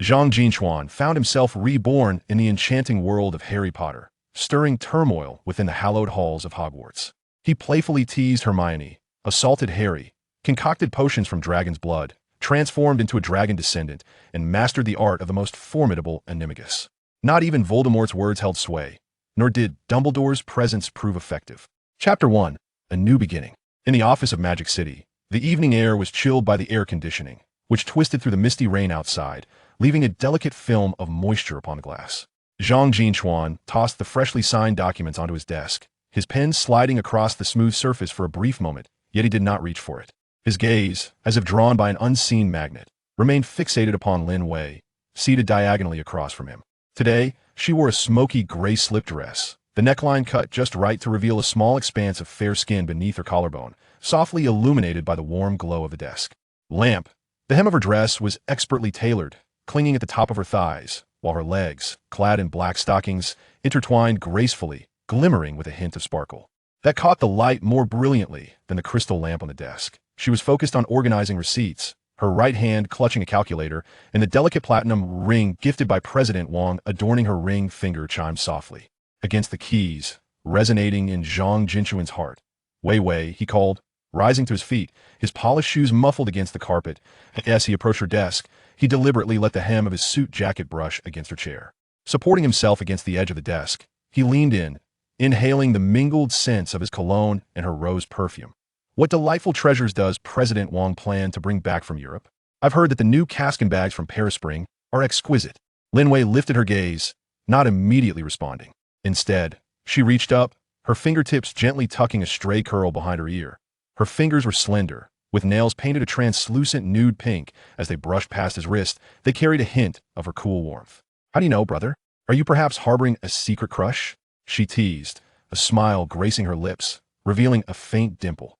Zhang Jin Chuan found himself reborn in the enchanting world of Harry Potter, stirring turmoil within the hallowed halls of Hogwarts. He playfully teased Hermione, assaulted Harry, concocted potions from dragon's blood, transformed into a dragon descendant, and mastered the art of the most formidable Animagus. Not even Voldemort's words held sway, nor did Dumbledore's presence prove effective. Chapter 1. A New Beginning. In the office of Magic City, the evening air was chilled by the air conditioning, which twisted through the misty rain outside, leaving a delicate film of moisture upon the glass. Zhang Jin Chuan tossed the freshly signed documents onto his desk, his pen sliding across the smooth surface for a brief moment, yet he did not reach for it. His gaze, as if drawn by an unseen magnet, remained fixated upon Lin Wei, seated diagonally across from him. Today, she wore a smoky gray slip dress, the neckline cut just right to reveal a small expanse of fair skin beneath her collarbone, softly illuminated by the warm glow of the desk lamp. The hem of her dress was expertly tailored, clinging at the top of her thighs, while her legs, clad in black stockings, intertwined gracefully, glimmering with a hint of sparkle. That caught the light more brilliantly than the crystal lamp on the desk. She was focused on organizing receipts, her right hand clutching a calculator, and the delicate platinum ring gifted by President Wang adorning her ring finger chimed softly against the keys, resonating in Zhang Jin Chuan's heart. "Wei Wei," he called, rising to his feet, his polished shoes muffled against the carpet. As he approached her desk, he deliberately let the hem of his suit jacket brush against her chair. Supporting himself against the edge of the desk, he leaned in, inhaling the mingled scents of his cologne and her rose perfume. "What delightful treasures does President Wang plan to bring back from Europe? I've heard that the new caskin bags from Paris Spring are exquisite." Lin Wei lifted her gaze, not immediately responding. Instead, she reached up, her fingertips gently tucking a stray curl behind her ear. Her fingers were slender, with nails painted a translucent nude pink. As they brushed past his wrist, they carried a hint of her cool warmth. "How do you know, brother? Are you perhaps harboring a secret crush?" she teased, a smile gracing her lips, revealing a faint dimple.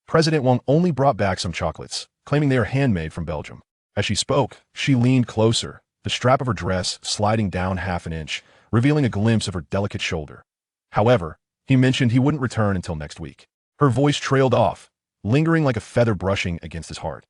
President Wang only brought back some chocolates, claiming they are handmade from Belgium. As she spoke, she leaned closer, the strap of her dress sliding down half an inch, revealing a glimpse of her delicate shoulder. However, he mentioned he wouldn't return until next week. Her voice trailed off, lingering like a feather brushing against his heart.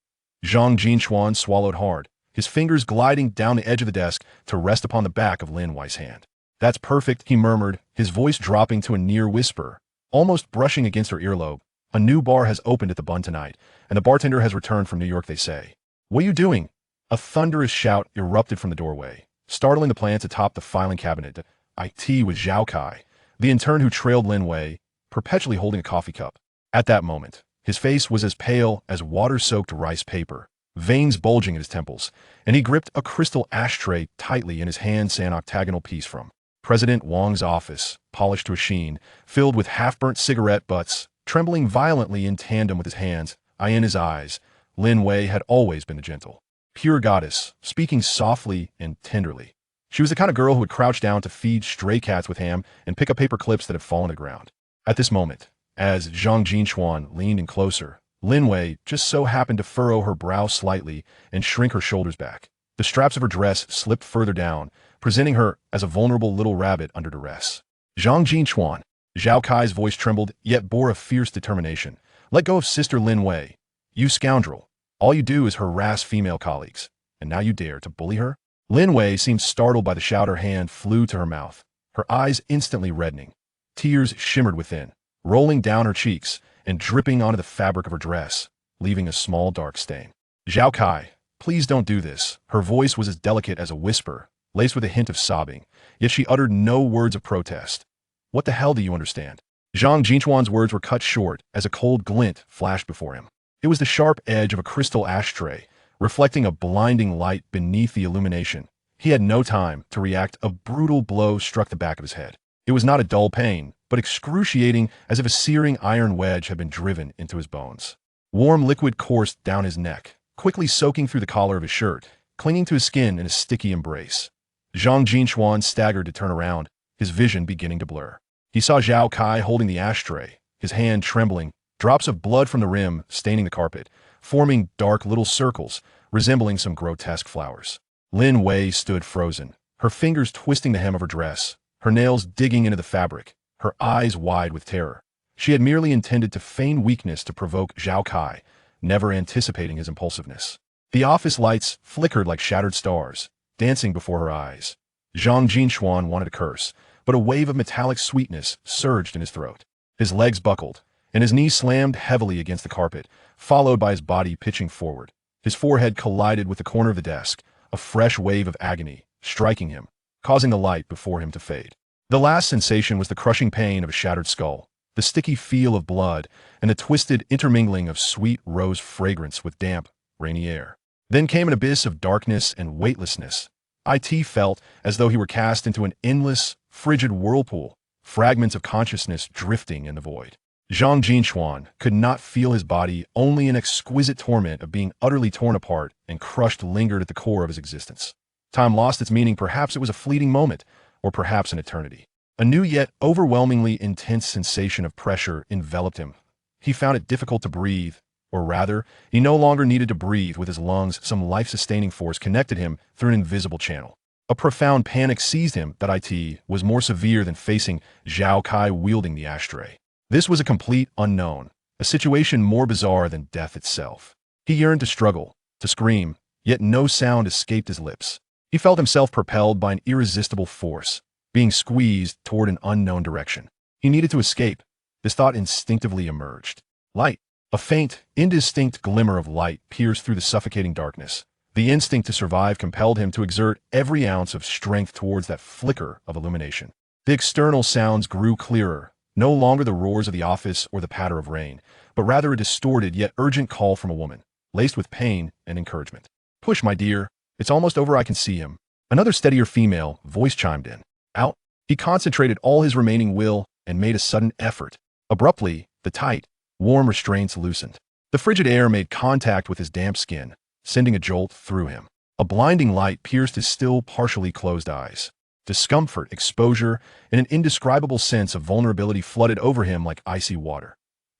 Zhang Jin Chuan swallowed hard, his fingers gliding down the edge of the desk to rest upon the back of Lin Wei's hand. "That's perfect," he murmured, his voice dropping to a near whisper, almost brushing against her earlobe. "A new bar has opened at the Bun tonight, and the bartender has returned from New York, they say." "What are you doing?" A thunderous shout erupted from the doorway, startling the plants atop the filing cabinet. "IT was Zhao Kai," the intern who trailed Lin Wei, perpetually holding a coffee cup. At that moment, his face was as pale as water-soaked rice paper, veins bulging at his temples, and he gripped a crystal ashtray tightly in his hand, an octagonal piece from President Wang's office, polished to a sheen, filled with half-burnt cigarette butts, trembling violently in tandem with his hands, eye in his eyes. Lin Wei had always been the gentle, pure goddess, speaking softly and tenderly. She was the kind of girl who would crouch down to feed stray cats with ham and pick up paper clips that had fallen to the ground. At this moment, as Zhang Jin Chuan leaned in closer, Lin Wei just so happened to furrow her brow slightly and shrink her shoulders back. The straps of her dress slipped further down, presenting her as a vulnerable little rabbit under duress. "Zhang Jin Chuan," Zhao Kai's voice trembled, yet bore a fierce determination. "Let go of Sister Lin Wei. You scoundrel. All you do is harass female colleagues, and now you dare to bully her?" Lin Wei seemed startled by the shout. Her hand flew to her mouth, her eyes instantly reddening. Tears shimmered within, rolling down her cheeks and dripping onto the fabric of her dress, leaving a small dark stain. "Zhao Kai, please don't do this." Her voice was as delicate as a whisper, laced with a hint of sobbing, yet she uttered no words of protest. "What the hell do you understand?" Zhang Jinchuan's words were cut short as a cold glint flashed before him. It was the sharp edge of a crystal ashtray, reflecting a blinding light beneath the illumination. He had no time to react. A brutal blow struck the back of his head. It was not a dull pain, but excruciating, as if a searing iron wedge had been driven into his bones. Warm liquid coursed down his neck, quickly soaking through the collar of his shirt, clinging to his skin in a sticky embrace. Zhang Jin Chuan staggered to turn around, his vision beginning to blur. He saw Zhao Kai holding the ashtray, his hand trembling, drops of blood from the rim staining the carpet, forming dark little circles resembling some grotesque flowers. Lin Wei stood frozen, her fingers twisting the hem of her dress, her nails digging into the fabric, her eyes wide with terror. She had merely intended to feign weakness to provoke Zhao Kai, never anticipating his impulsiveness. The office lights flickered like shattered stars, dancing before her eyes. Zhang Jin Chuan wanted to curse, but a wave of metallic sweetness surged in his throat. His legs buckled, and his knees slammed heavily against the carpet, followed by his body pitching forward. His forehead collided with the corner of the desk, a fresh wave of agony striking him, causing the light before him to fade. The last sensation was the crushing pain of a shattered skull, the sticky feel of blood, and the twisted intermingling of sweet rose fragrance with damp, rainy air. Then came an abyss of darkness and weightlessness. It felt as though he were cast into an endless, frigid whirlpool, fragments of consciousness drifting in the void. Zhang Jin Chuan could not feel his body, only an exquisite torment of being utterly torn apart and crushed lingered at the core of his existence. Time lost its meaning. Perhaps it was a fleeting moment, or perhaps an eternity. A new yet overwhelmingly intense sensation of pressure enveloped him. He found it difficult to breathe, or rather, he no longer needed to breathe with his lungs. Some life-sustaining force connected him through an invisible channel. A profound panic seized him that it was more severe than facing Zhao Kai wielding the ashtray. This was a complete unknown, a situation more bizarre than death itself. He yearned to struggle, to scream, yet no sound escaped his lips. He felt himself propelled by an irresistible force, being squeezed toward an unknown direction. He needed to escape. This thought instinctively emerged. Light. A faint, indistinct glimmer of light pierced through the suffocating darkness. The instinct to survive compelled him to exert every ounce of strength towards that flicker of illumination. The external sounds grew clearer, no longer the roars of the office or the patter of rain, but rather a distorted yet urgent call from a woman, laced with pain and encouragement. "Push, my dear. It's almost over. I can see him." Another steadier female voice chimed in. Out. He concentrated all his remaining will and made a sudden effort. Abruptly, the tight, warm restraints loosened. The frigid air made contact with his damp skin, sending a jolt through him. A blinding light pierced his still partially closed eyes. Discomfort, exposure, and an indescribable sense of vulnerability flooded over him like icy water.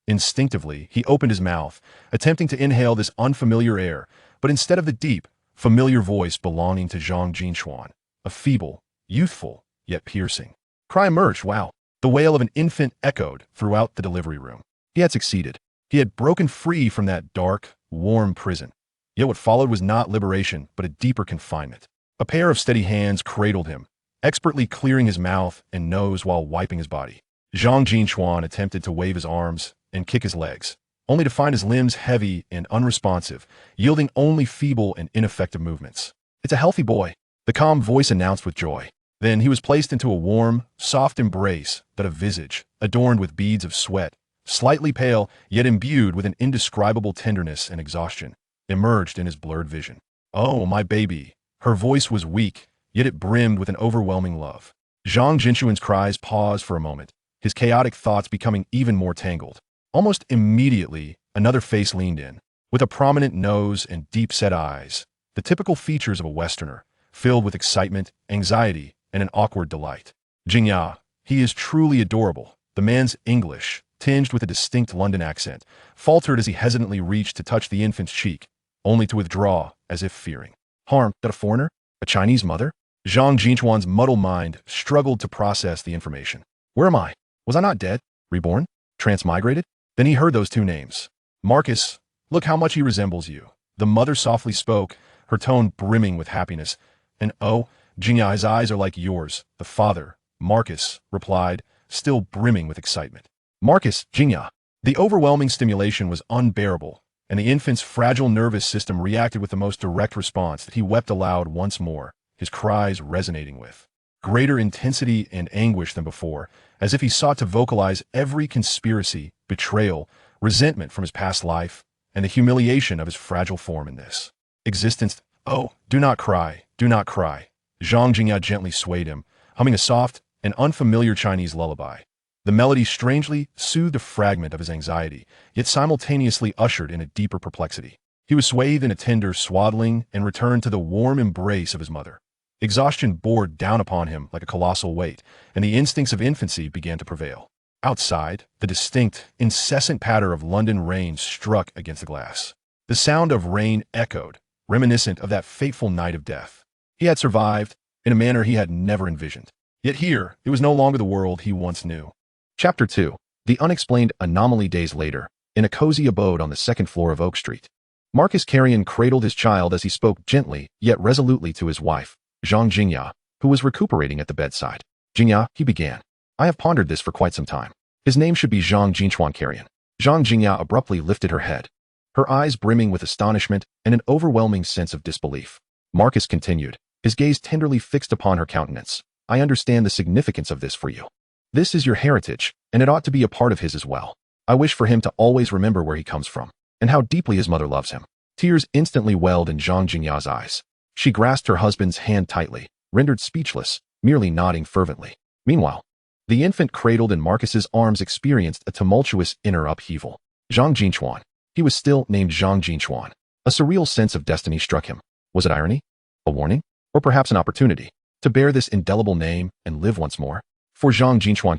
Instinctively, he opened his mouth, attempting to inhale this unfamiliar air, but instead of the deep, familiar voice belonging to Zhang Jin Chuan, a feeble, youthful, yet piercing cry emerged. Wow! The wail of an infant echoed throughout the delivery room. He had succeeded. He had broken free from that dark, warm prison. Yet what followed was not liberation, but a deeper confinement. A pair of steady hands cradled him, expertly clearing his mouth and nose while wiping his body. Zhang Jin Chuan attempted to wave his arms and kick his legs, only to find his limbs heavy and unresponsive, yielding only feeble and ineffective movements. "It's a healthy boy," the calm voice announced with joy. Then he was placed into a warm, soft embrace that a visage, adorned with beads of sweat, slightly pale, yet imbued with an indescribable tenderness and exhaustion, emerged in his blurred vision. "Oh, my baby." Her voice was weak, yet it brimmed with an overwhelming love. Zhang Jinchuan's cries paused for a moment, his chaotic thoughts becoming even more tangled. Almost immediately, another face leaned in, with a prominent nose and deep-set eyes, the typical features of a Westerner, filled with excitement, anxiety, and an awkward delight. "Jingya, he is truly adorable." The man's English, tinged with a distinct London accent, faltered as he hesitantly reached to touch the infant's cheek, only to withdraw, as if fearing harm. That a foreigner? A Chinese mother? Zhang Jinchuan's muddled mind struggled to process the information. Where am I? Was I not dead? Reborn? Transmigrated? Then he heard those two names. "Marcus, look how much he resembles you." The mother softly spoke, her tone brimming with happiness. "And oh, Jingya, his eyes are like yours." The father, Marcus, replied, still brimming with excitement. "Marcus, Jingya." The overwhelming stimulation was unbearable, and the infant's fragile nervous system reacted with the most direct response. That he wept aloud once more, his cries resonating with greater intensity and anguish than before, as if he sought to vocalize every conspiracy, betrayal, resentment from his past life, and the humiliation of his fragile form in this existence. "Oh, do not cry, do not cry." Zhang Jingya gently swayed him, humming a soft and unfamiliar Chinese lullaby. The melody strangely soothed a fragment of his anxiety, yet simultaneously ushered in a deeper perplexity. He was swathed in a tender swaddling and returned to the warm embrace of his mother. Exhaustion bore down upon him like a colossal weight, and the instincts of infancy began to prevail. Outside, the distinct, incessant patter of London rain struck against the glass. The sound of rain echoed, reminiscent of that fateful night of death. He had survived, in a manner he had never envisioned. Yet here, it was no longer the world he once knew. Chapter 2. The Unexplained Anomaly. Days later, in a cozy abode on the second floor of Oak Street, Marcus Carrion cradled his child as he spoke gently, yet resolutely to his wife. Zhang Jin, who was recuperating at the bedside. Jin, he began. I have pondered this for quite some time. His name should be Zhang Jin Chuan. Zhang Jin abruptly lifted her head, her eyes brimming with astonishment and an overwhelming sense of disbelief. Marcus continued, his gaze tenderly fixed upon her countenance. I understand the significance of this for you. This is your heritage, and it ought to be a part of his as well. I wish for him to always remember where he comes from, and how deeply his mother loves him. Tears instantly welled in Zhang Jinya's eyes. She grasped her husband's hand tightly, rendered speechless, merely nodding fervently. Meanwhile, the infant cradled in Marcus's arms experienced a tumultuous inner upheaval. Zhang Jin Chuan. He was still named Zhang Jin Chuan. A surreal sense of destiny struck him. Was it irony? A warning? Or perhaps an opportunity to bear this indelible name and live once more? For Zhang Jin Chuan,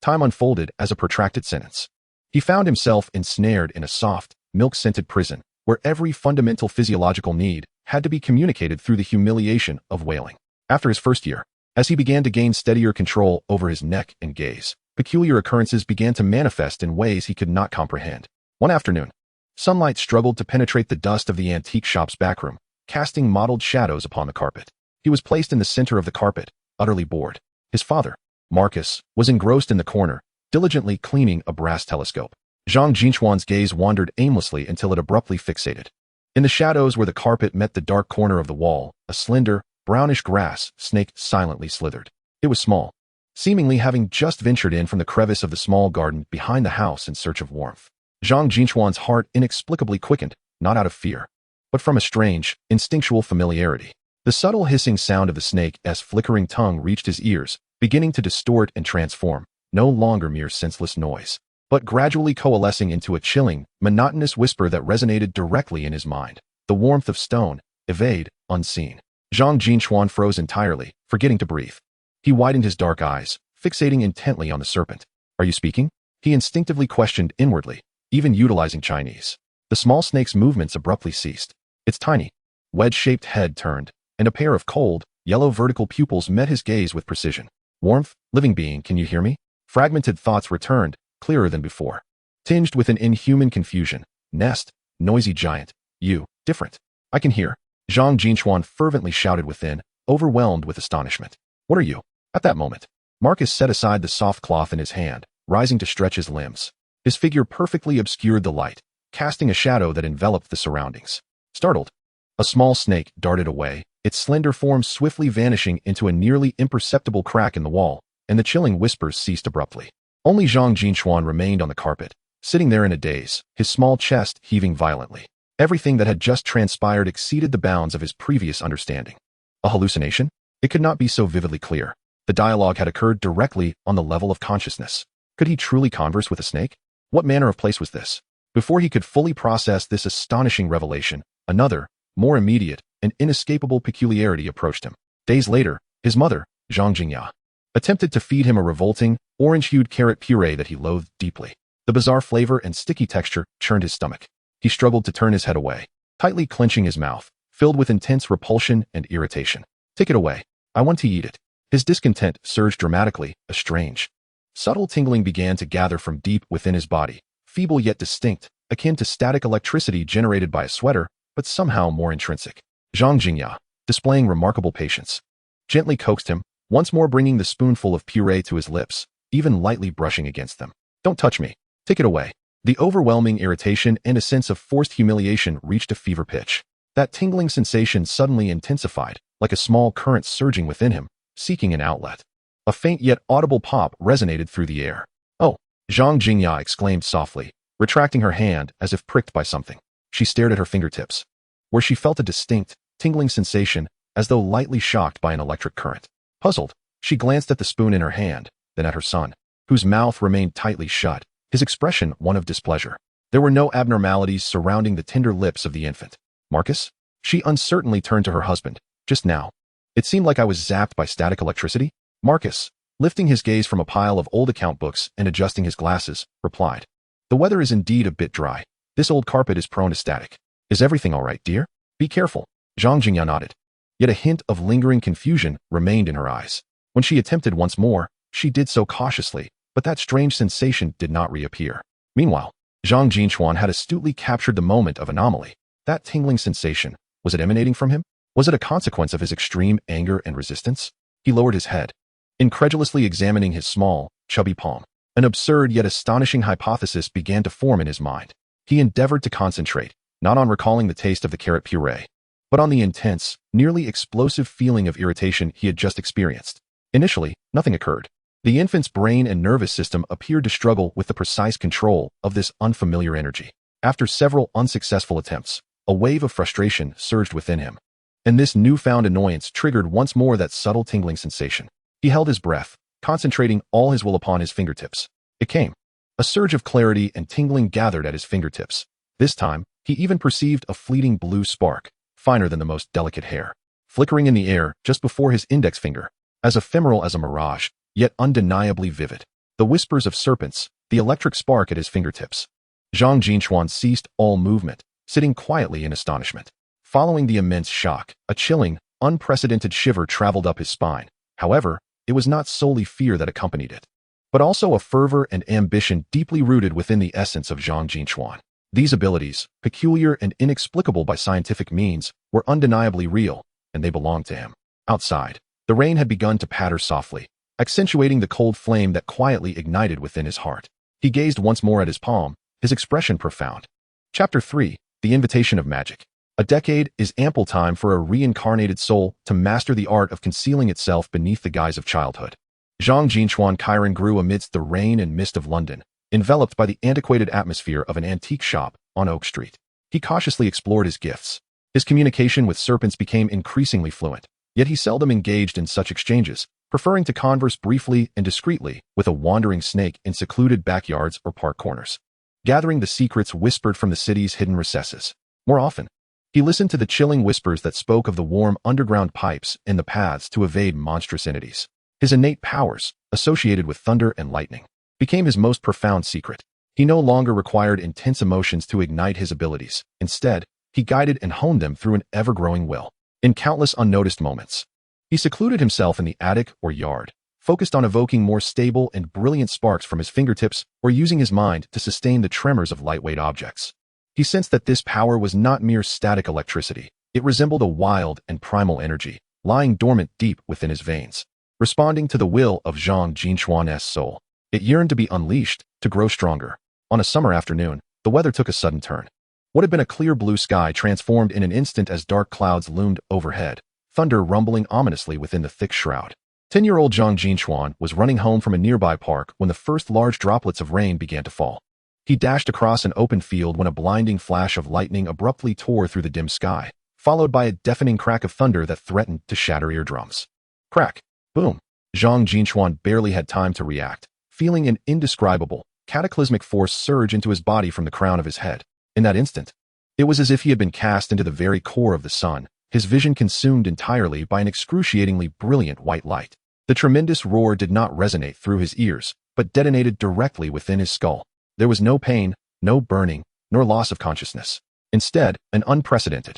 time unfolded as a protracted sentence. He found himself ensnared in a soft, milk-scented prison, where every fundamental physiological need had to be communicated through the humiliation of wailing. After his first year, as he began to gain steadier control over his neck and gaze, peculiar occurrences began to manifest in ways he could not comprehend. One afternoon, sunlight struggled to penetrate the dust of the antique shop's backroom, casting mottled shadows upon the carpet. He was placed in the center of the carpet, utterly bored. His father, Marcus, was engrossed in the corner, diligently cleaning a brass telescope. Zhang Jinchuan's gaze wandered aimlessly until it abruptly fixated. In the shadows where the carpet met the dark corner of the wall, a slender, brownish grass snake silently slithered. It was small, seemingly having just ventured in from the crevice of the small garden behind the house in search of warmth. Zhang Jinchuan's heart inexplicably quickened, not out of fear, but from a strange, instinctual familiarity. The subtle hissing sound of the snake's flickering tongue reached his ears, beginning to distort and transform, no longer mere senseless noise, but gradually coalescing into a chilling, monotonous whisper that resonated directly in his mind. The warmth of stone, evade, unseen. Zhang Jin Chuan froze entirely, forgetting to breathe. He widened his dark eyes, fixating intently on the serpent. Are you speaking? He instinctively questioned inwardly, even utilizing Chinese. The small snake's movements abruptly ceased. Its tiny, wedge-shaped head turned, and a pair of cold, yellow vertical pupils met his gaze with precision. Warmth, living being, can you hear me? Fragmented thoughts returned, clearer than before. Tinged with an inhuman confusion. Nest, noisy giant, you, different. I can hear. Zhang Jin Chuan fervently shouted within, overwhelmed with astonishment. What are you? At that moment, Marcus set aside the soft cloth in his hand, rising to stretch his limbs. His figure perfectly obscured the light, casting a shadow that enveloped the surroundings. Startled, a small snake darted away, its slender form swiftly vanishing into a nearly imperceptible crack in the wall, and the chilling whispers ceased abruptly. Only Zhang Jin Chuan remained on the carpet, sitting there in a daze, his small chest heaving violently. Everything that had just transpired exceeded the bounds of his previous understanding. A hallucination? It could not be so vividly clear. The dialogue had occurred directly on the level of consciousness. Could he truly converse with a snake? What manner of place was this? Before he could fully process this astonishing revelation, another, more immediate, and inescapable peculiarity approached him. Days later, his mother, Zhang Jingya, attempted to feed him a revolting, orange-hued carrot puree that he loathed deeply. The bizarre flavor and sticky texture churned his stomach. He struggled to turn his head away, tightly clenching his mouth, filled with intense repulsion and irritation. Take it away. I want to eat it. His discontent surged dramatically, a strange, subtle tingling began to gather from deep within his body, feeble yet distinct, akin to static electricity generated by a sweater, but somehow more intrinsic. Zhang Jingya, displaying remarkable patience, gently coaxed him, once more bringing the spoonful of puree to his lips, even lightly brushing against them. Don't touch me. Take it away. The overwhelming irritation and a sense of forced humiliation reached a fever pitch. That tingling sensation suddenly intensified, like a small current surging within him, seeking an outlet. A faint yet audible pop resonated through the air. Oh! Zhang Jingya exclaimed softly, retracting her hand as if pricked by something. She stared at her fingertips, where she felt a distinct, tingling sensation, as though lightly shocked by an electric current. Puzzled, she glanced at the spoon in her hand, then at her son, whose mouth remained tightly shut, his expression one of displeasure. There were no abnormalities surrounding the tender lips of the infant. Marcus? She uncertainly turned to her husband. Just now. It seemed like I was zapped by static electricity. Marcus, lifting his gaze from a pile of old account books and adjusting his glasses, replied. The weather is indeed a bit dry. This old carpet is prone to static. Is everything all right, dear? Be careful. Zhang Jingya nodded. Yet a hint of lingering confusion remained in her eyes. When she attempted once more, she did so cautiously, but that strange sensation did not reappear. Meanwhile, Zhang Jin Chuan had astutely captured the moment of anomaly. That tingling sensation, was it emanating from him? Was it a consequence of his extreme anger and resistance? He lowered his head, incredulously examining his small, chubby palm. An absurd yet astonishing hypothesis began to form in his mind. He endeavored to concentrate, not on recalling the taste of the carrot puree, but on the intense, nearly explosive feeling of irritation he had just experienced. Initially, nothing occurred. The infant's brain and nervous system appeared to struggle with the precise control of this unfamiliar energy. After several unsuccessful attempts, a wave of frustration surged within him, and this newfound annoyance triggered once more that subtle tingling sensation. He held his breath, concentrating all his will upon his fingertips. It came. A surge of clarity and tingling gathered at his fingertips. This time, he even perceived a fleeting blue spark, finer than the most delicate hair, flickering in the air just before his index finger, as ephemeral as a mirage, yet undeniably vivid. The whispers of serpents, the electric spark at his fingertips. Zhang Jin Chuan ceased all movement, sitting quietly in astonishment. Following the immense shock, a chilling, unprecedented shiver traveled up his spine. However, it was not solely fear that accompanied it, but also a fervor and ambition deeply rooted within the essence of Zhang Jin Chuan. These abilities, peculiar and inexplicable by scientific means, were undeniably real, and they belonged to him. Outside, the rain had begun to patter softly, accentuating the cold flame that quietly ignited within his heart. He gazed once more at his palm, his expression profound. Chapter 3. The Invitation of Magic. A decade is ample time for a reincarnated soul to master the art of concealing itself beneath the guise of childhood. Zhang Jin Chuan Chiron grew amidst the rain and mist of London, enveloped by the antiquated atmosphere of an antique shop on Oak Street. He cautiously explored his gifts. His communication with serpents became increasingly fluent, yet he seldom engaged in such exchanges, preferring to converse briefly and discreetly with a wandering snake in secluded backyards or park corners, gathering the secrets whispered from the city's hidden recesses. More often, he listened to the chilling whispers that spoke of the warm underground pipes and the paths to evade monstrous entities. His innate powers, associated with thunder and lightning, became his most profound secret. He no longer required intense emotions to ignite his abilities. Instead, he guided and honed them through an ever-growing will. In countless unnoticed moments, he secluded himself in the attic or yard, focused on evoking more stable and brilliant sparks from his fingertips or using his mind to sustain the tremors of lightweight objects. He sensed that this power was not mere static electricity. It resembled a wild and primal energy, lying dormant deep within his veins, responding to the will of Zhang Jin Chuan's soul. It yearned to be unleashed, to grow stronger. On a summer afternoon, the weather took a sudden turn. What had been a clear blue sky transformed in an instant as dark clouds loomed overhead, thunder rumbling ominously within the thick shroud. 10-year-old Zhang Jin Chuan was running home from a nearby park when the first large droplets of rain began to fall. He dashed across an open field when a blinding flash of lightning abruptly tore through the dim sky, followed by a deafening crack of thunder that threatened to shatter eardrums. Crack! Boom! Zhang Jin Chuan barely had time to react, feeling an indescribable, cataclysmic force surge into his body from the crown of his head. In that instant, it was as if he had been cast into the very core of the sun, his vision consumed entirely by an excruciatingly brilliant white light. The tremendous roar did not resonate through his ears, but detonated directly within his skull. There was no pain, no burning, nor loss of consciousness. Instead, an unprecedented,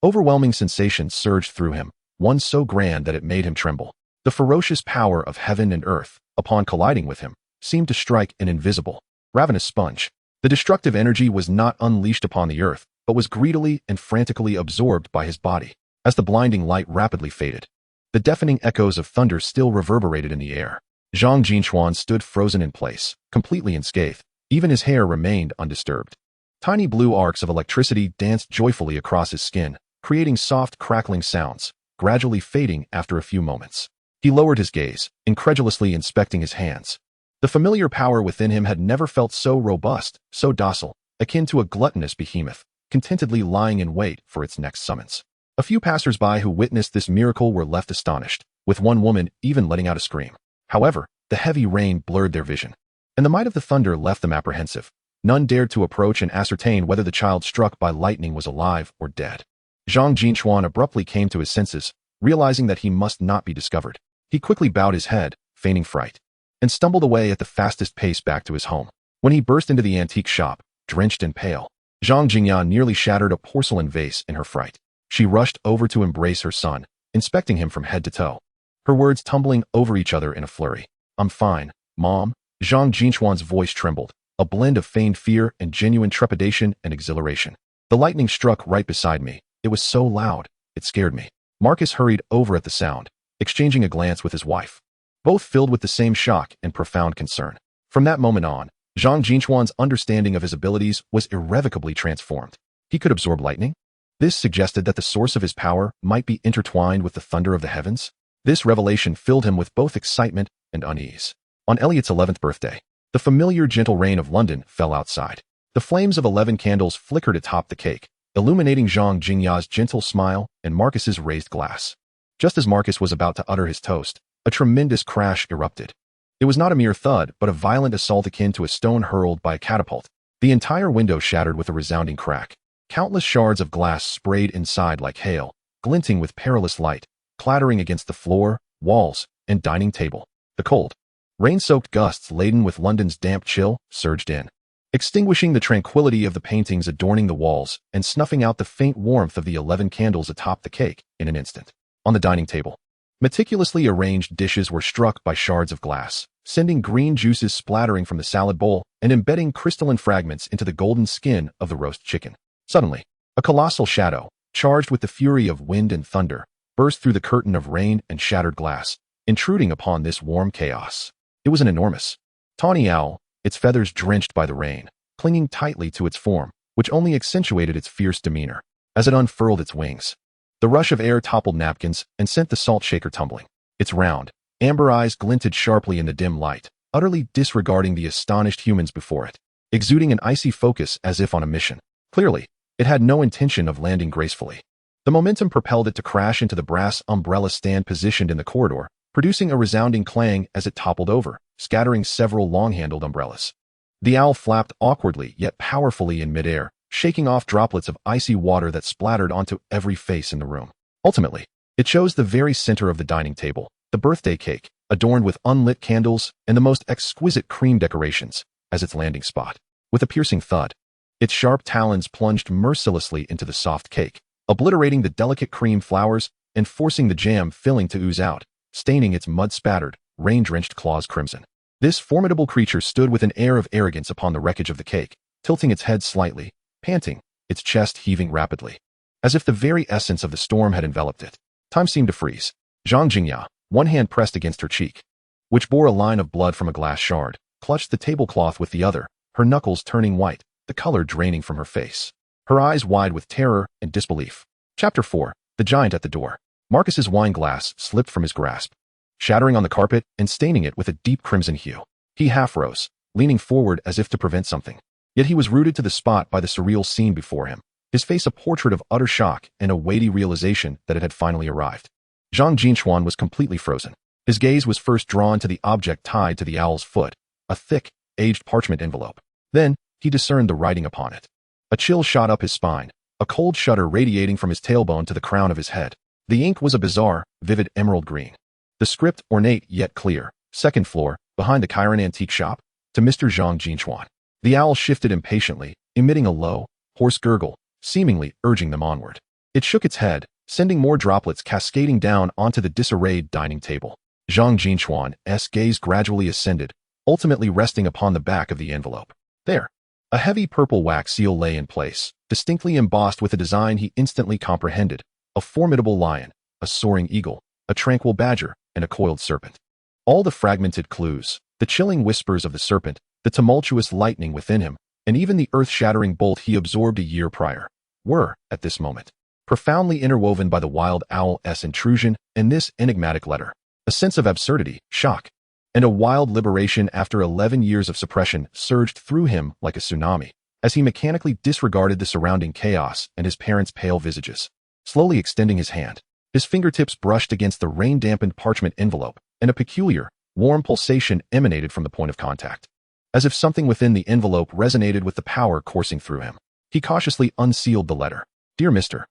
overwhelming sensation surged through him, one so grand that it made him tremble. The ferocious power of heaven and earth, upon colliding with him, seemed to strike an invisible, ravenous sponge. The destructive energy was not unleashed upon the earth, but was greedily and frantically absorbed by his body. As the blinding light rapidly faded, the deafening echoes of thunder still reverberated in the air. Zhang Jin Chuan stood frozen in place, completely unscathed. Even his hair remained undisturbed. Tiny blue arcs of electricity danced joyfully across his skin, creating soft, crackling sounds, gradually fading after a few moments. He lowered his gaze, incredulously inspecting his hands. The familiar power within him had never felt so robust, so docile, akin to a gluttonous behemoth, contentedly lying in wait for its next summons. A few passers-by who witnessed this miracle were left astonished, with one woman even letting out a scream. However, the heavy rain blurred their vision, and the might of the thunder left them apprehensive. None dared to approach and ascertain whether the child struck by lightning was alive or dead. Zhang Jin Chuan abruptly came to his senses, realizing that he must not be discovered. He quickly bowed his head, feigning fright, and stumbled away at the fastest pace back to his home. When he burst into the antique shop, drenched and pale, Zhang Jingyan nearly shattered a porcelain vase in her fright. She rushed over to embrace her son, inspecting him from head to toe, her words tumbling over each other in a flurry. "I'm fine, Mom." Zhang Jinchuan's voice trembled, a blend of feigned fear and genuine trepidation and exhilaration. "The lightning struck right beside me. It was so loud, it scared me." Marcus hurried over at the sound, exchanging a glance with his wife, both filled with the same shock and profound concern. From that moment on, Zhang Jin Chuan's understanding of his abilities was irrevocably transformed. He could absorb lightning? This suggested that the source of his power might be intertwined with the thunder of the heavens. This revelation filled him with both excitement and unease. On Elliot's 11th birthday, the familiar gentle rain of London fell outside. The flames of 11 candles flickered atop the cake, illuminating Zhang Jinya's gentle smile and Marcus's raised glass. Just as Marcus was about to utter his toast, a tremendous crash erupted. It was not a mere thud, but a violent assault akin to a stone hurled by a catapult. The entire window shattered with a resounding crack. Countless shards of glass sprayed inside like hail, glinting with perilous light, clattering against the floor, walls, and dining table. The cold, rain-soaked gusts laden with London's damp chill surged in, extinguishing the tranquility of the paintings adorning the walls and snuffing out the faint warmth of the 11 candles atop the cake in an instant. On the dining table, meticulously arranged dishes were struck by shards of glass, sending green juices splattering from the salad bowl and embedding crystalline fragments into the golden skin of the roast chicken. Suddenly, a colossal shadow, charged with the fury of wind and thunder, burst through the curtain of rain and shattered glass, intruding upon this warm chaos. It was an enormous, tawny owl, its feathers drenched by the rain, clinging tightly to its form, which only accentuated its fierce demeanor. As it unfurled its wings, the rush of air toppled napkins and sent the salt shaker tumbling. Its round, amber eyes glinted sharply in the dim light, utterly disregarding the astonished humans before it, exuding an icy focus as if on a mission. Clearly, it had no intention of landing gracefully. The momentum propelled it to crash into the brass umbrella stand positioned in the corridor, producing a resounding clang as it toppled over, scattering several long-handled umbrellas. The owl flapped awkwardly yet powerfully in midair, shaking off droplets of icy water that splattered onto every face in the room. Ultimately, it chose the very center of the dining table, the birthday cake, adorned with unlit candles and the most exquisite cream decorations, as its landing spot. With a piercing thud, its sharp talons plunged mercilessly into the soft cake, obliterating the delicate cream flowers and forcing the jam filling to ooze out, staining its mud-spattered, rain-drenched claws crimson. This formidable creature stood with an air of arrogance upon the wreckage of the cake, tilting its head slightly, panting, its chest heaving rapidly, as if the very essence of the storm had enveloped it. Time seemed to freeze. Zhang Jingya, one hand pressed against her cheek, which bore a line of blood from a glass shard, clutched the tablecloth with the other, her knuckles turning white, the color draining from her face, her eyes wide with terror and disbelief. Chapter 4. The Giant at the Door. Marcus's wine glass slipped from his grasp, shattering on the carpet and staining it with a deep crimson hue. He half rose, leaning forward as if to prevent something. Yet he was rooted to the spot by the surreal scene before him, his face a portrait of utter shock and a weighty realization that it had finally arrived. Zhang Jin Chuan was completely frozen. His gaze was first drawn to the object tied to the owl's foot, a thick, aged parchment envelope. Then, he discerned the writing upon it. A chill shot up his spine, a cold shudder radiating from his tailbone to the crown of his head. The ink was a bizarre, vivid emerald green. The script, ornate yet clear, second floor, behind the Chiron antique shop, to Mr. Zhang Jin Chuan. The owl shifted impatiently, emitting a low, hoarse gurgle, seemingly urging them onward. It shook its head, sending more droplets cascading down onto the disarrayed dining table. Zhang Jin Chuan's gaze gradually ascended, ultimately resting upon the back of the envelope. There, a heavy purple wax seal lay in place, distinctly embossed with a design he instantly comprehended: a formidable lion, a soaring eagle, a tranquil badger, and a coiled serpent. All the fragmented clues, the chilling whispers of the serpent, the tumultuous lightning within him, and even the earth-shattering bolt he absorbed a year prior, were, at this moment, profoundly interwoven by the wild owl's intrusion in this enigmatic letter. A sense of absurdity, shock, and a wild liberation after 11 years of suppression surged through him like a tsunami, as he mechanically disregarded the surrounding chaos and his parents' pale visages. Slowly extending his hand, his fingertips brushed against the rain-dampened parchment envelope, and a peculiar, warm pulsation emanated from the point of contact. As if something within the envelope resonated with the power coursing through him, he cautiously unsealed the letter. Dear Mr.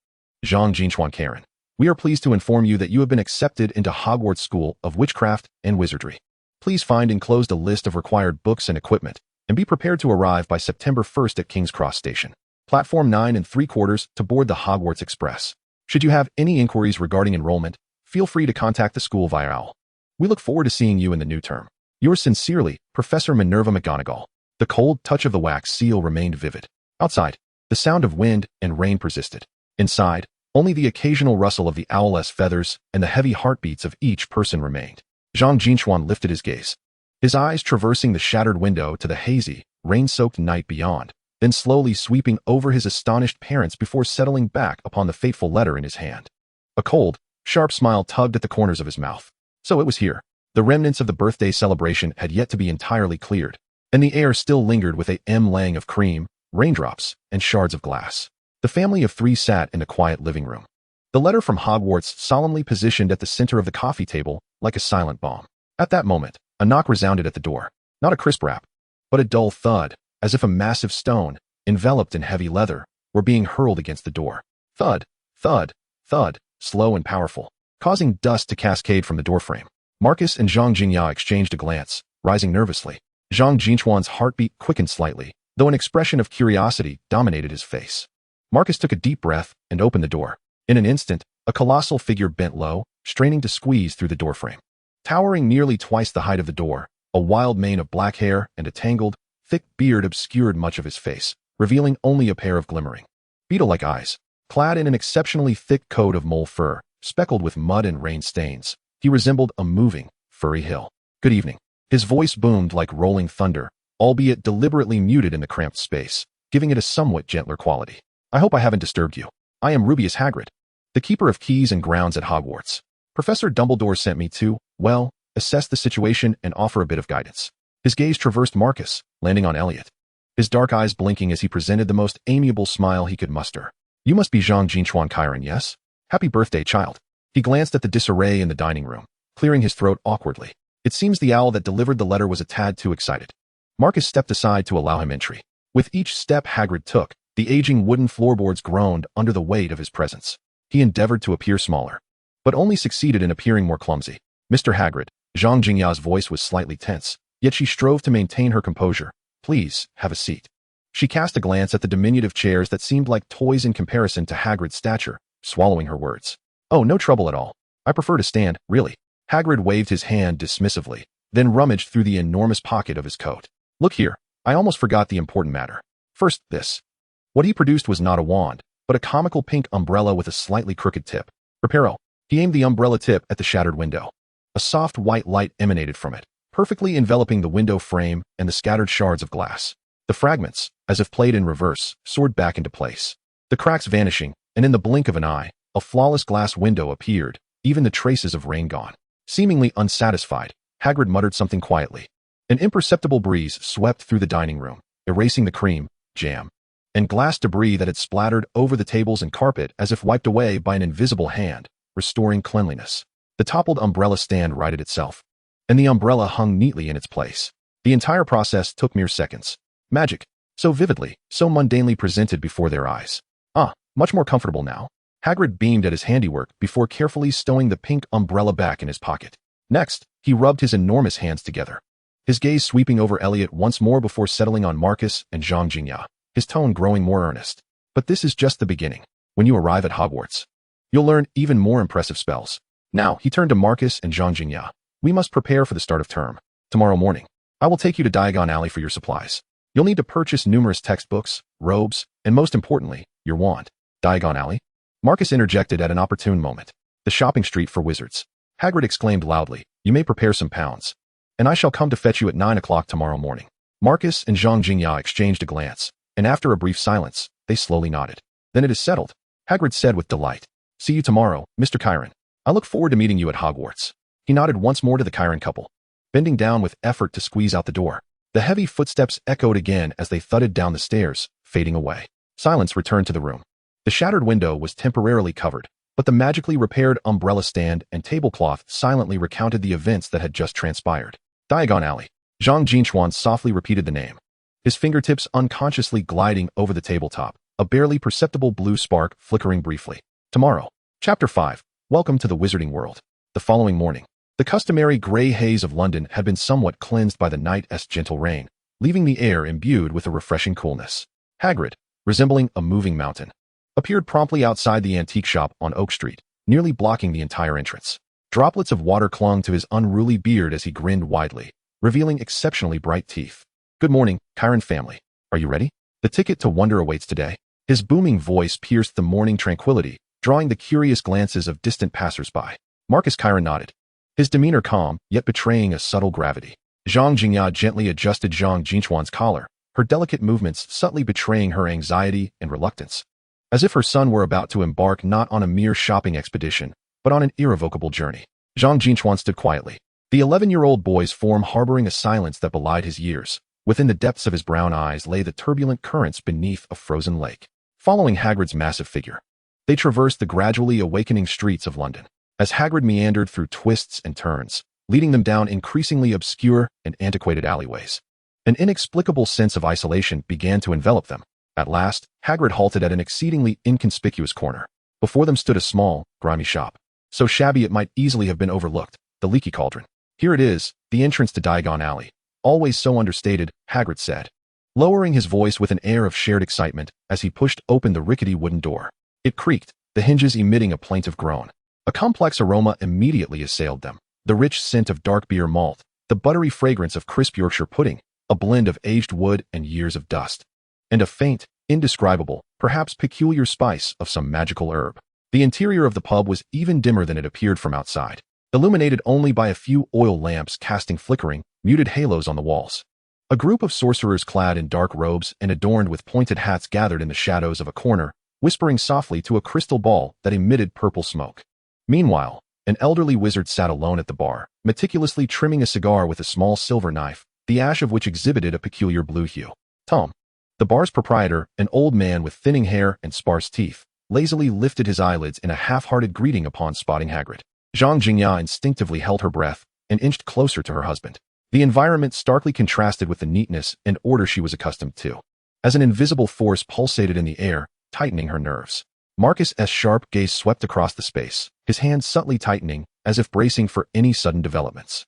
Zhang Jin Chuan Karen, we are pleased to inform you that you have been accepted into Hogwarts School of Witchcraft and Wizardry. Please find enclosed a list of required books and equipment, and be prepared to arrive by September 1st at King's Cross Station, Platform 9 3/4 to board the Hogwarts Express. Should you have any inquiries regarding enrollment, feel free to contact the school via OWL. We look forward to seeing you in the new term. Yours sincerely, Professor Minerva McGonagall. The cold touch of the wax seal remained vivid. Outside, the sound of wind and rain persisted. Inside, Only the occasional rustle of the owl's feathers and the heavy heartbeats of each person remained. Zhang Jin Chuan lifted his gaze, his eyes traversing the shattered window to the hazy, rain-soaked night beyond, then slowly sweeping over his astonished parents before settling back upon the fateful letter in his hand. A cold, sharp smile tugged at the corners of his mouth. So it was here. The remnants of the birthday celebration had yet to be entirely cleared, and the air still lingered with a laying of cream, raindrops, and shards of glass. The family of three sat in the quiet living room. The letter from Hogwarts solemnly positioned at the center of the coffee table like a silent bomb. At that moment, a knock resounded at the door. Not a crisp rap, but a dull thud, as if a massive stone, enveloped in heavy leather, were being hurled against the door. Thud, thud, thud, slow and powerful, causing dust to cascade from the doorframe. Marcus and Zhang Jin exchanged a glance, rising nervously. Zhang Jinchuan's heartbeat quickened slightly, though an expression of curiosity dominated his face. Marcus took a deep breath and opened the door. In an instant, a colossal figure bent low, straining to squeeze through the doorframe. Towering nearly twice the height of the door, a wild mane of black hair and a tangled, thick beard obscured much of his face, revealing only a pair of glimmering, beetle-like eyes. Clad in an exceptionally thick coat of mole fur, speckled with mud and rain stains, he resembled a moving, furry hill. Good evening. His voice boomed like rolling thunder, albeit deliberately muted in the cramped space, giving it a somewhat gentler quality. I hope I haven't disturbed you. I am Rubius Hagrid, the keeper of keys and grounds at Hogwarts. Professor Dumbledore sent me to, well, assess the situation and offer a bit of guidance. His gaze traversed Marcus, landing on Elliot, his dark eyes blinking as he presented the most amiable smile he could muster. You must be Zhang Jin Chuan Chiron, yes? Happy birthday, child. He glanced at the disarray in the dining room, clearing his throat awkwardly. It seems the owl that delivered the letter was a tad too excited. Marcus stepped aside to allow him entry. With each step Hagrid took, the aging wooden floorboards groaned under the weight of his presence. He endeavored to appear smaller, but only succeeded in appearing more clumsy. Mr. Hagrid, Zhang Jinya's voice was slightly tense, yet she strove to maintain her composure. Please, have a seat. She cast a glance at the diminutive chairs that seemed like toys in comparison to Hagrid's stature, swallowing her words. Oh, no trouble at all. I prefer to stand, really. Hagrid waved his hand dismissively, then rummaged through the enormous pocket of his coat. Look here, I almost forgot the important matter. First, this. What he produced was not a wand, but a comical pink umbrella with a slightly crooked tip. Reparo. He aimed the umbrella tip at the shattered window. A soft white light emanated from it, perfectly enveloping the window frame and the scattered shards of glass. The fragments, as if played in reverse, soared back into place. The cracks vanishing, and in the blink of an eye, a flawless glass window appeared, even the traces of rain gone. Seemingly unsatisfied, Hagrid muttered something quietly. An imperceptible breeze swept through the dining room, erasing the cream, jam, and glass debris that had splattered over the tables and carpet as if wiped away by an invisible hand, restoring cleanliness. The toppled umbrella stand righted itself, and the umbrella hung neatly in its place. The entire process took mere seconds. Magic, so vividly, so mundanely presented before their eyes. Much more comfortable now. Hagrid beamed at his handiwork before carefully stowing the pink umbrella back in his pocket. Next, he rubbed his enormous hands together, his gaze sweeping over Elliot once more before settling on Marcus and Zhang Jinya, his tone growing more earnest. But this is just the beginning. When you arrive at Hogwarts, you'll learn even more impressive spells. Now, he turned to Marcus and Zhang Jinya. We must prepare for the start of term. Tomorrow morning, I will take you to Diagon Alley for your supplies. You'll need to purchase numerous textbooks, robes, and most importantly, your wand. Diagon Alley? Marcus interjected at an opportune moment. The shopping street for wizards. Hagrid exclaimed loudly, You may prepare some pounds, and I shall come to fetch you at 9 o'clock tomorrow morning. Marcus and Zhang Jinya exchanged a glance, and after a brief silence, they slowly nodded. Then it is settled, Hagrid said with delight. See you tomorrow, Mr. Chiron. I look forward to meeting you at Hogwarts. He nodded once more to the Chiron couple, bending down with effort to squeeze out the door. The heavy footsteps echoed again as they thudded down the stairs, fading away. Silence returned to the room. The shattered window was temporarily covered, but the magically repaired umbrella stand and tablecloth silently recounted the events that had just transpired. Diagon Alley. Zhang Jin Chuan softly repeated the name, his fingertips unconsciously gliding over the tabletop, a barely perceptible blue spark flickering briefly. Tomorrow. Chapter 5. Welcome to the Wizarding World. The following morning, the customary gray haze of London had been somewhat cleansed by the night's gentle rain, leaving the air imbued with a refreshing coolness. Hagrid, resembling a moving mountain, appeared promptly outside the antique shop on Oak Street, nearly blocking the entire entrance. Droplets of water clung to his unruly beard as he grinned widely, revealing exceptionally bright teeth. Good morning, Chiron family. Are you ready? The ticket to wonder awaits today. His booming voice pierced the morning tranquility, drawing the curious glances of distant passers-by. Marcus Chiron nodded, his demeanor calm, yet betraying a subtle gravity. Zhang Jin gently adjusted Zhang Jin Chuan's collar, her delicate movements subtly betraying her anxiety and reluctance, as if her son were about to embark not on a mere shopping expedition, but on an irrevocable journey. Zhang Jin Chuan stood quietly, the 11-year-old boy's form harboring a silence that belied his years. Within the depths of his brown eyes lay the turbulent currents beneath a frozen lake. Following Hagrid's massive figure, they traversed the gradually awakening streets of London. As Hagrid meandered through twists and turns, leading them down increasingly obscure and antiquated alleyways, an inexplicable sense of isolation began to envelop them. At last, Hagrid halted at an exceedingly inconspicuous corner. Before them stood a small, grimy shop, so shabby it might easily have been overlooked, the Leaky Cauldron. Here it is, the entrance to Diagon Alley. Always so understated, Hagrid said, lowering his voice with an air of shared excitement as he pushed open the rickety wooden door. It creaked, the hinges emitting a plaintive groan. A complex aroma immediately assailed them. The rich scent of dark beer malt, the buttery fragrance of crisp Yorkshire pudding, a blend of aged wood and years of dust, and a faint, indescribable, perhaps peculiar spice of some magical herb. The interior of the pub was even dimmer than it appeared from outside, illuminated only by a few oil lamps casting flickering, muted halos on the walls. A group of sorcerers clad in dark robes and adorned with pointed hats gathered in the shadows of a corner, whispering softly to a crystal ball that emitted purple smoke. Meanwhile, an elderly wizard sat alone at the bar, meticulously trimming a cigar with a small silver knife, the ash of which exhibited a peculiar blue hue. Tom, the bar's proprietor, an old man with thinning hair and sparse teeth, lazily lifted his eyelids in a half-hearted greeting upon spotting Hagrid. Zhang Jin instinctively held her breath and inched closer to her husband. The environment starkly contrasted with the neatness and order she was accustomed to, as an invisible force pulsated in the air, tightening her nerves. Marcus's sharp gaze swept across the space, his hands subtly tightening, as if bracing for any sudden developments.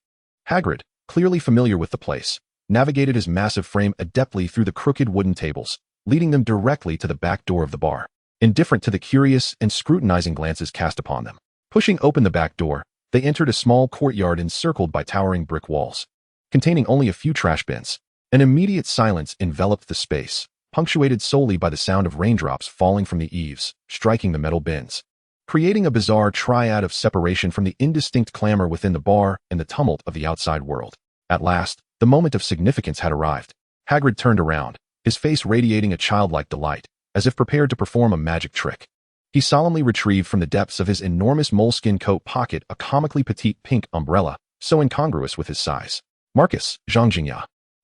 Hagrid, clearly familiar with the place, navigated his massive frame adeptly through the crooked wooden tables, leading them directly to the back door of the bar, indifferent to the curious and scrutinizing glances cast upon them. Pushing open the back door, they entered a small courtyard encircled by towering brick walls, containing only a few trash bins. An immediate silence enveloped the space, punctuated solely by the sound of raindrops falling from the eaves, striking the metal bins, creating a bizarre triad of separation from the indistinct clamor within the bar and the tumult of the outside world. At last, the moment of significance had arrived. Hagrid turned around, his face radiating a childlike delight, as if prepared to perform a magic trick. He solemnly retrieved from the depths of his enormous moleskin coat pocket a comically petite pink umbrella, so incongruous with his size. Marcus, Zhang Jin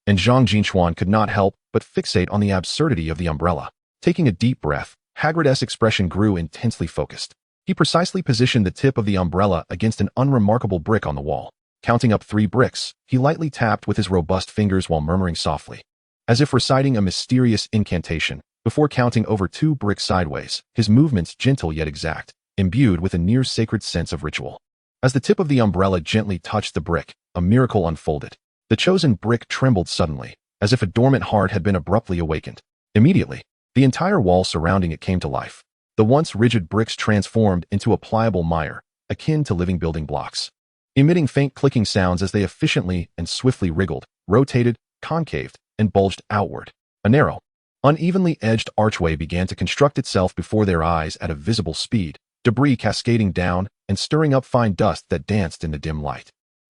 and Zhang Jin Chuan could not help but fixate on the absurdity of the umbrella. Taking a deep breath, Hagrid's expression grew intensely focused. He precisely positioned the tip of the umbrella against an unremarkable brick on the wall. Counting up 3 bricks, he lightly tapped with his robust fingers while murmuring softly, as if reciting a mysterious incantation, before counting over 2 bricks sideways, his movements gentle yet exact, imbued with a near-sacred sense of ritual. As the tip of the umbrella gently touched the brick, a miracle unfolded. The chosen brick trembled suddenly, as if a dormant heart had been abruptly awakened. Immediately, the entire wall surrounding it came to life. The once rigid bricks transformed into a pliable mire, akin to living building blocks, emitting faint clicking sounds as they efficiently and swiftly wriggled, rotated, concaved, and bulged outward. A narrow, unevenly edged archway began to construct itself before their eyes at a visible speed, debris cascading down and stirring up fine dust that danced in the dim light.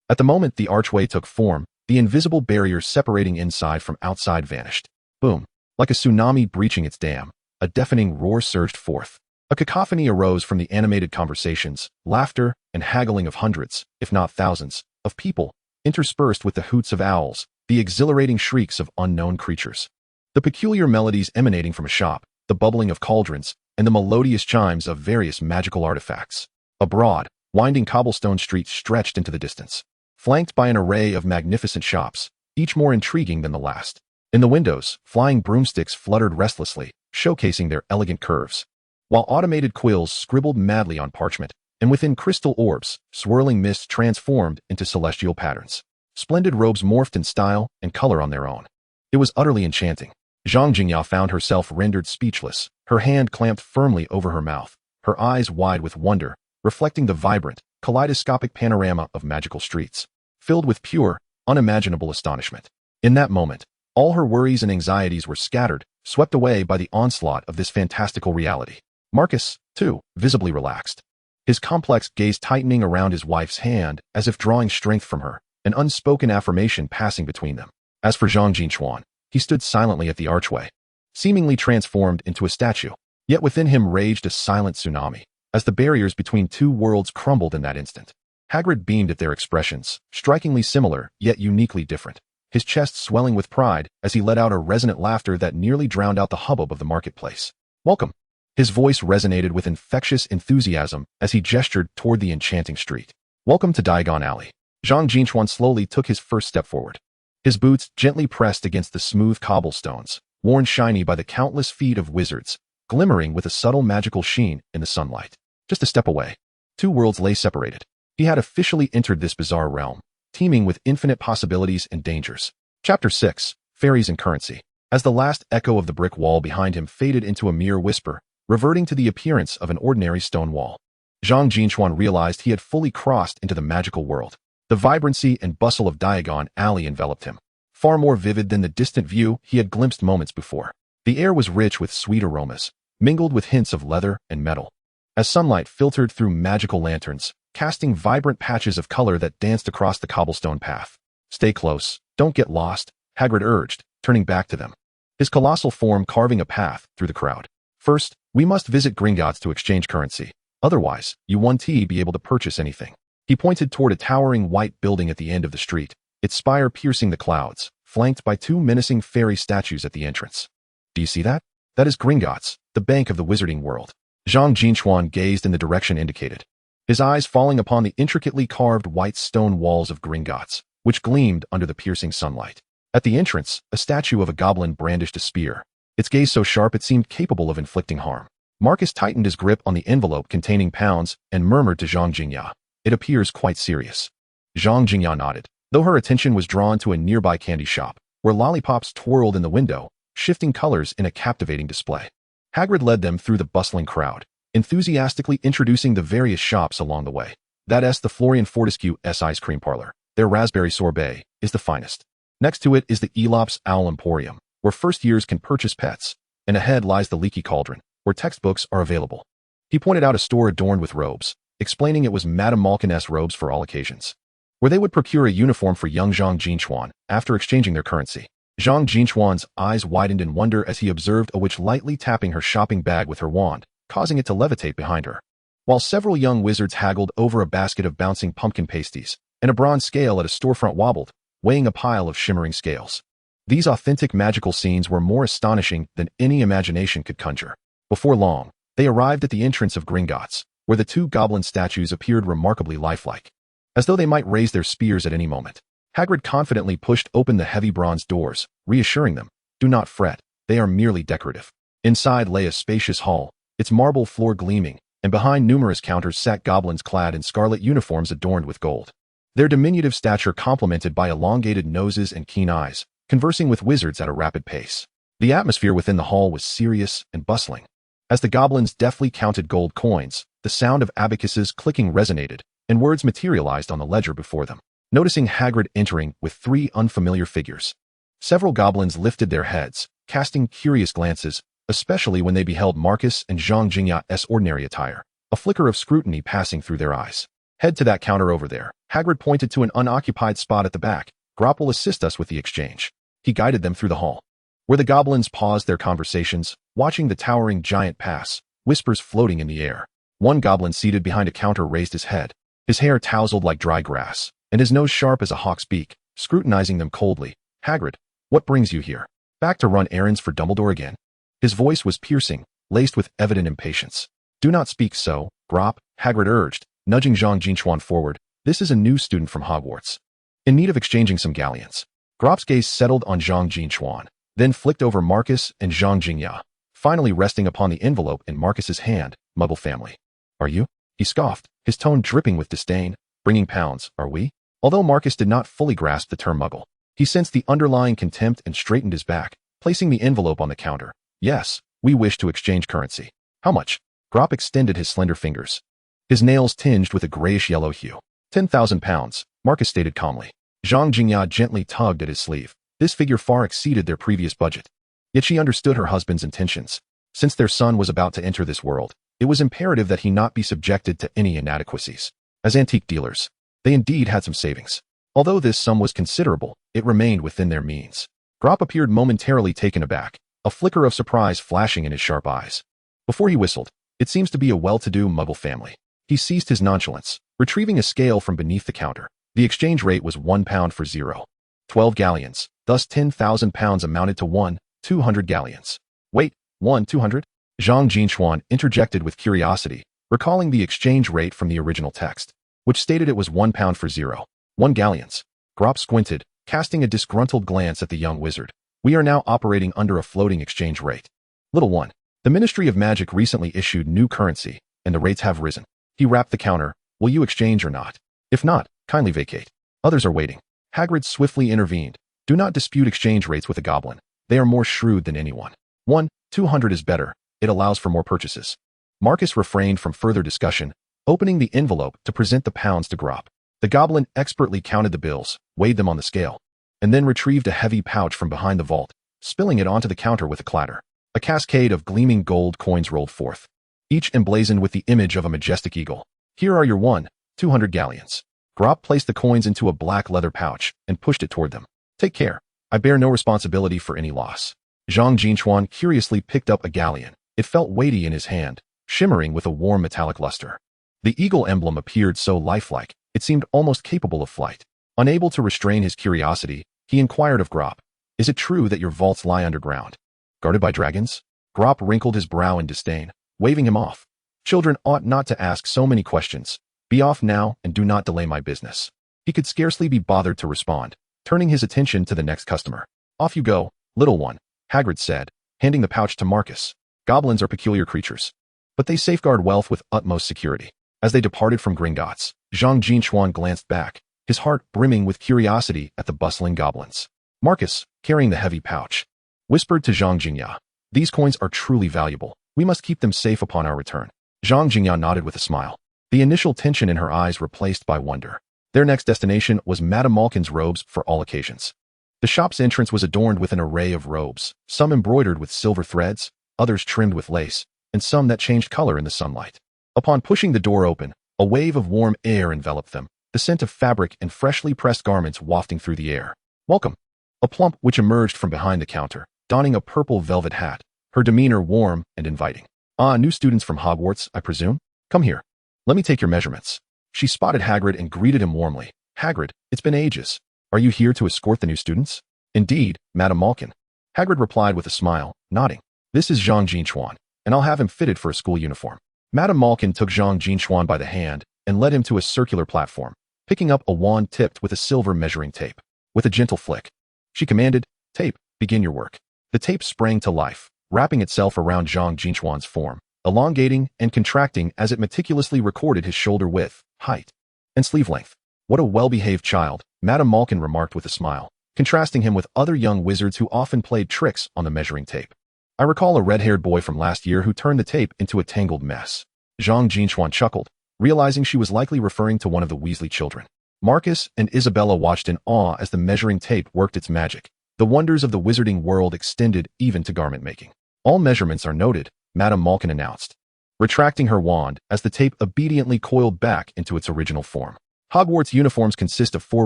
At the moment the archway took form, the invisible barrier separating inside from outside vanished. Boom! Like a tsunami breaching its dam, a deafening roar surged forth. A cacophony arose from the animated conversations, laughter, and haggling of hundreds, if not thousands, of people, interspersed with the hoots of owls, the exhilarating shrieks of unknown creatures, the peculiar melodies emanating from a shop, the bubbling of cauldrons, and the melodious chimes of various magical artifacts. A broad, winding cobblestone street stretched into the distance, flanked by an array of magnificent shops, each more intriguing than the last. In the windows, flying broomsticks fluttered restlessly, showcasing their elegant curves, while automated quills scribbled madly on parchment, and within crystal orbs, swirling mists transformed into celestial patterns. Splendid robes morphed in style and color on their own. It was utterly enchanting. Zhang Jin found herself rendered speechless, her hand clamped firmly over her mouth, her eyes wide with wonder, reflecting the vibrant, kaleidoscopic panorama of magical streets, filled with pure, unimaginable astonishment. In that moment, all her worries and anxieties were scattered, swept away by the onslaught of this fantastical reality. Marcus, too, visibly relaxed. His complex gaze tightening around his wife's hand as if drawing strength from her, an unspoken affirmation passing between them. As for Zhang Jin Chuan, he stood silently at the archway, seemingly transformed into a statue. Yet within him raged a silent tsunami, as the barriers between two worlds crumbled in that instant. Hagrid beamed at their expressions, strikingly similar, yet uniquely different, his chest swelling with pride as he let out a resonant laughter that nearly drowned out the hubbub of the marketplace. "Welcome." His voice resonated with infectious enthusiasm as he gestured toward the enchanting street. "Welcome to Diagon Alley." Zhang Jin Chuan slowly took his first step forward. His boots gently pressed against the smooth cobblestones, worn shiny by the countless feet of wizards, glimmering with a subtle magical sheen in the sunlight. Just a step away, two worlds lay separated. He had officially entered this bizarre realm, teeming with infinite possibilities and dangers. Chapter 6, Fairies and Currency. As the last echo of the brick wall behind him faded into a mere whisper, reverting to the appearance of an ordinary stone wall, Zhang Jin Chuan realized he had fully crossed into the magical world. The vibrancy and bustle of Diagon Alley enveloped him, far more vivid than the distant view he had glimpsed moments before. The air was rich with sweet aromas, mingled with hints of leather and metal, as sunlight filtered through magical lanterns, casting vibrant patches of color that danced across the cobblestone path. "Stay close, don't get lost," Hagrid urged, turning back to them, his colossal form carving a path through the crowd. "First, we must visit Gringotts to exchange currency. Otherwise, you won't be able to purchase anything." He pointed toward a towering white building at the end of the street, its spire piercing the clouds, flanked by two menacing fairy statues at the entrance. "Do you see that? That is Gringotts, the bank of the Wizarding World." Zhang Jin Chuan gazed in the direction indicated, his eyes falling upon the intricately carved white stone walls of Gringotts, which gleamed under the piercing sunlight. At the entrance, a statue of a goblin brandished a spear, its gaze so sharp it seemed capable of inflicting harm. Marcus tightened his grip on the envelope containing pounds and murmured to Zhang Jingya, "It appears quite serious." Zhang Jingya nodded, though her attention was drawn to a nearby candy shop, where lollipops twirled in the window, shifting colors in a captivating display. Hagrid led them through the bustling crowd, enthusiastically introducing the various shops along the way. "That's the Florian Fortescue's ice cream parlor. Their raspberry sorbet is the finest. Next to it is the Elop's Owl Emporium, where first years can purchase pets, and ahead lies the Leaky Cauldron, where textbooks are available." He pointed out a store adorned with robes, explaining it was Madame Malkin's robes for all occasions, where they would procure a uniform for young Zhang Jin Chuan after exchanging their currency. Zhang Jin Chuan's eyes widened in wonder as he observed a witch lightly tapping her shopping bag with her wand, causing it to levitate behind her, while several young wizards haggled over a basket of bouncing pumpkin pasties, and a bronze scale at a storefront wobbled, weighing a pile of shimmering scales. These authentic magical scenes were more astonishing than any imagination could conjure. Before long, they arrived at the entrance of Gringotts, where the two goblin statues appeared remarkably lifelike, as though they might raise their spears at any moment. Hagrid confidently pushed open the heavy bronze doors, reassuring them, "Do not fret, they are merely decorative." Inside lay a spacious hall, its marble floor gleaming, and behind numerous counters sat goblins clad in scarlet uniforms adorned with gold, their diminutive stature complemented by elongated noses and keen eyes, conversing with wizards at a rapid pace. The atmosphere within the hall was serious and bustling. As the goblins deftly counted gold coins, the sound of abacuses clicking resonated, and words materialized on the ledger before them. Noticing Hagrid entering with three unfamiliar figures, several goblins lifted their heads, casting curious glances, especially when they beheld Marcus and Zhang Jingya's ordinary attire, a flicker of scrutiny passing through their eyes. "Head to that counter over there." Hagrid pointed to an unoccupied spot at the back. "Grop will assist us with the exchange." He guided them through the hall, where the goblins paused their conversations, watching the towering giant pass, whispers floating in the air. One goblin seated behind a counter raised his head, his hair tousled like dry grass, and his nose sharp as a hawk's beak, scrutinizing them coldly. "Hagrid, what brings you here? Back to run errands for Dumbledore again?" His voice was piercing, laced with evident impatience. "Do not speak so, Grop," Hagrid urged, nudging Zhang Jin Chuan forward. "This is a new student from Hogwarts, in need of exchanging some galleons." Grop's gaze settled on Zhang Jin Chuan, then flicked over Marcus and Zhang Jingya, finally resting upon the envelope in Marcus's hand. "Muggle family. Are you?" He scoffed, his tone dripping with disdain. "Bringing pounds, are we?" Although Marcus did not fully grasp the term Muggle, he sensed the underlying contempt and straightened his back, placing the envelope on the counter. "Yes, we wish to exchange currency." "How much?" Grop extended his slender fingers, his nails tinged with a grayish-yellow hue. 10,000 pounds, Marcus stated calmly. Zhang Jingya gently tugged at his sleeve. This figure far exceeded their previous budget. Yet she understood her husband's intentions. Since their son was about to enter this world, it was imperative that he not be subjected to any inadequacies. As antique dealers, they indeed had some savings. Although this sum was considerable, it remained within their means. Grop appeared momentarily taken aback, a flicker of surprise flashing in his sharp eyes. Before he whistled, "It seems to be a well-to-do Muggle family." He ceased his nonchalance, retrieving a scale from beneath the counter. The exchange rate was £1 for 0.12 galleons, thus £10,000 amounted to 1,200 galleons. Wait, 1,200? Zhang Jin Chuan interjected with curiosity, recalling the exchange rate from the original text, which stated it was £1 for 0.1 galleons. Grop squinted, casting a disgruntled glance at the young wizard. "We are now operating under a floating exchange rate. Little one, the Ministry of Magic recently issued new currency, and the rates have risen." He rapped the counter. "Will you exchange or not? If not, kindly vacate. Others are waiting." Hagrid swiftly intervened. "Do not dispute exchange rates with a goblin. They are more shrewd than anyone. 1,200 is better. It allows for more purchases." Marcus refrained from further discussion, opening the envelope to present the pounds to Grop. The goblin expertly counted the bills, weighed them on the scale, and then retrieved a heavy pouch from behind the vault, spilling it onto the counter with a clatter. A cascade of gleaming gold coins rolled forth, each emblazoned with the image of a majestic eagle. "Here are your 1,200 galleons." Grop placed the coins into a black leather pouch and pushed it toward them. "Take care. I bear no responsibility for any loss." Zhang Jin Chuan curiously picked up a galleon. It felt weighty in his hand, shimmering with a warm metallic luster. The eagle emblem appeared so lifelike, it seemed almost capable of flight. Unable to restrain his curiosity, he inquired of Grop, "Is it true that your vaults lie underground, guarded by dragons?" Grop wrinkled his brow in disdain, waving him off. "Children ought not to ask so many questions. Be off now and do not delay my business." He could scarcely be bothered to respond, turning his attention to the next customer. "Off you go, little one," Hagrid said, handing the pouch to Marcus. "Goblins are peculiar creatures, but they safeguard wealth with utmost security." As they departed from Gringotts, Zhang Jin Chuan glanced back, his heart brimming with curiosity at the bustling goblins. Marcus, carrying the heavy pouch, whispered to Zhang Jingya, "These coins are truly valuable. We must keep them safe upon our return." Zhang Jingya nodded with a smile, the initial tension in her eyes replaced by wonder. Their next destination was Madame Malkin's robes for all occasions. The shop's entrance was adorned with an array of robes, some embroidered with silver threads, others trimmed with lace, and some that changed color in the sunlight. Upon pushing the door open, a wave of warm air enveloped them, the scent of fabric and freshly pressed garments wafting through the air. "Welcome." A plump witch emerged from behind the counter, donning a purple velvet hat, her demeanor warm and inviting. "Ah, new students from Hogwarts, I presume? Come here. Let me take your measurements." She spotted Hagrid and greeted him warmly. "Hagrid, it's been ages. Are you here to escort the new students?" "Indeed, Madame Malkin." Hagrid replied with a smile, nodding. "This is Zhang Jin Chuan, and I'll have him fitted for a school uniform." Madame Malkin took Zhang Jin Chuan by the hand and led him to a circular platform, picking up a wand tipped with a silver measuring tape. With a gentle flick, she commanded, "Tape, begin your work." The tape sprang to life, wrapping itself around Zhang Jin Chuan's form, elongating and contracting as it meticulously recorded his shoulder width, height, and sleeve length. "What a well-behaved child," Madame Malkin remarked with a smile, contrasting him with other young wizards who often played tricks on the measuring tape. "I recall a red-haired boy from last year who turned the tape into a tangled mess." Zhang Jin Chuan chuckled, realizing she was likely referring to one of the Weasley children. Marcus and Isabella watched in awe as the measuring tape worked its magic. The wonders of the wizarding world extended even to garment making. "All measurements are noted," Madame Malkin announced, retracting her wand as the tape obediently coiled back into its original form. "Hogwarts uniforms consist of 4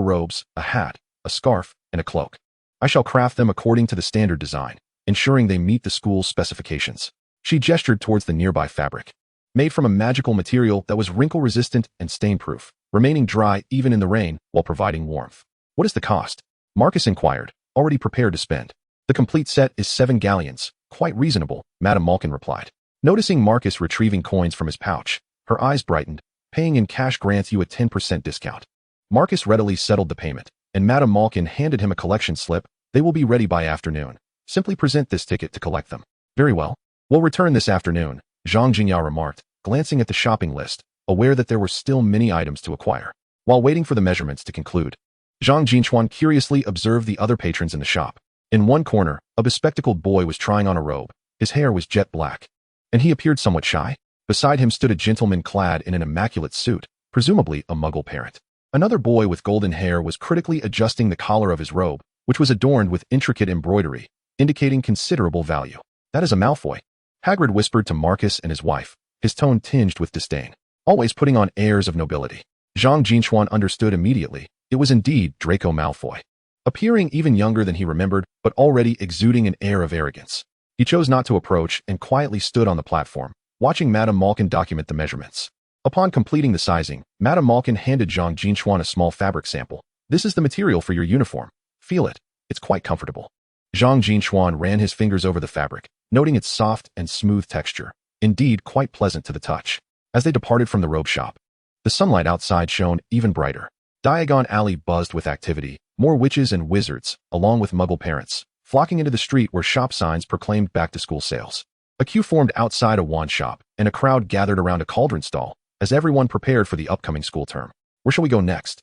robes, a hat, a scarf, and a cloak. I shall craft them according to the standard design, ensuring they meet the school's specifications." She gestured towards the nearby fabric, made from a magical material that was wrinkle-resistant and stain-proof, remaining dry even in the rain while providing warmth. "What is the cost?" Marcus inquired, already prepared to spend. "The complete set is 7 galleons, quite reasonable," Madame Malkin replied. Noticing Marcus retrieving coins from his pouch, her eyes brightened. "Paying in cash grants you a 10% discount." Marcus readily settled the payment, and Madame Malkin handed him a collection slip. "They will be ready by afternoon. Simply present this ticket to collect them." "Very well. We'll return this afternoon," Zhang Jingya remarked, glancing at the shopping list, aware that there were still many items to acquire. While waiting for the measurements to conclude, Zhang Jin Chuan curiously observed the other patrons in the shop. In one corner, a bespectacled boy was trying on a robe. His hair was jet black, and he appeared somewhat shy. Beside him stood a gentleman clad in an immaculate suit, presumably a Muggle parent. Another boy with golden hair was critically adjusting the collar of his robe, which was adorned with intricate embroidery, indicating considerable value. "That is a Malfoy," Hagrid whispered to Marcus and his wife, his tone tinged with disdain, always putting on airs of nobility. Zhang Jin Chuan understood immediately. It was indeed Draco Malfoy, appearing even younger than he remembered, but already exuding an air of arrogance. He chose not to approach and quietly stood on the platform, watching Madame Malkin document the measurements. Upon completing the sizing, Madame Malkin handed Zhang Jin Chuan a small fabric sample. "This is the material for your uniform. Feel it. It's quite comfortable." Zhang Jin Chuan ran his fingers over the fabric, noting its soft and smooth texture, indeed quite pleasant to the touch. As they departed from the robe shop, the sunlight outside shone even brighter. Diagon Alley buzzed with activity, more witches and wizards, along with muggle parents, flocking into the street where shop signs proclaimed back-to-school sales. A queue formed outside a wand shop, and a crowd gathered around a cauldron stall, as everyone prepared for the upcoming school term. "Where shall we go next?"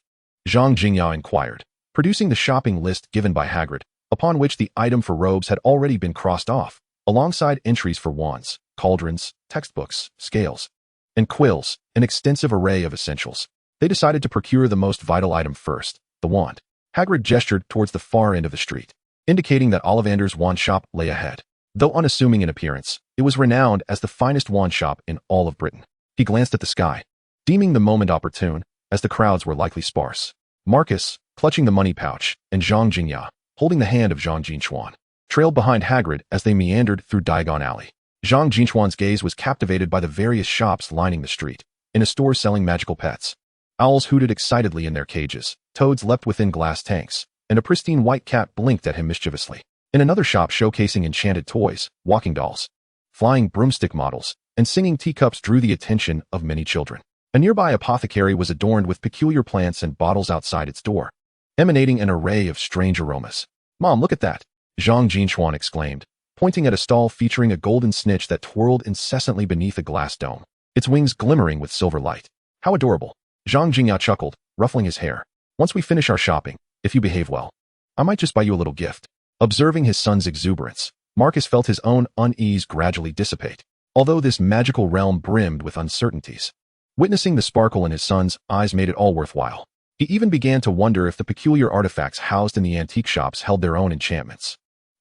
Zhang Jingya inquired, producing the shopping list given by Hagrid, upon which the item for robes had already been crossed off, alongside entries for wands, cauldrons, textbooks, scales, and quills, an extensive array of essentials. They decided to procure the most vital item first, the wand. Hagrid gestured towards the far end of the street, indicating that Ollivander's wand shop lay ahead. Though unassuming in appearance, it was renowned as the finest wand shop in all of Britain. He glanced at the sky, deeming the moment opportune, as the crowds were likely sparse. Marcus, clutching the money pouch, and Zhang Jingya, holding the hand of Zhang Jin Chuan, trailed behind Hagrid as they meandered through Diagon Alley. Zhang Jin Chuan's gaze was captivated by the various shops lining the street. In a store selling magical pets, owls hooted excitedly in their cages, toads leapt within glass tanks, and a pristine white cat blinked at him mischievously. In another shop showcasing enchanted toys, walking dolls, flying broomstick models, and singing teacups drew the attention of many children. A nearby apothecary was adorned with peculiar plants and bottles outside its door, emanating an array of strange aromas. "Mom, look at that!" Zhang Jin Chuan exclaimed, pointing at a stall featuring a golden snitch that twirled incessantly beneath a glass dome, its wings glimmering with silver light. "How adorable!" Zhang Jingya chuckled, ruffling his hair. "Once we finish our shopping, if you behave well, I might just buy you a little gift." Observing his son's exuberance, Marcus felt his own unease gradually dissipate, although this magical realm brimmed with uncertainties. Witnessing the sparkle in his son's eyes made it all worthwhile. He even began to wonder if the peculiar artifacts housed in the antique shops held their own enchantments.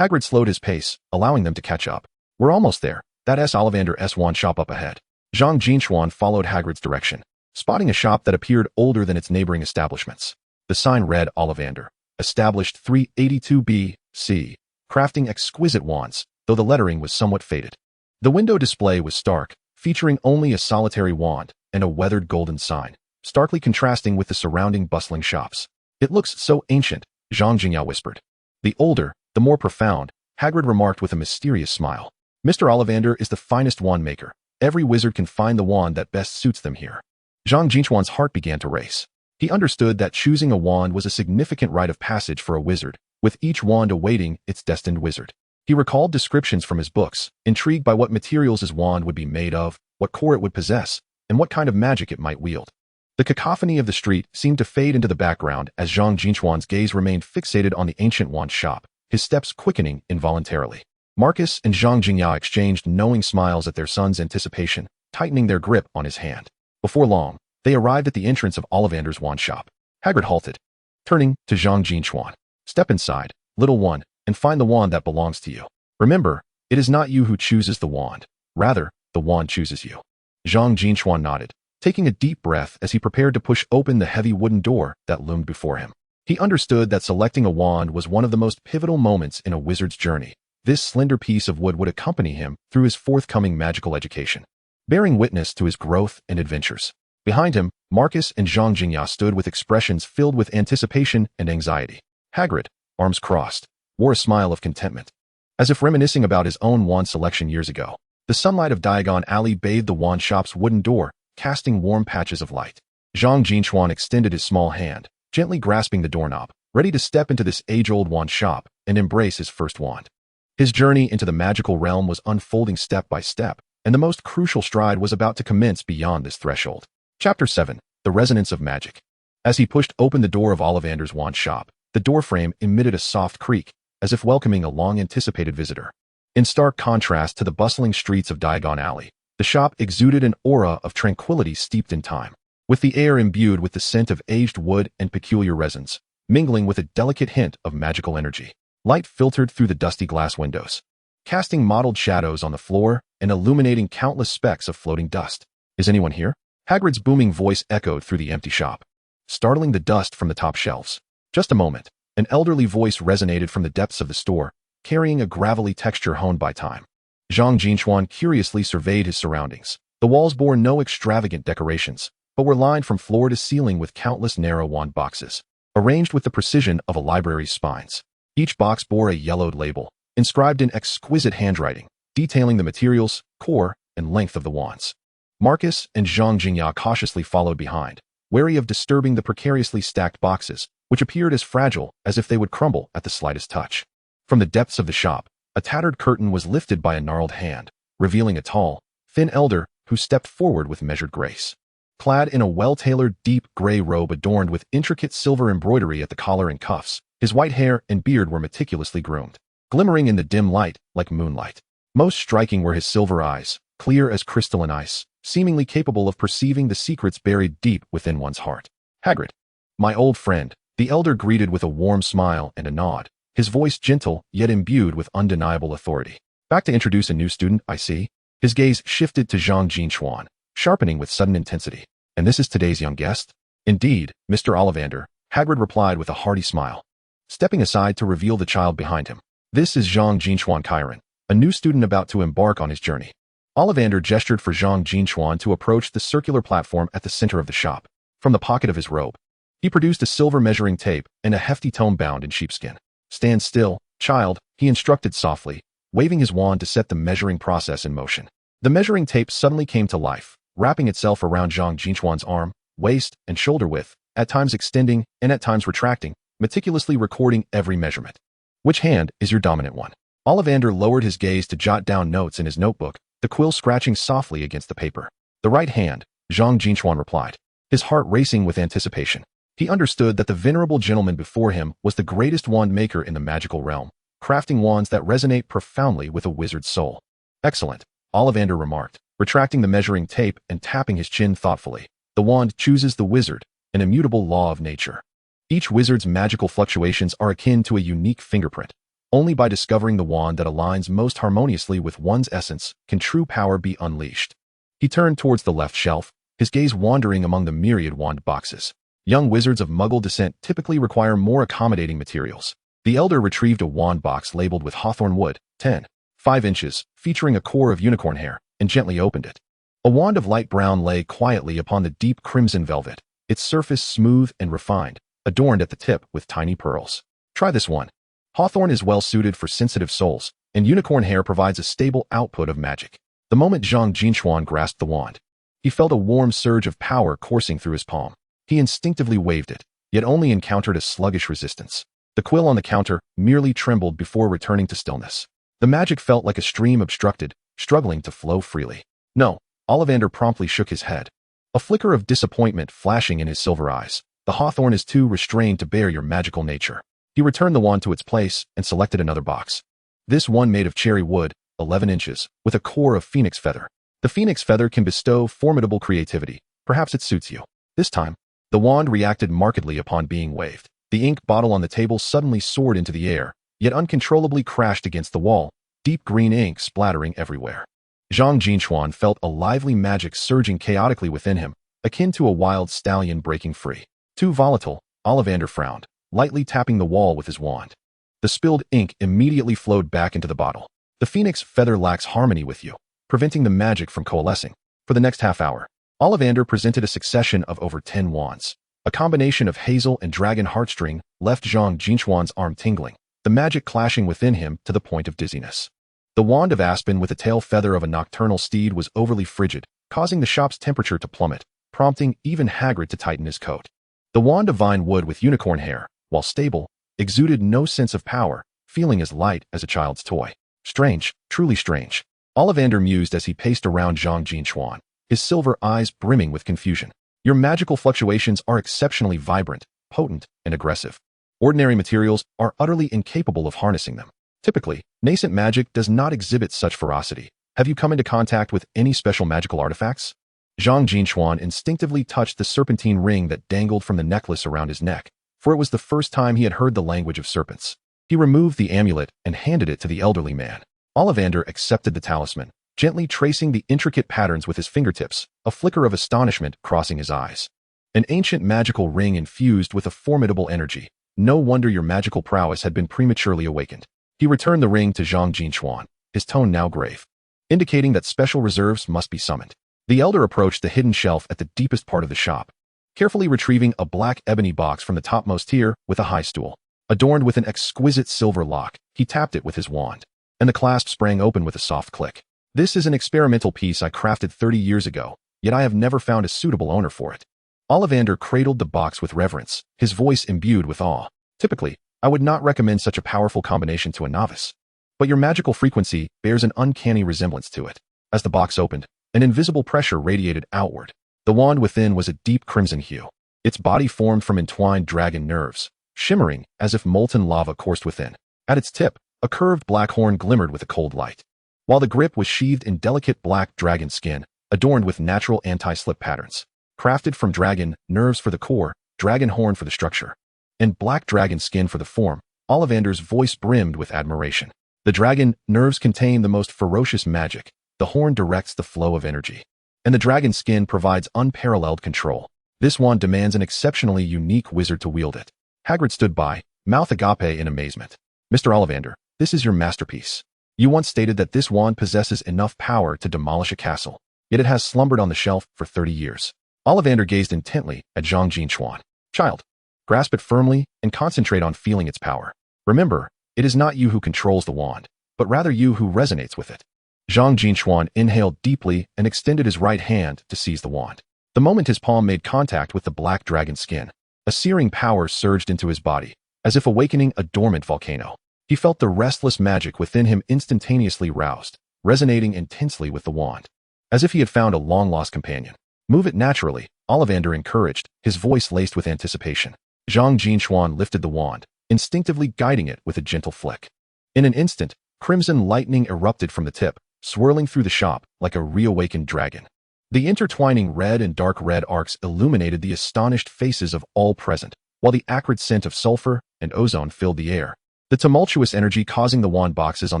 Hagrid slowed his pace, allowing them to catch up. "We're almost there. That Ollivander's wand shop up ahead." Zhang Jin Chuan followed Hagrid's direction, spotting a shop that appeared older than its neighboring establishments. The sign read Ollivander, established 382 B.C., crafting exquisite wands, though the lettering was somewhat faded. The window display was stark, featuring only a solitary wand and a weathered golden sign, starkly contrasting with the surrounding bustling shops. "It looks so ancient," Zhang Jingya whispered. "The older, the more profound," Hagrid remarked with a mysterious smile. "Mr. Ollivander is the finest wand maker. Every wizard can find the wand that best suits them here." Zhang Jin Chuan's heart began to race. He understood that choosing a wand was a significant rite of passage for a wizard, with each wand awaiting its destined wizard. He recalled descriptions from his books, intrigued by what materials his wand would be made of, what core it would possess, and what kind of magic it might wield. The cacophony of the street seemed to fade into the background as Zhang Jin Chuan's gaze remained fixated on the ancient wand shop, his steps quickening involuntarily. Marcus and Zhang Jingya exchanged knowing smiles at their son's anticipation, tightening their grip on his hand. Before long, they arrived at the entrance of Ollivander's wand shop. Hagrid halted, turning to Zhang Jin Chuan. "Step inside, little one, and find the wand that belongs to you. Remember, it is not you who chooses the wand. Rather, the wand chooses you." Zhang Jin Chuan nodded, taking a deep breath as he prepared to push open the heavy wooden door that loomed before him. He understood that selecting a wand was one of the most pivotal moments in a wizard's journey. This slender piece of wood would accompany him through his forthcoming magical education, bearing witness to his growth and adventures. Behind him, Marcus and Zhang Jingya stood with expressions filled with anticipation and anxiety. Hagrid, arms crossed, wore a smile of contentment, as if reminiscing about his own wand selection years ago. The sunlight of Diagon Alley bathed the wand shop's wooden door, casting warm patches of light. Zhang Jin Chuan extended his small hand, gently grasping the doorknob, ready to step into this age-old wand shop and embrace his first wand. His journey into the magical realm was unfolding step by step, and the most crucial stride was about to commence beyond this threshold. Chapter 7. The Resonance of Magic. As he pushed open the door of Ollivander's wand shop, the doorframe emitted a soft creak, as if welcoming a long-anticipated visitor. In stark contrast to the bustling streets of Diagon Alley, the shop exuded an aura of tranquility steeped in time, with the air imbued with the scent of aged wood and peculiar resins, mingling with a delicate hint of magical energy. Light filtered through the dusty glass windows, casting mottled shadows on the floor and illuminating countless specks of floating dust. "Is anyone here?" Hagrid's booming voice echoed through the empty shop, startling the dust from the top shelves. Just a moment. An elderly voice resonated from the depths of the store, carrying a gravelly texture honed by time. Zhang Jin Chuan curiously surveyed his surroundings. The walls bore no extravagant decorations, but were lined from floor to ceiling with countless narrow wand boxes, arranged with the precision of a library's spines. Each box bore a yellowed label, inscribed in exquisite handwriting, detailing the materials, core, and length of the wands. Marcus and Zhang Jingya cautiously followed behind, wary of disturbing the precariously stacked boxes, which appeared as fragile as if they would crumble at the slightest touch. From the depths of the shop, a tattered curtain was lifted by a gnarled hand, revealing a tall, thin elder who stepped forward with measured grace. Clad in a well-tailored deep gray robe adorned with intricate silver embroidery at the collar and cuffs, his white hair and beard were meticulously groomed, glimmering in the dim light like moonlight. Most striking were his silver eyes, clear as crystalline ice, seemingly capable of perceiving the secrets buried deep within one's heart. "Hagrid, my old friend," the elder greeted with a warm smile and a nod, his voice gentle yet imbued with undeniable authority. "Back to introduce a new student, I see." His gaze shifted to Zhang Jin Chuan, sharpening with sudden intensity. "And this is today's young guest?" "Indeed, Mr. Ollivander," Hagrid replied with a hearty smile, stepping aside to reveal the child behind him. "This is Zhang Jin Chuan Chiron, a new student about to embark on his journey." Ollivander gestured for Zhang Jin Chuan to approach the circular platform at the center of the shop. From the pocket of his robe, he produced a silver measuring tape and a hefty tome bound in sheepskin. "Stand still, child," he instructed softly, waving his wand to set the measuring process in motion. The measuring tape suddenly came to life, wrapping itself around Zhang Jin Chuan's arm, waist, and shoulder width, at times extending and at times retracting, meticulously recording every measurement. "Which hand is your dominant one?" Ollivander lowered his gaze to jot down notes in his notebook, the quill scratching softly against the paper. "The right hand," Zhang Jin Chuan replied, his heart racing with anticipation. He understood that the venerable gentleman before him was the greatest wand maker in the magical realm, crafting wands that resonate profoundly with a wizard's soul. "Excellent," Ollivander remarked, retracting the measuring tape and tapping his chin thoughtfully. "The wand chooses the wizard, an immutable law of nature. Each wizard's magical fluctuations are akin to a unique fingerprint. Only by discovering the wand that aligns most harmoniously with one's essence can true power be unleashed." He turned towards the left shelf, his gaze wandering among the myriad wand boxes. Young wizards of Muggle descent typically require more accommodating materials. The elder retrieved a wand box labeled with hawthorn wood, 10.5 inches, featuring a core of unicorn hair, and gently opened it. A wand of light brown lay quietly upon the deep crimson velvet, its surface smooth and refined, adorned at the tip with tiny pearls. "Try this one. Hawthorn is well suited for sensitive souls, and unicorn hair provides a stable output of magic." The moment Zhang Jin Chuan grasped the wand, he felt a warm surge of power coursing through his palm. He instinctively waved it, yet only encountered a sluggish resistance. The quill on the counter merely trembled before returning to stillness. The magic felt like a stream obstructed, struggling to flow freely. "No," Ollivander promptly shook his head, a flicker of disappointment flashing in his silver eyes. "The hawthorn is too restrained to bear your magical nature." He returned the wand to its place and selected another box. This one made of cherry wood, 11 inches, with a core of phoenix feather. "The phoenix feather can bestow formidable creativity. Perhaps it suits you." This time, the wand reacted markedly upon being waved. The ink bottle on the table suddenly soared into the air, yet uncontrollably crashed against the wall, deep green ink splattering everywhere. Zhang Jin Chuan felt a lively magic surging chaotically within him, akin to a wild stallion breaking free. "Too volatile," Ollivander frowned, lightly tapping the wall with his wand. The spilled ink immediately flowed back into the bottle. "The phoenix feather lacks harmony with you, preventing the magic from coalescing." For the next half hour, Ollivander presented a succession of over 10 wands. A combination of hazel and dragon heartstring left Zhang Jin Chuan's arm tingling, the magic clashing within him to the point of dizziness. The wand of aspen with the tail feather of a nocturnal steed was overly frigid, causing the shop's temperature to plummet, prompting even Hagrid to tighten his coat. The wand of vine wood with unicorn hair, while stable, exuded no sense of power, feeling as light as a child's toy. "Strange, truly strange," Ollivander mused as he paced around Zhang Jin Chuan, his silver eyes brimming with confusion. "Your magical fluctuations are exceptionally vibrant, potent, and aggressive. Ordinary materials are utterly incapable of harnessing them. Typically, nascent magic does not exhibit such ferocity. Have you come into contact with any special magical artifacts?" Zhang Jin Chuan instinctively touched the serpentine ring that dangled from the necklace around his neck, for it was the first time he had heard the language of serpents. He removed the amulet and handed it to the elderly man. Ollivander accepted the talisman, gently tracing the intricate patterns with his fingertips, a flicker of astonishment crossing his eyes. An ancient magical ring infused with a formidable energy. No wonder your magical prowess had been prematurely awakened. He returned the ring to Zhang Jin Chuan, his tone now grave, indicating that special reserves must be summoned. The elder approached the hidden shelf at the deepest part of the shop, carefully retrieving a black ebony box from the topmost tier with a high stool. Adorned with an exquisite silver lock, he tapped it with his wand, and the clasp sprang open with a soft click. This is an experimental piece I crafted 30 years ago, yet I have never found a suitable owner for it. Ollivander cradled the box with reverence, his voice imbued with awe. Typically, I would not recommend such a powerful combination to a novice, but your magical frequency bears an uncanny resemblance to it. As the box opened, an invisible pressure radiated outward. The wand within was a deep crimson hue. Its body formed from entwined dragon nerves, shimmering as if molten lava coursed within. At its tip, a curved black horn glimmered with a cold light, while the grip was sheathed in delicate black dragon skin, adorned with natural anti-slip patterns. Crafted from dragon nerves for the core, dragon horn for the structure, and black dragon skin for the form, Ollivander's voice brimmed with admiration. The dragon nerves contain the most ferocious magic, the horn directs the flow of energy, and the dragon skin provides unparalleled control. This wand demands an exceptionally unique wizard to wield it. Hagrid stood by, mouth agape in amazement. Mr. Ollivander, this is your masterpiece. You once stated that this wand possesses enough power to demolish a castle, yet it has slumbered on the shelf for 30 years. Ollivander gazed intently at Zhang Jin Chuan. Child, grasp it firmly and concentrate on feeling its power. Remember, it is not you who controls the wand, but rather you who resonates with it. Zhang Jin Chuan inhaled deeply and extended his right hand to seize the wand. The moment his palm made contact with the black dragon skin, a searing power surged into his body, as if awakening a dormant volcano. He felt the restless magic within him instantaneously roused, resonating intensely with the wand, as if he had found a long-lost companion. Move it naturally, Ollivander encouraged, his voice laced with anticipation. Zhang Jin Chuan lifted the wand, instinctively guiding it with a gentle flick. In an instant, crimson lightning erupted from the tip, swirling through the shop like a reawakened dragon. The intertwining red and dark red arcs illuminated the astonished faces of all present, while the acrid scent of sulfur and ozone filled the air, the tumultuous energy causing the wand boxes on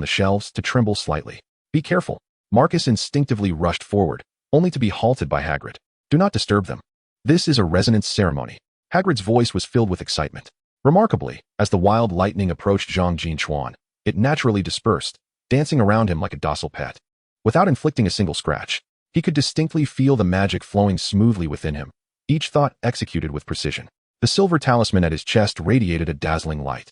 the shelves to tremble slightly. Be careful. Marcus instinctively rushed forward, only to be halted by Hagrid. Do not disturb them. This is a resonance ceremony. Hagrid's voice was filled with excitement. Remarkably, as the wild lightning approached Zhang Jin Chuan, it naturally dispersed, dancing around him like a docile pet. Without inflicting a single scratch, he could distinctly feel the magic flowing smoothly within him, each thought executed with precision. The silver talisman at his chest radiated a dazzling light,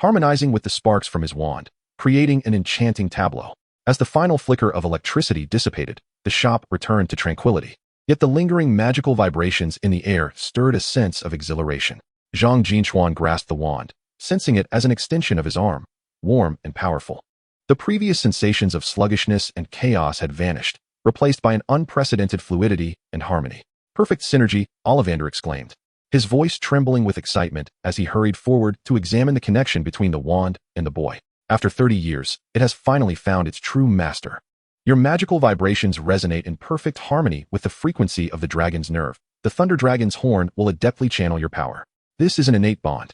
harmonizing with the sparks from his wand, creating an enchanting tableau. As the final flicker of electricity dissipated, the shop returned to tranquility. Yet the lingering magical vibrations in the air stirred a sense of exhilaration. Zhang Jin Chuan grasped the wand, sensing it as an extension of his arm, warm and powerful. The previous sensations of sluggishness and chaos had vanished, replaced by an unprecedented fluidity and harmony. Perfect synergy, Ollivander exclaimed, his voice trembling with excitement as he hurried forward to examine the connection between the wand and the boy. After 30 years, it has finally found its true master. Your magical vibrations resonate in perfect harmony with the frequency of the dragon's nerve. The thunder dragon's horn will adeptly channel your power. This is an innate bond.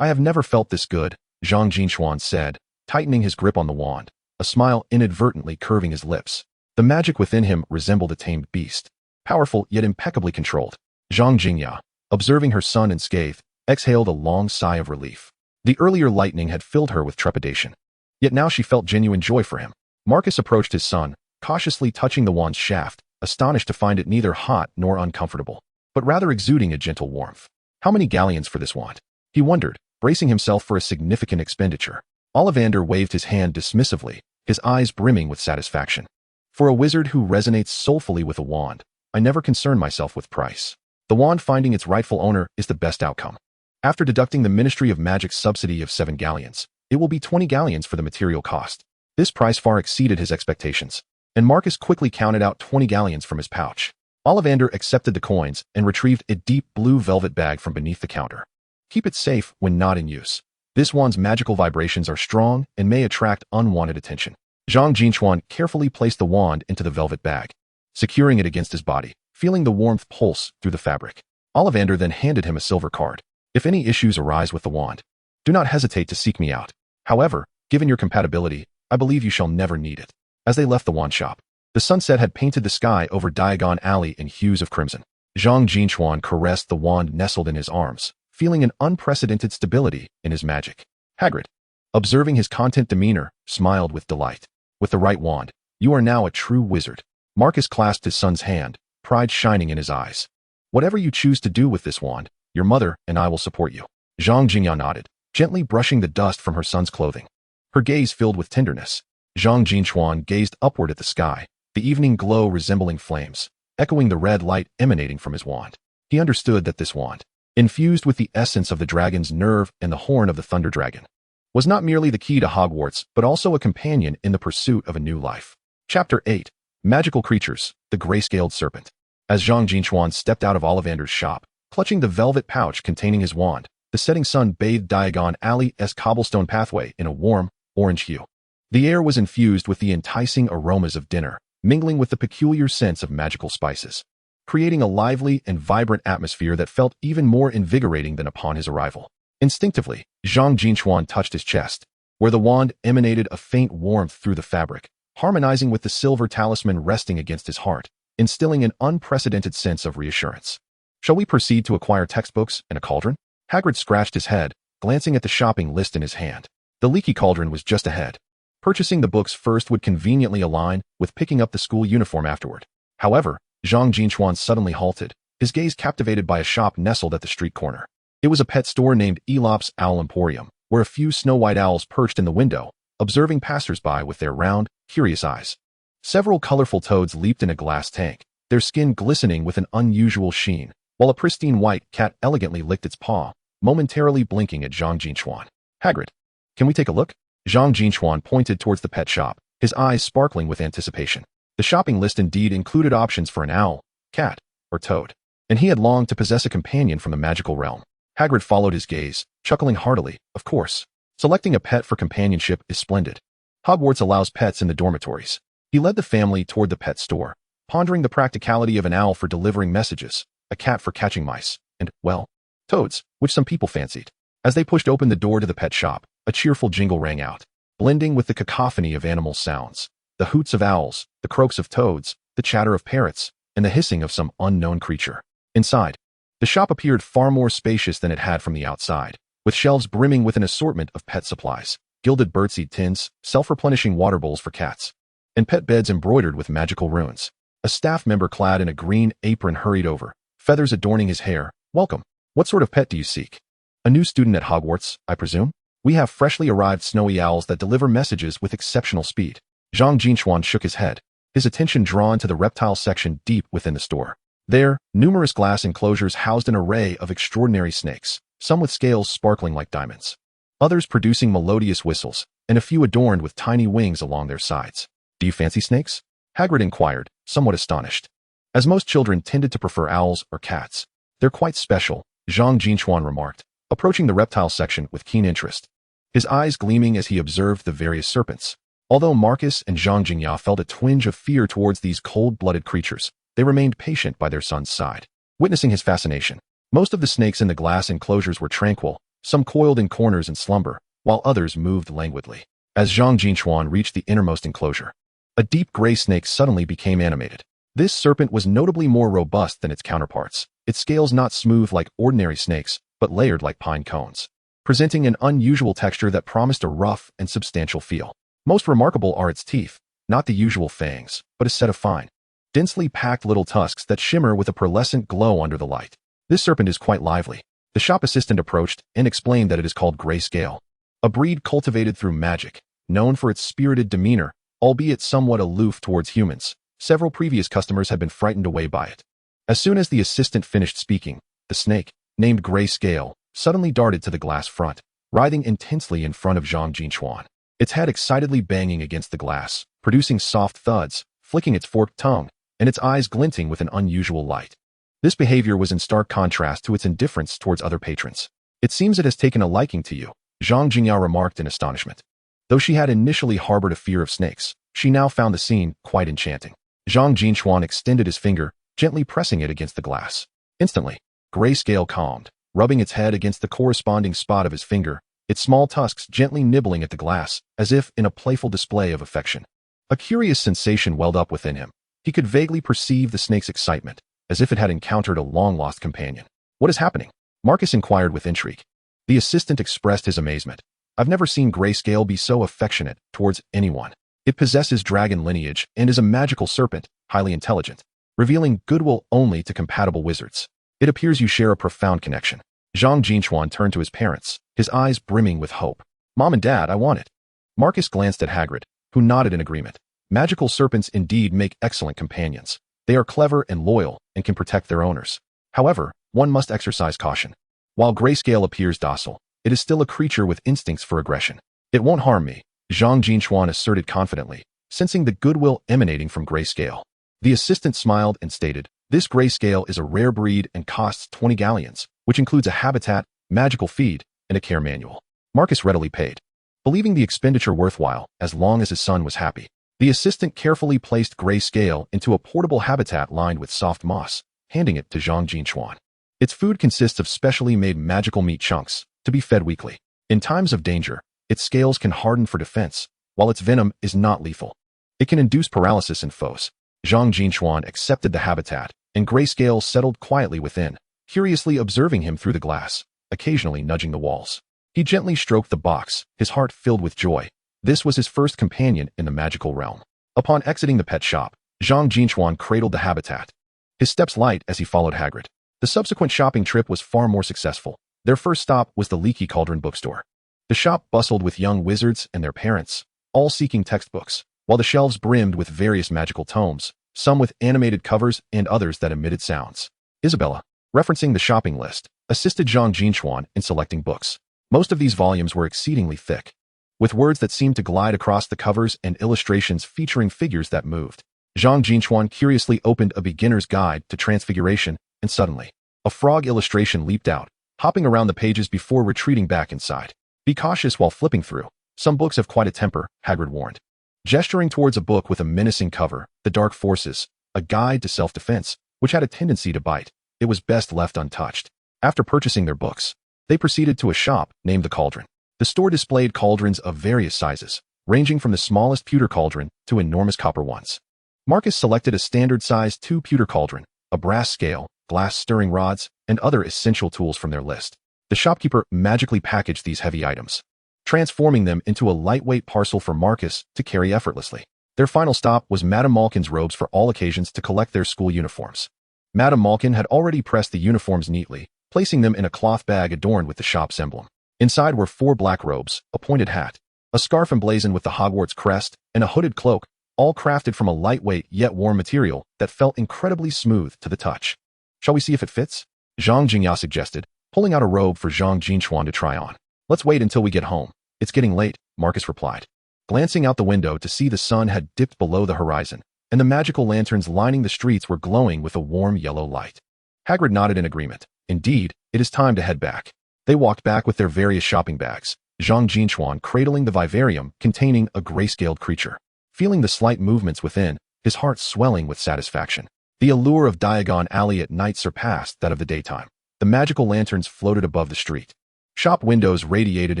I have never felt this good, Zhang Jin Chuan said, tightening his grip on the wand, a smile inadvertently curving his lips. The magic within him resembled a tamed beast, powerful yet impeccably controlled. Zhang Jingya, observing her son unscathed, exhaled a long sigh of relief. The earlier lightning had filled her with trepidation, yet now she felt genuine joy for him. Marcus approached his son, cautiously touching the wand's shaft, astonished to find it neither hot nor uncomfortable, but rather exuding a gentle warmth. How many galleons for this wand? He wondered, bracing himself for a significant expenditure. Ollivander waved his hand dismissively, his eyes brimming with satisfaction. For a wizard who resonates soulfully with a wand, I never concern myself with price. The wand finding its rightful owner is the best outcome. After deducting the Ministry of Magic's subsidy of 7 galleons, it will be 20 galleons for the material cost. This price far exceeded his expectations, and Marcus quickly counted out 20 galleons from his pouch. Ollivander accepted the coins and retrieved a deep blue velvet bag from beneath the counter. Keep it safe when not in use. This wand's magical vibrations are strong and may attract unwanted attention. Zhang Jin Chuan carefully placed the wand into the velvet bag, securing it against his body, feeling the warmth pulse through the fabric. Ollivander then handed him a silver card. If any issues arise with the wand, do not hesitate to seek me out. However, given your compatibility, I believe you shall never need it. As they left the wand shop, The sunset had painted the sky over Diagon Alley in hues of crimson. Zhang Jin Chuan caressed the wand nestled in his arms, feeling an unprecedented stability in his magic. Hagrid, observing his content demeanor, smiled with delight. With the right wand, you are now a true wizard. Marcus clasped his son's hand, pride shining in his eyes. Whatever you choose to do with this wand, your mother and I will support you. Zhang Jingya nodded, gently brushing the dust from her son's clothing. Her gaze filled with tenderness. Zhang Jin Chuan gazed upward at the sky, the evening glow resembling flames, echoing the red light emanating from his wand. He understood that this wand, infused with the essence of the dragon's nerve and the horn of the thunder dragon, was not merely the key to Hogwarts, but also a companion in the pursuit of a new life. Chapter 8. Magical Creatures, the Grayscaled Serpent. As Zhang Jin Chuan stepped out of Ollivander's shop, clutching the velvet pouch containing his wand, the setting sun bathed Diagon Alley's cobblestone pathway in a warm, orange hue. The air was infused with the enticing aromas of dinner, mingling with the peculiar scents of magical spices, creating a lively and vibrant atmosphere that felt even more invigorating than upon his arrival. Instinctively, Zhang Jin Chuan touched his chest, where the wand emanated a faint warmth through the fabric, harmonizing with the silver talisman resting against his heart, instilling an unprecedented sense of reassurance. Shall we proceed to acquire textbooks and a cauldron? Hagrid scratched his head, glancing at the shopping list in his hand. The leaky cauldron was just ahead. Purchasing the books first would conveniently align with picking up the school uniform afterward. However, Zhang Jin Chuan suddenly halted, his gaze captivated by a shop nestled at the street corner. It was a pet store named Elop's Owl Emporium, where a few snow-white owls perched in the window, observing passers-by with their round, curious eyes. Several colorful toads leaped in a glass tank, their skin glistening with an unusual sheen, while a pristine white cat elegantly licked its paw, momentarily blinking at Zhang Jin Chuan. Hagrid, can we take a look? Zhang Jin Chuan pointed towards the pet shop, his eyes sparkling with anticipation. The shopping list indeed included options for an owl, cat, or toad, and he had longed to possess a companion from the magical realm. Hagrid followed his gaze, chuckling heartily. Of course, selecting a pet for companionship is splendid. Hogwarts allows pets in the dormitories. He led the family toward the pet store, pondering the practicality of an owl for delivering messages, a cat for catching mice, and, well, toads, which some people fancied. As they pushed open the door to the pet shop, a cheerful jingle rang out, blending with the cacophony of animal sounds, the hoots of owls, the croaks of toads, the chatter of parrots, and the hissing of some unknown creature. Inside, the shop appeared far more spacious than it had from the outside, with shelves brimming with an assortment of pet supplies, gilded birdseed tins, self-replenishing water bowls for cats, and pet beds embroidered with magical runes. A staff member clad in a green apron hurried over, feathers adorning his hair. Welcome. What sort of pet do you seek? A new student at Hogwarts, I presume? We have freshly arrived snowy owls that deliver messages with exceptional speed. Zhang Jin Chuan shook his head, his attention drawn to the reptile section deep within the store. There, numerous glass enclosures housed an array of extraordinary snakes, some with scales sparkling like diamonds, others producing melodious whistles, and a few adorned with tiny wings along their sides. Do you fancy snakes? Hagrid inquired, somewhat astonished. As most children tended to prefer owls or cats, they're quite special, Zhang Jin Chuan remarked, approaching the reptile section with keen interest, his eyes gleaming as he observed the various serpents. Although Marcus and Zhang Jingya felt a twinge of fear towards these cold-blooded creatures, they remained patient by their son's side, witnessing his fascination. Most of the snakes in the glass enclosures were tranquil, some coiled in corners in slumber, while others moved languidly. As Zhang Jin Chuan reached the innermost enclosure, a deep gray snake suddenly became animated. This serpent was notably more robust than its counterparts, its scales not smooth like ordinary snakes, but layered like pine cones, presenting an unusual texture that promised a rough and substantial feel. Most remarkable are its teeth, not the usual fangs, but a set of fine, densely packed little tusks that shimmer with a pearlescent glow under the light. This serpent is quite lively. The shop assistant approached and explained that it is called Grayscale, a breed cultivated through magic, known for its spirited demeanor, albeit somewhat aloof towards humans. Several previous customers had been frightened away by it. As soon as the assistant finished speaking, the snake, named Grayscale, suddenly darted to the glass front, writhing intensely in front of Zhang Jin Chuan, its head excitedly banging against the glass, producing soft thuds, flicking its forked tongue, and its eyes glinting with an unusual light. This behavior was in stark contrast to its indifference towards other patrons. It seems it has taken a liking to you, Zhang Jingya remarked in astonishment. Though she had initially harbored a fear of snakes, she now found the scene quite enchanting. Zhang Jin Chuan extended his finger, gently pressing it against the glass. Instantly, Grayscale calmed, rubbing its head against the corresponding spot of his finger, its small tusks gently nibbling at the glass, as if in a playful display of affection. A curious sensation welled up within him. He could vaguely perceive the snake's excitement, as if it had encountered a long-lost companion. What is happening? Marcus inquired with intrigue. The assistant expressed his amazement. I've never seen Grayscale be so affectionate towards anyone. It possesses dragon lineage and is a magical serpent, highly intelligent, revealing goodwill only to compatible wizards. It appears you share a profound connection. Zhang Jin Chuan turned to his parents, his eyes brimming with hope. Mom and Dad, I want it. Marcus glanced at Hagrid, who nodded in agreement. Magical serpents indeed make excellent companions. They are clever and loyal and can protect their owners. However, one must exercise caution. While Grayscale appears docile, it is still a creature with instincts for aggression. It won't harm me, Zhang Jin Chuan asserted confidently, sensing the goodwill emanating from Grayscale. The assistant smiled and stated, this Grayscale is a rare breed and costs 20 galleons, which includes a habitat, magical feed, and a care manual. Marcus readily paid, believing the expenditure worthwhile as long as his son was happy. The assistant carefully placed Grayscale into a portable habitat lined with soft moss, handing it to Zhang Jin Chuan. Its food consists of specially made magical meat chunks, to be fed weekly. In times of danger, its scales can harden for defense, while its venom is not lethal. It can induce paralysis in foes. Zhang Jin Chuan accepted the habitat, and Grayscale settled quietly within, curiously observing him through the glass, occasionally nudging the walls. He gently stroked the box, his heart filled with joy. This was his first companion in the magical realm. Upon exiting the pet shop, Zhang Jin Chuan cradled the habitat. His steps light as he followed Hagrid. The subsequent shopping trip was far more successful. Their first stop was the Leaky Cauldron bookstore. The shop bustled with young wizards and their parents, all seeking textbooks, while the shelves brimmed with various magical tomes, some with animated covers and others that emitted sounds. Isabella, referencing the shopping list, assisted Zhang Jin Chuan in selecting books. Most of these volumes were exceedingly thick, with words that seemed to glide across the covers and illustrations featuring figures that moved. Zhang Jin Chuan curiously opened a beginner's guide to Transfiguration, and suddenly, a frog illustration leaped out, hopping around the pages before retreating back inside. Be cautious while flipping through. Some books have quite a temper, Hagrid warned. Gesturing towards a book with a menacing cover, The Dark Forces, a guide to self-defense, which had a tendency to bite, it was best left untouched. After purchasing their books, they proceeded to a shop named the Cauldron. The store displayed cauldrons of various sizes, ranging from the smallest pewter cauldron to enormous copper ones. Marcus selected a standard-sized 2-pewter cauldron, a brass scale, glass stirring rods, and other essential tools from their list. The shopkeeper magically packaged these heavy items, transforming them into a lightweight parcel for Marcus to carry effortlessly. Their final stop was Madame Malkin's robes for all occasions to collect their school uniforms. Madame Malkin had already pressed the uniforms neatly, placing them in a cloth bag adorned with the shop's emblem. Inside were 4 black robes, a pointed hat, a scarf emblazoned with the Hogwarts crest, and a hooded cloak, all crafted from a lightweight yet warm material that felt incredibly smooth to the touch. Shall we see if it fits? Zhang Jingya suggested, pulling out a robe for Zhang Jin Chuan to try on. Let's wait until we get home. It's getting late, Marcus replied, glancing out the window to see the sun had dipped below the horizon, and the magical lanterns lining the streets were glowing with a warm yellow light. Hagrid nodded in agreement. Indeed, it is time to head back. They walked back with their various shopping bags, Zhang Jin Chuan cradling the vivarium containing a grayscaled creature. Feeling the slight movements within, his heart swelling with satisfaction. The allure of Diagon Alley at night surpassed that of the daytime. The magical lanterns floated above the street. Shop windows radiated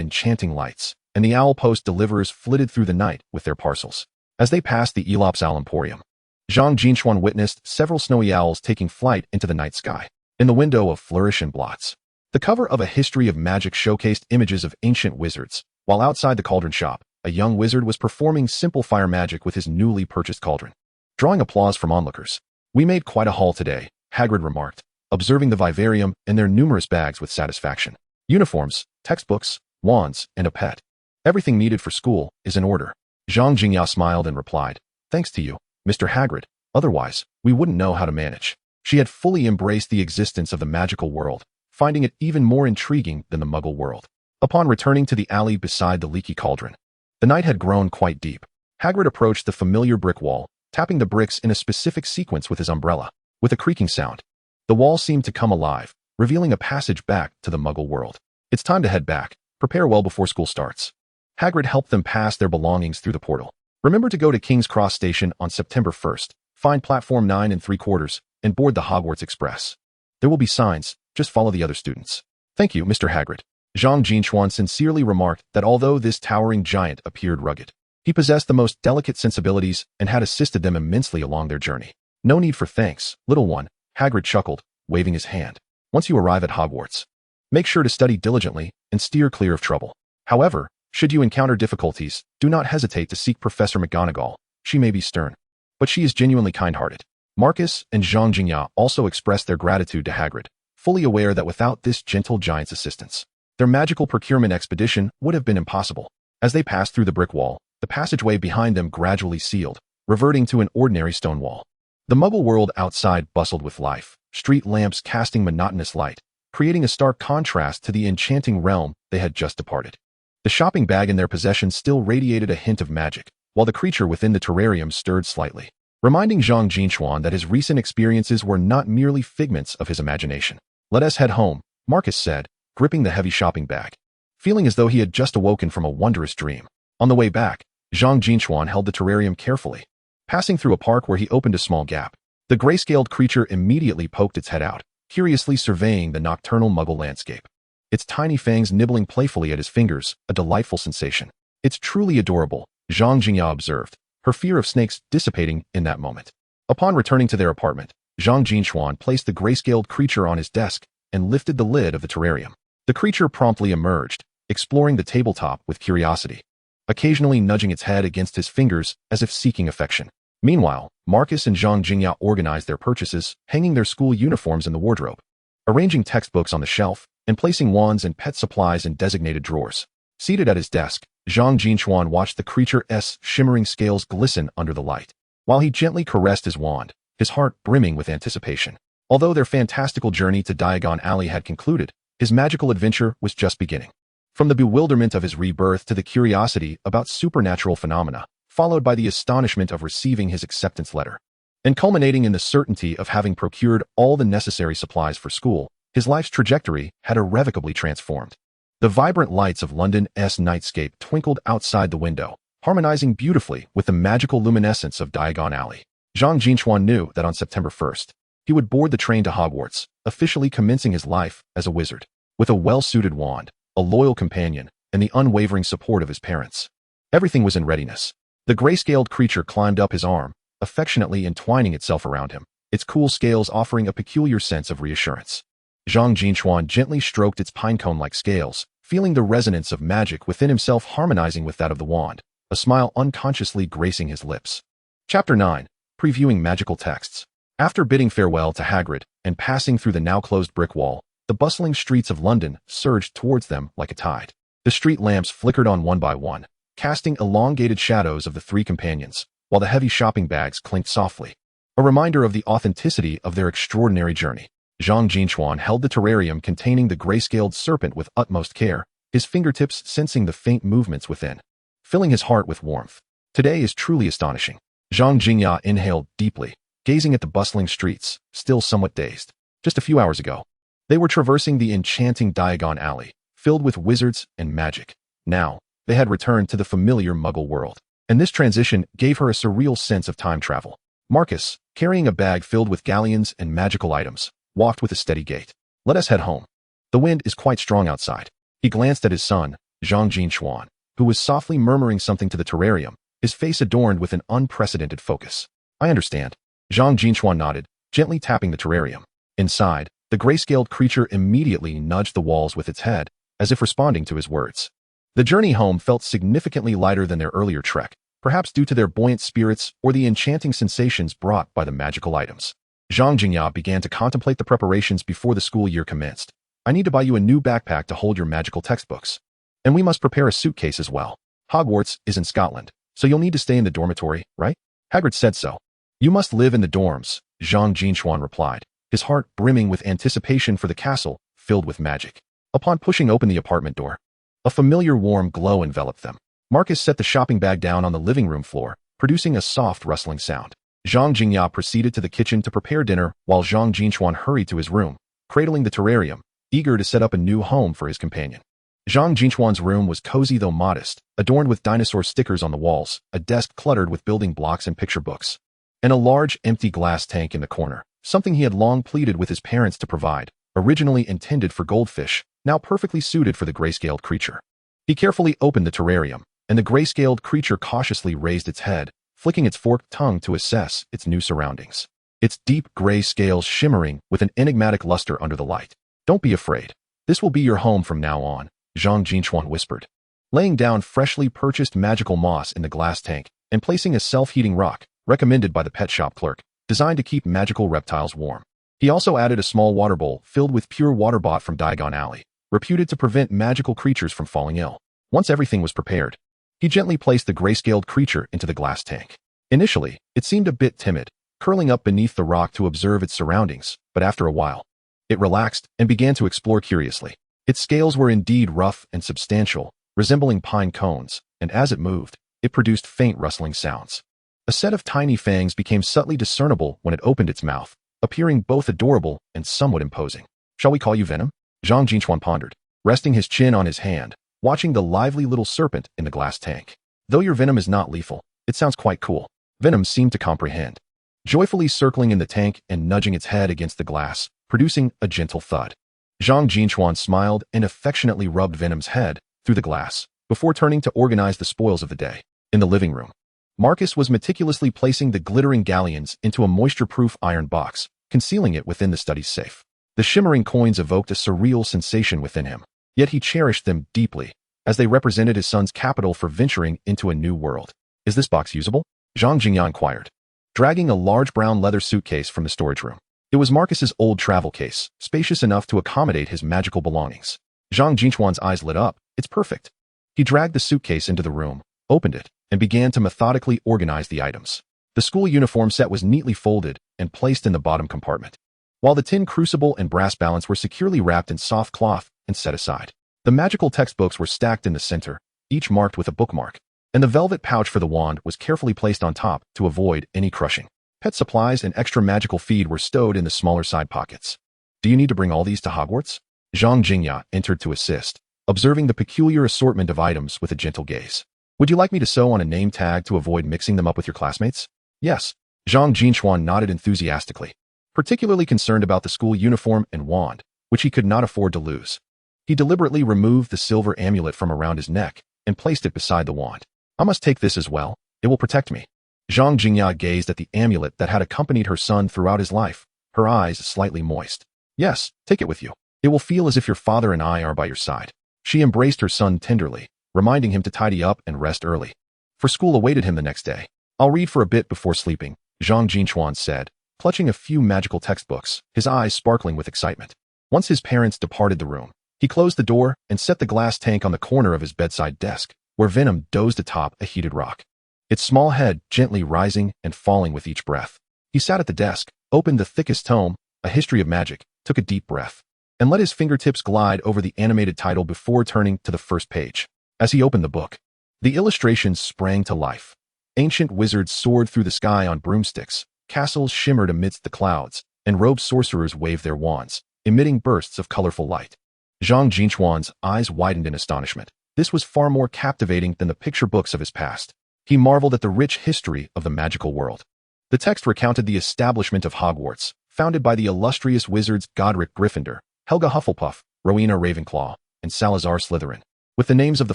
enchanting lights, and the owl post deliverers flitted through the night with their parcels. As they passed the Elops Owl Emporium, Zhang Jin Chuan witnessed several snowy owls taking flight into the night sky. In the window of Flourish and Blots, the cover of A History of Magic showcased images of ancient wizards, while outside the cauldron shop, a young wizard was performing simple fire magic with his newly purchased cauldron, drawing applause from onlookers. We made quite a haul today, Hagrid remarked, observing the vivarium and their numerous bags with satisfaction. Uniforms, textbooks, wands, and a pet. Everything needed for school is in order. Zhang Jingya smiled and replied, thanks to you, Mr. Hagrid. Otherwise, we wouldn't know how to manage. She had fully embraced the existence of the magical world, finding it even more intriguing than the Muggle world. Upon returning to the alley beside the Leaky Cauldron, the night had grown quite deep. Hagrid approached the familiar brick wall, tapping the bricks in a specific sequence with his umbrella. With a creaking sound, the wall seemed to come alive, revealing a passage back to the Muggle world. It's time to head back. Prepare well before school starts. Hagrid helped them pass their belongings through the portal. Remember to go to King's Cross Station on September 1st, find platform 9 3/4, and board the Hogwarts Express. There will be signs, just follow the other students. Thank you, Mr. Hagrid. Zhang Jin Chuan sincerely remarked that although this towering giant appeared rugged, He possessed the most delicate sensibilities and had assisted them immensely along their journey. No need for thanks, little one, Hagrid chuckled, waving his hand. Once you arrive at Hogwarts, make sure to study diligently and steer clear of trouble. However, should you encounter difficulties, do not hesitate to seek Professor McGonagall. She may be stern, but she is genuinely kind-hearted. Marcus and Zhang Jin Chuan also expressed their gratitude to Hagrid, fully aware that without this gentle giant's assistance, their magical procurement expedition would have been impossible. As they passed through the brick wall, the passageway behind them gradually sealed, reverting to an ordinary stone wall. The Muggle world outside bustled with life, street lamps casting monotonous light, creating a stark contrast to the enchanting realm they had just departed. The shopping bag in their possession still radiated a hint of magic, while the creature within the terrarium stirred slightly, reminding Zhang Jin Chuan that his recent experiences were not merely figments of his imagination. Let us head home, Marcus said, gripping the heavy shopping bag, feeling as though he had just awoken from a wondrous dream. On the way back, Zhang Jin Chuan held the terrarium carefully, passing through a park where he opened a small gap. The gray-scaled creature immediately poked its head out, curiously surveying the nocturnal Muggle landscape. Its tiny fangs nibbling playfully at his fingers, a delightful sensation. It's truly adorable, Zhang Jin observed, her fear of snakes dissipating in that moment. Upon returning to their apartment, Zhang Jin Chuan placed the gray-scaled creature on his desk and lifted the lid of the terrarium. The creature promptly emerged, exploring the tabletop with curiosity, occasionally nudging its head against his fingers as if seeking affection. Meanwhile, Marcus and Zhang Jin organized their purchases, hanging their school uniforms in the wardrobe, arranging textbooks on the shelf, and placing wands and pet supplies in designated drawers. Seated at his desk, Zhang Jin Chuan watched the creature's shimmering scales glisten under the light, while he gently caressed his wand, his heart brimming with anticipation. Although their fantastical journey to Diagon Alley had concluded, his magical adventure was just beginning. From the bewilderment of his rebirth to the curiosity about supernatural phenomena, followed by the astonishment of receiving his acceptance letter, and culminating in the certainty of having procured all the necessary supplies for school, his life's trajectory had irrevocably transformed. The vibrant lights of London's nightscape twinkled outside the window, harmonizing beautifully with the magical luminescence of Diagon Alley. Zhang Jin Chuan knew that on September 1st, he would board the train to Hogwarts, officially commencing his life as a wizard. With a well-suited wand, a loyal companion, and the unwavering support of his parents, everything was in readiness. The gray-scaled creature climbed up his arm, affectionately entwining itself around him, its cool scales offering a peculiar sense of reassurance. Zhang Jin Chuan gently stroked its pinecone-like scales, feeling the resonance of magic within himself harmonizing with that of the wand, a smile unconsciously gracing his lips. Chapter 9. Previewing Magical Texts. After bidding farewell to Hagrid and passing through the now-closed brick wall, the bustling streets of London surged towards them like a tide. The street lamps flickered on one by one, casting elongated shadows of the three companions, while the heavy shopping bags clinked softly, a reminder of the authenticity of their extraordinary journey. Zhang Jin Chuan held the terrarium containing the gray-scaled serpent with utmost care, his fingertips sensing the faint movements within, filling his heart with warmth. Today is truly astonishing. Zhang Jin inhaled deeply, gazing at the bustling streets, still somewhat dazed. Just a few hours ago, they were traversing the enchanting Diagon Alley, filled with wizards and magic. Now, they had returned to the familiar Muggle world, and this transition gave her a surreal sense of time travel. Marcus, carrying a bag filled with galleons and magical items, walked with a steady gait. Let us head home. The wind is quite strong outside. He glanced at his son, Zhang Jin Chuan, who was softly murmuring something to the terrarium, his face adorned with an unprecedented focus. I understand. Zhang Jin Chuan nodded, gently tapping the terrarium. Inside, the gray-scaled creature immediately nudged the walls with its head, as if responding to his words. The journey home felt significantly lighter than their earlier trek, perhaps due to their buoyant spirits or the enchanting sensations brought by the magical items. Zhang Jin began to contemplate the preparations before the school year commenced. I need to buy you a new backpack to hold your magical textbooks. And we must prepare a suitcase as well. Hogwarts is in Scotland, so you'll need to stay in the dormitory, right? Hagrid said so. You must live in the dorms, Zhang Jin Chuan replied, his heart brimming with anticipation for the castle filled with magic. Upon pushing open the apartment door, a familiar warm glow enveloped them. Marcus set the shopping bag down on the living room floor, producing a soft rustling sound. Zhang Jin proceeded to the kitchen to prepare dinner while Zhang Jin Chuan hurried to his room, cradling the terrarium, eager to set up a new home for his companion. Zhang Jin Chuan's room was cozy though modest, adorned with dinosaur stickers on the walls, a desk cluttered with building blocks and picture books, and a large empty glass tank in the corner, something he had long pleaded with his parents to provide, originally intended for goldfish, now perfectly suited for the gray-scaled creature. He carefully opened the terrarium, and the gray-scaled creature cautiously raised its head, flicking its forked tongue to assess its new surroundings. Its deep gray scales shimmering with an enigmatic luster under the light. "Don't be afraid. This will be your home from now on," Zhang Jin Chuan whispered. Laying down freshly purchased magical moss in the glass tank and placing a self-heating rock, recommended by the pet shop clerk, designed to keep magical reptiles warm. He also added a small water bowl filled with pure water bought from Diagon Alley, reputed to prevent magical creatures from falling ill. Once everything was prepared, he gently placed the gray-scaled creature into the glass tank. Initially, it seemed a bit timid, curling up beneath the rock to observe its surroundings, but after a while, it relaxed and began to explore curiously. Its scales were indeed rough and substantial, resembling pine cones, and as it moved, it produced faint rustling sounds. A set of tiny fangs became subtly discernible when it opened its mouth, appearing both adorable and somewhat imposing. "Shall we call you Venom?" Zhang Jinchuan pondered, resting his chin on his hand, watching the lively little serpent in the glass tank. "Though your venom is not lethal, it sounds quite cool." Venom seemed to comprehend, joyfully circling in the tank and nudging its head against the glass, producing a gentle thud. Zhang Jinchuan smiled and affectionately rubbed Venom's head through the glass, before turning to organize the spoils of the day. In the living room, Marcus was meticulously placing the glittering galleons into a moisture-proof iron box, concealing it within the study's safe. The shimmering coins evoked a surreal sensation within him, yet he cherished them deeply, as they represented his son's capital for venturing into a new world. "Is this box usable?" Zhang Jingya inquired, dragging a large brown leather suitcase from the storage room. It was Marcus's old travel case, spacious enough to accommodate his magical belongings. Zhang Jinchuan's eyes lit up. "It's perfect." He dragged the suitcase into the room, opened it, and began to methodically organize the items. The school uniform set was neatly folded and placed in the bottom compartment, while the tin crucible and brass balance were securely wrapped in soft cloth and set aside. The magical textbooks were stacked in the center, each marked with a bookmark, and the velvet pouch for the wand was carefully placed on top to avoid any crushing. Pet supplies and extra magical feed were stowed in the smaller side pockets. "Do you need to bring all these to Hogwarts?" Zhang Jingya entered to assist, observing the peculiar assortment of items with a gentle gaze. "Would you like me to sew on a name tag to avoid mixing them up with your classmates?" "Yes." Zhang Jinchuan nodded enthusiastically, particularly concerned about the school uniform and wand, which he could not afford to lose. He deliberately removed the silver amulet from around his neck and placed it beside the wand. "I must take this as well. It will protect me." Zhang Jingya gazed at the amulet that had accompanied her son throughout his life, her eyes slightly moist. "Yes, take it with you. It will feel as if your father and I are by your side." She embraced her son tenderly, reminding him to tidy up and rest early, for school awaited him the next day. "I'll read for a bit before sleeping," Zhang Jinchuan said, clutching a few magical textbooks, his eyes sparkling with excitement. Once his parents departed the room, he closed the door and set the glass tank on the corner of his bedside desk, where Venom dozed atop a heated rock, its small head gently rising and falling with each breath. He sat at the desk, opened the thickest tome, A History of Magic, took a deep breath, and let his fingertips glide over the animated title before turning to the first page. As he opened the book, the illustrations sprang to life. Ancient wizards soared through the sky on broomsticks, castles shimmered amidst the clouds, and robed sorcerers waved their wands, emitting bursts of colorful light. Zhang Jinchuan's eyes widened in astonishment. This was far more captivating than the picture books of his past. He marveled at the rich history of the magical world. The text recounted the establishment of Hogwarts, founded by the illustrious wizards Godric Gryffindor, Helga Hufflepuff, Rowena Ravenclaw, and Salazar Slytherin, with the names of the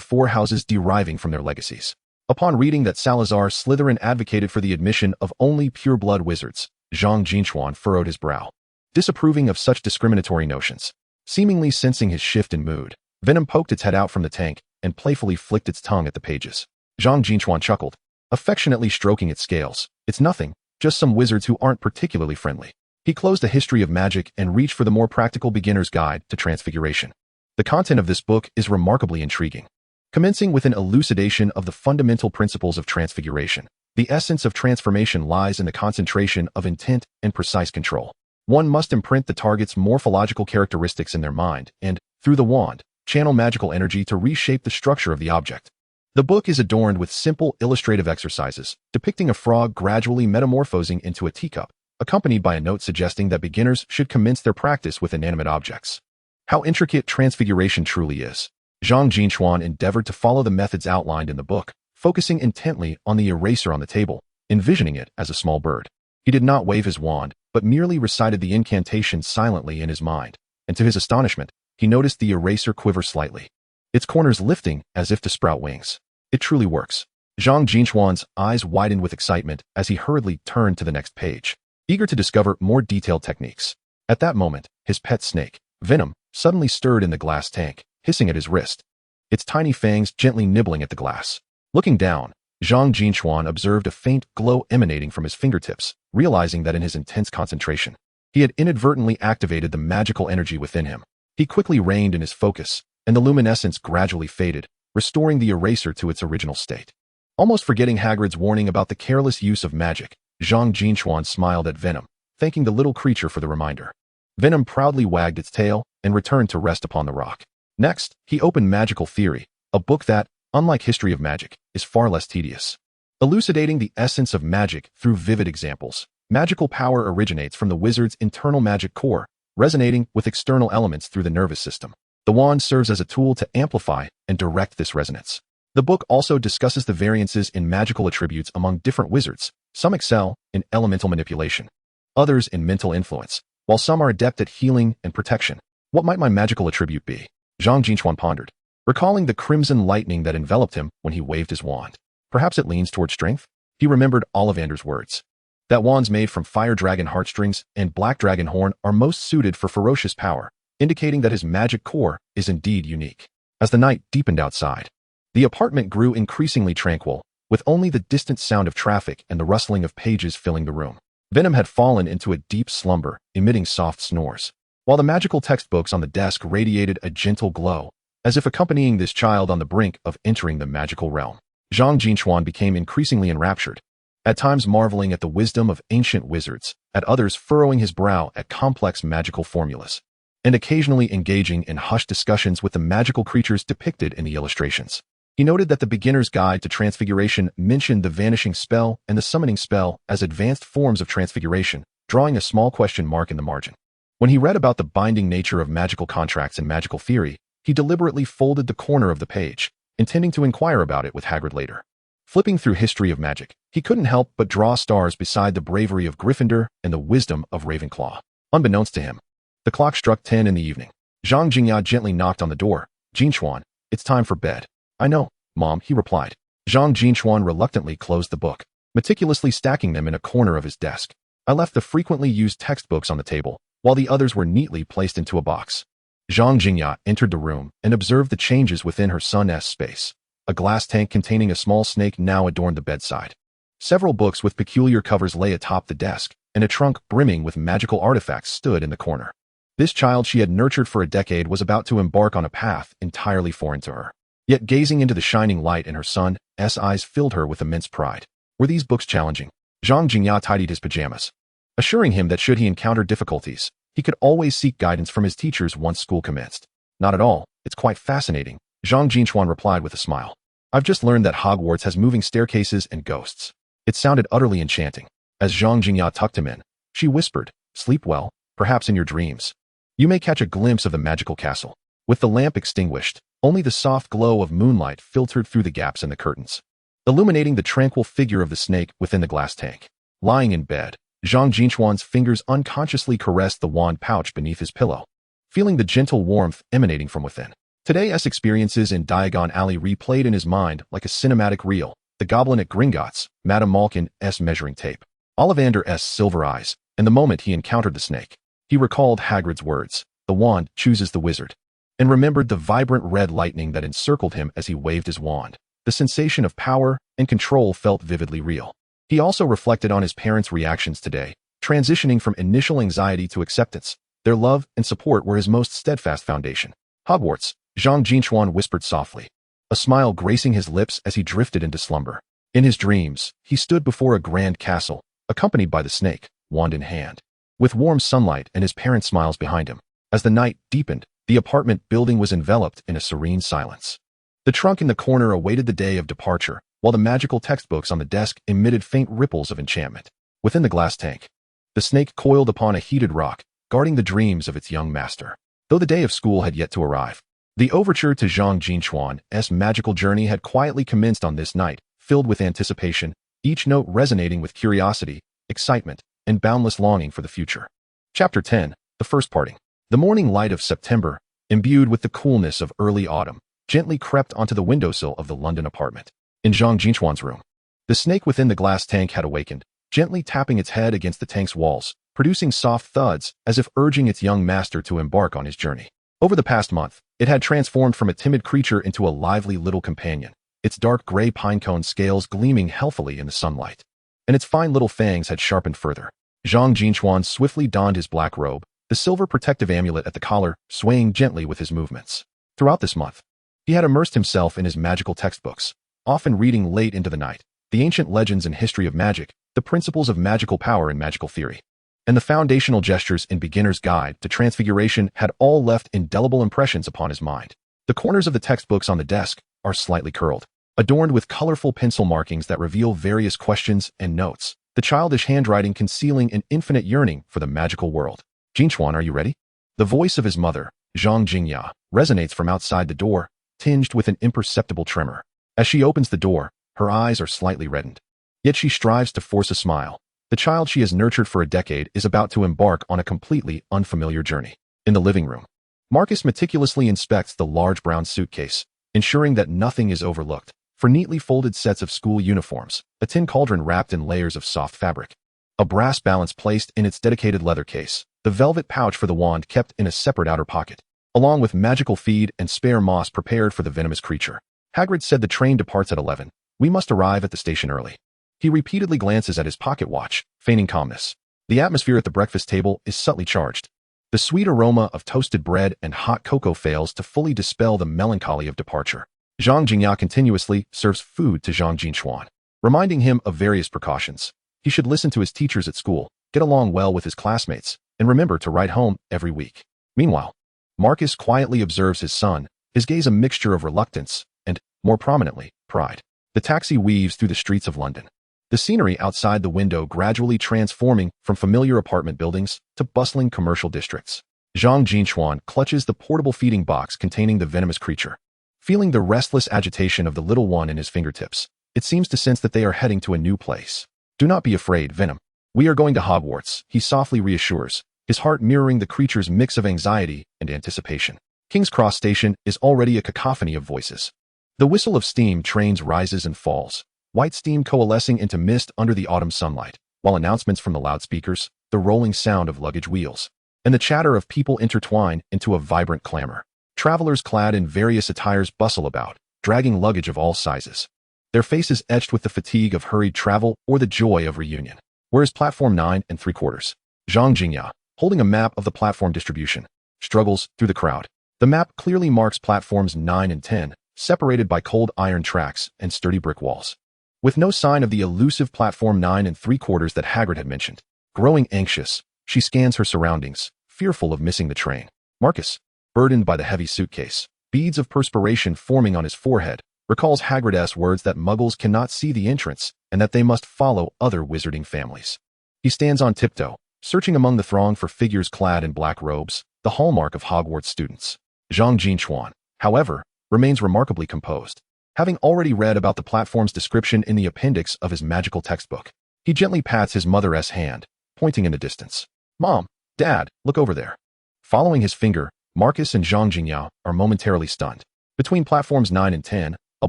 four houses deriving from their legacies. Upon reading that Salazar Slytherin advocated for the admission of only pure-blood wizards, Zhang Jinchuan furrowed his brow, disapproving of such discriminatory notions. Seemingly sensing his shift in mood, Venom poked its head out from the tank and playfully flicked its tongue at the pages. Zhang Jinchuan chuckled, affectionately stroking its scales. "It's nothing, just some wizards who aren't particularly friendly." He closed A History of Magic and reached for the more practical beginner's guide to Transfiguration. The content of this book is remarkably intriguing. Commencing with an elucidation of the fundamental principles of transfiguration, the essence of transformation lies in the concentration of intent and precise control. One must imprint the target's morphological characteristics in their mind and, through the wand, channel magical energy to reshape the structure of the object. The book is adorned with simple illustrative exercises, depicting a frog gradually metamorphosing into a teacup, accompanied by a note suggesting that beginners should commence their practice with inanimate objects. How intricate transfiguration truly is. Zhang Jinchuan endeavored to follow the methods outlined in the book, focusing intently on the eraser on the table, envisioning it as a small bird. He did not wave his wand, but merely recited the incantation silently in his mind, and to his astonishment, he noticed the eraser quiver slightly, its corners lifting as if to sprout wings. It truly works. Zhang Jin Chuan's eyes widened with excitement as he hurriedly turned to the next page, eager to discover more detailed techniques. At that moment, his pet snake, Venom, suddenly stirred in the glass tank, hissing at his wrist, its tiny fangs gently nibbling at the glass. Looking down, Zhang Jin Chuan observed a faint glow emanating from his fingertips, realizing that in his intense concentration, he had inadvertently activated the magical energy within him. He quickly reined in his focus, and the luminescence gradually faded, restoring the eraser to its original state. Almost forgetting Hagrid's warning about the careless use of magic, Zhang Jin Chuan smiled at Venom, thanking the little creature for the reminder. Venom proudly wagged its tail and returned to rest upon the rock. Next, he opened Magical Theory, a book that, unlike History of Magic, is far less tedious. Elucidating the essence of magic through vivid examples, magical power originates from the wizard's internal magic core, resonating with external elements through the nervous system. The wand serves as a tool to amplify and direct this resonance. The book also discusses the variances in magical attributes among different wizards. Some excel in elemental manipulation, others in mental influence, while some are adept at healing and protection. What might my magical attribute be? Zhang Jin Chuan pondered, recalling the crimson lightning that enveloped him when he waved his wand. Perhaps it leans toward strength? He remembered Ollivander's words. That wands made from fire dragon heartstrings and black dragon horn are most suited for ferocious power, indicating that his magic core is indeed unique. As the night deepened outside, the apartment grew increasingly tranquil, with only the distant sound of traffic and the rustling of pages filling the room. Venom had fallen into a deep slumber, emitting soft snores, while the magical textbooks on the desk radiated a gentle glow, as if accompanying this child on the brink of entering the magical realm. Zhang Jin Chuan became increasingly enraptured, at times marveling at the wisdom of ancient wizards, at others furrowing his brow at complex magical formulas, and occasionally engaging in hushed discussions with the magical creatures depicted in the illustrations. He noted that the beginner's guide to transfiguration mentioned the vanishing spell and the summoning spell as advanced forms of transfiguration, drawing a small question mark in the margin. When he read about the binding nature of magical contracts and magical theory, he deliberately folded the corner of the page, intending to inquire about it with Hagrid later. Flipping through History of Magic, he couldn't help but draw stars beside the bravery of Gryffindor and the wisdom of Ravenclaw. Unbeknownst to him, the clock struck 10 in the evening. Zhang Jingya gently knocked on the door. Jin Chuan, it's time for bed. I know, Mom, he replied. Zhang Jin Chuan reluctantly closed the book, meticulously stacking them in a corner of his desk. I left the frequently used textbooks on the table, while the others were neatly placed into a box. Zhang Jingya entered the room and observed the changes within her son's space. A glass tank containing a small snake now adorned the bedside. Several books with peculiar covers lay atop the desk, and a trunk brimming with magical artifacts stood in the corner. This child she had nurtured for a decade was about to embark on a path entirely foreign to her. Yet gazing into the shining light in her son's eyes filled her with immense pride. Were these books challenging? Zhang Jingya tidied his pajamas, assuring him that should he encounter difficulties, he could always seek guidance from his teachers once school commenced. Not at all, it's quite fascinating, Zhang Jin Chuan replied with a smile. I've just learned that Hogwarts has moving staircases and ghosts. It sounded utterly enchanting. As Zhang Jingya tucked him in, she whispered, sleep well, perhaps in your dreams. You may catch a glimpse of the magical castle. With the lamp extinguished, only the soft glow of moonlight filtered through the gaps in the curtains, illuminating the tranquil figure of the snake within the glass tank. Lying in bed, Zhang Jin Chuan's fingers unconsciously caressed the wand pouch beneath his pillow, feeling the gentle warmth emanating from within. Today's experiences in Diagon Alley replayed in his mind like a cinematic reel. The goblin at Gringotts, Madame Malkin's measuring tape, Ollivander's silver eyes, and the moment he encountered the snake. He recalled Hagrid's words, the wand chooses the wizard, and remembered the vibrant red lightning that encircled him as he waved his wand. The sensation of power and control felt vividly real. He also reflected on his parents' reactions today, transitioning from initial anxiety to acceptance. Their love and support were his most steadfast foundation. Hogwarts, Zhang Jin Chuan whispered softly, a smile gracing his lips as he drifted into slumber. In his dreams, he stood before a grand castle, accompanied by the snake, wand in hand, with warm sunlight and his parents' smiles behind him. As the night deepened, the apartment building was enveloped in a serene silence. The trunk in the corner awaited the day of departure, while the magical textbooks on the desk emitted faint ripples of enchantment. Within the glass tank, the snake coiled upon a heated rock, guarding the dreams of its young master. Though the day of school had yet to arrive, the overture to Zhang Jin Chuan's magical journey had quietly commenced on this night, filled with anticipation, each note resonating with curiosity, excitement, and boundless longing for the future. Chapter 10, The First Parting. The morning light of September, imbued with the coolness of early autumn, gently crept onto the windowsill of the London apartment. In Zhang Jin Chuan's room, the snake within the glass tank had awakened, gently tapping its head against the tank's walls, producing soft thuds as if urging its young master to embark on his journey. Over the past month, it had transformed from a timid creature into a lively little companion, its dark gray pinecone scales gleaming healthily in the sunlight. And its fine little fangs had sharpened further. Zhang Jin Chuan swiftly donned his black robe, the silver protective amulet at the collar swaying gently with his movements. Throughout this month, he had immersed himself in his magical textbooks, often reading late into the night, the ancient legends and history of magic, the principles of magical power and magical theory, and the foundational gestures in Beginner's Guide to Transfiguration had all left indelible impressions upon his mind. The corners of the textbooks on the desk are slightly curled, adorned with colorful pencil markings that reveal various questions and notes, the childish handwriting concealing an infinite yearning for the magical world. Jin Chuan, are you ready? The voice of his mother, Zhang Jingya, resonates from outside the door, tinged with an imperceptible tremor. As she opens the door, her eyes are slightly reddened. Yet she strives to force a smile. The child she has nurtured for a decade is about to embark on a completely unfamiliar journey. In the living room, Marcus meticulously inspects the large brown suitcase, ensuring that nothing is overlooked. For neatly folded sets of school uniforms, a tin cauldron wrapped in layers of soft fabric, a brass balance placed in its dedicated leather case, the velvet pouch for the wand kept in a separate outer pocket, along with magical feed and spare moss prepared for the venomous creature. Hagrid said the train departs at 11. We must arrive at the station early. He repeatedly glances at his pocket watch, feigning calmness. The atmosphere at the breakfast table is subtly charged. The sweet aroma of toasted bread and hot cocoa fails to fully dispel the melancholy of departure. Zhang Jingya continuously serves food to Zhang Jin Chuan, reminding him of various precautions. He should listen to his teachers at school, get along well with his classmates, and remember to write home every week. Meanwhile, Marcus quietly observes his son, his gaze a mixture of reluctance and, more prominently, pride. The taxi weaves through the streets of London, the scenery outside the window gradually transforming from familiar apartment buildings to bustling commercial districts. Zhang Jin Chuan clutches the portable feeding box containing the venomous creature. Feeling the restless agitation of the little one in his fingertips, it seems to sense that they are heading to a new place. Do not be afraid, Venom. We are going to Hogwarts, he softly reassures, his heart mirroring the creature's mix of anxiety and anticipation. King's Cross Station is already a cacophony of voices. The whistle of steam trains rises and falls, white steam coalescing into mist under the autumn sunlight, while announcements from the loudspeakers, the rolling sound of luggage wheels, and the chatter of people intertwine into a vibrant clamor. Travelers clad in various attires bustle about, dragging luggage of all sizes, their faces etched with the fatigue of hurried travel or the joy of reunion. Whereas platform 9 3/4, Zhang Jingya, holding a map of the platform distribution, struggles through the crowd. The map clearly marks platforms 9 and 10, separated by cold iron tracks and sturdy brick walls, with no sign of the elusive platform 9 3/4 that Hagrid had mentioned. Growing anxious, she scans her surroundings, fearful of missing the train. Marcus, burdened by the heavy suitcase, beads of perspiration forming on his forehead, recalls Hagrid's words that muggles cannot see the entrance and that they must follow other wizarding families. He stands on tiptoe, searching among the throng for figures clad in black robes, the hallmark of Hogwarts students. Zhang Jin Chuan, however, remains remarkably composed. Having already read about the platform's description in the appendix of his magical textbook, he gently pats his mother's hand, pointing in the distance. Mom, Dad, look over there. Following his finger, Marcus and Zhang Jingya are momentarily stunned. Between platforms 9 and 10, a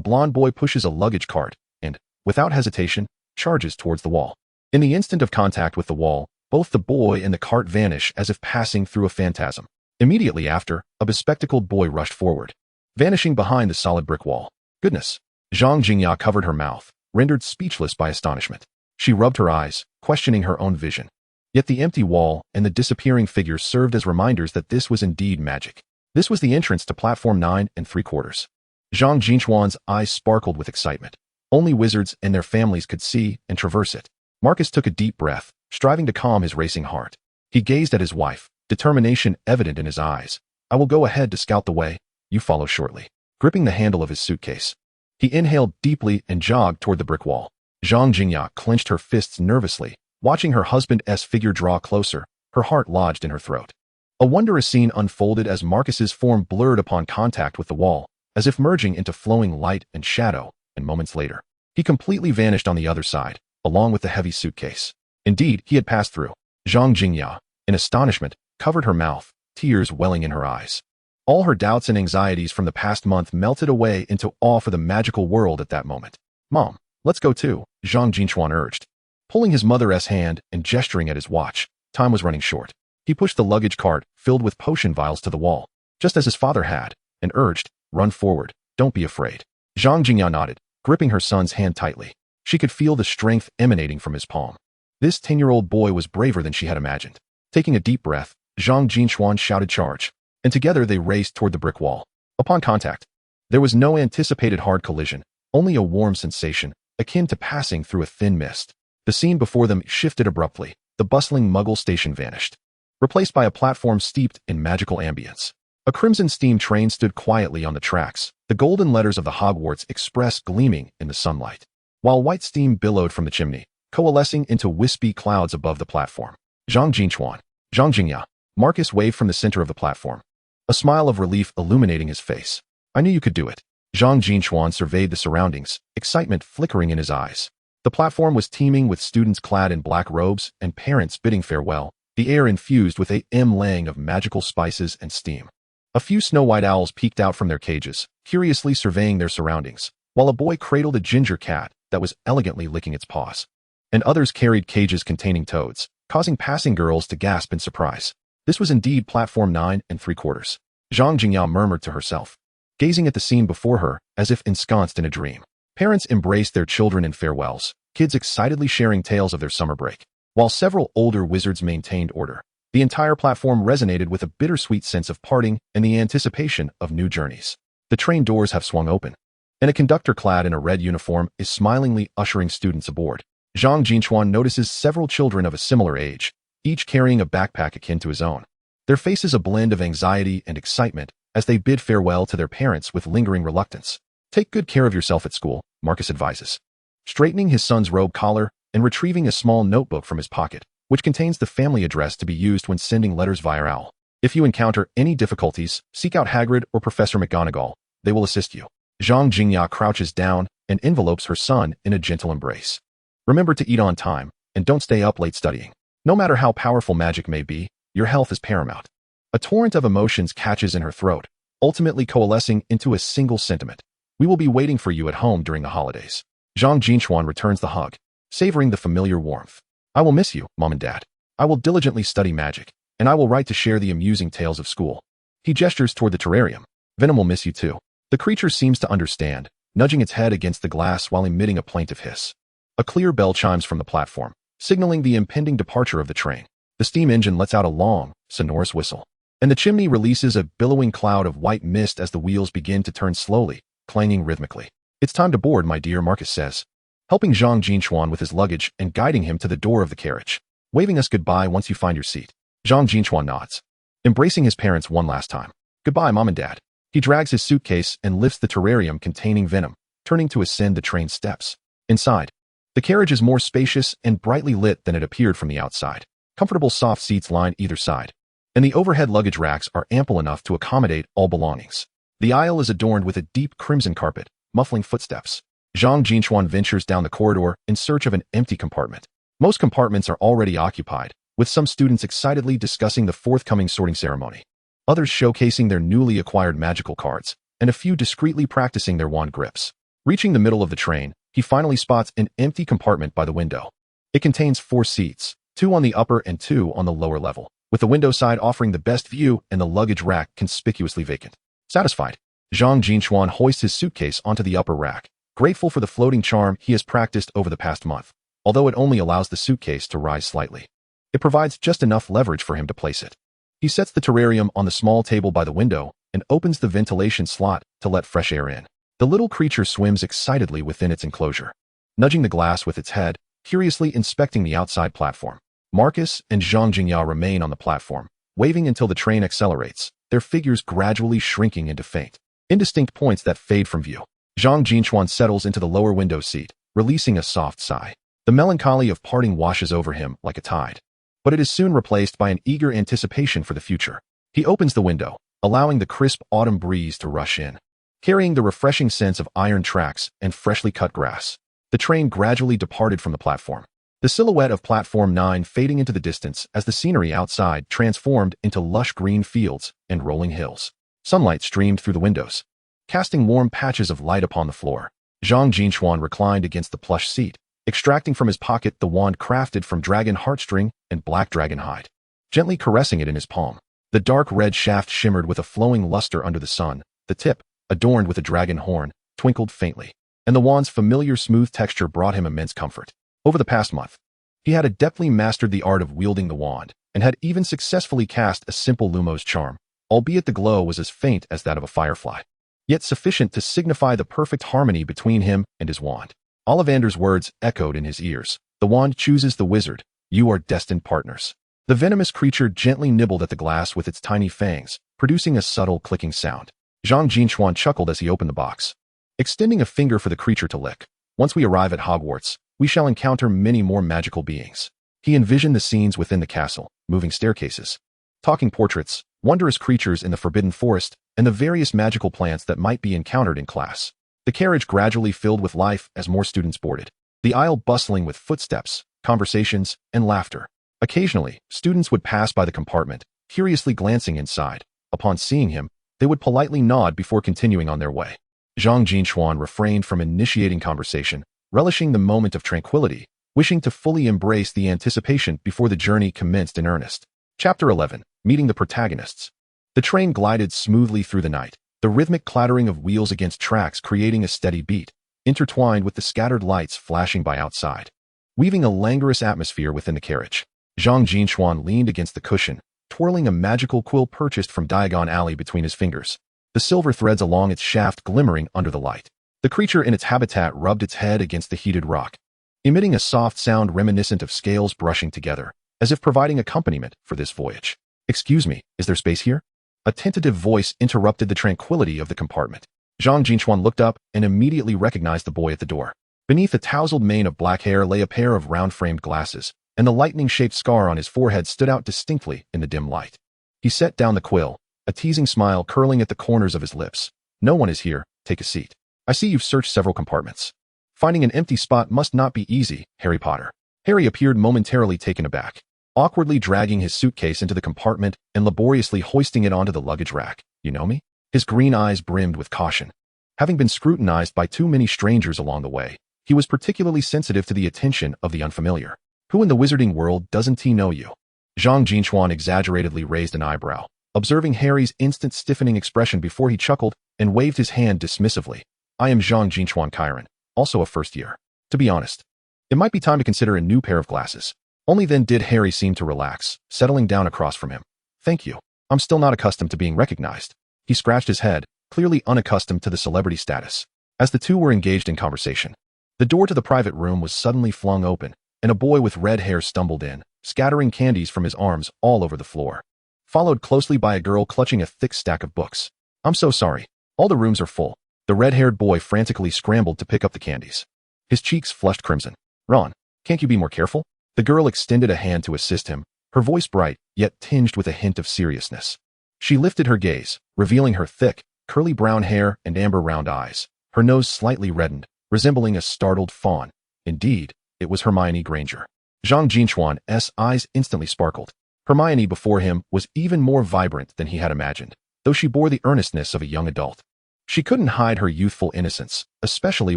blond boy pushes a luggage cart and, without hesitation, charges towards the wall. In the instant of contact with the wall, both the boy and the cart vanish as if passing through a phantasm. Immediately after, a bespectacled boy rushed forward, vanishing behind the solid brick wall. Goodness! Zhang Jingya covered her mouth, rendered speechless by astonishment. She rubbed her eyes, questioning her own vision. Yet the empty wall and the disappearing figures served as reminders that this was indeed magic. This was the entrance to platform 9 3/4. Zhang Jin Chuan's eyes sparkled with excitement. Only wizards and their families could see and traverse it. Marcus took a deep breath, striving to calm his racing heart. He gazed at his wife, determination evident in his eyes. I will go ahead to scout the way, you follow shortly. Gripping the handle of his suitcase, he inhaled deeply and jogged toward the brick wall. Zhang Jingya clenched her fists nervously, watching her husband's figure draw closer, her heart lodged in her throat. A wondrous scene unfolded as Marcus's form blurred upon contact with the wall, as if merging into flowing light and shadow, and moments later, he completely vanished on the other side, along with the heavy suitcase. Indeed, he had passed through. Zhang Jingya, in astonishment, covered her mouth, tears welling in her eyes. All her doubts and anxieties from the past month melted away into awe for the magical world at that moment. Mom, let's go too, Zhang Jin Chuan urged. Pulling his mother's hand and gesturing at his watch, time was running short. He pushed the luggage cart filled with potion vials to the wall, just as his father had, and urged, run forward, don't be afraid. Zhang Jingya nodded, gripping her son's hand tightly. She could feel the strength emanating from his palm. This 10-year-old boy was braver than she had imagined. Taking a deep breath, Zhang Jin Chuan shouted charge, and together they raced toward the brick wall. Upon contact, there was no anticipated hard collision, only a warm sensation, akin to passing through a thin mist. The scene before them shifted abruptly. The bustling Muggle station vanished, replaced by a platform steeped in magical ambience. A crimson steam train stood quietly on the tracks, the golden letters of the Hogwarts Express gleaming in the sunlight, while white steam billowed from the chimney, coalescing into wispy clouds above the platform. Zhang Jin Chuan, Zhang Jingya, Marcus waved from the center of the platform, a smile of relief illuminating his face. I knew you could do it. Zhang Jin Chuan surveyed the surroundings, excitement flickering in his eyes. The platform was teeming with students clad in black robes and parents bidding farewell, the air infused with a laying of magical spices and steam. A few snow-white owls peeked out from their cages, curiously surveying their surroundings, while a boy cradled a ginger cat that was elegantly licking its paws. And others carried cages containing toads, causing passing girls to gasp in surprise. This was indeed Platform 9 3/4. Zhang Jingya murmured to herself, gazing at the scene before her as if ensconced in a dream. Parents embraced their children in farewells, kids excitedly sharing tales of their summer break, while several older wizards maintained order. The entire platform resonated with a bittersweet sense of parting and the anticipation of new journeys. The train doors have swung open, and a conductor clad in a red uniform is smilingly ushering students aboard. Zhang Jin Chuan notices several children of a similar age, each carrying a backpack akin to his own. Their faces a blend of anxiety and excitement as they bid farewell to their parents with lingering reluctance. Take good care of yourself at school, Marcus advises, straightening his son's robe collar and retrieving a small notebook from his pocket, which contains the family address to be used when sending letters via owl. If you encounter any difficulties, seek out Hagrid or Professor McGonagall. They will assist you. Zhang Jingya crouches down and envelopes her son in a gentle embrace. Remember to eat on time, and don't stay up late studying. No matter how powerful magic may be, your health is paramount. A torrent of emotions catches in her throat, ultimately coalescing into a single sentiment. We will be waiting for you at home during the holidays. Zhang Jin Chuan returns the hug, savoring the familiar warmth. I will miss you, Mom and Dad. I will diligently study magic, and I will write to share the amusing tales of school. He gestures toward the terrarium. Venom will miss you too. The creature seems to understand, nudging its head against the glass while emitting a plaintive hiss. A clear bell chimes from the platform, signaling the impending departure of the train. The steam engine lets out a long, sonorous whistle, and the chimney releases a billowing cloud of white mist as the wheels begin to turn slowly, clanging rhythmically. It's time to board, my dear, Marcus says, helping Zhang Jin Chuan with his luggage and guiding him to the door of the carriage. Waving us goodbye once you find your seat. Zhang Jin Chuan nods, embracing his parents one last time. Goodbye, Mom and Dad. He drags his suitcase and lifts the terrarium containing Venom, turning to ascend the train steps. Inside, the carriage is more spacious and brightly lit than it appeared from the outside. Comfortable soft seats line either side, and the overhead luggage racks are ample enough to accommodate all belongings. The aisle is adorned with a deep crimson carpet, muffling footsteps. Zhang Jin Chuan ventures down the corridor in search of an empty compartment. Most compartments are already occupied, with some students excitedly discussing the forthcoming sorting ceremony, others showcasing their newly acquired magical cards, and a few discreetly practicing their wand grips. Reaching the middle of the train, he finally spots an empty compartment by the window. It contains 4 seats, 2 on the upper and 2 on the lower level, with the window side offering the best view and the luggage rack conspicuously vacant. Satisfied, Zhang Jin Chuan hoists his suitcase onto the upper rack, grateful for the floating charm he has practiced over the past month, although it only allows the suitcase to rise slightly. It provides just enough leverage for him to place it. He sets the terrarium on the small table by the window and opens the ventilation slot to let fresh air in. The little creature swims excitedly within its enclosure, nudging the glass with its head, curiously inspecting the outside platform. Marcus and Zhang Jingya remain on the platform, waving until the train accelerates, their figures gradually shrinking into faint, indistinct points that fade from view. Zhang Jin Chuan settles into the lower window seat, releasing a soft sigh. The melancholy of parting washes over him like a tide, but it is soon replaced by an eager anticipation for the future. He opens the window, allowing the crisp autumn breeze to rush in, carrying the refreshing sense of iron tracks and freshly cut grass. The train gradually departed from the platform, the silhouette of Platform 9 fading into the distance as the scenery outside transformed into lush green fields and rolling hills. Sunlight streamed through the windows, casting warm patches of light upon the floor. Zhang Jin Chuan reclined against the plush seat, extracting from his pocket the wand crafted from dragon heartstring and black dragon hide, gently caressing it in his palm. The dark red shaft shimmered with a flowing luster under the sun. The tip, adorned with a dragon horn, twinkled faintly, and the wand's familiar smooth texture brought him immense comfort. Over the past month, he had adeptly mastered the art of wielding the wand, and had even successfully cast a simple Lumos charm, albeit the glow was as faint as that of a firefly, yet sufficient to signify the perfect harmony between him and his wand. Ollivander's words echoed in his ears. The wand chooses the wizard. You are destined partners. The venomous creature gently nibbled at the glass with its tiny fangs, producing a subtle clicking sound. Zhang Jin Chuan chuckled as he opened the box, extending a finger for the creature to lick. Once we arrive at Hogwarts, we shall encounter many more magical beings. He envisioned the scenes within the castle, moving staircases, talking portraits, wondrous creatures in the forbidden forest, and the various magical plants that might be encountered in class. The carriage gradually filled with life as more students boarded, the aisle bustling with footsteps, conversations, and laughter. Occasionally, students would pass by the compartment, curiously glancing inside. Upon seeing him, they would politely nod before continuing on their way. Zhang Jin Chuan refrained from initiating conversation, relishing the moment of tranquility, wishing to fully embrace the anticipation before the journey commenced in earnest. Chapter 11. Meeting the protagonists. The train glided smoothly through the night, the rhythmic clattering of wheels against tracks creating a steady beat, intertwined with the scattered lights flashing by outside, weaving a languorous atmosphere within the carriage. Zhang Jin Chuan leaned against the cushion, twirling a magical quill purchased from Diagon Alley between his fingers, the silver threads along its shaft glimmering under the light. The creature in its habitat rubbed its head against the heated rock, emitting a soft sound reminiscent of scales brushing together, as if providing accompaniment for this voyage. Excuse me, is there space here? A tentative voice interrupted the tranquility of the compartment. Zhang Jin Chuan looked up and immediately recognized the boy at the door. Beneath a tousled mane of black hair lay a pair of round-framed glasses, and the lightning-shaped scar on his forehead stood out distinctly in the dim light. He set down the quill, a teasing smile curling at the corners of his lips. No one is here, take a seat. I see you've searched several compartments. Finding an empty spot must not be easy, Harry Potter. Harry appeared momentarily taken aback, awkwardly dragging his suitcase into the compartment and laboriously hoisting it onto the luggage rack. You know me? His green eyes brimmed with caution. Having been scrutinized by too many strangers along the way, he was particularly sensitive to the attention of the unfamiliar. Who in the wizarding world doesn't he know you? Zhang Jin Chuan exaggeratedly raised an eyebrow, observing Harry's instant stiffening expression before he chuckled and waved his hand dismissively. I am Zhang Jin Chuan Chiron, also a first year. To be honest, it might be time to consider a new pair of glasses. Only then did Harry seem to relax, settling down across from him. Thank you. I'm still not accustomed to being recognized. He scratched his head, clearly unaccustomed to the celebrity status. As the two were engaged in conversation, the door to the private room was suddenly flung open, and a boy with red hair stumbled in, scattering candies from his arms all over the floor, followed closely by a girl clutching a thick stack of books. I'm so sorry. All the rooms are full. The red-haired boy frantically scrambled to pick up the candies. His cheeks flushed crimson. Ron, can't you be more careful? The girl extended a hand to assist him, her voice bright, yet tinged with a hint of seriousness. She lifted her gaze, revealing her thick, curly brown hair and amber round eyes, her nose slightly reddened, resembling a startled fawn. Indeed, it was Hermione Granger. Zhang Jin Chuan's eyes instantly sparkled. Hermione before him was even more vibrant than he had imagined, though she bore the earnestness of a young adult. She couldn't hide her youthful innocence, especially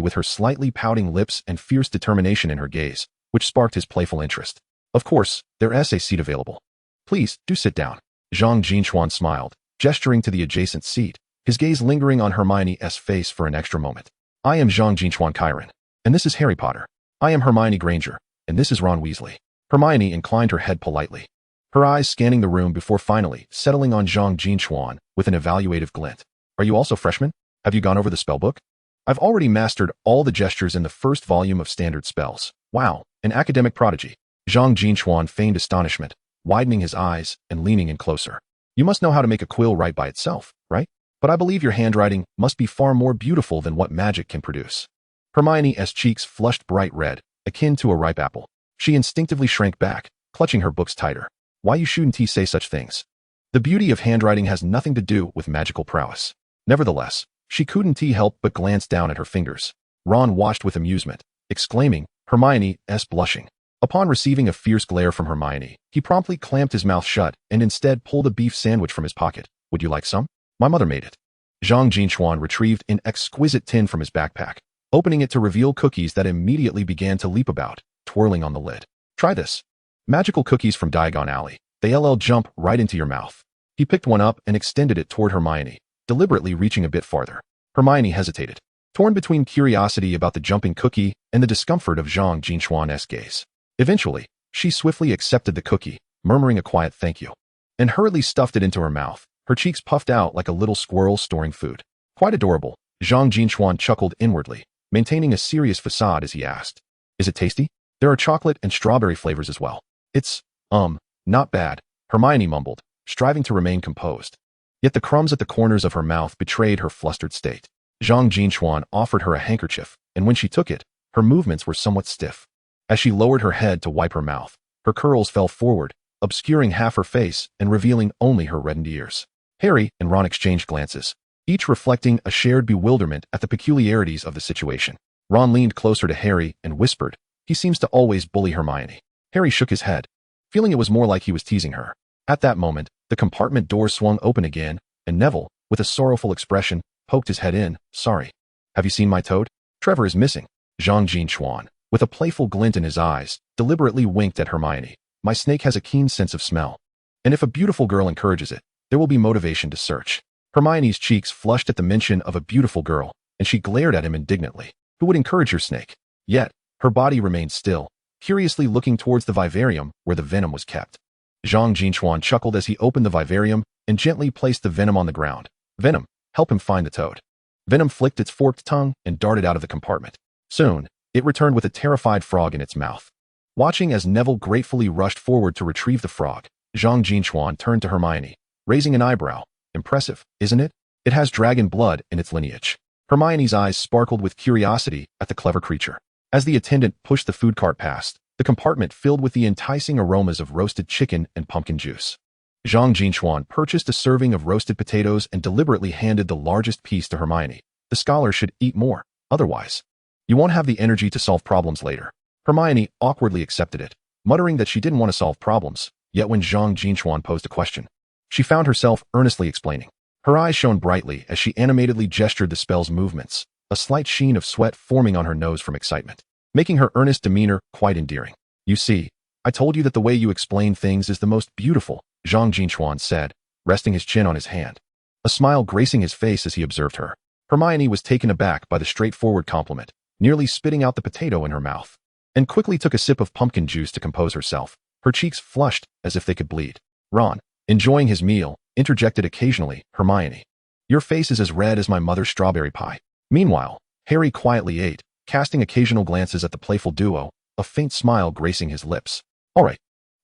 with her slightly pouting lips and fierce determination in her gaze, which sparked his playful interest. Of course, there's a seat available. Please, do sit down. Zhang Jin Chuan smiled, gesturing to the adjacent seat, his gaze lingering on Hermione's face for an extra moment. I am Zhang Jin Chuan Chiron, and this is Harry Potter. I am Hermione Granger, and this is Ron Weasley. Hermione inclined her head politely, her eyes scanning the room before finally settling on Zhang Jin Chuan with an evaluative glint. Are you also freshmen? Have you gone over the spellbook? I've already mastered all the gestures in the first volume of standard spells. Wow, an academic prodigy. Zhang Jin Chuan feigned astonishment, widening his eyes and leaning in closer. You must know how to make a quill write by itself, right? But I believe your handwriting must be far more beautiful than what magic can produce. Hermione's cheeks flushed bright red, akin to a ripe apple. She instinctively shrank back, clutching her books tighter. Why you shouldn't he say such things? The beauty of handwriting has nothing to do with magical prowess. Nevertheless, she couldn't help but glance down at her fingers. Ron watched with amusement, exclaiming, Hermione's blushing. Upon receiving a fierce glare from Hermione, he promptly clamped his mouth shut and instead pulled a beef sandwich from his pocket. Would you like some? My mother made it. Zhang Jin Chuan retrieved an exquisite tin from his backpack, opening it to reveal cookies that immediately began to leap about, twirling on the lid. Try this. Magical cookies from Diagon Alley. They'll jump right into your mouth. He picked one up and extended it toward Hermione, deliberately reaching a bit farther. Hermione hesitated, torn between curiosity about the jumping cookie and the discomfort of Zhang Jin Chuan's gaze. Eventually, she swiftly accepted the cookie, murmuring a quiet thank you, and hurriedly stuffed it into her mouth, her cheeks puffed out like a little squirrel storing food. Quite adorable, Zhang Jin Chuan chuckled inwardly, maintaining a serious facade as he asked. Is it tasty? There are chocolate and strawberry flavors as well. It's, not bad, Hermione mumbled, striving to remain composed. Yet the crumbs at the corners of her mouth betrayed her flustered state. Zhang Jin Chuan offered her a handkerchief, and when she took it, her movements were somewhat stiff. As she lowered her head to wipe her mouth, her curls fell forward, obscuring half her face and revealing only her reddened ears. Harry and Ron exchanged glances, each reflecting a shared bewilderment at the peculiarities of the situation. Ron leaned closer to Harry and whispered, "He seems to always bully Hermione." Harry shook his head, feeling it was more like he was teasing her. At that moment, the compartment door swung open again, and Neville, with a sorrowful expression, poked his head in. "Sorry. Have you seen my toad? Trevor is missing." Zhang Jin Chuan, with a playful glint in his eyes, deliberately winked at Hermione. "My snake has a keen sense of smell. And if a beautiful girl encourages it, there will be motivation to search." Hermione's cheeks flushed at the mention of a beautiful girl, and she glared at him indignantly. Who would encourage your snake? Yet, her body remained still, curiously looking towards the vivarium where the venom was kept. Zhang Jin Chuan chuckled as he opened the vivarium and gently placed the venom on the ground. "Venom, help him find the toad." Venom flicked its forked tongue and darted out of the compartment. Soon, it returned with a terrified frog in its mouth. Watching as Neville gratefully rushed forward to retrieve the frog, Zhang Jin Chuan turned to Hermione, raising an eyebrow. "Impressive, isn't it? It has dragon blood in its lineage." Hermione's eyes sparkled with curiosity at the clever creature. As the attendant pushed the food cart past, the compartment filled with the enticing aromas of roasted chicken and pumpkin juice. Zhang Jin Chuan purchased a serving of roasted potatoes and deliberately handed the largest piece to Hermione. "The scholar should eat more, otherwise, you won't have the energy to solve problems later." Hermione awkwardly accepted it, muttering that she didn't want to solve problems, yet when Zhang Jin Chuan posed a question, she found herself earnestly explaining. Her eyes shone brightly as she animatedly gestured the spell's movements, a slight sheen of sweat forming on her nose from excitement, making her earnest demeanor quite endearing. "You see, I told you that the way you explain things is the most beautiful," Zhang Jin Chuan said, resting his chin on his hand, a smile gracing his face as he observed her. Hermione was taken aback by the straightforward compliment, nearly spitting out the potato in her mouth, and quickly took a sip of pumpkin juice to compose herself, her cheeks flushed as if they could bleed. Ron, enjoying his meal, interjected occasionally, "Hermione, your face is as red as my mother's strawberry pie." Meanwhile, Harry quietly ate, casting occasional glances at the playful duo, a faint smile gracing his lips. "All right,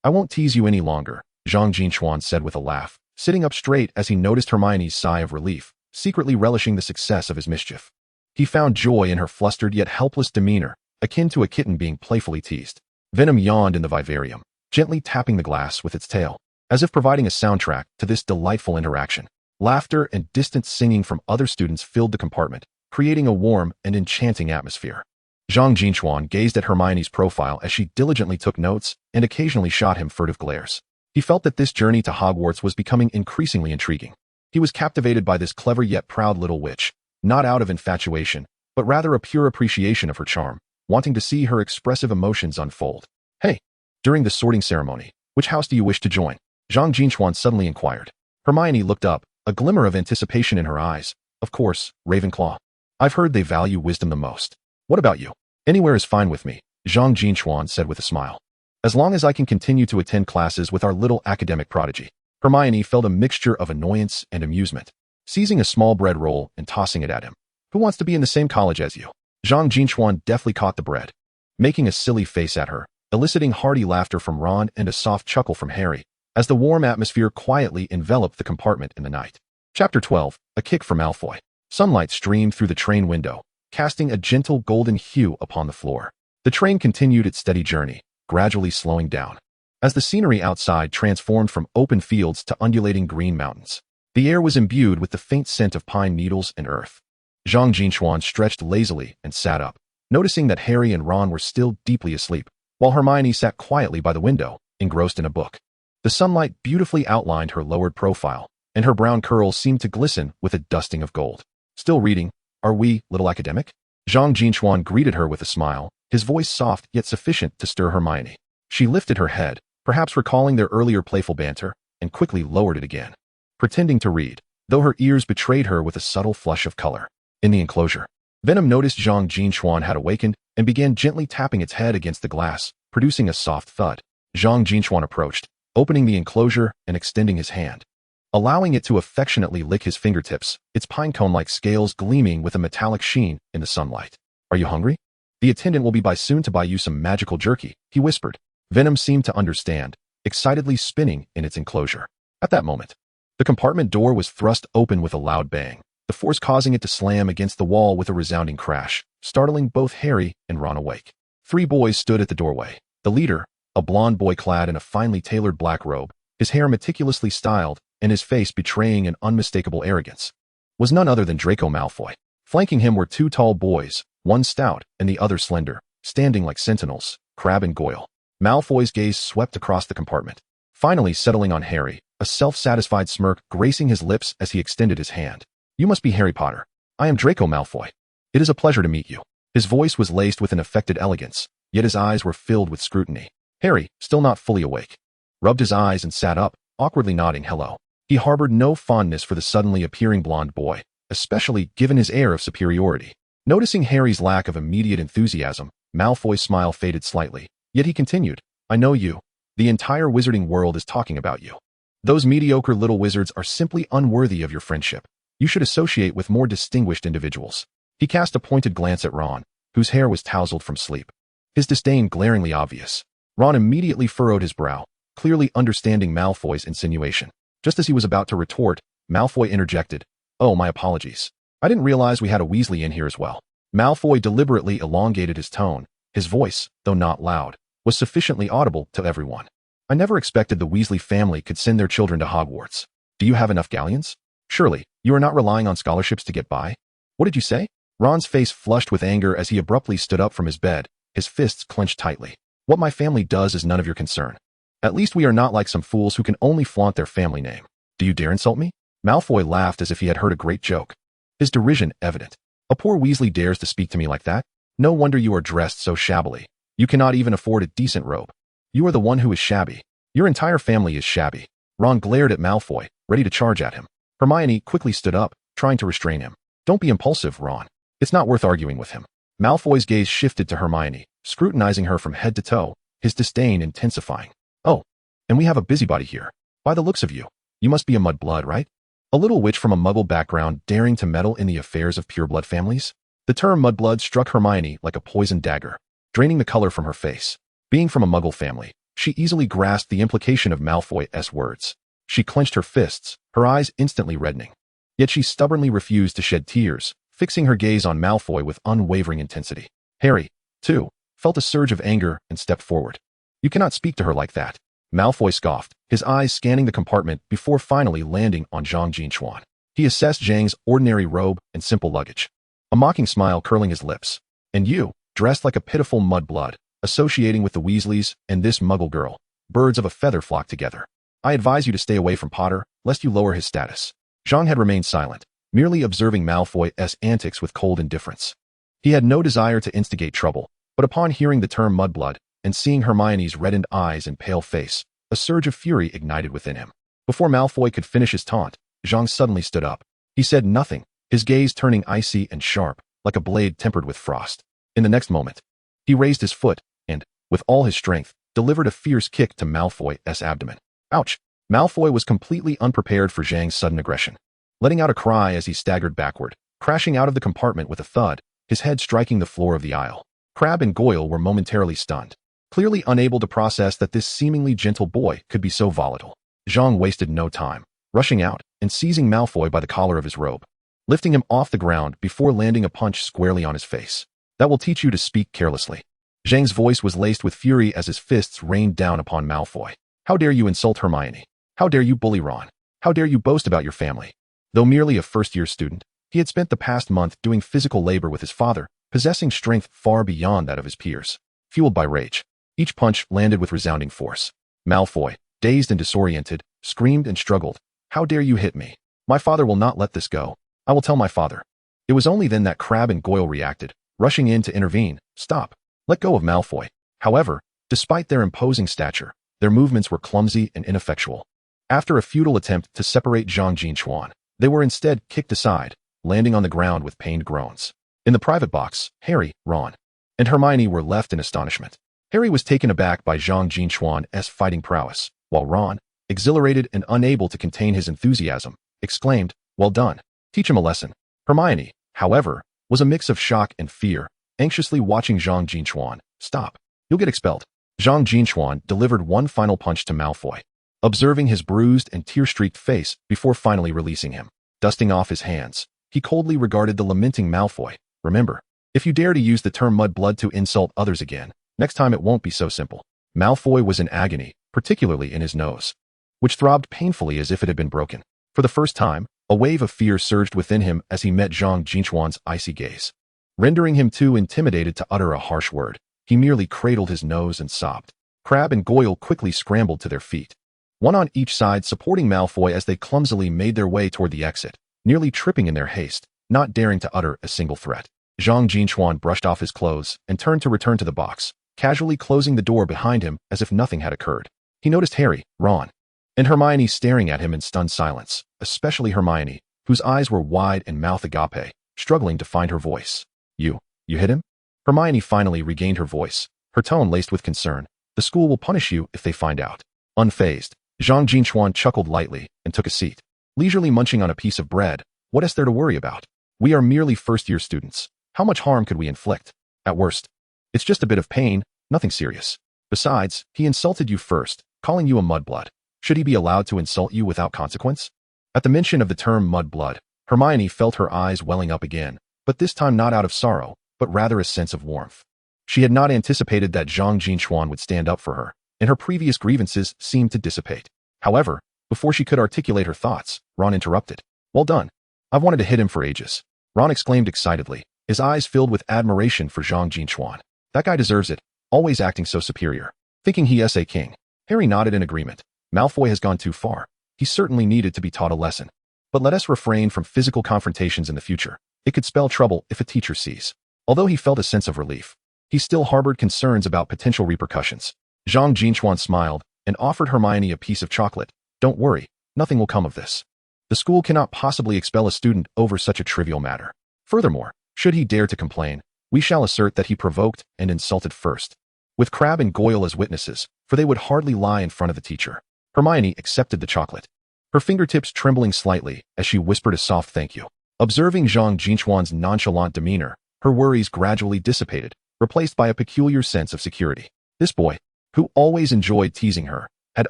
I won't tease you any longer," Zhang Jin Chuan said with a laugh, sitting up straight as he noticed Hermione's sigh of relief, secretly relishing the success of his mischief. He found joy in her flustered yet helpless demeanor, akin to a kitten being playfully teased. Venom yawned in the vivarium, gently tapping the glass with its tail, as if providing a soundtrack to this delightful interaction. Laughter and distant singing from other students filled the compartment, creating a warm and enchanting atmosphere. Zhang Jin Chuan gazed at Hermione's profile as she diligently took notes and occasionally shot him furtive glares. He felt that this journey to Hogwarts was becoming increasingly intriguing. He was captivated by this clever yet proud little witch, not out of infatuation, but rather a pure appreciation of her charm, wanting to see her expressive emotions unfold. "Hey, during the sorting ceremony, which house do you wish to join?" Zhang Jin Chuan suddenly inquired. Hermione looked up, a glimmer of anticipation in her eyes. "Of course, Ravenclaw. I've heard they value wisdom the most. What about you?" "Anywhere is fine with me," Zhang Jin Chuan said with a smile. "As long as I can continue to attend classes with our little academic prodigy." Hermione felt a mixture of annoyance and amusement, seizing a small bread roll and tossing it at him. "Who wants to be in the same college as you?" Zhang Jin Chuan deftly caught the bread, making a silly face at her, eliciting hearty laughter from Ron and a soft chuckle from Harry, as the warm atmosphere quietly enveloped the compartment in the night. Chapter 12, A Kick for Malfoy. Sunlight streamed through the train window, casting a gentle golden hue upon the floor. The train continued its steady journey, gradually slowing down, as the scenery outside transformed from open fields to undulating green mountains. The air was imbued with the faint scent of pine needles and earth. Zhang Jin Chuan stretched lazily and sat up, noticing that Harry and Ron were still deeply asleep, while Hermione sat quietly by the window, engrossed in a book. The sunlight beautifully outlined her lowered profile, and her brown curls seemed to glisten with a dusting of gold. "Still reading, are we, little academic?" Zhang Jin Chuan greeted her with a smile, his voice soft yet sufficient to stir Hermione. She lifted her head, perhaps recalling their earlier playful banter, and quickly lowered it again, pretending to read, though her ears betrayed her with a subtle flush of color. In the enclosure, Venom noticed Zhang Jin Chuan had awakened and began gently tapping its head against the glass, producing a soft thud. Zhang Jin Chuan approached, opening the enclosure and extending his hand, allowing it to affectionately lick his fingertips, its pinecone-like scales gleaming with a metallic sheen in the sunlight. "Are you hungry? The attendant will be by soon to buy you some magical jerky," he whispered. Venom seemed to understand, excitedly spinning in its enclosure. At that moment, the compartment door was thrust open with a loud bang, the force causing it to slam against the wall with a resounding crash, startling both Harry and Ron awake. 3 boys stood at the doorway. The leader, a blond boy clad in a finely tailored black robe, his hair meticulously styled and his face betraying an unmistakable arrogance, was none other than Draco Malfoy. Flanking him were 2 tall boys, one stout and the other slender, standing like sentinels, Crabbe and Goyle. Malfoy's gaze swept across the compartment, finally settling on Harry, a self-satisfied smirk gracing his lips as he extended his hand. "You must be Harry Potter. I am Draco Malfoy. It is a pleasure to meet you." His voice was laced with an affected elegance, yet his eyes were filled with scrutiny. Harry, still not fully awake, rubbed his eyes and sat up, awkwardly nodding hello. He harbored no fondness for the suddenly appearing blond boy, especially given his air of superiority. Noticing Harry's lack of immediate enthusiasm, Malfoy's smile faded slightly, yet he continued, "I know you. The entire wizarding world is talking about you. Those mediocre little wizards are simply unworthy of your friendship. You should associate with more distinguished individuals." He cast a pointed glance at Ron, whose hair was tousled from sleep, his disdain glaringly obvious. Ron immediately furrowed his brow, clearly understanding Malfoy's insinuation. Just as he was about to retort, Malfoy interjected, "Oh, my apologies. I didn't realize we had a Weasley in here as well." Malfoy deliberately elongated his tone. His voice, though not loud, was sufficiently audible to everyone. "I never expected the Weasley family could send their children to Hogwarts. Do you have enough galleons? Surely, you are not relying on scholarships to get by?" "What did you say?" Ron's face flushed with anger as he abruptly stood up from his bed, his fists clenched tightly. "What my family does is none of your concern. At least we are not like some fools who can only flaunt their family name. Do you dare insult me?" Malfoy laughed as if he had heard a great joke, his derision evident. "A poor Weasley dares to speak to me like that? No wonder you are dressed so shabbily. You cannot even afford a decent robe. You are the one who is shabby. Your entire family is shabby." Ron glared at Malfoy, ready to charge at him. Hermione quickly stood up, trying to restrain him. "Don't be impulsive, Ron. It's not worth arguing with him." Malfoy's gaze shifted to Hermione, scrutinizing her from head to toe, his disdain intensifying. "Oh, and we have a busybody here. By the looks of you, you must be a mudblood, right? A little witch from a muggle background daring to meddle in the affairs of pureblood families?" The term mudblood struck Hermione like a poisoned dagger, draining the color from her face. Being from a muggle family, she easily grasped the implication of Malfoy's words. She clenched her fists, her eyes instantly reddening. Yet she stubbornly refused to shed tears, fixing her gaze on Malfoy with unwavering intensity. Harry, too, felt a surge of anger and stepped forward. "You cannot speak to her like that." Malfoy scoffed, his eyes scanning the compartment before finally landing on Zhang Jin Chuan. He assessed Zhang's ordinary robe and simple luggage, a mocking smile curling his lips. "And you, dressed like a pitiful mudblood, associating with the Weasleys and this muggle girl, birds of a feather flock together. I advise you to stay away from Potter, lest you lower his status." Zhang had remained silent, merely observing Malfoy's antics with cold indifference. He had no desire to instigate trouble, but upon hearing the term mudblood and seeing Hermione's reddened eyes and pale face, a surge of fury ignited within him. Before Malfoy could finish his taunt, Zhang suddenly stood up. He said nothing, his gaze turning icy and sharp, like a blade tempered with frost. In the next moment, he raised his foot and, with all his strength, delivered a fierce kick to Malfoy's abdomen. Ouch! Malfoy was completely unprepared for Zhang's sudden aggression, letting out a cry as he staggered backward, crashing out of the compartment with a thud, his head striking the floor of the aisle. Crabbe and Goyle were momentarily stunned, clearly unable to process that this seemingly gentle boy could be so volatile. Zhang wasted no time, rushing out and seizing Malfoy by the collar of his robe, lifting him off the ground before landing a punch squarely on his face. "That will teach you to speak carelessly." Zhang's voice was laced with fury as his fists rained down upon Malfoy. "How dare you insult Hermione? How dare you bully Ron? How dare you boast about your family?" Though merely a first-year student, he had spent the past month doing physical labor with his father, possessing strength far beyond that of his peers. Fueled by rage, each punch landed with resounding force. Malfoy, dazed and disoriented, screamed and struggled. "How dare you hit me? My father will not let this go. I will tell my father." It was only then that Crabbe and Goyle reacted, rushing in to intervene. Stop. Let go of Malfoy. However, despite their imposing stature, their movements were clumsy and ineffectual. After a futile attempt to separate Zhang Jin Chuan, they were instead kicked aside, landing on the ground with pained groans. In the private box, Harry, Ron, and Hermione were left in astonishment. Harry was taken aback by Zhang Jin Chuan's fighting prowess, while Ron, exhilarated and unable to contain his enthusiasm, exclaimed, "Well done. Teach him a lesson." Hermione, however, was a mix of shock and fear, anxiously watching Zhang Jin Chuan. "Stop. You'll get expelled." Zhang Jin Chuan delivered one final punch to Malfoy, observing his bruised and tear-streaked face before finally releasing him. Dusting off his hands, he coldly regarded the lamenting Malfoy. "Remember, if you dare to use the term mudblood to insult others again, next time it won't be so simple." Malfoy was in agony, particularly in his nose, which throbbed painfully as if it had been broken. For the first time, a wave of fear surged within him as he met Zhang Jin Chuan's icy gaze. Rendering him too intimidated to utter a harsh word, he merely cradled his nose and sobbed. Crabbe and Goyle quickly scrambled to their feet, one on each side supporting Malfoy as they clumsily made their way toward the exit, nearly tripping in their haste, not daring to utter a single threat. Zhang Jin Chuan brushed off his clothes and turned to return to the box, casually closing the door behind him as if nothing had occurred. He noticed Harry, Ron, and Hermione staring at him in stunned silence, especially Hermione, whose eyes were wide and mouth agape, struggling to find her voice. You hit him?" Hermione finally regained her voice, her tone laced with concern. "The school will punish you if they find out." Unfazed, Zhang Jin Chuan chuckled lightly and took a seat. Leisurely munching on a piece of bread, "What is there to worry about? We are merely first-year students. How much harm could we inflict? At worst, it's just a bit of pain, nothing serious. Besides, he insulted you first, calling you a mudblood. Should he be allowed to insult you without consequence?" At the mention of the term mudblood, Hermione felt her eyes welling up again, but this time not out of sorrow, but rather a sense of warmth. She had not anticipated that Zhang Jin Chuan would stand up for her, and her previous grievances seemed to dissipate. However, before she could articulate her thoughts, Ron interrupted. "Well done. I've wanted to hit him for ages." Ron exclaimed excitedly, his eyes filled with admiration for Zhang Jin Chuan. "That guy deserves it, always acting so superior. Thinking he is a king." Harry nodded in agreement. "Malfoy has gone too far. He certainly needed to be taught a lesson. But let us refrain from physical confrontations in the future. It could spell trouble if a teacher sees." Although he felt a sense of relief, he still harbored concerns about potential repercussions. Zhang Jin Chuan smiled and offered Hermione a piece of chocolate. "Don't worry, nothing will come of this. The school cannot possibly expel a student over such a trivial matter. Furthermore, should he dare to complain, we shall assert that he provoked and insulted first, with Crabbe and Goyle as witnesses, for they would hardly lie in front of the teacher." Hermione accepted the chocolate, her fingertips trembling slightly as she whispered a soft thank you. Observing Zhang Jin Chuan's nonchalant demeanor, her worries gradually dissipated, replaced by a peculiar sense of security. This boy, who always enjoyed teasing her, had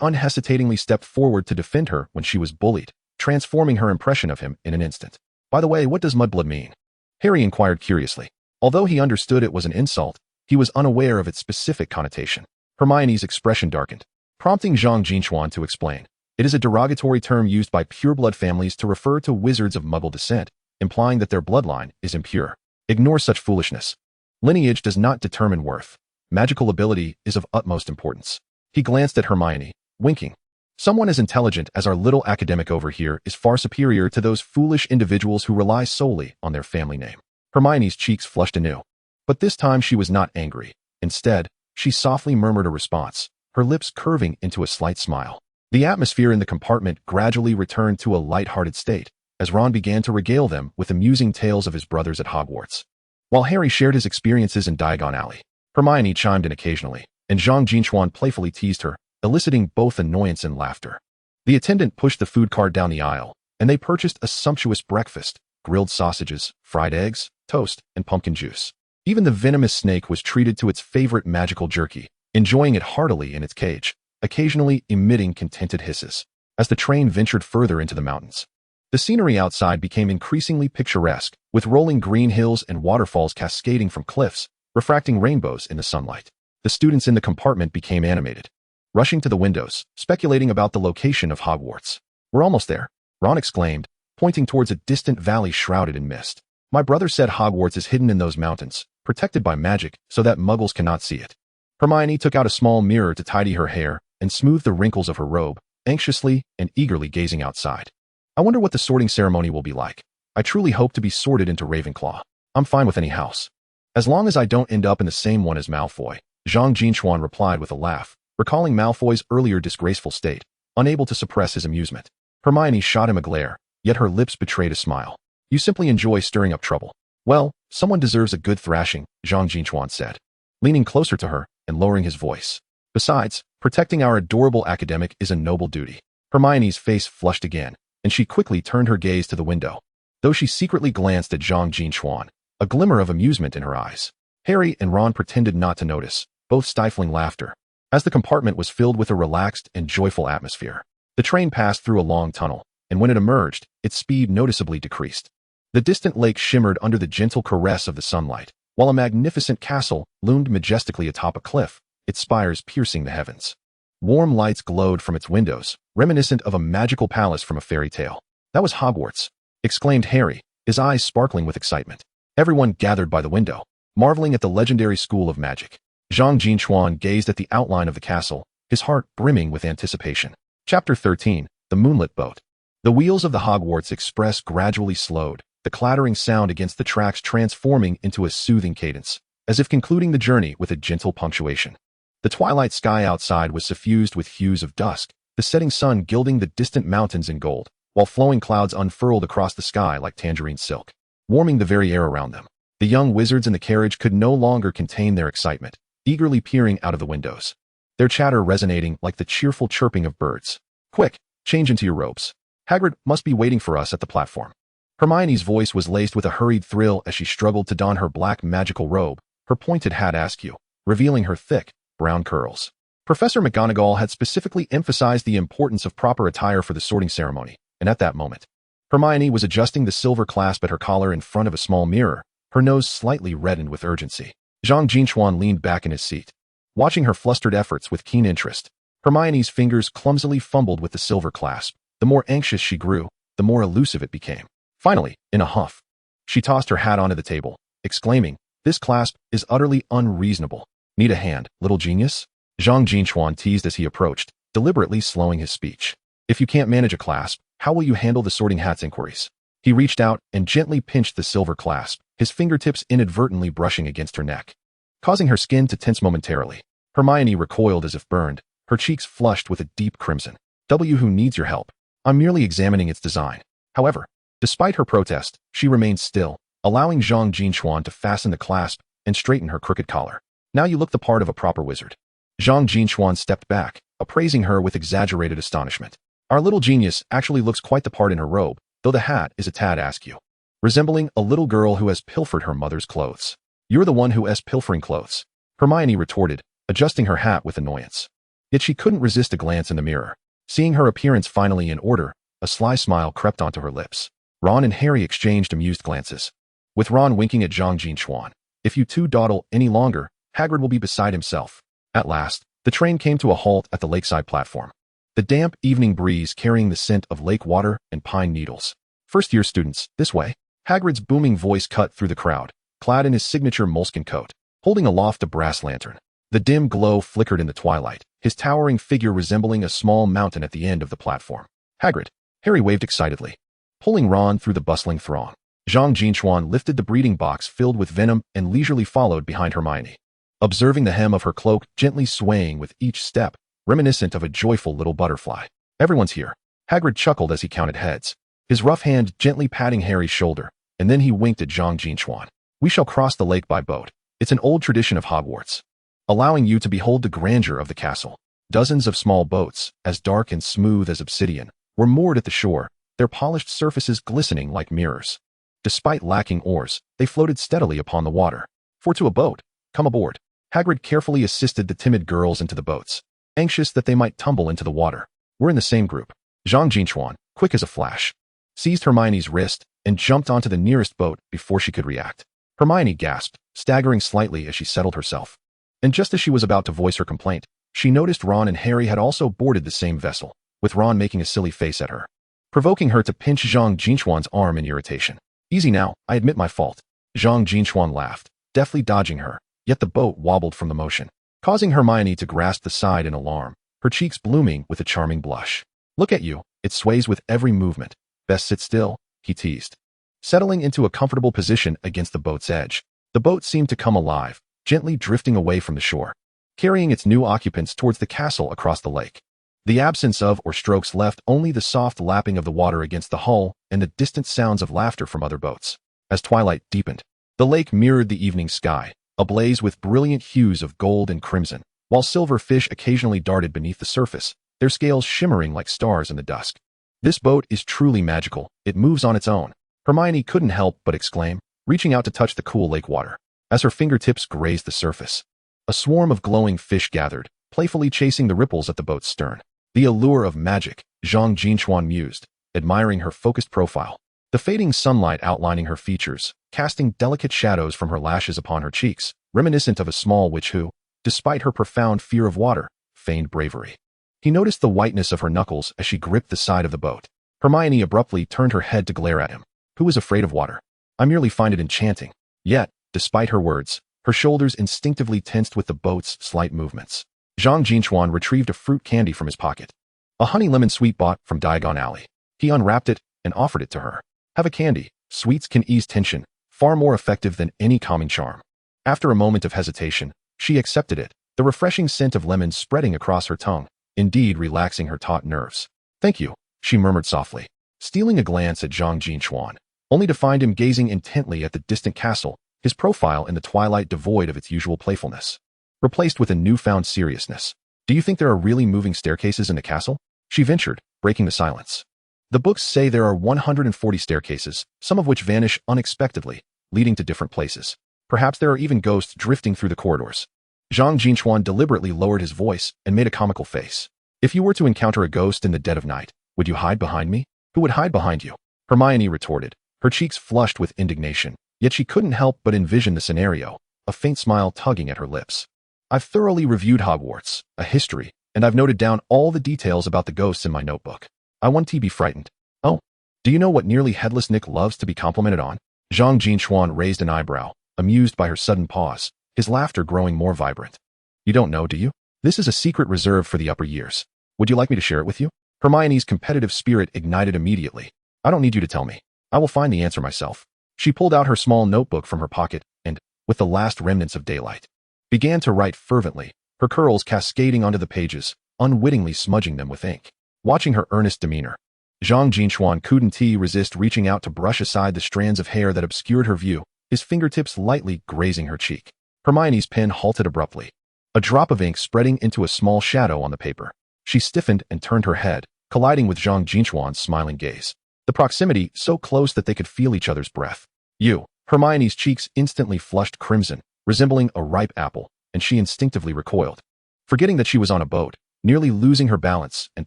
unhesitatingly stepped forward to defend her when she was bullied, transforming her impression of him in an instant. "By the way, what does mudblood mean?" Harry inquired curiously. Although he understood it was an insult, he was unaware of its specific connotation. Hermione's expression darkened, prompting Zhang Jin Chuan to explain. "It is a derogatory term used by pureblood families to refer to wizards of Muggle descent, implying that their bloodline is impure. Ignore such foolishness. Lineage does not determine worth. Magical ability is of utmost importance." He glanced at Hermione, winking. "Someone as intelligent as our little academic over here is far superior to those foolish individuals who rely solely on their family name." Hermione's cheeks flushed anew. But this time she was not angry. Instead, she softly murmured a response, her lips curving into a slight smile. The atmosphere in the compartment gradually returned to a light-hearted state, as Ron began to regale them with amusing tales of his brothers at Hogwarts. While Harry shared his experiences in Diagon Alley, Hermione chimed in occasionally, and Zhang Jin Chuan playfully teased her, eliciting both annoyance and laughter. The attendant pushed the food cart down the aisle, and they purchased a sumptuous breakfast: grilled sausages, fried eggs, toast, and pumpkin juice. Even the venomous snake was treated to its favorite magical jerky, enjoying it heartily in its cage, occasionally emitting contented hisses. As the train ventured further into the mountains, the scenery outside became increasingly picturesque, with rolling green hills and waterfalls cascading from cliffs, refracting rainbows in the sunlight. The students in the compartment became animated, rushing to the windows, speculating about the location of Hogwarts. "We're almost there," Ron exclaimed, pointing towards a distant valley shrouded in mist. "My brother said Hogwarts is hidden in those mountains, protected by magic so that muggles cannot see it." Hermione took out a small mirror to tidy her hair and smooth the wrinkles of her robe, anxiously and eagerly gazing outside. "I wonder what the sorting ceremony will be like. I truly hope to be sorted into Ravenclaw. I'm fine with any house." As long as I don't end up in the same one as Malfoy, Zhang Jin Chuan replied with a laugh, recalling Malfoy's earlier disgraceful state, unable to suppress his amusement. Hermione shot him a glare, yet her lips betrayed a smile. You simply enjoy stirring up trouble. Well, someone deserves a good thrashing, Zhang Jin Chuan said, leaning closer to her and lowering his voice. Besides, protecting our adorable academic is a noble duty. Hermione's face flushed again, and she quickly turned her gaze to the window. Though she secretly glanced at Zhang Jin Chuan, a glimmer of amusement in her eyes. Harry and Ron pretended not to notice, both stifling laughter, as the compartment was filled with a relaxed and joyful atmosphere. The train passed through a long tunnel, and when it emerged, its speed noticeably decreased. The distant lake shimmered under the gentle caress of the sunlight, while a magnificent castle loomed majestically atop a cliff, its spires piercing the heavens. Warm lights glowed from its windows, reminiscent of a magical palace from a fairy tale. That was Hogwarts, exclaimed Harry, his eyes sparkling with excitement. Everyone gathered by the window, marveling at the legendary school of magic. Zhang Jin Chuan gazed at the outline of the castle, his heart brimming with anticipation. Chapter 13, The Moonlit Boat. The wheels of the Hogwarts Express gradually slowed, the clattering sound against the tracks transforming into a soothing cadence, as if concluding the journey with a gentle punctuation. The twilight sky outside was suffused with hues of dusk, the setting sun gilding the distant mountains in gold, while flowing clouds unfurled across the sky like tangerine silk, warming the very air around them. The young wizards in the carriage could no longer contain their excitement, eagerly peering out of the windows, their chatter resonating like the cheerful chirping of birds. Quick, change into your robes. Hagrid must be waiting for us at the platform. Hermione's voice was laced with a hurried thrill as she struggled to don her black magical robe, her pointed hat askew, revealing her thick, brown curls. Professor McGonagall had specifically emphasized the importance of proper attire for the sorting ceremony, and at that moment, Hermione was adjusting the silver clasp at her collar in front of a small mirror, her nose slightly reddened with urgency. Zhang Jin Chuan leaned back in his seat, watching her flustered efforts with keen interest. Hermione's fingers clumsily fumbled with the silver clasp. The more anxious she grew, the more elusive it became. Finally, in a huff, she tossed her hat onto the table, exclaiming, "This clasp is utterly unreasonable. Need a hand, little genius?" Zhang Jin Chuan teased as he approached, deliberately slowing his speech. "If you can't manage a clasp, how will you handle the sorting hat's inquiries?" He reached out and gently pinched the silver clasp, his fingertips inadvertently brushing against her neck, causing her skin to tense momentarily. Hermione recoiled as if burned, her cheeks flushed with a deep crimson. "Who needs your help? I'm merely examining its design." However, despite her protest, she remained still, allowing Zhang Jin Chuan to fasten the clasp and straighten her crooked collar. "Now you look the part of a proper wizard." Zhang Jin Chuan stepped back, appraising her with exaggerated astonishment. "Our little genius actually looks quite the part in her robe, though the hat is a tad askew, resembling a little girl who has pilfered her mother's clothes." "You're the one who is pilfering clothes," Hermione retorted, adjusting her hat with annoyance. Yet she couldn't resist a glance in the mirror. Seeing her appearance finally in order, a sly smile crept onto her lips. Ron and Harry exchanged amused glances, with Ron winking at Zhang Jin Chuan. "If you two dawdle any longer, Hagrid will be beside himself." At last, the train came to a halt at the lakeside platform, the damp evening breeze carrying the scent of lake water and pine needles. "First-year students, this way." Hagrid's booming voice cut through the crowd, clad in his signature moleskin coat, holding aloft a brass lantern. The dim glow flickered in the twilight, his towering figure resembling a small mountain at the end of the platform. "Hagrid," Harry waved excitedly, pulling Ron through the bustling throng. Zhang Jin Chuan lifted the breeding box filled with venom and leisurely followed behind Hermione, observing the hem of her cloak gently swaying with each step, reminiscent of a joyful little butterfly. "Everyone's here." Hagrid chuckled as he counted heads, his rough hand gently patting Harry's shoulder, and then he winked at Zhang Jin Chuan. "We shall cross the lake by boat. It's an old tradition of Hogwarts, allowing you to behold the grandeur of the castle." Dozens of small boats, as dark and smooth as obsidian, were moored at the shore, their polished surfaces glistening like mirrors. Despite lacking oars, they floated steadily upon the water. "For to a boat, come aboard." Hagrid carefully assisted the timid girls into the boats, anxious that they might tumble into the water. "We're in the same group." Zhang Jin Chuan, quick as a flash, seized Hermione's wrist and jumped onto the nearest boat before she could react. Hermione gasped, staggering slightly as she settled herself. And just as she was about to voice her complaint, she noticed Ron and Harry had also boarded the same vessel, with Ron making a silly face at her, provoking her to pinch Zhang Jin Chuan's arm in irritation. "Easy now, I admit my fault." Zhang Jin Chuan laughed, deftly dodging her, yet the boat wobbled from the motion, causing Hermione to grasp the side in alarm, her cheeks blooming with a charming blush. "Look at you, it sways with every movement. Best sit still," he teased, settling into a comfortable position against the boat's edge. The boat seemed to come alive, gently drifting away from the shore, carrying its new occupants towards the castle across the lake. The absence of or strokes left only the soft lapping of the water against the hull and the distant sounds of laughter from other boats. As twilight deepened, the lake mirrored the evening sky, ablaze with brilliant hues of gold and crimson, while silver fish occasionally darted beneath the surface, their scales shimmering like stars in the dusk. This boat is truly magical. It moves on its own. Hermione couldn't help but exclaim, reaching out to touch the cool lake water. As her fingertips grazed the surface, a swarm of glowing fish gathered, playfully chasing the ripples at the boat's stern. The allure of magic, Zhang Jin Chuan mused, admiring her focused profile. The fading sunlight outlining her features, casting delicate shadows from her lashes upon her cheeks, reminiscent of a small witch who, despite her profound fear of water, feigned bravery. He noticed the whiteness of her knuckles as she gripped the side of the boat. Hermione abruptly turned her head to glare at him. Who is afraid of water? I merely find it enchanting. Yet, despite her words, her shoulders instinctively tensed with the boat's slight movements. Zhang Jin Chuan retrieved a fruit candy from his pocket. A honey lemon sweet bought from Diagon Alley. He unwrapped it and offered it to her. Have a candy. Sweets can ease tension, far more effective than any calming charm. After a moment of hesitation, she accepted it, the refreshing scent of lemon spreading across her tongue, indeed relaxing her taut nerves. Thank you, she murmured softly, stealing a glance at Zhang Jin Chuan, only to find him gazing intently at the distant castle, his profile in the twilight devoid of its usual playfulness, replaced with a newfound seriousness. Do you think there are really moving staircases in the castle? She ventured, breaking the silence. The books say there are 140 staircases, some of which vanish unexpectedly, leading to different places. Perhaps there are even ghosts drifting through the corridors. Zhang Jin Chuan deliberately lowered his voice and made a comical face. If you were to encounter a ghost in the dead of night, would you hide behind me? Who would hide behind you? Hermione retorted, her cheeks flushed with indignation, yet she couldn't help but envision the scenario, a faint smile tugging at her lips. I've thoroughly reviewed Hogwarts, a history, and I've noted down all the details about the ghosts in my notebook. I want to be frightened. Oh, do you know what nearly headless Nick loves to be complimented on? Zhang Jin Chuan raised an eyebrow, amused by her sudden pause, his laughter growing more vibrant. You don't know, do you? This is a secret reserved for the upper years. Would you like me to share it with you? Hermione's competitive spirit ignited immediately. I don't need you to tell me. I will find the answer myself. She pulled out her small notebook from her pocket and, with the last remnants of daylight, began to write fervently, her curls cascading onto the pages, unwittingly smudging them with ink. Watching her earnest demeanor, Zhang Jin Chuan couldn't resist reaching out to brush aside the strands of hair that obscured her view, his fingertips lightly grazing her cheek. Hermione's pen halted abruptly, a drop of ink spreading into a small shadow on the paper. She stiffened and turned her head, colliding with Zhang Jin Chuan's smiling gaze. The proximity so close that they could feel each other's breath. You. Hermione's cheeks instantly flushed crimson, resembling a ripe apple, and she instinctively recoiled, forgetting that she was on a boat, nearly losing her balance and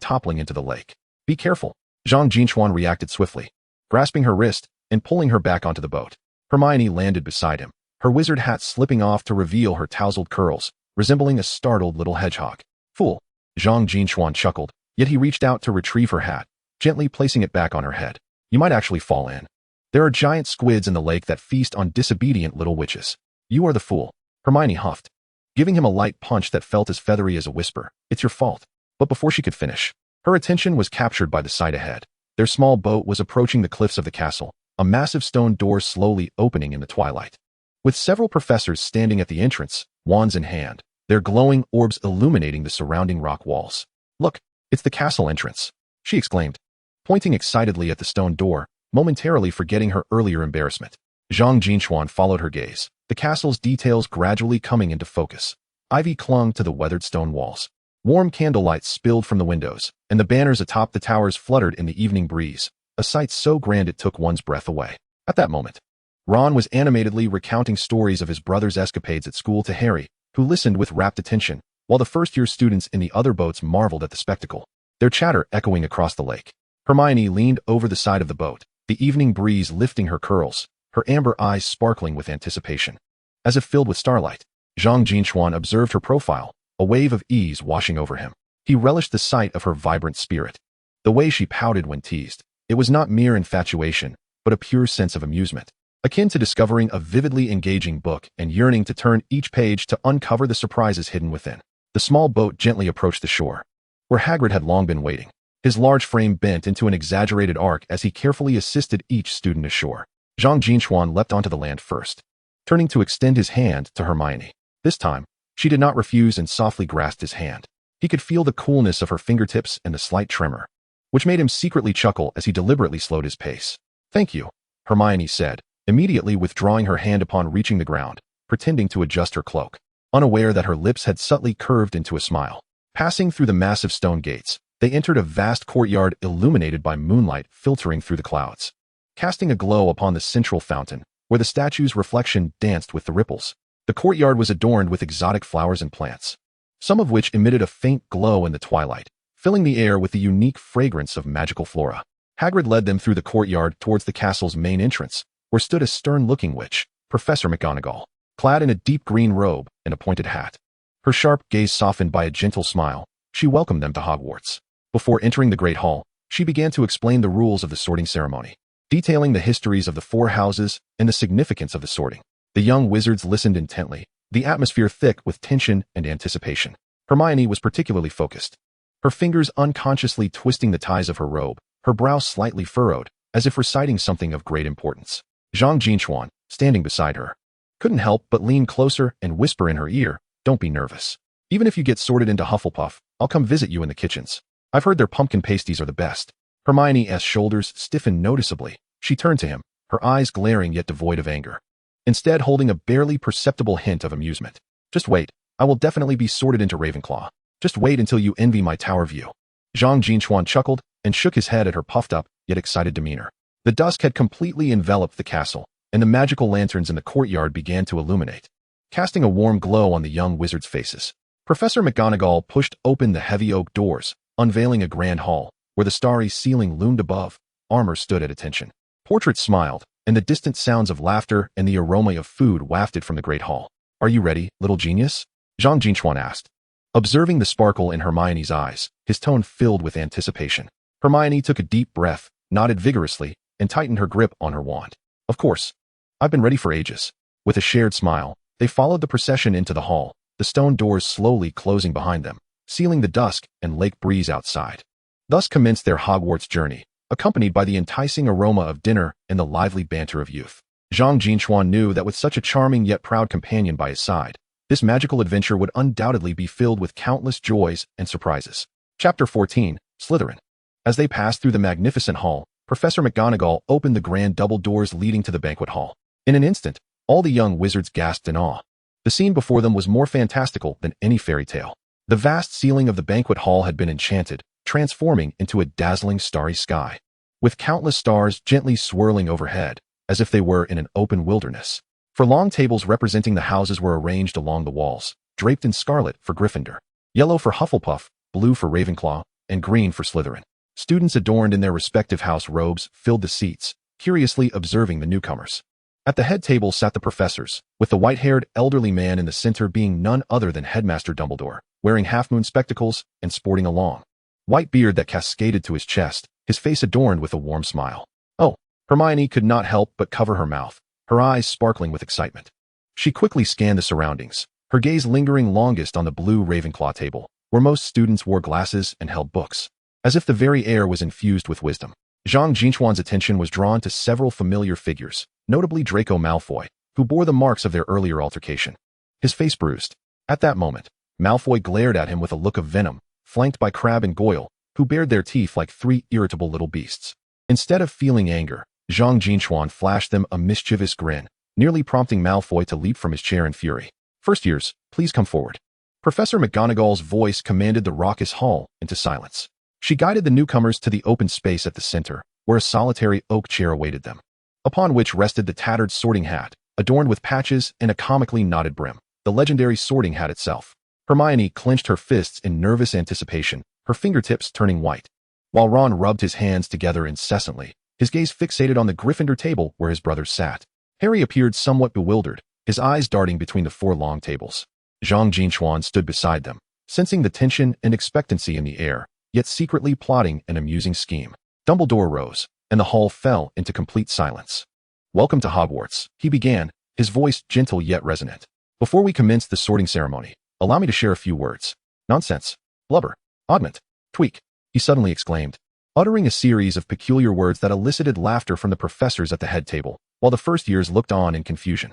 toppling into the lake. Be careful. Zhang Jin Chuan reacted swiftly, grasping her wrist and pulling her back onto the boat. Hermione landed beside him, her wizard hat slipping off to reveal her tousled curls, resembling a startled little hedgehog. Fool. Zhang Jin Chuan chuckled, yet he reached out to retrieve her hat, gently placing it back on her head. You might actually fall in. There are giant squids in the lake that feast on disobedient little witches. You are the fool. Hermione huffed, giving him a light punch that felt as feathery as a whisper. It's your fault. But before she could finish, her attention was captured by the sight ahead. Their small boat was approaching the cliffs of the castle, a massive stone door slowly opening in the twilight. With several professors standing at the entrance, wands in hand, their glowing orbs illuminating the surrounding rock walls. Look, it's the castle entrance, she exclaimed, pointing excitedly at the stone door, momentarily forgetting her earlier embarrassment. Zhang Jin Chuan followed her gaze, the castle's details gradually coming into focus. Ivy clung to the weathered stone walls. Warm candlelight spilled from the windows, and the banners atop the towers fluttered in the evening breeze, a sight so grand it took one's breath away. At that moment, Ron was animatedly recounting stories of his brother's escapades at school to Harry, who listened with rapt attention, while the first-year students in the other boats marveled at the spectacle, their chatter echoing across the lake. Hermione leaned over the side of the boat, the evening breeze lifting her curls, her amber eyes sparkling with anticipation. As if filled with starlight, Zhang Jin Chuan observed her profile, a wave of ease washing over him. He relished the sight of her vibrant spirit. The way she pouted when teased, it was not mere infatuation, but a pure sense of amusement, akin to discovering a vividly engaging book and yearning to turn each page to uncover the surprises hidden within. The small boat gently approached the shore, where Hagrid had long been waiting. His large frame bent into an exaggerated arc as he carefully assisted each student ashore. Zhang Jin Chuan leapt onto the land first, turning to extend his hand to Hermione. This time, she did not refuse and softly grasped his hand. He could feel the coolness of her fingertips and the slight tremor, which made him secretly chuckle as he deliberately slowed his pace. "Thank you," Hermione said, immediately withdrawing her hand upon reaching the ground, pretending to adjust her cloak, unaware that her lips had subtly curved into a smile. Passing through the massive stone gates, they entered a vast courtyard illuminated by moonlight filtering through the clouds, casting a glow upon the central fountain, where the statue's reflection danced with the ripples. The courtyard was adorned with exotic flowers and plants, some of which emitted a faint glow in the twilight, filling the air with the unique fragrance of magical flora. Hagrid led them through the courtyard towards the castle's main entrance, where stood a stern-looking witch, Professor McGonagall, clad in a deep green robe and a pointed hat. Her sharp gaze softened by a gentle smile, she welcomed them to Hogwarts. Before entering the Great Hall, she began to explain the rules of the sorting ceremony, detailing the histories of the four houses and the significance of the sorting. The young wizards listened intently, the atmosphere thick with tension and anticipation. Hermione was particularly focused, her fingers unconsciously twisting the ties of her robe, her brow slightly furrowed, as if reciting something of great importance. Zhang Jin Chuan, standing beside her, couldn't help but lean closer and whisper in her ear, "Don't be nervous. Even if you get sorted into Hufflepuff, I'll come visit you in the kitchens. I've heard their pumpkin pasties are the best." Hermione's shoulders stiffened noticeably. She turned to him, her eyes glaring yet devoid of anger, instead holding a barely perceptible hint of amusement. "Just wait. I will definitely be sorted into Ravenclaw. Just wait until you envy my tower view." Zhang Jin Chuan chuckled and shook his head at her puffed-up, yet excited demeanor. The dusk had completely enveloped the castle, and the magical lanterns in the courtyard began to illuminate, casting a warm glow on the young wizards' faces. Professor McGonagall pushed open the heavy oak doors, unveiling a grand hall, where the starry ceiling loomed above. Armor stood at attention. Portraits smiled, and the distant sounds of laughter and the aroma of food wafted from the great hall. "Are you ready, little genius?" Zhang Jin Chuan asked. Observing the sparkle in Hermione's eyes, his tone filled with anticipation. Hermione took a deep breath, nodded vigorously, and tightened her grip on her wand. "Of course. I've been ready for ages." With a shared smile, they followed the procession into the hall, the stone doors slowly closing behind them, sealing the dusk and lake breeze outside. Thus commenced their Hogwarts journey, accompanied by the enticing aroma of dinner and the lively banter of youth. Zhang Jin Chuan knew that with such a charming yet proud companion by his side, this magical adventure would undoubtedly be filled with countless joys and surprises. Chapter 14, Slytherin. As they passed through the magnificent hall, Professor McGonagall opened the grand double doors leading to the banquet hall. In an instant, all the young wizards gasped in awe. The scene before them was more fantastical than any fairy tale. The vast ceiling of the banquet hall had been enchanted, transforming into a dazzling starry sky, with countless stars gently swirling overhead, as if they were in an open wilderness. For long tables representing the houses were arranged along the walls, draped in scarlet for Gryffindor, yellow for Hufflepuff, blue for Ravenclaw, and green for Slytherin. Students adorned in their respective house robes filled the seats, curiously observing the newcomers. At the head table sat the professors, with the white-haired elderly man in the center being none other than Headmaster Dumbledore, wearing half-moon spectacles and sporting a long, white beard that cascaded to his chest, his face adorned with a warm smile. "Oh," Hermione could not help but cover her mouth, her eyes sparkling with excitement. She quickly scanned the surroundings, her gaze lingering longest on the blue Ravenclaw table, where most students wore glasses and held books, as if the very air was infused with wisdom. Zhang Jin Chuan's attention was drawn to several familiar figures, notably Draco Malfoy, who bore the marks of their earlier altercation. His face bruised. At that moment, Malfoy glared at him with a look of venom, flanked by Crabbe and Goyle, who bared their teeth like three irritable little beasts. Instead of feeling anger, Zhang Jin Chuan flashed them a mischievous grin, nearly prompting Malfoy to leap from his chair in fury. "First years, please come forward." Professor McGonagall's voice commanded the raucous hall into silence. She guided the newcomers to the open space at the center, where a solitary oak chair awaited them, upon which rested the tattered sorting hat, adorned with patches and a comically knotted brim, the legendary sorting hat itself. Hermione clenched her fists in nervous anticipation, her fingertips turning white, while Ron rubbed his hands together incessantly, his gaze fixated on the Gryffindor table where his brothers sat. Harry appeared somewhat bewildered, his eyes darting between the four long tables. Zhang Jin Chuan stood beside them, sensing the tension and expectancy in the air, yet secretly plotting an amusing scheme. Dumbledore rose, and the hall fell into complete silence. "Welcome to Hogwarts," he began, his voice gentle yet resonant. "Before we commence the sorting ceremony, allow me to share a few words." "Nonsense. Blubber. Augment. Tweak," he suddenly exclaimed, uttering a series of peculiar words that elicited laughter from the professors at the head table, while the first years looked on in confusion.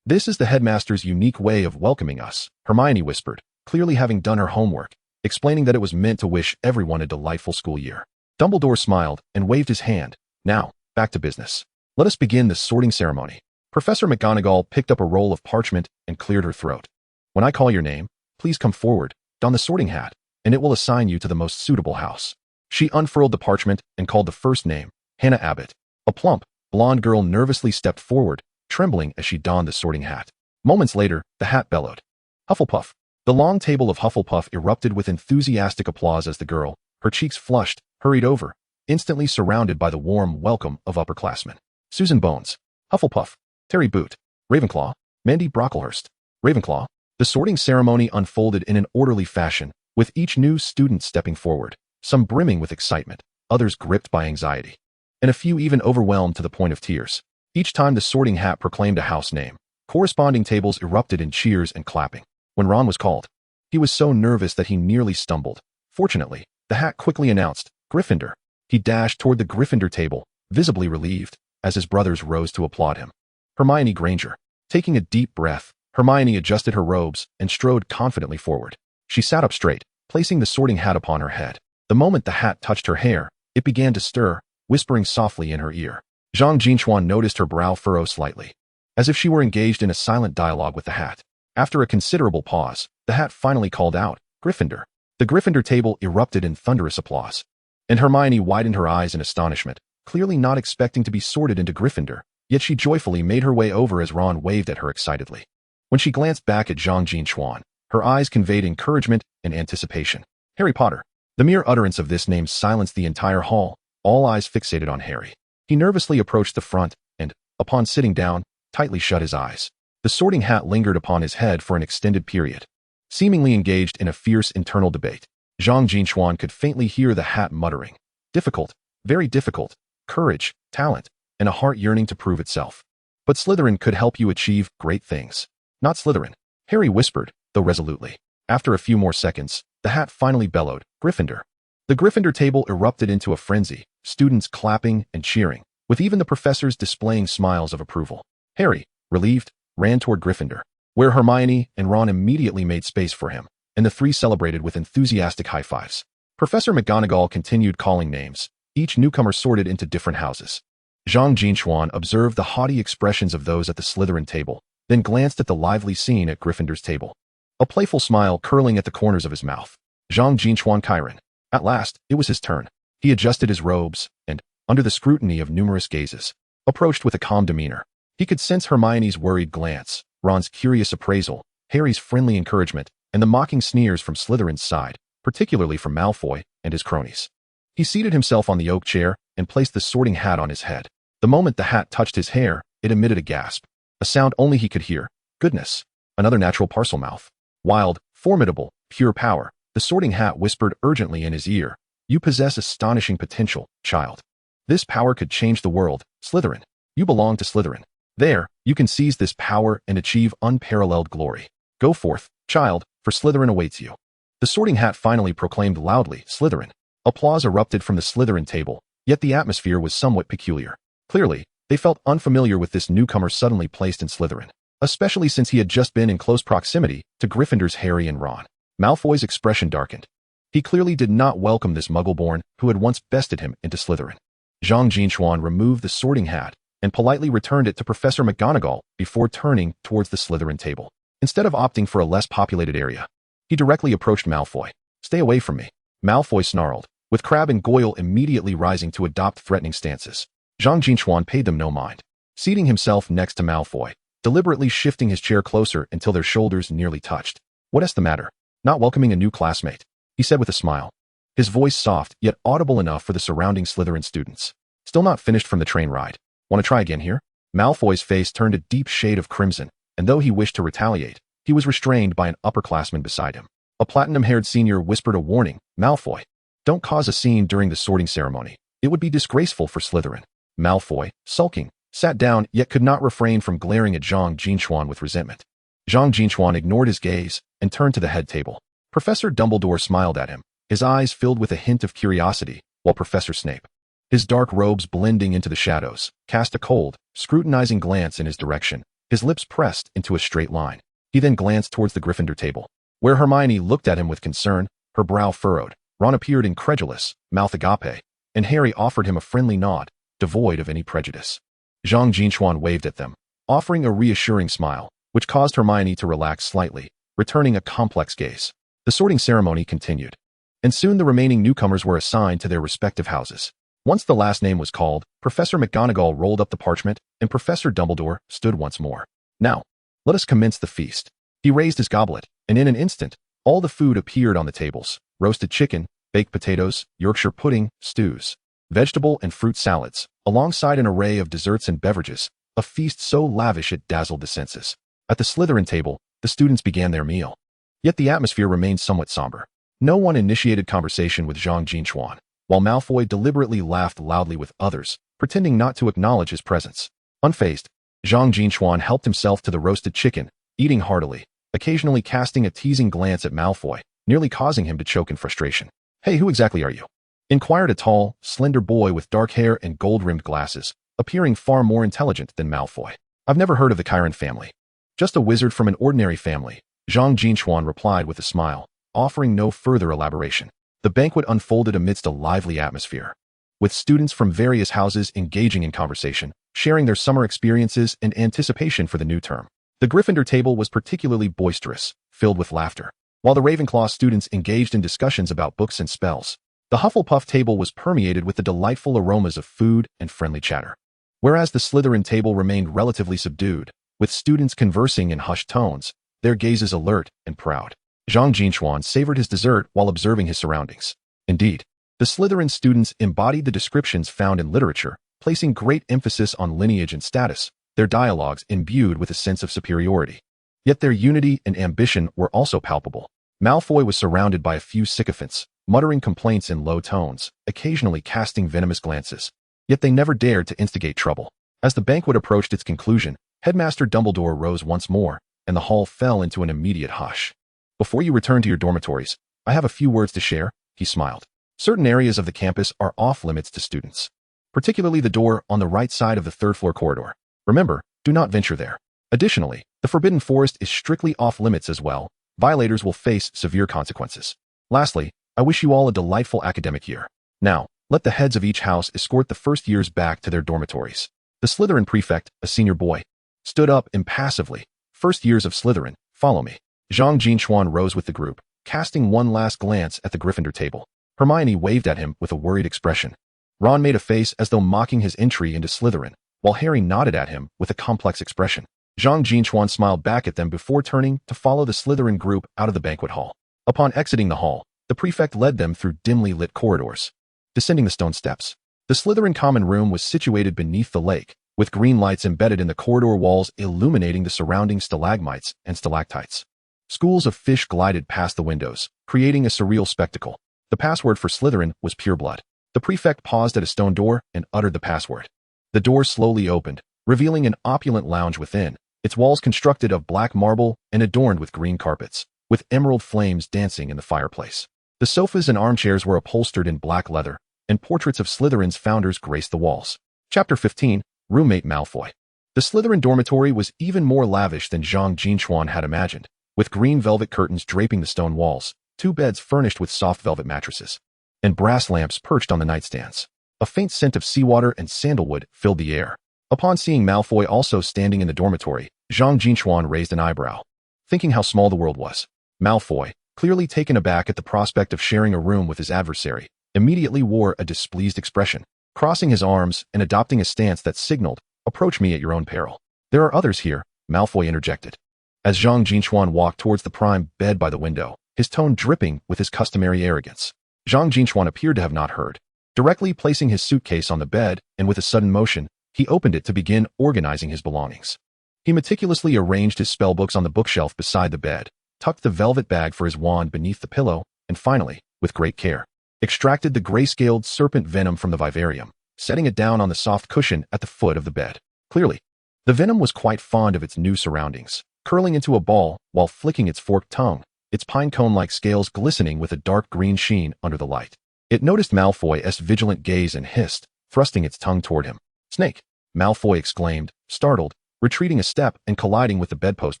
"This is the headmaster's unique way of welcoming us," Hermione whispered, clearly having done her homework, explaining that it was meant to wish everyone a delightful school year. Dumbledore smiled and waved his hand. "Now, back to business. Let us begin the sorting ceremony." Professor McGonagall picked up a roll of parchment and cleared her throat. "When I call your name, please come forward, don the sorting hat, and it will assign you to the most suitable house." She unfurled the parchment and called the first name, Hannah Abbott. A plump, blonde girl nervously stepped forward, trembling as she donned the sorting hat. Moments later, the hat bellowed. "Hufflepuff." The long table of Hufflepuff erupted with enthusiastic applause as the girl, her cheeks flushed, hurried over, instantly surrounded by the warm welcome of upperclassmen. Susan Bones, Hufflepuff. Terry Boot, Ravenclaw. Mandy Brocklehurst, Ravenclaw. The sorting ceremony unfolded in an orderly fashion, with each new student stepping forward, some brimming with excitement, others gripped by anxiety, and a few even overwhelmed to the point of tears. Each time the sorting hat proclaimed a house name, corresponding tables erupted in cheers and clapping. When Ron was called, he was so nervous that he nearly stumbled. Fortunately, the hat quickly announced, "Gryffindor." He dashed toward the Gryffindor table, visibly relieved, as his brothers rose to applaud him. Hermione Granger. Taking a deep breath, Hermione adjusted her robes and strode confidently forward. She sat up straight, placing the sorting hat upon her head. The moment the hat touched her hair, it began to stir, whispering softly in her ear. Zhang Jin Chuan noticed her brow furrow slightly, as if she were engaged in a silent dialogue with the hat. After a considerable pause, the hat finally called out, "Gryffindor." The Gryffindor table erupted in thunderous applause, and Hermione widened her eyes in astonishment, clearly not expecting to be sorted into Gryffindor, yet she joyfully made her way over as Ron waved at her excitedly. When she glanced back at Zhang Jin Chuan, her eyes conveyed encouragement and anticipation. "Harry Potter." The mere utterance of this name silenced the entire hall, all eyes fixated on Harry. He nervously approached the front and, upon sitting down, tightly shut his eyes. The sorting hat lingered upon his head for an extended period, seemingly engaged in a fierce internal debate. Zhang Jin Chuan could faintly hear the hat muttering, "Difficult, very difficult, courage, talent, and a heart yearning to prove itself. But Slytherin could help you achieve great things." "Not Slytherin," Harry whispered, though resolutely. After a few more seconds, the hat finally bellowed, "Gryffindor." The Gryffindor table erupted into a frenzy, students clapping and cheering, with even the professors displaying smiles of approval. Harry, relieved, ran toward Gryffindor, where Hermione and Ron immediately made space for him, and the three celebrated with enthusiastic high fives. Professor McGonagall continued calling names, each newcomer sorted into different houses. Zhang Jin Chuan observed the haughty expressions of those at the Slytherin table, then glanced at the lively scene at Gryffindor's table, a playful smile curling at the corners of his mouth. Zhang Jin Chuan Chiron. At last, it was his turn. He adjusted his robes, and, under the scrutiny of numerous gazes, approached with a calm demeanor. He could sense Hermione's worried glance, Ron's curious appraisal, Harry's friendly encouragement, and the mocking sneers from Slytherin's side, particularly from Malfoy and his cronies. He seated himself on the oak chair and placed the sorting hat on his head. The moment the hat touched his hair, it emitted a gasp, a sound only he could hear. Goodness! Another natural Parselmouth. Wild, formidable, pure power. The sorting hat whispered urgently in his ear, "You possess astonishing potential, child. This power could change the world, Slytherin. You belong to Slytherin. There, you can seize this power and achieve unparalleled glory. Go forth, child, for Slytherin awaits you." The sorting hat finally proclaimed loudly, "Slytherin." Applause erupted from the Slytherin table, yet the atmosphere was somewhat peculiar. Clearly, they felt unfamiliar with this newcomer suddenly placed in Slytherin, especially since he had just been in close proximity to Gryffindor's Harry and Ron. Malfoy's expression darkened. He clearly did not welcome this Muggle-born who had once bested him into Slytherin. Zhang Jin Chuan removed the sorting hat and politely returned it to Professor McGonagall before turning towards the Slytherin table. Instead of opting for a less populated area, he directly approached Malfoy. "Stay away from me," Malfoy snarled, with Crabbe and Goyle immediately rising to adopt threatening stances. Zhang Jin Chuan paid them no mind, seating himself next to Malfoy, deliberately shifting his chair closer until their shoulders nearly touched. "What's the matter? Not welcoming a new classmate?" he said with a smile, his voice soft yet audible enough for the surrounding Slytherin students. "Still not finished from the train ride? Want to try again here?" Malfoy's face turned a deep shade of crimson, and though he wished to retaliate, he was restrained by an upperclassman beside him. A platinum-haired senior whispered a warning, "Malfoy, don't cause a scene during the sorting ceremony. It would be disgraceful for Slytherin." Malfoy, sulking, sat down yet could not refrain from glaring at Zhang Jin Chuan with resentment. Zhang Jin Chuan ignored his gaze and turned to the head table. Professor Dumbledore smiled at him, his eyes filled with a hint of curiosity, while Professor Snape, his dark robes blending into the shadows, cast a cold, scrutinizing glance in his direction, his lips pressed into a straight line. He then glanced towards the Gryffindor table, where Hermione looked at him with concern, her brow furrowed. Ron appeared incredulous, mouth agape, and Harry offered him a friendly nod, devoid of any prejudice. Zhang Jin Chuan waved at them, offering a reassuring smile, which caused Hermione to relax slightly, returning a complex gaze. The sorting ceremony continued, and soon the remaining newcomers were assigned to their respective houses. Once the last name was called, Professor McGonagall rolled up the parchment, and Professor Dumbledore stood once more. Now, let us commence the feast. He raised his goblet, and in an instant, all the food appeared on the tables: roasted chicken, baked potatoes, Yorkshire pudding, stews, vegetable and fruit salads, alongside an array of desserts and beverages, a feast so lavish it dazzled the senses. At the Slytherin table, the students began their meal. Yet the atmosphere remained somewhat somber. No one initiated conversation with Zhang Jin Chuan, while Malfoy deliberately laughed loudly with others, pretending not to acknowledge his presence. Unfazed, Zhang Jin Chuan helped himself to the roasted chicken, eating heartily, occasionally casting a teasing glance at Malfoy, nearly causing him to choke in frustration. "Hey, who exactly are you?" inquired a tall, slender boy with dark hair and gold-rimmed glasses, appearing far more intelligent than Malfoy. "I've never heard of the Chiron family. Just a wizard from an ordinary family," Zhang Jin Chuan replied with a smile, offering no further elaboration. The banquet unfolded amidst a lively atmosphere, with students from various houses engaging in conversation, sharing their summer experiences and anticipation for the new term. The Gryffindor table was particularly boisterous, filled with laughter, while the Ravenclaw students engaged in discussions about books and spells. The Hufflepuff table was permeated with the delightful aromas of food and friendly chatter, whereas the Slytherin table remained relatively subdued, with students conversing in hushed tones, their gazes alert and proud. Zhang Jin Chuan savored his dessert while observing his surroundings. Indeed, the Slytherin students embodied the descriptions found in literature, placing great emphasis on lineage and status, their dialogues imbued with a sense of superiority. Yet their unity and ambition were also palpable. Malfoy was surrounded by a few sycophants, muttering complaints in low tones, occasionally casting venomous glances. Yet they never dared to instigate trouble. As the banquet approached its conclusion, Headmaster Dumbledore rose once more, and the hall fell into an immediate hush. "Before you return to your dormitories, I have a few words to share," he smiled. "Certain areas of the campus are off-limits to students, particularly the door on the right side of the third-floor corridor. Remember, do not venture there. Additionally, the Forbidden Forest is strictly off-limits as well. Violators will face severe consequences. Lastly, I wish you all a delightful academic year. Now, let the heads of each house escort the first years back to their dormitories." The Slytherin prefect, a senior boy, stood up impassively. "First years of Slytherin, follow me." Zhang Jin Chuan rose with the group, casting one last glance at the Gryffindor table. Hermione waved at him with a worried expression. Ron made a face as though mocking his entry into Slytherin, while Harry nodded at him with a complex expression. Zhang Jin Chuan smiled back at them before turning to follow the Slytherin group out of the banquet hall. Upon exiting the hall, the prefect led them through dimly lit corridors, descending the stone steps. The Slytherin common room was situated beneath the lake, with green lights embedded in the corridor walls illuminating the surrounding stalagmites and stalactites. Schools of fish glided past the windows, creating a surreal spectacle. The password for Slytherin was pureblood. The prefect paused at a stone door and uttered the password. The door slowly opened, revealing an opulent lounge within, its walls constructed of black marble and adorned with green carpets, with emerald flames dancing in the fireplace. The sofas and armchairs were upholstered in black leather, and portraits of Slytherin's founders graced the walls. Chapter 15, Roommate Malfoy. The Slytherin dormitory was even more lavish than Zhang Jin Chuan had imagined, with green velvet curtains draping the stone walls, 2 beds furnished with soft velvet mattresses, and brass lamps perched on the nightstands. A faint scent of seawater and sandalwood filled the air. Upon seeing Malfoy also standing in the dormitory, Zhang Jin Chuan raised an eyebrow, thinking how small the world was. Malfoy, clearly taken aback at the prospect of sharing a room with his adversary, immediately wore a displeased expression, crossing his arms and adopting a stance that signaled, "Approach me at your own peril." "There are others here," Malfoy interjected, as Zhang Jin Chuan walked towards the prime bed by the window, his tone dripping with his customary arrogance. Zhang Jin Chuan appeared to have not heard. Directly placing his suitcase on the bed, and with a sudden motion, he opened it to begin organizing his belongings. He meticulously arranged his spellbooks on the bookshelf beside the bed, tucked the velvet bag for his wand beneath the pillow, and finally, with great care, extracted the gray-scaled serpent venom from the vivarium, setting it down on the soft cushion at the foot of the bed. Clearly, the venom was quite fond of its new surroundings, curling into a ball while flicking its forked tongue, its pine cone-like scales glistening with a dark green sheen under the light. It noticed Malfoy's vigilant gaze and hissed, thrusting its tongue toward him. "Snake!" Malfoy exclaimed, startled, retreating a step and colliding with the bedpost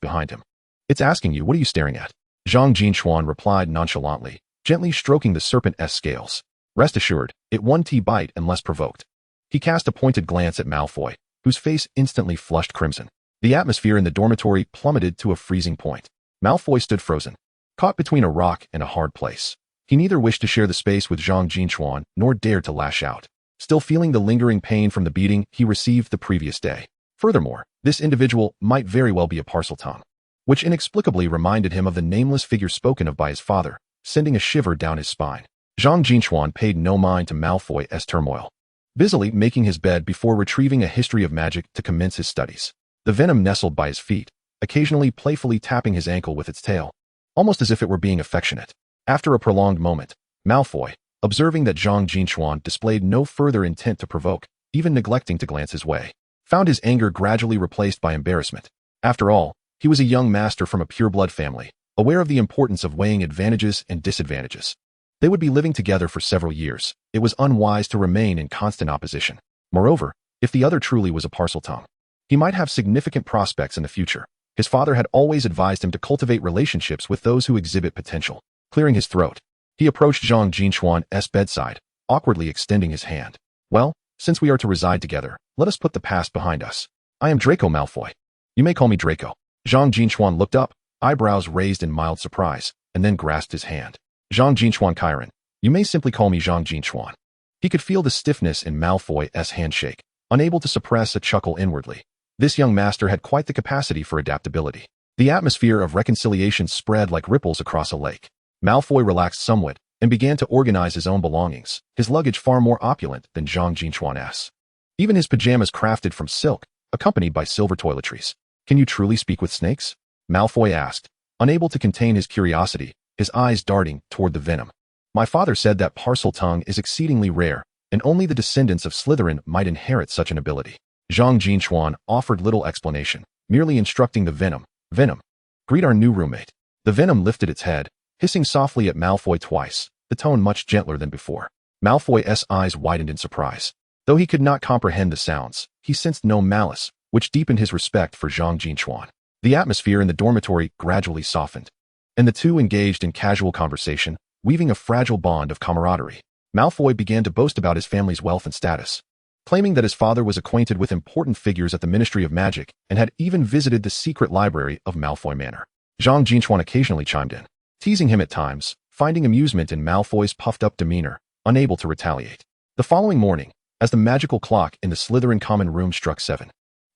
behind him. "It's asking you, what are you staring at?" Zhang Jin Chuan replied nonchalantly, gently stroking the serpent-esque scales. "Rest assured, it won't bite unless provoked." He cast a pointed glance at Malfoy, whose face instantly flushed crimson. The atmosphere in the dormitory plummeted to a freezing point. Malfoy stood frozen, caught between a rock and a hard place. He neither wished to share the space with Zhang Jin Chuan nor dared to lash out, still feeling the lingering pain from the beating he received the previous day. Furthermore, this individual might very well be a Parseltongue, which inexplicably reminded him of the nameless figure spoken of by his father, sending a shiver down his spine. Zhang Jin Chuan paid no mind to Malfoy's turmoil, busily making his bed before retrieving a history of magic to commence his studies. The venom nestled by his feet, occasionally playfully tapping his ankle with its tail, almost as if it were being affectionate. After a prolonged moment, Malfoy, observing that Zhang Jin Chuan displayed no further intent to provoke, even neglecting to glance his way, found his anger gradually replaced by embarrassment. After all, he was a young master from a pureblood family, aware of the importance of weighing advantages and disadvantages. They would be living together for several years. It was unwise to remain in constant opposition. Moreover, if the other truly was a Parseltongue, he might have significant prospects in the future. His father had always advised him to cultivate relationships with those who exhibit potential. Clearing his throat, he approached Zhang Jin Chuan's bedside, awkwardly extending his hand. "Well, since we are to reside together, let us put the past behind us. I am Draco Malfoy. You may call me Draco." Zhang Jin Chuan looked up, eyebrows raised in mild surprise, and then grasped his hand. "Zhang Jin Chuan Chiron, you may simply call me Zhang Jin Chuan." He could feel the stiffness in Malfoy's handshake, unable to suppress a chuckle inwardly. This young master had quite the capacity for adaptability. The atmosphere of reconciliation spread like ripples across a lake. Malfoy relaxed somewhat and began to organize his own belongings, his luggage far more opulent than Zhang Jin Chuan's. Even his pajamas crafted from silk, accompanied by silver toiletries. "Can you truly speak with snakes?" Malfoy asked, unable to contain his curiosity, his eyes darting toward the venom. "My father said that Parseltongue is exceedingly rare, and only the descendants of Slytherin might inherit such an ability." Zhang Jin Chuan offered little explanation, merely instructing the venom, "Venom, greet our new roommate." The venom lifted its head, hissing softly at Malfoy twice, the tone much gentler than before. Malfoy's eyes widened in surprise. Though he could not comprehend the sounds, he sensed no malice, which deepened his respect for Zhang Jin Chuan. The atmosphere in the dormitory gradually softened, and the two engaged in casual conversation, weaving a fragile bond of camaraderie. Malfoy began to boast about his family's wealth and status, claiming that his father was acquainted with important figures at the Ministry of Magic and had even visited the secret library of Malfoy Manor. Zhang Jin Chuan occasionally chimed in, teasing him at times, finding amusement in Malfoy's puffed-up demeanor, unable to retaliate. The following morning, as the magical clock in the Slytherin common room struck 7,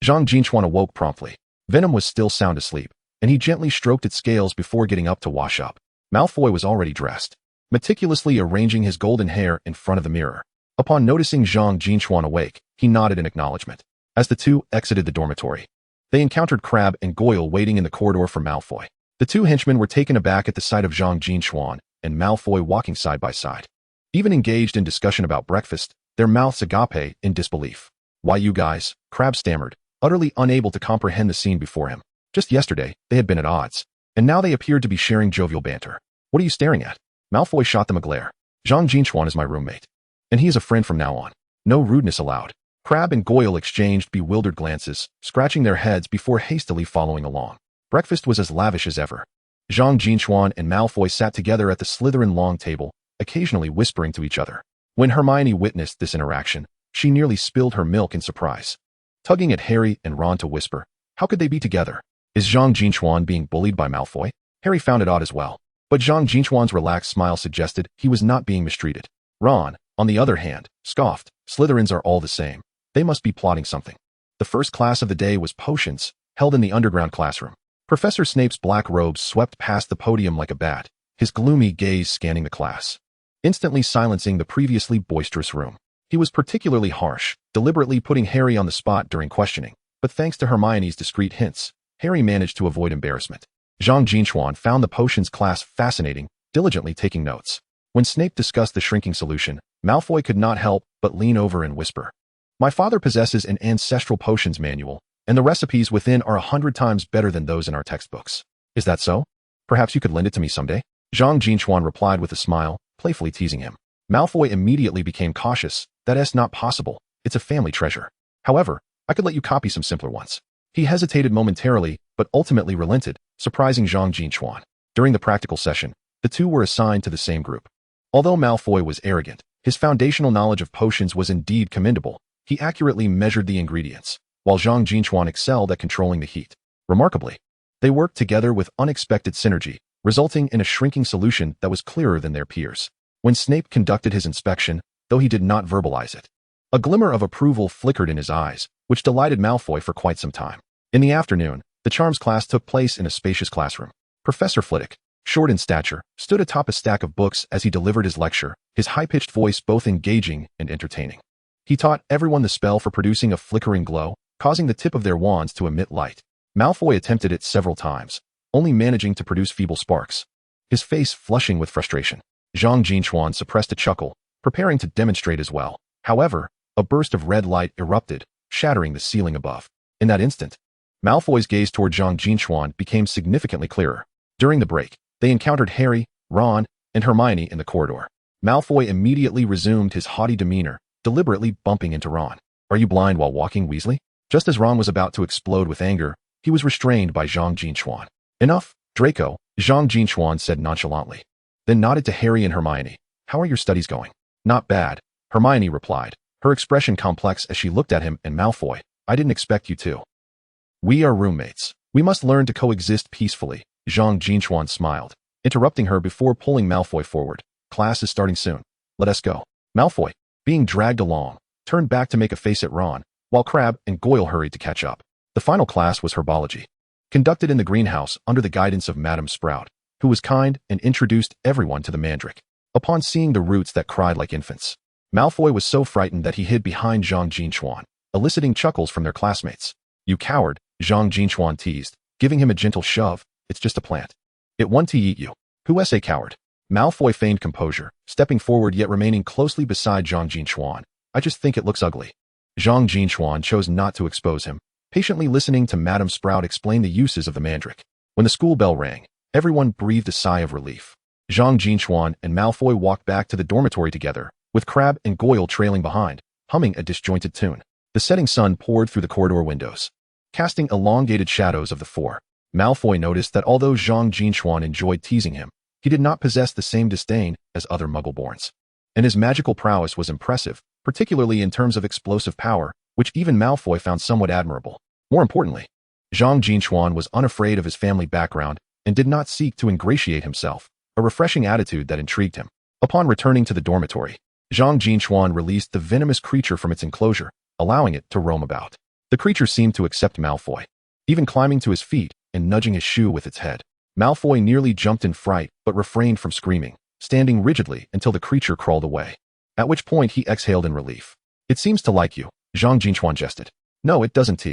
Zhang Jin Chuan awoke promptly. Venom was still sound asleep, and he gently stroked its scales before getting up to wash up. Malfoy was already dressed, meticulously arranging his golden hair in front of the mirror. Upon noticing Zhang Jin Chuan awake, he nodded in acknowledgement. As the two exited the dormitory, they encountered Crabbe and Goyle waiting in the corridor for Malfoy. The two henchmen were taken aback at the sight of Zhang Jin Chuan and Malfoy walking side by side. Even engaged in discussion about breakfast, their mouths agape in disbelief. "Why you guys?" Crabbe stammered, utterly unable to comprehend the scene before him. Just yesterday, they had been at odds, and now they appeared to be sharing jovial banter. "What are you staring at?" Malfoy shot them a glare. "Zhang Jin Chuan is my roommate, and he is a friend from now on. No rudeness allowed." Crabbe and Goyle exchanged bewildered glances, scratching their heads before hastily following along. Breakfast was as lavish as ever. Zhang Jin Chuan and Malfoy sat together at the Slytherin long table, occasionally whispering to each other. When Hermione witnessed this interaction, she nearly spilled her milk in surprise, tugging at Harry and Ron to whisper, "How could they be together? Is Zhang Jin Chuan being bullied by Malfoy?" Harry found it odd as well, but Zhang Jin Chuan's relaxed smile suggested he was not being mistreated. Ron, on the other hand, scoffed, "Slytherins are all the same. They must be plotting something." The first class of the day was potions, held in the underground classroom. Professor Snape's black robes swept past the podium like a bat, his gloomy gaze scanning the class, instantly silencing the previously boisterous room. He was particularly harsh, deliberately putting Harry on the spot during questioning, but thanks to Hermione's discreet hints, Harry managed to avoid embarrassment. Zhang Jin Chuan found the potions class fascinating, diligently taking notes. When Snape discussed the shrinking solution, Malfoy could not help but lean over and whisper, "My father possesses an ancestral potions manual, and the recipes within are 100 times better than those in our textbooks. Is that so? Perhaps you could lend it to me someday?" Zhang Jin Chuan replied with a smile, playfully teasing him. Malfoy immediately became cautious. "That's not possible. It's a family treasure. However, I could let you copy some simpler ones." He hesitated momentarily, but ultimately relented, surprising Zhang Jin Chuan. During the practical session, the two were assigned to the same group. Although Malfoy was arrogant, his foundational knowledge of potions was indeed commendable. He accurately measured the ingredients, while Zhang Jin Chuan excelled at controlling the heat. Remarkably, they worked together with unexpected synergy, resulting in a shrinking solution that was clearer than their peers. When Snape conducted his inspection, though he did not verbalize it, a glimmer of approval flickered in his eyes, which delighted Malfoy for quite some time. In the afternoon, the charms class took place in a spacious classroom. Professor Flitwick, short in stature, stood atop a stack of books as he delivered his lecture, his high-pitched voice both engaging and entertaining. He taught everyone the spell for producing a flickering glow, causing the tip of their wands to emit light. Malfoy attempted it several times, only managing to produce feeble sparks, his face flushing with frustration. Zhang Jin Chuan suppressed a chuckle, preparing to demonstrate as well. However, a burst of red light erupted, shattering the ceiling above. In that instant, Malfoy's gaze toward Zhang Jin Chuan became significantly clearer. During the break, they encountered Harry, Ron, and Hermione in the corridor. Malfoy immediately resumed his haughty demeanor, deliberately bumping into Ron. "Are you blind while walking, Weasley?" Just as Ron was about to explode with anger, he was restrained by Zhang Jin Chuan. "Enough, Draco," Zhang Jin Chuan said nonchalantly, then nodded to Harry and Hermione. "How are your studies going?" "Not bad," Hermione replied, her expression complex as she looked at him and Malfoy. "I didn't expect you to." "We are roommates. We must learn to coexist peacefully," Zhang Jin Chuan smiled, interrupting her before pulling Malfoy forward. "Class is starting soon. Let us go." Malfoy, being dragged along, turned back to make a face at Ron, while Crabbe and Goyle hurried to catch up. The final class was herbology, conducted in the greenhouse under the guidance of Madame Sprout, who was kind and introduced everyone to the mandrake. Upon seeing the roots that cried like infants, Malfoy was so frightened that he hid behind Zhang Jin Chuan, eliciting chuckles from their classmates. "You coward," Zhang Jin Chuan teased, giving him a gentle shove. "It's just a plant. It won't eat you." "Who's a coward?" Malfoy feigned composure, stepping forward yet remaining closely beside Zhang Jin Chuan. "I just think it looks ugly." Zhang Jin Chuan chose not to expose him, patiently listening to Madame Sprout explain the uses of the mandrake. When the school bell rang, everyone breathed a sigh of relief. Zhang Jin Chuan and Malfoy walked back to the dormitory together, with Crabbe and Goyle trailing behind, humming a disjointed tune. The setting sun poured through the corridor windows, casting elongated shadows of the four. Malfoy noticed that although Zhang Jin Chuan enjoyed teasing him, he did not possess the same disdain as other Muggle-borns. And his magical prowess was impressive, particularly in terms of explosive power, which even Malfoy found somewhat admirable. More importantly, Zhang Jin Chuan was unafraid of his family background and did not seek to ingratiate himself, a refreshing attitude that intrigued him. Upon returning to the dormitory, Zhang Jin Chuan released the venomous creature from its enclosure, allowing it to roam about. The creature seemed to accept Malfoy, even climbing to his feet and nudging his shoe with its head. Malfoy nearly jumped in fright but refrained from screaming, standing rigidly until the creature crawled away, at which point he exhaled in relief. "It seems to like you," Zhang Jin Chuan jested. "No, it doesn't,"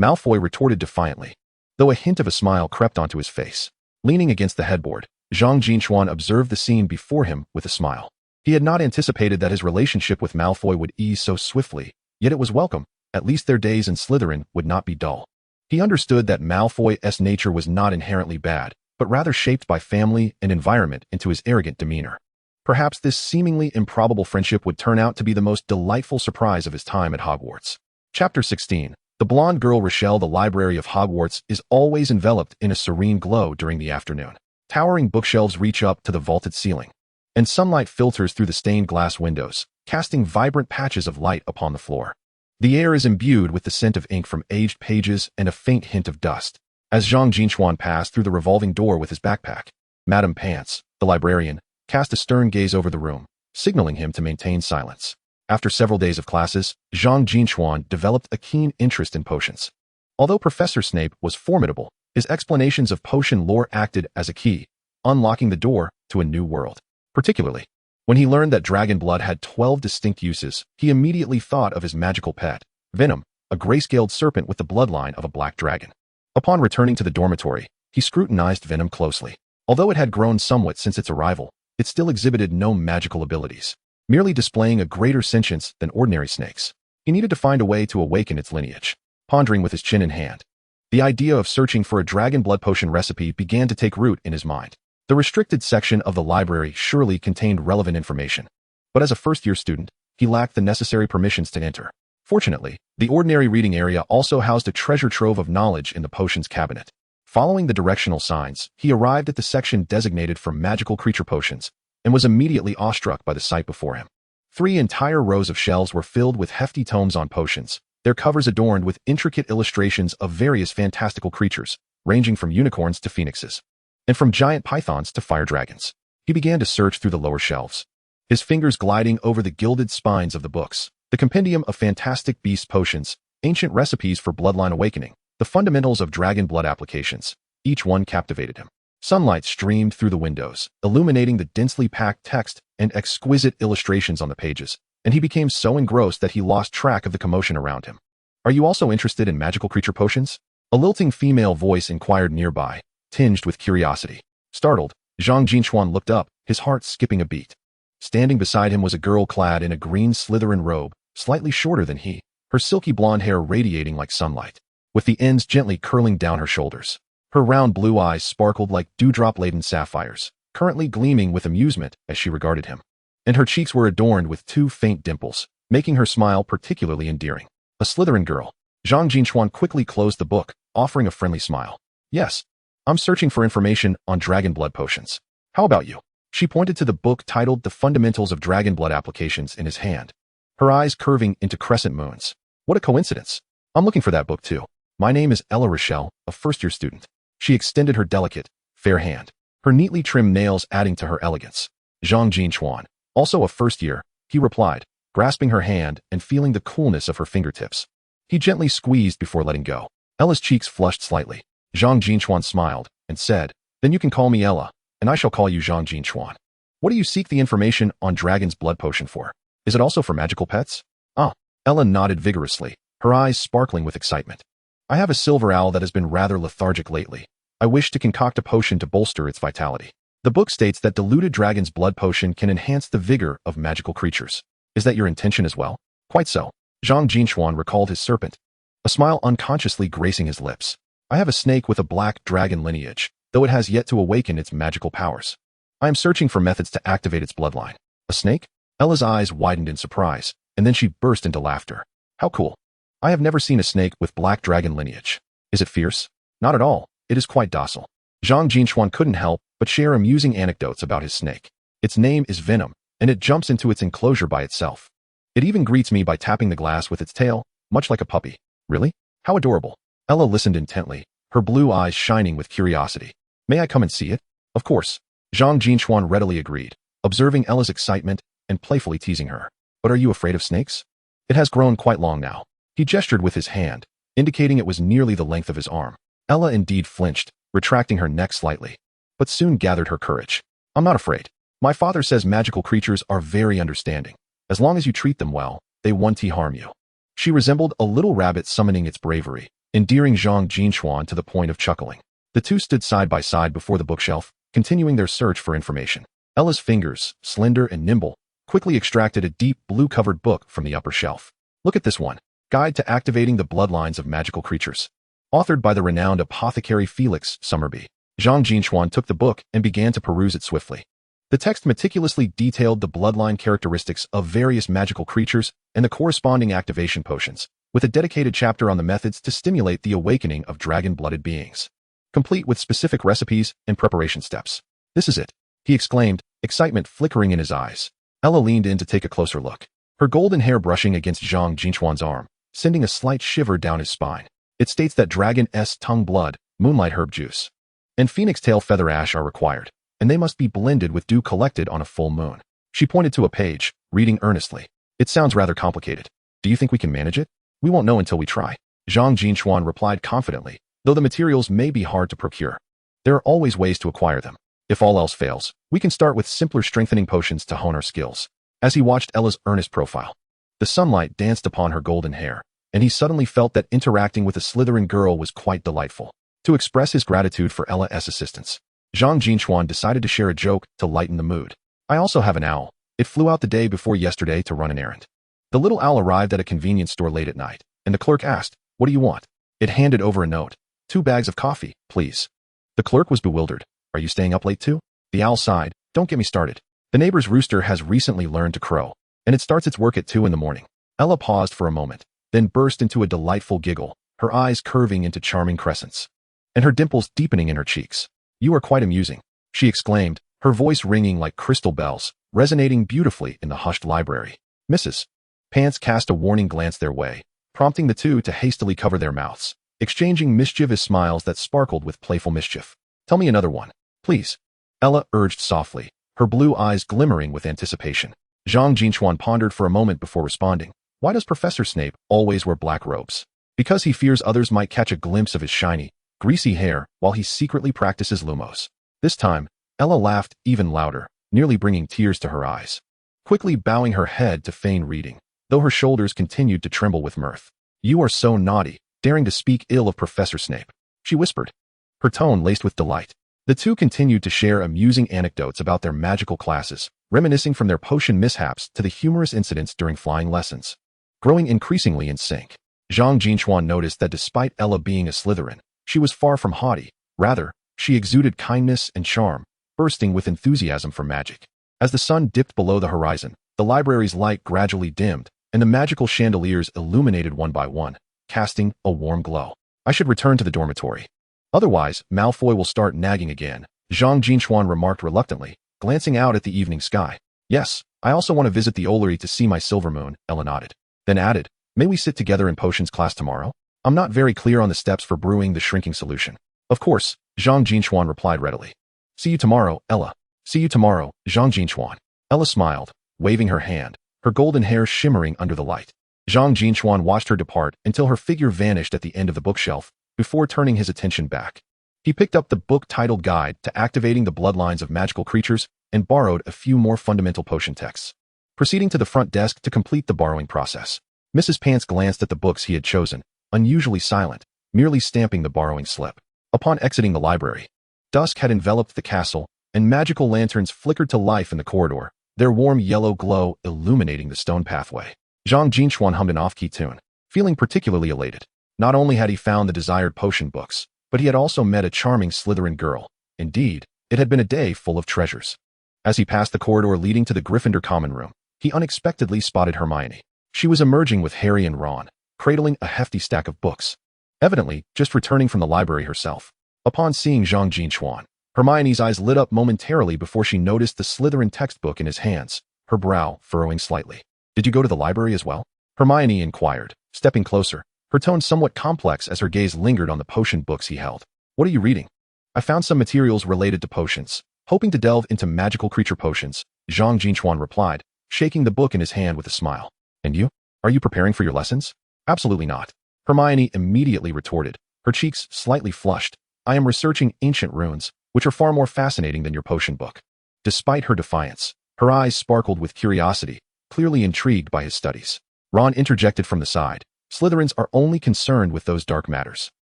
Malfoy retorted defiantly, though a hint of a smile crept onto his face. Leaning against the headboard, Zhang Jin Chuan observed the scene before him with a smile. He had not anticipated that his relationship with Malfoy would ease so swiftly, yet it was welcome. At least their days in Slytherin would not be dull. He understood that Malfoy's nature was not inherently bad, but rather shaped by family and environment into his arrogant demeanor. Perhaps this seemingly improbable friendship would turn out to be the most delightful surprise of his time at Hogwarts. Chapter 16. The blonde girl Rochelle. The library of Hogwarts is always enveloped in a serene glow during the afternoon. Towering bookshelves reach up to the vaulted ceiling, and sunlight filters through the stained glass windows, casting vibrant patches of light upon the floor. The air is imbued with the scent of ink from aged pages and a faint hint of dust. As Zhang Jin Chuan passed through the revolving door with his backpack, Madame Pants, the librarian, cast a stern gaze over the room, signaling him to maintain silence. After several days of classes, Zhang Jin Chuan developed a keen interest in potions. Although Professor Snape was formidable, his explanations of potion lore acted as a key, unlocking the door to a new world. Particularly, when he learned that dragon blood had 12 distinct uses, he immediately thought of his magical pet, Venom, a gray-scaled serpent with the bloodline of a black dragon. Upon returning to the dormitory, he scrutinized Venom closely. Although it had grown somewhat since its arrival, it still exhibited no magical abilities, merely displaying a greater sentience than ordinary snakes. He needed to find a way to awaken its lineage. Pondering with his chin in hand, the idea of searching for a dragon blood potion recipe began to take root in his mind. The restricted section of the library surely contained relevant information, but as a first-year student, he lacked the necessary permissions to enter. Fortunately, the ordinary reading area also housed a treasure trove of knowledge in the potions cabinet. Following the directional signs, he arrived at the section designated for magical creature potions and was immediately awestruck by the sight before him. 3 entire rows of shelves were filled with hefty tomes on potions, their covers adorned with intricate illustrations of various fantastical creatures, ranging from unicorns to phoenixes, and from giant pythons to fire dragons. He began to search through the lower shelves, his fingers gliding over the gilded spines of the books. The compendium of fantastic beast potions, ancient recipes for bloodline awakening, the fundamentals of dragon blood applications, each one captivated him. Sunlight streamed through the windows, illuminating the densely packed text and exquisite illustrations on the pages, and he became so engrossed that he lost track of the commotion around him. Are you also interested in magical creature potions? A lilting female voice inquired nearby, tinged with curiosity. Startled, Zhang Jin Chuan looked up, his heart skipping a beat. Standing beside him was a girl clad in a green Slytherin robe, slightly shorter than he, her silky blonde hair radiating like sunlight, with the ends gently curling down her shoulders. Her round blue eyes sparkled like dewdrop-laden sapphires, currently gleaming with amusement as she regarded him. And her cheeks were adorned with 2 faint dimples, making her smile particularly endearing. A Slytherin girl. Zhang Jin Chuan quickly closed the book, offering a friendly smile. Yes, I'm searching for information on dragon blood potions. How about you? She pointed to the book titled The Fundamentals of Dragon Blood Applications in his hand, her eyes curving into crescent moons. What a coincidence. I'm looking for that book too. My name is Ella Rochelle, a first-year student. She extended her delicate, fair hand, her neatly trimmed nails adding to her elegance. Zhang Jin Chuan, also a first year, he replied, grasping her hand and feeling the coolness of her fingertips. He gently squeezed before letting go. Ella's cheeks flushed slightly. Zhang Jin Chuan smiled and said, Then you can call me Ella, and I shall call you Zhang Jin Chuan. What do you seek the information on Dragon's Blood Potion for? Is it also for magical pets? Ah, Ella nodded vigorously, her eyes sparkling with excitement. I have a silver owl that has been rather lethargic lately. I wish to concoct a potion to bolster its vitality. The book states that diluted dragon's blood potion can enhance the vigor of magical creatures. Is that your intention as well? Quite so. Zhang Jin Chuan recalled his serpent, a smile unconsciously gracing his lips. I have a snake with a black dragon lineage, though it has yet to awaken its magical powers. I am searching for methods to activate its bloodline. A snake? Ella's eyes widened in surprise, and then she burst into laughter. How cool. I have never seen a snake with black dragon lineage. Is it fierce? Not at all. It is quite docile. Zhang Jin Chuan couldn't help but share amusing anecdotes about his snake. Its name is Venom, and it jumps into its enclosure by itself. It even greets me by tapping the glass with its tail, much like a puppy. Really? How adorable. Ella listened intently, her blue eyes shining with curiosity. May I come and see it? Of course. Zhang Jin Chuan readily agreed, observing Ella's excitement and playfully teasing her. But are you afraid of snakes? It has grown quite long now. He gestured with his hand, indicating it was nearly the length of his arm. Ella indeed flinched, retracting her neck slightly, but soon gathered her courage. I'm not afraid. My father says magical creatures are very understanding. As long as you treat them well, they won't harm you. She resembled a little rabbit summoning its bravery, endearing Zhang Jin Chuan to the point of chuckling. The two stood side by side before the bookshelf, continuing their search for information. Ella's fingers, slender and nimble, quickly extracted a deep blue-covered book from the upper shelf. Look at this one. Guide to Activating the Bloodlines of Magical Creatures. Authored by the renowned apothecary Felix Summerby. Zhang Jin Chuan took the book and began to peruse it swiftly. The text meticulously detailed the bloodline characteristics of various magical creatures and the corresponding activation potions, with a dedicated chapter on the methods to stimulate the awakening of dragon-blooded beings, complete with specific recipes and preparation steps. This is it, he exclaimed, excitement flickering in his eyes. Ella leaned in to take a closer look, her golden hair brushing against Zhang Jin Chuan's arm, sending a slight shiver down his spine. It states that dragon's tongue blood, moonlight herb juice, and phoenix tail feather ash are required, and they must be blended with dew collected on a full moon. She pointed to a page, reading earnestly. It sounds rather complicated. Do you think we can manage it? We won't know until we try. Zhang Jin Chuan replied confidently, though the materials may be hard to procure. There are always ways to acquire them. If all else fails, we can start with simpler strengthening potions to hone our skills. As he watched Ella's earnest profile, the sunlight danced upon her golden hair, and he suddenly felt that interacting with a Slytherin girl was quite delightful. To express his gratitude for Ella's assistance, Zhang Jin Chuan decided to share a joke to lighten the mood. I also have an owl. It flew out the day before yesterday to run an errand. The little owl arrived at a convenience store late at night, and the clerk asked, "What do you want?" It handed over a note. 2 bags of coffee, please." The clerk was bewildered. Are you staying up late too? The owl sighed. Don't get me started. The neighbor's rooster has recently learned to crow, and it starts its work at 2 in the morning. Ella paused for a moment, then burst into a delightful giggle, her eyes curving into charming crescents, and her dimples deepening in her cheeks. "You are quite amusing," she exclaimed, her voice ringing like crystal bells, resonating beautifully in the hushed library. Mrs. Pants cast a warning glance their way, prompting the two to hastily cover their mouths, exchanging mischievous smiles that sparkled with playful mischief. "Tell me another one, please," Ella urged softly, her blue eyes glimmering with anticipation. Zhang Jin Chuan pondered for a moment before responding. "Why does Professor Snape always wear black robes?" "Because he fears others might catch a glimpse of his shiny, greasy hair while he secretly practices lumos." This time, Ella laughed even louder, nearly bringing tears to her eyes, quickly bowing her head to feign reading, though her shoulders continued to tremble with mirth. "You are so naughty, daring to speak ill of Professor Snape," she whispered, her tone laced with delight. The two continued to share amusing anecdotes about their magical classes, reminiscing from their potion mishaps to the humorous incidents during flying lessons. Growing increasingly in sync, Zhang Jin Chuan noticed that despite Ella being a Slytherin, she was far from haughty. Rather, she exuded kindness and charm, bursting with enthusiasm for magic. As the sun dipped below the horizon, the library's light gradually dimmed, and the magical chandeliers illuminated one by one, casting a warm glow. "I should return to the dormitory. Otherwise, Malfoy will start nagging again," Zhang Jin Chuan remarked reluctantly, glancing out at the evening sky. "Yes, I also want to visit the Olary to see my silver moon," Ella nodded. Then added, "May we sit together in potions class tomorrow? I'm not very clear on the steps for brewing the shrinking solution." "Of course," Zhang Jin Chuan replied readily. "See you tomorrow, Ella." "See you tomorrow, Zhang Jin Chuan." Ella smiled, waving her hand, her golden hair shimmering under the light. Zhang Jin Chuan watched her depart until her figure vanished at the end of the bookshelf, before turning his attention back. He picked up the book titled Guide to Activating the Bloodlines of Magical Creatures and borrowed a few more fundamental potion texts. Proceeding to the front desk to complete the borrowing process, Mrs. Pants glanced at the books he had chosen, unusually silent, merely stamping the borrowing slip. Upon exiting the library, dusk had enveloped the castle, and magical lanterns flickered to life in the corridor, their warm yellow glow illuminating the stone pathway. Zhang Jin Chuan hummed an off-key tune, feeling particularly elated. Not only had he found the desired potion books, but he had also met a charming Slytherin girl. Indeed, it had been a day full of treasures. As he passed the corridor leading to the Gryffindor common room, he unexpectedly spotted Hermione. She was emerging with Harry and Ron, cradling a hefty stack of books, evidently just returning from the library herself. Upon seeing Zhang Jin Chuan, Hermione's eyes lit up momentarily before she noticed the Slytherin textbook in his hands, her brow furrowing slightly. "Did you go to the library as well?" Hermione inquired, stepping closer, her tone somewhat complex as her gaze lingered on the potion books he held. "What are you reading?" "I found some materials related to potions, hoping to delve into magical creature potions," Zhang Jin Chuan replied, shaking the book in his hand with a smile. "And you? Are you preparing for your lessons?" "Absolutely not," Hermione immediately retorted, her cheeks slightly flushed. "I am researching ancient runes, which are far more fascinating than your potion book." Despite her defiance, her eyes sparkled with curiosity, clearly intrigued by his studies. Ron interjected from the side, "Slytherins are only concerned with those dark matters."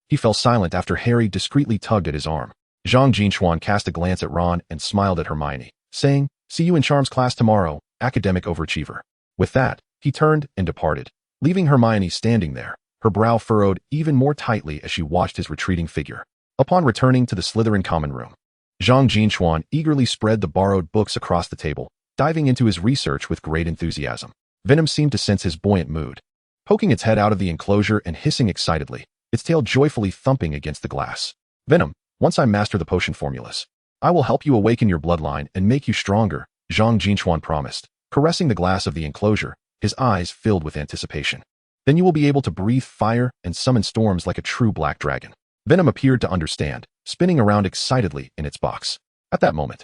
He fell silent after Harry discreetly tugged at his arm. Zhang Jin Chuan cast a glance at Ron and smiled at Hermione, saying, "See you in Charms class tomorrow, academic overachiever." With that, he turned and departed, leaving Hermione standing there, her brow furrowed even more tightly as she watched his retreating figure. Upon returning to the Slytherin common room, Zhang Jin Chuan eagerly spread the borrowed books across the table, diving into his research with great enthusiasm. Venom seemed to sense his buoyant mood, poking its head out of the enclosure and hissing excitedly, its tail joyfully thumping against the glass. "Venom, once I master the potion formulas, I will help you awaken your bloodline and make you stronger," Zhang Jin Chuan promised, caressing the glass of the enclosure, his eyes filled with anticipation. "Then you will be able to breathe fire and summon storms like a true black dragon." Venom appeared to understand, spinning around excitedly in its box. At that moment,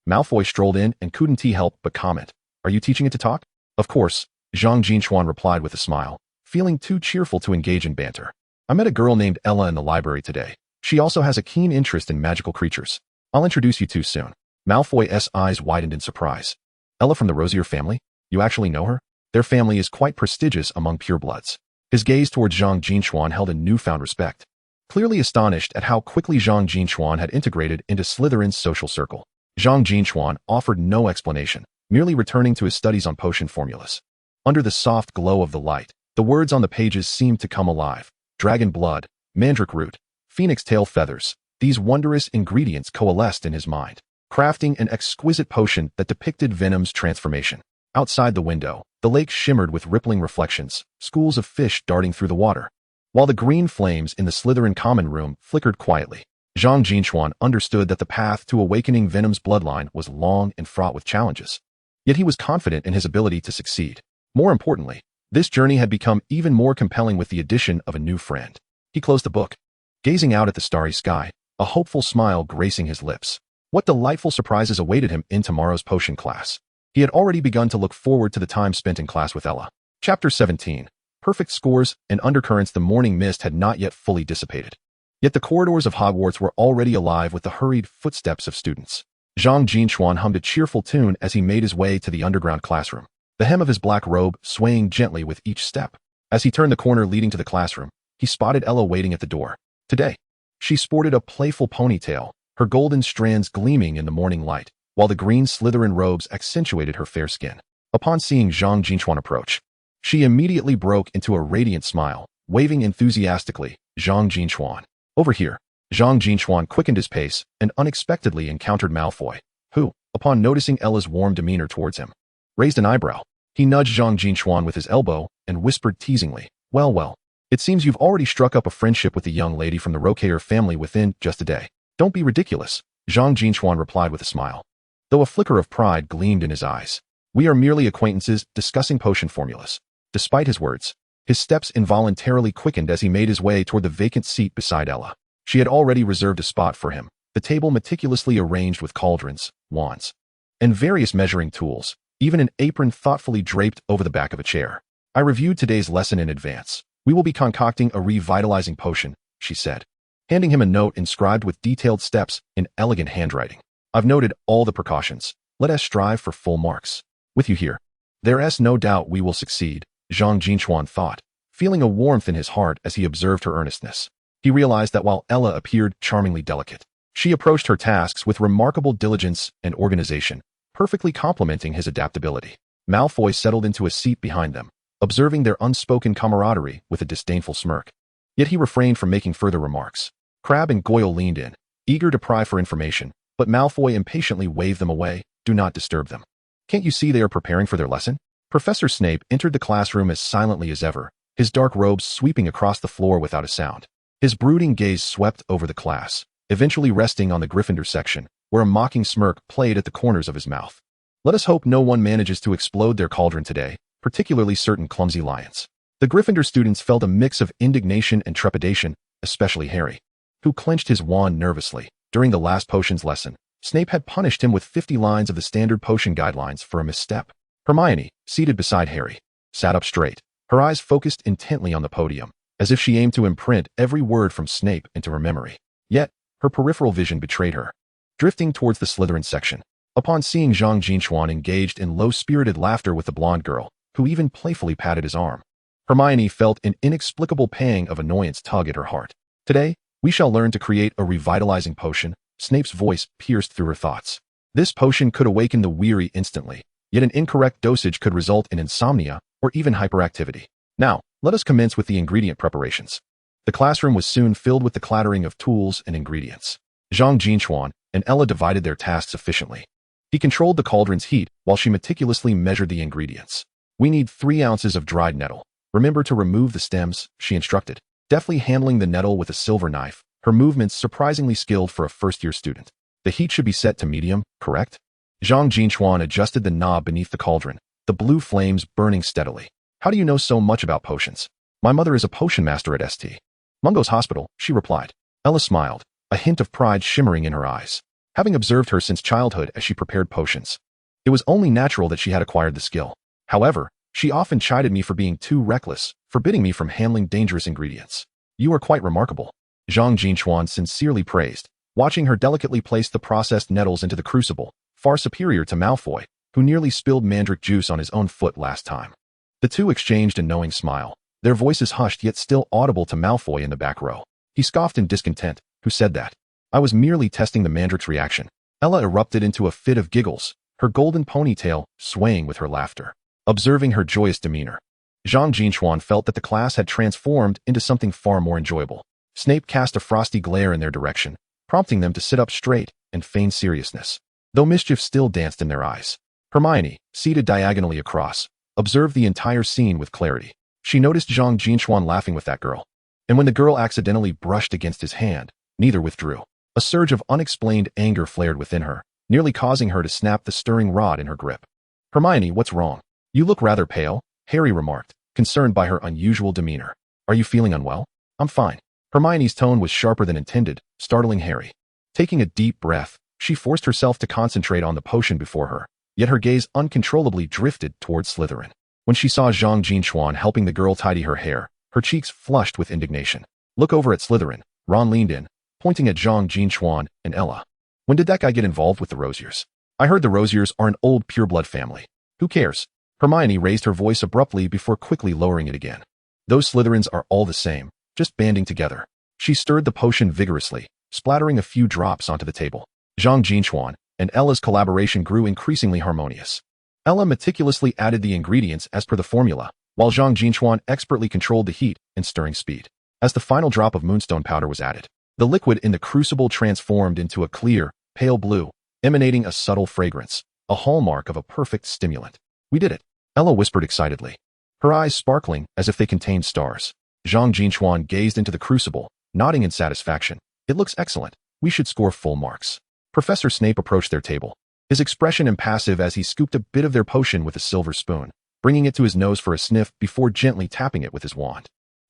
Malfoy strolled in and couldn't help but comment, "Are you teaching it to talk?" "Of course," Zhang Jin Chuan replied with a smile, feeling too cheerful to engage in banter. "I met a girl named Ella in the library today. She also has a keen interest in magical creatures. I'll introduce you two soon." Malfoy's eyes widened in surprise. "Ella from the Rosier family? You actually know her?" "Their family is quite prestigious among purebloods." His gaze towards Zhang Jin Chuan held a newfound respect, clearly astonished at how quickly Zhang Jin Chuan had integrated into Slytherin's social circle. Zhang Jin Chuan offered no explanation, merely returning to his studies on potion formulas. Under the soft glow of the light, the words on the pages seemed to come alive. Dragon blood, mandrake root, phoenix tail feathers, these wondrous ingredients coalesced in his mind, crafting an exquisite potion that depicted Venom's transformation. Outside the window, the The lake shimmered with rippling reflections, schools of fish darting through the water, while the green flames in the Slytherin common room flickered quietly. Zhang Jin Chuan understood that the path to awakening Venom's bloodline was long and fraught with challenges. Yet he was confident in his ability to succeed. More importantly, this journey had become even more compelling with the addition of a new friend. He closed the book, gazing out at the starry sky, a hopeful smile gracing his lips. What delightful surprises awaited him in tomorrow's potion class. He had already begun to look forward to the time spent in class with Ella. Chapter 17. Perfect scores and undercurrents. The morning mist had not yet fully dissipated. Yet the corridors of Hogwarts were already alive with the hurried footsteps of students. Zhang Jin Chuan hummed a cheerful tune as he made his way to the underground classroom, the hem of his black robe swaying gently with each step. As he turned the corner leading to the classroom, he spotted Ella waiting at the door. Today, she sported a playful ponytail, her golden strands gleaming in the morning light, while the green Slytherin robes accentuated her fair skin. Upon seeing Zhang Jin Chuan approach, she immediately broke into a radiant smile, waving enthusiastically, "Zhang Jin Chuan. Over here." Zhang Jin Chuan quickened his pace and unexpectedly encountered Malfoy, who, upon noticing Ella's warm demeanor towards him, raised an eyebrow. He nudged Zhang Jin Chuan with his elbow and whispered teasingly, well, it seems you've already struck up a friendship with the young lady from the Rocayer family within just a day. Don't be ridiculous, Zhang Jin Chuan replied with a smile, though a flicker of pride gleamed in his eyes. We are merely acquaintances discussing potion formulas. Despite his words, his steps involuntarily quickened as he made his way toward the vacant seat beside Ella. She had already reserved a spot for him, the table meticulously arranged with cauldrons, wands, and various measuring tools, even an apron thoughtfully draped over the back of a chair. I reviewed today's lesson in advance. We will be concocting a revitalizing potion, she said, handing him a note inscribed with detailed steps in elegant handwriting. I've noted all the precautions. Let us strive for full marks. With you here, there's no doubt we will succeed, Zhang Jin Chuan thought, feeling a warmth in his heart as he observed her earnestness. He realized that while Ella appeared charmingly delicate, she approached her tasks with remarkable diligence and organization, perfectly complementing his adaptability. Malfoy settled into a seat behind them, observing their unspoken camaraderie with a disdainful smirk. Yet he refrained from making further remarks. Crabbe and Goyle leaned in, eager to pry for information, but Malfoy impatiently waved them away. Do not disturb them. Can't you see they are preparing for their lesson? Professor Snape entered the classroom as silently as ever, his dark robes sweeping across the floor without a sound. His brooding gaze swept over the class, eventually resting on the Gryffindor section, where a mocking smirk played at the corners of his mouth. Let us hope no one manages to explode their cauldron today, particularly certain clumsy lions. The Gryffindor students felt a mix of indignation and trepidation, especially Harry, who clenched his wand nervously. During the last potions lesson, Snape had punished him with 50 lines of the standard potion guidelines for a misstep. Hermione, seated beside Harry, sat up straight, her eyes focused intently on the podium, as if she aimed to imprint every word from Snape into her memory. Yet, her peripheral vision betrayed her, drifting towards the Slytherin section. Upon seeing Zhang Jin Chuan engaged in low-spirited laughter with the blonde girl, who even playfully patted his arm, Hermione felt an inexplicable pang of annoyance tug at her heart. Today, we shall learn to create a revitalizing potion. Snape's voice pierced through her thoughts. This potion could awaken the weary instantly, yet an incorrect dosage could result in insomnia or even hyperactivity. Now, let us commence with the ingredient preparations. The classroom was soon filled with the clattering of tools and ingredients. Zhang Jin Chuan and Ella divided their tasks efficiently. He controlled the cauldron's heat while she meticulously measured the ingredients. We need 3 ounces of dried nettle. Remember to remove the stems, she instructed, deftly handling the nettle with a silver knife, her movements surprisingly skilled for a first-year student. The heat should be set to medium, correct? Zhang Jin Chuan adjusted the knob beneath the cauldron, the blue flames burning steadily. How do you know so much about potions? My mother is a potion master at St. Mungo's hospital, she replied. Ella smiled, a hint of pride shimmering in her eyes. Having observed her since childhood as she prepared potions, it was only natural that she had acquired the skill. However, she often chided me for being too reckless, forbidding me from handling dangerous ingredients. You are quite remarkable, Zhang Jin Chuan sincerely praised, watching her delicately place the processed nettles into the crucible, far superior to Malfoy, who nearly spilled mandrake juice on his own foot last time. The two exchanged a knowing smile, their voices hushed yet still audible to Malfoy in the back row. He scoffed in discontent. Who said that? I was merely testing the mandrake's reaction. Ella erupted into a fit of giggles, her golden ponytail swaying with her laughter. Observing her joyous demeanor, Zhang Jin Chuan felt that the class had transformed into something far more enjoyable. Snape cast a frosty glare in their direction, prompting them to sit up straight and feign seriousness, though mischief still danced in their eyes. Hermione, seated diagonally across, observed the entire scene with clarity. She noticed Zhang Jin Chuan laughing with that girl. And when the girl accidentally brushed against his hand, neither withdrew. A surge of unexplained anger flared within her, nearly causing her to snap the stirring rod in her grip. Hermione, what's wrong? You look rather pale, Harry remarked, concerned by her unusual demeanor. Are you feeling unwell? I'm fine. Hermione's tone was sharper than intended, startling Harry. Taking a deep breath, she forced herself to concentrate on the potion before her, yet her gaze uncontrollably drifted towards Slytherin. When she saw Zhang Jin Chuan helping the girl tidy her hair, her cheeks flushed with indignation. Look over at Slytherin, Ron leaned in, pointing at Zhang Jin Chuan and Ella. When did that guy get involved with the Rosiers? I heard the Rosiers are an old pureblood family. Who cares? Hermione raised her voice abruptly before quickly lowering it again. Those Slytherins are all the same, just banding together. She stirred the potion vigorously, splattering a few drops onto the table. Zhang Jin Chuan and Ella's collaboration grew increasingly harmonious. Ella meticulously added the ingredients as per the formula, while Zhang Jin Chuan expertly controlled the heat and stirring speed. As the final drop of moonstone powder was added, the liquid in the crucible transformed into a clear, pale blue, emanating a subtle fragrance, a hallmark of a perfect stimulant. We did it, Ella whispered excitedly, her eyes sparkling as if they contained stars. Zhang Jin Chuan gazed into the crucible, nodding in satisfaction. It looks excellent. We should score full marks. Professor Snape approached their table, his expression impassive as he scooped a bit of their potion with a silver spoon, bringing it to his nose for a sniff before gently tapping it with his wand.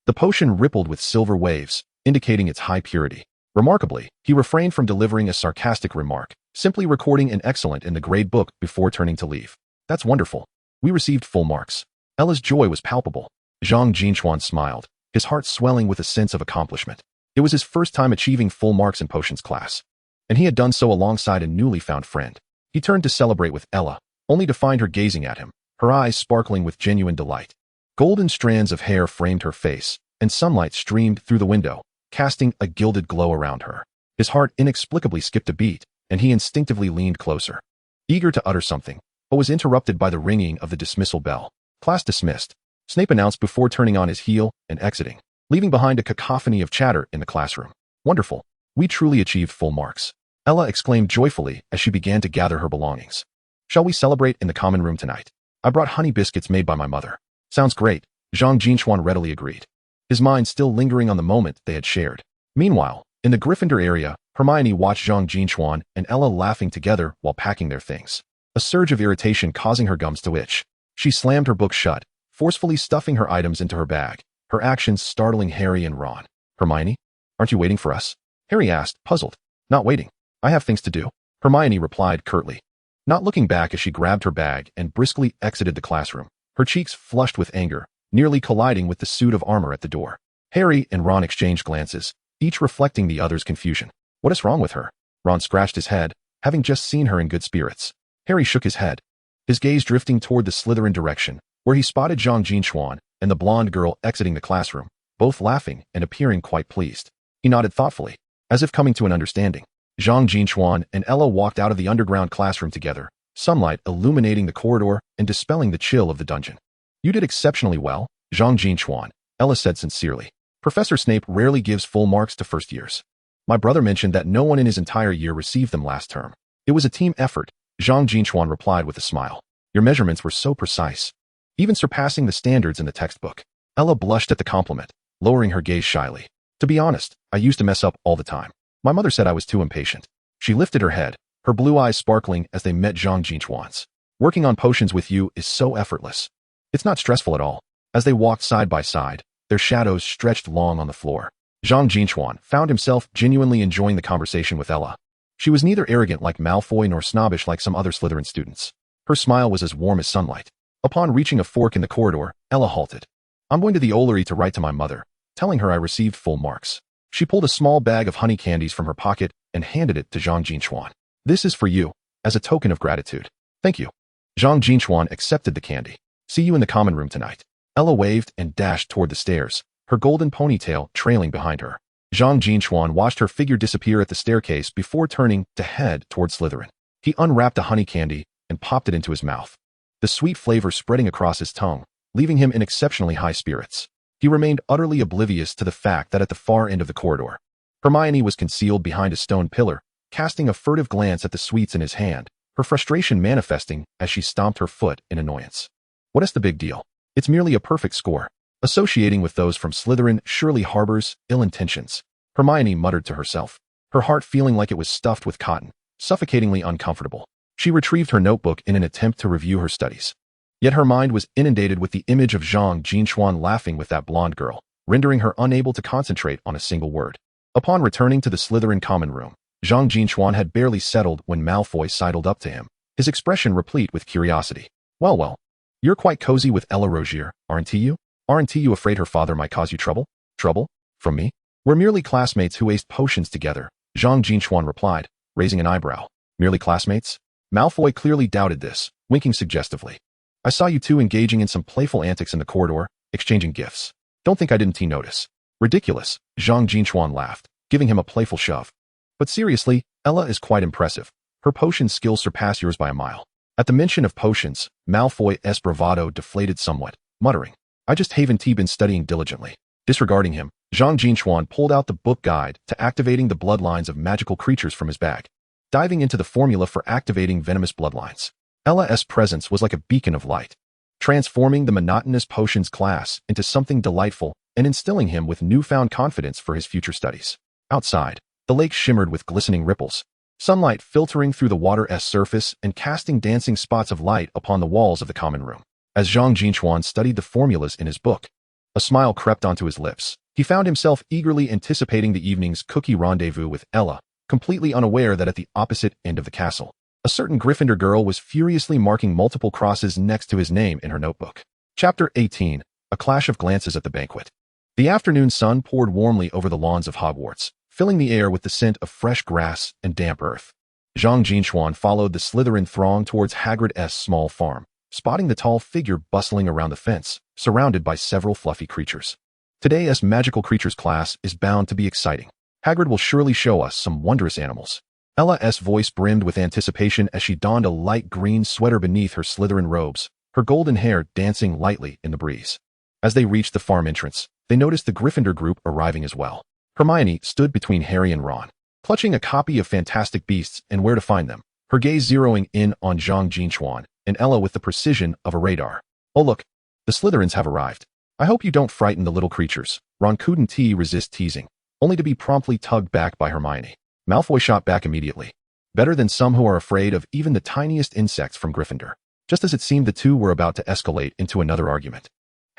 The potion rippled with silver waves, indicating its high purity. Remarkably, he refrained from delivering a sarcastic remark, simply recording an excellent in the grade book before turning to leave. That's wonderful. We received full marks. Ella's joy was palpable. Zhang Jin Chuan smiled, his heart swelling with a sense of accomplishment. It was his first time achieving full marks in potions class, and he had done so alongside a newly found friend. He turned to celebrate with Ella, only to find her gazing at him, her eyes sparkling with genuine delight. Golden strands of hair framed her face, and sunlight streamed through the window, casting a gilded glow around her. His heart inexplicably skipped a beat, and he instinctively leaned closer, eager to utter something, but was interrupted by the ringing of the dismissal bell. Class dismissed, Snape announced before turning on his heel and exiting, leaving behind a cacophony of chatter in the classroom. Wonderful. We truly achieved full marks, Ella exclaimed joyfully as she began to gather her belongings. Shall we celebrate in the common room tonight? I brought honey biscuits made by my mother. Sounds great, Zhang Jin Chuan readily agreed, his mind still lingering on the moment they had shared. Meanwhile, in the Gryffindor area, Hermione watched Zhang Jin Chuan and Ella laughing together while packing their things, a surge of irritation causing her gums to itch. She slammed her book shut, forcefully stuffing her items into her bag, her actions startling Harry and Ron. Hermione, aren't you waiting for us? Harry asked, puzzled. Not waiting. I have things to do, Hermione replied curtly, not looking back as she grabbed her bag and briskly exited the classroom, her cheeks flushed with anger, nearly colliding with the suit of armor at the door. Harry and Ron exchanged glances, each reflecting the other's confusion. What is wrong with her? Ron scratched his head, having just seen her in good spirits. Harry shook his head, his gaze drifting toward the Slytherin direction, where he spotted Zhang Jin Chuan and the blonde girl exiting the classroom, both laughing and appearing quite pleased. He nodded thoughtfully, as if coming to an understanding. Zhang Jin Chuan and Ella walked out of the underground classroom together, sunlight illuminating the corridor and dispelling the chill of the dungeon. You did exceptionally well, Zhang Jin Chuan, Ella said sincerely. Professor Snape rarely gives full marks to first years. My brother mentioned that no one in his entire year received them last term. It was a team effort, Zhang Jin Chuan replied with a smile. Your measurements were so precise, even surpassing the standards in the textbook. Ella blushed at the compliment, lowering her gaze shyly. To be honest, I used to mess up all the time. My mother said I was too impatient. She lifted her head, her blue eyes sparkling as they met Zhang Jin Chuan's. Working on potions with you is so effortless. It's not stressful at all. As they walked side by side, their shadows stretched long on the floor. Zhang Jin Chuan found himself genuinely enjoying the conversation with Ella. She was neither arrogant like Malfoy nor snobbish like some other Slytherin students. Her smile was as warm as sunlight. Upon reaching a fork in the corridor, Ella halted. I'm going to the Olery to write to my mother, telling her I received full marks. She pulled a small bag of honey candies from her pocket and handed it to Zhang Jin Chuan. This is for you, as a token of gratitude. Thank you. Zhang Jin Chuan accepted the candy. See you in the common room tonight. Ella waved and dashed toward the stairs, her golden ponytail trailing behind her. Zhang Jin Chuan watched her figure disappear at the staircase before turning to head toward Slytherin. He unwrapped a honey candy and popped it into his mouth, the sweet flavor spreading across his tongue, leaving him in exceptionally high spirits. He remained utterly oblivious to the fact that at the far end of the corridor, Hermione was concealed behind a stone pillar, casting a furtive glance at the sweets in his hand, her frustration manifesting as she stomped her foot in annoyance. What's the big deal? It's merely a perfect score. Associating with those from Slytherin surely harbors ill intentions. Hermione muttered to herself, her heart feeling like it was stuffed with cotton, suffocatingly uncomfortable. She retrieved her notebook in an attempt to review her studies. Yet her mind was inundated with the image of Zhang Jin Chuan laughing with that blonde girl, rendering her unable to concentrate on a single word. Upon returning to the Slytherin common room, Zhang Jin Chuan had barely settled when Malfoy sidled up to him, his expression replete with curiosity. Well, you're quite cozy with Ella Rogier, aren't you? Aren't you afraid her father might cause you trouble? Trouble? From me? We're merely classmates who aced potions together, Zhang Jin Chuan replied, raising an eyebrow. Merely classmates? Malfoy clearly doubted this, winking suggestively. I saw you two engaging in some playful antics in the corridor, exchanging gifts. Don't think I didn't notice. Ridiculous, Zhang Jin Chuan laughed, giving him a playful shove. But seriously, Ella is quite impressive. Her potion skills surpass yours by a mile. At the mention of potions, Malfoy's bravado deflated somewhat, muttering, I just haven't been studying diligently. Disregarding him, Zhang Jin Chuan pulled out the book guide to activating the bloodlines of magical creatures from his bag, diving into the formula for activating venomous bloodlines. Ella's presence was like a beacon of light, transforming the monotonous potions class into something delightful and instilling him with newfound confidence for his future studies. Outside, the lake shimmered with glistening ripples, sunlight filtering through the water's surface and casting dancing spots of light upon the walls of the common room. As Zhang Jin Chuan studied the formulas in his book, a smile crept onto his lips. He found himself eagerly anticipating the evening's cookie rendezvous with Ella, completely unaware that at the opposite end of the castle, a certain Gryffindor girl was furiously marking multiple crosses next to his name in her notebook. Chapter 18, A Clash of Glances at the Banquet. The afternoon sun poured warmly over the lawns of Hogwarts, filling the air with the scent of fresh grass and damp earth. Zhang Jin Chuan followed the Slytherin throng towards Hagrid's small farm, spotting the tall figure bustling around the fence, surrounded by several fluffy creatures. Today's magical creatures class is bound to be exciting. Hagrid will surely show us some wondrous animals. Ella's voice brimmed with anticipation as she donned a light green sweater beneath her Slytherin robes, her golden hair dancing lightly in the breeze. As they reached the farm entrance, they noticed the Gryffindor group arriving as well. Hermione stood between Harry and Ron, clutching a copy of Fantastic Beasts and Where to Find Them, her gaze zeroing in on Zhang Jin Chuan and Ella with the precision of a radar. Oh look, the Slytherins have arrived. I hope you don't frighten the little creatures. Ron couldn't resist teasing, only to be promptly tugged back by Hermione. Malfoy shot back immediately. Better than some who are afraid of even the tiniest insects from Gryffindor. Just as it seemed the two were about to escalate into another argument,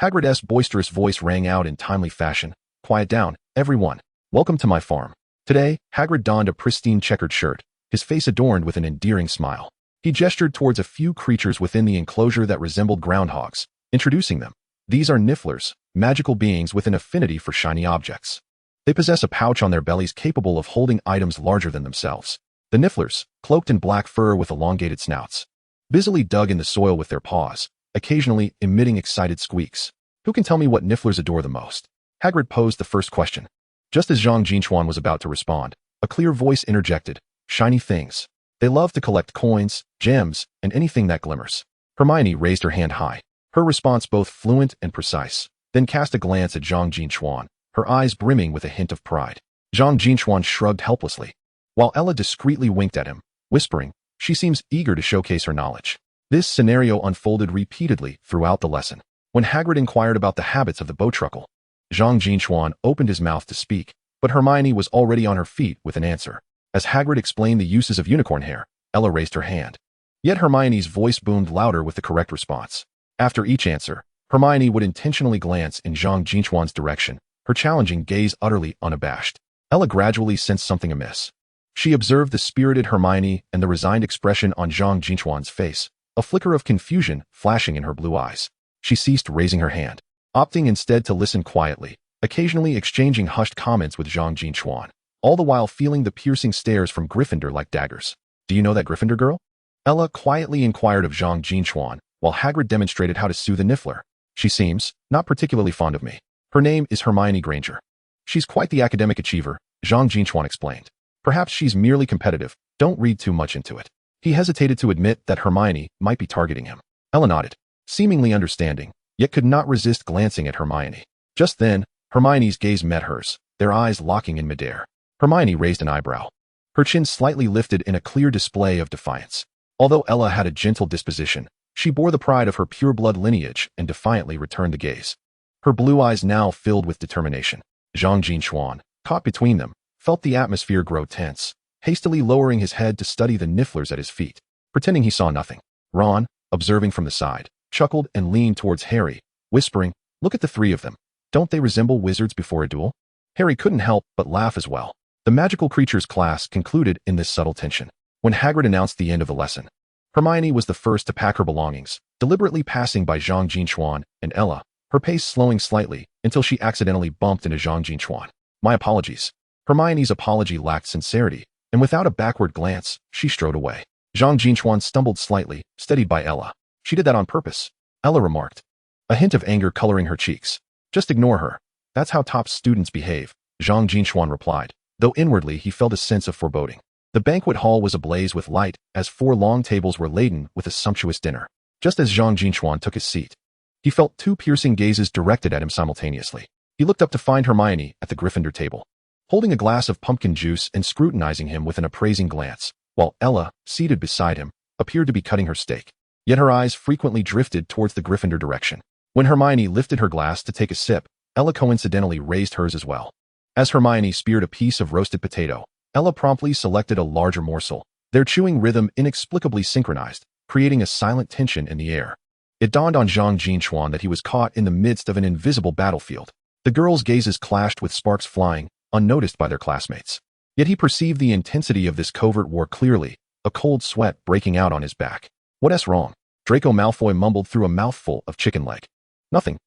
Hagrid's boisterous voice rang out in timely fashion. Quiet down, everyone. Welcome to my farm. Today, Hagrid donned a pristine checkered shirt, his face adorned with an endearing smile. He gestured towards a few creatures within the enclosure that resembled groundhogs, introducing them. These are Nifflers, magical beings with an affinity for shiny objects. They possess a pouch on their bellies capable of holding items larger than themselves. The Nifflers, cloaked in black fur with elongated snouts, busily dug in the soil with their paws, occasionally emitting excited squeaks. Who can tell me what Nifflers adore the most? Hagrid posed the first question. Just as Zhang Jin Chuan was about to respond, a clear voice interjected. Shiny things. They love to collect coins, gems, and anything that glimmers. Hermione raised her hand high, her response both fluent and precise, then cast a glance at Zhang Jin Chuan, her eyes brimming with a hint of pride. Zhang Jin Chuan shrugged helplessly, while Ella discreetly winked at him, whispering, she seems eager to showcase her knowledge. This scenario unfolded repeatedly throughout the lesson. When Hagrid inquired about the habits of the Bowtruckle, Zhang Jin Chuan opened his mouth to speak, but Hermione was already on her feet with an answer. As Hagrid explained the uses of unicorn hair, Ella raised her hand. Yet Hermione's voice boomed louder with the correct response. After each answer, Hermione would intentionally glance in Zhang Jin Chuan's direction, her challenging gaze utterly unabashed. Ella gradually sensed something amiss. She observed the spirited Hermione and the resigned expression on Zhang Jin Chuan's face, a flicker of confusion flashing in her blue eyes. She ceased raising her hand, opting instead to listen quietly, occasionally exchanging hushed comments with Zhang Jin Chuan, all the while feeling the piercing stares from Gryffindor like daggers. Do you know that Gryffindor girl? Ella quietly inquired of Zhang Jin Chuan, while Hagrid demonstrated how to soothe a Niffler. She seems not particularly fond of me. Her name is Hermione Granger. She's quite the academic achiever, Zhang Jin Chuan explained. Perhaps she's merely competitive. Don't read too much into it. He hesitated to admit that Hermione might be targeting him. Ella nodded, seemingly understanding, yet could not resist glancing at Hermione. Just then, Hermione's gaze met hers, their eyes locking in midair. Hermione raised an eyebrow, her chin slightly lifted in a clear display of defiance. Although Ella had a gentle disposition, She bore the pride of her pure-blood lineage and defiantly returned the gaze. Her blue eyes now filled with determination. Zhang Jin Chuan, caught between them, felt the atmosphere grow tense, hastily lowering his head to study the nifflers at his feet, pretending he saw nothing. Ron, observing from the side, chuckled and leaned towards Harry, whispering, "Look at the three of them. Don't they resemble wizards before a duel?" Harry couldn't help but laugh as well. The magical creatures class concluded in this subtle tension. When Hagrid announced the end of the lesson, Hermione was the first to pack her belongings, deliberately passing by Zhang Jin Chuan and Ella, her pace slowing slightly until she accidentally bumped into Zhang Jin Chuan. "My apologies." Hermione's apology lacked sincerity, and without a backward glance, she strode away. Zhang Jin Chuan stumbled slightly, steadied by Ella. "She did that on purpose," Ella remarked, a hint of anger coloring her cheeks. "Just ignore her. That's how top students behave," Zhang Jin Chuan replied, though inwardly he felt a sense of foreboding. The banquet hall was ablaze with light as 4 long tables were laden with a sumptuous dinner. Just as Zhang Jin Chuan took his seat, he felt 2 piercing gazes directed at him simultaneously. He looked up to find Hermione at the Gryffindor table, holding a glass of pumpkin juice and scrutinizing him with an appraising glance, while Ella, seated beside him, appeared to be cutting her steak. Yet her eyes frequently drifted towards the Gryffindor direction. When Hermione lifted her glass to take a sip, Ella coincidentally raised hers as well. As Hermione speared a piece of roasted potato, Ella promptly selected a larger morsel, their chewing rhythm inexplicably synchronized, creating a silent tension in the air. It dawned on Zhang Jin Chuan that he was caught in the midst of an invisible battlefield. The girls' gazes clashed with sparks flying, unnoticed by their classmates. Yet he perceived the intensity of this covert war clearly, a cold sweat breaking out on his back. "What's wrong?" Draco Malfoy mumbled through a mouthful of chicken leg. Nothing.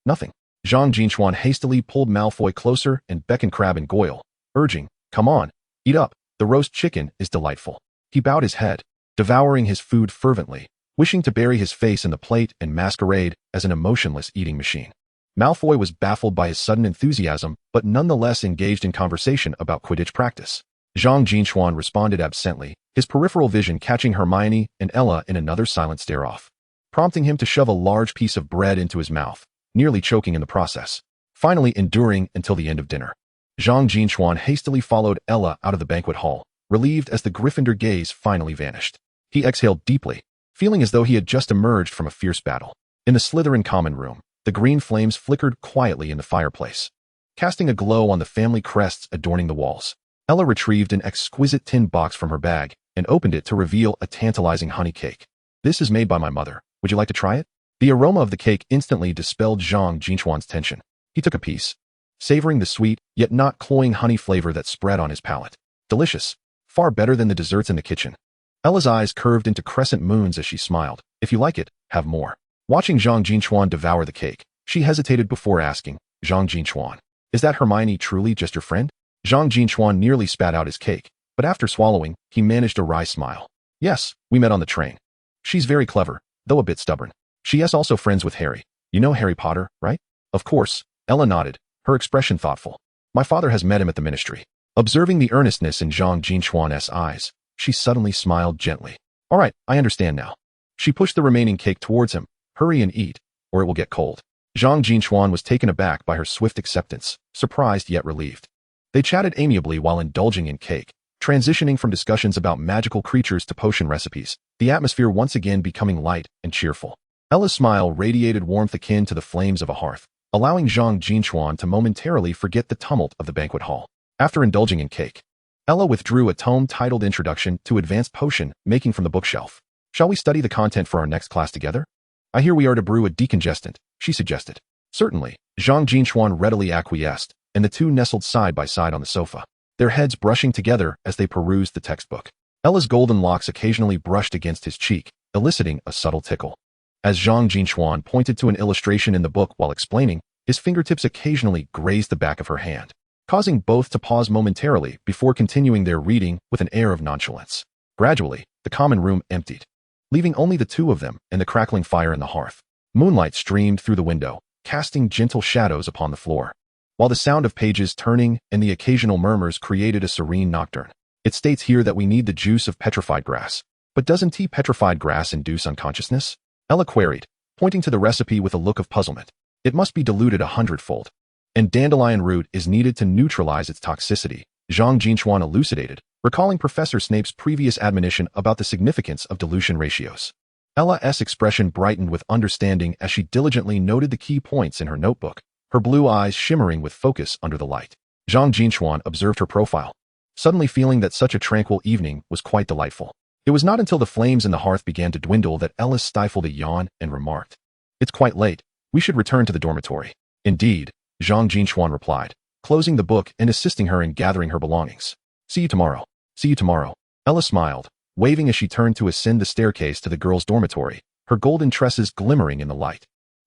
Zhang Jin Chuan hastily pulled Malfoy closer and beckoned Crabbe and Goyle, urging, "Come on, eat up, the roast chicken is delightful." He bowed his head, devouring his food fervently, wishing to bury his face in the plate and masquerade as an emotionless eating machine. Malfoy was baffled by his sudden enthusiasm, but nonetheless engaged in conversation about Quidditch practice. Zhang Jin Chuan responded absently, his peripheral vision catching Hermione and Ella in another silent stare-off, prompting him to shove a large piece of bread into his mouth, nearly choking in the process, finally enduring until the end of dinner. Zhang Jin Chuan hastily followed Ella out of the banquet hall, relieved as the Gryffindor gaze finally vanished. He exhaled deeply, feeling as though he had just emerged from a fierce battle. In the Slytherin common room, the green flames flickered quietly in the fireplace, casting a glow on the family crests adorning the walls. Ella retrieved an exquisite tin box from her bag and opened it to reveal a tantalizing honey cake. "This is made by my mother. Would you like to try it?" The aroma of the cake instantly dispelled Zhang Jin Chuan's tension. He took a piece, savoring the sweet, yet not cloying honey flavor that spread on his palate. Delicious. Far better than the desserts in the kitchen. Ella's eyes curved into crescent moons as she smiled. "If you like it, have more." Watching Zhang Jin Chuan devour the cake, she hesitated before asking, "Zhang Jin Chuan, is that Hermione truly just your friend?" Zhang Jin Chuan nearly spat out his cake, but after swallowing, he managed a wry smile. "Yes, we met on the train. She's very clever, though a bit stubborn. She is also friends with Harry. You know Harry Potter, right?" "Of course," Ella nodded, her expression thoughtful. "My father has met him at the ministry." Observing the earnestness in Zhang Jin Chuan's eyes, she suddenly smiled gently. "All right, I understand now." She pushed the remaining cake towards him. "Hurry and eat, or it will get cold." Zhang Jin Chuan was taken aback by her swift acceptance, surprised yet relieved. They chatted amiably while indulging in cake, transitioning from discussions about magical creatures to potion recipes, the atmosphere once again becoming light and cheerful. Ella's smile radiated warmth akin to the flames of a hearth, allowing Zhang Jin Chuan to momentarily forget the tumult of the banquet hall. After indulging in cake, Ella withdrew a tome titled Introduction to Advanced Potion Making from the bookshelf. "Shall we study the content for our next class together? I hear we are to brew a decongestant," she suggested. "Certainly," Zhang Jin Chuan readily acquiesced, and the two nestled side by side on the sofa, their heads brushing together as they perused the textbook. Ella's golden locks occasionally brushed against his cheek, eliciting a subtle tickle. As Zhang Jin Chuan pointed to an illustration in the book while explaining, his fingertips occasionally grazed the back of her hand, causing both to pause momentarily before continuing their reading with an air of nonchalance. Gradually, the common room emptied, leaving only the two of them and the crackling fire in the hearth. Moonlight streamed through the window, casting gentle shadows upon the floor, while the sound of pages turning and the occasional murmurs created a serene nocturne. "It states here that we need the juice of petrified grass. But doesn't tea petrified grass induce unconsciousness?" Ella queried, pointing to the recipe with a look of puzzlement. "It must be diluted 100-fold. And dandelion root is needed to neutralize its toxicity," Zhang Jin Chuan elucidated, recalling Professor Snape's previous admonition about the significance of dilution ratios. Ella's expression brightened with understanding as she diligently noted the key points in her notebook, her blue eyes shimmering with focus under the light. Zhang Jin Chuan observed her profile, suddenly feeling that such a tranquil evening was quite delightful. It was not until the flames in the hearth began to dwindle that Ella stifled a yawn and remarked, "It's quite late. We should return to the dormitory." "Indeed," Zhang Jin Chuan replied, closing the book and assisting her in gathering her belongings. "See you tomorrow." "See you tomorrow." Ella smiled, waving as she turned to ascend the staircase to the girls' dormitory, her golden tresses glimmering in the light.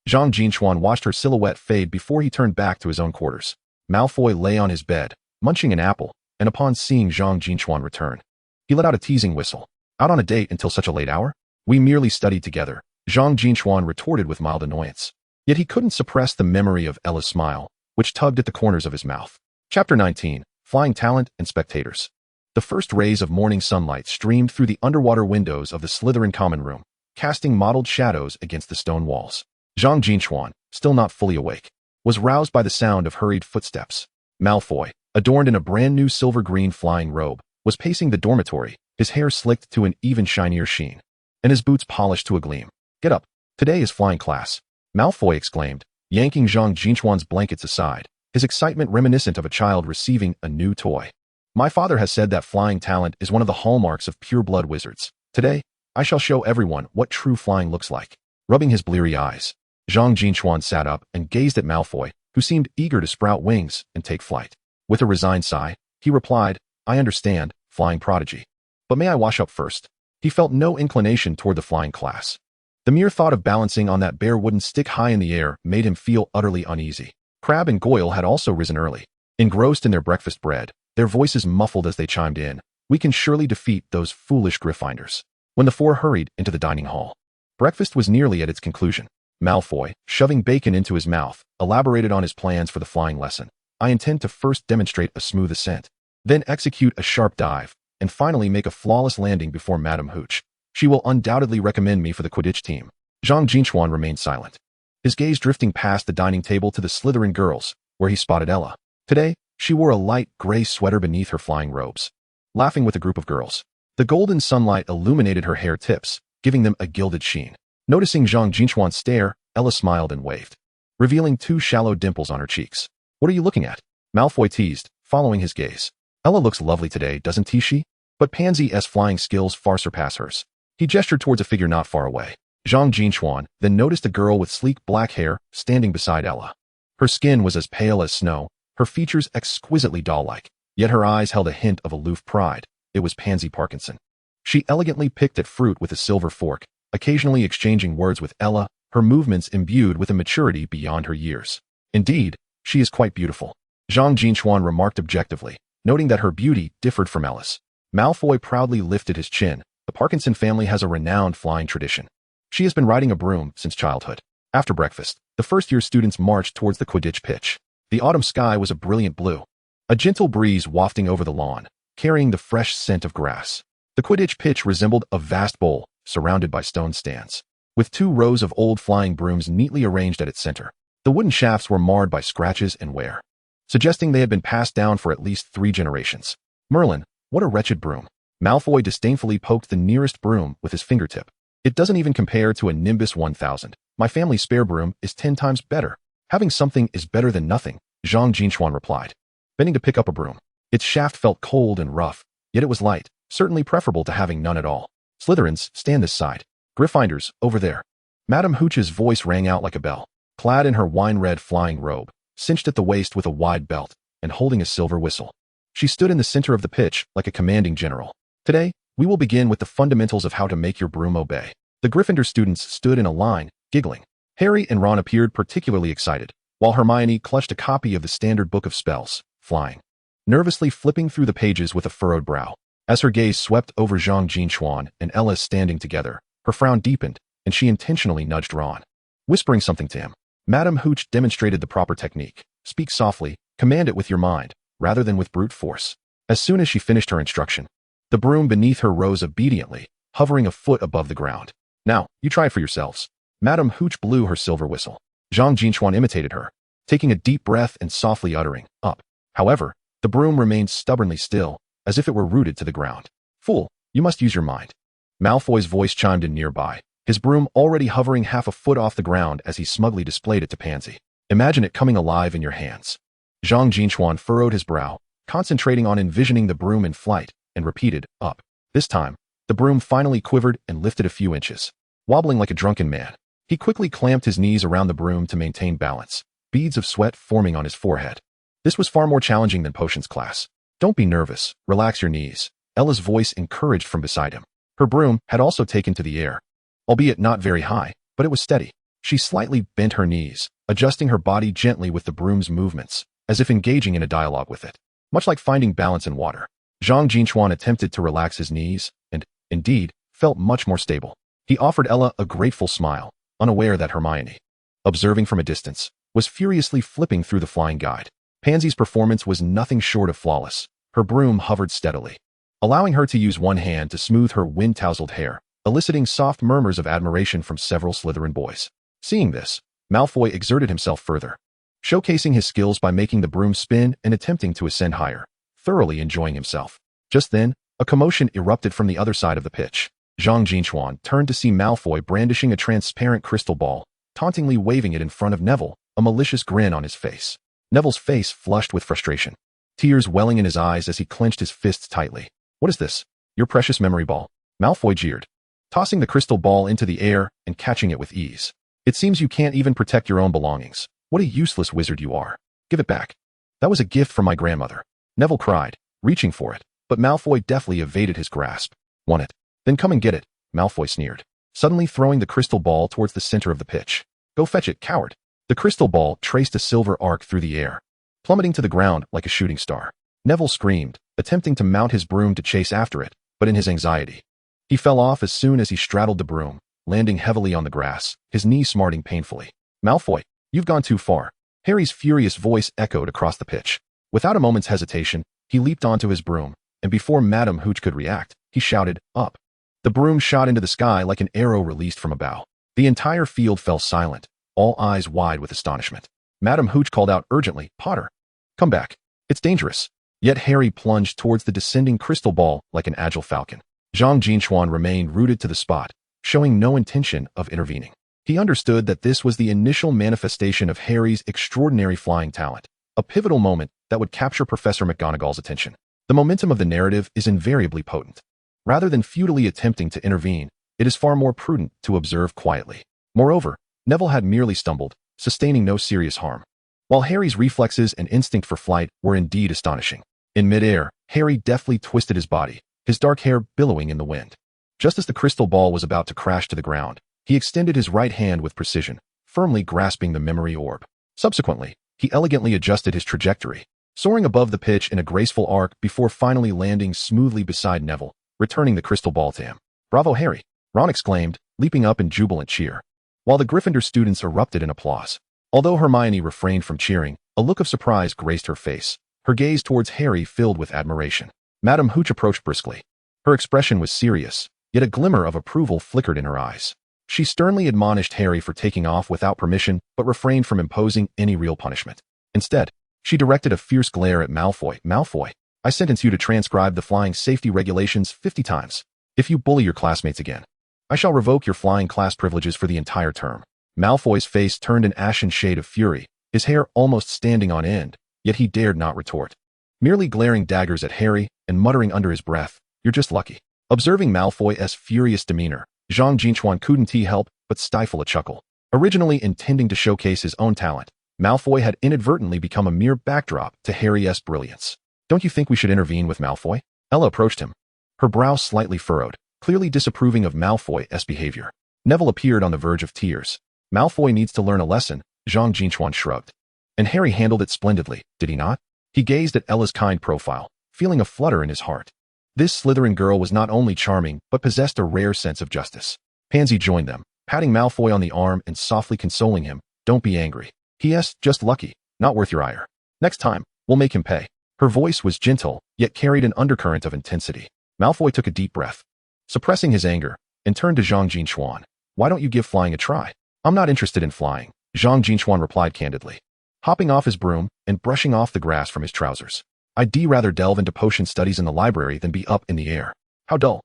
Zhang Jin Chuan watched her silhouette fade before he turned back to his own quarters. Malfoy lay on his bed, munching an apple, and upon seeing Zhang Jin Chuan return, he let out a teasing whistle. "Out on a date until such a late hour?" "We merely studied together," Zhang Jin Chuan retorted with mild annoyance. Yet he couldn't suppress the memory of Ella's smile, which tugged at the corners of his mouth. Chapter 19. Flying Talent and Spectators. The first rays of morning sunlight streamed through the underwater windows of the Slytherin common room, casting mottled shadows against the stone walls. Zhang Jin Chuan, still not fully awake, was roused by the sound of hurried footsteps. Malfoy, adorned in a brand-new silver-green flying robe, was pacing the dormitory, his hair slicked to an even shinier sheen, and his boots polished to a gleam. "Get up. Today is flying class," Malfoy exclaimed, yanking Zhang Jin Chuan's blankets aside, his excitement reminiscent of a child receiving a new toy. "My father has said that flying talent is one of the hallmarks of pure-blood wizards. Today, I shall show everyone what true flying looks like." Rubbing his bleary eyes, Zhang Jin Chuan sat up and gazed at Malfoy, who seemed eager to sprout wings and take flight. With a resigned sigh, he replied, "I understand, flying prodigy. But may I wash up first?" He felt no inclination toward the flying class. The mere thought of balancing on that bare wooden stick high in the air made him feel utterly uneasy. Crabbe and Goyle had also risen early. Engrossed in their breakfast bread, their voices muffled as they chimed in, "We can surely defeat those foolish Gryffindors," when the four hurried into the dining hall. Breakfast was nearly at its conclusion. Malfoy, shoving bacon into his mouth, elaborated on his plans for the flying lesson. "I intend to first demonstrate a smooth ascent, then execute a sharp dive, and finally make a flawless landing before Madame Hooch. She will undoubtedly recommend me for the Quidditch team." Zhang Jin Chuan remained silent, his gaze drifting past the dining table to the Slytherin girls, where he spotted Ella. Today, she wore a light gray sweater beneath her flying robes, laughing with a group of girls. The golden sunlight illuminated her hair tips, giving them a gilded sheen. Noticing Zhang Jin Chuan's stare, Ella smiled and waved, revealing two shallow dimples on her cheeks. "What are you looking at?" Malfoy teased, following his gaze. "Ella looks lovely today, doesn't she? But Pansy's flying skills far surpass hers." He gestured towards a figure not far away. Zhang Jin Chuan then noticed a girl with sleek black hair standing beside Ella. Her skin was as pale as snow, her features exquisitely doll-like, yet her eyes held a hint of aloof pride. It was Pansy Parkinson. She elegantly picked at fruit with a silver fork, occasionally exchanging words with Ella, her movements imbued with a maturity beyond her years. "Indeed, she is quite beautiful," Zhang Jin Chuan remarked objectively, noting that her beauty differed from Ella's. Malfoy proudly lifted his chin. The Parkinson family has a renowned flying tradition. She has been riding a broom since childhood. After breakfast, the first-year students marched towards the Quidditch pitch. The autumn sky was a brilliant blue, a gentle breeze wafting over the lawn, carrying the fresh scent of grass. The Quidditch pitch resembled a vast bowl, surrounded by stone stands, with 2 rows of old flying brooms neatly arranged at its center. The wooden shafts were marred by scratches and wear, suggesting they had been passed down for at least 3 generations. "Merlin, what a wretched broom." Malfoy disdainfully poked the nearest broom with his fingertip. "It doesn't even compare to a Nimbus 1000. My family's spare broom is 10 times better." "Having something is better than nothing," Zhang Jin Chuan replied, bending to pick up a broom. Its shaft felt cold and rough, yet it was light, certainly preferable to having none at all. "Slytherins, stand this side. Gryffindors, over there." Madame Hooch's voice rang out like a bell. Clad in her wine-red flying robe, cinched at the waist with a wide belt, and holding a silver whistle, she stood in the center of the pitch like a commanding general. "Today, we will begin with the fundamentals of how to make your broom obey." The Gryffindor students stood in a line, giggling. Harry and Ron appeared particularly excited, while Hermione clutched a copy of the Standard Book of Spells, flying, nervously flipping through the pages with a furrowed brow. As her gaze swept over Zhang Jin Chuan and Ella standing together, her frown deepened, and she intentionally nudged Ron, whispering something to him. Madame Hooch demonstrated the proper technique. Speak softly, command it with your mind, rather than with brute force. As soon as she finished her instruction, the broom beneath her rose obediently, hovering a foot above the ground. "Now, you try it for yourselves." Madame Hooch blew her silver whistle. Zhang Jin Chuan imitated her, taking a deep breath and softly uttering, "Up." However, the broom remained stubbornly still, as if it were rooted to the ground. "Fool, you must use your mind." Malfoy's voice chimed in nearby, his broom already hovering half a foot off the ground as he smugly displayed it to Pansy. Imagine it coming alive in your hands. Zhang Jin Chuan furrowed his brow, concentrating on envisioning the broom in flight, and repeated, up. This time, the broom finally quivered and lifted a few inches. Wobbling like a drunken man, he quickly clamped his knees around the broom to maintain balance, beads of sweat forming on his forehead. This was far more challenging than potions class. Don't be nervous, relax your knees, Ella's voice encouraged from beside him. Her broom had also taken to the air, albeit not very high, but it was steady. She slightly bent her knees, adjusting her body gently with the broom's movements, as if engaging in a dialogue with it. Much like finding balance in water, Zhang Jin Chuan attempted to relax his knees, and, indeed, felt much more stable. He offered Ella a grateful smile, unaware that Hermione, observing from a distance, was furiously flipping through the flying guide. Pansy's performance was nothing short of flawless. Her broom hovered steadily, allowing her to use one hand to smooth her wind-tousled hair, eliciting soft murmurs of admiration from several Slytherin boys. Seeing this, Malfoy exerted himself further, showcasing his skills by making the broom spin and attempting to ascend higher, thoroughly enjoying himself. Just then, a commotion erupted from the other side of the pitch. Zhang Jin Chuan turned to see Malfoy brandishing a transparent crystal ball, tauntingly waving it in front of Neville, a malicious grin on his face. Neville's face flushed with frustration, tears welling in his eyes as he clenched his fists tightly. What is this? Your precious memory ball? Malfoy jeered, tossing the crystal ball into the air and catching it with ease. It seems you can't even protect your own belongings. What a useless wizard you are. Give it back. That was a gift from my grandmother. Neville cried, reaching for it, but Malfoy deftly evaded his grasp. Want it? Then come and get it, Malfoy sneered, suddenly throwing the crystal ball towards the center of the pitch. Go fetch it, coward. The crystal ball traced a silver arc through the air, plummeting to the ground like a shooting star. Neville screamed, attempting to mount his broom to chase after it, but in his anxiety, he fell off as soon as he straddled the broom, landing heavily on the grass, his knee smarting painfully. Malfoy, you've gone too far. Harry's furious voice echoed across the pitch. Without a moment's hesitation, he leaped onto his broom, and before Madame Hooch could react, he shouted, up. The broom shot into the sky like an arrow released from a bow. The entire field fell silent, all eyes wide with astonishment. Madame Hooch called out urgently, Potter, come back. It's dangerous. Yet Harry plunged towards the descending crystal ball like an agile falcon. Zhang Jin Chuan remained rooted to the spot, showing no intention of intervening. He understood that this was the initial manifestation of Harry's extraordinary flying talent, a pivotal moment that would capture Professor McGonagall's attention. The momentum of the narrative is invariably potent. Rather than futilely attempting to intervene, it is far more prudent to observe quietly. Moreover, Neville had merely stumbled, sustaining no serious harm, while Harry's reflexes and instinct for flight were indeed astonishing. In midair, Harry deftly twisted his body, his dark hair billowing in the wind. Just as the crystal ball was about to crash to the ground, he extended his right hand with precision, firmly grasping the memory orb. Subsequently, he elegantly adjusted his trajectory, soaring above the pitch in a graceful arc before finally landing smoothly beside Neville, returning the crystal ball to him. Bravo, Harry! Ron exclaimed, leaping up in jubilant cheer, while the Gryffindor students erupted in applause. Although Hermione refrained from cheering, a look of surprise graced her face, her gaze towards Harry filled with admiration. Madame Hooch approached briskly. Her expression was serious, yet a glimmer of approval flickered in her eyes. She sternly admonished Harry for taking off without permission, but refrained from imposing any real punishment. Instead, she directed a fierce glare at Malfoy. Malfoy, I sentence you to transcribe the flying safety regulations 50 times. If you bully your classmates again, I shall revoke your flying class privileges for the entire term. Malfoy's face turned an ashen shade of fury, his hair almost standing on end, yet he dared not retort. Merely glaring daggers at Harry and muttering under his breath, you're just lucky. Observing Malfoy's furious demeanor, Zhang Jin Chuan couldn't help but stifle a chuckle. Originally intending to showcase his own talent, Malfoy had inadvertently become a mere backdrop to Harry's brilliance. Don't you think we should intervene with Malfoy? Ella approached him, her brow slightly furrowed, clearly disapproving of Malfoy's behavior. Neville appeared on the verge of tears. Malfoy needs to learn a lesson, Zhang Jin Chuan shrugged. And Harry handled it splendidly, did he not? He gazed at Ella's kind profile, feeling a flutter in his heart. This Slytherin girl was not only charming, but possessed a rare sense of justice. Pansy joined them, patting Malfoy on the arm and softly consoling him. Don't be angry. P.S. Just lucky, not worth your ire. Next time, we'll make him pay. Her voice was gentle, yet carried an undercurrent of intensity. Malfoy took a deep breath, suppressing his anger, and turned to Zhang Jin Chuan. Why don't you give flying a try? I'm not interested in flying, Zhang Jin Chuan replied candidly, hopping off his broom and brushing off the grass from his trousers. I'd rather delve into potion studies in the library than be up in the air. How dull.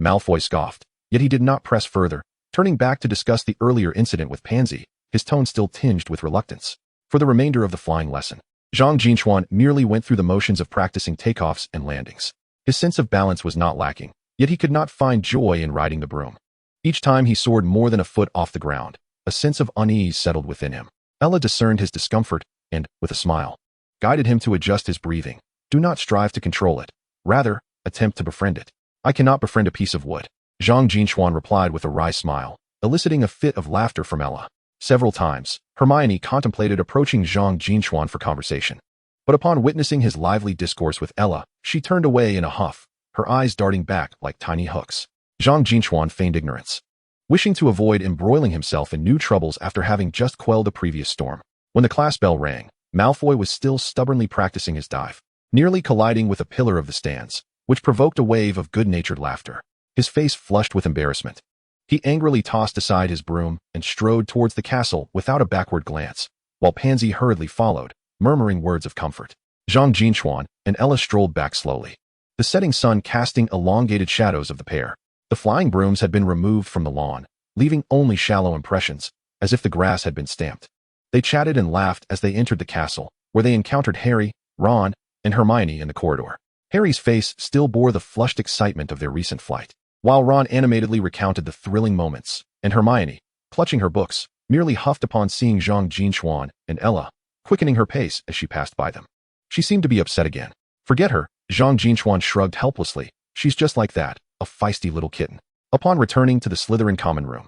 Malfoy scoffed, yet he did not press further, Turning back to discuss the earlier incident with Pansy, his tone still tinged with reluctance. For the remainder of the flying lesson, Zhang Jin Chuan merely went through the motions of practicing takeoffs and landings. His sense of balance was not lacking, yet he could not find joy in riding the broom. Each time he soared more than a foot off the ground, a sense of unease settled within him. Ella discerned his discomfort and, with a smile, guided him to adjust his breathing. Do not strive to control it. Rather, attempt to befriend it. I cannot befriend a piece of wood. Zhang Jin Chuan replied with a wry smile, eliciting a fit of laughter from Ella. Several times, Hermione contemplated approaching Zhang Jin Chuan for conversation. But upon witnessing his lively discourse with Ella, she turned away in a huff, her eyes darting back like tiny hooks. Zhang Jin Chuan feigned ignorance, wishing to avoid embroiling himself in new troubles after having just quelled a previous storm. When the class bell rang, Malfoy was still stubbornly practicing his dive, nearly colliding with a pillar of the stands, which provoked a wave of good-natured laughter. His face flushed with embarrassment. He angrily tossed aside his broom and strode towards the castle without a backward glance, while Pansy hurriedly followed, murmuring words of comfort. Zhang Jin Chuan and Ella strolled back slowly, the setting sun casting elongated shadows of the pair. The flying brooms had been removed from the lawn, leaving only shallow impressions, as if the grass had been stamped. They chatted and laughed as they entered the castle, where they encountered Harry, Ron, and Hermione in the corridor. Harry's face still bore the flushed excitement of their recent flight, while Ron animatedly recounted the thrilling moments, and Hermione, clutching her books, merely huffed upon seeing Zhang Jin Chuan and Ella, quickening her pace as she passed by them. She seemed to be upset again. Forget her, Zhang Jin Chuan shrugged helplessly. She's just like that, a feisty little kitten. Upon returning to the Slytherin common room,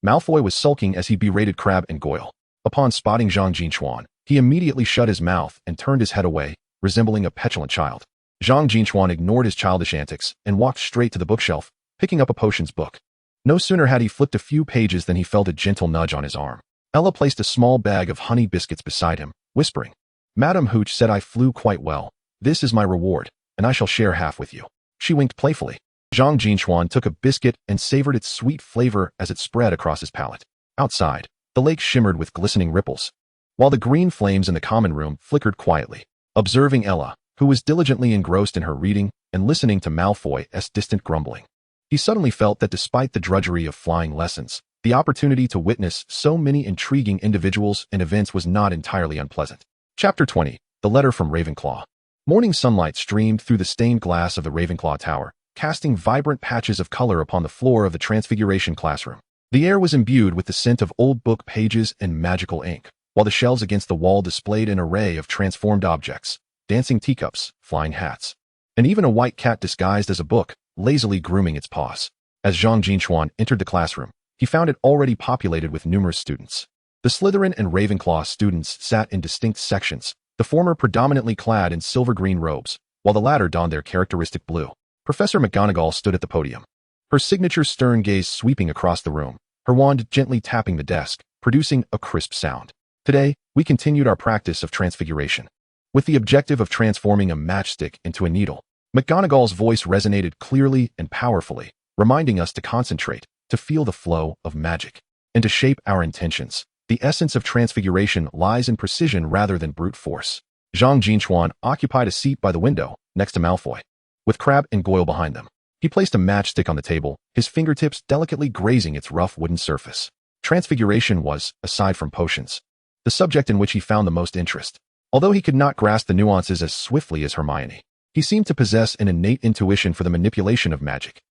Malfoy was sulking as he berated Crabbe and Goyle. Upon spotting Zhang Jin Chuan, he immediately shut his mouth and turned his head away, resembling a petulant child. Zhang Jin Chuan ignored his childish antics and walked straight to the bookshelf, picking up a potions book. No sooner had he flipped a few pages than he felt a gentle nudge on his arm. Ella placed a small bag of honey biscuits beside him, whispering, Madam Hooch said I flew quite well. This is my reward, and I shall share half with you. She winked playfully. Zhang Jin Chuan took a biscuit and savored its sweet flavor as it spread across his palate. Outside, the lake shimmered with glistening ripples, while the green flames in the common room flickered quietly. Observing Ella, who was diligently engrossed in her reading and listening to Malfoy's distant grumbling, he suddenly felt that despite the drudgery of flying lessons, the opportunity to witness so many intriguing individuals and events was not entirely unpleasant. Chapter 20. The Letter from Ravenclaw. Morning sunlight streamed through the stained glass of the Ravenclaw Tower, casting vibrant patches of color upon the floor of the Transfiguration classroom. The air was imbued with the scent of old book pages and magical ink, while the shelves against the wall displayed an array of transformed objects, dancing teacups, flying hats, and even a white cat disguised as a book, lazily grooming its paws. As Zhang Jin Chuan entered the classroom, he found it already populated with numerous students. The Slytherin and Ravenclaw students sat in distinct sections, the former predominantly clad in silver-green robes, while the latter donned their characteristic blue. Professor McGonagall stood at the podium, her signature stern gaze sweeping across the room, her wand gently tapping the desk, producing a crisp sound. Today, we continued our practice of transfiguration, with the objective of transforming a matchstick into a needle. McGonagall's voice resonated clearly and powerfully, reminding us to concentrate, to feel the flow of magic, and to shape our intentions. The essence of transfiguration lies in precision rather than brute force. Zhang Jin Chuan occupied a seat by the window, next to Malfoy, with Crabbe and Goyle behind them. He placed a matchstick on the table, his fingertips delicately grazing its rough wooden surface. Transfiguration was, aside from potions, the subject in which he found the most interest. Although he could not grasp the nuances as swiftly as Hermione, he seemed to possess an innate intuition for the manipulation of magic.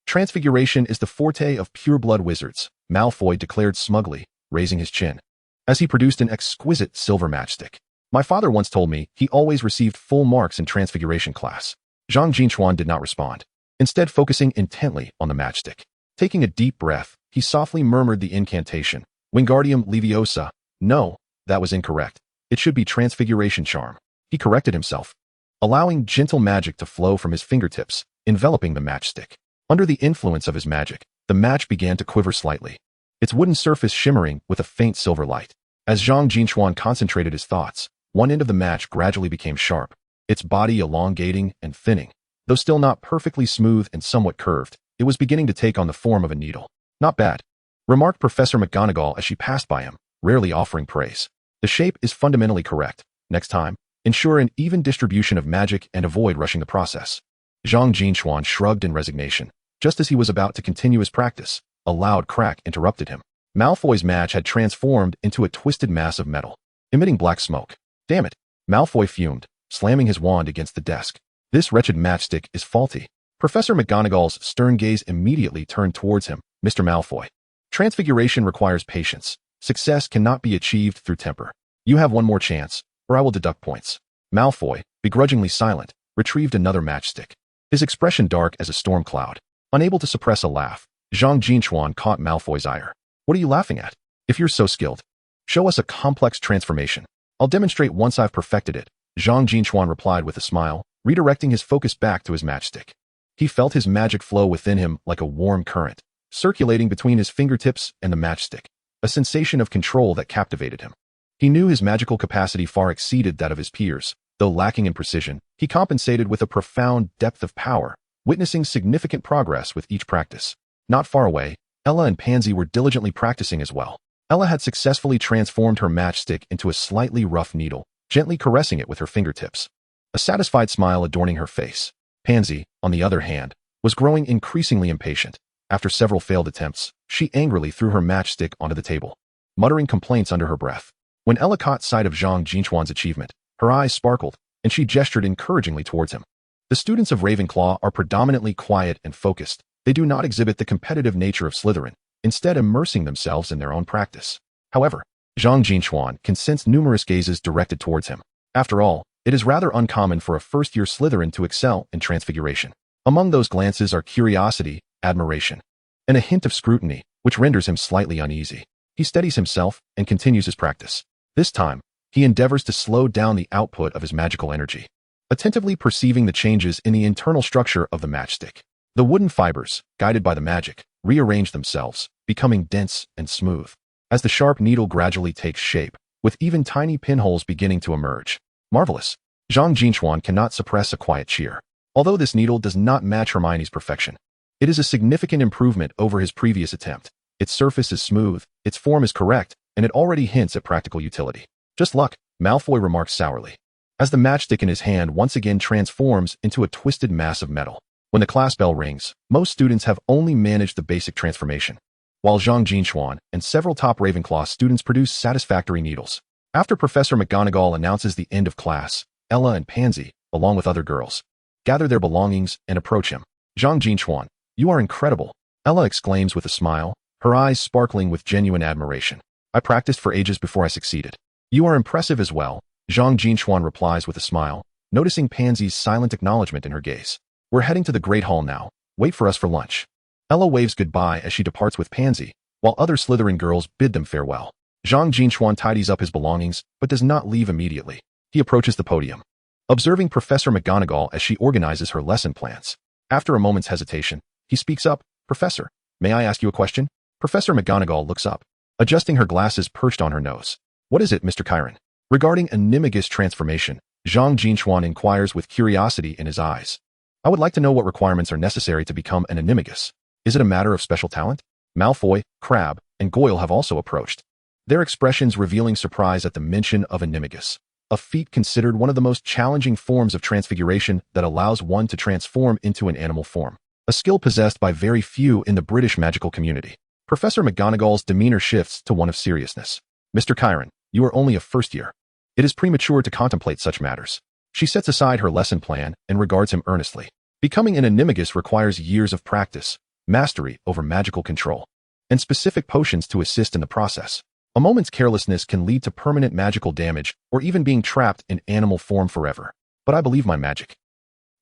Transfiguration is the forte of pure-blood wizards, Malfoy declared smugly, raising his chin, as he produced an exquisite silver matchstick. My father once told me he always received full marks in transfiguration class. Zhang Jin Chuan did not respond, instead focusing intently on the matchstick. Taking a deep breath, he softly murmured the incantation, Wingardium Leviosa. No, that was incorrect. It should be Transfiguration Charm. He corrected himself, allowing gentle magic to flow from his fingertips, enveloping the matchstick. Under the influence of his magic, the match began to quiver slightly, its wooden surface shimmering with a faint silver light. As Zhang Jin Chuan concentrated his thoughts, one end of the match gradually became sharp, its body elongating and thinning. Though still not perfectly smooth and somewhat curved, it was beginning to take on the form of a needle. Not bad, remarked Professor McGonagall as she passed by him, rarely offering praise. The shape is fundamentally correct. Next time, ensure an even distribution of magic and avoid rushing the process. Zhang Jin Chuan shrugged in resignation, just as he was about to continue his practice. A loud crack interrupted him. Malfoy's match had transformed into a twisted mass of metal, emitting black smoke. Damn it! Malfoy fumed, slamming his wand against the desk. This wretched matchstick is faulty. Professor McGonagall's stern gaze immediately turned towards him. Mr. Malfoy, transfiguration requires patience. Success cannot be achieved through temper. You have one more chance, or I will deduct points. Malfoy, begrudgingly silent, retrieved another matchstick, his expression dark as a storm cloud. Unable to suppress a laugh, Zhang Jin Chuan caught Malfoy's ire. What are you laughing at? If you're so skilled, show us a complex transformation. I'll demonstrate once I've perfected it, Zhang Jin Chuan replied with a smile, redirecting his focus back to his matchstick. He felt his magic flow within him like a warm current, circulating between his fingertips and the matchstick, a sensation of control that captivated him. He knew his magical capacity far exceeded that of his peers. Though lacking in precision, he compensated with a profound depth of power, witnessing significant progress with each practice. Not far away, Ella and Pansy were diligently practicing as well. Ella had successfully transformed her matchstick into a slightly rough needle, gently caressing it with her fingertips, a satisfied smile adorning her face. Pansy, on the other hand, was growing increasingly impatient. After several failed attempts, she angrily threw her matchstick onto the table, muttering complaints under her breath. When Ella caught sight of Zhang Jinchuan's achievement, her eyes sparkled, and she gestured encouragingly towards him. The students of Ravenclaw are predominantly quiet and focused. They do not exhibit the competitive nature of Slytherin, instead immersing themselves in their own practice. However, Zhang Jinchuan can sense numerous gazes directed towards him. After all, it is rather uncommon for a first-year Slytherin to excel in transfiguration. Among those glances are curiosity, admiration, and a hint of scrutiny, which renders him slightly uneasy. He steadies himself and continues his practice. This time, he endeavors to slow down the output of his magical energy, attentively perceiving the changes in the internal structure of the matchstick. The wooden fibers, guided by the magic, rearrange themselves, becoming dense and smooth, as the sharp needle gradually takes shape, with even tiny pinholes beginning to emerge. Marvelous! Zhang Jinchuan cannot suppress a quiet cheer. Although this needle does not match Hermione's perfection, it is a significant improvement over his previous attempt. Its surface is smooth, its form is correct, and it already hints at practical utility. Just luck, Malfoy remarks sourly, as the matchstick in his hand once again transforms into a twisted mass of metal. When the class bell rings, most students have only managed the basic transformation, while Zhang Jinchuan and several top Ravenclaw students produce satisfactory needles. After Professor McGonagall announces the end of class, Ella and Pansy, along with other girls, gather their belongings and approach him. Zhang Jinchuan, you are incredible, Ella exclaims with a smile, her eyes sparkling with genuine admiration. I practiced for ages before I succeeded. You are impressive as well, Zhang Jinchuan replies with a smile, noticing Pansy's silent acknowledgement in her gaze. We're heading to the Great Hall now. Wait for us for lunch. Ella waves goodbye as she departs with Pansy, while other Slytherin girls bid them farewell. Zhang Jinchuan tidies up his belongings, but does not leave immediately. He approaches the podium, observing Professor McGonagall as she organizes her lesson plans. After a moment's hesitation, he speaks up. Professor, may I ask you a question? Professor McGonagall looks up, adjusting her glasses perched on her nose. What is it, Mr. Chiron? Regarding Animagus transformation, Zhang Jinchuan inquires with curiosity in his eyes. I would like to know what requirements are necessary to become an Animagus. Is it a matter of special talent? Malfoy, Crabbe, and Goyle have also approached, their expressions revealing surprise at the mention of Animagus, a feat considered one of the most challenging forms of transfiguration that allows one to transform into an animal form, a skill possessed by very few in the British magical community. Professor McGonagall's demeanor shifts to one of seriousness. Mr. Chiron, you are only a first year. It is premature to contemplate such matters. She sets aside her lesson plan and regards him earnestly. Becoming an Animagus requires years of practice, mastery over magical control, and specific potions to assist in the process. A moment's carelessness can lead to permanent magical damage or even being trapped in animal form forever. But I believe my magic.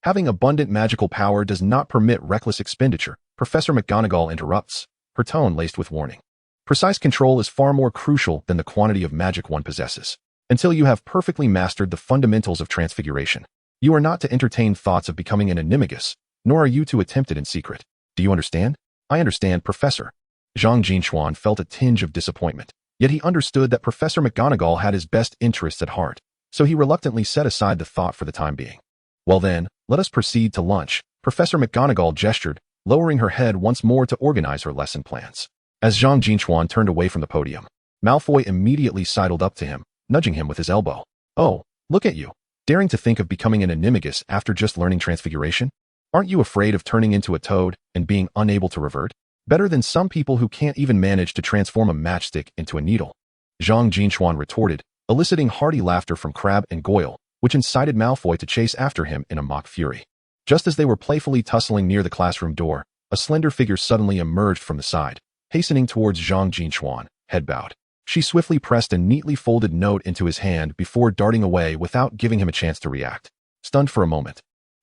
Having abundant magical power does not permit reckless expenditure, Professor McGonagall interrupts, her tone laced with warning. Precise control is far more crucial than the quantity of magic one possesses. Until you have perfectly mastered the fundamentals of transfiguration, you are not to entertain thoughts of becoming an Animagus, nor are you to attempt it in secret. Do you understand? I understand, Professor. Zhang Jinchuan felt a tinge of disappointment, yet he understood that Professor McGonagall had his best interests at heart, so he reluctantly set aside the thought for the time being. Well then, let us proceed to lunch, Professor McGonagall gestured, lowering her head once more to organize her lesson plans. As Zhang Jinchuan turned away from the podium, Malfoy immediately sidled up to him, nudging him with his elbow. Oh, look at you, daring to think of becoming an Animagus after just learning transfiguration? Aren't you afraid of turning into a toad and being unable to revert? Better than some people who can't even manage to transform a matchstick into a needle. Zhang Jin Chuan retorted, eliciting hearty laughter from Crabbe and Goyle, which incited Malfoy to chase after him in a mock fury. Just as they were playfully tussling near the classroom door, a slender figure suddenly emerged from the side, hastening towards Zhang Jin Chuan, head bowed. She swiftly pressed a neatly folded note into his hand before darting away without giving him a chance to react. Stunned for a moment,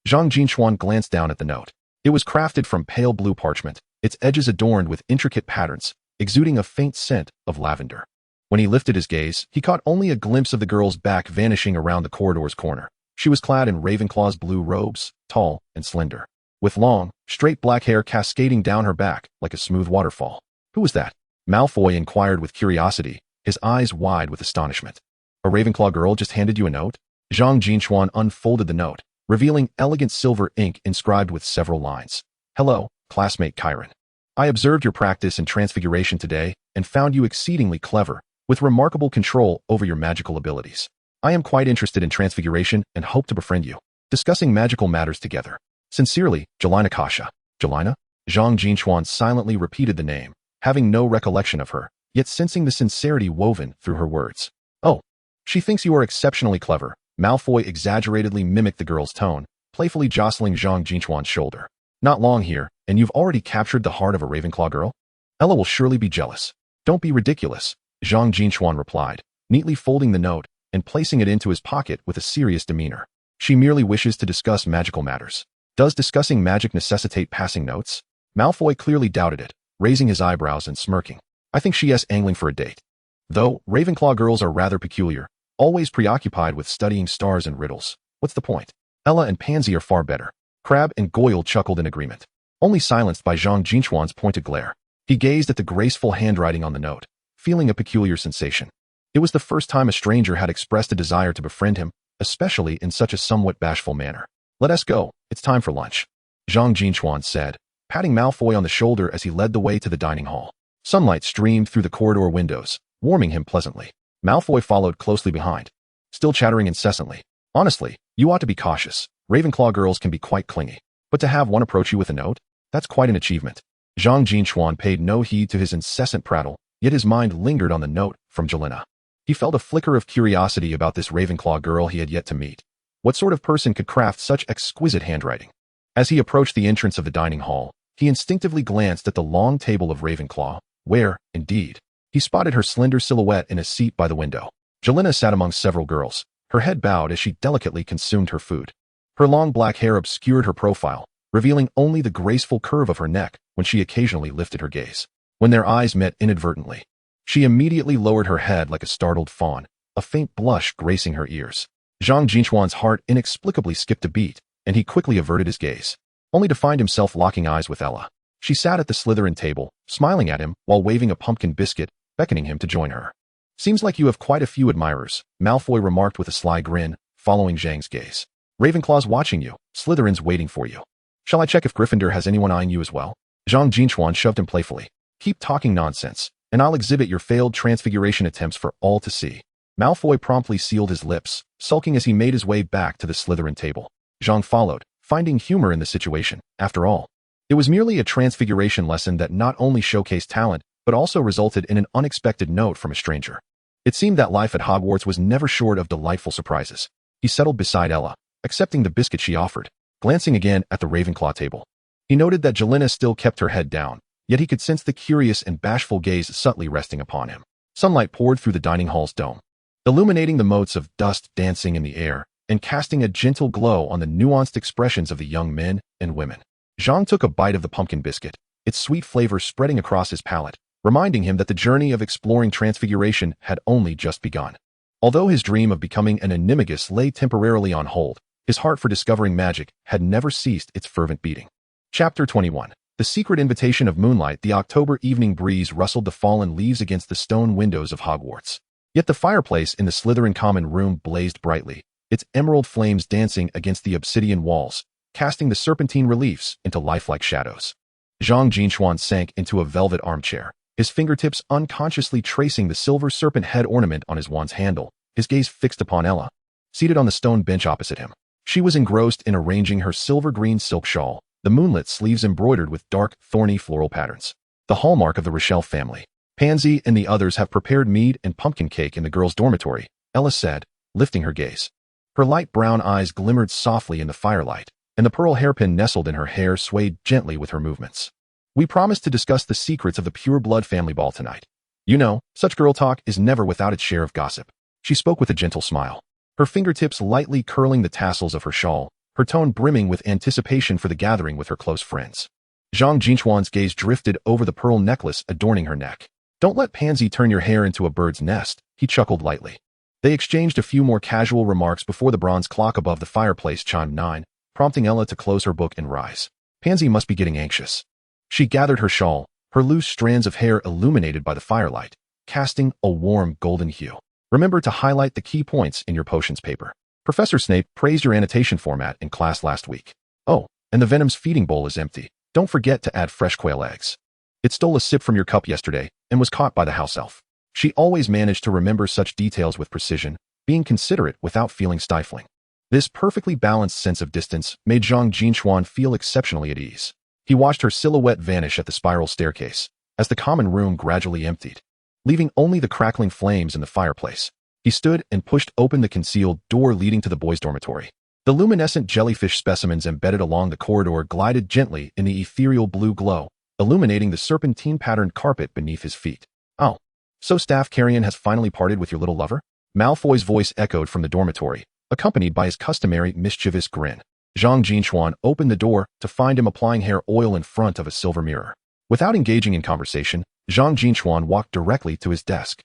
Zhang Jin Chuan glanced down at the note. It was crafted from pale blue parchment, its edges adorned with intricate patterns, exuding a faint scent of lavender. When he lifted his gaze, he caught only a glimpse of the girl's back vanishing around the corridor's corner. She was clad in Ravenclaw's blue robes, tall and slender, with long, straight black hair cascading down her back like a smooth waterfall. Who was that? Malfoy inquired with curiosity, his eyes wide with astonishment. A Ravenclaw girl just handed you a note? Zhang Jin Chuan unfolded the note, revealing elegant silver ink inscribed with several lines. Hello, classmate Chiron. I observed your practice in transfiguration today and found you exceedingly clever, with remarkable control over your magical abilities. I am quite interested in transfiguration and hope to befriend you, discussing magical matters together. Sincerely, Jelena Kasha. Jelena? Zhang Jin Chuan silently repeated the name, having no recollection of her, yet sensing the sincerity woven through her words. Oh, she thinks you are exceptionally clever. Malfoy exaggeratedly mimicked the girl's tone, playfully jostling Zhang Jin Chuan's shoulder. Not long here, and you've already captured the heart of a Ravenclaw girl? Ella will surely be jealous. Don't be ridiculous, Zhang Jin Chuan replied, neatly folding the note and placing it into his pocket with a serious demeanor. She merely wishes to discuss magical matters. Does discussing magic necessitate passing notes? Malfoy clearly doubted it, raising his eyebrows and smirking. I think she is angling for a date. Though, Ravenclaw girls are rather peculiar, always preoccupied with studying stars and riddles. What's the point? Ella and Pansy are far better. Crabbe and Goyle chuckled in agreement, only silenced by Zhang Jin Chuan's pointed glare. He gazed at the graceful handwriting on the note, feeling a peculiar sensation. It was the first time a stranger had expressed a desire to befriend him, especially in such a somewhat bashful manner. Let us go, it's time for lunch, Zhang Jin Chuan said, patting Malfoy on the shoulder as he led the way to the dining hall. Sunlight streamed through the corridor windows, warming him pleasantly. Malfoy followed closely behind, still chattering incessantly. Honestly, you ought to be cautious. Ravenclaw girls can be quite clingy. But to have one approach you with a note? That's quite an achievement. Zhang Jin Chuan paid no heed to his incessant prattle, yet his mind lingered on the note from Jelena. He felt a flicker of curiosity about this Ravenclaw girl he had yet to meet. What sort of person could craft such exquisite handwriting? As he approached the entrance of the dining hall, he instinctively glanced at the long table of Ravenclaw, where, indeed, he spotted her slender silhouette in a seat by the window. Jelena sat among several girls, her head bowed as she delicately consumed her food. Her long black hair obscured her profile, revealing only the graceful curve of her neck when she occasionally lifted her gaze. When their eyes met inadvertently, she immediately lowered her head like a startled fawn, a faint blush gracing her ears. Zhang Jin Chuan's heart inexplicably skipped a beat, and he quickly averted his gaze, only to find himself locking eyes with Ella. She sat at the Slytherin table, smiling at him while waving a pumpkin biscuit, beckoning him to join her. Seems like you have quite a few admirers, Malfoy remarked with a sly grin, following Zhang's gaze. Ravenclaw's watching you, Slytherin's waiting for you. Shall I check if Gryffindor has anyone eyeing you as well? Zhang Jin Chuan shoved him playfully. Keep talking nonsense, and I'll exhibit your failed transfiguration attempts for all to see. Malfoy promptly sealed his lips, sulking as he made his way back to the Slytherin table. Zhang followed, finding humor in the situation. After all, it was merely a transfiguration lesson that not only showcased talent, but also resulted in an unexpected note from a stranger. It seemed that life at Hogwarts was never short of delightful surprises. He settled beside Ella, accepting the biscuit she offered, glancing again at the Ravenclaw table. He noted that Jelena still kept her head down, yet he could sense the curious and bashful gaze subtly resting upon him. Sunlight poured through the dining hall's dome, illuminating the motes of dust dancing in the air and casting a gentle glow on the nuanced expressions of the young men and women. Zhang took a bite of the pumpkin biscuit, its sweet flavor spreading across his palate, reminding him that the journey of exploring transfiguration had only just begun. Although his dream of becoming an Animagus lay temporarily on hold, his heart for discovering magic had never ceased its fervent beating. Chapter 21. The secret invitation of moonlight. The October evening breeze rustled the fallen leaves against the stone windows of Hogwarts. Yet the fireplace in the Slytherin common room blazed brightly, its emerald flames dancing against the obsidian walls, casting the serpentine reliefs into lifelike shadows. Zhang Jin Chuan sank into a velvet armchair, his fingertips unconsciously tracing the silver serpent head ornament on his wand's handle, his gaze fixed upon Ella, seated on the stone bench opposite him. She was engrossed in arranging her silver-green silk shawl, the moonlit sleeves embroidered with dark, thorny floral patterns. the hallmark of the Rochelle family. Pansy and the others have prepared mead and pumpkin cake in the girls' dormitory, Ella said, lifting her gaze. Her light brown eyes glimmered softly in the firelight, and the pearl hairpin nestled in her hair swayed gently with her movements. We promised to discuss the secrets of the pure-blood family ball tonight. You know, such girl talk is never without its share of gossip. She spoke with a gentle smile, her fingertips lightly curling the tassels of her shawl, her tone brimming with anticipation for the gathering with her close friends. Zhang Jin Chuan's gaze drifted over the pearl necklace adorning her neck. Don't let Pansy turn your hair into a bird's nest, he chuckled lightly. They exchanged a few more casual remarks before the bronze clock above the fireplace chimed 9, prompting Ella to close her book and rise. Pansy must be getting anxious. She gathered her shawl, her loose strands of hair illuminated by the firelight, casting a warm golden hue. Remember to highlight the key points in your potions paper. Professor Snape praised your annotation format in class last week. Oh, and the Venom's feeding bowl is empty. Don't forget to add fresh quail eggs. It stole a sip from your cup yesterday and was caught by the house elf. She always managed to remember such details with precision, being considerate without feeling stifling. This perfectly balanced sense of distance made Zhang Jin Chuan feel exceptionally at ease. He watched her silhouette vanish at the spiral staircase, as the common room gradually emptied, leaving only the crackling flames in the fireplace. He stood and pushed open the concealed door leading to the boys' dormitory. The luminescent jellyfish specimens embedded along the corridor glided gently in the ethereal blue glow, illuminating the serpentine-patterned carpet beneath his feet. Oh, so Staff Carrion has finally parted with your little lover? Malfoy's voice echoed from the dormitory, accompanied by his customary mischievous grin. Zhang Jin Chuan opened the door to find him applying hair oil in front of a silver mirror. Without engaging in conversation, Zhang Jin Chuan walked directly to his desk.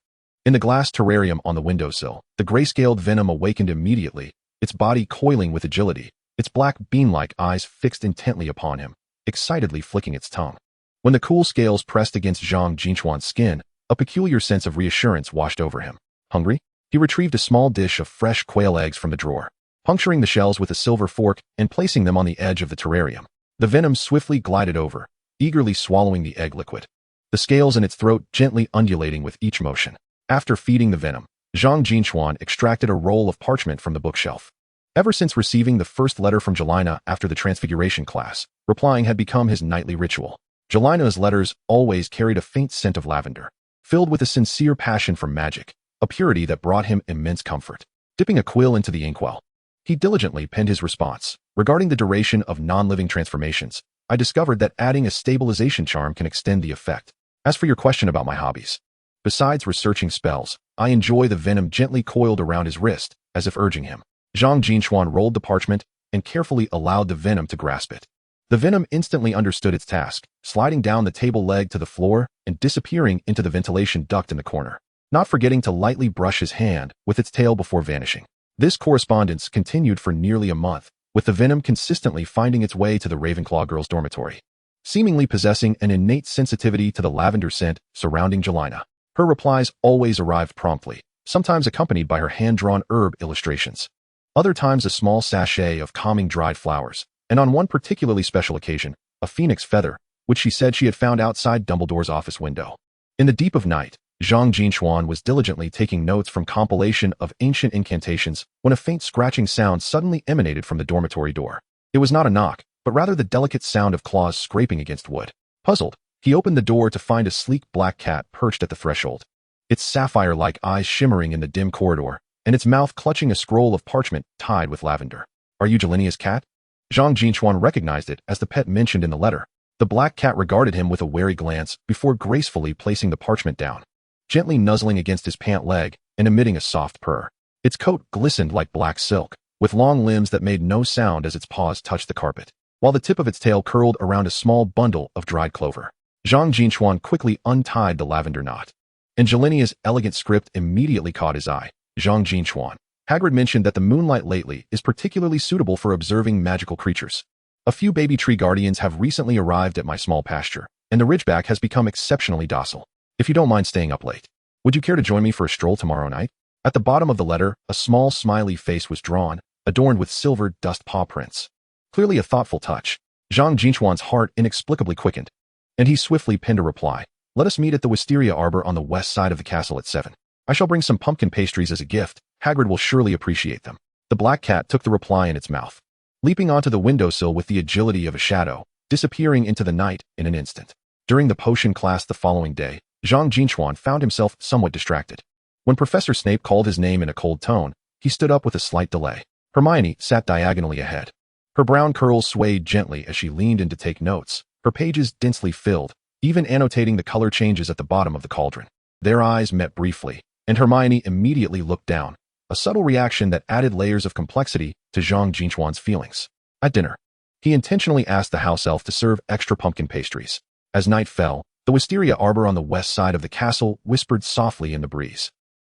In the glass terrarium on the windowsill, the grayscaled Venom awakened immediately, its body coiling with agility, its black bean-like eyes fixed intently upon him, excitedly flicking its tongue. When the cool scales pressed against Zhang Jin Chuan's skin, a peculiar sense of reassurance washed over him. Hungry? He retrieved a small dish of fresh quail eggs from the drawer, puncturing the shells with a silver fork and placing them on the edge of the terrarium. The Venom swiftly glided over, eagerly swallowing the egg liquid, the scales in its throat gently undulating with each motion. After feeding the Venom, Zhang Jin Chuan extracted a roll of parchment from the bookshelf. Ever since receiving the first letter from Jelena after the Transfiguration class, replying had become his nightly ritual. Jelena's letters always carried a faint scent of lavender, filled with a sincere passion for magic, a purity that brought him immense comfort. Dipping a quill into the inkwell, he diligently penned his response. Regarding the duration of non-living transformations, I discovered that adding a stabilization charm can extend the effect. As for your question about my hobbies, besides researching spells, I enjoy the Venom gently coiled around his wrist, as if urging him. Zhang Jin Chuan rolled the parchment and carefully allowed the Venom to grasp it. The Venom instantly understood its task, sliding down the table leg to the floor and disappearing into the ventilation duct in the corner, not forgetting to lightly brush his hand with its tail before vanishing. This correspondence continued for nearly a month, with the Venom consistently finding its way to the Ravenclaw girls' dormitory, seemingly possessing an innate sensitivity to the lavender scent surrounding Jelena. Her replies always arrived promptly, sometimes accompanied by her hand-drawn herb illustrations, other times a small sachet of calming dried flowers, and on one particularly special occasion, a phoenix feather, which she said she had found outside Dumbledore's office window. In the deep of night, Zhang Jin Chuan was diligently taking notes from compilation of ancient incantations when a faint scratching sound suddenly emanated from the dormitory door. It was not a knock, but rather the delicate sound of claws scraping against wood. Puzzled, he opened the door to find a sleek black cat perched at the threshold, its sapphire-like eyes shimmering in the dim corridor, and its mouth clutching a scroll of parchment tied with lavender. Are you Jelenia's cat? Zhang Jin Chuan recognized it as the pet mentioned in the letter. The black cat regarded him with a wary glance before gracefully placing the parchment down, gently nuzzling against his pant leg and emitting a soft purr. Its coat glistened like black silk, with long limbs that made no sound as its paws touched the carpet, while the tip of its tail curled around a small bundle of dried clover. Zhang Jin Chuan quickly untied the lavender knot, and Jelenia's elegant script immediately caught his eye. Zhang Jin Chuan. Hagrid mentioned that the moonlight lately is particularly suitable for observing magical creatures. A few baby tree guardians have recently arrived at my small pasture, and the ridgeback has become exceptionally docile. If you don't mind staying up late, would you care to join me for a stroll tomorrow night? At the bottom of the letter, a small smiley face was drawn, adorned with silver dust paw prints. Clearly a thoughtful touch. Zhang Jin Chuan's heart inexplicably quickened, and he swiftly penned a reply. Let us meet at the Wisteria Arbor on the west side of the castle at 7. I shall bring some pumpkin pastries as a gift. Hagrid will surely appreciate them. The black cat took the reply in its mouth, leaping onto the windowsill with the agility of a shadow, disappearing into the night in an instant. During the potion class the following day, Zhang Jin Chuan found himself somewhat distracted. When Professor Snape called his name in a cold tone, he stood up with a slight delay. Hermione sat diagonally ahead. Her brown curls swayed gently as she leaned in to take notes, her pages densely filled, even annotating the color changes at the bottom of the cauldron. Their eyes met briefly, and Hermione immediately looked down, a subtle reaction that added layers of complexity to Zhang Jin Chuan's feelings. At dinner, he intentionally asked the house elf to serve extra pumpkin pastries. As night fell, the wisteria arbor on the west side of the castle whispered softly in the breeze.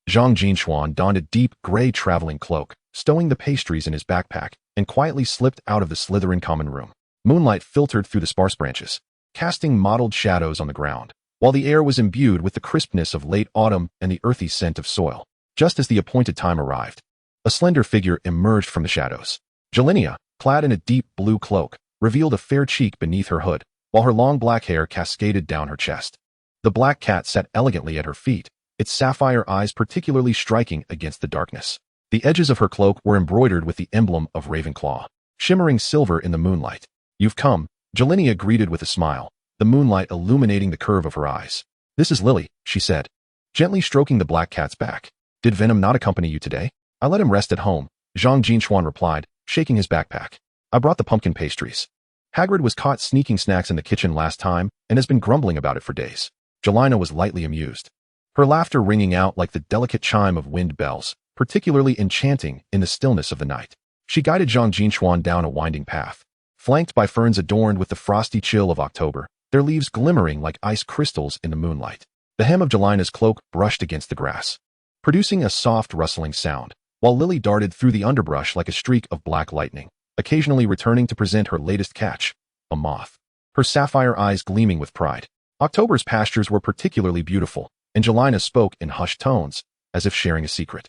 Zhang Jin Chuan donned a deep gray traveling cloak, stowing the pastries in his backpack, and quietly slipped out of the Slytherin common room. Moonlight filtered through the sparse branches, casting mottled shadows on the ground, while the air was imbued with the crispness of late autumn and the earthy scent of soil. Just as the appointed time arrived, a slender figure emerged from the shadows. Jelinia, clad in a deep blue cloak, revealed a fair cheek beneath her hood, while her long black hair cascaded down her chest. The black cat sat elegantly at her feet, its sapphire eyes particularly striking against the darkness. The edges of her cloak were embroidered with the emblem of Ravenclaw, shimmering silver in the moonlight. "You've come," Jelinia greeted with a smile, the moonlight illuminating the curve of her eyes. "This is Lily," she said, gently stroking the black cat's back. "Did Venom not accompany you today?" "I let him rest at home," Zhang Jin Chuan replied, shaking his backpack. "I brought the pumpkin pastries. Hagrid was caught sneaking snacks in the kitchen last time and has been grumbling about it for days." Jelena was lightly amused, her laughter ringing out like the delicate chime of wind bells, particularly enchanting in the stillness of the night. She guided Zhang Jin Chuan down a winding path, flanked by ferns adorned with the frosty chill of October, their leaves glimmering like ice crystals in the moonlight. The hem of Jelena's cloak brushed against the grass, producing a soft rustling sound, while Lily darted through the underbrush like a streak of black lightning, occasionally returning to present her latest catch, a moth, her sapphire eyes gleaming with pride. October's pastures were particularly beautiful, and Jelena spoke in hushed tones, as if sharing a secret.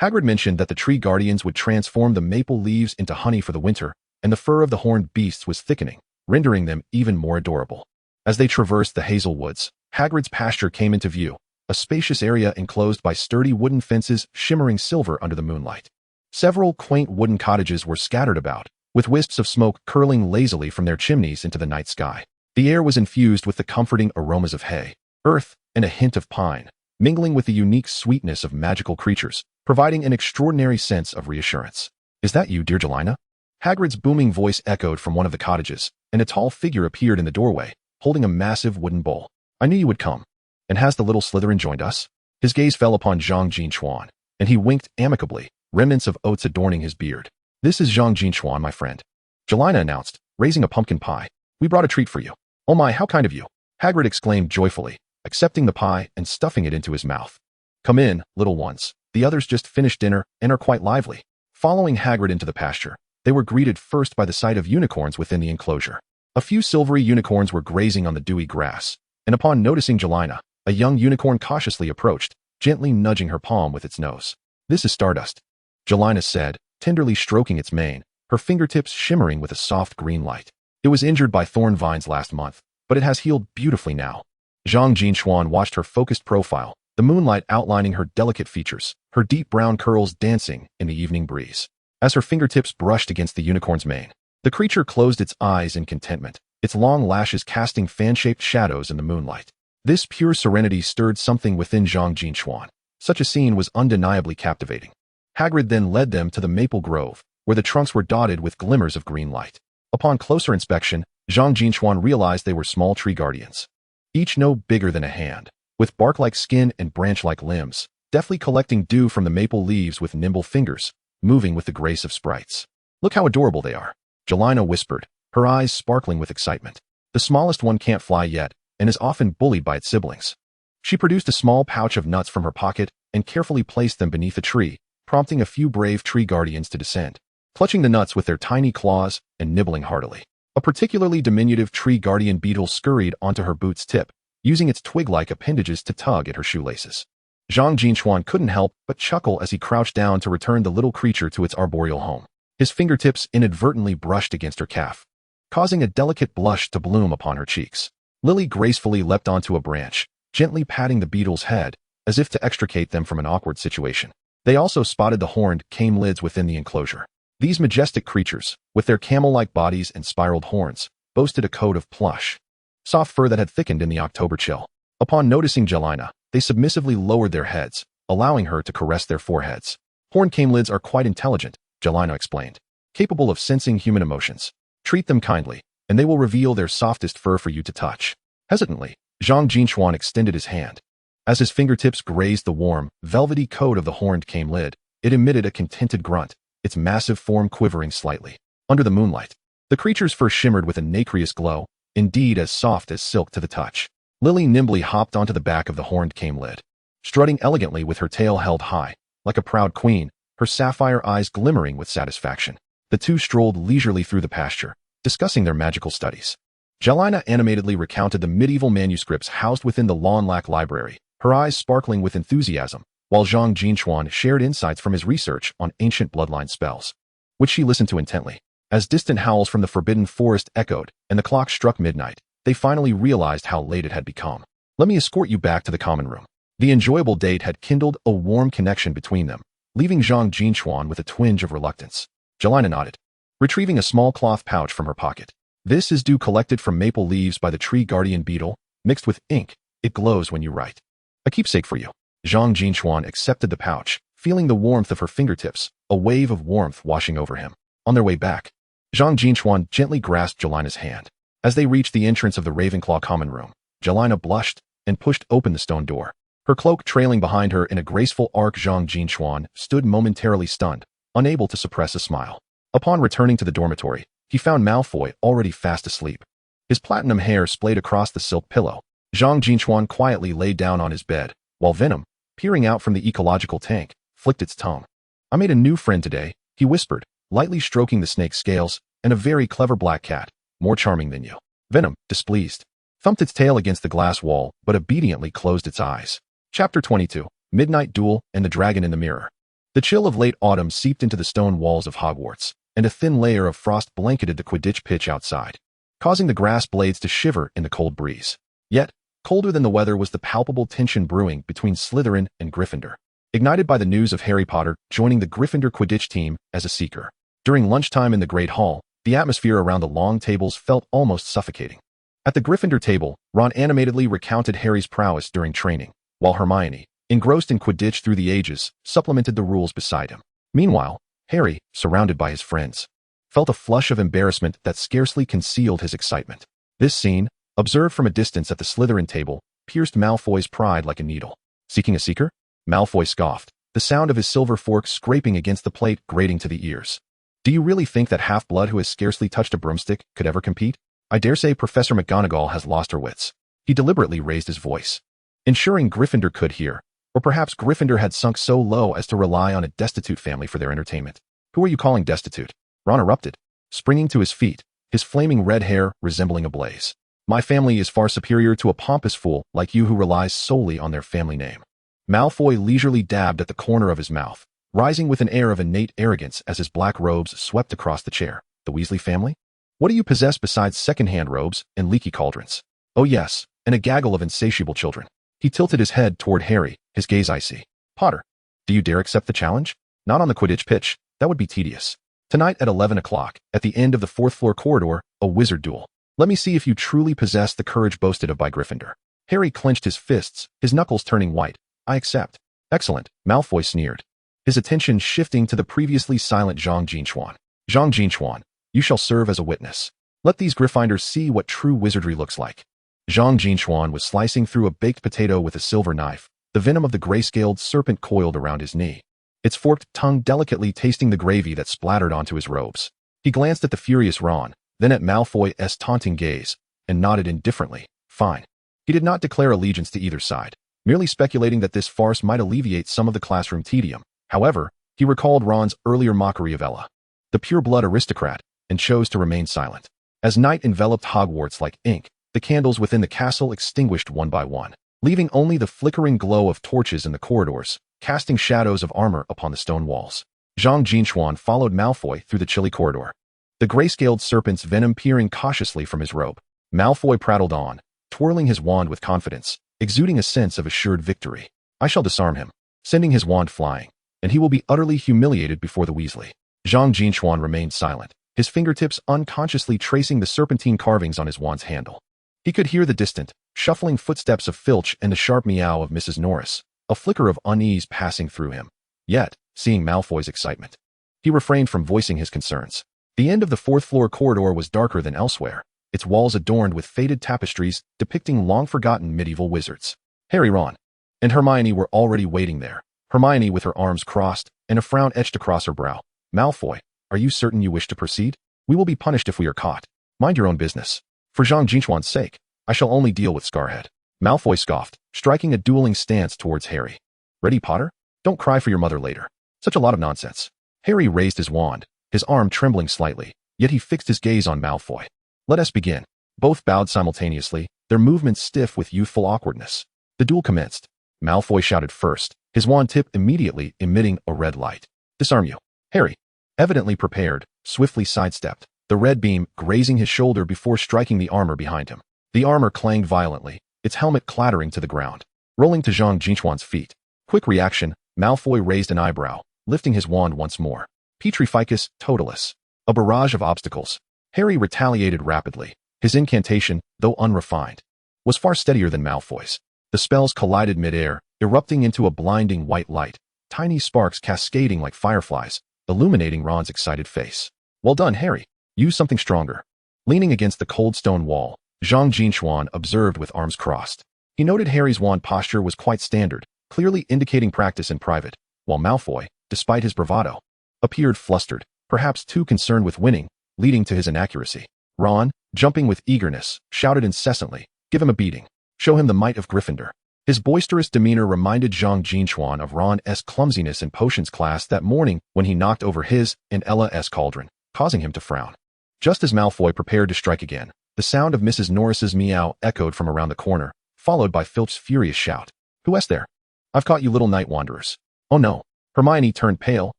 Hagrid mentioned that the tree guardians would transform the maple leaves into honey for the winter, and the fur of the horned beasts was thickening, rendering them even more adorable. As they traversed the hazel woods, Hagrid's pasture came into view, a spacious area enclosed by sturdy wooden fences shimmering silver under the moonlight. Several quaint wooden cottages were scattered about, with wisps of smoke curling lazily from their chimneys into the night sky. The air was infused with the comforting aromas of hay, earth, and a hint of pine, mingling with the unique sweetness of magical creatures, providing an extraordinary sense of reassurance. "Is that you, dear Jelena?" Hagrid's booming voice echoed from one of the cottages, and a tall figure appeared in the doorway, holding a massive wooden bowl. "I knew you would come. And has the little Slytherin joined us?" His gaze fell upon Zhang Jin Chuan, and he winked amicably, remnants of oats adorning his beard. "This is Zhang Jin Chuan, my friend," Jelena announced, raising a pumpkin pie. "We brought a treat for you." "Oh my, how kind of you!" Hagrid exclaimed joyfully, accepting the pie and stuffing it into his mouth. "Come in, little ones. The others just finished dinner and are quite lively." Following Hagrid into the pasture, they were greeted first by the sight of unicorns within the enclosure. A few silvery unicorns were grazing on the dewy grass, and upon noticing Jelena, a young unicorn cautiously approached, gently nudging her palm with its nose. "This is Stardust," Jelena said, tenderly stroking its mane, her fingertips shimmering with a soft green light. "It was injured by thorn vines last month, but it has healed beautifully now." Zhang Jin Chuan watched her focused profile, the moonlight outlining her delicate features, her deep brown curls dancing in the evening breeze. As her fingertips brushed against the unicorn's mane, the creature closed its eyes in contentment, its long lashes casting fan-shaped shadows in the moonlight. This pure serenity stirred something within Zhang Jin Chuan. Such a scene was undeniably captivating. Hagrid then led them to the maple grove, where the trunks were dotted with glimmers of green light. Upon closer inspection, Zhang Jin Chuan realized they were small tree guardians, each no bigger than a hand, with bark-like skin and branch-like limbs, deftly collecting dew from the maple leaves with nimble fingers, moving with the grace of sprites. "Look how adorable they are," Jelena whispered, her eyes sparkling with excitement. "The smallest one can't fly yet, and is often bullied by its siblings." She produced a small pouch of nuts from her pocket and carefully placed them beneath a tree, prompting a few brave tree guardians to descend, clutching the nuts with their tiny claws and nibbling heartily. A particularly diminutive tree guardian beetle scurried onto her boot's tip, using its twig-like appendages to tug at her shoelaces. Zhang Jin Chuan couldn't help but chuckle as he crouched down to return the little creature to its arboreal home. His fingertips inadvertently brushed against her calf, causing a delicate blush to bloom upon her cheeks. Lily gracefully leapt onto a branch, gently patting the beetle's head, as if to extricate them from an awkward situation. They also spotted the horned camelids within the enclosure. These majestic creatures, with their camel-like bodies and spiraled horns, boasted a coat of plush, soft fur that had thickened in the October chill. Upon noticing Jelena, they submissively lowered their heads, allowing her to caress their foreheads. Horned camelids are quite intelligent, Jelena explained, capable of sensing human emotions. Treat them kindly, and they will reveal their softest fur for you to touch. Hesitantly, Zhang Jin Chuan extended his hand. As his fingertips grazed the warm, velvety coat of the horned camelid, it emitted a contented grunt, its massive form quivering slightly. Under the moonlight, the creature's fur shimmered with a nacreous glow, indeed as soft as silk to the touch. Lily nimbly hopped onto the back of the horned camelid, strutting elegantly with her tail held high, like a proud queen, her sapphire eyes glimmering with satisfaction. The two strolled leisurely through the pasture, discussing their magical studies. Jelena animatedly recounted the medieval manuscripts housed within the Lawnlack Library, her eyes sparkling with enthusiasm, while Zhang Jin Chuan shared insights from his research on ancient bloodline spells, which she listened to intently. As distant howls from the forbidden forest echoed and the clock struck midnight, they finally realized how late it had become. Let me escort you back to the common room. The enjoyable date had kindled a warm connection between them, leaving Zhang Jin Chuan with a twinge of reluctance. Jelena nodded, retrieving a small cloth pouch from her pocket. This is dew collected from maple leaves by the tree guardian beetle, mixed with ink. It glows when you write. A keepsake for you. Zhang Jin Chuan accepted the pouch, feeling the warmth of her fingertips, a wave of warmth washing over him. On their way back, Zhang Jin Chuan gently grasped Jelena's hand. As they reached the entrance of the Ravenclaw common room, Jelena blushed and pushed open the stone door. Her cloak trailing behind her in a graceful arc. Zhang Jin Chuan stood momentarily stunned, unable to suppress a smile. Upon returning to the dormitory, he found Malfoy already fast asleep. His platinum hair splayed across the silk pillow. Zhang Jin Chuan quietly lay down on his bed, while Venom, peering out from the ecological tank, flicked its tongue. I made a new friend today, he whispered, lightly stroking the snake's scales, and a very clever black cat, more charming than you. Venom, displeased, thumped its tail against the glass wall, but obediently closed its eyes. Chapter 22, Midnight Duel and the Dragon in the Mirror. The chill of late autumn seeped into the stone walls of Hogwarts, and a thin layer of frost blanketed the Quidditch pitch outside, causing the grass blades to shiver in the cold breeze. Yet, colder than the weather was the palpable tension brewing between Slytherin and Gryffindor, ignited by the news of Harry Potter joining the Gryffindor Quidditch team as a seeker. During lunchtime in the Great Hall, the atmosphere around the long tables felt almost suffocating. At the Gryffindor table, Ron animatedly recounted Harry's prowess during training, while Hermione, engrossed in Quidditch through the ages, supplemented the rules beside him. Meanwhile, Harry, surrounded by his friends, felt a flush of embarrassment that scarcely concealed his excitement. This scene, observed from a distance at the Slytherin table, pierced Malfoy's pride like a needle. Seeking a seeker? Malfoy scoffed, the sound of his silver fork scraping against the plate grating to the ears. Do you really think that half-blood who has scarcely touched a broomstick could ever compete? I dare say Professor McGonagall has lost her wits. He deliberately raised his voice, ensuring Gryffindor could hear, or perhaps Gryffindor had sunk so low as to rely on a destitute family for their entertainment. Who are you calling destitute? Ron erupted, springing to his feet, his flaming red hair resembling a blaze. My family is far superior to a pompous fool like you who relies solely on their family name. Malfoy leisurely dabbed at the corner of his mouth, rising with an air of innate arrogance as his black robes swept across the chair. The Weasley family? What do you possess besides second-hand robes and leaky cauldrons? Oh yes, and a gaggle of insatiable children. He tilted his head toward Harry, his gaze icy. Potter, do you dare accept the challenge? Not on the Quidditch pitch, that would be tedious. Tonight at 11 o'clock, at the end of the fourth-floor corridor, a wizard duel. Let me see if you truly possess the courage boasted of by Gryffindor. Harry clenched his fists, his knuckles turning white. I accept. Excellent, Malfoy sneered, his attention shifting to the previously silent Zhang Jin Chuan. Zhang Jin Chuan, you shall serve as a witness. Let these Gryffindors see what true wizardry looks like. Zhang Jin Chuan was slicing through a baked potato with a silver knife, the venom of the gray-scaled serpent coiled around his knee, its forked tongue delicately tasting the gravy that splattered onto his robes. He glanced at the furious Ron, then at Malfoy's taunting gaze, and nodded indifferently. Fine. He did not declare allegiance to either side, merely speculating that this farce might alleviate some of the classroom tedium. However, he recalled Ron's earlier mockery of Ella, the pure-blood aristocrat, and chose to remain silent. As night enveloped Hogwarts like ink, the candles within the castle extinguished one by one, leaving only the flickering glow of torches in the corridors, casting shadows of armor upon the stone walls. Zhang Jin Chuan followed Malfoy through the chilly corridor, the gray-scaled serpent's venom peering cautiously from his robe. Malfoy prattled on, twirling his wand with confidence, exuding a sense of assured victory. I shall disarm him, sending his wand flying, and he will be utterly humiliated before the Weasley. Zhang Jin Chuan remained silent, his fingertips unconsciously tracing the serpentine carvings on his wand's handle. He could hear the distant, shuffling footsteps of Filch and the sharp meow of Mrs. Norris, a flicker of unease passing through him. Yet, seeing Malfoy's excitement, he refrained from voicing his concerns. The end of the fourth-floor corridor was darker than elsewhere, its walls adorned with faded tapestries depicting long-forgotten medieval wizards. Harry, Ron, and Hermione were already waiting there, Hermione with her arms crossed and a frown etched across her brow. Malfoy, are you certain you wish to proceed? We will be punished if we are caught. Mind your own business. For Zhang Jin Chuan's sake, I shall only deal with Scarhead. Malfoy scoffed, striking a dueling stance towards Harry. Ready, Potter? Don't cry for your mother later. Such a lot of nonsense. Harry raised his wand, his arm trembling slightly, yet he fixed his gaze on Malfoy. Let us begin. Both bowed simultaneously, their movements stiff with youthful awkwardness. The duel commenced. Malfoy shouted first, his wand tip immediately emitting a red light. Disarm you. Harry, evidently prepared, swiftly sidestepped, the red beam grazing his shoulder before striking the armor behind him. The armor clanged violently, its helmet clattering to the ground, rolling to Zhang Jin Chuan's feet. Quick reaction, Malfoy raised an eyebrow, lifting his wand once more. Petrificus Totalis. A barrage of obstacles. Harry retaliated rapidly. His incantation, though unrefined, was far steadier than Malfoy's. The spells collided mid-air, erupting into a blinding white light, tiny sparks cascading like fireflies, illuminating Ron's excited face. Well done, Harry. Use something stronger. Leaning against the cold stone wall, Zhang Jin Chuan observed with arms crossed. He noted Harry's wand posture was quite standard, clearly indicating practice in private, while Malfoy, despite his bravado, appeared flustered, perhaps too concerned with winning, leading to his inaccuracy. Ron, jumping with eagerness, shouted incessantly, "Give him a beating. Show him the might of Gryffindor." His boisterous demeanor reminded Zhang Jin Chuan of Ron's clumsiness in potions class that morning when he knocked over his and Ella's cauldron, causing him to frown. Just as Malfoy prepared to strike again, the sound of Mrs. Norris's meow echoed from around the corner, followed by Filch's furious shout. "Who is there? I've caught you little night wanderers." "Oh no." Hermione turned pale,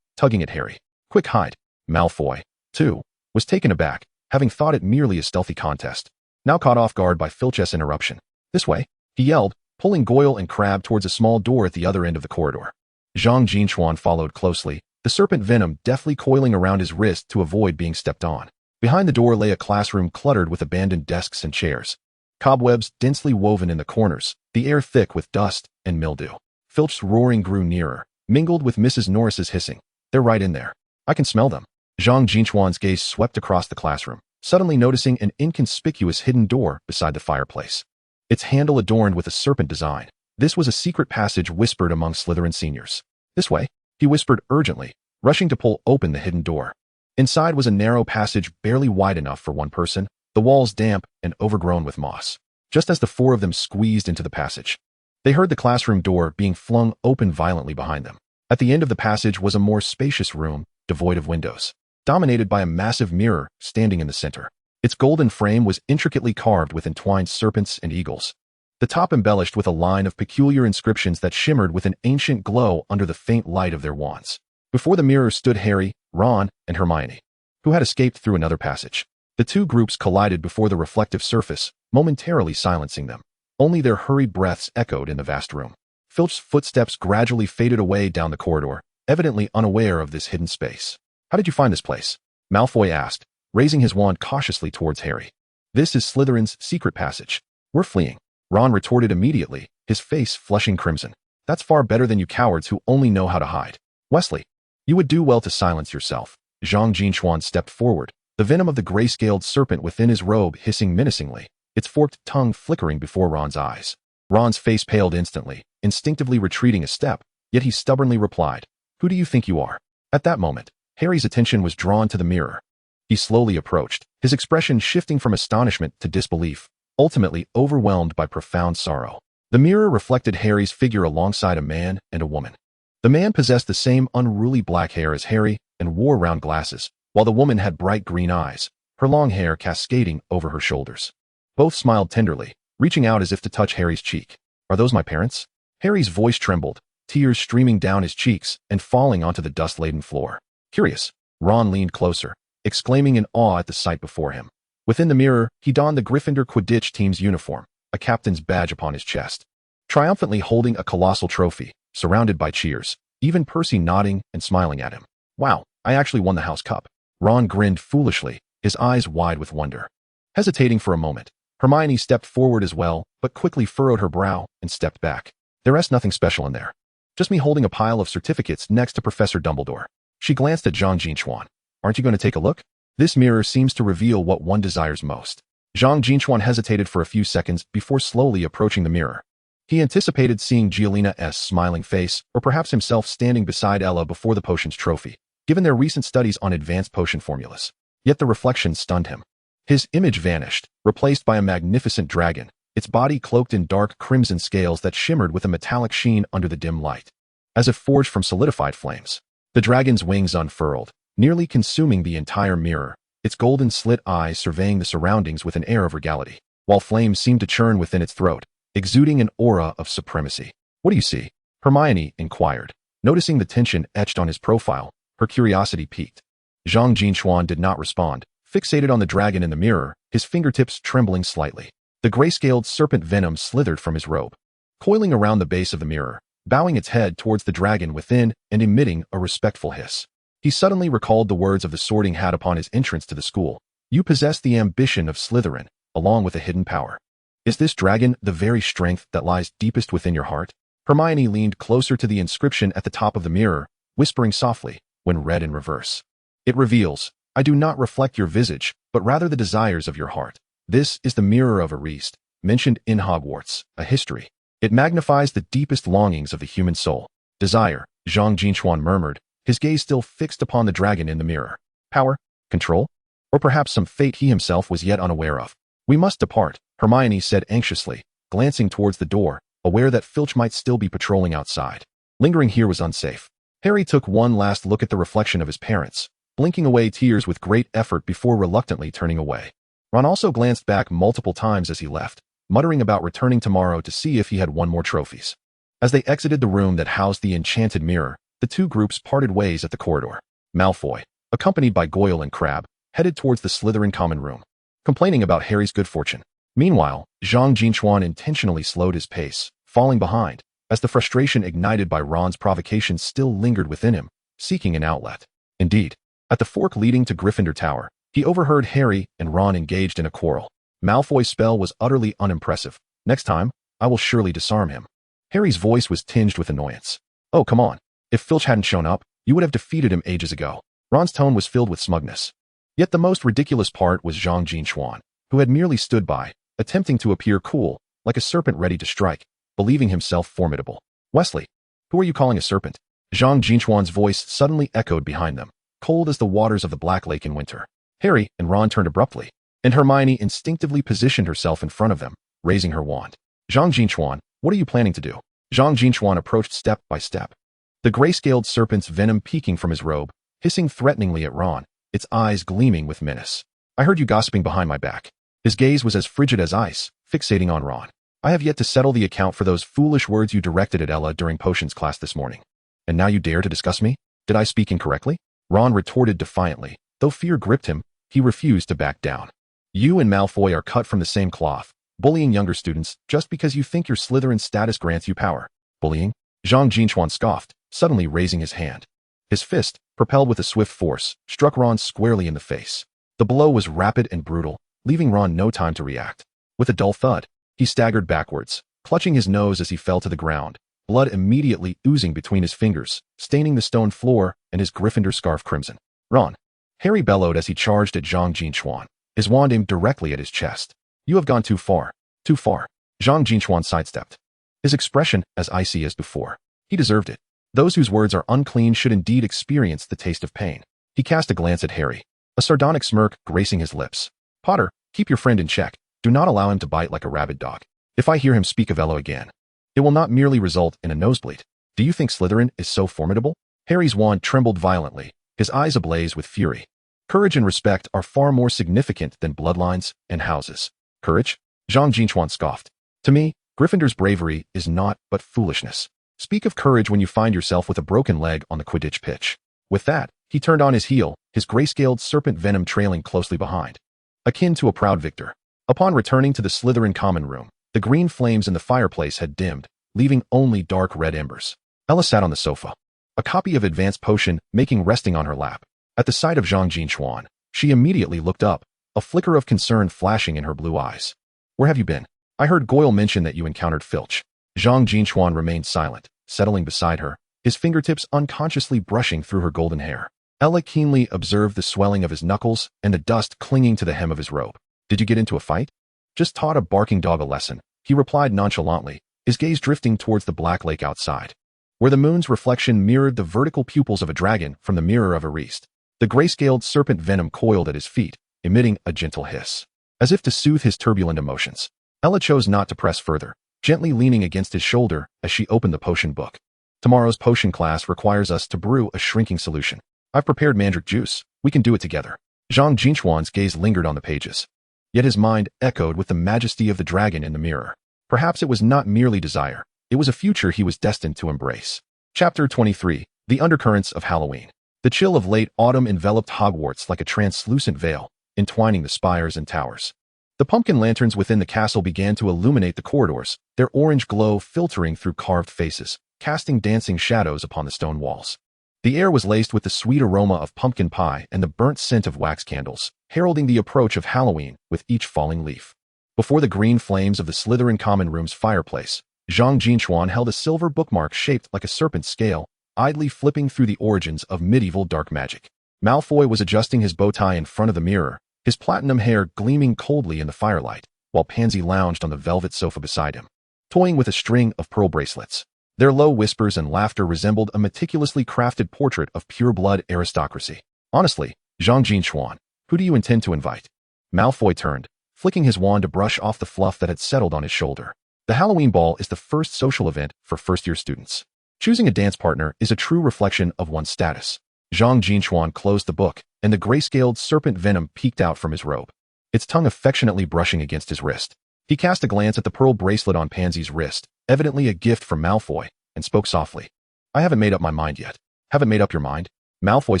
tugging at Harry. "Quick, hide." Malfoy, too, was taken aback, having thought it merely a stealthy contest. Now caught off guard by Filch's interruption. "This way," he yelled, pulling Goyle and Crabbe towards a small door at the other end of the corridor. Zhang Jin Chuan followed closely, the serpent venom deftly coiling around his wrist to avoid being stepped on. Behind the door lay a classroom cluttered with abandoned desks and chairs. Cobwebs densely woven in the corners, the air thick with dust and mildew. Filch's roaring grew nearer, mingled with Mrs. Norris's hissing. "They're right in there. I can smell them." Zhang Jin Chuan's gaze swept across the classroom, suddenly noticing an inconspicuous hidden door beside the fireplace. Its handle adorned with a serpent design. This was a secret passage whispered among Slytherin seniors. "This way," he whispered urgently, rushing to pull open the hidden door. Inside was a narrow passage barely wide enough for one person, the walls damp and overgrown with moss. Just as the four of them squeezed into the passage, they heard the classroom door being flung open violently behind them. At the end of the passage was a more spacious room, devoid of windows, dominated by a massive mirror standing in the center. Its golden frame was intricately carved with entwined serpents and eagles, the top embellished with a line of peculiar inscriptions that shimmered with an ancient glow under the faint light of their wands. Before the mirror stood Harry, Ron, and Hermione, who had escaped through another passage. The two groups collided before the reflective surface, momentarily silencing them. Only their hurried breaths echoed in the vast room. Filch's footsteps gradually faded away down the corridor, evidently unaware of this hidden space. "How did you find this place?" Malfoy asked, raising his wand cautiously towards Harry. "This is Slytherin's secret passage. We're fleeing." Ron retorted immediately, his face flushing crimson. "That's far better than you cowards who only know how to hide. Wesley, you would do well to silence yourself." Zhang Jin Chuan stepped forward, the venom of the gray-scaled serpent within his robe hissing menacingly, its forked tongue flickering before Ron's eyes. Ron's face paled instantly, instinctively retreating a step, yet he stubbornly replied, "Who do you think you are?" At that moment, Harry's attention was drawn to the mirror. He slowly approached, his expression shifting from astonishment to disbelief, ultimately overwhelmed by profound sorrow. The mirror reflected Harry's figure alongside a man and a woman. The man possessed the same unruly black hair as Harry and wore round glasses, while the woman had bright green eyes, her long hair cascading over her shoulders. Both smiled tenderly, reaching out as if to touch Harry's cheek. "Are those my parents?" Harry's voice trembled, tears streaming down his cheeks and falling onto the dust-laden floor. "Curious." Ron leaned closer, exclaiming in awe at the sight before him. Within the mirror, he donned the Gryffindor Quidditch team's uniform, a captain's badge upon his chest, triumphantly holding a colossal trophy, surrounded by cheers, even Percy nodding and smiling at him. "Wow, I actually won the House Cup." Ron grinned foolishly, his eyes wide with wonder. Hesitating for a moment, Hermione stepped forward as well, but quickly furrowed her brow and stepped back. There's nothing special in there. Just me holding a pile of certificates next to Professor Dumbledore. She glanced at Zhang Jin Chuan. Aren't you going to take a look? This mirror seems to reveal what one desires most. Zhang Jin Chuan hesitated for a few seconds before slowly approaching the mirror. He anticipated seeing Giolina's smiling face, or perhaps himself standing beside Ella before the potion's trophy, given their recent studies on advanced potion formulas. Yet the reflection stunned him. His image vanished, replaced by a magnificent dragon, its body cloaked in dark crimson scales that shimmered with a metallic sheen under the dim light, as if forged from solidified flames. The dragon's wings unfurled, nearly consuming the entire mirror, its golden slit eyes surveying the surroundings with an air of regality, while flames seemed to churn within its throat, exuding an aura of supremacy. What do you see? Hermione inquired. Noticing the tension etched on his profile, her curiosity piqued. Zhang Jin Chuan did not respond, fixated on the dragon in the mirror, his fingertips trembling slightly. The gray-scaled serpent venom slithered from his robe, coiling around the base of the mirror, bowing its head towards the dragon within and emitting a respectful hiss. He suddenly recalled the words of the Sorting Hat upon his entrance to the school. You possess the ambition of Slytherin, along with a hidden power. Is this dragon the very strength that lies deepest within your heart? Hermione leaned closer to the inscription at the top of the mirror, whispering softly, when read in reverse. It reveals, I do not reflect your visage, but rather the desires of your heart. This is the mirror of Arist, mentioned in Hogwarts, a history. It magnifies the deepest longings of the human soul. Desire, Zhang Jin Chuan murmured, his gaze still fixed upon the dragon in the mirror. Power? Control? Or perhaps some fate he himself was yet unaware of. We must depart, Hermione said anxiously, glancing towards the door, aware that Filch might still be patrolling outside. Lingering here was unsafe. Harry took one last look at the reflection of his parents, blinking away tears with great effort before reluctantly turning away. Ron also glanced back multiple times as he left, muttering about returning tomorrow to see if he had won more trophies. As they exited the room that housed the enchanted mirror, the two groups parted ways at the corridor. Malfoy, accompanied by Goyle and Crabbe, headed towards the Slytherin common room, complaining about Harry's good fortune. Meanwhile, Zhang Jin Chuan intentionally slowed his pace, falling behind, as the frustration ignited by Ron's provocation still lingered within him, seeking an outlet. Indeed, at the fork leading to Gryffindor Tower, he overheard Harry and Ron engaged in a quarrel. Malfoy's spell was utterly unimpressive. Next time, I will surely disarm him. Harry's voice was tinged with annoyance. Oh, come on. If Filch hadn't shown up, you would have defeated him ages ago. Ron's tone was filled with smugness. Yet the most ridiculous part was Zhang Jin Chuan, who had merely stood by, attempting to appear cool, like a serpent ready to strike, believing himself formidable. Wesley, who are you calling a serpent? Zhang Jin Chuan's voice suddenly echoed behind them, cold as the waters of the Black Lake in winter. Harry and Ron turned abruptly, and Hermione instinctively positioned herself in front of them, raising her wand. Zhang Jin Chuan, what are you planning to do? Zhang Jin Chuan approached step by step, the gray-scaled serpent's venom peeking from his robe, hissing threateningly at Ron, its eyes gleaming with menace. I heard you gossiping behind my back. His gaze was as frigid as ice, fixating on Ron. I have yet to settle the account for those foolish words you directed at Ella during potions class this morning. And now you dare to discuss me? Did I speak incorrectly? Ron retorted defiantly. Though fear gripped him, he refused to back down. You and Malfoy are cut from the same cloth, bullying younger students just because you think your Slytherin status grants you power. Bullying? Zhang Jin Chuan scoffed, suddenly raising his hand. His fist, propelled with a swift force, struck Ron squarely in the face. The blow was rapid and brutal, leaving Ron no time to react. With a dull thud, he staggered backwards, clutching his nose as he fell to the ground, blood immediately oozing between his fingers, staining the stone floor and his Gryffindor scarf crimson. Ron! Harry bellowed as he charged at Zhang Jin Chuan, his wand aimed directly at his chest. You have gone too far. Too far. Zhang Jin Chuan sidestepped, his expression as icy as before. He deserved it. Those whose words are unclean should indeed experience the taste of pain. He cast a glance at Harry, a sardonic smirk gracing his lips. Potter, keep your friend in check. Do not allow him to bite like a rabid dog. If I hear him speak of Ella again, it will not merely result in a nosebleed. Do you think Slytherin is so formidable? Harry's wand trembled violently, his eyes ablaze with fury. Courage and respect are far more significant than bloodlines and houses. Courage? Zhang Jin Chuan scoffed. To me, Gryffindor's bravery is naught but foolishness. Speak of courage when you find yourself with a broken leg on the Quidditch pitch. With that, he turned on his heel, his gray-scaled serpent venom trailing closely behind, akin to a proud victor. Upon returning to the Slytherin common room, the green flames in the fireplace had dimmed, leaving only dark red embers. Ella sat on the sofa, a copy of Advanced Potion making resting on her lap. At the sight of Zhang Jin Chuan, she immediately looked up, a flicker of concern flashing in her blue eyes. Where have you been? I heard Goyle mention that you encountered Filch. Zhang Jin Chuan remained silent, settling beside her, his fingertips unconsciously brushing through her golden hair. Ella keenly observed the swelling of his knuckles and the dust clinging to the hem of his robe. Did you get into a fight? Just taught a barking dog a lesson, he replied nonchalantly, his gaze drifting towards the black lake outside, where the moon's reflection mirrored the vertical pupils of a dragon from the mirror of a wrist. The gray-scaled serpent venom coiled at his feet, emitting a gentle hiss, as if to soothe his turbulent emotions. Ella chose not to press further, gently leaning against his shoulder as she opened the potion book. Tomorrow's potion class requires us to brew a shrinking solution. I've prepared mandrake juice. We can do it together. Zhang Jin Chuan's gaze lingered on the pages. Yet his mind echoed with the majesty of the dragon in the mirror. Perhaps it was not merely desire. It was a future he was destined to embrace. Chapter 23. The Undercurrents of Halloween. The chill of late autumn enveloped Hogwarts like a translucent veil, entwining the spires and towers. The pumpkin lanterns within the castle began to illuminate the corridors, their orange glow filtering through carved faces, casting dancing shadows upon the stone walls. The air was laced with the sweet aroma of pumpkin pie and the burnt scent of wax candles, heralding the approach of Halloween with each falling leaf. Before the green flames of the Slytherin common room's fireplace, Zhang Jin Chuan held a silver bookmark shaped like a serpent's scale, idly flipping through the origins of medieval dark magic. Malfoy was adjusting his bow tie in front of the mirror, his platinum hair gleaming coldly in the firelight, while Pansy lounged on the velvet sofa beside him, toying with a string of pearl bracelets. Their low whispers and laughter resembled a meticulously crafted portrait of pure-blood aristocracy. Honestly, Zhang Jin Chuan, who do you intend to invite? Malfoy turned, flicking his wand to brush off the fluff that had settled on his shoulder. The Halloween ball is the first social event for first-year students. Choosing a dance partner is a true reflection of one's status. Zhang Jin Chuan closed the book, and the gray-scaled serpent venom peeked out from his robe, its tongue affectionately brushing against his wrist. He cast a glance at the pearl bracelet on Pansy's wrist, evidently a gift from Malfoy, and spoke softly. I haven't made up my mind yet. Haven't made up your mind? Malfoy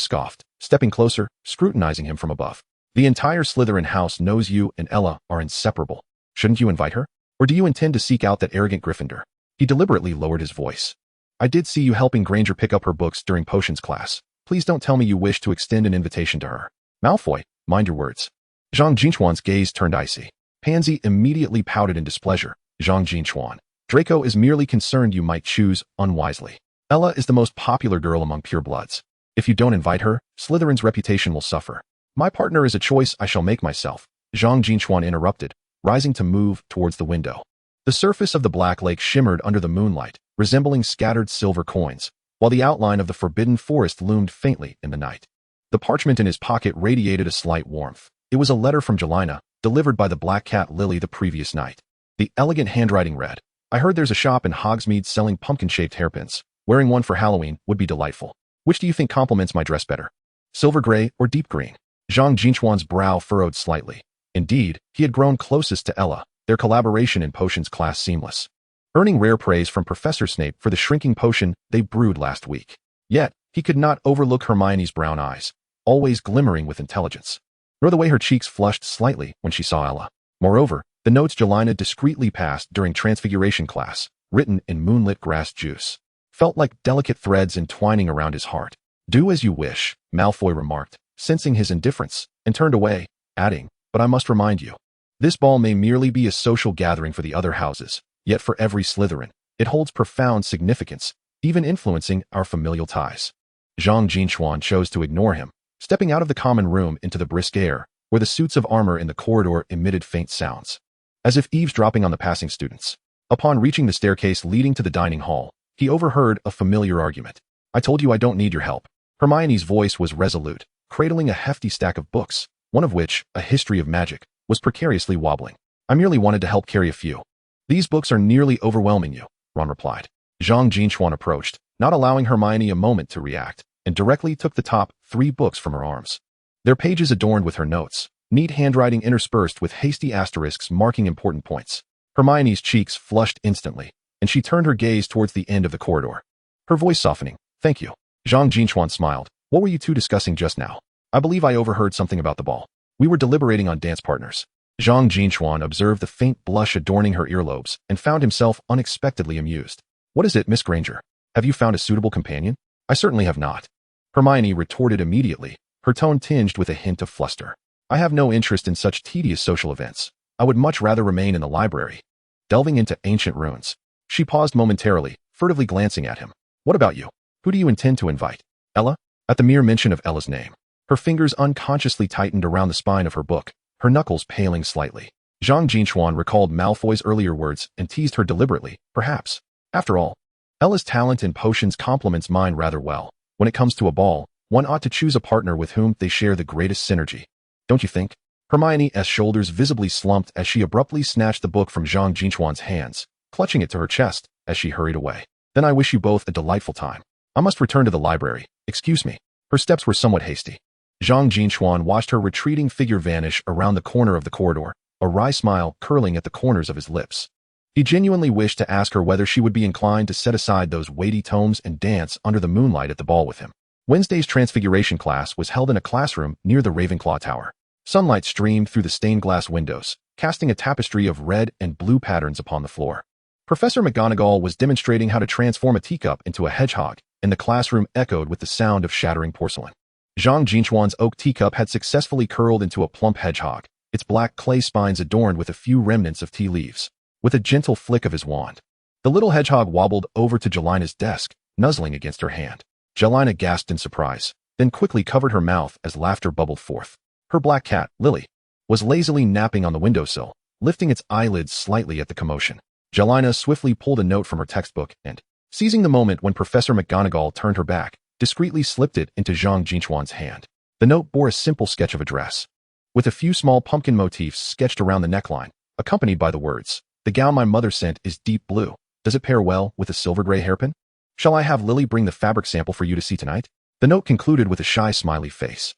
scoffed, stepping closer, scrutinizing him from above. The entire Slytherin house knows you and Ella are inseparable. Shouldn't you invite her? Or do you intend to seek out that arrogant Gryffindor? He deliberately lowered his voice. I did see you helping Granger pick up her books during potions class. Please don't tell me you wish to extend an invitation to her. Malfoy, mind your words. Zhang Jin Chuan's gaze turned icy. Pansy immediately pouted in displeasure. Zhang Jin Chuan, Draco is merely concerned you might choose unwisely. Ella is the most popular girl among purebloods. If you don't invite her, Slytherin's reputation will suffer. My partner is a choice I shall make myself, Zhang Jin Chuan interrupted, rising to move towards the window. The surface of the Black Lake shimmered under the moonlight, resembling scattered silver coins, while the outline of the forbidden forest loomed faintly in the night. The parchment in his pocket radiated a slight warmth. It was a letter from Jelena, delivered by the Black Cat Lily the previous night. The elegant handwriting read, I heard there's a shop in Hogsmeade selling pumpkin-shaped hairpins. Wearing one for Halloween would be delightful. Which do you think complements my dress better? Silver gray or deep green? Zhang Jin Chuan's brow furrowed slightly. Indeed, he had grown closest to Ella, their collaboration in potions class seamless, earning rare praise from Professor Snape for the shrinking potion they brewed last week. Yet, he could not overlook Hermione's brown eyes, always glimmering with intelligence, nor the way her cheeks flushed slightly when she saw Ella. Moreover, the notes Jelena discreetly passed during Transfiguration class, written in moonlit grass juice, felt like delicate threads entwining around his heart. Do as you wish, Malfoy remarked, sensing his indifference, and turned away, adding, but I must remind you, this ball may merely be a social gathering for the other houses, yet for every Slytherin, it holds profound significance, even influencing our familial ties. Zhang Jin Chuan chose to ignore him, stepping out of the common room into the brisk air, where the suits of armor in the corridor emitted faint sounds, as if eavesdropping on the passing students. Upon reaching the staircase leading to the dining hall, he overheard a familiar argument. I told you I don't need your help. Hermione's voice was resolute, cradling a hefty stack of books, one of which, A History of Magic, was precariously wobbling. I merely wanted to help carry a few. These books are nearly overwhelming you, Ron replied. Zhang Jin Chuan approached, not allowing Hermione a moment to react, and directly took the top 3 books from her arms. Their pages adorned with her notes, neat handwriting interspersed with hasty asterisks marking important points. Hermione's cheeks flushed instantly, and she turned her gaze towards the end of the corridor, her voice softening. Thank you. Zhang Jin Chuan smiled. What were you two discussing just now? I believe I overheard something about the ball. We were deliberating on dance partners. Zhang Jin Chuan observed the faint blush adorning her earlobes and found himself unexpectedly amused. What is it, Miss Granger? Have you found a suitable companion? I certainly have not. Hermione retorted immediately, her tone tinged with a hint of fluster. I have no interest in such tedious social events. I would much rather remain in the library. Delving into ancient ruins. She paused momentarily, furtively glancing at him. What about you? Who do you intend to invite? Ella? At the mere mention of Ella's name, her fingers unconsciously tightened around the spine of her book, her knuckles paling slightly. Zhang Jin Chuan recalled Malfoy's earlier words and teased her deliberately, perhaps. After all, Ella's talent in potions complements mine rather well. When it comes to a ball, one ought to choose a partner with whom they share the greatest synergy. Don't you think? Hermione's shoulders visibly slumped as she abruptly snatched the book from Zhang Jin Chuan's hands, clutching it to her chest as she hurried away. Then I wish you both a delightful time. I must return to the library. Excuse me. Her steps were somewhat hasty. Zhang Jin Chuan watched her retreating figure vanish around the corner of the corridor, a wry smile curling at the corners of his lips. He genuinely wished to ask her whether she would be inclined to set aside those weighty tomes and dance under the moonlight at the ball with him. Wednesday's Transfiguration class was held in a classroom near the Ravenclaw Tower. Sunlight streamed through the stained glass windows, casting a tapestry of red and blue patterns upon the floor. Professor McGonagall was demonstrating how to transform a teacup into a hedgehog, and the classroom echoed with the sound of shattering porcelain. Zhang Jin Chuan's oak teacup had successfully curled into a plump hedgehog, its black clay spines adorned with a few remnants of tea leaves. With a gentle flick of his wand, the little hedgehog wobbled over to Jelina's desk, nuzzling against her hand. Jelina gasped in surprise, then quickly covered her mouth as laughter bubbled forth. Her black cat, Lily, was lazily napping on the windowsill, lifting its eyelids slightly at the commotion. Jelina swiftly pulled a note from her textbook and, seizing the moment when Professor McGonagall turned her back, discreetly slipped it into Zhang Jin Chuan's hand. The note bore a simple sketch of a dress, with a few small pumpkin motifs sketched around the neckline, accompanied by the words, "The gown my mother sent is deep blue. Does it pair well with a silver-gray hairpin? Shall I have Lily bring the fabric sample for you to see tonight?" The note concluded with a shy smiley face.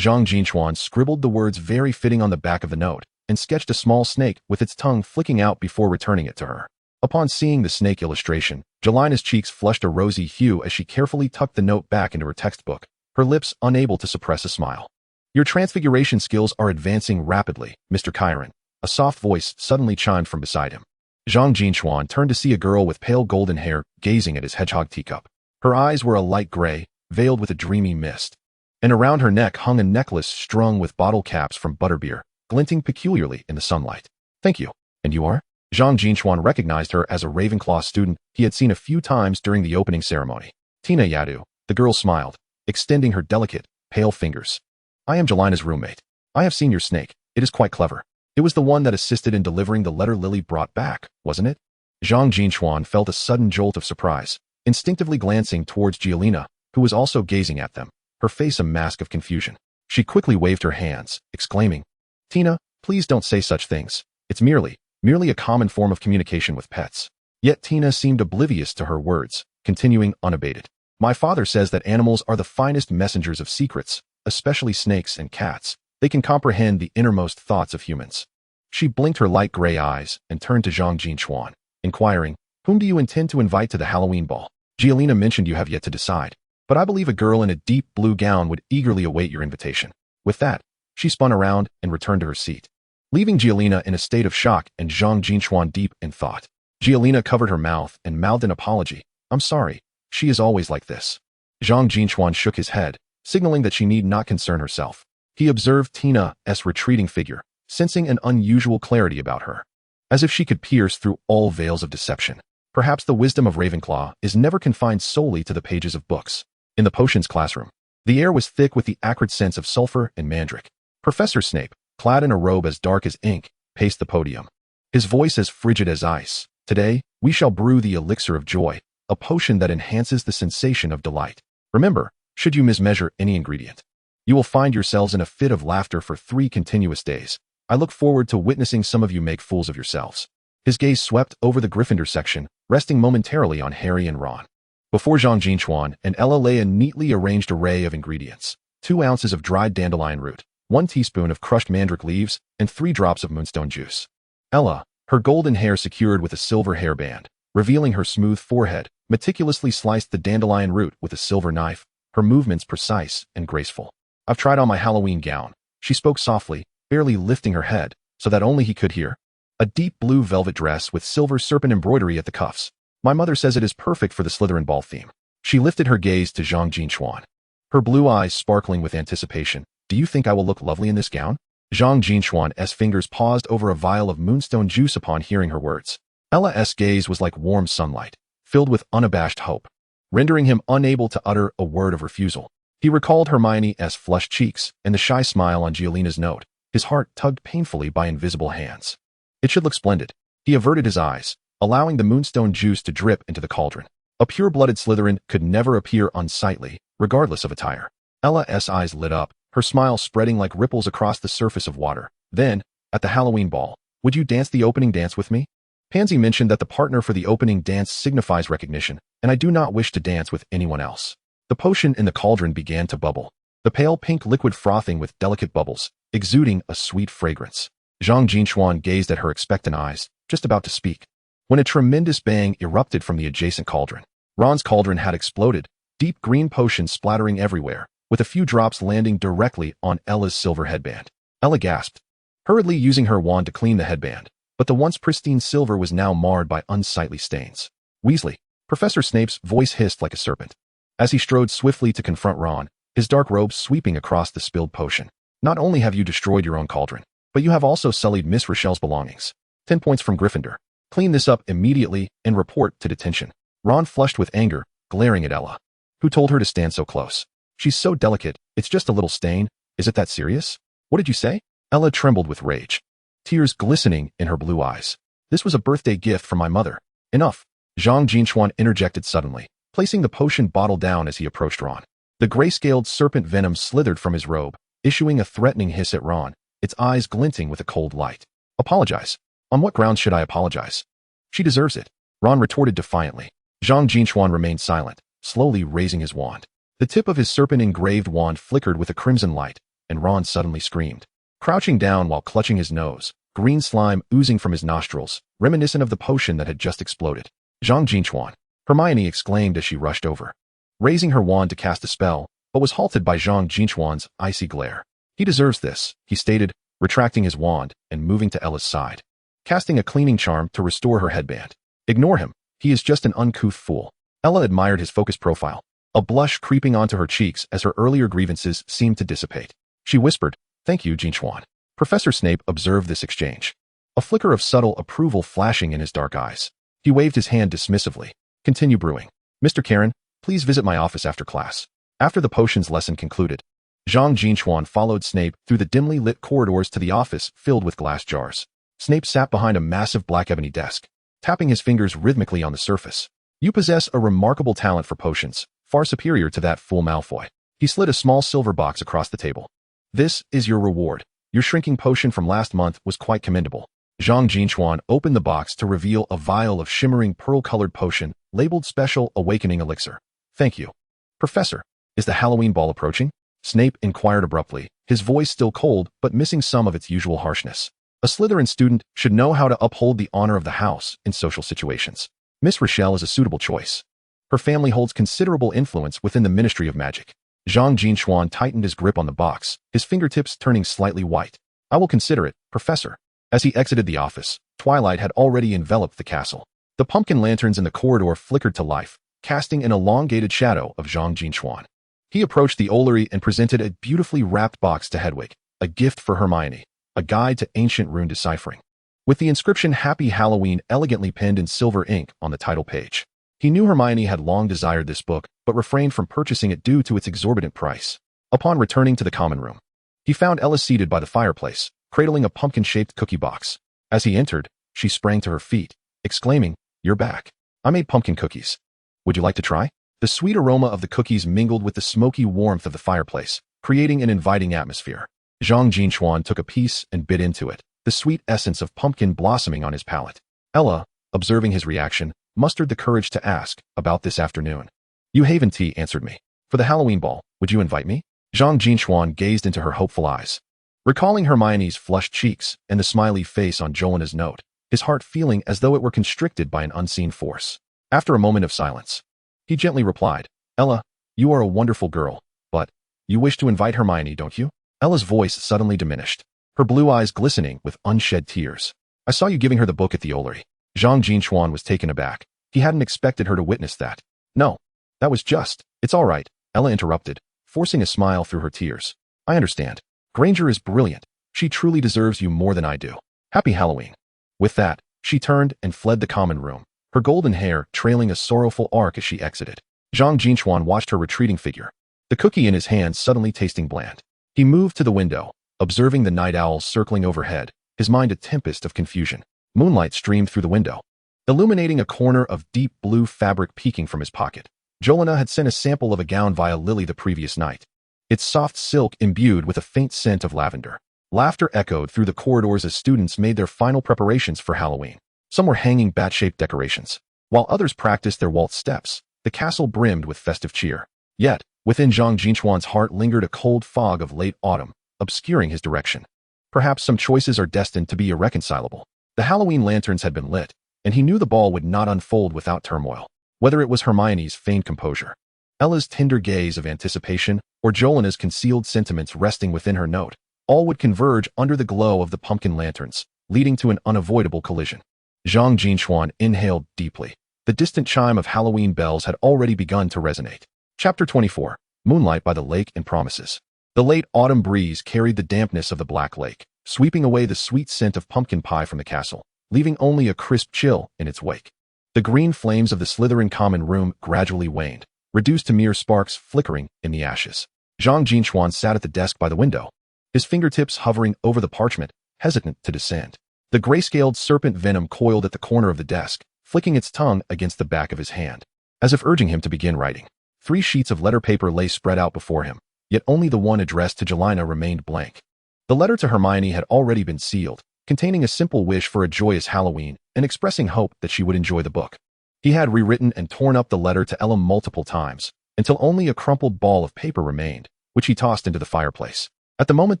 Zhang Jin Chuan scribbled the words very fitting on the back of the note and sketched a small snake with its tongue flicking out before returning it to her. Upon seeing the snake illustration, Jelina's cheeks flushed a rosy hue as she carefully tucked the note back into her textbook, her lips unable to suppress a smile. "Your transfiguration skills are advancing rapidly, Mr. Chiron," a soft voice suddenly chimed from beside him. Zhang Jin Chuan turned to see a girl with pale golden hair gazing at his hedgehog teacup. Her eyes were a light gray, veiled with a dreamy mist, and around her neck hung a necklace strung with bottle caps from butterbeer, glinting peculiarly in the sunlight. "Thank you. And you are?" Zhang Jin Chuan recognized her as a Ravenclaw student he had seen a few times during the opening ceremony. "Tina Yadu," the girl smiled, extending her delicate, pale fingers. "I am Jelina's roommate. I have seen your snake. It is quite clever. It was the one that assisted in delivering the letter Lily brought back, wasn't it?" Zhang Jin Chuan felt a sudden jolt of surprise, instinctively glancing towards Jelina, who was also gazing at them, her face a mask of confusion. She quickly waved her hands, exclaiming, "Tina, please don't say such things. It's merely a common form of communication with pets." Yet Tina seemed oblivious to her words, continuing unabated. "My father says that animals are the finest messengers of secrets, especially snakes and cats. They can comprehend the innermost thoughts of humans." She blinked her light gray eyes and turned to Zhang Jin Chuan, inquiring, "Whom do you intend to invite to the Halloween ball? Giolina mentioned you have yet to decide, but I believe a girl in a deep blue gown would eagerly await your invitation." With that, she spun around and returned to her seat, leaving Giolina in a state of shock and Zhang Jin Chuan deep in thought. Giolina covered her mouth and mouthed an apology. "I'm sorry. She is always like this." Zhang Jin Chuan shook his head, signaling that she need not concern herself. He observed Tina's retreating figure, sensing an unusual clarity about her, as if she could pierce through all veils of deception. Perhaps the wisdom of Ravenclaw is never confined solely to the pages of books. In the potions classroom, the air was thick with the acrid scents of sulfur and mandrake. Professor Snape, clad in a robe as dark as ink, paced the podium, his voice as frigid as ice. "Today, we shall brew the elixir of joy, a potion that enhances the sensation of delight. Remember, should you mismeasure any ingredient, you will find yourselves in a fit of laughter for 3 continuous days. I look forward to witnessing some of you make fools of yourselves." His gaze swept over the Gryffindor section, resting momentarily on Harry and Ron. Before Zhang Jin Chuan and Ella lay a neatly arranged array of ingredients: 2 ounces of dried dandelion root, 1 teaspoon of crushed mandrake leaves, and 3 drops of moonstone juice. Ella, her golden hair secured with a silver hairband, revealing her smooth forehead, meticulously sliced the dandelion root with a silver knife, her movements precise and graceful. "I've tried on my Halloween gown," she spoke softly, barely lifting her head, so that only he could hear. "A deep blue velvet dress with silver serpent embroidery at the cuffs. My mother says it is perfect for the Slytherin ball theme." She lifted her gaze to Zhang Jin Chuan, her blue eyes sparkling with anticipation. "Do you think I will look lovely in this gown?" Zhang Jin Chuan's fingers paused over a vial of moonstone juice upon hearing her words. Ella's gaze was like warm sunlight, filled with unabashed hope, rendering him unable to utter a word of refusal. He recalled Hermione's flushed cheeks and the shy smile on Giolina's note, his heart tugged painfully by invisible hands. It should look splendid. He averted his eyes, allowing the moonstone juice to drip into the cauldron. A pure-blooded Slytherin could never appear unsightly, regardless of attire. Ella's eyes lit up, her smile spreading like ripples across the surface of water. Then, at the Halloween ball, would you dance the opening dance with me? Pansy mentioned that the partner for the opening dance signifies recognition, and I do not wish to dance with anyone else. The potion in the cauldron began to bubble, the pale pink liquid frothing with delicate bubbles, exuding a sweet fragrance. Zhang Jin Chuan gazed at her expectant eyes, just about to speak, when a tremendous bang erupted from the adjacent cauldron. Ron's cauldron had exploded, deep green potion splattering everywhere, with a few drops landing directly on Ella's silver headband. Ella gasped, hurriedly using her wand to clean the headband, but the once pristine silver was now marred by unsightly stains. Weasley, Professor Snape's voice hissed like a serpent, as he strode swiftly to confront Ron, his dark robes sweeping across the spilled potion. Not only have you destroyed your own cauldron, but you have also sullied Miss Rochelle's belongings. 10 points from Gryffindor. Clean this up immediately and report to detention. Ron flushed with anger, glaring at Ella. Who told her to stand so close? She's so delicate, it's just a little stain. Is it that serious? What did you say? Ella trembled with rage, tears glistening in her blue eyes. This was a birthday gift from my mother. Enough. Zhang Jin Chuan interjected suddenly, placing the potion bottle down as he approached Ron. The gray-scaled serpent venom slithered from his robe, issuing a threatening hiss at Ron, its eyes glinting with a cold light. Apologize? On what grounds should I apologize? She deserves it, Ron retorted defiantly. Zhang Jin Chuan remained silent, slowly raising his wand. The tip of his serpent-engraved wand flickered with a crimson light, and Ron suddenly screamed. Crouching down while clutching his nose, green slime oozing from his nostrils, reminiscent of the potion that had just exploded. Zhang Jin Chuan, Hermione exclaimed as she rushed over, raising her wand to cast a spell, but was halted by Zhang Jin Chuan's icy glare. He deserves this, he stated, retracting his wand and moving to Ella's side, casting a cleaning charm to restore her headband. Ignore him, he is just an uncouth fool. Ella admired his focused profile, a blush creeping onto her cheeks as her earlier grievances seemed to dissipate. She whispered, Thank you, Jin Chuan. Professor Snape observed this exchange, a flicker of subtle approval flashing in his dark eyes. He waved his hand dismissively. Continue brewing. Mr. Karen, please visit my office after class. After the potions lesson concluded, Zhang Jin Chuan followed Snape through the dimly lit corridors to the office filled with glass jars. Snape sat behind a massive black ebony desk, tapping his fingers rhythmically on the surface. You possess a remarkable talent for potions, far superior to that fool Malfoy. He slid a small silver box across the table. This is your reward. Your shrinking potion from last month was quite commendable. Zhang Jin Chuan opened the box to reveal a vial of shimmering pearl-colored potion, labeled Special Awakening Elixir. Thank you. Professor, is the Halloween ball approaching? Snape inquired abruptly, his voice still cold but missing some of its usual harshness. A Slytherin student should know how to uphold the honor of the house in social situations. Miss Rochelle is a suitable choice. Her family holds considerable influence within the Ministry of Magic. Zhang Jin Chuan tightened his grip on the box, his fingertips turning slightly white. I will consider it, Professor. As he exited the office, twilight had already enveloped the castle. The pumpkin lanterns in the corridor flickered to life, casting an elongated shadow of Zhang Jin Chuan. He approached the Ollery and presented a beautifully wrapped box to Hedwig, a gift for Hermione, a guide to ancient rune deciphering, with the inscription Happy Halloween elegantly penned in silver ink on the title page. He knew Hermione had long desired this book, but refrained from purchasing it due to its exorbitant price. Upon returning to the common room, he found Ella seated by the fireplace, cradling a pumpkin-shaped cookie box. As he entered, she sprang to her feet, exclaiming, You're back. I made pumpkin cookies. Would you like to try? The sweet aroma of the cookies mingled with the smoky warmth of the fireplace, creating an inviting atmosphere. Zhang Jin Chuan took a piece and bit into it, the sweet essence of pumpkin blossoming on his palate. Ella, observing his reaction, mustered the courage to ask about this afternoon. You Haven Tea answered me. For the Halloween ball, would you invite me? Zhang Jin Chuan gazed into her hopeful eyes, recalling Hermione's flushed cheeks and the smiley face on Jolina's note, his heart feeling as though it were constricted by an unseen force. After a moment of silence, he gently replied, Ella, you are a wonderful girl, but you wish to invite Hermione, don't you? Ella's voice suddenly diminished, her blue eyes glistening with unshed tears. I saw you giving her the book at the Ollery. Zhang Jin Chuan was taken aback. He hadn't expected her to witness that. No, that was just. It's all right, Ella interrupted, forcing a smile through her tears. I understand. Granger is brilliant, She truly deserves you more than I do. Happy Halloween." With that, she turned and fled the common room, her golden hair trailing a sorrowful arc as she exited. Zhang Jin Chuan watched her retreating figure, the cookie in his hand suddenly tasting bland. He moved to the window, observing the night owls circling overhead, his mind a tempest of confusion. Moonlight streamed through the window, illuminating a corner of deep blue fabric peeking from his pocket. Jolena had sent a sample of a gown via Lily the previous night, its soft silk imbued with a faint scent of lavender. Laughter echoed through the corridors as students made their final preparations for Halloween. Some were hanging bat-shaped decorations, while others practiced their waltz steps. The castle brimmed with festive cheer. Yet, within Zhang Jinchuan's heart lingered a cold fog of late autumn, obscuring his direction. Perhaps some choices are destined to be irreconcilable. The Halloween lanterns had been lit, and he knew the ball would not unfold without turmoil. Whether it was Hermione's feigned composure, Ella's tender gaze of anticipation, or Jolena's concealed sentiments resting within her note, all would converge under the glow of the pumpkin lanterns, leading to an unavoidable collision. Zhang Jinchuan inhaled deeply. The distant chime of Halloween bells had already begun to resonate. Chapter 24. Moonlight by the Lake and Promises. The late autumn breeze carried the dampness of the Black Lake, sweeping away the sweet scent of pumpkin pie from the castle, leaving only a crisp chill in its wake. The green flames of the Slytherin common room gradually waned, reduced to mere sparks flickering in the ashes. Zhang Jinchuan sat at the desk by the window, his fingertips hovering over the parchment, hesitant to descend. The gray-scaled serpent venom coiled at the corner of the desk, flicking its tongue against the back of his hand, as if urging him to begin writing. 3 sheets of letter paper lay spread out before him, yet only the one addressed to Jelena remained blank. The letter to Hermione had already been sealed, containing a simple wish for a joyous Halloween and expressing hope that she would enjoy the book. He had rewritten and torn up the letter to Ella multiple times, until only a crumpled ball of paper remained, which he tossed into the fireplace. At the moment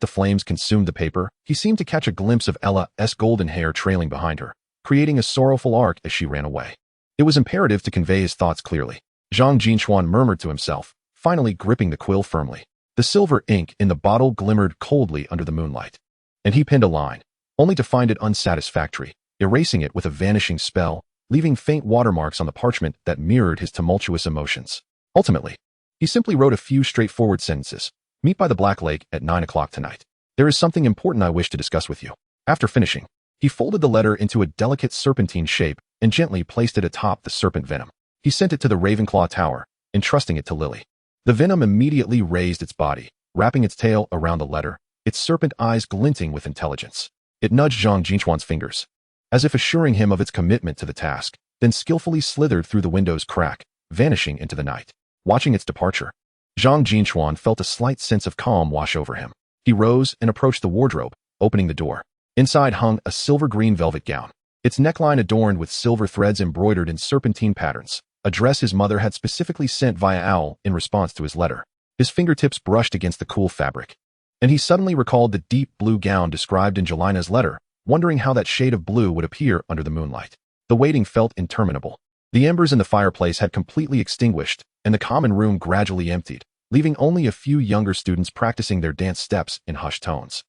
the flames consumed the paper, he seemed to catch a glimpse of Ella's golden hair trailing behind her, creating a sorrowful arc as she ran away. It was imperative to convey his thoughts clearly. Zhang Jinchuan murmured to himself, finally gripping the quill firmly. The silver ink in the bottle glimmered coldly under the moonlight, and he penned a line, only to find it unsatisfactory, erasing it with a vanishing spell, leaving faint watermarks on the parchment that mirrored his tumultuous emotions. Ultimately, he simply wrote a few straightforward sentences. Meet by the Black Lake at 9 o'clock tonight. There is something important I wish to discuss with you. After finishing, he folded the letter into a delicate serpentine shape and gently placed it atop the serpent venom. He sent it to the Ravenclaw Tower, entrusting it to Lily. The venom immediately raised its body, wrapping its tail around the letter, its serpent eyes glinting with intelligence. It nudged Zhang Jinchuan's fingers, as if assuring him of its commitment to the task, then skillfully slithered through the window's crack, vanishing into the night. Watching its departure, Zhang Jinchuan felt a slight sense of calm wash over him. He rose and approached the wardrobe, opening the door. Inside hung a silver-green velvet gown, its neckline adorned with silver threads embroidered in serpentine patterns, a dress his mother had specifically sent via owl in response to his letter. His fingertips brushed against the cool fabric, and he suddenly recalled the deep blue gown described in Jelena's letter, wondering how that shade of blue would appear under the moonlight. The waiting felt interminable. The embers in the fireplace had completely extinguished, and the common room gradually emptied, leaving only a few younger students practicing their dance steps in hushed tones.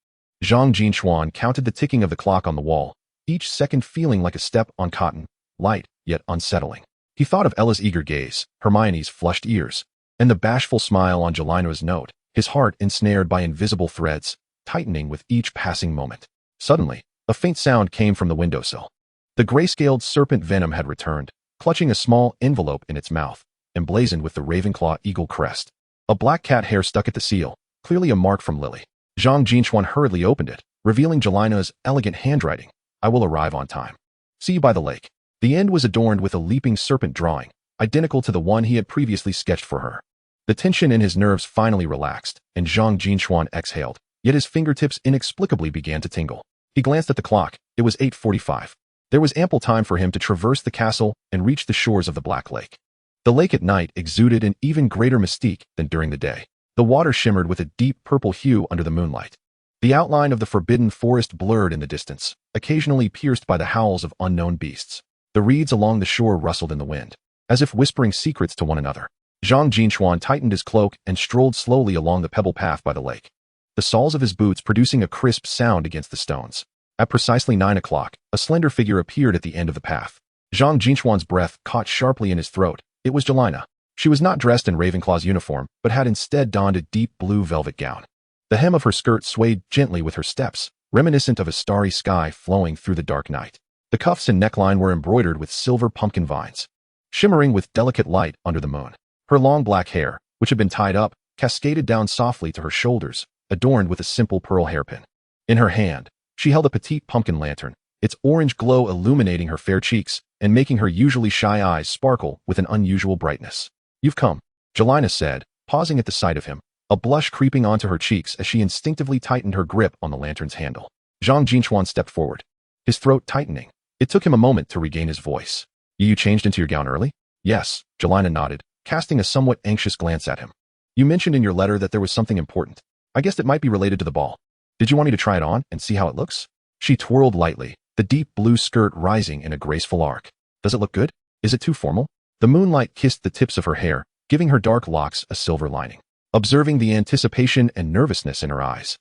Zhang Jinchuan counted the ticking of the clock on the wall, each second feeling like a step on cotton, light yet unsettling. He thought of Ella's eager gaze, Hermione's flushed ears, and the bashful smile on Jelena's note, his heart ensnared by invisible threads, tightening with each passing moment. Suddenly, a faint sound came from the windowsill. The gray-scaled serpent venom had returned, clutching a small envelope in its mouth, emblazoned with the Ravenclaw eagle crest. A black cat hair stuck at the seal, clearly a mark from Lily. Zhang Jinchuan hurriedly opened it, revealing Jelena's elegant handwriting. I will arrive on time. See you by the lake. The end was adorned with a leaping serpent drawing, identical to the one he had previously sketched for her. The tension in his nerves finally relaxed, and Zhang Jinchuan exhaled, yet his fingertips inexplicably began to tingle. He glanced at the clock. It was 8:45. There was ample time for him to traverse the castle and reach the shores of the Black Lake. The lake at night exuded an even greater mystique than during the day. The water shimmered with a deep purple hue under the moonlight. The outline of the forbidden forest blurred in the distance, occasionally pierced by the howls of unknown beasts. The reeds along the shore rustled in the wind, as if whispering secrets to one another. Zhang Jinchuan tightened his cloak and strolled slowly along the pebble path by the lake, the soles of his boots producing a crisp sound against the stones. At precisely 9 o'clock, a slender figure appeared at the end of the path. Zhang Jinchuan's breath caught sharply in his throat. It was Jelena. She was not dressed in Ravenclaw's uniform, but had instead donned a deep blue velvet gown. The hem of her skirt swayed gently with her steps, reminiscent of a starry sky flowing through the dark night. The cuffs and neckline were embroidered with silver pumpkin vines, shimmering with delicate light under the moon. Her long black hair, which had been tied up, cascaded down softly to her shoulders, adorned with a simple pearl hairpin. In her hand, she held a petite pumpkin lantern, its orange glow illuminating her fair cheeks and making her usually shy eyes sparkle with an unusual brightness. "You've come," Jelena said, pausing at the sight of him, a blush creeping onto her cheeks as she instinctively tightened her grip on the lantern's handle. Zhang Jin Chuan stepped forward, his throat tightening. It took him a moment to regain his voice. "You changed into your gown early?" "Yes," Jelena nodded, casting a somewhat anxious glance at him. "You mentioned in your letter that there was something important. I guessed it might be related to the ball. Did you want me to try it on and see how it looks?" She twirled lightly, the deep blue skirt rising in a graceful arc. "Does it look good? Is it too formal?" The moonlight kissed the tips of her hair, giving her dark locks a silver lining. Observing the anticipation and nervousness in her eyes,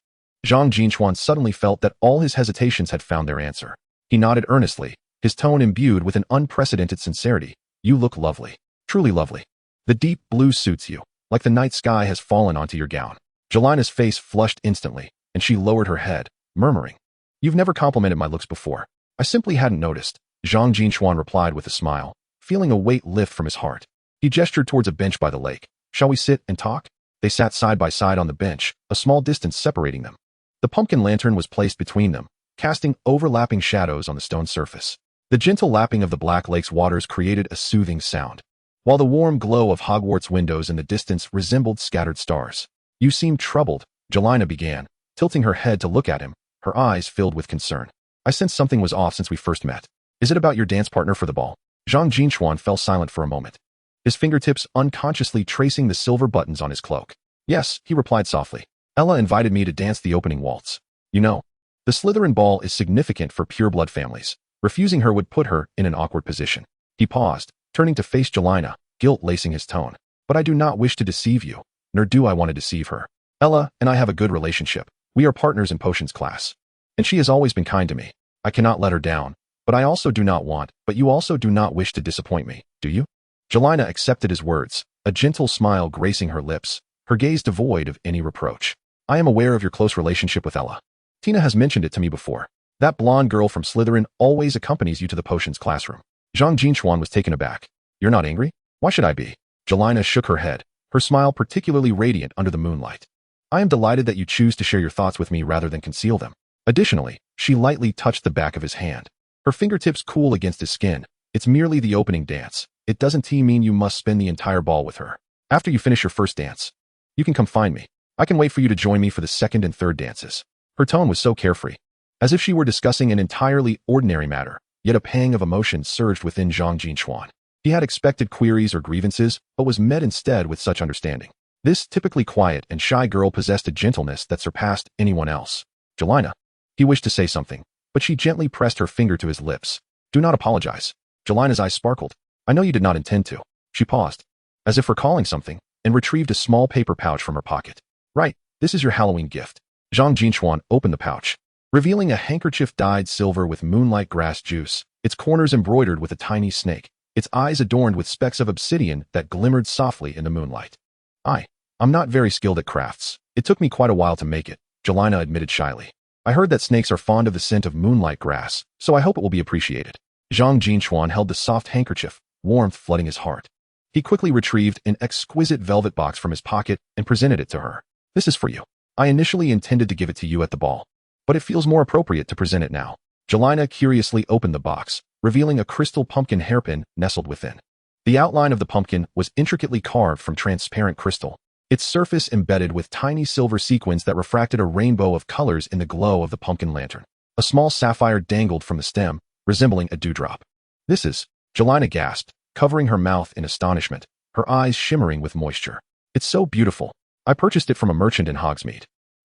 Zhang Jin Chuan suddenly felt that all his hesitations had found their answer. He nodded earnestly, his tone imbued with an unprecedented sincerity. "You look lovely. Truly lovely. The deep blue suits you, like the night sky has fallen onto your gown." Jelena's face flushed instantly, and she lowered her head, murmuring, "You've never complimented my looks before. I simply hadn't noticed," Zhang Jin Chuan replied with a smile, feeling a weight lift from his heart. He gestured towards a bench by the lake. "Shall we sit and talk?" They sat side by side on the bench, a small distance separating them. The pumpkin lantern was placed between them, casting overlapping shadows on the stone surface. The gentle lapping of the Black Lake's waters created a soothing sound, while the warm glow of Hogwarts windows in the distance resembled scattered stars. "You seem troubled," Jelena began, tilting her head to look at him, her eyes filled with concern. "I sensed something was off since we first met. Is it about your dance partner for the ball?" Zhang Jin Chuan fell silent for a moment, his fingertips unconsciously tracing the silver buttons on his cloak. "Yes," he replied softly. "Ella invited me to dance the opening waltz. You know, the Slytherin ball is significant for pureblood families. Refusing her would put her in an awkward position." He paused, turning to face Jelena, guilt lacing his tone. "But I do not wish to deceive you, nor do I want to deceive her. Ella and I have a good relationship. We are partners in potions class. And she has always been kind to me. I cannot let her down, but you also do not wish to disappoint me, do you?" Jelena accepted his words, a gentle smile gracing her lips, her gaze devoid of any reproach. "I am aware of your close relationship with Ella. Tina has mentioned it to me before. That blonde girl from Slytherin always accompanies you to the potions classroom." Zhang Jin Chuan was taken aback. "You're not angry? Why should I be?" Jelena shook her head, her smile particularly radiant under the moonlight. "I am delighted that you choose to share your thoughts with me rather than conceal them." Additionally, she lightly touched the back of his hand, her fingertips cool against his skin. "It's merely the opening dance. It doesn't mean you must spend the entire ball with her. After you finish your first dance, you can come find me. I can wait for you to join me for the second and third dances." Her tone was so carefree, as if she were discussing an entirely ordinary matter, yet a pang of emotion surged within Zhang Jin Chuan. He had expected queries or grievances, but was met instead with such understanding. This typically quiet and shy girl possessed a gentleness that surpassed anyone else. "Jelena." He wished to say something, but she gently pressed her finger to his lips. "Do not apologize." Jelena's eyes sparkled. "I know you did not intend to." She paused, as if recalling something, and retrieved a small paper pouch from her pocket. "Right, this is your Halloween gift." Zhang Jin Chuan opened the pouch, revealing a handkerchief dyed silver with moonlight grass juice, its corners embroidered with a tiny snake, its eyes adorned with specks of obsidian that glimmered softly in the moonlight. I'm not very skilled at crafts. It took me quite a while to make it," Jelena admitted shyly. "I heard that snakes are fond of the scent of moonlight grass, so I hope it will be appreciated." Zhang Jin Chuan held the soft handkerchief, warmth flooding his heart. He quickly retrieved an exquisite velvet box from his pocket and presented it to her. "This is for you. I initially intended to give it to you at the ball, but it feels more appropriate to present it now." Jelena curiously opened the box, revealing a crystal pumpkin hairpin nestled within. The outline of the pumpkin was intricately carved from transparent crystal, its surface embedded with tiny silver sequins that refracted a rainbow of colors in the glow of the pumpkin lantern. A small sapphire dangled from the stem, resembling a dewdrop. "This is," Jelena gasped, covering her mouth in astonishment, her eyes shimmering with moisture. "It's so beautiful. I purchased it from a merchant in Hogsmeade,"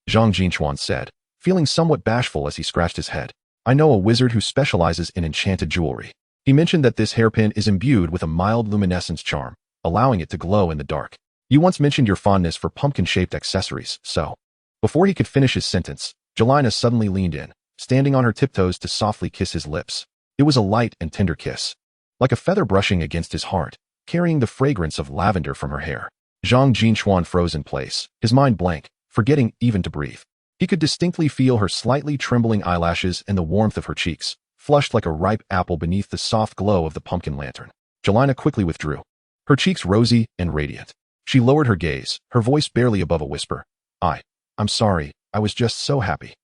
Zhang Jin Chuan said, feeling somewhat bashful as he scratched his head. "I know a wizard who specializes in enchanted jewelry. He mentioned that this hairpin is imbued with a mild luminescence charm, allowing it to glow in the dark. You once mentioned your fondness for pumpkin-shaped accessories, so..." Before he could finish his sentence, Jelena suddenly leaned in, standing on her tiptoes to softly kiss his lips. It was a light and tender kiss, like a feather brushing against his heart, carrying the fragrance of lavender from her hair. Zhang Jin Chuan froze in place, his mind blank, forgetting even to breathe. He could distinctly feel her slightly trembling eyelashes and the warmth of her cheeks, flushed like a ripe apple beneath the soft glow of the pumpkin lantern. Jelena quickly withdrew, her cheeks rosy and radiant. She lowered her gaze, her voice barely above a whisper. I'm sorry, I was just so happy.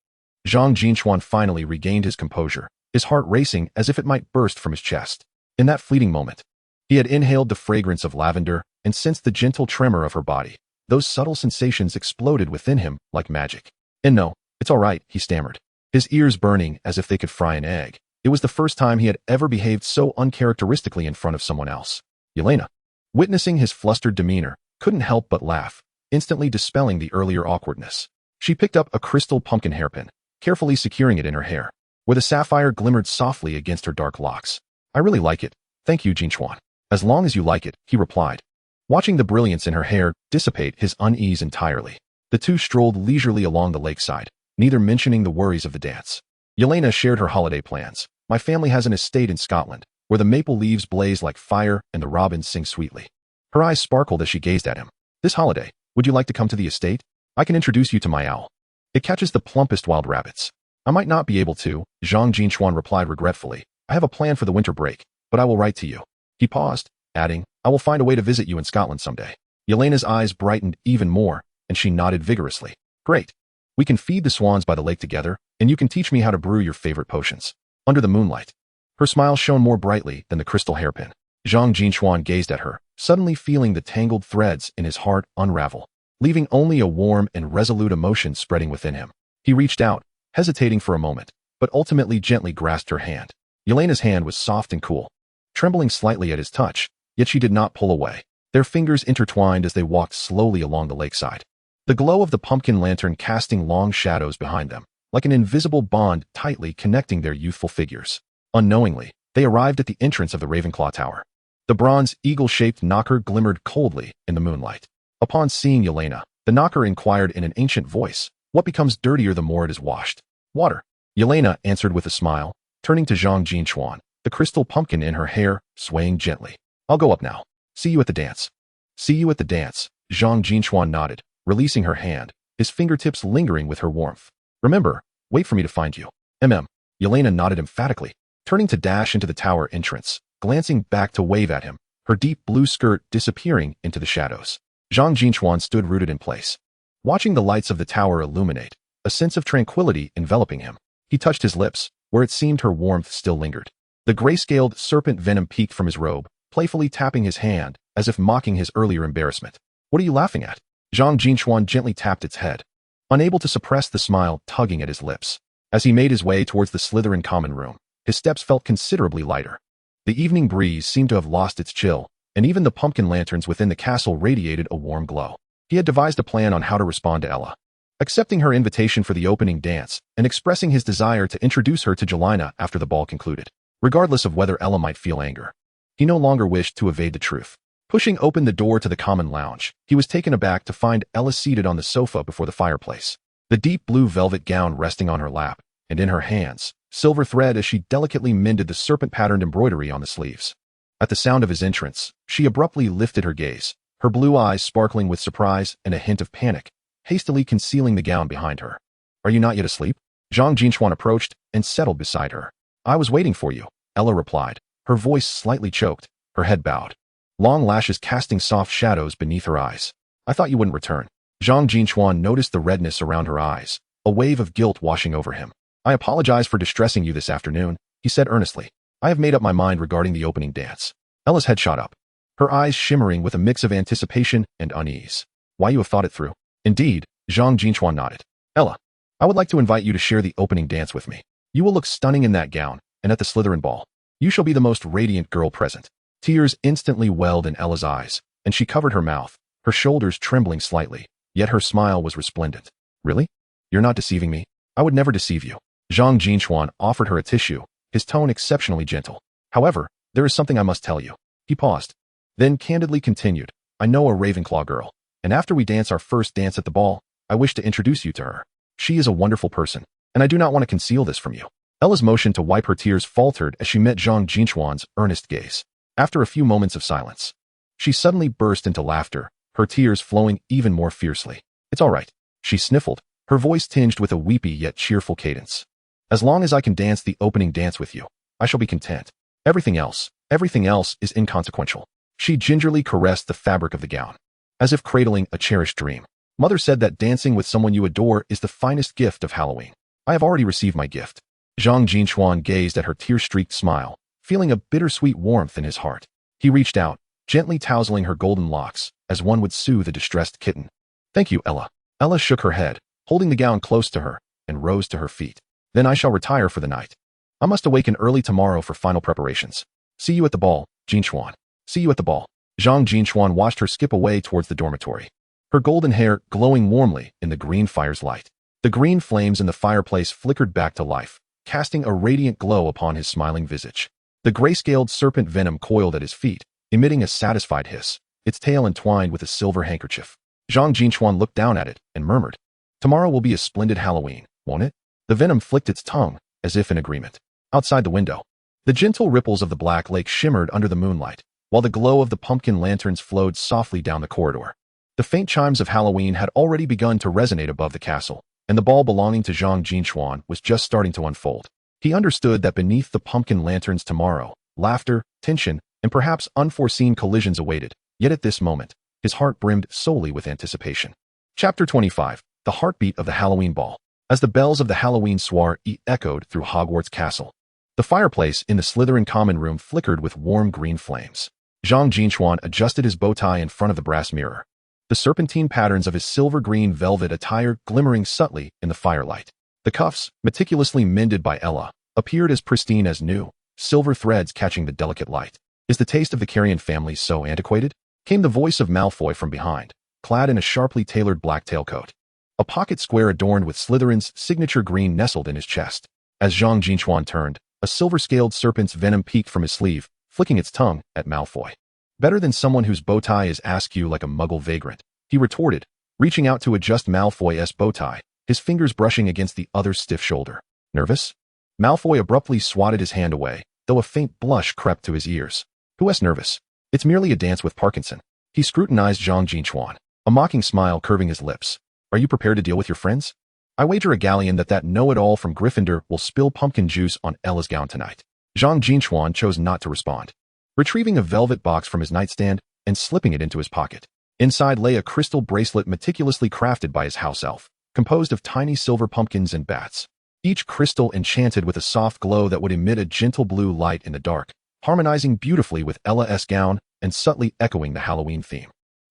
Zhang Jin Chuan finally regained his composure, his heart racing as if it might burst from his chest. In that fleeting moment, he had inhaled the fragrance of lavender and sensed the gentle tremor of her body. Those subtle sensations exploded within him like magic. And no, it's all right, he stammered, his ears burning as if they could fry an egg. It was the first time he had ever behaved so uncharacteristically in front of someone else. Jelena, witnessing his flustered demeanor, couldn't help but laugh, instantly dispelling the earlier awkwardness. She picked up a crystal pumpkin hairpin, carefully securing it in her hair, where the sapphire glimmered softly against her dark locks. I really like it. Thank you, Jin Chuan. As long as you like it, he replied, watching the brilliance in her hair dissipate his unease entirely. The two strolled leisurely along the lakeside, neither mentioning the worries of the dance. Jelena shared her holiday plans. My family has an estate in Scotland, where the maple leaves blaze like fire and the robins sing sweetly. Her eyes sparkled as she gazed at him. This holiday, would you like to come to the estate? I can introduce you to my owl. It catches the plumpest wild rabbits. I might not be able to, Zhang Jin Chuan replied regretfully. I have a plan for the winter break, but I will write to you. He paused, adding, I will find a way to visit you in Scotland someday. Jelena's eyes brightened even more, and she nodded vigorously. Great. We can feed the swans by the lake together, and you can teach me how to brew your favorite potions. Under the moonlight, her smile shone more brightly than the crystal hairpin. Zhang Jin Chuan gazed at her, suddenly feeling the tangled threads in his heart unravel, leaving only a warm and resolute emotion spreading within him. He reached out, hesitating for a moment, but ultimately gently grasped her hand. Jelena's hand was soft and cool, trembling slightly at his touch, yet she did not pull away. Their fingers intertwined as they walked slowly along the lakeside, the glow of the pumpkin lantern casting long shadows behind them, like an invisible bond tightly connecting their youthful figures. Unknowingly, they arrived at the entrance of the Ravenclaw Tower. The bronze, eagle-shaped knocker glimmered coldly in the moonlight. Upon seeing Jelena, the knocker inquired in an ancient voice, what becomes dirtier the more it is washed? Water. Jelena answered with a smile, turning to Zhang Jin Chuan, the crystal pumpkin in her hair swaying gently. I'll go up now. See you at the dance. See you at the dance, Zhang Jin Chuan nodded, releasing her hand, his fingertips lingering with her warmth. Remember, wait for me to find you. Jelena nodded emphatically, turning to dash into the tower entrance, glancing back to wave at him, her deep blue skirt disappearing into the shadows. Zhang Jin Chuan stood rooted in place, watching the lights of the tower illuminate, a sense of tranquility enveloping him. He touched his lips, where it seemed her warmth still lingered. The gray-scaled serpent venom peeked from his robe, playfully tapping his hand, as if mocking his earlier embarrassment. What are you laughing at? Zhang Jin Chuan gently tapped its head, unable to suppress the smile tugging at his lips. As he made his way towards the Slytherin common room, his steps felt considerably lighter. The evening breeze seemed to have lost its chill, and even the pumpkin lanterns within the castle radiated a warm glow. He had devised a plan on how to respond to Ella. Accepting her invitation for the opening dance and expressing his desire to introduce her to Jelena after the ball concluded, regardless of whether Ella might feel anger. He no longer wished to evade the truth. Pushing open the door to the common lounge, he was taken aback to find Ella seated on the sofa before the fireplace, the deep blue velvet gown resting on her lap, and in her hands, silver thread as she delicately mended the serpent-patterned embroidery on the sleeves. At the sound of his entrance, she abruptly lifted her gaze, her blue eyes sparkling with surprise and a hint of panic, hastily concealing the gown behind her. Are you not yet asleep? Zhang Jin Chuan approached and settled beside her. I was waiting for you, Ella replied, her voice slightly choked, her head bowed, long lashes casting soft shadows beneath her eyes. I thought you wouldn't return. Zhang Jin Chuan noticed the redness around her eyes, a wave of guilt washing over him. I apologize for distressing you this afternoon, he said earnestly. I have made up my mind regarding the opening dance. Ella's head shot up, her eyes shimmering with a mix of anticipation and unease. Why, you have thought it through? Indeed, Zhang Jin Chuan nodded. Ella, I would like to invite you to share the opening dance with me. You will look stunning in that gown, and at the Slytherin ball, you shall be the most radiant girl present. Tears instantly welled in Ella's eyes, and she covered her mouth, her shoulders trembling slightly, yet her smile was resplendent. Really? You're not deceiving me? I would never deceive you. Zhang Jin Chuan offered her a tissue, his tone exceptionally gentle. However, there is something I must tell you. He paused, then candidly continued. I know a Ravenclaw girl, and after we dance our first dance at the ball, I wish to introduce you to her. She is a wonderful person, and I do not want to conceal this from you. Ella's motion to wipe her tears faltered as she met Zhang Jin Chuan's earnest gaze. After a few moments of silence, she suddenly burst into laughter, her tears flowing even more fiercely. It's all right. She sniffled, her voice tinged with a weepy yet cheerful cadence. As long as I can dance the opening dance with you, I shall be content. Everything else is inconsequential. She gingerly caressed the fabric of the gown, as if cradling a cherished dream. Mother said that dancing with someone you adore is the finest gift of Halloween. I have already received my gift. Zhang Jin Chuan gazed at her tear-streaked smile, feeling a bittersweet warmth in his heart. He reached out, gently tousling her golden locks, as one would soothe a distressed kitten. Thank you, Ella. Ella shook her head, holding the gown close to her, and rose to her feet. Then I shall retire for the night. I must awaken early tomorrow for final preparations. See you at the ball, Jin Chuan. See you at the ball. Zhang Jin Chuan watched her skip away towards the dormitory, her golden hair glowing warmly in the green fire's light. The green flames in the fireplace flickered back to life, casting a radiant glow upon his smiling visage. The gray-scaled serpent venom coiled at his feet, emitting a satisfied hiss, its tail entwined with a silver handkerchief. Zhang Jin Chuan looked down at it and murmured, "Tomorrow will be a splendid Halloween, won't it?" The venom flicked its tongue, as if in agreement. Outside the window, the gentle ripples of the black lake shimmered under the moonlight, while the glow of the pumpkin lanterns flowed softly down the corridor. The faint chimes of Halloween had already begun to resonate above the castle, and the ball belonging to Zhang Jin Chuan was just starting to unfold. He understood that beneath the pumpkin lanterns tomorrow, laughter, tension, and perhaps unforeseen collisions awaited, yet at this moment, his heart brimmed solely with anticipation. Chapter 25. The Heartbeat of the Halloween Ball. As the bells of the Halloween soiree echoed through Hogwarts Castle, the fireplace in the Slytherin common room flickered with warm green flames. Zhang Jin Chuan adjusted his bow tie in front of the brass mirror, the serpentine patterns of his silver-green velvet attire glimmering subtly in the firelight. The cuffs, meticulously mended by Ella, appeared as pristine as new, silver threads catching the delicate light. "Is the taste of the Carrion family so antiquated?" came the voice of Malfoy from behind, clad in a sharply tailored black tailcoat. A pocket square adorned with Slytherin's signature green nestled in his chest. As Zhang Jin Chuan turned, a silver-scaled serpent's venom peeked from his sleeve, flicking its tongue at Malfoy. "Better than someone whose bow tie is askew like a muggle vagrant," he retorted, reaching out to adjust Malfoy's bow tie, his fingers brushing against the other's stiff shoulder. "Nervous?" Malfoy abruptly swatted his hand away, though a faint blush crept to his ears. "Who's nervous? It's merely a dance with Parkinson." He scrutinized Zhang Jin Chuan, a mocking smile curving his lips. "Are you prepared to deal with your friends? I wager a galleon that know-it-all from Gryffindor will spill pumpkin juice on Ella's gown tonight." Zhang Jin Chuan chose not to respond, retrieving a velvet box from his nightstand and slipping it into his pocket. Inside lay a crystal bracelet meticulously crafted by his house elf, composed of tiny silver pumpkins and bats, each crystal enchanted with a soft glow that would emit a gentle blue light in the dark, harmonizing beautifully with Ella's gown and subtly echoing the Halloween theme.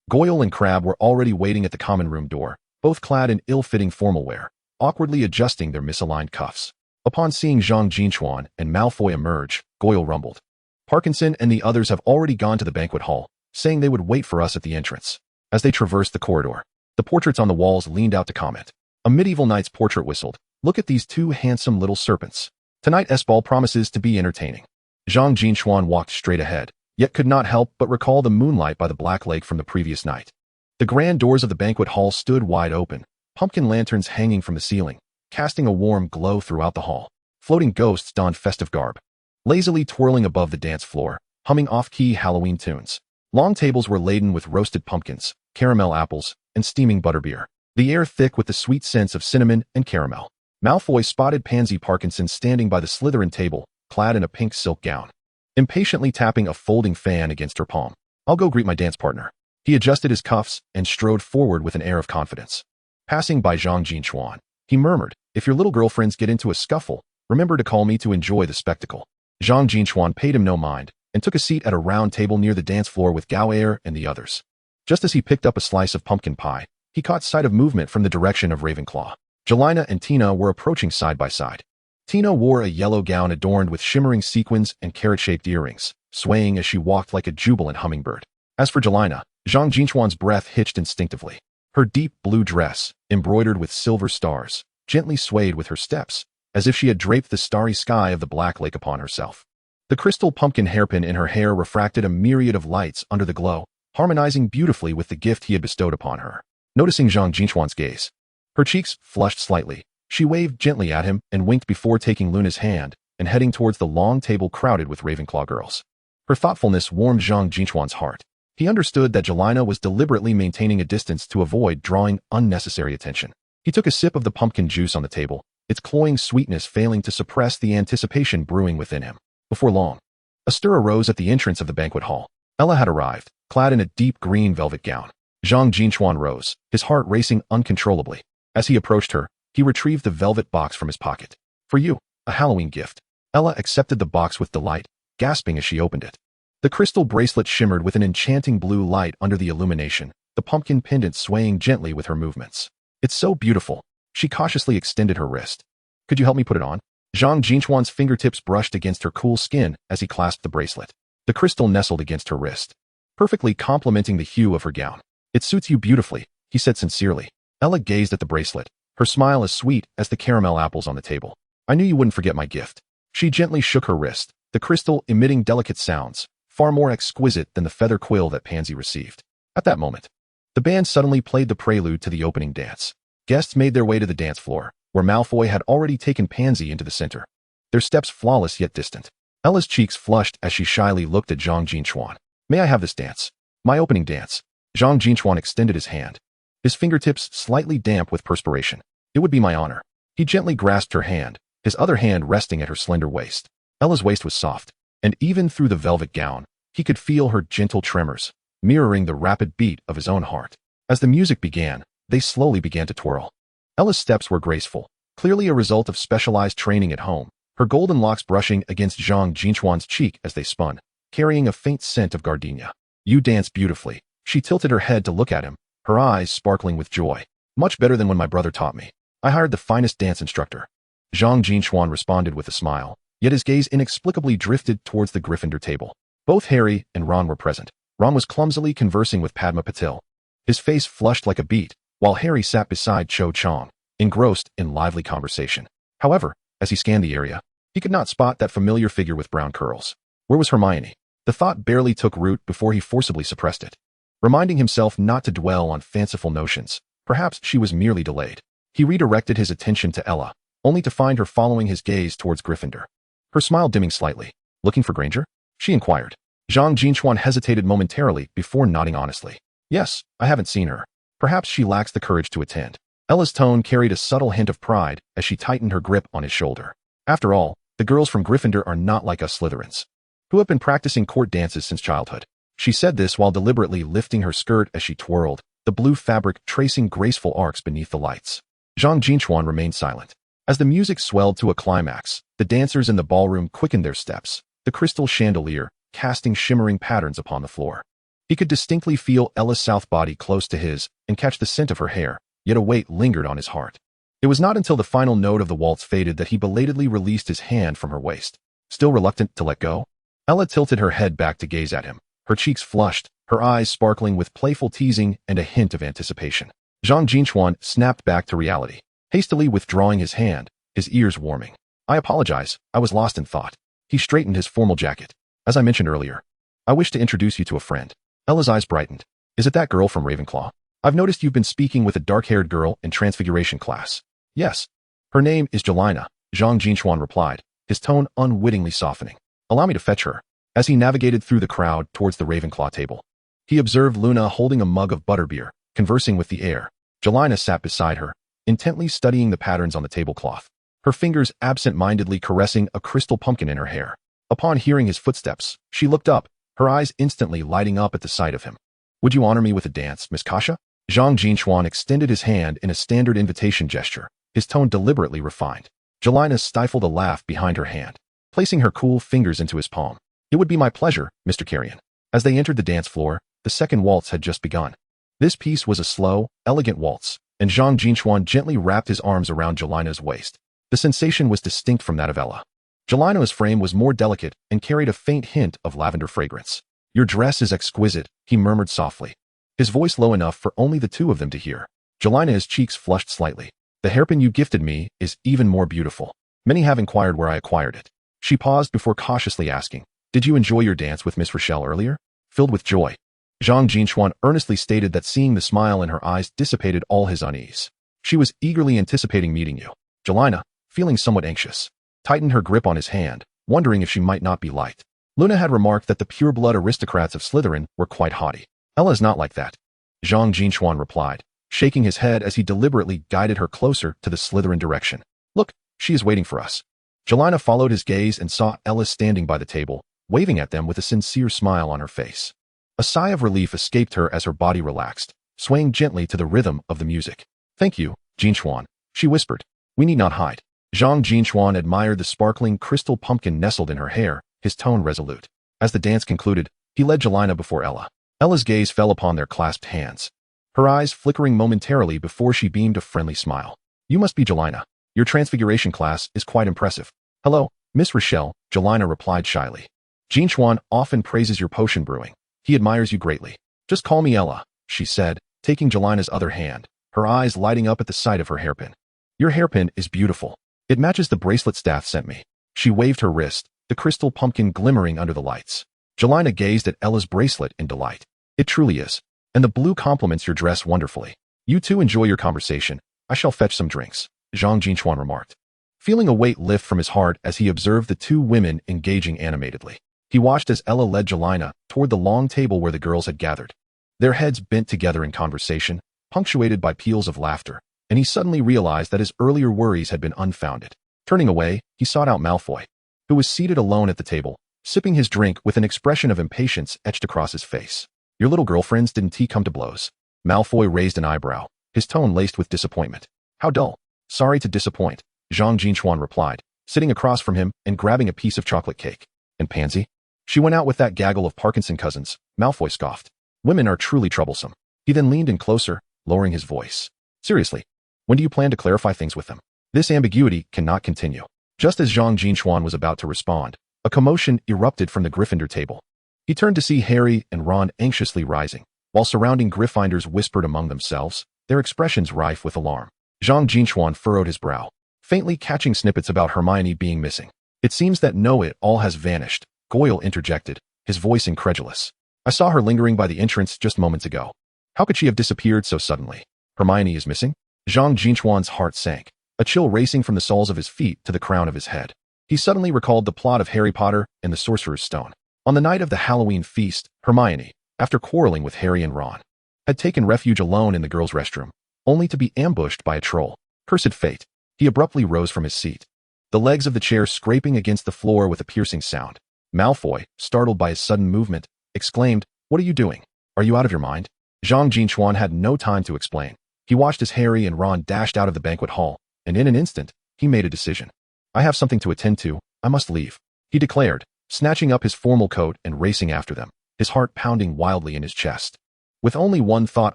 Goyle and Crabbe were already waiting at the common room door, both clad in ill-fitting formal wear, awkwardly adjusting their misaligned cuffs. Upon seeing Zhang Jin Chuan and Malfoy emerge, Goyle rumbled, "Parkinson and the others have already gone to the banquet hall, saying they would wait for us at the entrance." As they traversed the corridor, the portraits on the walls leaned out to comment. A medieval knight's portrait whistled, "Look at these two handsome little serpents. Tonight's ball promises to be entertaining." Zhang Jin Chuan walked straight ahead, yet could not help but recall the moonlight by the Black Lake from the previous night. The grand doors of the banquet hall stood wide open, pumpkin lanterns hanging from the ceiling, casting a warm glow throughout the hall. Floating ghosts donned festive garb, lazily twirling above the dance floor, humming off-key Halloween tunes. Long tables were laden with roasted pumpkins, caramel apples, and steaming butterbeer, the air thick with the sweet scents of cinnamon and caramel. Malfoy spotted Pansy Parkinson standing by the Slytherin table, clad in a pink silk gown, impatiently tapping a folding fan against her palm. "I'll go greet my dance partner." He adjusted his cuffs and strode forward with an air of confidence. Passing by Zhang Jin Chuan, he murmured, "If your little girlfriends get into a scuffle, remember to call me to enjoy the spectacle." Zhang Jin Chuan paid him no mind and took a seat at a round table near the dance floor with Gao Er and the others. Just as he picked up a slice of pumpkin pie, he caught sight of movement from the direction of Ravenclaw. Jelena and Tina were approaching side by side. Tina wore a yellow gown adorned with shimmering sequins and carrot-shaped earrings, swaying as she walked like a jubilant hummingbird. As for Jelena, Zhang Jin Chuan's breath hitched instinctively. Her deep blue dress, embroidered with silver stars, gently swayed with her steps, as if she had draped the starry sky of the Black Lake upon herself. The crystal pumpkin hairpin in her hair refracted a myriad of lights under the glow, harmonizing beautifully with the gift he had bestowed upon her. Noticing Zhang Jin Chuan's gaze, her cheeks flushed slightly. She waved gently at him and winked before taking Luna's hand and heading towards the long table crowded with Ravenclaw girls. Her thoughtfulness warmed Zhang Jin Chuan's heart. He understood that Jelena was deliberately maintaining a distance to avoid drawing unnecessary attention. He took a sip of the pumpkin juice on the table, its cloying sweetness failing to suppress the anticipation brewing within him. Before long, a stir arose at the entrance of the banquet hall. Ella had arrived, clad in a deep green velvet gown. Zhang Jin Chuan rose, his heart racing uncontrollably. As he approached her, he retrieved the velvet box from his pocket. For you, a Halloween gift. Ella accepted the box with delight, gasping as she opened it. The crystal bracelet shimmered with an enchanting blue light under the illumination, the pumpkin pendant swaying gently with her movements. It's so beautiful. She cautiously extended her wrist. Could you help me put it on? Zhang Jinchuan's fingertips brushed against her cool skin as he clasped the bracelet. The crystal nestled against her wrist, perfectly complementing the hue of her gown. It suits you beautifully, he said sincerely. Ella gazed at the bracelet, her smile as sweet as the caramel apples on the table. I knew you wouldn't forget my gift. She gently shook her wrist, the crystal emitting delicate sounds, far more exquisite than the feather quill that Pansy received. At that moment, the band suddenly played the prelude to the opening dance. Guests made their way to the dance floor, where Malfoy had already taken Pansy into the center, their steps flawless yet distant. Ella's cheeks flushed as she shyly looked at Zhang Jin Chuan. May I have this dance? My opening dance. Zhang Jin Chuan extended his hand, his fingertips slightly damp with perspiration. It would be my honor. He gently grasped her hand, his other hand resting at her slender waist. Ella's waist was soft, and even through the velvet gown, he could feel her gentle tremors, mirroring the rapid beat of his own heart. As the music began, they slowly began to twirl. Ella's steps were graceful, clearly a result of specialized training at home, her golden locks brushing against Zhang Jinchuan's cheek as they spun, carrying a faint scent of gardenia. You dance beautifully. She tilted her head to look at him, her eyes sparkling with joy. Much better than when my brother taught me. I hired the finest dance instructor. Zhang Jinchuan responded with a smile, yet his gaze inexplicably drifted towards the Gryffindor table. Both Harry and Ron were present. Ron was clumsily conversing with Padma Patil, his face flushed like a beet, while Harry sat beside Cho Chang, engrossed in lively conversation. However, as he scanned the area, he could not spot that familiar figure with brown curls. Where was Hermione? The thought barely took root before he forcibly suppressed it, reminding himself not to dwell on fanciful notions. Perhaps she was merely delayed. He redirected his attention to Ella, only to find her following his gaze towards Gryffindor. Her smile dimming slightly. Looking for Granger? She inquired. Zhang Jinchuan hesitated momentarily before nodding honestly. Yes, I haven't seen her. Perhaps she lacks the courage to attend. Ella's tone carried a subtle hint of pride as she tightened her grip on his shoulder. After all, the girls from Gryffindor are not like us Slytherins, who have been practicing court dances since childhood. She said this while deliberately lifting her skirt as she twirled, the blue fabric tracing graceful arcs beneath the lights. Zhang Jinchuan remained silent. As the music swelled to a climax, the dancers in the ballroom quickened their steps, the crystal chandelier casting shimmering patterns upon the floor. He could distinctly feel Ella's south body close to his and catch the scent of her hair, yet a weight lingered on his heart. It was not until the final note of the waltz faded that he belatedly released his hand from her waist. Still reluctant to let go, Ella tilted her head back to gaze at him, her cheeks flushed, her eyes sparkling with playful teasing and a hint of anticipation. Zhang Jinchuan snapped back to reality, hastily withdrawing his hand, his ears warming. I apologize, I was lost in thought. He straightened his formal jacket. As I mentioned earlier, I wish to introduce you to a friend. Ella's eyes brightened. Is it that girl from Ravenclaw? I've noticed you've been speaking with a dark-haired girl in Transfiguration class. Yes. Her name is Jelena, Zhang Jinchuan replied, his tone unwittingly softening. Allow me to fetch her. As he navigated through the crowd towards the Ravenclaw table, he observed Luna holding a mug of butterbeer, conversing with the heir. Jelena sat beside her, intently studying the patterns on the tablecloth, her fingers absent-mindedly caressing a crystal pumpkin in her hair. Upon hearing his footsteps, she looked up, her eyes instantly lighting up at the sight of him. Would you honor me with a dance, Miss Kasha? Zhang Jinchuan extended his hand in a standard invitation gesture, his tone deliberately refined. Jelena stifled a laugh behind her hand, placing her cool fingers into his palm. It would be my pleasure, Mr. Carrion. As they entered the dance floor, the second waltz had just begun. This piece was a slow, elegant waltz, and Zhang Jinchuan gently wrapped his arms around Jelena's waist. The sensation was distinct from that of Ella. Jelena's frame was more delicate and carried a faint hint of lavender fragrance. Your dress is exquisite, he murmured softly, his voice low enough for only the two of them to hear. Jelena's cheeks flushed slightly. The hairpin you gifted me is even more beautiful. Many have inquired where I acquired it. She paused before cautiously asking, did you enjoy your dance with Miss Rochelle earlier? Filled with joy, Zhang Jinchuan earnestly stated that seeing the smile in her eyes dissipated all his unease. She was eagerly anticipating meeting you. Jelena, feeling somewhat anxious, tightened her grip on his hand, wondering if she might not be liked. Luna had remarked that the pure-blood aristocrats of Slytherin were quite haughty. Ella is not like that, Zhang Jinchuan replied, shaking his head as he deliberately guided her closer to the Slytherin direction. Look, she is waiting for us. Jelena followed his gaze and saw Ella standing by the table, waving at them with a sincere smile on her face. A sigh of relief escaped her as her body relaxed, swaying gently to the rhythm of the music. Thank you, Jin Chuan, she whispered. We need not hide. Zhang Jin Chuan admired the sparkling crystal pumpkin nestled in her hair, his tone resolute. As the dance concluded, he led Jelena before Ella. Ella's gaze fell upon their clasped hands, her eyes flickering momentarily before she beamed a friendly smile. You must be Jelena. Your transfiguration class is quite impressive. Hello, Miss Rochelle, Jelena replied shyly. Jin Chuan often praises your potion brewing. He admires you greatly. Just call me Ella, she said, taking Jelena's other hand, her eyes lighting up at the sight of her hairpin. Your hairpin is beautiful. It matches the bracelet Staff sent me. She waved her wrist, the crystal pumpkin glimmering under the lights. Jelena gazed at Ella's bracelet in delight. It truly is. And the blue complements your dress wonderfully. You two enjoy your conversation. I shall fetch some drinks, Zhang Jin Chuan remarked. Feeling a weight lift from his heart as he observed the two women engaging animatedly, he watched as Ella led Jelena toward the long table where the girls had gathered. Their heads bent together in conversation, punctuated by peals of laughter, and he suddenly realized that his earlier worries had been unfounded. Turning away, he sought out Malfoy, who was seated alone at the table, sipping his drink with an expression of impatience etched across his face. Your little girlfriends didn't come to blows? Malfoy raised an eyebrow, his tone laced with disappointment. How dull. Sorry to disappoint, Zhang Jin Chuan replied, sitting across from him and grabbing a piece of chocolate cake. And Pansy? She went out with that gaggle of Parkinson cousins, Malfoy scoffed. Women are truly troublesome. He then leaned in closer, lowering his voice. Seriously, when do you plan to clarify things with them? This ambiguity cannot continue. Just as Zhang Jin Chuan was about to respond, a commotion erupted from the Gryffindor table. He turned to see Harry and Ron anxiously rising, while surrounding Gryffindors whispered among themselves, their expressions rife with alarm. Zhang Jin Chuan furrowed his brow, faintly catching snippets about Hermione being missing. It seems that know-it-all has vanished, Goyle interjected, his voice incredulous. I saw her lingering by the entrance just moments ago. How could she have disappeared so suddenly? Hermione is missing? Zhang Jin Chuan's heart sank, a chill racing from the soles of his feet to the crown of his head. He suddenly recalled the plot of Harry Potter and the Sorcerer's Stone. On the night of the Halloween feast, Hermione, after quarreling with Harry and Ron, had taken refuge alone in the girls' restroom, only to be ambushed by a troll. Cursed fate. He abruptly rose from his seat, the legs of the chair scraping against the floor with a piercing sound. Malfoy, startled by his sudden movement, exclaimed, What are you doing? Are you out of your mind? Zhang Jin Chuan had no time to explain. He watched as Harry and Ron dashed out of the banquet hall, and in an instant, he made a decision. I have something to attend to. I must leave, he declared, snatching up his formal coat and racing after them, his heart pounding wildly in his chest. With only one thought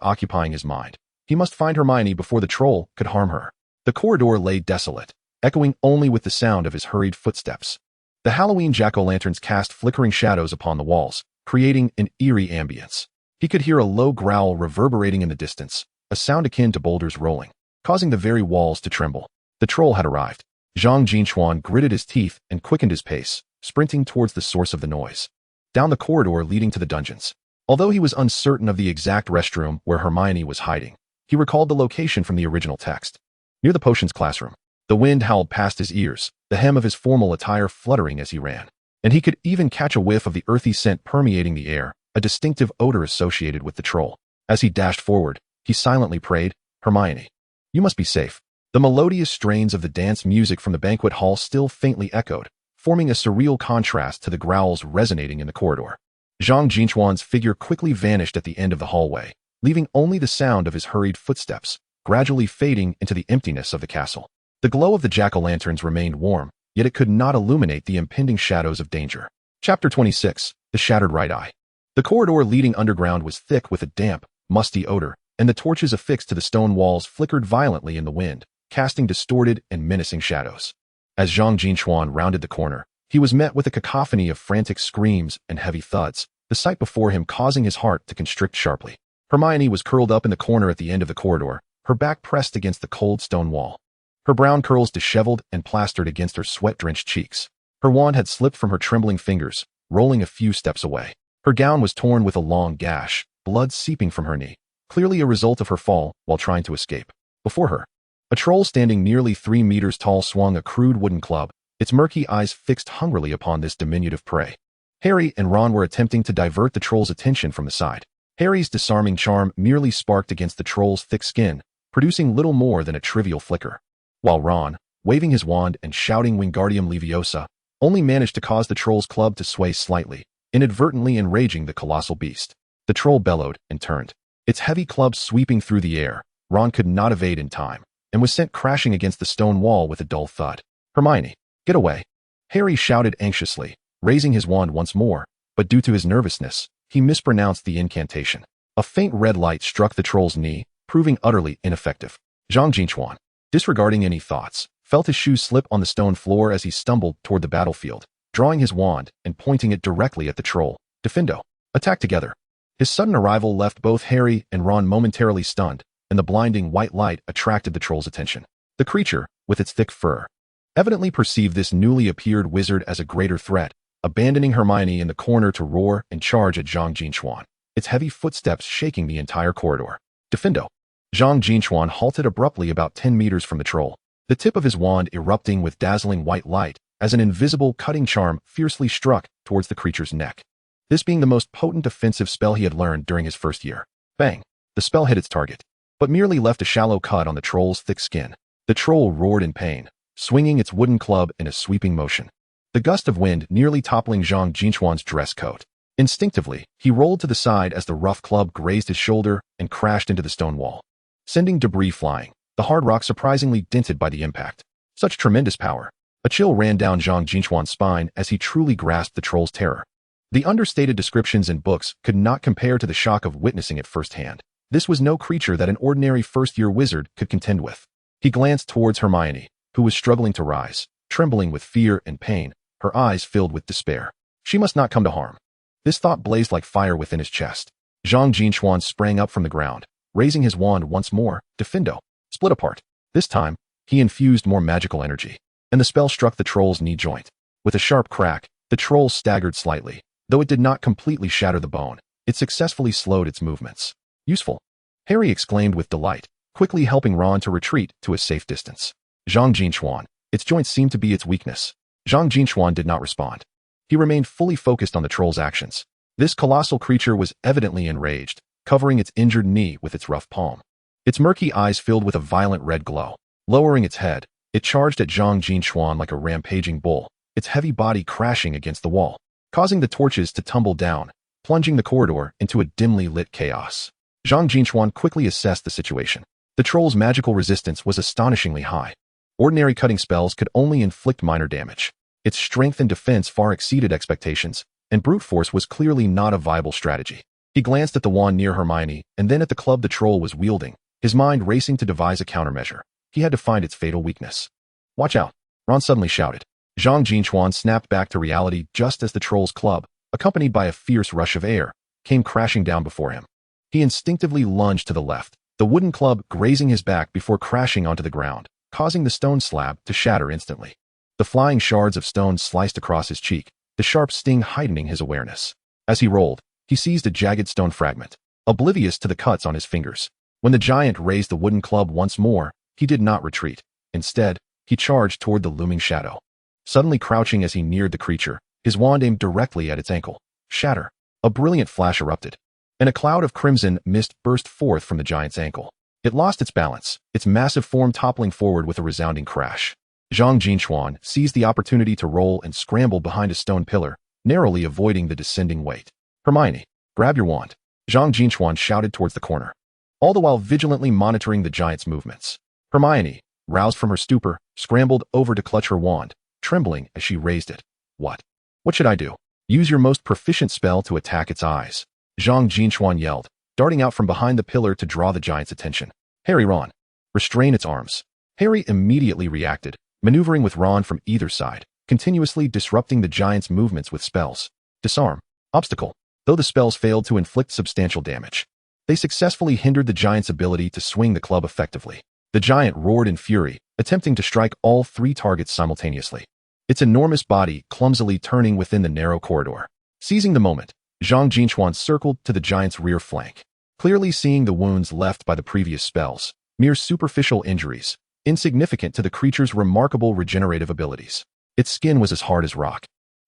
occupying his mind, he must find Hermione before the troll could harm her. The corridor lay desolate, echoing only with the sound of his hurried footsteps. The Halloween jack-o'-lanterns cast flickering shadows upon the walls, creating an eerie ambience. He could hear a low growl reverberating in the distance, a sound akin to boulders rolling, causing the very walls to tremble. The troll had arrived. Zhang Jin Chuan gritted his teeth and quickened his pace, sprinting towards the source of the noise. Down the corridor leading to the dungeons. Although he was uncertain of the exact restroom where Hermione was hiding, he recalled the location from the original text. Near the potions classroom. The wind howled past his ears, the hem of his formal attire fluttering as he ran. And he could even catch a whiff of the earthy scent permeating the air, a distinctive odor associated with the troll. As he dashed forward, he silently prayed, Hermione, you must be safe. The melodious strains of the dance music from the banquet hall still faintly echoed, forming a surreal contrast to the growls resonating in the corridor. Zhang Jin Chuan's figure quickly vanished at the end of the hallway, leaving only the sound of his hurried footsteps, gradually fading into the emptiness of the castle. The glow of the jack-o'-lanterns remained warm, yet it could not illuminate the impending shadows of danger. Chapter 26, The Shattered Right Eye. The corridor leading underground was thick with a damp, musty odor, and the torches affixed to the stone walls flickered violently in the wind, casting distorted and menacing shadows. As Zhang Jin Chuan rounded the corner, he was met with a cacophony of frantic screams and heavy thuds, the sight before him causing his heart to constrict sharply. Hermione was curled up in the corner at the end of the corridor, her back pressed against the cold stone wall. Her brown curls disheveled and plastered against her sweat-drenched cheeks. Her wand had slipped from her trembling fingers, rolling a few steps away. Her gown was torn with a long gash, blood seeping from her knee, clearly a result of her fall while trying to escape. Before her, a troll standing nearly 3 meters tall swung a crude wooden club, its murky eyes fixed hungrily upon this diminutive prey. Harry and Ron were attempting to divert the troll's attention from the side. Harry's disarming charm merely sparked against the troll's thick skin, producing little more than a trivial flicker. While Ron, waving his wand and shouting Wingardium Leviosa, only managed to cause the troll's club to sway slightly, inadvertently enraging the colossal beast. The troll bellowed and turned, its heavy club sweeping through the air. Ron could not evade in time, and was sent crashing against the stone wall with a dull thud. Hermione, get away! Harry shouted anxiously, raising his wand once more, but due to his nervousness, he mispronounced the incantation. A faint red light struck the troll's knee, proving utterly ineffective. Zhang Jin Chuan, disregarding any thoughts, felt his shoes slip on the stone floor as he stumbled toward the battlefield, drawing his wand and pointing it directly at the troll. Defendo! Attack together! His sudden arrival left both Harry and Ron momentarily stunned, and the blinding white light attracted the troll's attention. The creature, with its thick fur, evidently perceived this newly appeared wizard as a greater threat, abandoning Hermione in the corner to roar and charge at Zhang Jin Chuan, its heavy footsteps shaking the entire corridor. Defendo! Zhang Jin Chuan halted abruptly about 10 meters from the troll, the tip of his wand erupting with dazzling white light as an invisible cutting charm fiercely struck towards the creature's neck. This being the most potent offensive spell he had learned during his first year. Bang! The spell hit its target, but merely left a shallow cut on the troll's thick skin. The troll roared in pain, swinging its wooden club in a sweeping motion, the gust of wind nearly toppling Zhang Jin Chuan's dress coat. Instinctively, he rolled to the side as the rough club grazed his shoulder and crashed into the stone wall, sending debris flying, the hard rock surprisingly dented by the impact. Such tremendous power. A chill ran down Zhang Jin Chuan's spine as he truly grasped the troll's terror. The understated descriptions in books could not compare to the shock of witnessing it firsthand. This was no creature that an ordinary first-year wizard could contend with. He glanced towards Hermione, who was struggling to rise, trembling with fear and pain, her eyes filled with despair. She must not come to harm. This thought blazed like fire within his chest. Zhang Jin Chuan sprang up from the ground, raising his wand once more. Defendo! Split apart. This time, he infused more magical energy, and the spell struck the troll's knee joint. With a sharp crack, the troll staggered slightly. Though it did not completely shatter the bone, it successfully slowed its movements. Useful! Harry exclaimed with delight, quickly helping Ron to retreat to a safe distance. Zhang Jin Chuan, its joints seemed to be its weakness. Zhang Jin Chuan did not respond. He remained fully focused on the troll's actions. This colossal creature was evidently enraged, covering its injured knee with its rough palm. Its murky eyes filled with a violent red glow. Lowering its head, it charged at Zhang Jin Chuan like a rampaging bull, its heavy body crashing against the wall, causing the torches to tumble down, plunging the corridor into a dimly lit chaos. Zhang Jin Chuan quickly assessed the situation. The troll's magical resistance was astonishingly high. Ordinary cutting spells could only inflict minor damage. Its strength and defense far exceeded expectations, and brute force was clearly not a viable strategy. He glanced at the wand near Hermione and then at the club the troll was wielding, his mind racing to devise a countermeasure. He had to find its fatal weakness. Watch out! Ron suddenly shouted. Zhang Jin Chuan snapped back to reality just as the troll's club, accompanied by a fierce rush of air, came crashing down before him. He instinctively lunged to the left, the wooden club grazing his back before crashing onto the ground, causing the stone slab to shatter instantly. The flying shards of stone sliced across his cheek, the sharp sting heightening his awareness. As he rolled, he seized a jagged stone fragment, oblivious to the cuts on his fingers. When the giant raised the wooden club once more, he did not retreat. Instead, he charged toward the looming shadow. Suddenly crouching as he neared the creature, his wand aimed directly at its ankle. Shatter! A brilliant flash erupted, and a cloud of crimson mist burst forth from the giant's ankle. It lost its balance, its massive form toppling forward with a resounding crash. Zhang Jin Chuan seized the opportunity to roll and scramble behind a stone pillar, narrowly avoiding the descending weight. Hermione, grab your wand! Zhang Jin Chuan shouted towards the corner, all the while vigilantly monitoring the giant's movements. Hermione, roused from her stupor, scrambled over to clutch her wand, trembling as she raised it. What? What should I do? Use your most proficient spell to attack its eyes. Zhang Jin Chuan yelled, darting out from behind the pillar to draw the giant's attention. Harry, Ron, restrain its arms. Harry immediately reacted, maneuvering with Ron from either side, continuously disrupting the giant's movements with spells. Disarm. Obstacle. Though the spells failed to inflict substantial damage, they successfully hindered the giant's ability to swing the club effectively. The giant roared in fury, attempting to strike all three targets simultaneously, its enormous body clumsily turning within the narrow corridor. Seizing the moment, Zhang Jin Chuan circled to the giant's rear flank, clearly seeing the wounds left by the previous spells, mere superficial injuries, insignificant to the creature's remarkable regenerative abilities. Its skin was as hard as rock,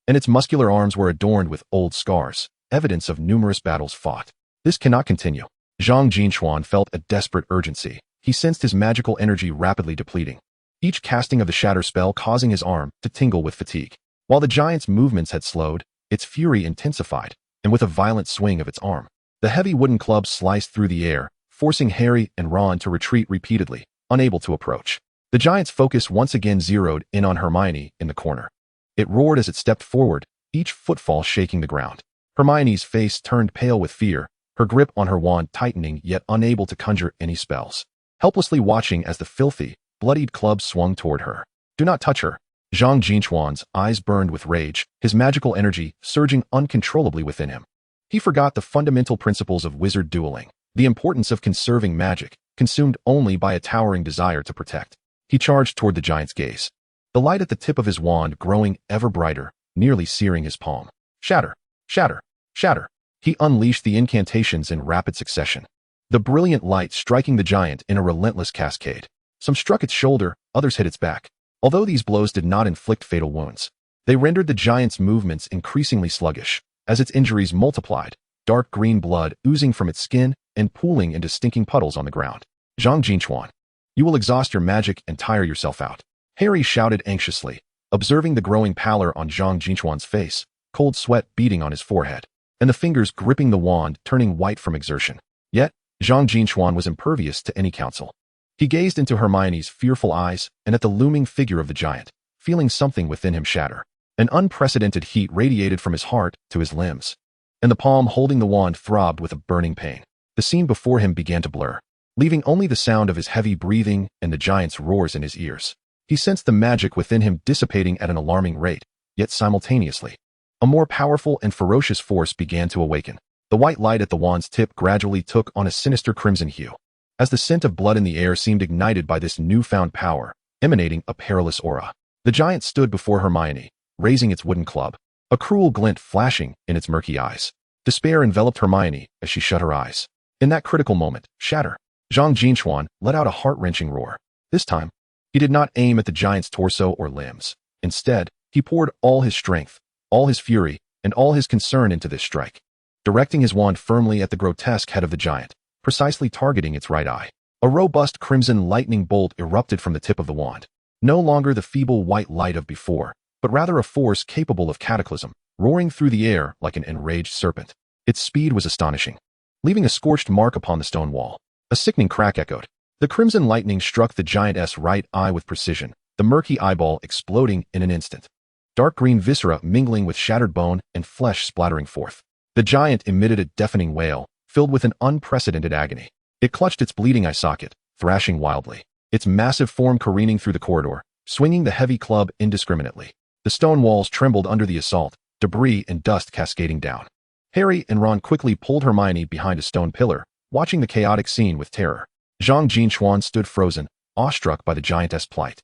and its muscular arms were adorned with old scars, evidence of numerous battles fought. This cannot continue. Zhang Jin Chuan felt a desperate urgency. He sensed his magical energy rapidly depleting, each casting of the shatter spell causing his arm to tingle with fatigue. While the giant's movements had slowed, its fury intensified, and with a violent swing of its arm, the heavy wooden club sliced through the air, forcing Harry and Ron to retreat repeatedly, unable to approach. The giant's focus once again zeroed in on Hermione in the corner. It roared as it stepped forward, each footfall shaking the ground. Hermione's face turned pale with fear, her grip on her wand tightening yet unable to conjure any spells. Helplessly watching as the filthy, bloodied club swung toward her. "Do not touch her." Zhang Jin Chuan's eyes burned with rage, his magical energy surging uncontrollably within him. He forgot the fundamental principles of wizard dueling, the importance of conserving magic, consumed only by a towering desire to protect. He charged toward the giant's gaze, the light at the tip of his wand growing ever brighter, nearly searing his palm. Shatter! Shatter! Shatter! He unleashed the incantations in rapid succession, the brilliant light striking the giant in a relentless cascade. Some struck its shoulder, others hit its back. Although these blows did not inflict fatal wounds, they rendered the giant's movements increasingly sluggish. As its injuries multiplied, dark green blood oozing from its skin and pooling into stinking puddles on the ground. "Zhang Jin Chuan, you will exhaust your magic and tire yourself out," Harry shouted anxiously, observing the growing pallor on Zhang Jin Chuan's face, cold sweat beading on his forehead, and the fingers gripping the wand turning white from exertion. Yet, Zhang Jin Chuan was impervious to any counsel. He gazed into Hermione's fearful eyes and at the looming figure of the giant, feeling something within him shatter. An unprecedented heat radiated from his heart to his limbs, and the palm holding the wand throbbed with a burning pain. The scene before him began to blur, leaving only the sound of his heavy breathing and the giant's roars in his ears. He sensed the magic within him dissipating at an alarming rate, yet simultaneously, a more powerful and ferocious force began to awaken. The white light at the wand's tip gradually took on a sinister crimson hue, as the scent of blood in the air seemed ignited by this newfound power, emanating a perilous aura. The giant stood before Hermione, raising its wooden club, a cruel glint flashing in its murky eyes. Despair enveloped Hermione as she shut her eyes. In that critical moment, shatter! Zhang Jin Chuan let out a heart-wrenching roar. This time, he did not aim at the giant's torso or limbs. Instead, he poured all his strength, all his fury, and all his concern into this strike, directing his wand firmly at the grotesque head of the giant, precisely targeting its right eye. A robust crimson lightning bolt erupted from the tip of the wand, no longer the feeble white light of before, but rather a force capable of cataclysm, roaring through the air like an enraged serpent. Its speed was astonishing, leaving a scorched mark upon the stone wall. A sickening crack echoed. The crimson lightning struck the giant's right eye with precision, the murky eyeball exploding in an instant. Dark green viscera mingling with shattered bone and flesh splattering forth. The giant emitted a deafening wail, filled with an unprecedented agony. It clutched its bleeding eye socket, thrashing wildly, its massive form careening through the corridor, swinging the heavy club indiscriminately. The stone walls trembled under the assault, debris and dust cascading down. Harry and Ron quickly pulled Hermione behind a stone pillar, watching the chaotic scene with terror. Zhang Jin Chuan stood frozen, awestruck by the giantess' plight,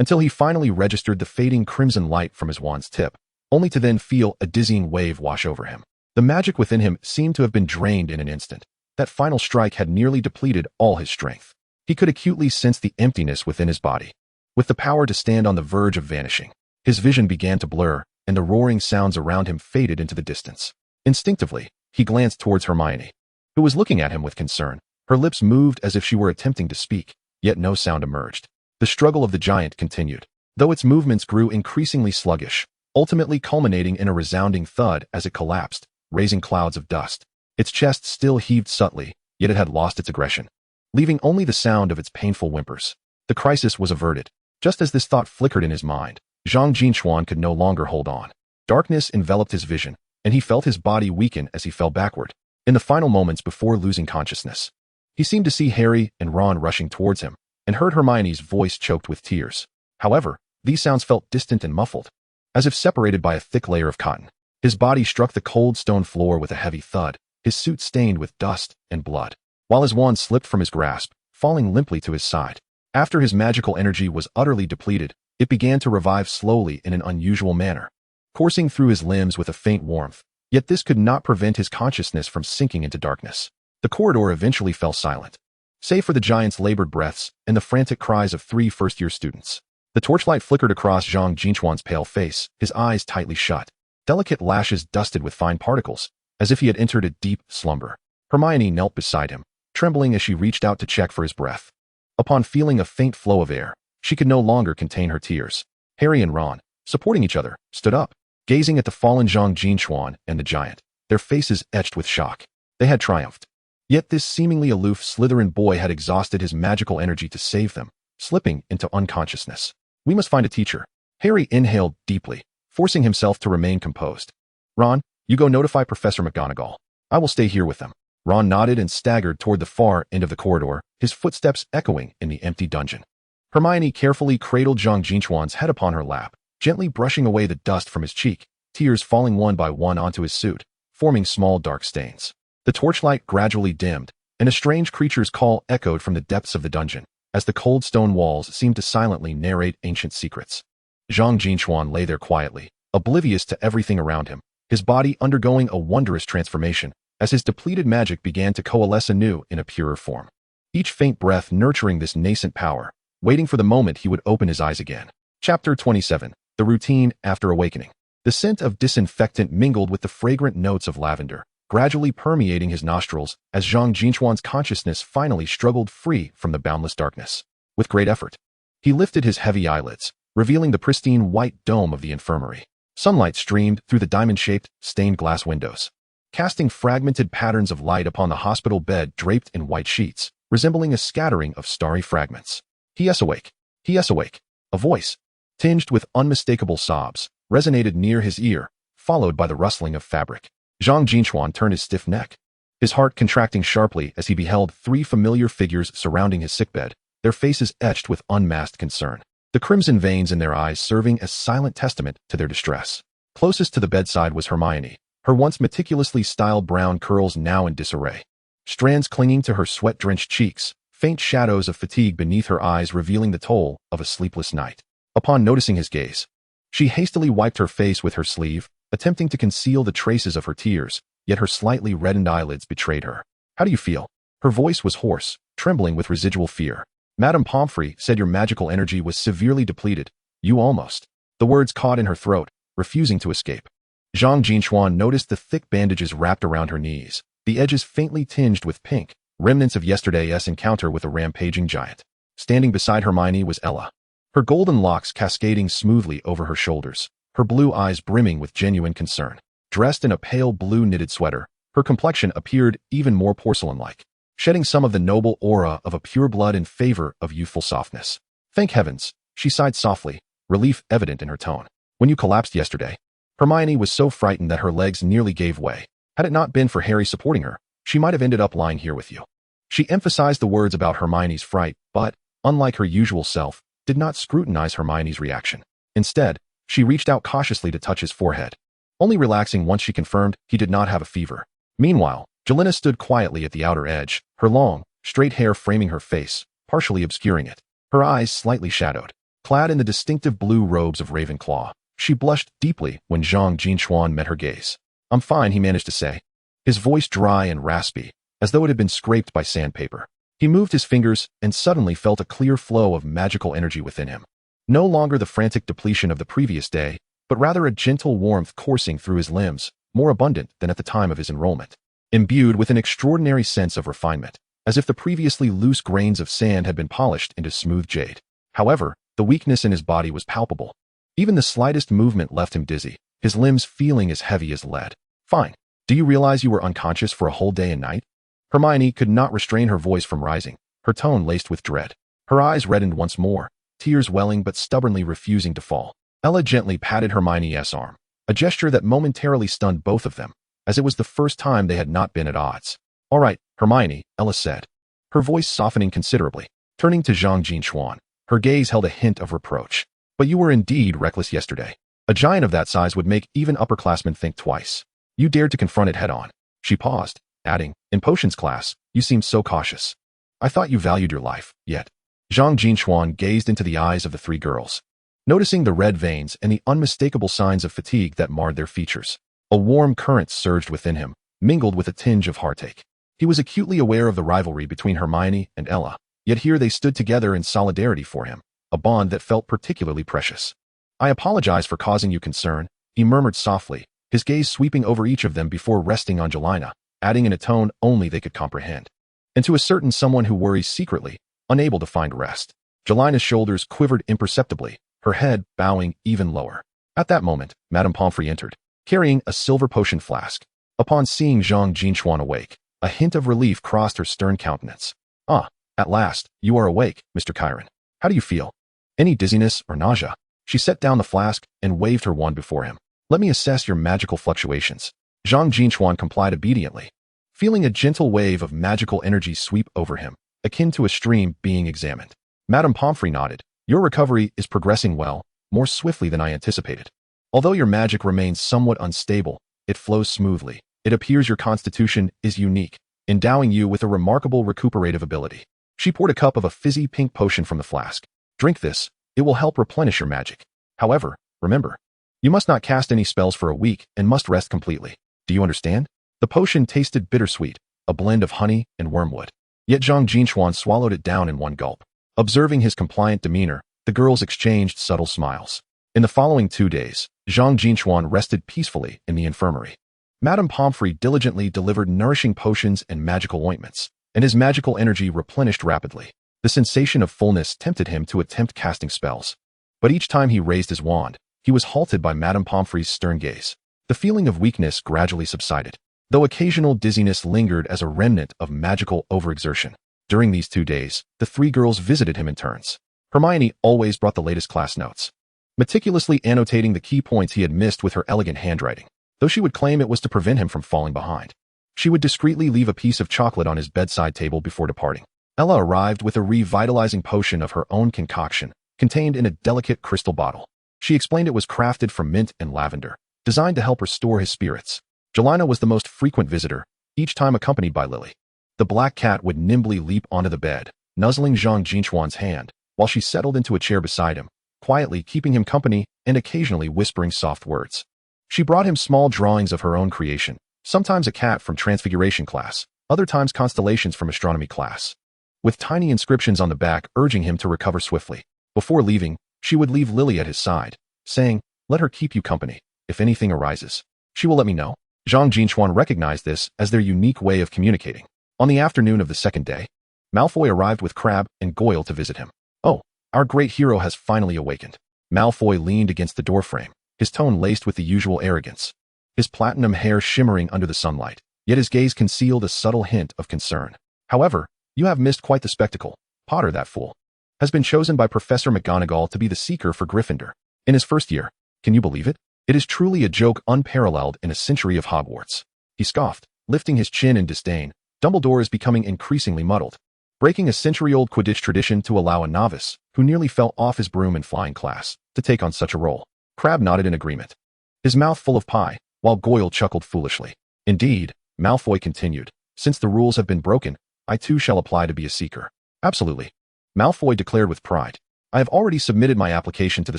until he finally registered the fading crimson light from his wand's tip, only to then feel a dizzying wave wash over him. The magic within him seemed to have been drained in an instant. That final strike had nearly depleted all his strength. He could acutely sense the emptiness within his body, with the power to stand on the verge of vanishing. His vision began to blur, and the roaring sounds around him faded into the distance. Instinctively, he glanced towards Hermione, who was looking at him with concern. Her lips moved as if she were attempting to speak, yet no sound emerged. The struggle of the giant continued, though its movements grew increasingly sluggish, ultimately culminating in a resounding thud as it collapsed, raising clouds of dust. Its chest still heaved subtly, yet it had lost its aggression, leaving only the sound of its painful whimpers. The crisis was averted. Just as this thought flickered in his mind, Zhang Jin Chuan could no longer hold on. Darkness enveloped his vision, and he felt his body weaken as he fell backward. In the final moments before losing consciousness, he seemed to see Harry and Ron rushing towards him, and heard Hermione's voice choked with tears. However, these sounds felt distant and muffled, as if separated by a thick layer of cotton. His body struck the cold stone floor with a heavy thud, his suit stained with dust and blood, while his wand slipped from his grasp, falling limply to his side. After his magical energy was utterly depleted, it began to revive slowly in an unusual manner, coursing through his limbs with a faint warmth. Yet this could not prevent his consciousness from sinking into darkness. The corridor eventually fell silent, save for the giant's labored breaths and the frantic cries of 3 first-year students. The torchlight flickered across Zhang Jin Chuan's pale face, his eyes tightly shut, delicate lashes dusted with fine particles, as if he had entered a deep slumber. Hermione knelt beside him, trembling as she reached out to check for his breath. Upon feeling a faint flow of air, she could no longer contain her tears. Harry and Ron, supporting each other, stood up, gazing at the fallen Zhang Jin Chuan and the giant, their faces etched with shock. They had triumphed. Yet this seemingly aloof Slytherin boy had exhausted his magical energy to save them, slipping into unconsciousness. We must find a teacher. Harry inhaled deeply, forcing himself to remain composed. Ron, you go notify Professor McGonagall. I will stay here with them. Ron nodded and staggered toward the far end of the corridor, his footsteps echoing in the empty dungeon. Hermione carefully cradled Zhang Jin Chuan's head upon her lap, gently brushing away the dust from his cheek, tears falling one by one onto his suit, forming small dark stains. The torchlight gradually dimmed, and a strange creature's call echoed from the depths of the dungeon, as the cold stone walls seemed to silently narrate ancient secrets. Zhang Jin Chuan lay there quietly, oblivious to everything around him, his body undergoing a wondrous transformation, as his depleted magic began to coalesce anew in a purer form. Each faint breath nurturing this nascent power, waiting for the moment he would open his eyes again. Chapter 27. The routine after awakening. The scent of disinfectant mingled with the fragrant notes of lavender, gradually permeating his nostrils as Zhang Jin Chuan's consciousness finally struggled free from the boundless darkness. With great effort, he lifted his heavy eyelids, revealing the pristine white dome of the infirmary. Sunlight streamed through the diamond-shaped, stained glass windows, casting fragmented patterns of light upon the hospital bed draped in white sheets, resembling a scattering of starry fragments. He is awake. He is awake. A voice, tinged with unmistakable sobs, resonated near his ear, followed by the rustling of fabric. Zhang Jin Chuan turned his stiff neck, his heart contracting sharply as he beheld three familiar figures surrounding his sickbed, their faces etched with unmasked concern, the crimson veins in their eyes serving as silent testament to their distress. Closest to the bedside was Hermione, her once meticulously styled brown curls now in disarray, strands clinging to her sweat-drenched cheeks, faint shadows of fatigue beneath her eyes revealing the toll of a sleepless night. Upon noticing his gaze, she hastily wiped her face with her sleeve, attempting to conceal the traces of her tears, yet her slightly reddened eyelids betrayed her. How do you feel? Her voice was hoarse, trembling with residual fear. Madame Pomfrey said your magical energy was severely depleted. You almost. The words caught in her throat, refusing to escape. Zhang Jin Chuan noticed the thick bandages wrapped around her knees, the edges faintly tinged with pink, remnants of yesterday's encounter with a rampaging giant. Standing beside Hermione was Ella, her golden locks cascading smoothly over her shoulders, her blue eyes brimming with genuine concern. Dressed in a pale blue knitted sweater, her complexion appeared even more porcelain-like, shedding some of the noble aura of a pure blood in favor of youthful softness. Thank heavens, she sighed softly, relief evident in her tone. When you collapsed yesterday, Hermione was so frightened that her legs nearly gave way. Had it not been for Harry supporting her, she might have ended up lying here with you. She emphasized the words about Hermione's fright, but, unlike her usual self, did not scrutinize Hermione's reaction. Instead, she reached out cautiously to touch his forehead, only relaxing once she confirmed he did not have a fever. Meanwhile, Jelena stood quietly at the outer edge, her long, straight hair framing her face, partially obscuring it, her eyes slightly shadowed. Clad in the distinctive blue robes of Ravenclaw, she blushed deeply when Zhang Jin Chuan met her gaze. I'm fine, he managed to say, his voice dry and raspy, as though it had been scraped by sandpaper. He moved his fingers and suddenly felt a clear flow of magical energy within him. No longer the frantic depletion of the previous day, but rather a gentle warmth coursing through his limbs, more abundant than at the time of his enrollment. Imbued with an extraordinary sense of refinement, as if the previously loose grains of sand had been polished into smooth jade. However, the weakness in his body was palpable. Even the slightest movement left him dizzy, his limbs feeling as heavy as lead. Fine. Do you realize you were unconscious for a whole day and night? Hermione could not restrain her voice from rising, her tone laced with dread. Her eyes reddened once more, tears welling but stubbornly refusing to fall. Ella gently patted Hermione's arm, a gesture that momentarily stunned both of them, as it was the first time they had not been at odds. All right, Hermione, Ella said, her voice softening considerably. Turning to Zhang Jin Chuan, her gaze held a hint of reproach. But you were indeed reckless yesterday. A giant of that size would make even upperclassmen think twice. You dared to confront it head-on. She paused, adding, in potions class, you seemed so cautious. I thought you valued your life, yet. Zhang Jin Chuan gazed into the eyes of the three girls, noticing the red veins and the unmistakable signs of fatigue that marred their features. A warm current surged within him, mingled with a tinge of heartache. He was acutely aware of the rivalry between Hermione and Ella, yet here they stood together in solidarity for him, a bond that felt particularly precious. I apologize for causing you concern, he murmured softly, his gaze sweeping over each of them before resting on Jelena, adding in a tone only they could comprehend. And to a certain someone who worries secretly, unable to find rest. Jelina's shoulders quivered imperceptibly, her head bowing even lower. At that moment, Madame Pomfrey entered, carrying a silver potion flask. Upon seeing Zhang Jin Chuan awake, a hint of relief crossed her stern countenance. "Ah, at last, you are awake, Mr. Chiron. How do you feel? Any dizziness or nausea?" She set down the flask and waved her wand before him. "Let me assess your magical fluctuations." Zhang Jin Chuan complied obediently, feeling a gentle wave of magical energy sweep over him, akin to a stream being examined. Madame Pomfrey nodded. "Your recovery is progressing well, more swiftly than I anticipated. Although your magic remains somewhat unstable, it flows smoothly. It appears your constitution is unique, endowing you with a remarkable recuperative ability." She poured a cup of a fizzy pink potion from the flask. "Drink this. It will help replenish your magic. However, remember, you must not cast any spells for a week and must rest completely. Do you understand?" The potion tasted bittersweet, a blend of honey and wormwood. Yet Zhang Jin Chuan swallowed it down in one gulp. Observing his compliant demeanor, the girls exchanged subtle smiles. In the following 2 days, Zhang Jin Chuan rested peacefully in the infirmary. Madame Pomfrey diligently delivered nourishing potions and magical ointments, and his magical energy replenished rapidly. The sensation of fullness tempted him to attempt casting spells. But each time he raised his wand, he was halted by Madame Pomfrey's stern gaze. The feeling of weakness gradually subsided, though occasional dizziness lingered as a remnant of magical overexertion. During these 2 days, the 3 girls visited him in turns. Hermione always brought the latest class notes, meticulously annotating the key points he had missed with her elegant handwriting, though she would claim it was to prevent him from falling behind. She would discreetly leave a piece of chocolate on his bedside table before departing. Ella arrived with a revitalizing potion of her own concoction, contained in a delicate crystal bottle. She explained it was crafted from mint and lavender, designed to help restore his spirits. Jelina was the most frequent visitor, each time accompanied by Lily. The black cat would nimbly leap onto the bed, nuzzling Zhang Jin Chuan's hand, while she settled into a chair beside him, quietly keeping him company and occasionally whispering soft words. She brought him small drawings of her own creation, sometimes a cat from Transfiguration class, other times constellations from astronomy class, with tiny inscriptions on the back urging him to recover swiftly. Before leaving, she would leave Lily at his side, saying, "Let her keep you company. If anything arises, she will let me know." Zhang Jin Chuan recognized this as their unique way of communicating. On the afternoon of the second day, Malfoy arrived with Crabbe and Goyle to visit him. "Oh, our great hero has finally awakened." Malfoy leaned against the doorframe, his tone laced with the usual arrogance, his platinum hair shimmering under the sunlight, yet his gaze concealed a subtle hint of concern. "However, you have missed quite the spectacle. Potter, that fool, has been chosen by Professor McGonagall to be the Seeker for Gryffindor. In his first year. Can you believe it? It is truly a joke unparalleled in a century of Hogwarts." He scoffed, lifting his chin in disdain. "Dumbledore is becoming increasingly muddled, breaking a century-old Quidditch tradition to allow a novice, who nearly fell off his broom in flying class, to take on such a role." Crabbe nodded in agreement, his mouth full of pie, while Goyle chuckled foolishly. "Indeed," Malfoy continued, "since the rules have been broken, I too shall apply to be a Seeker." "Absolutely," Malfoy declared with pride. "I have already submitted my application to the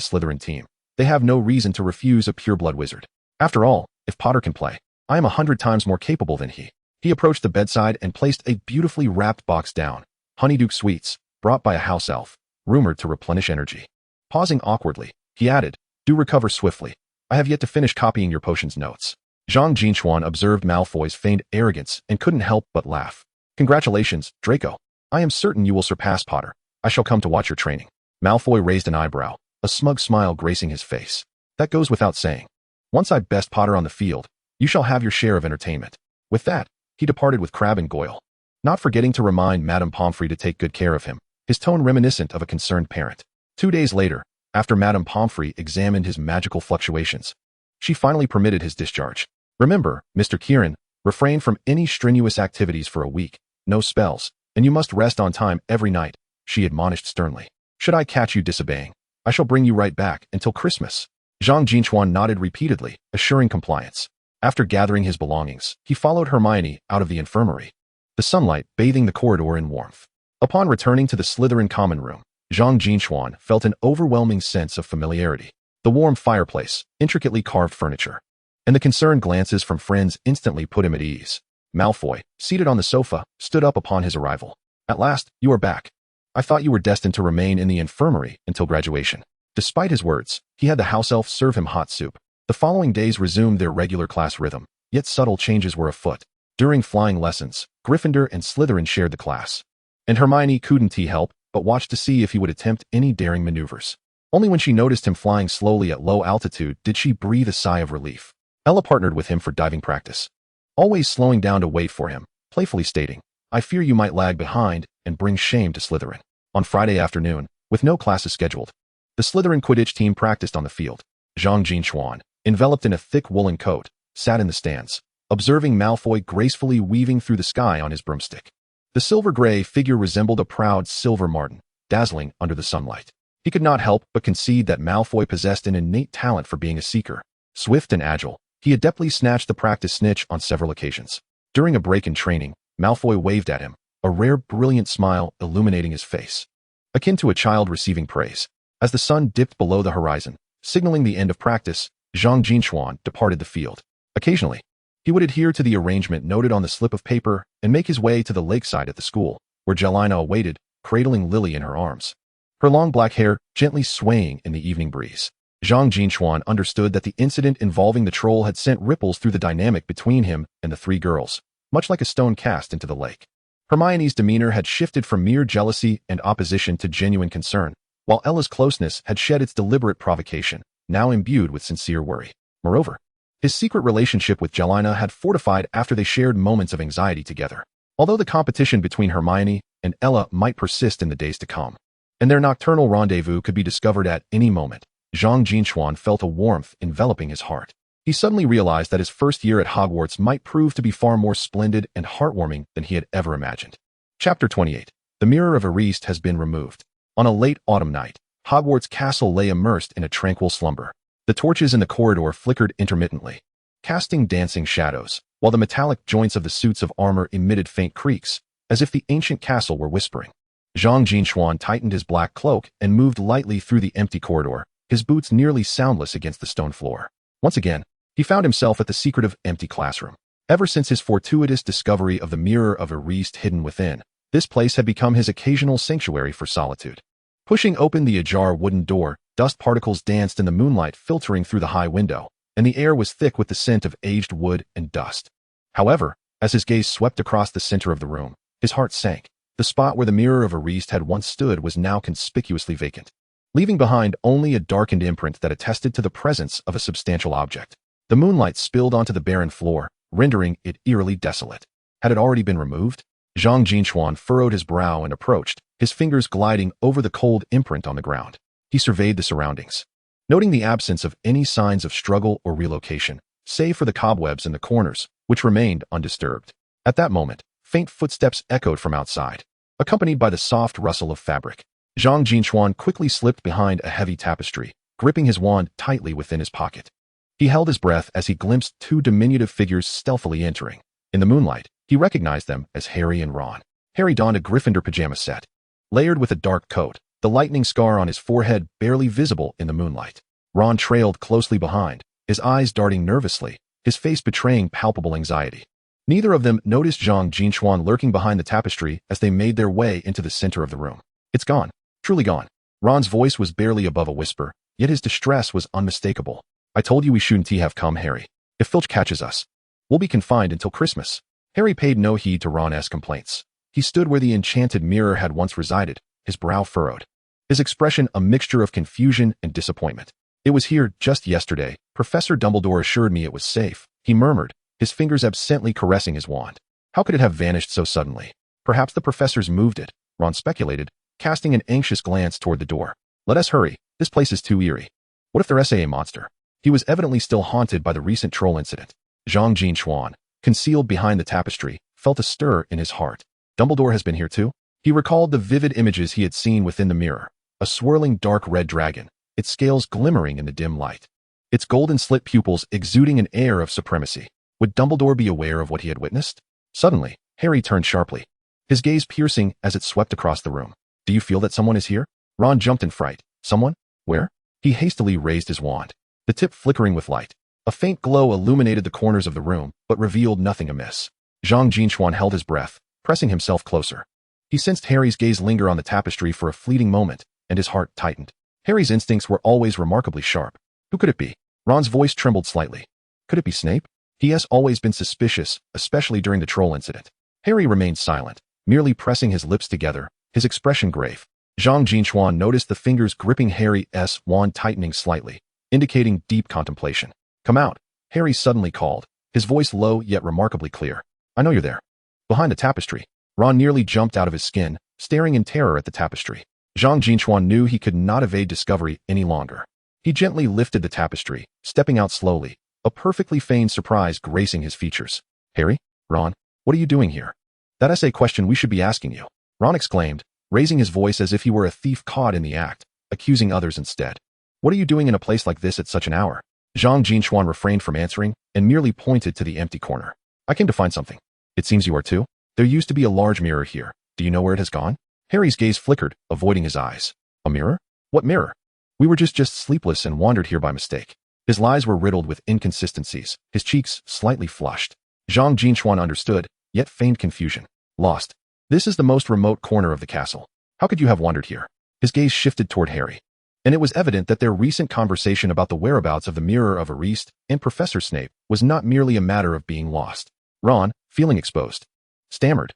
Slytherin team. They have no reason to refuse a pureblood wizard. After all, if Potter can play, I am 100 times more capable than he." He approached the bedside and placed a beautifully wrapped box down. "Honeydew sweets, brought by a house elf, rumored to replenish energy." Pausing awkwardly, he added, "Do recover swiftly. I have yet to finish copying your potion's notes." Zhang Jin Chuan observed Malfoy's feigned arrogance and couldn't help but laugh. "Congratulations, Draco. I am certain you will surpass Potter. I shall come to watch your training." Malfoy raised an eyebrow, a smug smile gracing his face. "That goes without saying. Once I best Potter on the field, you shall have your share of entertainment." With that, he departed with Crabbe and Goyle, not forgetting to remind Madame Pomfrey to take good care of him, his tone reminiscent of a concerned parent. 2 days later, after Madame Pomfrey examined his magical fluctuations, she finally permitted his discharge. "Remember, Mr. Kieran, refrain from any strenuous activities for a week, no spells, and you must rest on time every night," she admonished sternly. "Should I catch you disobeying, I shall bring you right back until Christmas." Zhang Jin Chuan nodded repeatedly, assuring compliance. After gathering his belongings, he followed Hermione out of the infirmary, the sunlight bathing the corridor in warmth. Upon returning to the Slytherin common room, Zhang Jin Chuan felt an overwhelming sense of familiarity. The warm fireplace, intricately carved furniture, and the concerned glances from friends instantly put him at ease. Malfoy, seated on the sofa, stood up upon his arrival. "At last, you are back. I thought you were destined to remain in the infirmary until graduation." Despite his words, he had the house elf serve him hot soup. The following days resumed their regular class rhythm, yet subtle changes were afoot. During flying lessons, Gryffindor and Slytherin shared the class. And Hermione couldn't help but watch to see if he would attempt any daring maneuvers. Only when she noticed him flying slowly at low altitude did she breathe a sigh of relief. Ella partnered with him for diving practice, always slowing down to wait for him, playfully stating, "I fear you might lag behind and bring shame to Slytherin." On Friday afternoon, with no classes scheduled, the Slytherin Quidditch team practiced on the field. Zhang Jin Chuan, enveloped in a thick woolen coat, sat in the stands, observing Malfoy gracefully weaving through the sky on his broomstick. The silver-gray figure resembled a proud silver martin, dazzling under the sunlight. He could not help but concede that Malfoy possessed an innate talent for being a seeker. Swift and agile, he adeptly snatched the practice snitch on several occasions. During a break in training, Malfoy waved at him, a rare brilliant smile illuminating his face, akin to a child receiving praise. As the sun dipped below the horizon, signaling the end of practice, Zhang Jin Chuan departed the field. Occasionally, he would adhere to the arrangement noted on the slip of paper and make his way to the lakeside at the school, where Jelena awaited, cradling Lily in her arms, her long black hair gently swaying in the evening breeze. Zhang Jin Chuan understood that the incident involving the troll had sent ripples through the dynamic between him and the three girls, much like a stone cast into the lake. Hermione's demeanor had shifted from mere jealousy and opposition to genuine concern, while Ella's closeness had shed its deliberate provocation, now imbued with sincere worry. Moreover, his secret relationship with Jelena had fortified after they shared moments of anxiety together. Although the competition between Hermione and Ella might persist in the days to come, and their nocturnal rendezvous could be discovered at any moment, Zhang Jin Chuan felt a warmth enveloping his heart. He suddenly realized that his first year at Hogwarts might prove to be far more splendid and heartwarming than he had ever imagined. Chapter 28. The Mirror of Erased has been removed. On a late autumn night, Hogwarts Castle lay immersed in a tranquil slumber. The torches in the corridor flickered intermittently, casting dancing shadows, while the metallic joints of the suits of armor emitted faint creaks, as if the ancient castle were whispering. Zhang Jin Chuan tightened his black cloak and moved lightly through the empty corridor, his boots nearly soundless against the stone floor. Once again, he found himself at the secretive, empty classroom. Ever since his fortuitous discovery of the Mirror of Erased hidden within, this place had become his occasional sanctuary for solitude. Pushing open the ajar wooden door, dust particles danced in the moonlight filtering through the high window, and the air was thick with the scent of aged wood and dust. However, as his gaze swept across the center of the room, his heart sank. The spot where the Mirror of Erased had once stood was now conspicuously vacant, leaving behind only a darkened imprint that attested to the presence of a substantial object. The moonlight spilled onto the barren floor, rendering it eerily desolate. Had it already been removed? Zhang Jin Chuan furrowed his brow and approached, his fingers gliding over the cold imprint on the ground. He surveyed the surroundings, noting the absence of any signs of struggle or relocation, save for the cobwebs in the corners, which remained undisturbed. At that moment, faint footsteps echoed from outside, accompanied by the soft rustle of fabric. Zhang Jin Chuan quickly slipped behind a heavy tapestry, gripping his wand tightly within his pocket. He held his breath as he glimpsed two diminutive figures stealthily entering. In the moonlight, he recognized them as Harry and Ron. Harry donned a Gryffindor pajama set, layered with a dark coat, the lightning scar on his forehead barely visible in the moonlight. Ron trailed closely behind, his eyes darting nervously, his face betraying palpable anxiety. Neither of them noticed Zhang Jin Chuan lurking behind the tapestry as they made their way into the center of the room. "It's gone. Truly gone." Ron's voice was barely above a whisper, yet his distress was unmistakable. "I told you we shouldn't have come, Harry. If Filch catches us, we'll be confined until Christmas." Harry paid no heed to Ron's complaints. He stood where the enchanted mirror had once resided, his brow furrowed, his expression a mixture of confusion and disappointment. "It was here just yesterday. Professor Dumbledore assured me it was safe," he murmured, his fingers absently caressing his wand. "How could it have vanished so suddenly?" "Perhaps the professors moved it," Ron speculated, casting an anxious glance toward the door. "Let us hurry. This place is too eerie. What if there's a monster?" He was evidently still haunted by the recent troll incident. Zhang Jin Chuan, concealed behind the tapestry, felt a stir in his heart. Dumbledore has been here too? He recalled the vivid images he had seen within the mirror. A swirling dark red dragon, its scales glimmering in the dim light, its golden slit pupils exuding an air of supremacy. Would Dumbledore be aware of what he had witnessed? Suddenly, Harry turned sharply, his gaze piercing as it swept across the room. "Do you feel that someone is here?" Ron jumped in fright. "Someone? Where?" He hastily raised his wand, the tip flickering with light. A faint glow illuminated the corners of the room, but revealed nothing amiss. Zhang Jin Chuan held his breath, pressing himself closer. He sensed Harry's gaze linger on the tapestry for a fleeting moment, and his heart tightened. Harry's instincts were always remarkably sharp. Who could it be? Ron's voice trembled slightly. Could it be Snape? He has always been suspicious, especially during the troll incident. Harry remained silent, merely pressing his lips together, his expression grave. Zhang Jin Chuan noticed the fingers gripping Harry's wand tightening slightly, indicating deep contemplation. "Come out," Harry suddenly called, his voice low yet remarkably clear. "I know you're there." Behind the tapestry, Ron nearly jumped out of his skin, staring in terror at the tapestry. Zhang Jin Chuan knew he could not evade discovery any longer. He gently lifted the tapestry, stepping out slowly, a perfectly feigned surprise gracing his features. "Harry? Ron? What are you doing here?" "That's a question we should be asking you," Ron exclaimed, raising his voice as if he were a thief caught in the act, accusing others instead. "What are you doing in a place like this at such an hour?" Zhang Jin Chuan refrained from answering and merely pointed to the empty corner. "I came to find something." "It seems you are too. There used to be a large mirror here. Do you know where it has gone?" Harry's gaze flickered, avoiding his eyes. "A mirror? What mirror?" "We were just sleepless and wandered here by mistake." His lies were riddled with inconsistencies, his cheeks slightly flushed. Zhang Jin Chuan understood, yet feigned confusion. "Lost. This is the most remote corner of the castle. How could you have wandered here?" His gaze shifted toward Harry. And it was evident that their recent conversation about the whereabouts of the Mirror of Erist and Professor Snape was not merely a matter of being lost. Ron, feeling exposed, stammered,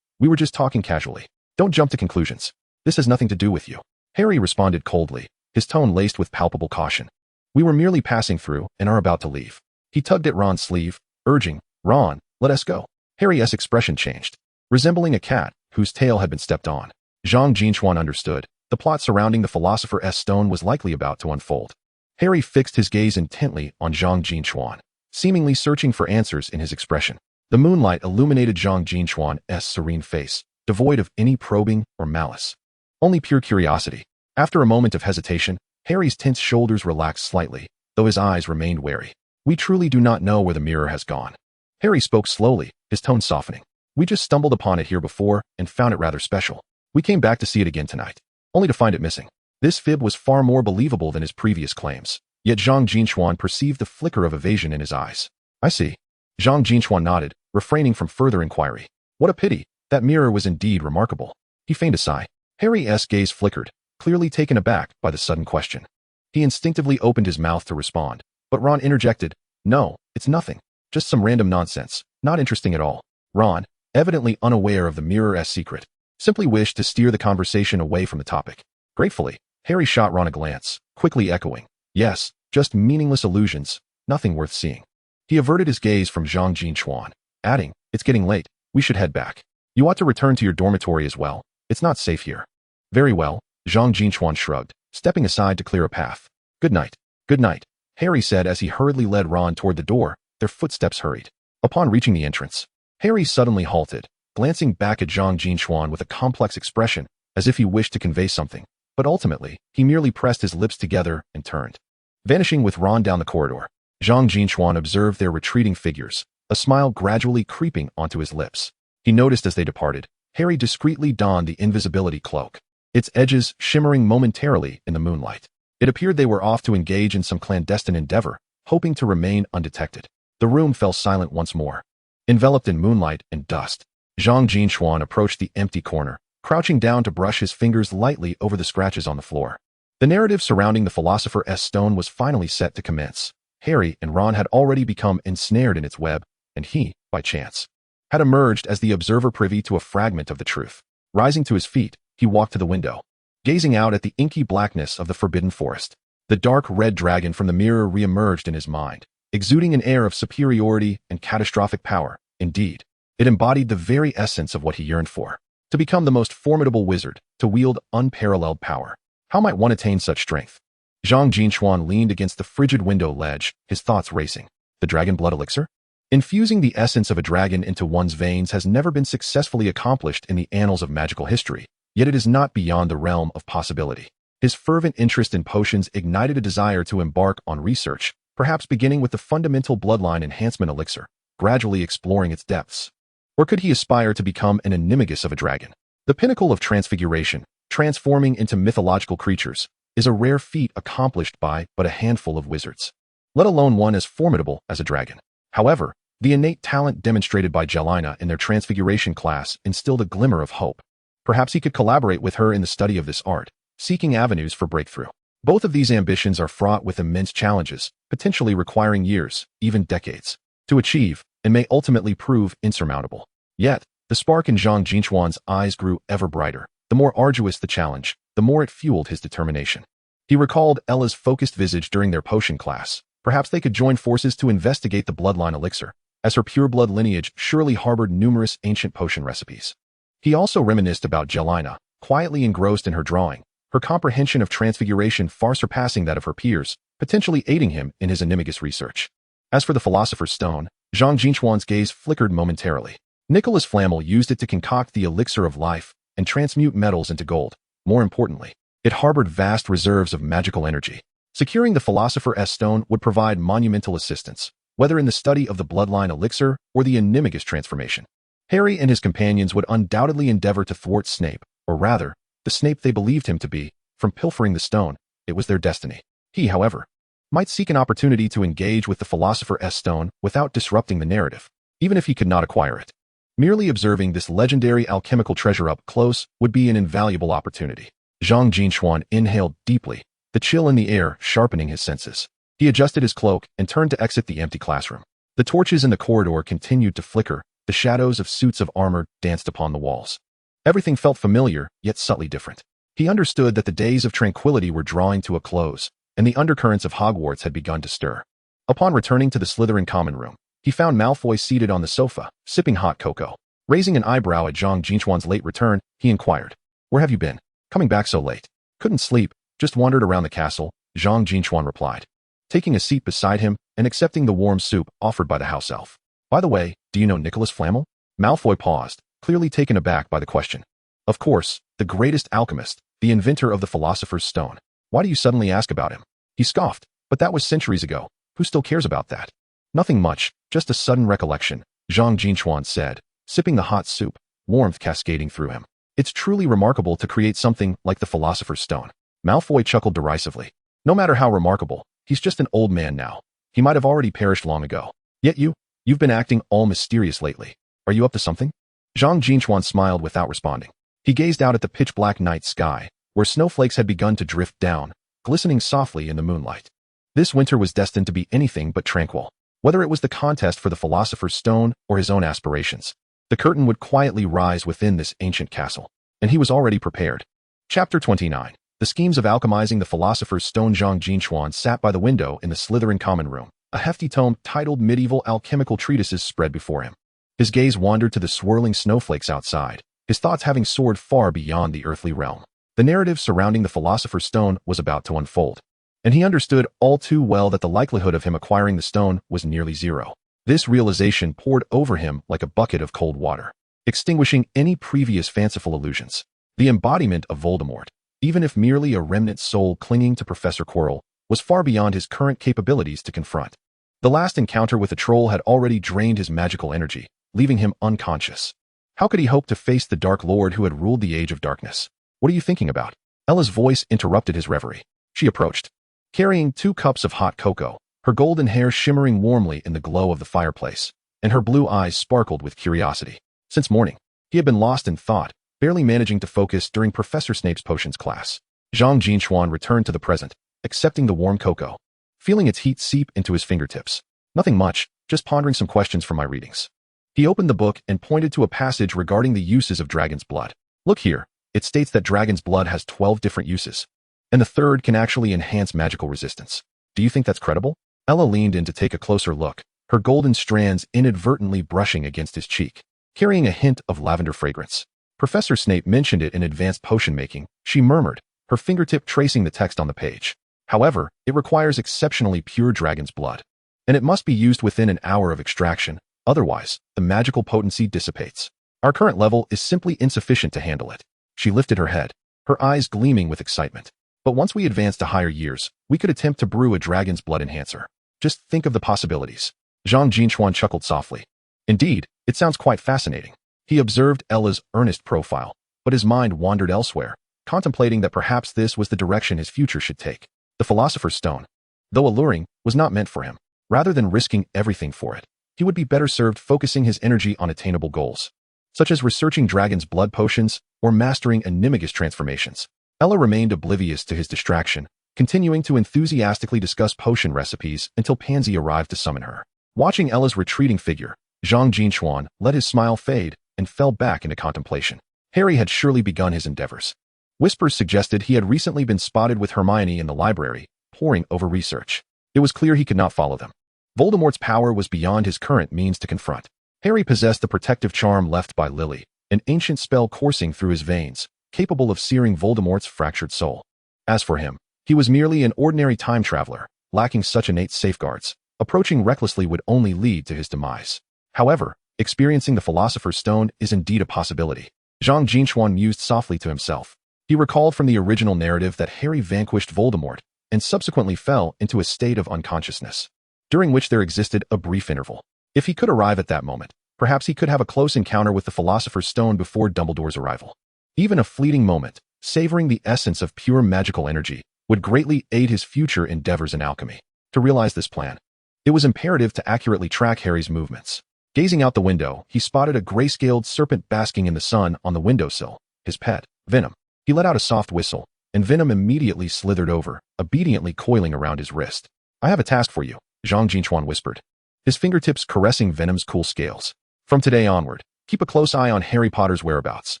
We were just talking casually. Don't jump to conclusions. This has nothing to do with you." Harry responded coldly, his tone laced with palpable caution. "We were merely passing through and are about to leave." He tugged at Ron's sleeve, urging, "Ron, let us go." Harry's expression changed, resembling a cat whose tail had been stepped on. Zhang Jin Chuan understood. The plot surrounding the Philosopher's Stone was likely about to unfold. Harry fixed his gaze intently on Zhang Jin Chuan, seemingly searching for answers in his expression. The moonlight illuminated Zhang Jin Chuan's serene face, devoid of any probing or malice. Only pure curiosity. After a moment of hesitation, Harry's tense shoulders relaxed slightly, though his eyes remained wary. "We truly do not know where the mirror has gone." Harry spoke slowly, his tone softening. "We just stumbled upon it here before and found it rather special. We came back to see it again tonight, only to find it missing." This fib was far more believable than his previous claims, yet Zhang Jin Chuan perceived the flicker of evasion in his eyes. "I see." Zhang Jin Chuan nodded, refraining from further inquiry. "What a pity. That mirror was indeed remarkable." He feigned a sigh. Harry's gaze flickered, clearly taken aback by the sudden question. He instinctively opened his mouth to respond, but Ron interjected, "No, it's nothing. Just some random nonsense, not interesting at all." Ron, evidently unaware of the mirror's secret, simply wished to steer the conversation away from the topic. Gratefully, Harry shot Ron a glance, quickly echoing, "Yes, just meaningless illusions, nothing worth seeing." He averted his gaze from Zhang Jin Chuan, adding, "It's getting late. We should head back. You ought to return to your dormitory as well. It's not safe here." "Very well," Zhang Jin Chuan shrugged, stepping aside to clear a path. "Good night." "Good night," Harry said as he hurriedly led Ron toward the door. Their footsteps hurried. Upon reaching the entrance, Harry suddenly halted, glancing back at Zhang Jin Chuan with a complex expression, as if he wished to convey something, but ultimately, he merely pressed his lips together and turned. Vanishing with Ron down the corridor, Zhang Jin Chuan observed their retreating figures, a smile gradually creeping onto his lips. He noticed as they departed, Harry discreetly donned the invisibility cloak, its edges shimmering momentarily in the moonlight. It appeared they were off to engage in some clandestine endeavor, hoping to remain undetected. The room fell silent once more. Enveloped in moonlight and dust, Zhang Jin Chuan approached the empty corner, crouching down to brush his fingers lightly over the scratches on the floor. The narrative surrounding the Philosopher's Stone was finally set to commence. Harry and Ron had already become ensnared in its web, and he, by chance, had emerged as the observer privy to a fragment of the truth. Rising to his feet, he walked to the window, gazing out at the inky blackness of the forbidden forest. The dark red dragon from the mirror re-emerged in his mind, exuding an air of superiority and catastrophic power. Indeed, it embodied the very essence of what he yearned for. To become the most formidable wizard, to wield unparalleled power. How might one attain such strength? Zhang Jin Chuan leaned against the frigid window ledge, his thoughts racing. The dragon blood elixir? Infusing the essence of a dragon into one's veins has never been successfully accomplished in the annals of magical history, yet it is not beyond the realm of possibility. His fervent interest in potions ignited a desire to embark on research, perhaps beginning with the fundamental bloodline enhancement elixir, gradually exploring its depths. Or could he aspire to become an animagus of a dragon? The pinnacle of transfiguration, transforming into mythological creatures, is a rare feat accomplished by but a handful of wizards, let alone one as formidable as a dragon. However, the innate talent demonstrated by Jelena in their transfiguration class instilled a glimmer of hope. Perhaps he could collaborate with her in the study of this art, seeking avenues for breakthrough. Both of these ambitions are fraught with immense challenges, potentially requiring years, even decades. to achieve and may ultimately prove insurmountable. Yet, the spark in Zhang Jin Chuan's eyes grew ever brighter. The more arduous the challenge, the more it fueled his determination. He recalled Ella's focused visage during their potion class. Perhaps they could join forces to investigate the bloodline elixir, as her pureblood lineage surely harbored numerous ancient potion recipes. He also reminisced about Jelena, quietly engrossed in her drawing, her comprehension of transfiguration far surpassing that of her peers, potentially aiding him in his Animagus research. As for the Philosopher's Stone, Zhang Jin Chuan's gaze flickered momentarily. Nicholas Flamel used it to concoct the elixir of life and transmute metals into gold. More importantly, it harbored vast reserves of magical energy. Securing the Philosopher's Stone would provide monumental assistance, whether in the study of the bloodline elixir or the Animagus transformation. Harry and his companions would undoubtedly endeavor to thwart Snape, or rather, the Snape they believed him to be, from pilfering the stone. It was their destiny. He, however, might seek an opportunity to engage with the Philosopher's Stone without disrupting the narrative, even if he could not acquire it. Merely observing this legendary alchemical treasure up close would be an invaluable opportunity. Zhang Jin Chuan inhaled deeply, the chill in the air sharpening his senses. He adjusted his cloak and turned to exit the empty classroom. The torches in the corridor continued to flicker, the shadows of suits of armor danced upon the walls. Everything felt familiar, yet subtly different. He understood that the days of tranquility were drawing to a close, and the undercurrents of Hogwarts had begun to stir. Upon returning to the Slytherin common room, he found Malfoy seated on the sofa, sipping hot cocoa. Raising an eyebrow at Zhang Jin Chuan's late return, he inquired, "Where have you been? Coming back so late?" "Couldn't sleep, just wandered around the castle," Zhang Jin Chuan replied, taking a seat beside him and accepting the warm soup offered by the house elf. "By the way, do you know Nicholas Flamel?" Malfoy paused, clearly taken aback by the question. "Of course, the greatest alchemist, the inventor of the Philosopher's Stone. Why do you suddenly ask about him?" He scoffed, "But that was centuries ago. Who still cares about that?" "Nothing much, just a sudden recollection," Zhang Jin Chuan said, sipping the hot soup, warmth cascading through him. "It's truly remarkable to create something like the Philosopher's Stone." Malfoy chuckled derisively. "No matter how remarkable, he's just an old man now. He might have already perished long ago. Yet you've been acting all mysterious lately. Are you up to something?" Zhang Jin Chuan smiled without responding. He gazed out at the pitch-black night sky, where snowflakes had begun to drift down, glistening softly in the moonlight. This winter was destined to be anything but tranquil. Whether it was the contest for the Philosopher's Stone or his own aspirations, the curtain would quietly rise within this ancient castle, and he was already prepared. Chapter 29. The schemes of alchemizing the Philosopher's Stone. Zhang Jin Chuan sat by the window in the Slytherin common room, a hefty tome titled Medieval Alchemical Treatises spread before him. His gaze wandered to the swirling snowflakes outside, his thoughts having soared far beyond the earthly realm. The narrative surrounding the Philosopher's Stone was about to unfold, and he understood all too well that the likelihood of him acquiring the stone was nearly zero. This realization poured over him like a bucket of cold water, extinguishing any previous fanciful illusions. The embodiment of Voldemort, even if merely a remnant soul clinging to Professor Quirrell, was far beyond his current capabilities to confront. The last encounter with the troll had already drained his magical energy, leaving him unconscious. How could he hope to face the Dark Lord who had ruled the Age of Darkness? "What are you thinking about?" Ella's voice interrupted his reverie. She approached, carrying 2 cups of hot cocoa, her golden hair shimmering warmly in the glow of the fireplace, and her blue eyes sparkled with curiosity. Since morning, he had been lost in thought, barely managing to focus during Professor Snape's potions class. Zhang Jin Chuan returned to the present, accepting the warm cocoa, feeling its heat seep into his fingertips. "Nothing much, just pondering some questions from my readings." He opened the book and pointed to a passage regarding the uses of dragon's blood. "Look here, it states that dragon's blood has 12 different uses, and the third can actually enhance magical resistance. Do you think that's credible?" Ella leaned in to take a closer look, her golden strands inadvertently brushing against his cheek, carrying a hint of lavender fragrance. "Professor Snape mentioned it in advanced potion making," she murmured, her fingertip tracing the text on the page. "However, it requires exceptionally pure dragon's blood, and it must be used within an hour of extraction, otherwise, the magical potency dissipates. Our current level is simply insufficient to handle it." She lifted her head, her eyes gleaming with excitement. "But once we advance to higher years, we could attempt to brew a dragon's blood enhancer. Just think of the possibilities." Zhang Jin Chuan chuckled softly. "Indeed, it sounds quite fascinating." He observed Ella's earnest profile, but his mind wandered elsewhere, contemplating that perhaps this was the direction his future should take. The Philosopher's Stone, though alluring, was not meant for him. Rather than risking everything for it, he would be better served focusing his energy on attainable goals, such as researching dragon's blood potions or mastering Animagus transformations. Ella remained oblivious to his distraction, continuing to enthusiastically discuss potion recipes until Pansy arrived to summon her. Watching Ella's retreating figure, Zhang Jin Chuan let his smile fade and fell back into contemplation. Harry had surely begun his endeavors. Whispers suggested he had recently been spotted with Hermione in the library, poring over research. It was clear he could not follow them. Voldemort's power was beyond his current means to confront. Harry possessed the protective charm left by Lily, an ancient spell coursing through his veins, capable of searing Voldemort's fractured soul. As for him, he was merely an ordinary time traveler, lacking such innate safeguards. Approaching recklessly would only lead to his demise. However, experiencing the Philosopher's Stone is indeed a possibility. Zhang Jin Chuan mused softly to himself. He recalled from the original narrative that Harry vanquished Voldemort and subsequently fell into a state of unconsciousness, during which there existed a brief interval. If he could arrive at that moment, perhaps he could have a close encounter with the Philosopher's Stone before Dumbledore's arrival. Even a fleeting moment, savoring the essence of pure magical energy, would greatly aid his future endeavors in alchemy. To realize this plan, it was imperative to accurately track Harry's movements. Gazing out the window, he spotted a gray-scaled serpent basking in the sun on the windowsill, his pet, Venom. He let out a soft whistle, and Venom immediately slithered over, obediently coiling around his wrist. "I have a task for you," Zhang Jin Chuan whispered, his fingertips caressing Venom's cool scales. "From today onward, keep a close eye on Harry Potter's whereabouts,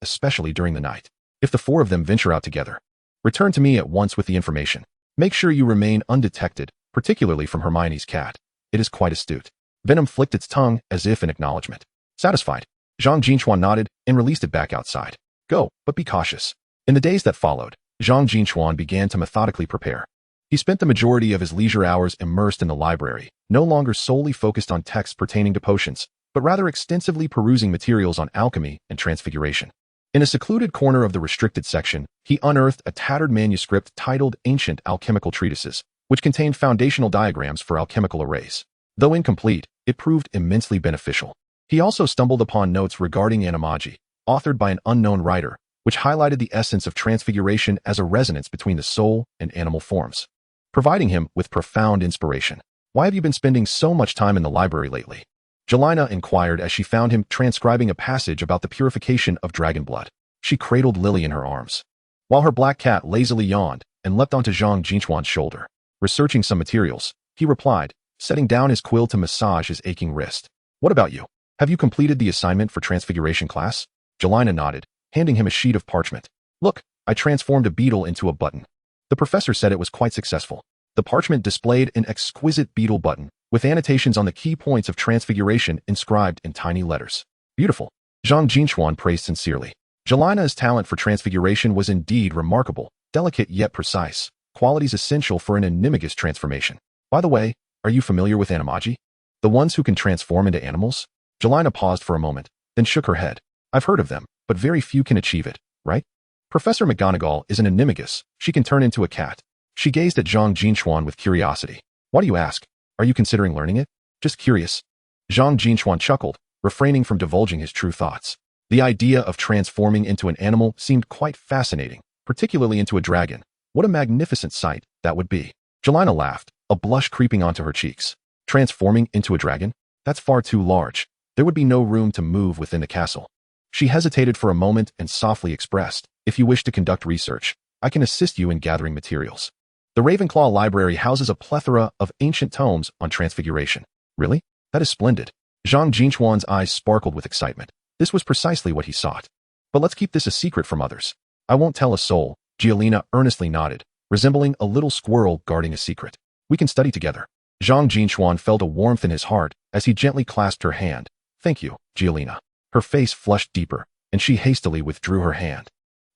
especially during the night. If the four of them venture out together, return to me at once with the information. Make sure you remain undetected, particularly from Hermione's cat. It is quite astute." Venom flicked its tongue as if in acknowledgement. Satisfied, Zhang Jin Chuan nodded and released it back outside. "Go, but be cautious." In the days that followed, Zhang Jin Chuan began to methodically prepare. He spent the majority of his leisure hours immersed in the library, no longer solely focused on texts pertaining to potions, but rather extensively perusing materials on alchemy and transfiguration. In a secluded corner of the restricted section, he unearthed a tattered manuscript titled Ancient Alchemical Treatises, which contained foundational diagrams for alchemical arrays. Though incomplete, it proved immensely beneficial. He also stumbled upon notes regarding animagi, authored by an unknown writer, which highlighted the essence of transfiguration as a resonance between the soul and animal forms, providing him with profound inspiration. "Why have you been spending so much time in the library lately?" Jelena inquired as she found him transcribing a passage about the purification of dragon blood. She cradled Lily in her arms, while her black cat lazily yawned and leapt onto Zhang Jin Chuan's shoulder. "Researching some materials," he replied, setting down his quill to massage his aching wrist. "What about you? Have you completed the assignment for Transfiguration class?" Jelena nodded, handing him a sheet of parchment. "Look, I transformed a beetle into a button." The professor said it was quite successful. The parchment displayed an exquisite beetle button, with annotations on the key points of transfiguration inscribed in tiny letters. "Beautiful," Zhang Jin Chuan praised sincerely. Jelena's talent for transfiguration was indeed remarkable, delicate yet precise, qualities essential for an Animagus transformation. "By the way, are you familiar with animagi? The ones who can transform into animals?" Jelena paused for a moment, then shook her head. "I've heard of them, but very few can achieve it, right? Professor McGonagall is an Animagus. She can turn into a cat." She gazed at Zhang Jin Chuan with curiosity. "Why do you ask? Are you considering learning it?" "Just curious." Zhang Jin Chuan chuckled, refraining from divulging his true thoughts. The idea of transforming into an animal seemed quite fascinating, particularly into a dragon. What a magnificent sight that would be. Jelena laughed, a blush creeping onto her cheeks. "Transforming into a dragon? That's far too large. There would be no room to move within the castle." She hesitated for a moment and softly expressed, "If you wish to conduct research, I can assist you in gathering materials. The Ravenclaw Library houses a plethora of ancient tomes on transfiguration." "Really? That is splendid." Zhang Jin Chuan's eyes sparkled with excitement. This was precisely what he sought. "But let's keep this a secret from others." "I won't tell a soul," Giolina earnestly nodded, resembling a little squirrel guarding a secret. "We can study together." Zhang Jin Chuan felt a warmth in his heart as he gently clasped her hand. "Thank you, Giolina." Her face flushed deeper, and she hastily withdrew her hand,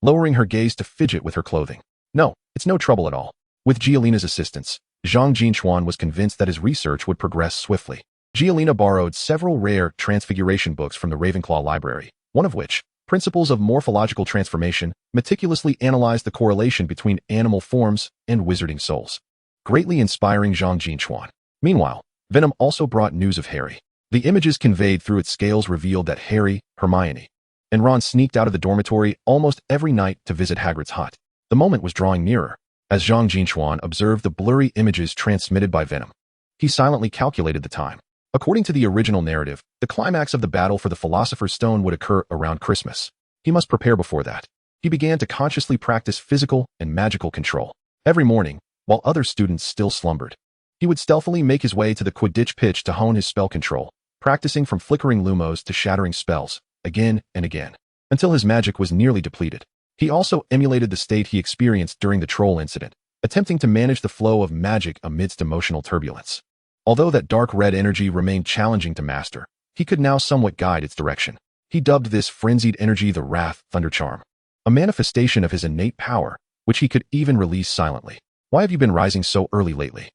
lowering her gaze to fidget with her clothing. "No, it's no trouble at all." With Giolina's assistance, Zhang Jin Chuan was convinced that his research would progress swiftly. Giolina borrowed several rare transfiguration books from the Ravenclaw Library, one of which, Principles of Morphological Transformation, meticulously analyzed the correlation between animal forms and wizarding souls, greatly inspiring Zhang Jin Chuan. Meanwhile, Venom also brought news of Harry. The images conveyed through its scales revealed that Harry, Hermione, and Ron sneaked out of the dormitory almost every night to visit Hagrid's hut. The moment was drawing nearer, as Zhang Jin Chuan observed the blurry images transmitted by Venom. He silently calculated the time. According to the original narrative, the climax of the battle for the Philosopher's Stone would occur around Christmas. He must prepare before that. He began to consciously practice physical and magical control. Every morning, while other students still slumbered, He would stealthily make his way to the Quidditch pitch to hone his spell control, practicing from flickering lumos to shattering spells, again and again, until his magic was nearly depleted. He also emulated the state he experienced during the troll incident, attempting to manage the flow of magic amidst emotional turbulence. Although that dark red energy remained challenging to master, he could now somewhat guide its direction. He dubbed this frenzied energy the Wrath Thunder Charm, a manifestation of his innate power, which he could even release silently. "Why have you been rising so early lately?"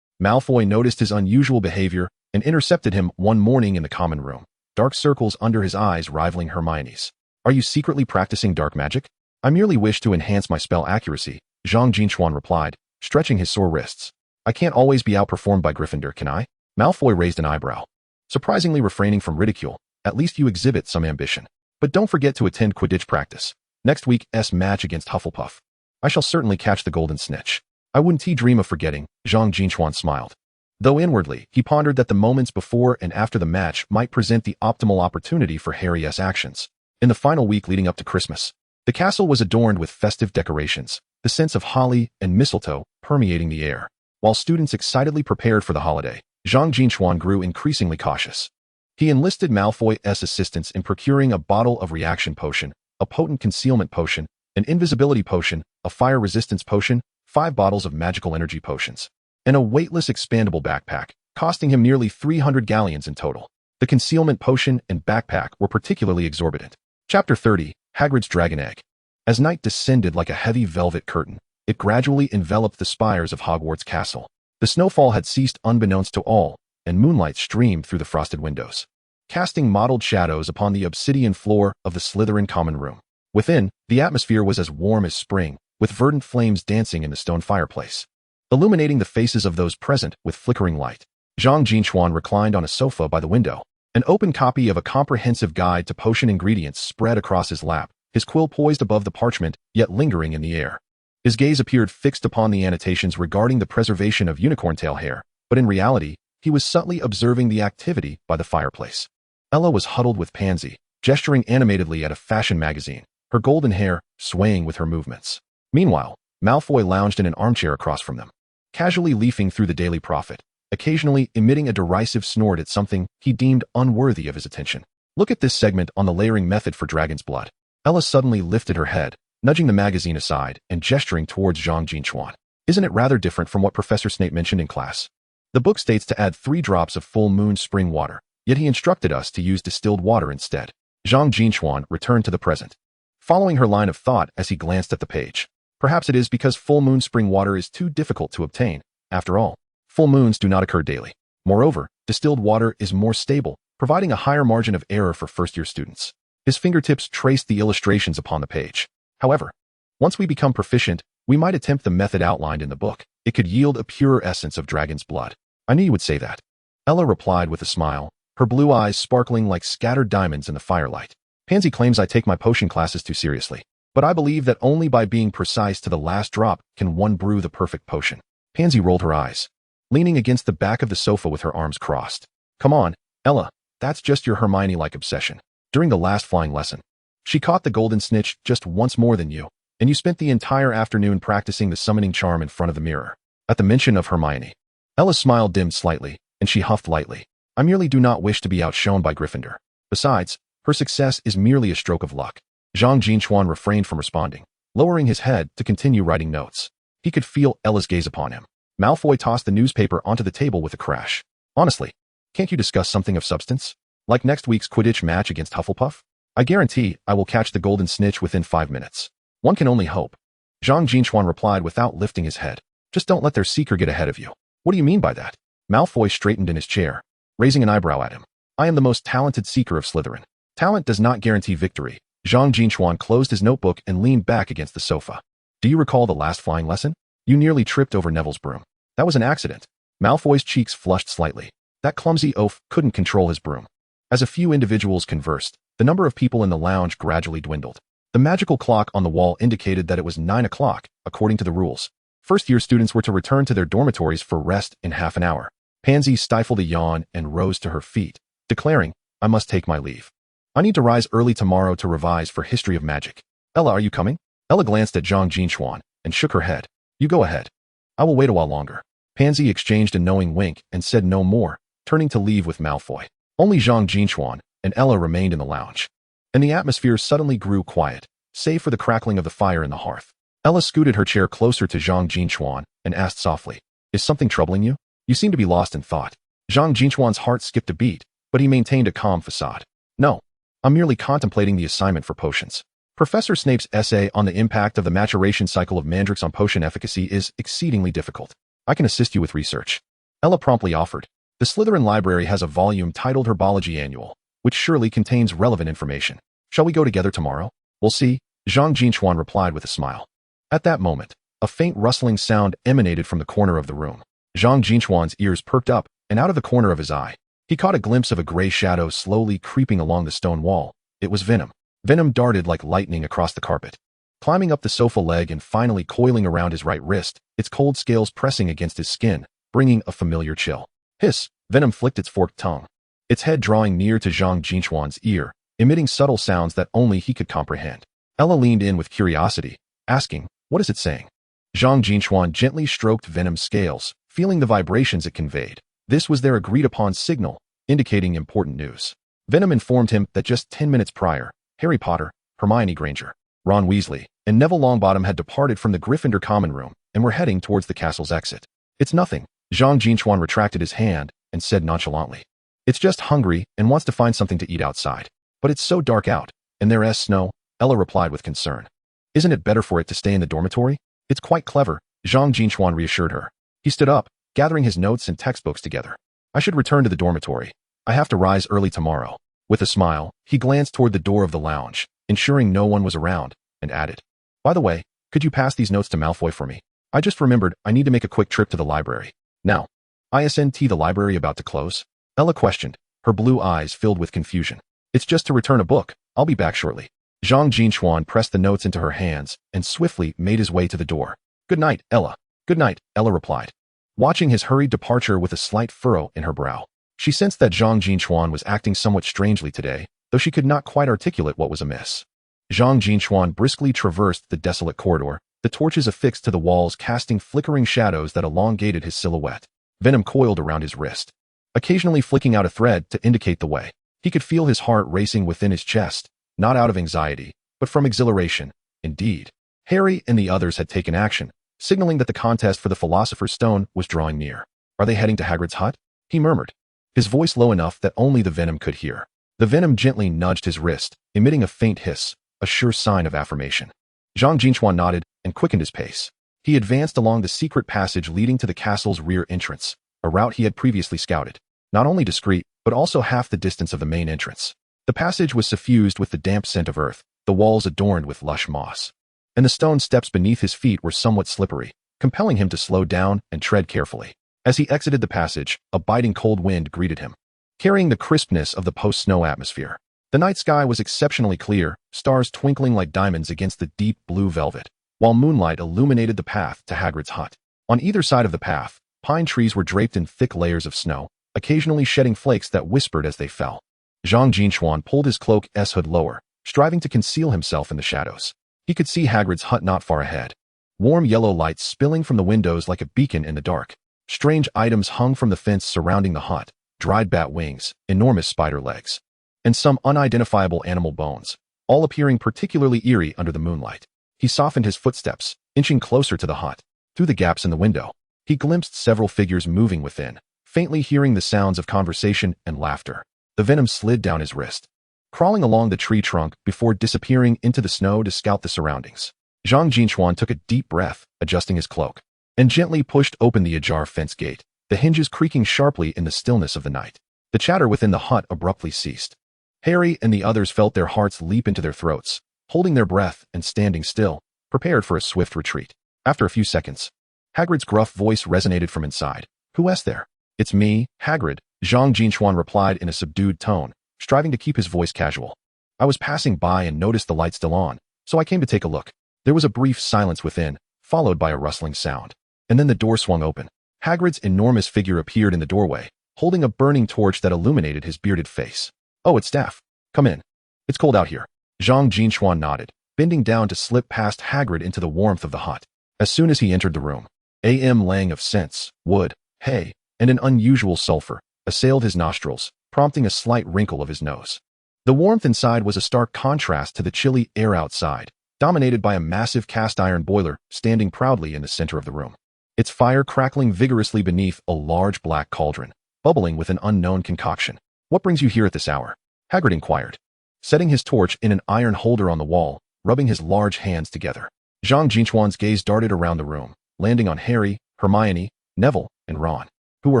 Malfoy noticed his unusual behavior and intercepted him one morning in the common room, dark circles under his eyes rivaling Hermione's. "Are you secretly practicing dark magic?" "I merely wish to enhance my spell accuracy," Zhang Jin Chuan replied, stretching his sore wrists. "I can't always be outperformed by Gryffindor, can I?" Malfoy raised an eyebrow. Surprisingly refraining from ridicule, "At least you exhibit some ambition. But don't forget to attend Quidditch practice. Next week's match against Hufflepuff. I shall certainly catch the golden snitch." "I wouldn't dream of forgetting," Zhang Jin Chuan smiled. Though inwardly, he pondered that the moments before and after the match might present the optimal opportunity for Harry's actions. In the final week leading up to Christmas, the castle was adorned with festive decorations, the scents of holly and mistletoe permeating the air. While students excitedly prepared for the holiday, Zhang Jin Chuan grew increasingly cautious. He enlisted Malfoy's assistance in procuring a bottle of reaction potion, a potent concealment potion, an invisibility potion, a fire resistance potion, 5 bottles of magical energy potions, and a weightless expandable backpack, costing him nearly 300 galleons in total. The concealment potion and backpack were particularly exorbitant. Chapter 30, Hagrid's Dragon Egg. As night descended like a heavy velvet curtain, it gradually enveloped the spires of Hogwarts Castle. The snowfall had ceased unbeknownst to all, and moonlight streamed through the frosted windows, casting mottled shadows upon the obsidian floor of the Slytherin common room. Within, the atmosphere was as warm as spring, with verdant flames dancing in the stone fireplace, illuminating the faces of those present with flickering light. Zhang Jin Chuan reclined on a sofa by the window. An open copy of a comprehensive guide to potion ingredients spread across his lap, his quill poised above the parchment, yet lingering in the air. His gaze appeared fixed upon the annotations regarding the preservation of unicorn tail hair, but in reality, he was subtly observing the activity by the fireplace. Ella was huddled with Pansy, gesturing animatedly at a fashion magazine, her golden hair swaying with her movements. Meanwhile, Malfoy lounged in an armchair across from them, casually leafing through the Daily Prophet, occasionally emitting a derisive snort at something he deemed unworthy of his attention. "Look at this segment on the layering method for dragon's blood." Ella suddenly lifted her head, nudging the magazine aside and gesturing towards Zhang Jin Chuan. "Isn't it rather different from what Professor Snape mentioned in class? The book states to add 3 drops of full moon spring water, yet he instructed us to use distilled water instead." Zhang Jin Chuan returned to the present, following her line of thought as he glanced at the page. Perhaps it is because full moon spring water is too difficult to obtain. After all, full moons do not occur daily. Moreover, distilled water is more stable, providing a higher margin of error for first-year students. His fingertips traced the illustrations upon the page. "However, once we become proficient, we might attempt the method outlined in the book. It could yield a purer essence of dragon's blood." "I knew you would say that," Ella replied with a smile, her blue eyes sparkling like scattered diamonds in the firelight. "Pansy claims I take my potion classes too seriously, but I believe that only by being precise to the last drop can one brew the perfect potion." Pansy rolled her eyes, leaning against the back of the sofa with her arms crossed. "Come on, Ella, that's just your Hermione-like obsession. During the last flying lesson, she caught the golden snitch just once more than you, and you spent the entire afternoon practicing the summoning charm in front of the mirror." At the mention of Hermione, Ella's smile dimmed slightly, and she huffed lightly. "I merely do not wish to be outshone by Gryffindor. Besides, her success is merely a stroke of luck." Zhang Jin Chuan refrained from responding, lowering his head to continue writing notes. He could feel Ella's gaze upon him. Malfoy tossed the newspaper onto the table with a crash. "Honestly, can't you discuss something of substance? Like next week's Quidditch match against Hufflepuff? I guarantee I will catch the golden snitch within 5 minutes." "One can only hope," Zhang Jin Chuan replied without lifting his head. "Just don't let their seeker get ahead of you." "What do you mean by that?" Malfoy straightened in his chair, raising an eyebrow at him. "I am the most talented seeker of Slytherin. Talent does not guarantee victory." Zhang Jin Chuan closed his notebook and leaned back against the sofa. "Do you recall the last flying lesson? You nearly tripped over Neville's broom." "That was an accident." Malfoy's cheeks flushed slightly. That clumsy oaf couldn't control his broom. As a few individuals conversed, the number of people in the lounge gradually dwindled. The magical clock on the wall indicated that it was 9 o'clock, according to the rules. First-year students were to return to their dormitories for rest in half an hour. Pansy stifled a yawn and rose to her feet, declaring, "I must take my leave. I need to rise early tomorrow to revise for History of Magic." "Ella, are you coming?" Ella glanced at Zhang Jin Chuan and shook her head. "You go ahead. I will wait a while longer." Pansy exchanged a knowing wink and said no more, turning to leave with Malfoy. Only Zhang Jin Chuan and Ella remained in the lounge. And the atmosphere suddenly grew quiet, save for the crackling of the fire in the hearth. Ella scooted her chair closer to Zhang Jin Chuan and asked softly, "Is something troubling you? You seem to be lost in thought." Zhang Jin Chuan's heart skipped a beat, but he maintained a calm facade. "No, I'm merely contemplating the assignment for potions. Professor Snape's essay on the impact of the maturation cycle of mandrakes on potion efficacy is exceedingly difficult. I can assist you with research." Ella promptly offered. "The Slytherin Library has a volume titled Herbology Annual, which surely contains relevant information. Shall we go together tomorrow?" "We'll see," Zhang Jin Chuan replied with a smile. At that moment, a faint rustling sound emanated from the corner of the room. Zhang Jin Chuan's ears perked up, and out of the corner of his eye, he caught a glimpse of a gray shadow slowly creeping along the stone wall. It was Venom. Venom darted like lightning across the carpet, climbing up the sofa leg and finally coiling around his right wrist, its cold scales pressing against his skin, bringing a familiar chill. Hiss! Venom flicked its forked tongue, its head drawing near to Zhang Jin Chuan's ear, emitting subtle sounds that only he could comprehend. Ella leaned in with curiosity, asking, "What is it saying?" Zhang Jin Chuan gently stroked Venom's scales, feeling the vibrations it conveyed. This was their agreed-upon signal, indicating important news. Venom informed him that just 10 minutes prior, Harry Potter, Hermione Granger, Ron Weasley, and Neville Longbottom had departed from the Gryffindor common room and were heading towards the castle's exit. "It's nothing." Zhang Jin Chuan retracted his hand and said nonchalantly, "It's just hungry and wants to find something to eat outside. But it's so dark out, and there's snow." Ella replied with concern. "Isn't it better for it to stay in the dormitory?" "It's quite clever," Zhang Jin Chuan reassured her. He stood up, gathering his notes and textbooks together. "I should return to the dormitory. I have to rise early tomorrow." With a smile, he glanced toward the door of the lounge, ensuring no one was around, and added, "By the way, could you pass these notes to Malfoy for me? I just remembered I need to make a quick trip to the library." "Now, isn't the library about to close?" Ella questioned, her blue eyes filled with confusion. "It's just to return a book. I'll be back shortly." Zhang Jin Chuan pressed the notes into her hands and swiftly made his way to the door. "Good night, Ella." "Good night," Ella replied, watching his hurried departure with a slight furrow in her brow. She sensed that Zhang Jin Chuan was acting somewhat strangely today, though she could not quite articulate what was amiss. Zhang Jin Chuan briskly traversed the desolate corridor, the torches affixed to the walls casting flickering shadows that elongated his silhouette. Venom coiled around his wrist, occasionally flicking out a thread to indicate the way. He could feel his heart racing within his chest, not out of anxiety, but from exhilaration. Indeed, Harry and the others had taken action, signaling that the contest for the Philosopher's Stone was drawing near. "Are they heading to Hagrid's hut?" he murmured, his voice low enough that only the Venom could hear. The Venom gently nudged his wrist, emitting a faint hiss, a sure sign of affirmation. Zhang Jin Chuan nodded and quickened his pace. He advanced along the secret passage leading to the castle's rear entrance, a route he had previously scouted. Not only discreet, but also half the distance of the main entrance. The passage was suffused with the damp scent of earth, the walls adorned with lush moss, and the stone steps beneath his feet were somewhat slippery, compelling him to slow down and tread carefully. As he exited the passage, a biting cold wind greeted him, carrying the crispness of the post-snow atmosphere. The night sky was exceptionally clear, stars twinkling like diamonds against the deep blue velvet, while moonlight illuminated the path to Hagrid's hut. On either side of the path, pine trees were draped in thick layers of snow, occasionally shedding flakes that whispered as they fell. Zhang Jin Chuan pulled his cloak's hood lower, striving to conceal himself in the shadows. He could see Hagrid's hut not far ahead, warm yellow light spilling from the windows like a beacon in the dark. Strange items hung from the fence surrounding the hut, dried bat wings, enormous spider legs, and some unidentifiable animal bones, all appearing particularly eerie under the moonlight. He softened his footsteps, inching closer to the hut. Through the gaps in the window, he glimpsed several figures moving within, faintly hearing the sounds of conversation and laughter. The Venom slid down his wrist, crawling along the tree trunk before disappearing into the snow to scout the surroundings. Zhang Jin Chuan took a deep breath, adjusting his cloak, and gently pushed open the ajar fence gate, the hinges creaking sharply in the stillness of the night. The chatter within the hut abruptly ceased. Harry and the others felt their hearts leap into their throats, holding their breath and standing still, prepared for a swift retreat. After a few seconds, Hagrid's gruff voice resonated from inside. "Who's there?" "It's me, Hagrid," Zhang Jin Chuan replied in a subdued tone, striving to keep his voice casual. "I was passing by and noticed the light still on, so I came to take a look." There was a brief silence within, followed by a rustling sound. And then the door swung open. Hagrid's enormous figure appeared in the doorway, holding a burning torch that illuminated his bearded face. "Oh, it's Staff. Come in. It's cold out here." Zhang Jin Chuan nodded, bending down to slip past Hagrid into the warmth of the hut. As soon as he entered the room, lang of scents, wood, hay, and an unusual sulfur assailed his nostrils, prompting a slight wrinkle of his nose. The warmth inside was a stark contrast to the chilly air outside, dominated by a massive cast-iron boiler standing proudly in the center of the room. Its fire crackling vigorously beneath a large black cauldron, bubbling with an unknown concoction. "What brings you here at this hour?" Hagrid inquired, setting his torch in an iron holder on the wall, rubbing his large hands together. Zhang Jin Chuan's gaze darted around the room, landing on Harry, Hermione, Neville, and Ron, who were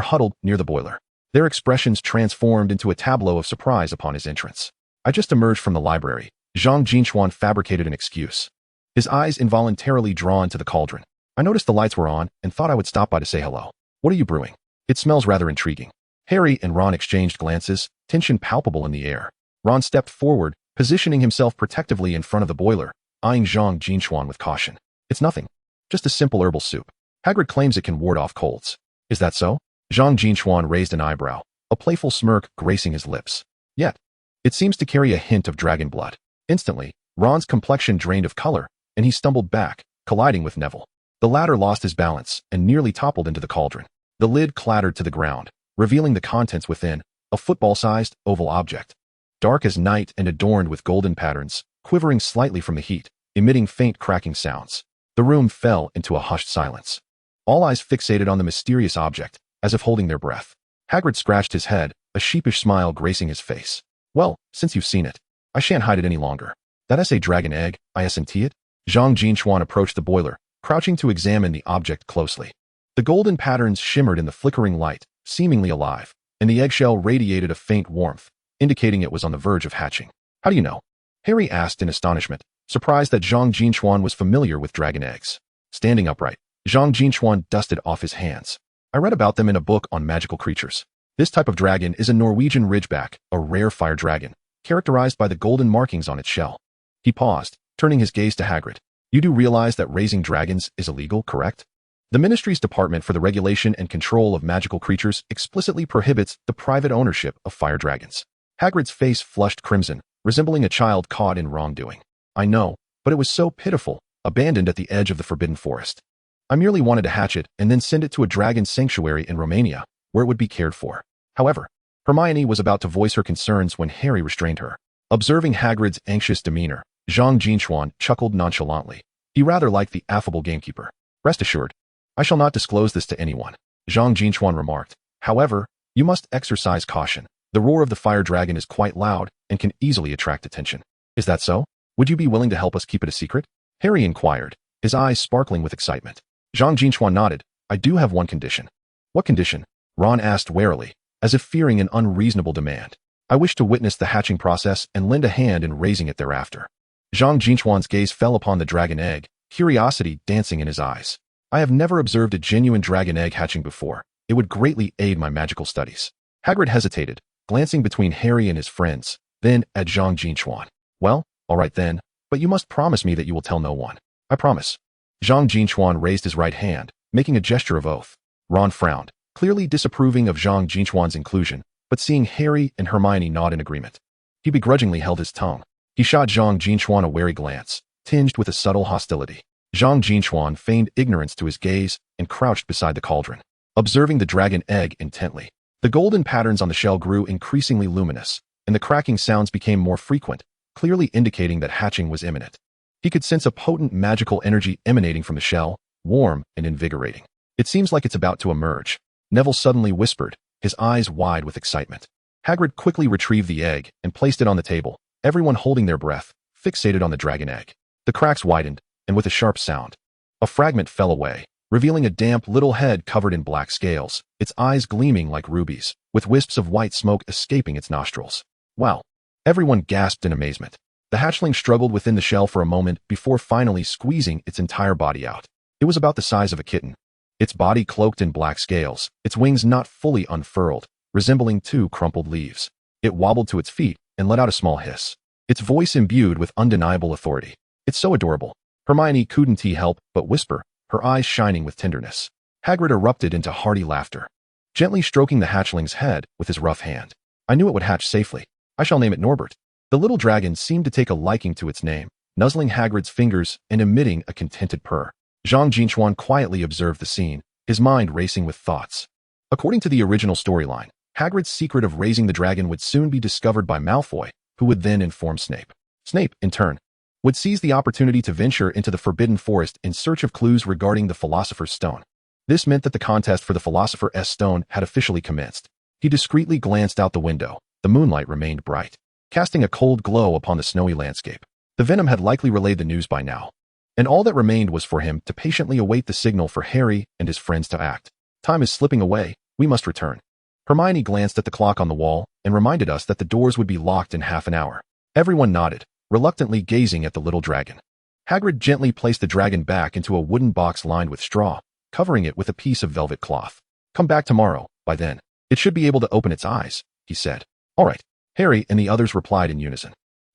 huddled near the boiler. Their expressions transformed into a tableau of surprise upon his entrance. "I just emerged from the library." Zhang Jin Chuan fabricated an excuse, his eyes involuntarily drawn to the cauldron. "I noticed the lights were on and thought I would stop by to say hello. What are you brewing? It smells rather intriguing." Harry and Ron exchanged glances, tension palpable in the air. Ron stepped forward, positioning himself protectively in front of the boiler, eyeing Zhang Jin Chuan with caution. "It's nothing. Just a simple herbal soup. Hagrid claims it can ward off colds." "Is that so?" Zhang Jin Chuan raised an eyebrow, a playful smirk gracing his lips. "Yet, it seems to carry a hint of dragon blood." Instantly, Ron's complexion drained of color, and he stumbled back, colliding with Neville. The latter lost his balance and nearly toppled into the cauldron. The lid clattered to the ground, revealing the contents within, a football-sized oval object. Dark as night and adorned with golden patterns, quivering slightly from the heat, emitting faint cracking sounds. The room fell into a hushed silence. All eyes fixated on the mysterious object, as if holding their breath. Hagrid scratched his head, a sheepish smile gracing his face. "Well, since you've seen it, I shan't hide it any longer. That is a dragon egg, isn't it?" Zhang Jin Chuan approached the boiler, crouching to examine the object closely. The golden patterns shimmered in the flickering light, seemingly alive, and the eggshell radiated a faint warmth, indicating it was on the verge of hatching. "How do you know?" Harry asked in astonishment, surprised that Zhang Jin Chuan was familiar with dragon eggs. Standing upright, Zhang Jin Chuan dusted off his hands. "I read about them in a book on magical creatures. This type of dragon is a Norwegian ridgeback, a rare fire dragon, characterized by the golden markings on its shell." He paused, turning his gaze to Hagrid. "You do realize that raising dragons is illegal, correct? The Ministry's Department for the Regulation and Control of Magical Creatures explicitly prohibits the private ownership of fire dragons." Hagrid's face flushed crimson, resembling a child caught in wrongdoing. "I know, but it was so pitiful, abandoned at the edge of the Forbidden Forest. I merely wanted to hatch it and then send it to a dragon sanctuary in Romania, where it would be cared for." However, Hermione was about to voice her concerns when Harry restrained her. Observing Hagrid's anxious demeanor, Zhang Jin Chuan chuckled nonchalantly. He rather liked the affable gamekeeper. "Rest assured, I shall not disclose this to anyone," Zhang Jin Chuan remarked. "However, you must exercise caution. The roar of the fire dragon is quite loud and can easily attract attention." "Is that so? Would you be willing to help us keep it a secret?" Harry inquired, his eyes sparkling with excitement. Zhang Jin Chuan nodded. "I do have one condition." "What condition?" Ron asked warily, as if fearing an unreasonable demand. "I wish to witness the hatching process and lend a hand in raising it thereafter." Zhang Jin Chuan's gaze fell upon the dragon egg, curiosity dancing in his eyes. "I have never observed a genuine dragon egg hatching before. It would greatly aid my magical studies." Hagrid hesitated, glancing between Harry and his friends, then at Zhang Jin Chuan. "Well, all right then, but you must promise me that you will tell no one." "I promise." Zhang Jin Chuan raised his right hand, making a gesture of oath. Ron frowned, clearly disapproving of Zhang Jin Chuan's inclusion, but seeing Harry and Hermione nod in agreement. He begrudgingly held his tongue. He shot Zhang Jin Chuan a wary glance, tinged with a subtle hostility. Zhang Jin Chuan feigned ignorance to his gaze and crouched beside the cauldron, observing the dragon egg intently. The golden patterns on the shell grew increasingly luminous, and the cracking sounds became more frequent, clearly indicating that hatching was imminent. He could sense a potent magical energy emanating from the shell, warm and invigorating. "It seems like it's about to emerge," Neville suddenly whispered, his eyes wide with excitement. Hagrid quickly retrieved the egg and placed it on the table, everyone holding their breath, fixated on the dragon egg. The cracks widened, and with a sharp sound, a fragment fell away, revealing a damp little head covered in black scales, its eyes gleaming like rubies, with wisps of white smoke escaping its nostrils. "Wow!" Everyone gasped in amazement. The hatchling struggled within the shell for a moment before finally squeezing its entire body out. It was about the size of a kitten, its body cloaked in black scales, its wings not fully unfurled, resembling two crumpled leaves. It wobbled to its feet and let out a small hiss, its voice imbued with undeniable authority. "It's so adorable." Hermione couldn't help but whisper, her eyes shining with tenderness. Hagrid erupted into hearty laughter, gently stroking the hatchling's head with his rough hand. "I knew it would hatch safely. I shall name it Norbert." The little dragon seemed to take a liking to its name, nuzzling Hagrid's fingers and emitting a contented purr. Zhang Jin Chuan quietly observed the scene, his mind racing with thoughts. According to the original storyline, Hagrid's secret of raising the dragon would soon be discovered by Malfoy, who would then inform Snape. Snape, in turn, would seize the opportunity to venture into the Forbidden Forest in search of clues regarding the Philosopher's Stone. This meant that the contest for the Philosopher's Stone had officially commenced. He discreetly glanced out the window. The moonlight remained bright, casting a cold glow upon the snowy landscape. The venom had likely relayed the news by now, and all that remained was for him to patiently await the signal for Harry and his friends to act. Time is slipping away. We must return. Hermione glanced at the clock on the wall and reminded us that the doors would be locked in half an hour. Everyone nodded, reluctantly gazing at the little dragon. Hagrid gently placed the dragon back into a wooden box lined with straw, covering it with a piece of velvet cloth. Come back tomorrow. By then, it should be able to open its eyes, he said. All right. Harry and the others replied in unison.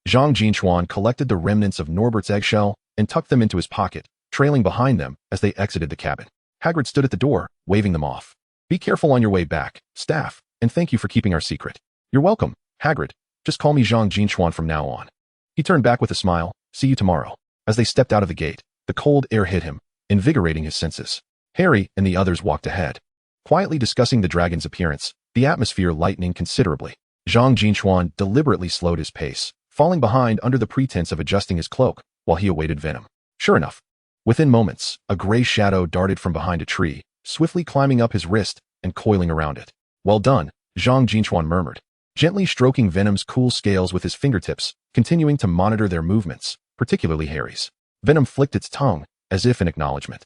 Zhang Jin Chuan collected the remnants of Norbert's eggshell and tucked them into his pocket, trailing behind them as they exited the cabin. Hagrid stood at the door, waving them off. Be careful on your way back, staff, and thank you for keeping our secret. You're welcome, Hagrid. Just call me Zhang Jin Chuan from now on. He turned back with a smile. See you tomorrow. As they stepped out of the gate, the cold air hit him, invigorating his senses. Harry and the others walked ahead, quietly discussing the dragon's appearance, the atmosphere lightening considerably. Zhang Jin Chuan deliberately slowed his pace, falling behind under the pretense of adjusting his cloak while he awaited venom. Sure enough, within moments, a gray shadow darted from behind a tree, swiftly climbing up his wrist and coiling around it. Well done, Zhang Jin Chuan murmured, gently stroking Venom's cool scales with his fingertips, continuing to monitor their movements, particularly Harry's. Venom flicked its tongue, as if in acknowledgement.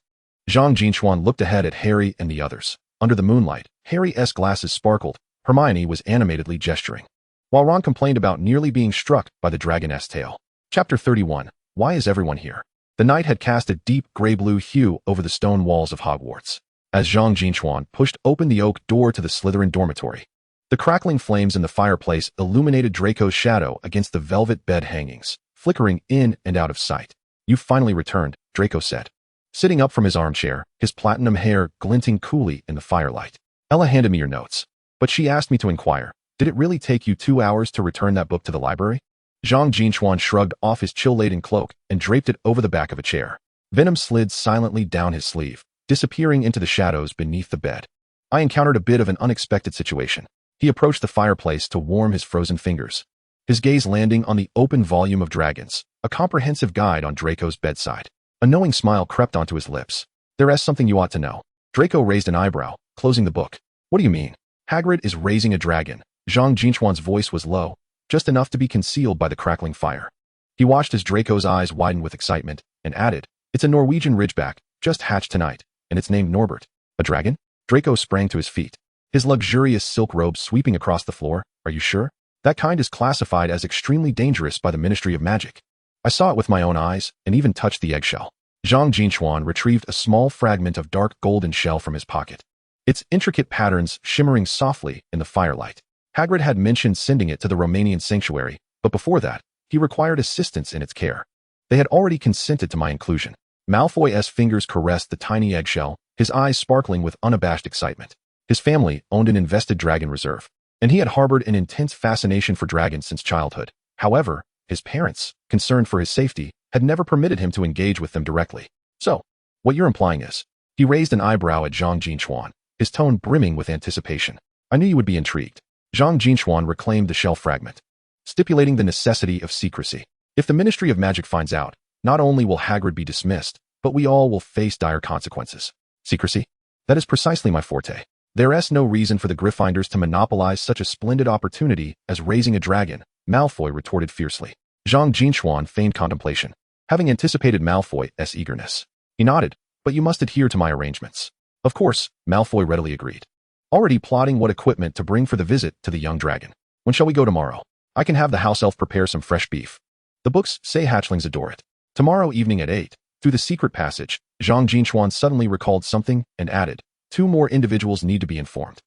Zhang Jin Chuan looked ahead at Harry and the others. Under the moonlight, Harry's glasses sparkled. Hermione was animatedly gesturing, while Ron complained about nearly being struck by the dragon's tail. Chapter 31. Why is everyone here? The night had cast a deep gray-blue hue over the stone walls of Hogwarts. As Zhang Jin Chuan pushed open the oak door to the Slytherin dormitory, the crackling flames in the fireplace illuminated Draco's shadow against the velvet bed hangings, flickering in and out of sight. You finally returned, Draco said, sitting up from his armchair, his platinum hair glinting coolly in the firelight. Ella handed me your notes, but she asked me to inquire, did it really take you 2 hours to return that book to the library? Zhang Jin Chuan shrugged off his chill-laden cloak and draped it over the back of a chair. Venom slid silently down his sleeve, disappearing into the shadows beneath the bed. I encountered a bit of an unexpected situation. He approached the fireplace to warm his frozen fingers, his gaze landing on the open volume of Dragons, a comprehensive guide on Draco's bedside. A knowing smile crept onto his lips. There is something you ought to know. Draco raised an eyebrow, closing the book. What do you mean? Hagrid is raising a dragon. Zhang Jin Chuan's voice was low, just enough to be concealed by the crackling fire. He watched as Draco's eyes widened with excitement, and added, it's a Norwegian ridgeback, just hatched tonight, and it's named Norbert. A dragon? Draco sprang to his feet, his luxurious silk robe sweeping across the floor. Are you sure? That kind is classified as extremely dangerous by the Ministry of Magic. I saw it with my own eyes, and even touched the eggshell. Zhang Jin Chuan retrieved a small fragment of dark golden shell from his pocket, its intricate patterns shimmering softly in the firelight. Hagrid had mentioned sending it to the Romanian sanctuary, but before that, he required assistance in its care. They had already consented to my inclusion. Malfoy's fingers caressed the tiny eggshell, his eyes sparkling with unabashed excitement. His family owned an invested dragon reserve, and he had harbored an intense fascination for dragons since childhood. However, his parents, concerned for his safety, had never permitted him to engage with them directly. So, what you're implying is, he raised an eyebrow at Zhang Jin Chuan, his tone brimming with anticipation. I knew you would be intrigued. Zhang Jin Chuan reclaimed the shell fragment, stipulating the necessity of secrecy. If the Ministry of Magic finds out, not only will Hagrid be dismissed, but we all will face dire consequences. Secrecy? That is precisely my forte. There is no reason for the Gryffindors to monopolize such a splendid opportunity as raising a dragon, Malfoy retorted fiercely. Zhang Jin Chuan feigned contemplation, having anticipated Malfoy's eagerness. He nodded, but you must adhere to my arrangements. Of course, Malfoy readily agreed, already plotting what equipment to bring for the visit to the young dragon. When shall we go tomorrow? I can have the house elf prepare some fresh beef. The books say hatchlings adore it. Tomorrow evening at 8, through the secret passage, Zhang Jin Chuan suddenly recalled something and added, 2 more individuals need to be informed.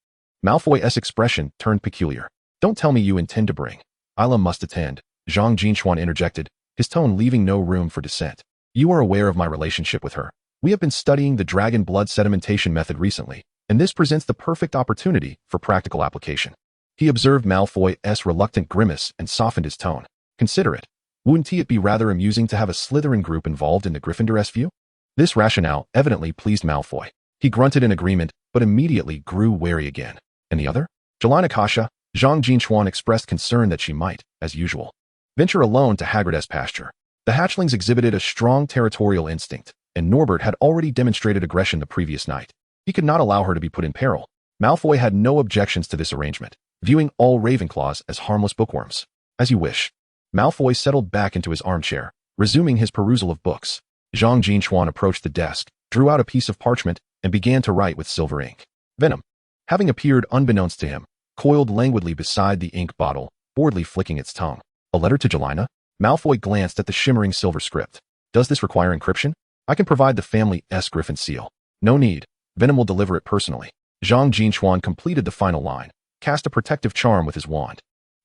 Malfoy's expression turned peculiar. Don't tell me you intend to bring. Isla must attend, Zhang Jin Chuan interjected, his tone leaving no room for dissent. You are aware of my relationship with her. We have been studying the dragon blood sedimentation method recently, and this presents the perfect opportunity for practical application. He observed Malfoy's reluctant grimace and softened his tone. Consider it. Wouldn't it be rather amusing to have a Slytherin group involved in the Gryffindor's view? This rationale evidently pleased Malfoy. He grunted in agreement, but immediately grew wary again. And the other? Jelena Kasha, Zhang Jin Chuan expressed concern that she might, as usual, venture alone to Hagrid's pasture. The hatchlings exhibited a strong territorial instinct, and Norbert had already demonstrated aggression the previous night. He could not allow her to be put in peril. Malfoy had no objections to this arrangement, viewing all Ravenclaws as harmless bookworms. As you wish. Malfoy settled back into his armchair, resuming his perusal of books. Zhang Jin Chuan approached the desk, drew out a piece of parchment, and began to write with silver ink. Venom, having appeared unbeknownst to him, coiled languidly beside the ink bottle, boredly flicking its tongue. A letter to Jelena? Malfoy glanced at the shimmering silver script. Does this require encryption? I can provide the family's Griffin seal. No need. Venom will deliver it personally. Zhang Jin Chuan completed the final line, cast a protective charm with his wand,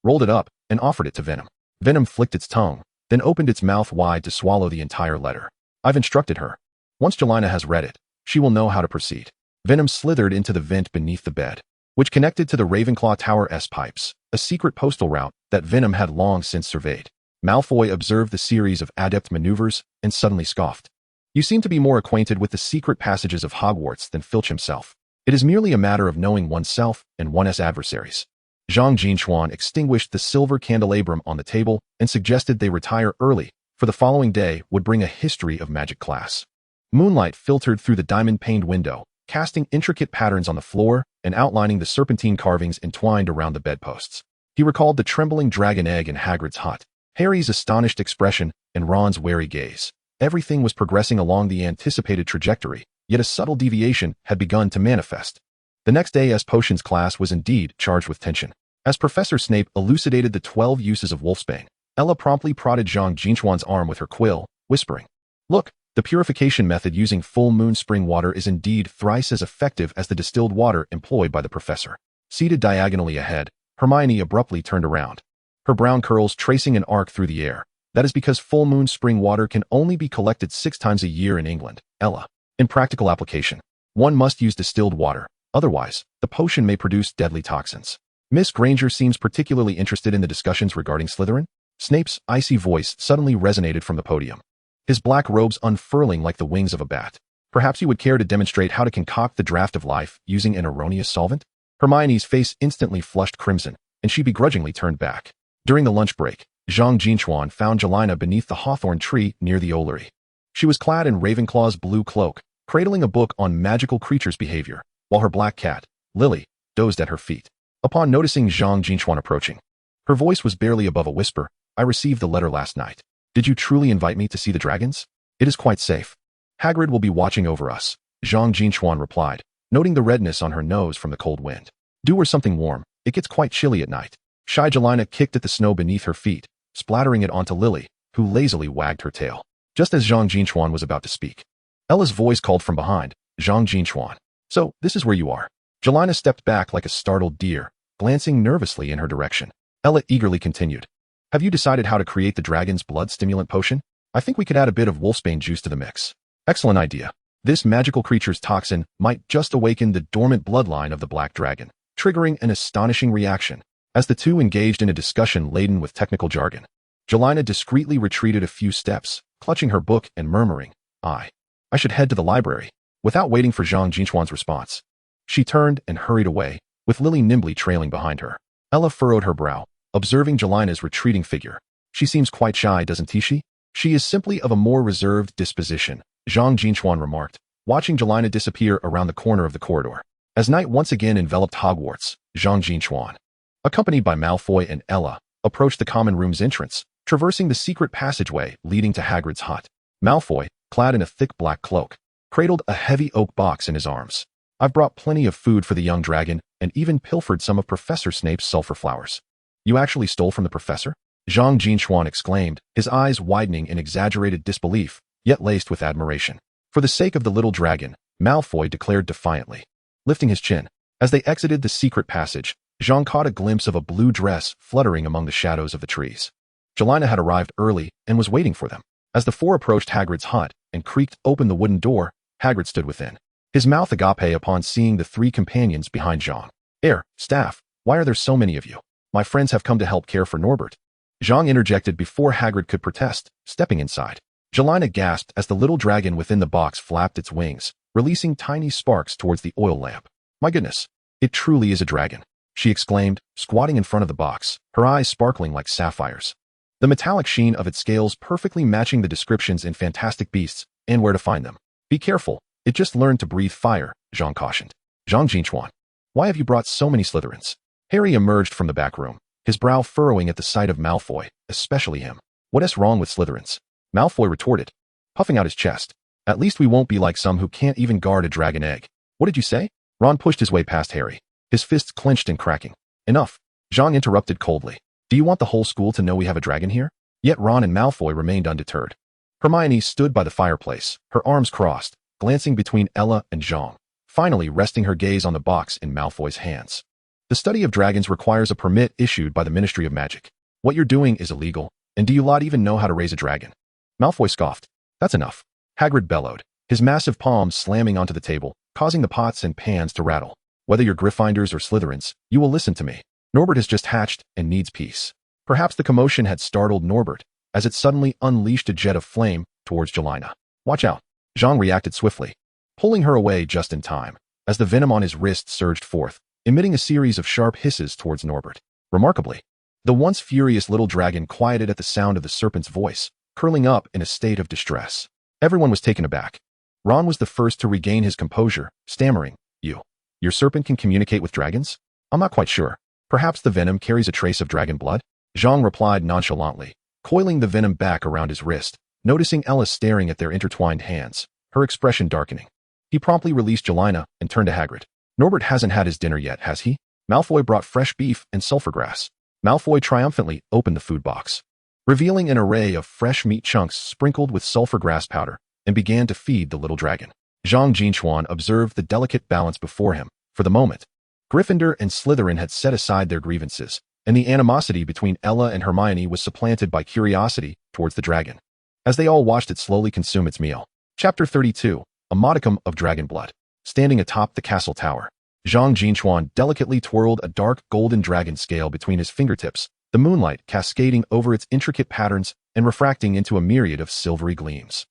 rolled it up, and offered it to Venom. Venom flicked its tongue, then opened its mouth wide to swallow the entire letter. I've instructed her. Once Jelena has read it, she will know how to proceed. Venom slithered into the vent beneath the bed, which connected to the Ravenclaw Tower's pipes, a secret postal route that Venom had long since surveyed. Malfoy observed the series of adept maneuvers and suddenly scoffed. You seem to be more acquainted with the secret passages of Hogwarts than Filch himself. It is merely a matter of knowing oneself and one's adversaries. Zhang Jin Chuan extinguished the silver candelabrum on the table and suggested they retire early, for the following day would bring a history of magic class. Moonlight filtered through the diamond-paned window, casting intricate patterns on the floor and outlining the serpentine carvings entwined around the bedposts. He recalled the trembling dragon egg in Hagrid's hut, Harry's astonished expression, and Ron's wary gaze. Everything was progressing along the anticipated trajectory, yet a subtle deviation had begun to manifest. The next day's potions class was indeed charged with tension. As Professor Snape elucidated the 12 uses of wolfsbane, Ella promptly prodded Zhang Jin Chuan's arm with her quill, whispering, Look, the purification method using full moon spring water is indeed thrice as effective as the distilled water employed by the professor. Seated diagonally ahead, Hermione abruptly turned around, her brown curls tracing an arc through the air. That is because full moon spring water can only be collected 6 times a year in England, Ella. In practical application, one must use distilled water, otherwise, the potion may produce deadly toxins. Miss Granger seems particularly interested in the discussions regarding Slytherin. Snape's icy voice suddenly resonated from the podium, his black robes unfurling like the wings of a bat. Perhaps you would care to demonstrate how to concoct the draft of life using an erroneous solvent? Hermione's face instantly flushed crimson, and she begrudgingly turned back. During the lunch break, Zhang Jin Chuan found Jelena beneath the hawthorn tree near the Ollery. She was clad in Ravenclaw's blue cloak, cradling a book on magical creatures' behavior, while her black cat, Lily, dozed at her feet. Upon noticing Zhang Jin Chuan approaching, her voice was barely above a whisper. I received the letter last night. Did you truly invite me to see the dragons? It is quite safe. Hagrid will be watching over us, Zhang Jin Chuan replied, noting the redness on her nose from the cold wind. Do her something warm. It gets quite chilly at night. Shy Jelena kicked at the snow beneath her feet, splattering it onto Lily, who lazily wagged her tail. Just as Zhang Jin Chuan was about to speak, Ella's voice called from behind, Zhang Jin Chuan. So, this is where you are. Jelena stepped back like a startled deer, glancing nervously in her direction. Ella eagerly continued. Have you decided how to create the dragon's blood stimulant potion? I think we could add a bit of wolfsbane juice to the mix. Excellent idea. This magical creature's toxin might just awaken the dormant bloodline of the black dragon, triggering an astonishing reaction. As the two engaged in a discussion laden with technical jargon, Jelena discreetly retreated a few steps, clutching her book and murmuring, I should head to the library. Without waiting for Zhang Jin Chuan's response, she turned and hurried away, with Lily nimbly trailing behind her. Ella furrowed her brow, observing Jelena's retreating figure. She seems quite shy, doesn't she? She is simply of a more reserved disposition, Zhang Jin Chuan remarked, watching Jelena disappear around the corner of the corridor. As night once again enveloped Hogwarts, Zhang Jin Chuan, accompanied by Malfoy and Ella, approached the common room's entrance, traversing the secret passageway leading to Hagrid's hut. Malfoy, clad in a thick black cloak, cradled a heavy oak box in his arms. I've brought plenty of food for the young dragon and even pilfered some of Professor Snape's sulfur flowers. You actually stole from the professor? Zhang Jin Chuan exclaimed, his eyes widening in exaggerated disbelief, yet laced with admiration. For the sake of the little dragon, Malfoy declared defiantly, lifting his chin. As they exited the secret passage, Zhang caught a glimpse of a blue dress fluttering among the shadows of the trees. Jelena had arrived early and was waiting for them. As the four approached Hagrid's hut and creaked open the wooden door, Hagrid stood within, his mouth agape upon seeing the 3 companions behind Zhang. Staff, why are there so many of you? My friends have come to help care for Norbert. Zhang interjected before Hagrid could protest, stepping inside. Jelena gasped as the little dragon within the box flapped its wings, releasing tiny sparks towards the oil lamp. My goodness, it truly is a dragon, she exclaimed, squatting in front of the box, her eyes sparkling like sapphires. The metallic sheen of its scales perfectly matching the descriptions in Fantastic Beasts and Where to Find Them. Be careful, it just learned to breathe fire, Zhang cautioned. Zhang Jin Chuan, why have you brought so many Slytherins? Harry emerged from the back room, his brow furrowing at the sight of Malfoy, especially him. What's wrong with Slytherins? Malfoy retorted, puffing out his chest. At least we won't be like some who can't even guard a dragon egg. What did you say? Ron pushed his way past Harry, his fists clenched and cracking. Enough, Zhang interrupted coldly. Do you want the whole school to know we have a dragon here? Yet Ron and Malfoy remained undeterred. Hermione stood by the fireplace, her arms crossed, glancing between Ella and Zhang, finally resting her gaze on the box in Malfoy's hands. The study of dragons requires a permit issued by the Ministry of Magic. What you're doing is illegal, and do you lot even know how to raise a dragon? Malfoy scoffed. That's enough. Hagrid bellowed, his massive palms slamming onto the table, causing the pots and pans to rattle. Whether you're Gryffindors or Slytherins, you will listen to me. Norbert has just hatched and needs peace. Perhaps the commotion had startled Norbert, as it suddenly unleashed a jet of flame towards Jelena. Watch out. Zhang reacted swiftly, pulling her away just in time, as the venom on his wrist surged forth, emitting a series of sharp hisses towards Norbert. Remarkably, the once furious little dragon quieted at the sound of the serpent's voice, curling up in a state of distress. Everyone was taken aback. Ron was the first to regain his composure, stammering, Your serpent can communicate with dragons? I'm not quite sure. Perhaps the venom carries a trace of dragon blood? Zhang replied nonchalantly, coiling the venom back around his wrist, noticing Ella staring at their intertwined hands, her expression darkening. He promptly released Jelena and turned to Hagrid. Norbert hasn't had his dinner yet, has he? Malfoy brought fresh beef and sulfur grass. Malfoy triumphantly opened the food box, revealing an array of fresh meat chunks sprinkled with sulfur grass powder, and began to feed the little dragon. Zhang Jin Chuan observed the delicate balance before him. For the moment, Gryffindor and Slytherin had set aside their grievances, and the animosity between Ella and Hermione was supplanted by curiosity towards the dragon, as they all watched it slowly consume its meal. Chapter 32, A Modicum of Dragon Blood. Standing atop the castle tower, Zhang Jin Chuan delicately twirled a dark golden dragon scale between his fingertips, the moonlight cascading over its intricate patterns and refracting into a myriad of silvery gleams.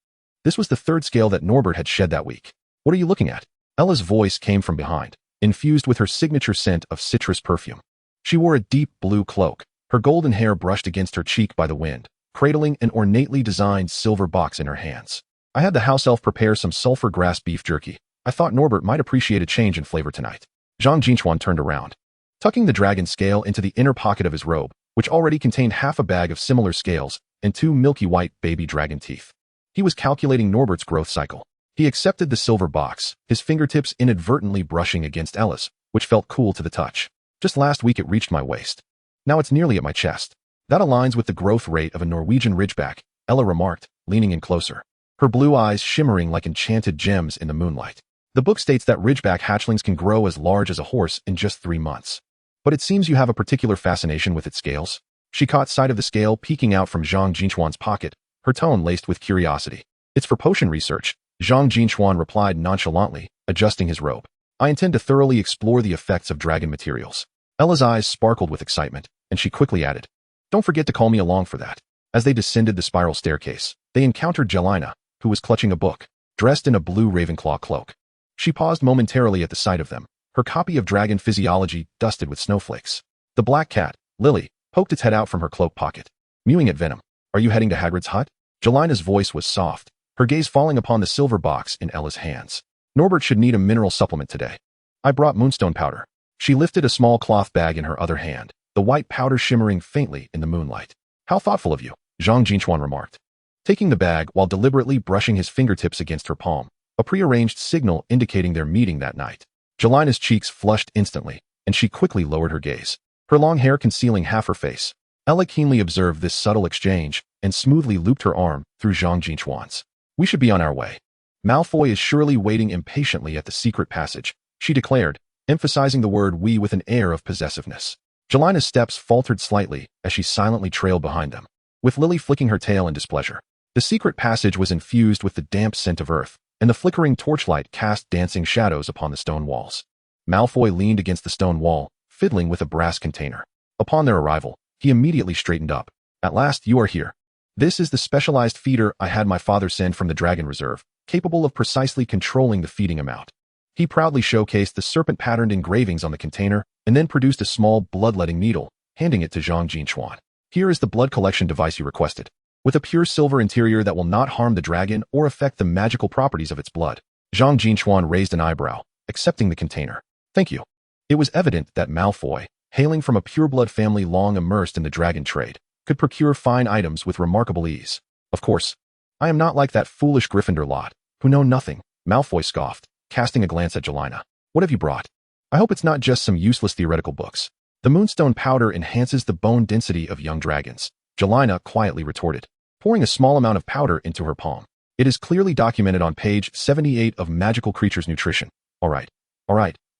This was the third scale that Norbert had shed that week. What are you looking at? Ella's voice came from behind, infused with her signature scent of citrus perfume. She wore a deep blue cloak, her golden hair brushed against her cheek by the wind, cradling an ornately designed silver box in her hands. I had the house elf prepare some sulfur grass beef jerky. I thought Norbert might appreciate a change in flavor tonight. Zhang Jinchuan turned around, tucking the dragon scale into the inner pocket of his robe, which already contained half a bag of similar scales and 2 milky white baby dragon teeth. He was calculating Norbert's growth cycle. He accepted the silver box, his fingertips inadvertently brushing against Ella's, which felt cool to the touch. Just last week it reached my waist. Now it's nearly at my chest. That aligns with the growth rate of a Norwegian ridgeback, Ella remarked, leaning in closer, her blue eyes shimmering like enchanted gems in the moonlight. The book states that ridgeback hatchlings can grow as large as a horse in just 3 months. But it seems you have a particular fascination with its scales. She caught sight of the scale peeking out from Zhang Jinchuan's pocket, her tone laced with curiosity. It's for potion research, Zhang Jinchuan replied nonchalantly, adjusting his robe. I intend to thoroughly explore the effects of dragon materials. Ella's eyes sparkled with excitement, and she quickly added, don't forget to call me along for that. As they descended the spiral staircase, they encountered Jelena, who was clutching a book, dressed in a blue Ravenclaw cloak. She paused momentarily at the sight of them, her copy of Dragon Physiology dusted with snowflakes. The black cat, Lily, poked its head out from her cloak pocket, mewing at Venom. Are you heading to Hagrid's hut? Jelena's voice was soft, her gaze falling upon the silver box in Ella's hands. Norbert should need a mineral supplement today. I brought moonstone powder. She lifted a small cloth bag in her other hand, the white powder shimmering faintly in the moonlight. How thoughtful of you, Zhang Jinchuan remarked, taking the bag while deliberately brushing his fingertips against her palm, a prearranged signal indicating their meeting that night. Jelena's cheeks flushed instantly, and she quickly lowered her gaze, her long hair concealing half her face. Ella keenly observed this subtle exchange and smoothly looped her arm through Zhang Jinchuan's. We should be on our way. Malfoy is surely waiting impatiently at the secret passage, she declared, emphasizing the word we with an air of possessiveness. Jelena's steps faltered slightly as she silently trailed behind them, with Lily flicking her tail in displeasure. The secret passage was infused with the damp scent of earth, and the flickering torchlight cast dancing shadows upon the stone walls. Malfoy leaned against the stone wall, fiddling with a brass container. Upon their arrival, he immediately straightened up. At last you are here. This is the specialized feeder I had my father send from the Dragon Reserve, capable of precisely controlling the feeding amount. He proudly showcased the serpent-patterned engravings on the container and then produced a small bloodletting needle, handing it to Zhang Jin Chuan. Here is the blood collection device you requested, with a pure silver interior that will not harm the dragon or affect the magical properties of its blood. Zhang Jin Chuan raised an eyebrow, accepting the container. Thank you. It was evident that Malfoy, hailing from a pureblood family long immersed in the dragon trade, could procure fine items with remarkable ease. Of course, I am not like that foolish Gryffindor lot, who know nothing, Malfoy scoffed, casting a glance at Jelena. What have you brought? I hope it's not just some useless theoretical books. The moonstone powder enhances the bone density of young dragons, Jelena quietly retorted, pouring a small amount of powder into her palm. It is clearly documented on page 78 of Magical Creatures Nutrition. All right,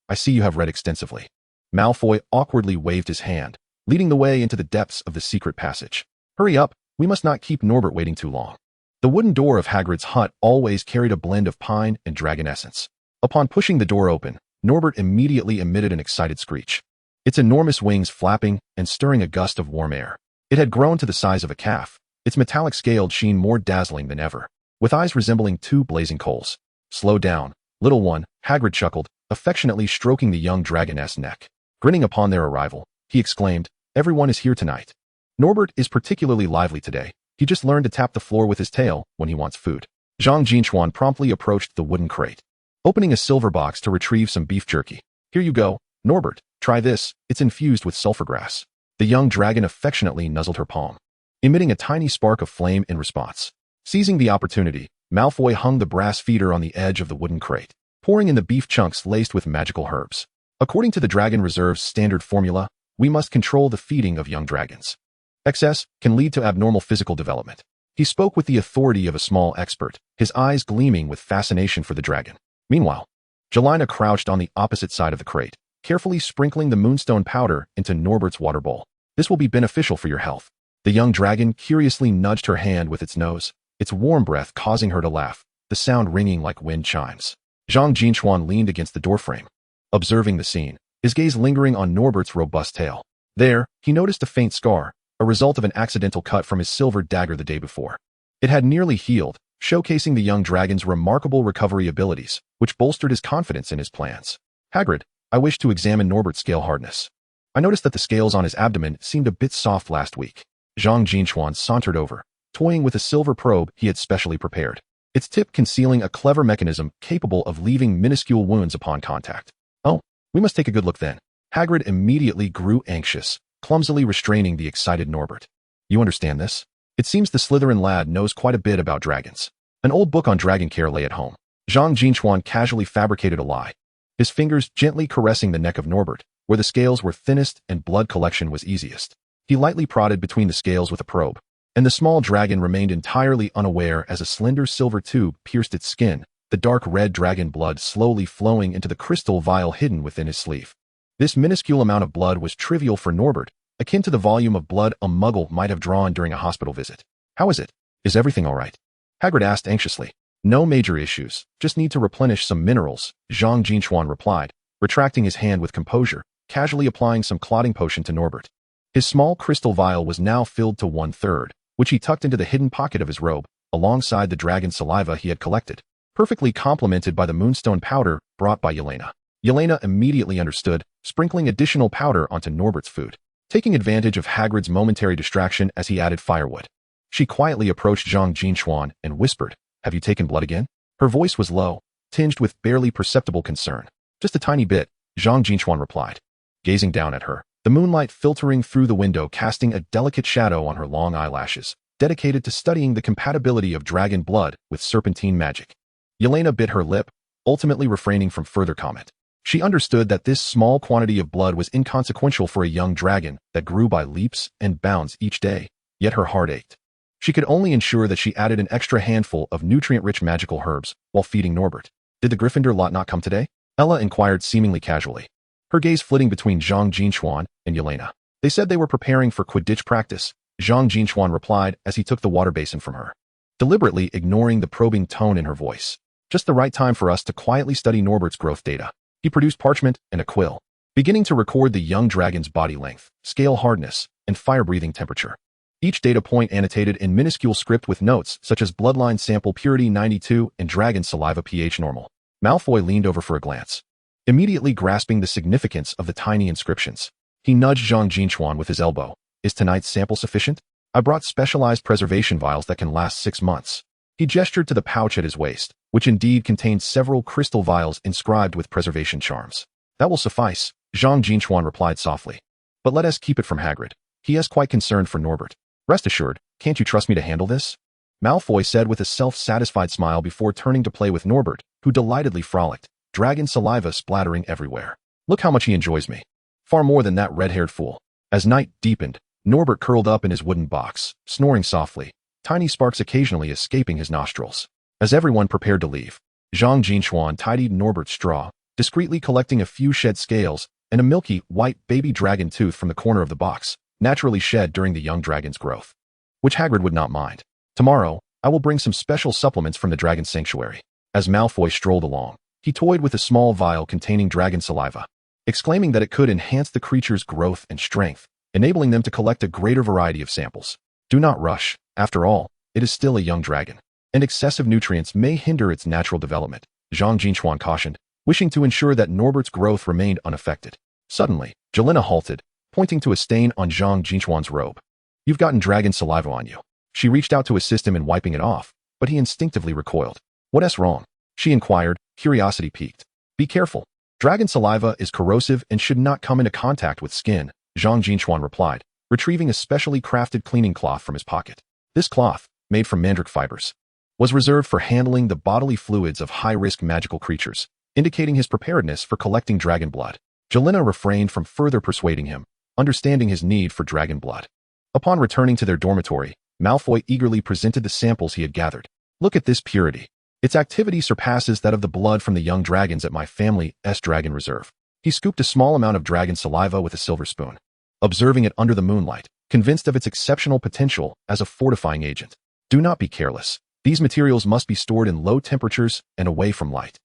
I see you have read extensively. Malfoy awkwardly waved his hand, leading the way into the depths of the secret passage. Hurry up, we must not keep Norbert waiting too long. The wooden door of Hagrid's hut always carried a blend of pine and dragon essence. Upon pushing the door open, Norbert immediately emitted an excited screech, its enormous wings flapping and stirring a gust of warm air. It had grown to the size of a calf, its metallic scaled sheen more dazzling than ever, with eyes resembling two blazing coals. Slow down, little one, Hagrid chuckled, affectionately stroking the young dragoness neck. Grinning upon their arrival, he exclaimed, everyone is here tonight. Norbert is particularly lively today. He just learned to tap the floor with his tail when he wants food. Zhang Jin Chuan promptly approached the wooden crate, opening a silver box to retrieve some beef jerky. Here you go, Norbert, try this, it's infused with sulfur grass. The young dragon affectionately nuzzled her palm, emitting a tiny spark of flame in response. Seizing the opportunity, Malfoy hung the brass feeder on the edge of the wooden crate, pouring in the beef chunks laced with magical herbs. According to the Dragon Reserve's standard formula, we must control the feeding of young dragons. Excess can lead to abnormal physical development. He spoke with the authority of a small expert, his eyes gleaming with fascination for the dragon. Meanwhile, Jelena crouched on the opposite side of the crate, carefully sprinkling the moonstone powder into Norbert's water bowl. This will be beneficial for your health. The young dragon curiously nudged her hand with its nose, its warm breath causing her to laugh, the sound ringing like wind chimes. Zhang Jin Chuan leaned against the doorframe, observing the scene, his gaze lingering on Norbert's robust tail. There, he noticed a faint scar, a result of an accidental cut from his silver dagger the day before. It had nearly healed, showcasing the young dragon's remarkable recovery abilities, which bolstered his confidence in his plans. Hagrid, I wish to examine Norbert's scale hardness. I noticed that the scales on his abdomen seemed a bit soft last week. Zhang Jin Chuan sauntered over, toying with a silver probe he had specially prepared, its tip concealing a clever mechanism capable of leaving minuscule wounds upon contact. Oh, we must take a good look then. Hagrid immediately grew anxious, clumsily restraining the excited Norbert. You understand this? It seems the Slytherin lad knows quite a bit about dragons. An old book on dragon care lay at home. Zhang Jin Chuan casually fabricated a lie, his fingers gently caressing the neck of Norbert, where the scales were thinnest and blood collection was easiest. He lightly prodded between the scales with a probe, and the small dragon remained entirely unaware as a slender silver tube pierced its skin, the dark red dragon blood slowly flowing into the crystal vial hidden within his sleeve. This minuscule amount of blood was trivial for Norbert, akin to the volume of blood a muggle might have drawn during a hospital visit. How is it? Is everything all right? Hagrid asked anxiously. No major issues, just need to replenish some minerals, Zhang Jin Chuan replied, retracting his hand with composure, casually applying some clotting potion to Norbert. His small crystal vial was now filled to 1/3, which he tucked into the hidden pocket of his robe, alongside the dragon saliva he had collected, perfectly complemented by the moonstone powder brought by Jelena. Jelena immediately understood, sprinkling additional powder onto Norbert's food, taking advantage of Hagrid's momentary distraction as he added firewood. She quietly approached Zhang Jin Chuan and whispered, Have you taken blood again? Her voice was low, tinged with barely perceptible concern. Just a tiny bit, Zhang Jin Chuan replied, gazing down at her, the moonlight filtering through the window casting a delicate shadow on her long eyelashes, dedicated to studying the compatibility of dragon blood with serpentine magic. Jelena bit her lip, ultimately refraining from further comment. She understood that this small quantity of blood was inconsequential for a young dragon that grew by leaps and bounds each day, yet her heart ached. She could only ensure that she added an extra handful of nutrient-rich magical herbs while feeding Norbert. Did the Gryffindor lot not come today? Ella inquired seemingly casually, her gaze flitting between Zhang Jin Chuan and Jelena. They said they were preparing for Quidditch practice, Zhang Jin Chuan replied as he took the water basin from her, deliberately ignoring the probing tone in her voice. Just the right time for us to quietly study Norbert's growth data. He produced parchment and a quill, beginning to record the young dragon's body length, scale hardness, and fire-breathing temperature. each data point annotated in minuscule script with notes such as bloodline sample purity 92 and dragon saliva pH normal. Malfoy leaned over for a glance, immediately grasping the significance of the tiny inscriptions. He nudged Zhang Jin Chuan with his elbow. Is tonight's sample sufficient? I brought specialized preservation vials that can last 6 months. He gestured to the pouch at his waist, which indeed contained several crystal vials inscribed with preservation charms. That will suffice, Zhang Jin Chuan replied softly. But let us keep it from Hagrid. He is quite concerned for Norbert. Rest assured, can't you trust me to handle this? Malfoy said with a self-satisfied smile before turning to play with Norbert, who delightedly frolicked, dragon saliva splattering everywhere. Look how much he enjoys me. Far more than that red-haired fool. As night deepened, Norbert curled up in his wooden box, snoring softly, tiny sparks occasionally escaping his nostrils. As everyone prepared to leave, Zhang Jin Chuan tidied Norbert's straw, discreetly collecting a few shed scales and a milky, white baby dragon tooth from the corner of the box, naturally shed during the young dragon's growth, which Hagrid would not mind. Tomorrow, I will bring some special supplements from the dragon sanctuary. As Malfoy strolled along, he toyed with a small vial containing dragon saliva, exclaiming that it could enhance the creature's growth and strength, enabling them to collect a greater variety of samples. Do not rush. After all, it is still a young dragon, and excessive nutrients may hinder its natural development, Zhang Jin Chuan cautioned, wishing to ensure that Norbert's growth remained unaffected. Suddenly, Jelena halted, pointing to a stain on Zhang Jin Chuan's robe. You've gotten dragon saliva on you. She reached out to assist him in wiping it off, but he instinctively recoiled. What's wrong? She inquired, curiosity piqued. Be careful. Dragon saliva is corrosive and should not come into contact with skin, Zhang Jin Chuan replied, retrieving a specially crafted cleaning cloth from his pocket. This cloth, made from mandrake fibers, was reserved for handling the bodily fluids of high-risk magical creatures, indicating his preparedness for collecting dragon blood. Jelena refrained from further persuading him, understanding his need for dragon blood. Upon returning to their dormitory, Malfoy eagerly presented the samples he had gathered. Look at this purity. Its activity surpasses that of the blood from the young dragons at my family's dragon reserve. He scooped a small amount of dragon saliva with a silver spoon, observing it under the moonlight, convinced of its exceptional potential as a fortifying agent. Do not be careless. These materials must be stored in low temperatures and away from light.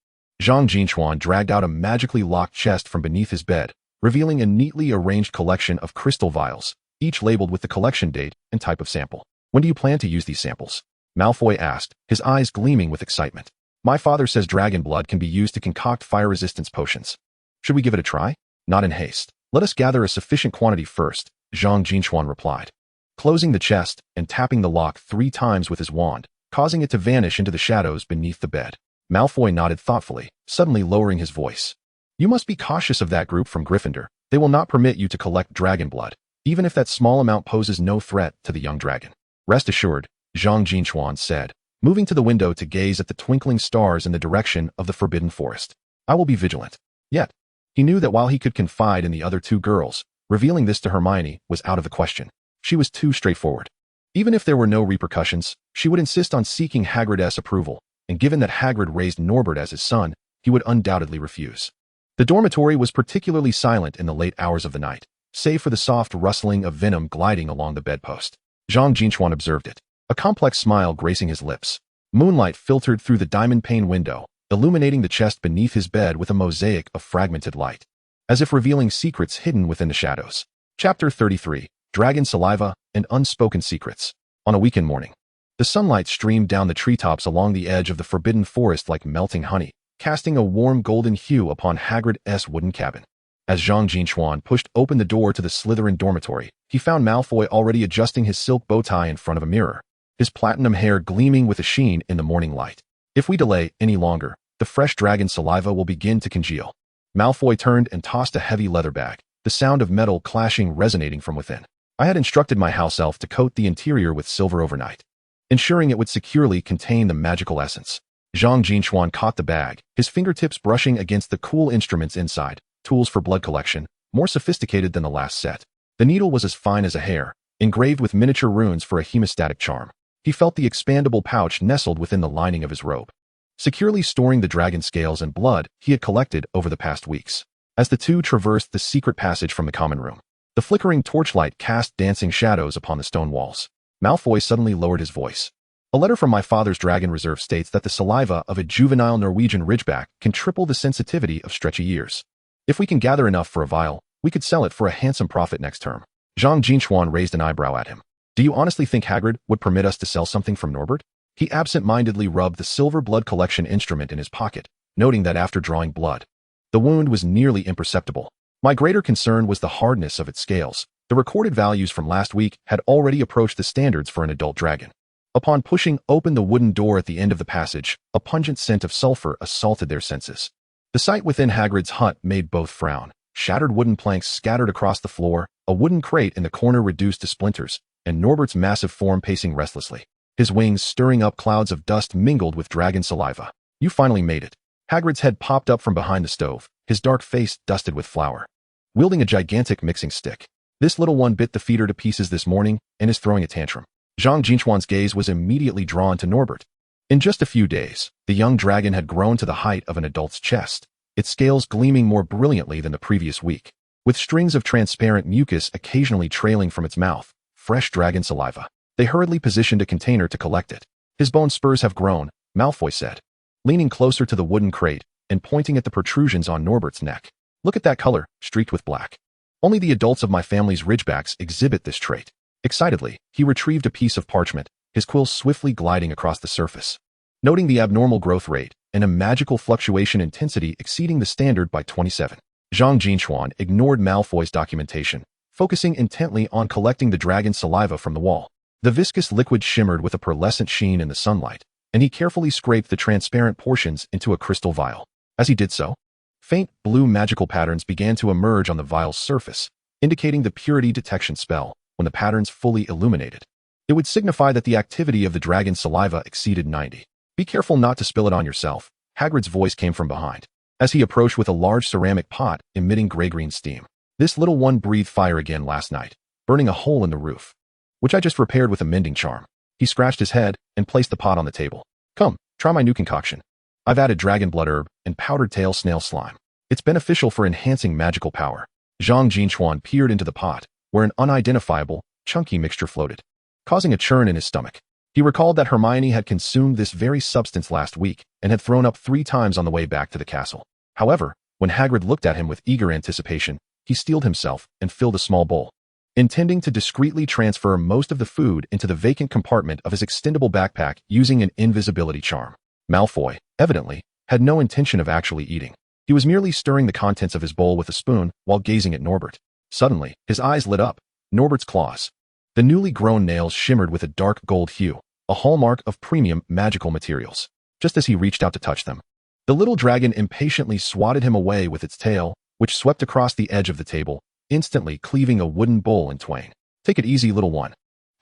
Zhang Jin Chuan dragged out a magically locked chest from beneath his bed, revealing a neatly arranged collection of crystal vials, each labeled with the collection date and type of sample. When do you plan to use these samples? Malfoy asked, his eyes gleaming with excitement. My father says dragon blood can be used to concoct fire resistance potions. Should we give it a try? Not in haste. Let us gather a sufficient quantity first, Zhang Jin Chuan replied, closing the chest and tapping the lock 3 times with his wand, causing it to vanish into the shadows beneath the bed. Malfoy nodded thoughtfully, suddenly lowering his voice. You must be cautious of that group from Gryffindor. They will not permit you to collect dragon blood, even if that small amount poses no threat to the young dragon. Rest assured, Zhang Jin Chuan said, moving to the window to gaze at the twinkling stars in the direction of the Forbidden Forest. I will be vigilant. Yet, he knew that while he could confide in the other 2 girls, revealing this to Hermione was out of the question. She was too straightforward. Even if there were no repercussions, she would insist on seeking Hagrid's approval, and given that Hagrid raised Norbert as his son, he would undoubtedly refuse. The dormitory was particularly silent in the late hours of the night, save for the soft rustling of venom gliding along the bedpost. Zhang Jin Chuan observed it, a complex smile gracing his lips. Moonlight filtered through the diamond-pane window, illuminating the chest beneath his bed with a mosaic of fragmented light, as if revealing secrets hidden within the shadows. Chapter 33, Dragon Saliva and Unspoken Secrets. On a weekend morning, the sunlight streamed down the treetops along the edge of the forbidden forest like melting honey, casting a warm golden hue upon Hagrid's wooden cabin. As Zhang Jin Chuan pushed open the door to the Slytherin dormitory, he found Malfoy already adjusting his silk bow tie in front of a mirror, his platinum hair gleaming with a sheen in the morning light. If we delay any longer, the fresh dragon saliva will begin to congeal. Malfoy turned and tossed a heavy leather bag, the sound of metal clashing resonating from within. I had instructed my house elf to coat the interior with silver overnight, ensuring it would securely contain the magical essence. Zhang Jin Chuan caught the bag, his fingertips brushing against the cool instruments inside, tools for blood collection, more sophisticated than the last set. The needle was as fine as a hair, engraved with miniature runes for a hemostatic charm. He felt the expandable pouch nestled within the lining of his robe, securely storing the dragon scales and blood he had collected over the past weeks. As the two traversed the secret passage from the common room, the flickering torchlight cast dancing shadows upon the stone walls. Malfoy suddenly lowered his voice. A letter from my father's dragon reserve states that the saliva of a juvenile Norwegian ridgeback can triple the sensitivity of stretchy ears. If we can gather enough for a vial, we could sell it for a handsome profit next term. Zhang Jin Chuan raised an eyebrow at him. Do you honestly think Hagrid would permit us to sell something from Norbert? He absent-mindedly rubbed the silver blood collection instrument in his pocket, noting that after drawing blood, the wound was nearly imperceptible. My greater concern was the hardness of its scales. The recorded values from last week had already approached the standards for an adult dragon. Upon pushing open the wooden door at the end of the passage, a pungent scent of sulfur assaulted their senses. The sight within Hagrid's hut made both frown. Shattered wooden planks scattered across the floor, a wooden crate in the corner reduced to splinters, and Norbert's massive form pacing restlessly. His wings stirring up clouds of dust mingled with dragon saliva. You finally made it. Hagrid's head popped up from behind the stove, his dark face dusted with flour. Wielding a gigantic mixing stick. This little one bit the feeder to pieces this morning and is throwing a tantrum. Zhang Jin Chuan's gaze was immediately drawn to Norbert. In just a few days, the young dragon had grown to the height of an adult's chest, its scales gleaming more brilliantly than the previous week. With strings of transparent mucus occasionally trailing from its mouth, fresh dragon saliva. They hurriedly positioned a container to collect it. His bone spurs have grown, Malfoy said, leaning closer to the wooden crate and pointing at the protrusions on Norbert's neck. Look at that color, streaked with black. Only the adults of my family's ridgebacks exhibit this trait. Excitedly, he retrieved a piece of parchment, his quill swiftly gliding across the surface. Noting the abnormal growth rate and a magical fluctuation intensity exceeding the standard by 27. Zhang Jin Chuan ignored Malfoy's documentation, focusing intently on collecting the dragon saliva from the wall. The viscous liquid shimmered with a pearlescent sheen in the sunlight, and he carefully scraped the transparent portions into a crystal vial. As he did so, faint blue magical patterns began to emerge on the vial's surface, indicating the purity detection spell. When the patterns fully illuminated, it would signify that the activity of the dragon's saliva exceeded 90. Be careful not to spill it on yourself, Hagrid's voice came from behind, as he approached with a large ceramic pot emitting gray-green steam. This little one breathed fire again last night, burning a hole in the roof, which I just repaired with a mending charm. He scratched his head and placed the pot on the table. Come, try my new concoction. I've added dragon blood herb and powdered tail snail slime. It's beneficial for enhancing magical power. Zhang Jin Chuan peered into the pot, where an unidentifiable, chunky mixture floated, causing a churn in his stomach. He recalled that Hermione had consumed this very substance last week and had thrown up 3 times on the way back to the castle. However, when Hagrid looked at him with eager anticipation, he steeled himself and filled a small bowl, intending to discreetly transfer most of the food into the vacant compartment of his extendable backpack using an invisibility charm. Malfoy, evidently, had no intention of actually eating. He was merely stirring the contents of his bowl with a spoon while gazing at Norbert. Suddenly, his eyes lit up. Norbert's claws. The newly grown nails shimmered with a dark gold hue, a hallmark of premium magical materials. Just as he reached out to touch them, the little dragon impatiently swatted him away with its tail, which swept across the edge of the table, instantly cleaving a wooden bowl in twain. Take it easy, little one.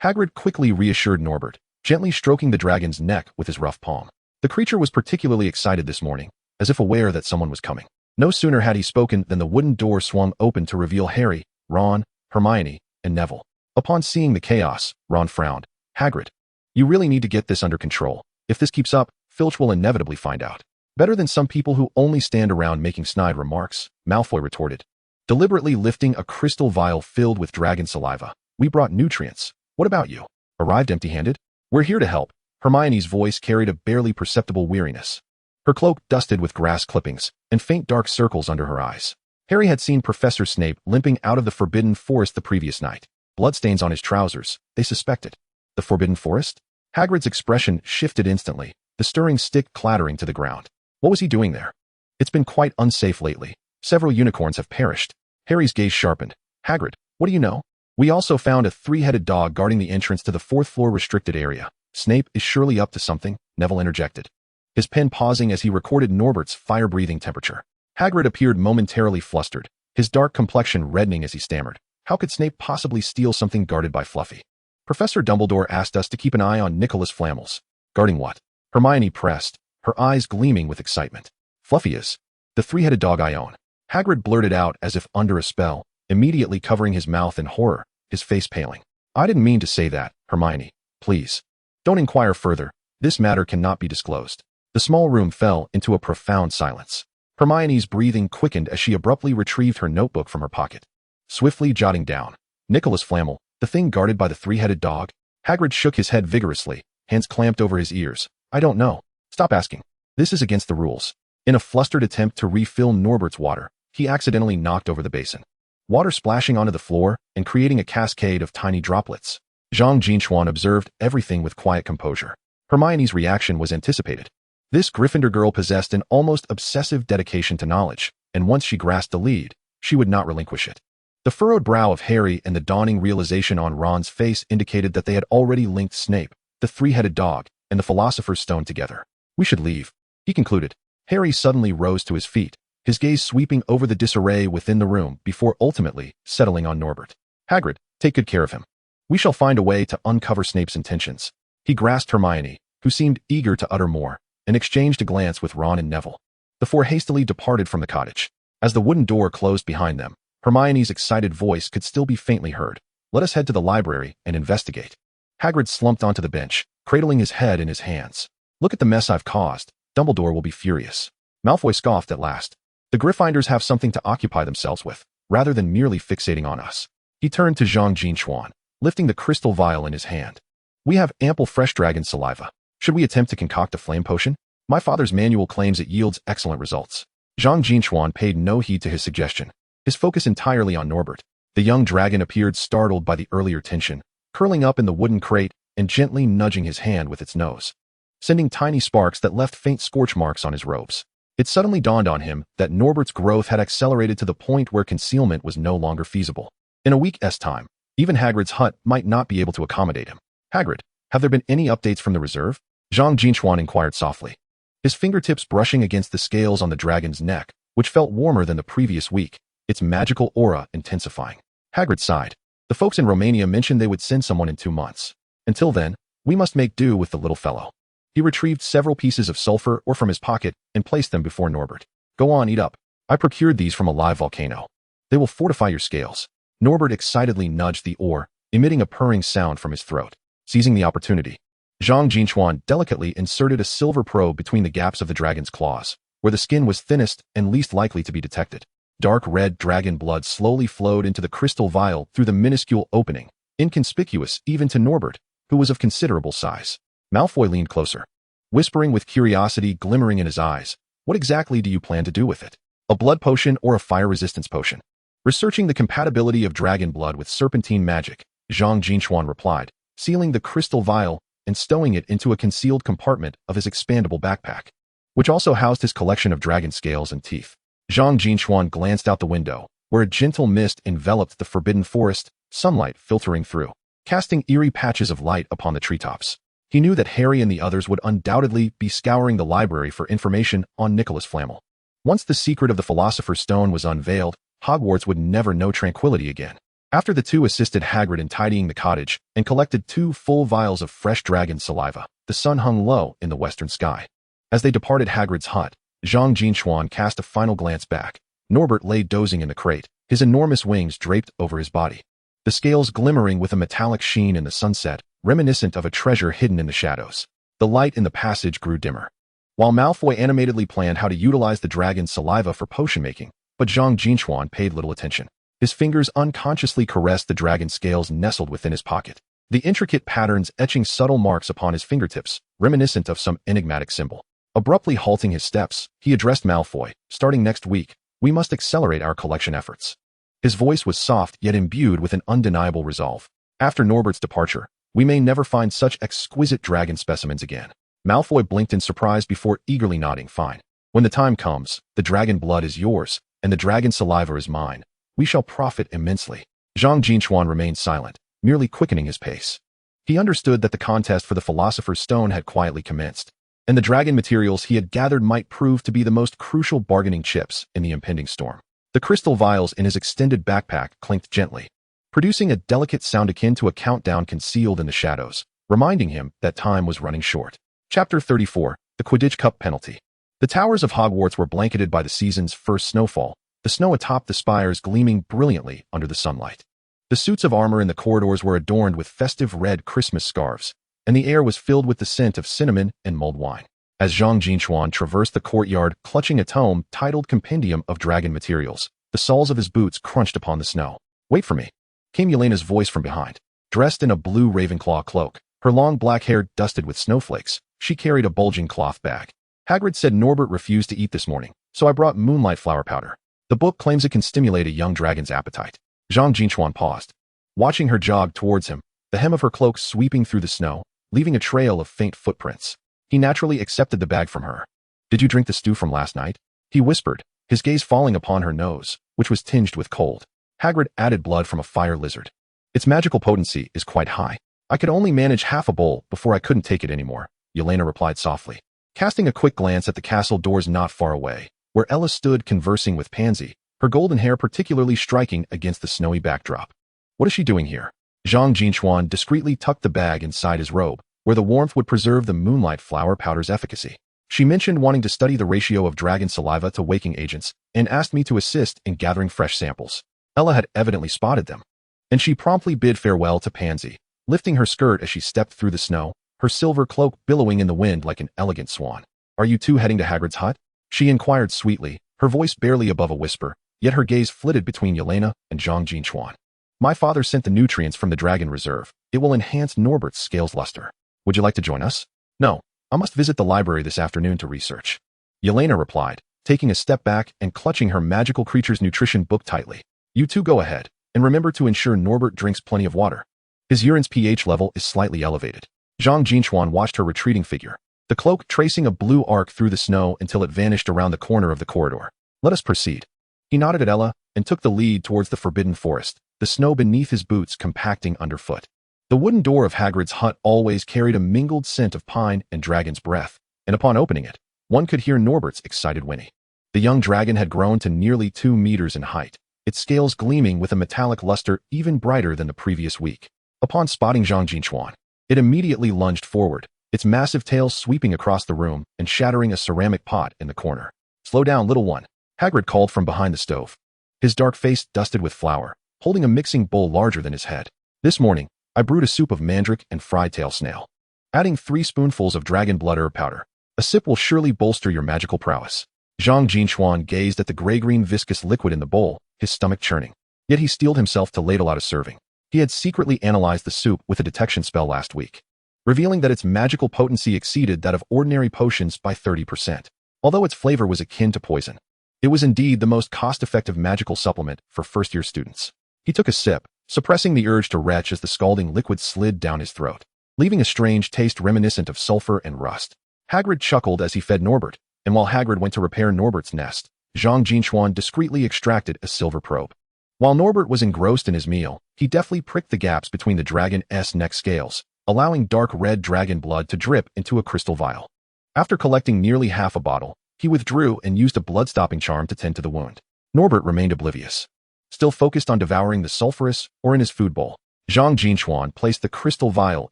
Hagrid quickly reassured Norbert, gently stroking the dragon's neck with his rough palm. The creature was particularly excited this morning, as if aware that someone was coming. No sooner had he spoken than the wooden door swung open to reveal Harry, Ron, Hermione, and Neville. Upon seeing the chaos, Ron frowned. Hagrid, you really need to get this under control. If this keeps up, Filch will inevitably find out. Better than some people who only stand around making snide remarks, Malfoy retorted, deliberately lifting a crystal vial filled with dragon saliva. We brought nutrients. What about you? Arrived empty-handed? We're here to help. Hermione's voice carried a barely perceptible weariness. Her cloak dusted with grass clippings and faint dark circles under her eyes. Harry had seen Professor Snape limping out of the Forbidden Forest the previous night. Bloodstains on his trousers, they suspected. The Forbidden Forest? Hagrid's expression shifted instantly, the stirring stick clattering to the ground. What was he doing there? It's been quite unsafe lately. Several unicorns have perished. Harry's gaze sharpened. Hagrid, what do you know? We also found a 3-headed dog guarding the entrance to the 4th floor restricted area. Snape is surely up to something, Neville interjected, his pen pausing as he recorded Norbert's fire-breathing temperature. Hagrid appeared momentarily flustered, his dark complexion reddening as he stammered. How could Snape possibly steal something guarded by Fluffy? Professor Dumbledore asked us to keep an eye on Nicholas Flammels. Guarding what? Hermione pressed, her eyes gleaming with excitement. Fluffy is the 3-headed dog I own. Hagrid blurted out as if under a spell, immediately covering his mouth in horror, his face paling. I didn't mean to say that, Hermione. Please. Don't inquire further. This matter cannot be disclosed. The small room fell into a profound silence. Hermione's breathing quickened as she abruptly retrieved her notebook from her pocket, swiftly jotting down, Nicholas Flammel, the thing guarded by the 3-headed dog. Hagrid shook his head vigorously, hands clamped over his ears. I don't know. Stop asking. This is against the rules. In a flustered attempt to refill Norbert's water, he accidentally knocked over the basin. Water splashing onto the floor and creating a cascade of tiny droplets. Zhang Jin Chuan observed everything with quiet composure. Hermione's reaction was anticipated. This Gryffindor girl possessed an almost obsessive dedication to knowledge, and once she grasped the lead, she would not relinquish it. The furrowed brow of Harry and the dawning realization on Ron's face indicated that they had already linked Snape, the three-headed dog, and the Philosopher's Stone together. "We should leave," he concluded. Harry suddenly rose to his feet, his gaze sweeping over the disarray within the room before ultimately settling on Norbert. "Hagrid, take good care of him. We shall find a way to uncover Snape's intentions." He grasped Hermione, who seemed eager to utter more, and exchanged a glance with Ron and Neville. The four hastily departed from the cottage. As the wooden door closed behind them, Hermione's excited voice could still be faintly heard. "Let us head to the library and investigate." Hagrid slumped onto the bench, cradling his head in his hands. "Look at the mess I've caused. Dumbledore will be furious." Malfoy scoffed at last. "The Gryffindors have something to occupy themselves with, rather than merely fixating on us." He turned to Zhang Jin Chuan, lifting the crystal vial in his hand. "We have ample fresh dragon saliva. Should we attempt to concoct a flame potion? My father's manual claims it yields excellent results." Zhang Jin Chuan paid no heed to his suggestion, his focus entirely on Norbert. The young dragon appeared startled by the earlier tension, curling up in the wooden crate and gently nudging his hand with its nose, sending tiny sparks that left faint scorch marks on his robes. It suddenly dawned on him that Norbert's growth had accelerated to the point where concealment was no longer feasible. In a week's time, even Hagrid's hut might not be able to accommodate him. "Hagrid, have there been any updates from the reserve?" Zhang Jin Chuan inquired softly, his fingertips brushing against the scales on the dragon's neck, which felt warmer than the previous week, its magical aura intensifying. Hagrid sighed. "The folks in Romania mentioned they would send someone in 2 months. Until then, we must make do with the little fellow." He retrieved several pieces of sulfur ore from his pocket and placed them before Norbert. "Go on, eat up. I procured these from a live volcano. They will fortify your scales." Norbert excitedly nudged the ore, emitting a purring sound from his throat. Seizing the opportunity, Zhang Jin Chuan delicately inserted a silver probe between the gaps of the dragon's claws, where the skin was thinnest and least likely to be detected. Dark red dragon blood slowly flowed into the crystal vial through the minuscule opening, inconspicuous even to Norbert, who was of considerable size. Malfoy leaned closer, whispering with curiosity glimmering in his eyes, "What exactly do you plan to do with it? A blood potion or a fire resistance potion?" Researching the compatibility of dragon blood with serpentine magic, Zhang Jin Chuan replied, sealing the crystal vial and stowing it into a concealed compartment of his expandable backpack, which also housed his collection of dragon scales and teeth. Zhang Jin Chuan glanced out the window, where a gentle mist enveloped the forbidden forest, sunlight filtering through, casting eerie patches of light upon the treetops. He knew that Harry and the others would undoubtedly be scouring the library for information on Nicholas Flamel. Once the secret of the Philosopher's Stone was unveiled, Hogwarts would never know tranquility again. After the two assisted Hagrid in tidying the cottage and collected 2 full vials of fresh dragon saliva, the sun hung low in the western sky. As they departed Hagrid's hut, Zhang Jin Chuan cast a final glance back. Norbert lay dozing in the crate, his enormous wings draped over his body, the scales glimmering with a metallic sheen in the sunset, reminiscent of a treasure hidden in the shadows. The light in the passage grew dimmer. While Malfoy animatedly planned how to utilize the dragon's saliva for potion making, but Zhang Jin Chuan paid little attention. His fingers unconsciously caressed the dragon's scales nestled within his pocket, the intricate patterns etching subtle marks upon his fingertips, reminiscent of some enigmatic symbol. Abruptly halting his steps, he addressed Malfoy, "Starting next week, we must accelerate our collection efforts." His voice was soft yet imbued with an undeniable resolve. "After Norbert's departure, we may never find such exquisite dragon specimens again." Malfoy blinked in surprise before eagerly nodding, "Fine. When the time comes, the dragon blood is yours, and the dragon saliva is mine. We shall profit immensely." Zhang Jin Chuan remained silent, merely quickening his pace. He understood that the contest for the Philosopher's Stone had quietly commenced, and the dragon materials he had gathered might prove to be the most crucial bargaining chips in the impending storm. The crystal vials in his extended backpack clinked gently, producing a delicate sound akin to a countdown concealed in the shadows, reminding him that time was running short. Chapter 34, The Quidditch Cup Penalty. The towers of Hogwarts were blanketed by the season's first snowfall, the snow atop the spires gleaming brilliantly under the sunlight. The suits of armor in the corridors were adorned with festive red Christmas scarves, and the air was filled with the scent of cinnamon and mulled wine. As Zhang Jin Chuan traversed the courtyard clutching a tome titled Compendium of Dragon Materials, the soles of his boots crunched upon the snow. "Wait for me," came Yelena's voice from behind. Dressed in a blue Ravenclaw cloak, her long black hair dusted with snowflakes, she carried a bulging cloth bag. "Hagrid said Norbert refused to eat this morning, so I brought moonlight flower powder. The book claims it can stimulate a young dragon's appetite." Zhang Jin Chuan paused, watching her jog towards him, the hem of her cloak sweeping through the snow, leaving a trail of faint footprints. He naturally accepted the bag from her. "Did you drink the stew from last night?" he whispered, his gaze falling upon her nose, which was tinged with cold. Hagrid added blood from a fire lizard. "Its magical potency is quite high. I could only manage half a bowl before I couldn't take it anymore," Yelena replied softly. Casting a quick glance at the castle doors not far away, where Ella stood conversing with Pansy, her golden hair particularly striking against the snowy backdrop. "What is she doing here?" Zhang Jin Chuan discreetly tucked the bag inside his robe, where the warmth would preserve the moonlight flower powder's efficacy. "She mentioned wanting to study the ratio of dragon saliva to waking agents and asked me to assist in gathering fresh samples." Ella had evidently spotted them, and she promptly bid farewell to Pansy, lifting her skirt as she stepped through the snow, her silver cloak billowing in the wind like an elegant swan. "Are you two heading to Hagrid's hut?" she inquired sweetly, her voice barely above a whisper, yet her gaze flitted between Yelena and Zhang Jin Chuan. "My father sent the nutrients from the Dragon Reserve. It will enhance Norbert's scales luster. Would you like to join us?" "No, I must visit the library this afternoon to research," Yelena replied, taking a step back and clutching her magical creature's nutrition book tightly. "You two go ahead, and remember to ensure Norbert drinks plenty of water. His urine's pH level is slightly elevated." Zhang Jin Chuan watched her retreating figure, the cloak tracing a blue arc through the snow until it vanished around the corner of the corridor. "Let us proceed." He nodded at Ella and took the lead towards the forbidden forest, the snow beneath his boots compacting underfoot. The wooden door of Hagrid's hut always carried a mingled scent of pine and dragon's breath, and upon opening it, one could hear Norbert's excited whinny. The young dragon had grown to nearly 2 meters in height, its scales gleaming with a metallic luster even brighter than the previous week. Upon spotting Zhang Jin Chuan, it immediately lunged forward, its massive tail sweeping across the room and shattering a ceramic pot in the corner. "Slow down, little one," Hagrid called from behind the stove, his dark face dusted with flour, holding a mixing bowl larger than his head. "This morning, I brewed a soup of mandrake and fried tail snail. Adding 3 spoonfuls of dragon blood herb powder. A sip will surely bolster your magical prowess." Zhang Jin Chuan gazed at the gray-green viscous liquid in the bowl, his stomach churning. Yet he steeled himself to ladle out a serving. He had secretly analyzed the soup with a detection spell last week, revealing that its magical potency exceeded that of ordinary potions by 30%. Although its flavor was akin to poison, it was indeed the most cost-effective magical supplement for first-year students. He took a sip, suppressing the urge to retch as the scalding liquid slid down his throat, leaving a strange taste reminiscent of sulfur and rust. Hagrid chuckled as he fed Norbert, and while Hagrid went to repair Norbert's nest, Zhang Jin Chuan discreetly extracted a silver probe. While Norbert was engrossed in his meal, he deftly pricked the gaps between the dragon's neck scales, allowing dark red dragon blood to drip into a crystal vial. After collecting nearly half a bottle, he withdrew and used a blood-stopping charm to tend to the wound. Norbert remained oblivious, still focused on devouring the sulphurous or in his food bowl. Zhang Jin Chuan placed the crystal vial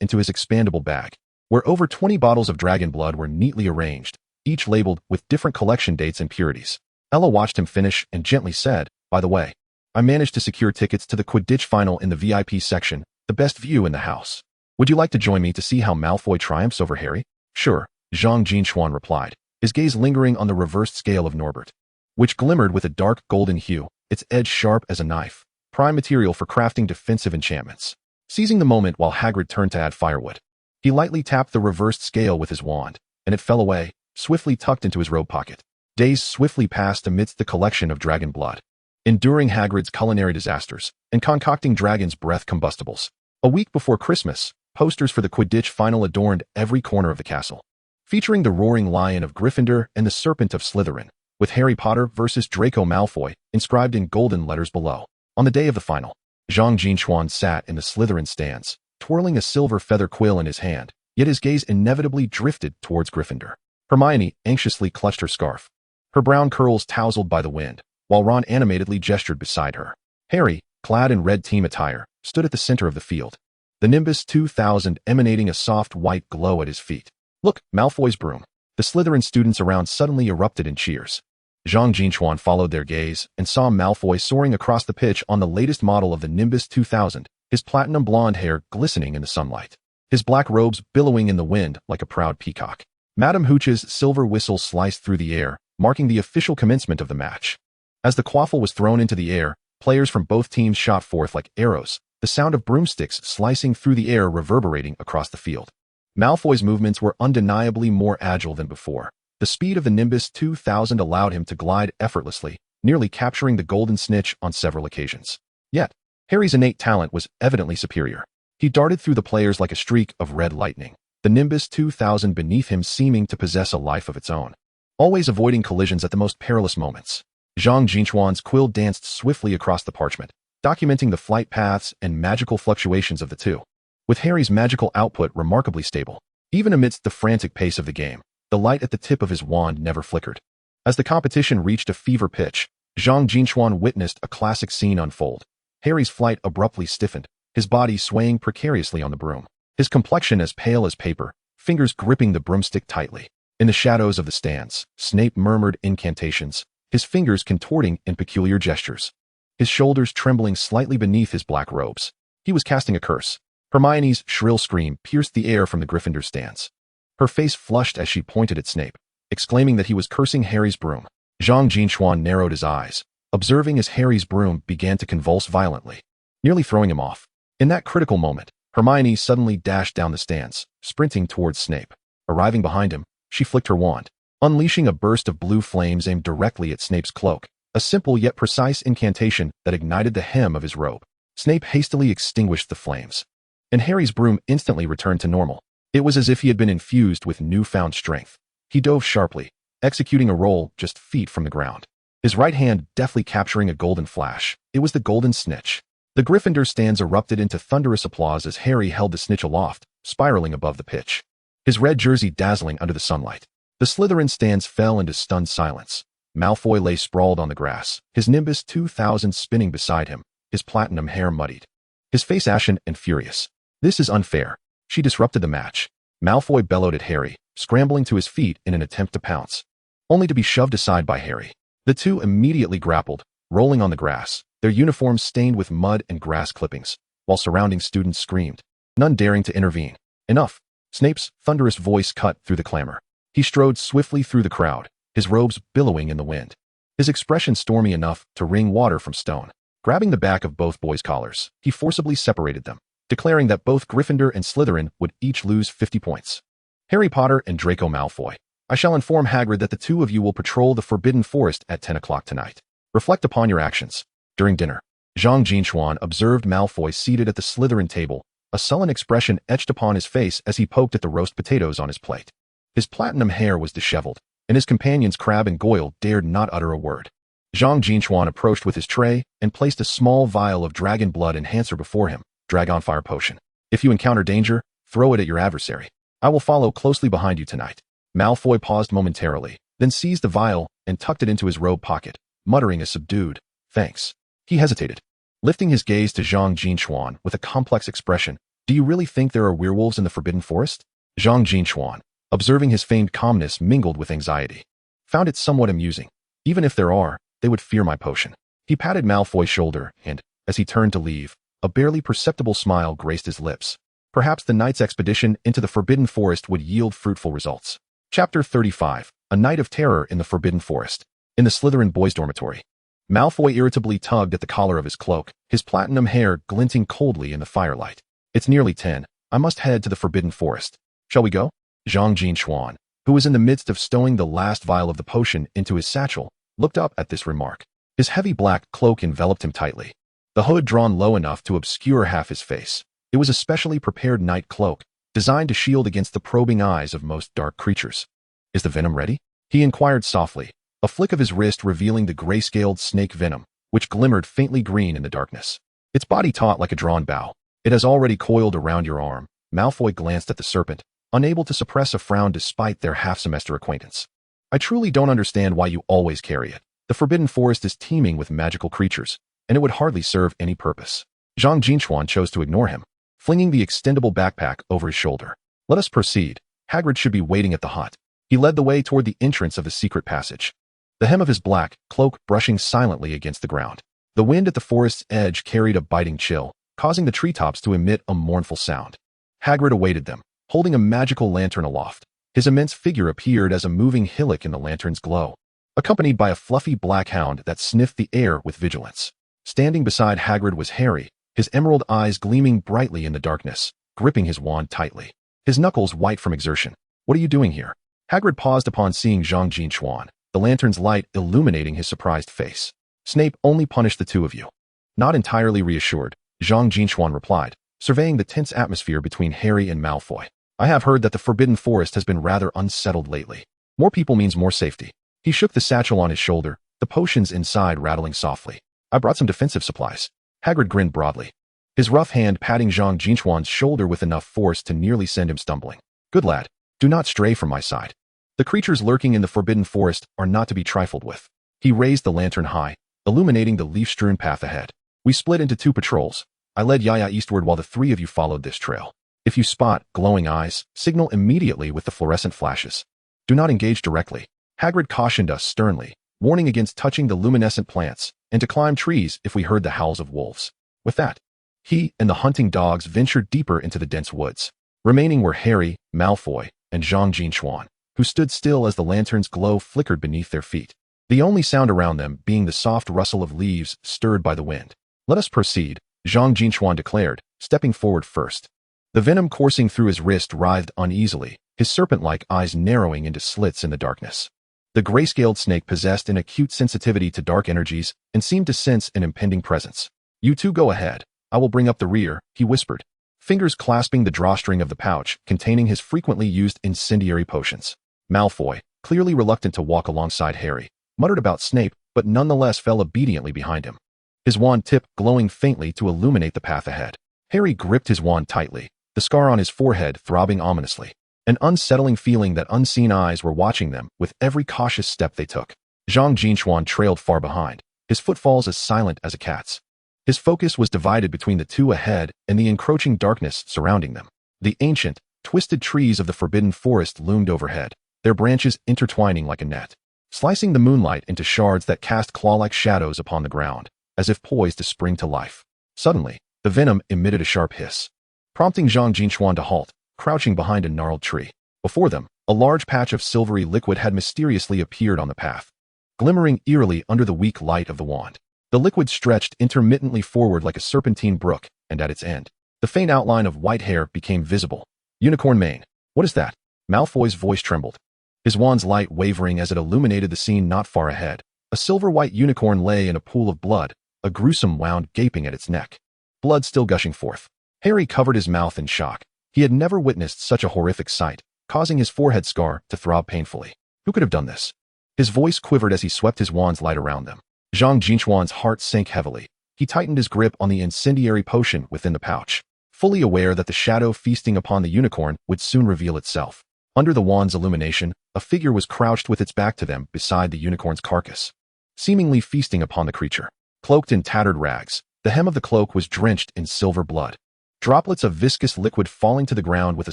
into his expandable bag, where over 20 bottles of dragon blood were neatly arranged, each labeled with different collection dates and purities. Ella watched him finish and gently said, "By the way, I managed to secure tickets to the Quidditch final in the VIP section, the best view in the house. Would you like to join me to see how Malfoy triumphs over Harry?" "Sure," Zhang Jin Chuan replied, his gaze lingering on the reversed scale of Norbert, which glimmered with a dark golden hue, its edge sharp as a knife, prime material for crafting defensive enchantments. Seizing the moment while Hagrid turned to add firewood, he lightly tapped the reversed scale with his wand, and it fell away, swiftly tucked into his robe pocket. Days swiftly passed amidst the collection of dragon blood, enduring Hagrid's culinary disasters and concocting dragon's breath combustibles. A week before Christmas, posters for the Quidditch final adorned every corner of the castle, featuring the roaring lion of Gryffindor and the serpent of Slytherin, with Harry Potter versus Draco Malfoy inscribed in golden letters below. On the day of the final, Zhang Jin Chuan sat in the Slytherin stands, twirling a silver feather quill in his hand, yet his gaze inevitably drifted towards Gryffindor. Hermione anxiously clutched her scarf, her brown curls tousled by the wind, while Ron animatedly gestured beside her. Harry, clad in red team attire, stood at the center of the field, the Nimbus 2000 emanating a soft white glow at his feet. "Look, Malfoy's broom." The Slytherin students around suddenly erupted in cheers. Zhang Jin Chuan followed their gaze and saw Malfoy soaring across the pitch on the latest model of the Nimbus 2000, his platinum blonde hair glistening in the sunlight, his black robes billowing in the wind like a proud peacock. Madame Hooch's silver whistle sliced through the air, marking the official commencement of the match. As the quaffle was thrown into the air, players from both teams shot forth like arrows, the sound of broomsticks slicing through the air reverberating across the field. Malfoy's movements were undeniably more agile than before. The speed of the Nimbus 2000 allowed him to glide effortlessly, nearly capturing the golden snitch on several occasions. Yet, Harry's innate talent was evidently superior. He darted through the players like a streak of red lightning, the Nimbus 2000 beneath him seeming to possess a life of its own, always avoiding collisions at the most perilous moments. Zhang Jin Chuan's quill danced swiftly across the parchment, documenting the flight paths and magical fluctuations of the two. With Harry's magical output remarkably stable, even amidst the frantic pace of the game, the light at the tip of his wand never flickered. As the competition reached a fever pitch, Zhang Jin Chuan witnessed a classic scene unfold. Harry's flight abruptly stiffened, his body swaying precariously on the broom, his complexion as pale as paper, fingers gripping the broomstick tightly. In the shadows of the stands, Snape murmured incantations, his fingers contorting in peculiar gestures, his shoulders trembling slightly beneath his black robes. He was casting a curse. Hermione's shrill scream pierced the air from the Gryffindor stands. Her face flushed as she pointed at Snape, exclaiming that he was cursing Harry's broom. Zhang Jin Chuan narrowed his eyes, observing as Harry's broom began to convulse violently, nearly throwing him off. In that critical moment, Hermione suddenly dashed down the stands, sprinting towards Snape. Arriving behind him, she flicked her wand, unleashing a burst of blue flames aimed directly at Snape's cloak, a simple yet precise incantation that ignited the hem of his robe. Snape hastily extinguished the flames, and Harry's broom instantly returned to normal. It was as if he had been infused with newfound strength. He dove sharply, executing a roll just feet from the ground, his right hand deftly capturing a golden flash. It was the golden snitch. The Gryffindor stands erupted into thunderous applause as Harry held the snitch aloft, spiraling above the pitch, his red jersey dazzling under the sunlight. The Slytherin stands fell into stunned silence. Malfoy lay sprawled on the grass, his Nimbus 2000 spinning beside him, his platinum hair muddied, his face ashen and furious. "This is unfair." She disrupted the match. Malfoy bellowed at Harry, scrambling to his feet in an attempt to pounce, only to be shoved aside by Harry. The two immediately grappled, rolling on the grass, their uniforms stained with mud and grass clippings, while surrounding students screamed, none daring to intervene. "Enough!" Snape's thunderous voice cut through the clamor. He strode swiftly through the crowd, his robes billowing in the wind, his expression stormy enough to wring water from stone. Grabbing the back of both boys' collars, he forcibly separated them, declaring that both Gryffindor and Slytherin would each lose 50 points. "Harry Potter and Draco Malfoy, I shall inform Hagrid that the two of you will patrol the Forbidden Forest at 10 o'clock tonight. Reflect upon your actions." During dinner, Zhang Jin Chuan observed Malfoy seated at the Slytherin table, a sullen expression etched upon his face as he poked at the roast potatoes on his plate. His platinum hair was disheveled, and his companions Crabbe and Goyle dared not utter a word. Zhang Jin Chuan approached with his tray and placed a small vial of dragon blood enhancer before him. "Dragon Fire Potion. If you encounter danger, throw it at your adversary. I will follow closely behind you tonight." Malfoy paused momentarily, then seized the vial and tucked it into his robe pocket, muttering a subdued, "Thanks." He hesitated, lifting his gaze to Zhang Jin Chuan with a complex expression. "Do you really think there are werewolves in the Forbidden Forest?" Zhang Jin Chuan, observing his feigned calmness mingled with anxiety, found it somewhat amusing. "Even if there are, they would fear my potion." He patted Malfoy's shoulder, and, as he turned to leave, a barely perceptible smile graced his lips. Perhaps the night's expedition into the Forbidden Forest would yield fruitful results. Chapter 35, A Night of Terror in the Forbidden Forest. In the Slytherin boys' dormitory, Malfoy irritably tugged at the collar of his cloak, his platinum hair glinting coldly in the firelight. "It's nearly 10. I must head to the Forbidden Forest. Shall we go?" Zhang Jin Chuan, who was in the midst of stowing the last vial of the potion into his satchel, looked up at this remark. His heavy black cloak enveloped him tightly, the hood drawn low enough to obscure half his face. It was a specially prepared night cloak, designed to shield against the probing eyes of most dark creatures. "Is the venom ready?" he inquired softly, a flick of his wrist revealing the gray-scaled snake venom, which glimmered faintly green in the darkness, its body taut like a drawn bow. "It has already coiled around your arm." Malfoy glanced at the serpent, unable to suppress a frown despite their half-semester acquaintance. "I truly don't understand why you always carry it. The Forbidden Forest is teeming with magical creatures, and it would hardly serve any purpose." Zhang Jin Chuan chose to ignore him, flinging the extendable backpack over his shoulder. "Let us proceed. Hagrid should be waiting at the hut." He led the way toward the entrance of the secret passage, the hem of his black cloak brushing silently against the ground. The wind at the forest's edge carried a biting chill, causing the treetops to emit a mournful sound. Hagrid awaited them, holding a magical lantern aloft. His immense figure appeared as a moving hillock in the lantern's glow, accompanied by a fluffy black hound that sniffed the air with vigilance. Standing beside Hagrid was Harry, his emerald eyes gleaming brightly in the darkness, gripping his wand tightly, his knuckles white from exertion. "What are you doing here?" Hagrid paused upon seeing Zhang Jin Chuan, the lantern's light illuminating his surprised face. "Snape only punished the two of you." Not entirely reassured, Zhang Jin Chuan replied, surveying the tense atmosphere between Harry and Malfoy. I have heard that the Forbidden Forest has been rather unsettled lately. More people means more safety. He shook the satchel on his shoulder, the potions inside rattling softly. I brought some defensive supplies. Hagrid grinned broadly, his rough hand patting Zhang Jin Chuan's shoulder with enough force to nearly send him stumbling. Good lad. Do not stray from my side. The creatures lurking in the Forbidden Forest are not to be trifled with. He raised the lantern high, illuminating the leaf-strewn path ahead. We split into 2 patrols. I led Yaya eastward while the 3 of you followed this trail. If you spot glowing eyes, signal immediately with the fluorescent flashes. Do not engage directly. Hagrid cautioned us sternly, warning against touching the luminescent plants, and to climb trees if we heard the howls of wolves. With that, he and the hunting dogs ventured deeper into the dense woods. Remaining were Harry, Malfoy, and Zhang Jin Chuan, who stood still as the lantern's glow flickered beneath their feet, the only sound around them being the soft rustle of leaves stirred by the wind. Let us proceed, Zhang Jin Chuan declared, stepping forward first. The venom coursing through his wrist writhed uneasily, his serpent-like eyes narrowing into slits in the darkness. The gray-scaled snake possessed an acute sensitivity to dark energies and seemed to sense an impending presence. You two go ahead. I will bring up the rear, he whispered, fingers clasping the drawstring of the pouch containing his frequently used incendiary potions. Malfoy, clearly reluctant to walk alongside Harry, muttered about Snape, but nonetheless fell obediently behind him, his wand tip glowing faintly to illuminate the path ahead. Harry gripped his wand tightly, the scar on his forehead throbbing ominously, an unsettling feeling that unseen eyes were watching them with every cautious step they took. Zhang Jin Chuan trailed far behind, his footfalls as silent as a cat's. His focus was divided between the 2 ahead and the encroaching darkness surrounding them. The ancient, twisted trees of the Forbidden Forest loomed overhead, their branches intertwining like a net, slicing the moonlight into shards that cast claw-like shadows upon the ground, as if poised to spring to life. Suddenly, the venom emitted a sharp hiss, prompting Zhang Jin Chuan to halt, crouching behind a gnarled tree. Before them, a large patch of silvery liquid had mysteriously appeared on the path, glimmering eerily under the weak light of the wand. The liquid stretched intermittently forward like a serpentine brook, and at its end, the faint outline of white hair became visible. Unicorn mane. What is that? Malfoy's voice trembled, his wand's light wavering as it illuminated the scene not far ahead. A silver-white unicorn lay in a pool of blood, a gruesome wound gaping at its neck, blood still gushing forth. Harry covered his mouth in shock. He had never witnessed such a horrific sight, causing his forehead scar to throb painfully. Who could have done this? His voice quivered as he swept his wand's light around them. Zhang Jin Chuan's heart sank heavily. He tightened his grip on the incendiary potion within the pouch, fully aware that the shadow feasting upon the unicorn would soon reveal itself. Under the wand's illumination, a figure was crouched with its back to them beside the unicorn's carcass, seemingly feasting upon the creature. Cloaked in tattered rags, the hem of the cloak was drenched in silver blood, droplets of viscous liquid falling to the ground with a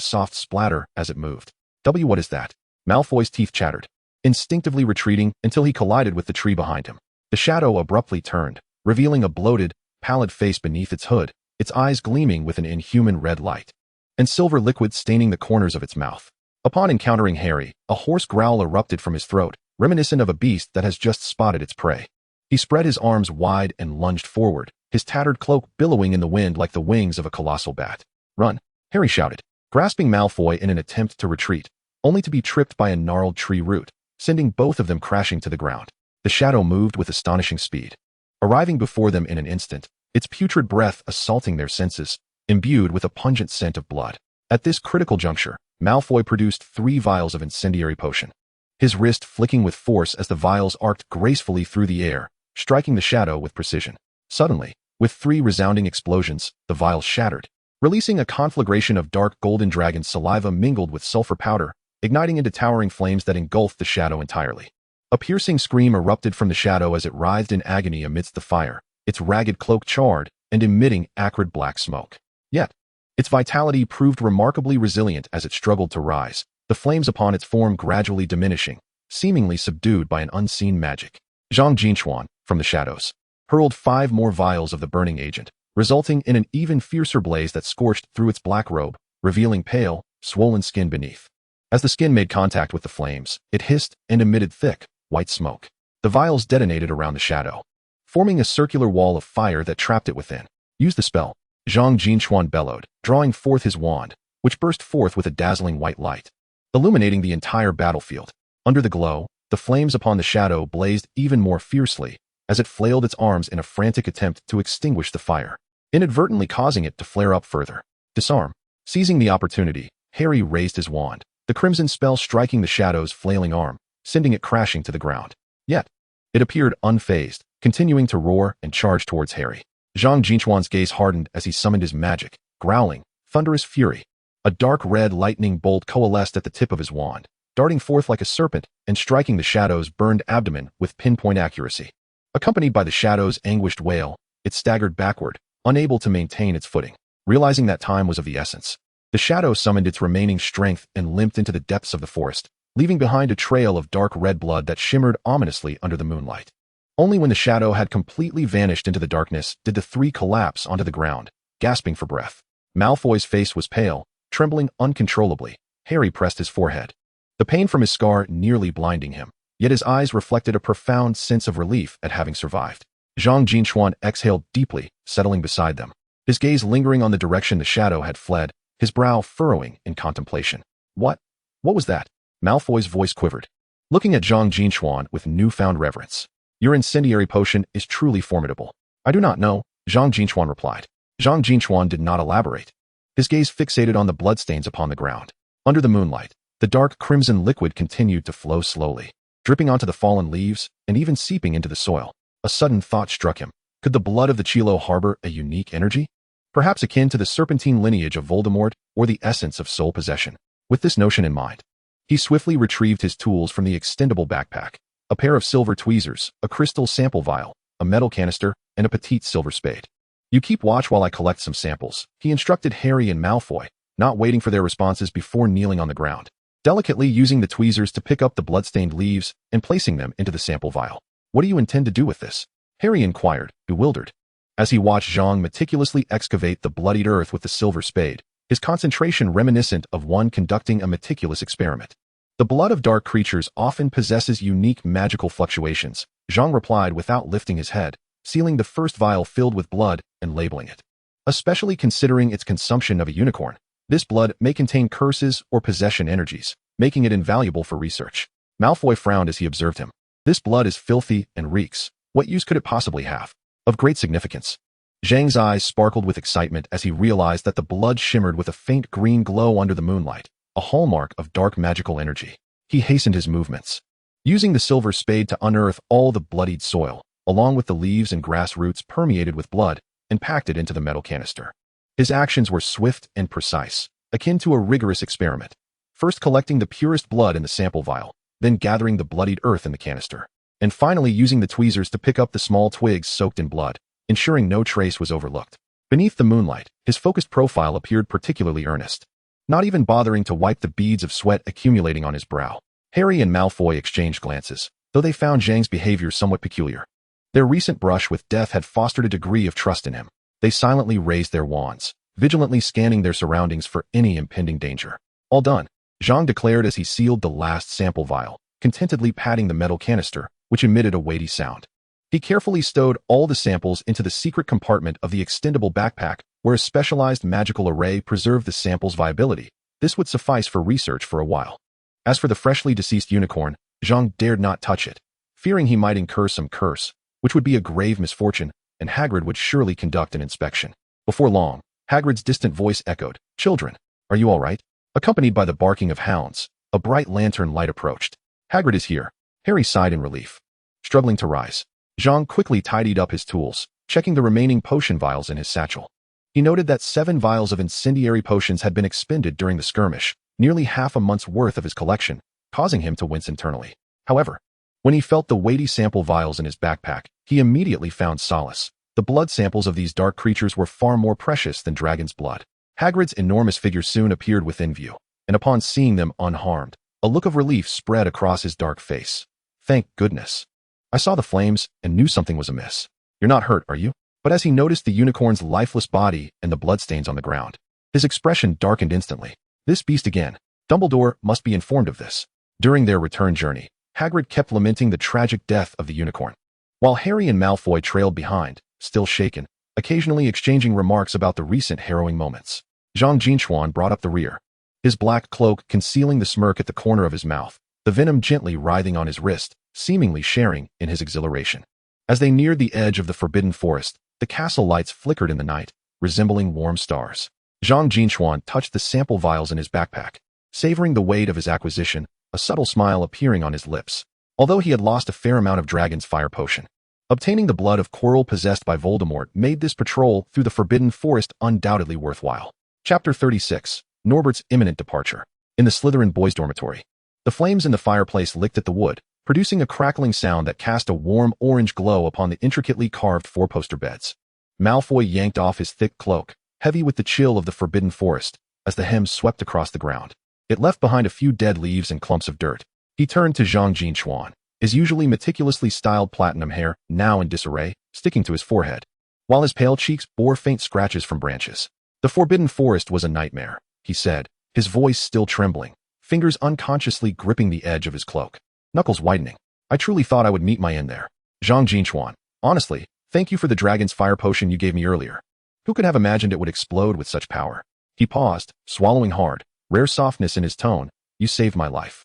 soft splatter as it moved. What is that? Malfoy's teeth chattered, instinctively retreating until he collided with the tree behind him. The shadow abruptly turned, revealing a bloated, pallid face beneath its hood, its eyes gleaming with an inhuman red light, and silver liquid staining the corners of its mouth. Upon encountering Harry, a hoarse growl erupted from his throat, reminiscent of a beast that has just spotted its prey. He spread his arms wide and lunged forward, his tattered cloak billowing in the wind like the wings of a colossal bat. Run! Harry shouted, grasping Malfoy in an attempt to retreat, only to be tripped by a gnarled tree root, sending both of them crashing to the ground. The shadow moved with astonishing speed, arriving before them in an instant, its putrid breath assaulting their senses, imbued with a pungent scent of blood. At this critical juncture, Malfoy produced 3 vials of incendiary potion, his wrist flicking with force as the vials arced gracefully through the air, striking the shadow with precision. Suddenly, with 3 resounding explosions, the vials shattered, releasing a conflagration of dark golden dragon saliva mingled with sulfur powder, igniting into towering flames that engulfed the shadow entirely. A piercing scream erupted from the shadow as it writhed in agony amidst the fire, its ragged cloak charred and emitting acrid black smoke. Yet, its vitality proved remarkably resilient as it struggled to rise, the flames upon its form gradually diminishing, seemingly subdued by an unseen magic. Zhang Jin Chuan, from the shadows, hurled 5 more vials of the burning agent, resulting in an even fiercer blaze that scorched through its black robe, revealing pale, swollen skin beneath. As the skin made contact with the flames, it hissed and emitted thick, white smoke. The vials detonated around the shadow, forming a circular wall of fire that trapped it within. Use the spell, Zhang Jin Chuan bellowed, drawing forth his wand, which burst forth with a dazzling white light, illuminating the entire battlefield. Under the glow, the flames upon the shadow blazed even more fiercely as it flailed its arms in a frantic attempt to extinguish the fire. inadvertently causing it to flare up further. Disarm. Seizing the opportunity, Harry raised his wand, the crimson spell striking the shadow's flailing arm, sending it crashing to the ground. Yet, it appeared unfazed, continuing to roar and charge towards Harry. Zhang Jin Chuan's gaze hardened as he summoned his magic, growling, thunderous fury. A dark red lightning bolt coalesced at the tip of his wand, darting forth like a serpent and striking the shadow's burned abdomen with pinpoint accuracy. Accompanied by the shadow's anguished wail, it staggered backward, unable to maintain its footing. Realizing that time was of the essence, the shadow summoned its remaining strength and limped into the depths of the forest, leaving behind a trail of dark red blood that shimmered ominously under the moonlight. Only when the shadow had completely vanished into the darkness did the three collapse onto the ground, gasping for breath. Malfoy's face was pale, trembling uncontrollably. Harry pressed his forehead, the pain from his scar nearly blinding him, yet his eyes reflected a profound sense of relief at having survived. Zhang Jin Chuan exhaled deeply, settling beside them, his gaze lingering on the direction the shadow had fled, his brow furrowing in contemplation. What was that? Malfoy's voice quivered, looking at Zhang Jin Chuan with newfound reverence. Your incendiary potion is truly formidable. I do not know, Zhang Jin Chuan replied. Zhang Jin Chuan did not elaborate. His gaze fixated on the bloodstains upon the ground. Under the moonlight, the dark crimson liquid continued to flow slowly, dripping onto the fallen leaves and even seeping into the soil. A sudden thought struck him. Could the blood of the Chilo harbor a unique energy? Perhaps akin to the serpentine lineage of Voldemort or the essence of soul possession. With this notion in mind, he swiftly retrieved his tools from the extendable backpack, a pair of silver tweezers, a crystal sample vial, a metal canister, and a petite silver spade. You keep watch while I collect some samples, he instructed Harry and Malfoy, not waiting for their responses before kneeling on the ground, delicately using the tweezers to pick up the bloodstained leaves and placing them into the sample vial. What do you intend to do with this? Harry inquired, bewildered. As he watched Zhang meticulously excavate the bloodied earth with the silver spade, his concentration reminiscent of one conducting a meticulous experiment. The blood of dark creatures often possesses unique magical fluctuations, Zhang replied without lifting his head, sealing the first vial filled with blood and labeling it. Especially considering its consumption of a unicorn, this blood may contain curses or possession energies, making it invaluable for research. Malfoy frowned as he observed him. This blood is filthy and reeks. What use could it possibly have? Of great significance. Zhang's eyes sparkled with excitement as he realized that the blood shimmered with a faint green glow under the moonlight, a hallmark of dark magical energy. He hastened his movements, using the silver spade to unearth all the bloodied soil, along with the leaves and grass roots permeated with blood, and packed it into the metal canister. His actions were swift and precise, akin to a rigorous experiment. First collecting the purest blood in the sample vial, then gathering the bloodied earth in the canister, and finally using the tweezers to pick up the small twigs soaked in blood, ensuring no trace was overlooked. Beneath the moonlight, his focused profile appeared particularly earnest, not even bothering to wipe the beads of sweat accumulating on his brow. Harry and Malfoy exchanged glances, though they found Zhang's behavior somewhat peculiar. Their recent brush with death had fostered a degree of trust in him. They silently raised their wands, vigilantly scanning their surroundings for any impending danger. All done, Zhang declared as he sealed the last sample vial, contentedly patting the metal canister, which emitted a weighty sound. He carefully stowed all the samples into the secret compartment of the extendable backpack, where a specialized magical array preserved the sample's viability. This would suffice for research for a while. As for the freshly deceased unicorn, Zhang dared not touch it, fearing he might incur some curse, which would be a grave misfortune, and Hagrid would surely conduct an inspection. Before long, Hagrid's distant voice echoed, "Children, are you all right?" Accompanied by the barking of hounds, a bright lantern light approached. "Hagrid is here." Harry sighed in relief. Struggling to rise, Zhang quickly tidied up his tools, checking the remaining potion vials in his satchel. He noted that 7 vials of incendiary potions had been expended during the skirmish, nearly half a month's worth of his collection, causing him to wince internally. However, when he felt the weighty sample vials in his backpack, he immediately found solace. The blood samples of these dark creatures were far more precious than dragon's blood. Hagrid's enormous figure soon appeared within view, and upon seeing them unharmed, a look of relief spread across his dark face. "Thank goodness. I saw the flames and knew something was amiss. You're not hurt, are you?" But as he noticed the unicorn's lifeless body and the bloodstains on the ground, his expression darkened instantly. This beast again. Dumbledore must be informed of this. During their return journey, Hagrid kept lamenting the tragic death of the unicorn, while Harry and Malfoy trailed behind, still shaken, occasionally exchanging remarks about the recent harrowing moments. Zhang Jin Chuan brought up the rear, his black cloak concealing the smirk at the corner of his mouth, the venom gently writhing on his wrist, seemingly sharing in his exhilaration. As they neared the edge of the forbidden forest, the castle lights flickered in the night, resembling warm stars. Zhang Jin Chuan touched the sample vials in his backpack, savoring the weight of his acquisition, a subtle smile appearing on his lips. Although he had lost a fair amount of Dragon's Fire Potion, obtaining the blood of Quirrell possessed by Voldemort made this patrol through the Forbidden Forest undoubtedly worthwhile. Chapter 36. Norbert's Imminent Departure. In the Slytherin boys' dormitory, the flames in the fireplace licked at the wood, producing a crackling sound that cast a warm orange glow upon the intricately carved four-poster beds. Malfoy yanked off his thick cloak, heavy with the chill of the Forbidden Forest, as the hem swept across the ground. It left behind a few dead leaves and clumps of dirt. He turned to Zhang Jin Chuan, his usually meticulously styled platinum hair now in disarray, sticking to his forehead, while his pale cheeks bore faint scratches from branches. The Forbidden Forest was a nightmare, he said, his voice still trembling, fingers unconsciously gripping the edge of his cloak, knuckles widening. I truly thought I would meet my end there. Zhang Jin Chuan, honestly, thank you for the Dragon's Fire Potion you gave me earlier. Who could have imagined it would explode with such power? He paused, swallowing hard, rare softness in his tone. You saved my life.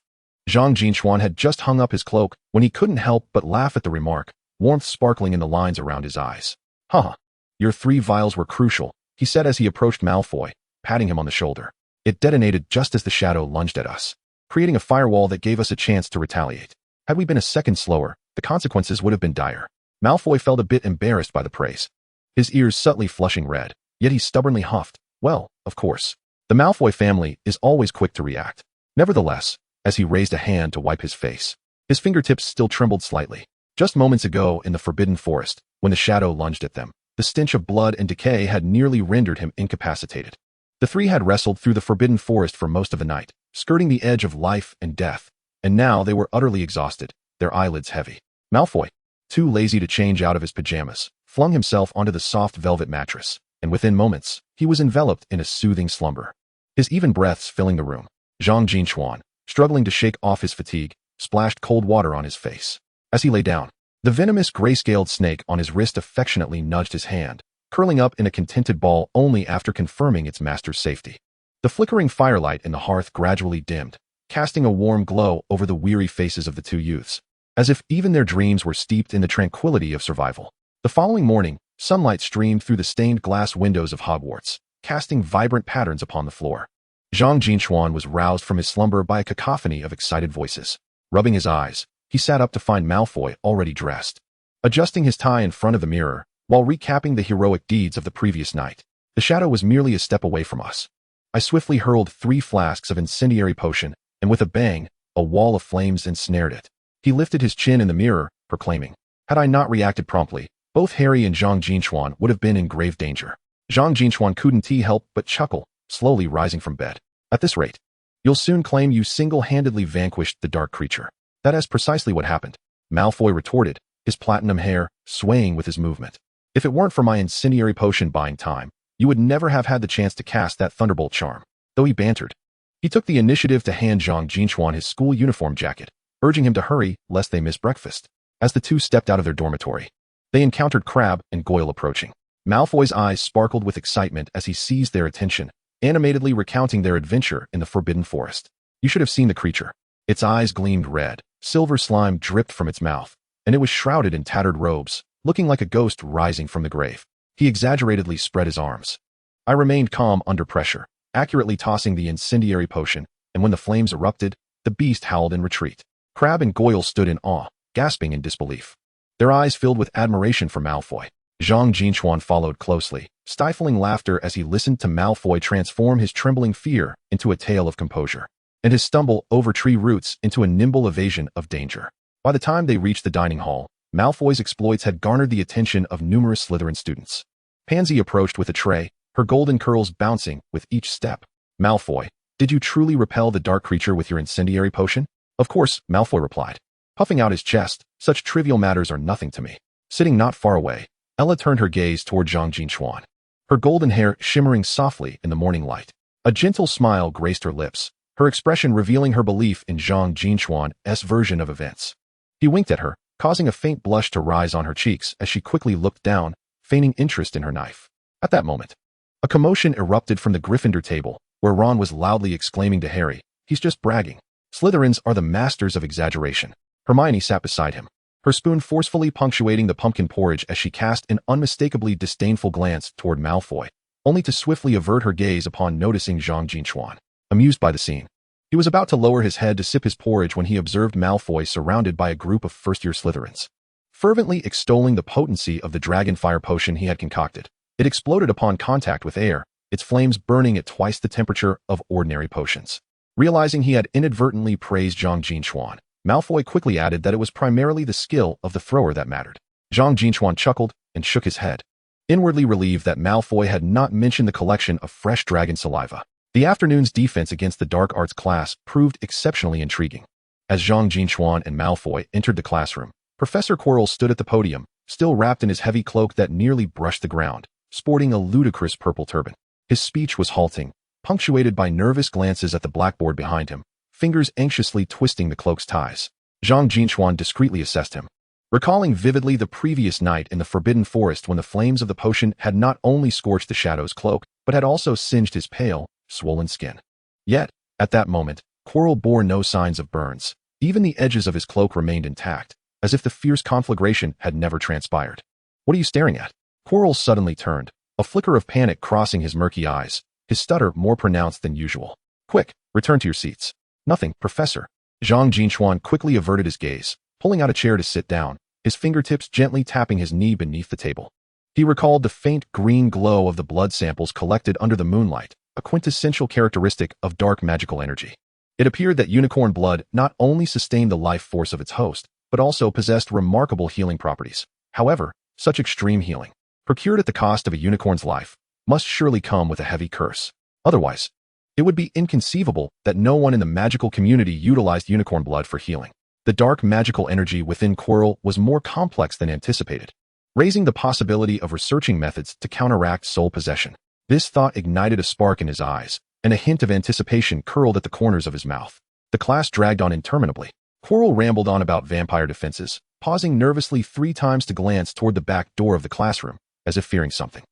Zhang Jin Chuan had just hung up his cloak when he couldn't help but laugh at the remark, warmth sparkling in the lines around his eyes. Haha. Your 3 vials were crucial, he said as he approached Malfoy, patting him on the shoulder. It detonated just as the shadow lunged at us, creating a firewall that gave us a chance to retaliate. Had we been a second slower, the consequences would have been dire. Malfoy felt a bit embarrassed by the praise, his ears subtly flushing red, yet he stubbornly huffed. Well, of course. The Malfoy family is always quick to react. Nevertheless, as he raised a hand to wipe his face, his fingertips still trembled slightly. Just moments ago in the Forbidden Forest, when the shadow lunged at them, the stench of blood and decay had nearly rendered him incapacitated. The 3 had wrestled through the Forbidden Forest for most of the night, skirting the edge of life and death, and now they were utterly exhausted, their eyelids heavy. Malfoy, too lazy to change out of his pajamas, flung himself onto the soft velvet mattress, and within moments, he was enveloped in a soothing slumber, his even breaths filling the room. Zhang Jin Chuan, struggling to shake off his fatigue, splashed cold water on his face. As he lay down, the venomous gray-scaled snake on his wrist affectionately nudged his hand, curling up in a contented ball only after confirming its master's safety. The flickering firelight in the hearth gradually dimmed, casting a warm glow over the weary faces of the 2 youths, as if even their dreams were steeped in the tranquility of survival. The following morning, sunlight streamed through the stained glass windows of Hogwarts, casting vibrant patterns upon the floor. Zhang Jin Chuan was roused from his slumber by a cacophony of excited voices. Rubbing his eyes, he sat up to find Malfoy already dressed, adjusting his tie in front of the mirror, while recapping the heroic deeds of the previous night. The shadow was merely a step away from us. I swiftly hurled 3 flasks of incendiary potion, and with a bang, a wall of flames ensnared it. He lifted his chin in the mirror, proclaiming, had I not reacted promptly, both Harry and Zhang Jin Chuan would have been in grave danger. Zhang Jin Chuan couldn't help but chuckle, slowly rising from bed. At this rate, you'll soon claim you single-handedly vanquished the dark creature. That is precisely what happened, Malfoy retorted, his platinum hair swaying with his movement. If it weren't for my incendiary potion buying time, you would never have had the chance to cast that thunderbolt charm. Though he bantered, he took the initiative to hand Zhang Jin Chuan his school uniform jacket, urging him to hurry lest they miss breakfast. As the 2 stepped out of their dormitory, they encountered Crabbe and Goyle approaching. Malfoy's eyes sparkled with excitement as he seized their attention, animatedly recounting their adventure in the Forbidden Forest. You should have seen the creature. Its eyes gleamed red, silver slime dripped from its mouth, and it was shrouded in tattered robes, looking like a ghost rising from the grave. He exaggeratedly spread his arms. I remained calm under pressure, accurately tossing the incendiary potion, and when the flames erupted, the beast howled in retreat. Crabbe and Goyle stood in awe, gasping in disbelief, their eyes filled with admiration for Malfoy. Zhang Jin Chuan followed closely, stifling laughter as he listened to Malfoy transform his trembling fear into a tale of composure, and his stumble over tree roots into a nimble evasion of danger. By the time they reached the dining hall, Malfoy's exploits had garnered the attention of numerous Slytherin students. Pansy approached with a tray, her golden curls bouncing with each step. Malfoy, did you truly repel the dark creature with your incendiary potion? Of course, Malfoy replied, puffing out his chest, such trivial matters are nothing to me. Sitting not far away, Ella turned her gaze toward Zhang Jin Chuan, her golden hair shimmering softly in the morning light. A gentle smile graced her lips, her expression revealing her belief in Zhang Jin Chuan's version of events. He winked at her, causing a faint blush to rise on her cheeks as she quickly looked down, feigning interest in her knife. At that moment, a commotion erupted from the Gryffindor table, where Ron was loudly exclaiming to Harry, he's just bragging. Slytherins are the masters of exaggeration. Hermione sat beside him, her spoon forcefully punctuating the pumpkin porridge as she cast an unmistakably disdainful glance toward Malfoy, only to swiftly avert her gaze upon noticing Zhang Jin Chuan, amused by the scene. He was about to lower his head to sip his porridge when he observed Malfoy surrounded by a group of first-year Slytherins, fervently extolling the potency of the dragon fire potion he had concocted. It exploded upon contact with air, its flames burning at twice the temperature of ordinary potions. Realizing he had inadvertently praised Zhang Jin Chuan, Malfoy quickly added that it was primarily the skill of the thrower that mattered. Zhang Jin Chuan chuckled and shook his head, inwardly relieved that Malfoy had not mentioned the collection of fresh dragon saliva. The afternoon's defense against the dark arts class proved exceptionally intriguing. As Zhang Jin Chuan and Malfoy entered the classroom, Professor Quirrell stood at the podium, still wrapped in his heavy cloak that nearly brushed the ground, sporting a ludicrous purple turban. His speech was halting, punctuated by nervous glances at the blackboard behind him, fingers anxiously twisting the cloak's ties. Zhang Jin Chuan discreetly assessed him, recalling vividly the previous night in the Forbidden Forest when the flames of the potion had not only scorched the Shadow's cloak, but had also singed his pale, swollen skin. Yet, at that moment, Quirrell bore no signs of burns. Even the edges of his cloak remained intact, as if the fierce conflagration had never transpired. "What are you staring at?" Quirrell suddenly turned, a flicker of panic crossing his murky eyes, his stutter more pronounced than usual. "Quick, return to your seats." "Nothing, Professor." Zhang Jin Chuan quickly averted his gaze, pulling out a chair to sit down, his fingertips gently tapping his knee beneath the table. He recalled the faint green glow of the blood samples collected under the moonlight, a quintessential characteristic of dark magical energy. It appeared that unicorn blood not only sustained the life force of its host, but also possessed remarkable healing properties. However, such extreme healing, procured at the cost of a unicorn's life, must surely come with a heavy curse. Otherwise, it would be inconceivable that no one in the magical community utilized unicorn blood for healing. The dark magical energy within Quirrell was more complex than anticipated, raising the possibility of researching methods to counteract soul possession. This thought ignited a spark in his eyes, and a hint of anticipation curled at the corners of his mouth. The class dragged on interminably. Quirrell rambled on about vampire defenses, pausing nervously 3 times to glance toward the back door of the classroom, as if fearing something.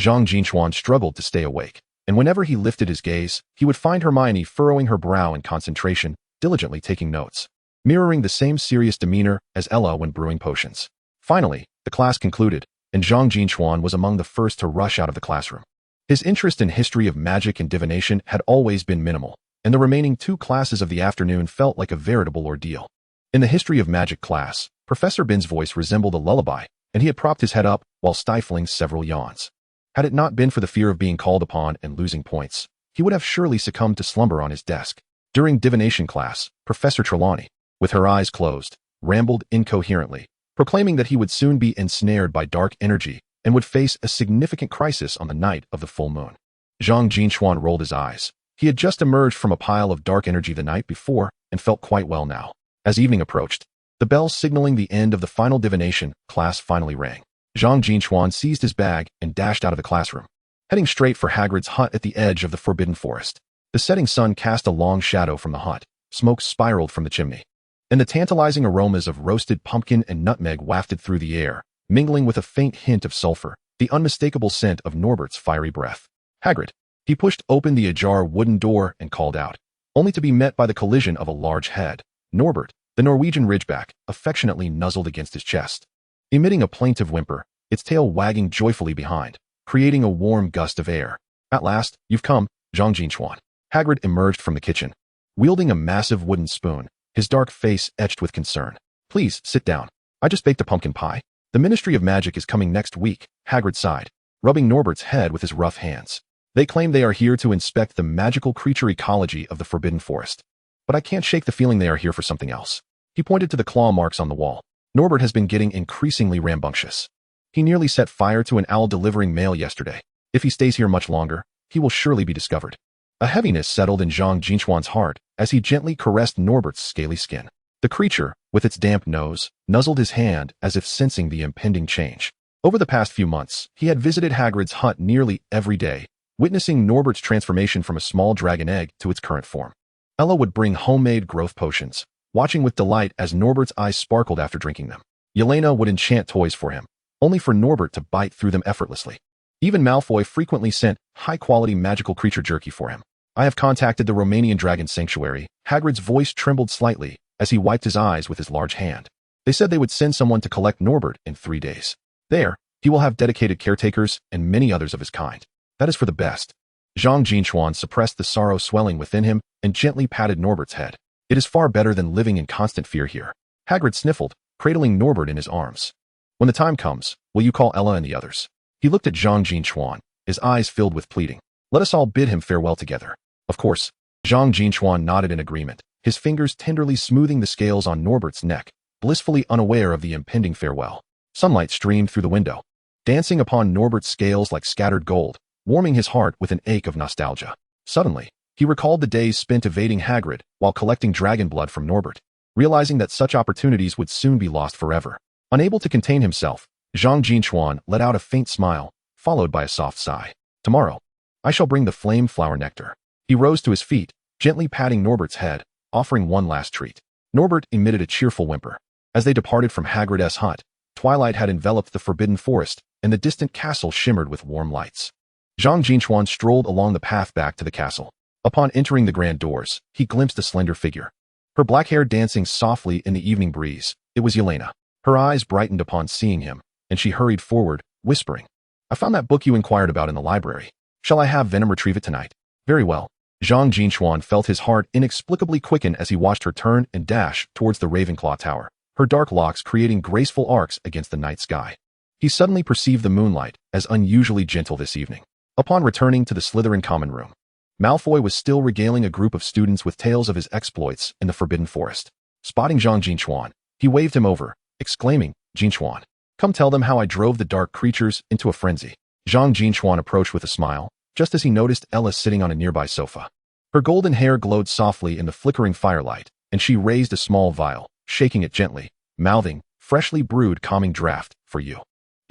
Zhang Jin Chuan struggled to stay awake, and whenever he lifted his gaze, he would find Hermione furrowing her brow in concentration, diligently taking notes, mirroring the same serious demeanor as Ella when brewing potions. Finally, the class concluded, and Zhang Jin Chuan was among the first to rush out of the classroom. His interest in history of magic and divination had always been minimal, and the remaining 2 classes of the afternoon felt like a veritable ordeal. In the history of magic class, Professor Bin's voice resembled a lullaby, and he had propped his head up while stifling several yawns. Had it not been for the fear of being called upon and losing points, he would have surely succumbed to slumber on his desk. During divination class, Professor Trelawney, with her eyes closed, rambled incoherently, proclaiming that he would soon be ensnared by dark energy and would face a significant crisis on the night of the full moon. Zhang Jin Chuan rolled his eyes. He had just emerged from a pile of dark energy the night before and felt quite well now. As evening approached, the bell signaling the end of the final divination class finally rang. Zhang Jin Chuan seized his bag and dashed out of the classroom, heading straight for Hagrid's hut at the edge of the Forbidden Forest. The setting sun cast a long shadow from the hut, smoke spiraled from the chimney, and the tantalizing aromas of roasted pumpkin and nutmeg wafted through the air, mingling with a faint hint of sulfur, the unmistakable scent of Norbert's fiery breath. "Hagrid." He pushed open the ajar wooden door and called out, only to be met by the collision of a large head. Norbert, the Norwegian Ridgeback, affectionately nuzzled against his chest, emitting a plaintive whimper, its tail wagging joyfully behind, creating a warm gust of air. "At last, you've come, Zhang Jin Chuan." Hagrid emerged from the kitchen, wielding a massive wooden spoon, his dark face etched with concern. "Please, sit down. I just baked a pumpkin pie." "The Ministry of Magic is coming next week," Hagrid sighed, rubbing Norbert's head with his rough hands. "They claim they are here to inspect the magical creature ecology of the Forbidden Forest. But I can't shake the feeling they are here for something else." He pointed to the claw marks on the wall. "Norbert has been getting increasingly rambunctious. He nearly set fire to an owl delivering mail yesterday. If he stays here much longer, he will surely be discovered." A heaviness settled in Zhang Jin Chuan's heart as he gently caressed Norbert's scaly skin. The creature, with its damp nose, nuzzled his hand as if sensing the impending change. Over the past few months, he had visited Hagrid's hut nearly every day, witnessing Norbert's transformation from a small dragon egg to its current form. Ella would bring homemade growth potions, watching with delight as Norbert's eyes sparkled after drinking them. Yelena would enchant toys for him, only for Norbert to bite through them effortlessly. Even Malfoy frequently sent high-quality magical creature jerky for him. "I have contacted the Romanian Dragon Sanctuary." Hagrid's voice trembled slightly as he wiped his eyes with his large hand. "They said they would send someone to collect Norbert in 3 days. There, he will have dedicated caretakers and many others of his kind." That is for the best. Zhang Jin Chuan suppressed the sorrow swelling within him and gently patted Norbert's head. It is far better than living in constant fear here. Hagrid sniffled, cradling Norbert in his arms. When the time comes, will you call Ella and the others? He looked at Zhang Jin Chuan, his eyes filled with pleading. Let us all bid him farewell together. Of course. Zhang Jin Chuan nodded in agreement, his fingers tenderly smoothing the scales on Norbert's neck, blissfully unaware of the impending farewell. Sunlight streamed through the window, dancing upon Norbert's scales like scattered gold, warming his heart with an ache of nostalgia. Suddenly, he recalled the days spent evading Hagrid while collecting dragon blood from Norbert, realizing that such opportunities would soon be lost forever. Unable to contain himself, Zhang Jin Chuan let out a faint smile, followed by a soft sigh. Tomorrow, I shall bring the flame flower nectar. He rose to his feet, gently patting Norbert's head, offering one last treat. Norbert emitted a cheerful whimper. As they departed from Hagrid's hut, twilight had enveloped the forbidden forest, and the distant castle shimmered with warm lights. Zhang Jin Chuan strolled along the path back to the castle. Upon entering the grand doors, he glimpsed a slender figure, her black hair dancing softly in the evening breeze. It was Yelena. Her eyes brightened upon seeing him, and she hurried forward, whispering, I found that book you inquired about in the library. Shall I have Venom retrieve it tonight? Very well. Zhang Jin Chuan felt his heart inexplicably quicken as he watched her turn and dash towards the Ravenclaw Tower, her dark locks creating graceful arcs against the night sky. He suddenly perceived the moonlight as unusually gentle this evening. Upon returning to the Slytherin common room, Malfoy was still regaling a group of students with tales of his exploits in the Forbidden Forest. Spotting Zhang Jin Chuan, he waved him over, exclaiming, Jin Chuan, come tell them how I drove the dark creatures into a frenzy. Zhang Jin Chuan approached with a smile, just as he noticed Ella sitting on a nearby sofa. Her golden hair glowed softly in the flickering firelight, and she raised a small vial, shaking it gently, mouthing, freshly brewed calming draught, for you.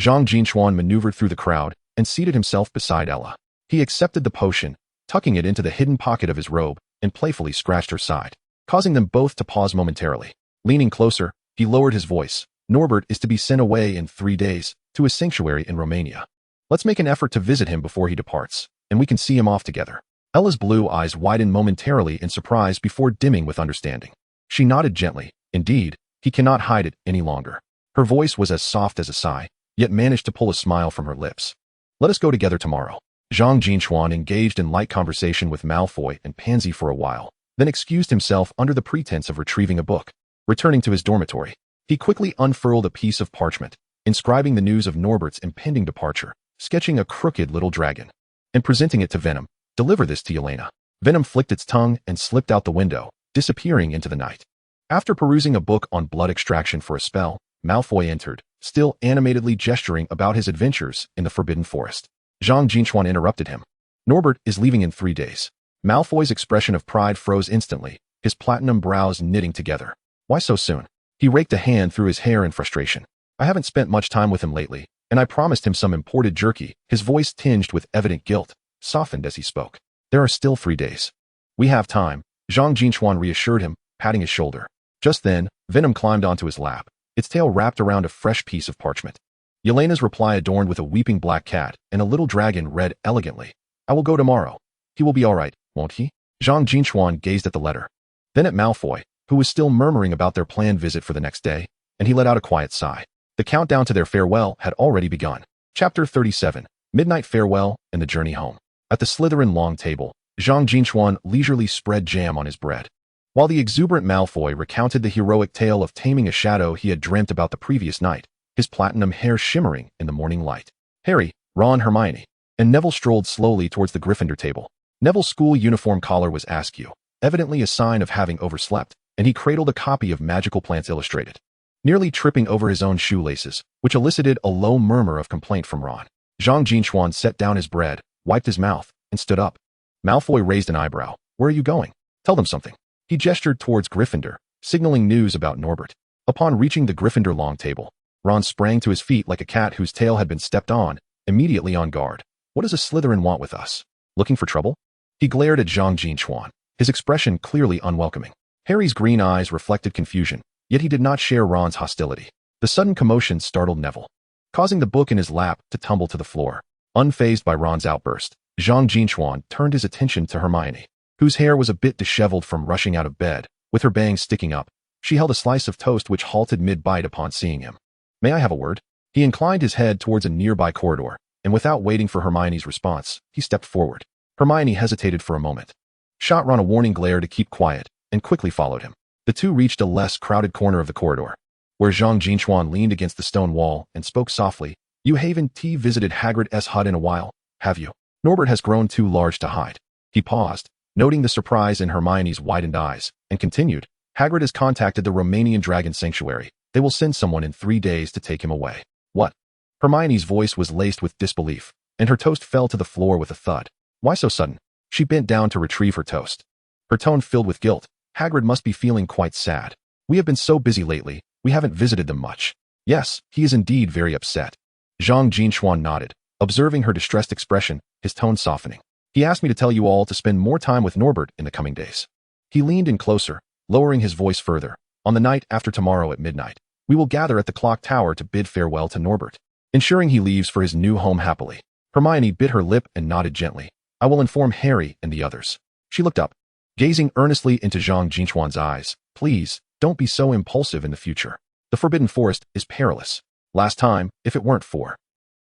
Zhang Jin Chuan maneuvered through the crowd and seated himself beside Ella. He accepted the potion, tucking it into the hidden pocket of his robe, and playfully scratched her side, causing them both to pause momentarily. Leaning closer, he lowered his voice. Norbert is to be sent away in 3 days, to a sanctuary in Romania. Let's make an effort to visit him before he departs, and we can see him off together. Ella's blue eyes widened momentarily in surprise before dimming with understanding. She nodded gently. Indeed, he cannot hide it any longer. Her voice was as soft as a sigh, yet managed to pull a smile from her lips. Let us go together tomorrow. Zhang Jin Chuan engaged in light conversation with Malfoy and Pansy for a while, then excused himself under the pretense of retrieving a book. Returning to his dormitory, he quickly unfurled a piece of parchment, inscribing the news of Norbert's impending departure, sketching a crooked little dragon, and presenting it to Venom. Deliver this to Yelena. Venom flicked its tongue and slipped out the window, disappearing into the night. After perusing a book on blood extraction for a spell, Malfoy entered, still animatedly gesturing about his adventures in the Forbidden Forest. Zhang Jin Chuan interrupted him. Norbert is leaving in 3 days. Malfoy's expression of pride froze instantly, his platinum brows knitting together. Why so soon? He raked a hand through his hair in frustration. I haven't spent much time with him lately, and I promised him some imported jerky. His voice tinged with evident guilt, softened as he spoke. There are still 3 days. We have time, Zhang Jin Chuan reassured him, patting his shoulder. Just then, Venom climbed onto his lap, its tail wrapped around a fresh piece of parchment. Yelena's reply adorned with a weeping black cat and a little dragon read elegantly. I will go tomorrow. He will be all right, won't he? Zhang Jin Chuan gazed at the letter, then at Malfoy, who was still murmuring about their planned visit for the next day, and he let out a quiet sigh. The countdown to their farewell had already begun. Chapter 37, Midnight Farewell and the Journey Home. At the Slytherin long table, Zhang Jin Chuan leisurely spread jam on his bread, while the exuberant Malfoy recounted the heroic tale of taming a shadow he had dreamt about the previous night, his platinum hair shimmering in the morning light. Harry, Ron, Hermione, and Neville strolled slowly towards the Gryffindor table. Neville's school uniform collar was askew, evidently a sign of having overslept, and he cradled a copy of Magical Plants Illustrated, nearly tripping over his own shoelaces, which elicited a low murmur of complaint from Ron. Zhang Jin Chuan set down his bread, wiped his mouth, and stood up. Malfoy raised an eyebrow. Where are you going? Tell them something. He gestured towards Gryffindor, signaling news about Norbert. Upon reaching the Gryffindor long table, Ron sprang to his feet like a cat whose tail had been stepped on, immediately on guard. What does a Slytherin want with us? Looking for trouble? He glared at Zhang Jin Chuan, his expression clearly unwelcoming. Harry's green eyes reflected confusion, yet he did not share Ron's hostility. The sudden commotion startled Neville, causing the book in his lap to tumble to the floor. Unfazed by Ron's outburst, Zhang Jin Chuan turned his attention to Hermione, whose hair was a bit disheveled from rushing out of bed, with her bangs sticking up. She held a slice of toast which halted mid-bite upon seeing him. May I have a word? He inclined his head towards a nearby corridor, and without waiting for Hermione's response, he stepped forward. Hermione hesitated for a moment, shot Ron a warning glare to keep quiet, and quickly followed him. The two reached a less crowded corner of the corridor, where Zhang Jin Chuan leaned against the stone wall and spoke softly. You haven't visited Hagrid's hut in a while, have you? Norbert has grown too large to hide. He paused, noting the surprise in Hermione's widened eyes, and continued. Hagrid has contacted the Romanian Dragon Sanctuary. They will send someone in 3 days to take him away. What? Hermione's voice was laced with disbelief, and her toast fell to the floor with a thud. Why so sudden? She bent down to retrieve her toast, her tone filled with guilt. Hagrid must be feeling quite sad. We have been so busy lately, we haven't visited them much. Yes, he is indeed very upset. Zhang Jin Chuan nodded, observing her distressed expression, his tone softening. He asked me to tell you all to spend more time with Norbert in the coming days. He leaned in closer, lowering his voice further. On the night after tomorrow at midnight, we will gather at the clock tower to bid farewell to Norbert, ensuring he leaves for his new home happily. Hermione bit her lip and nodded gently. I will inform Harry and the others. She looked up, gazing earnestly into Zhang Jin Chuan's eyes. Please, don't be so impulsive in the future. The Forbidden Forest is perilous. Last time, if it weren't for.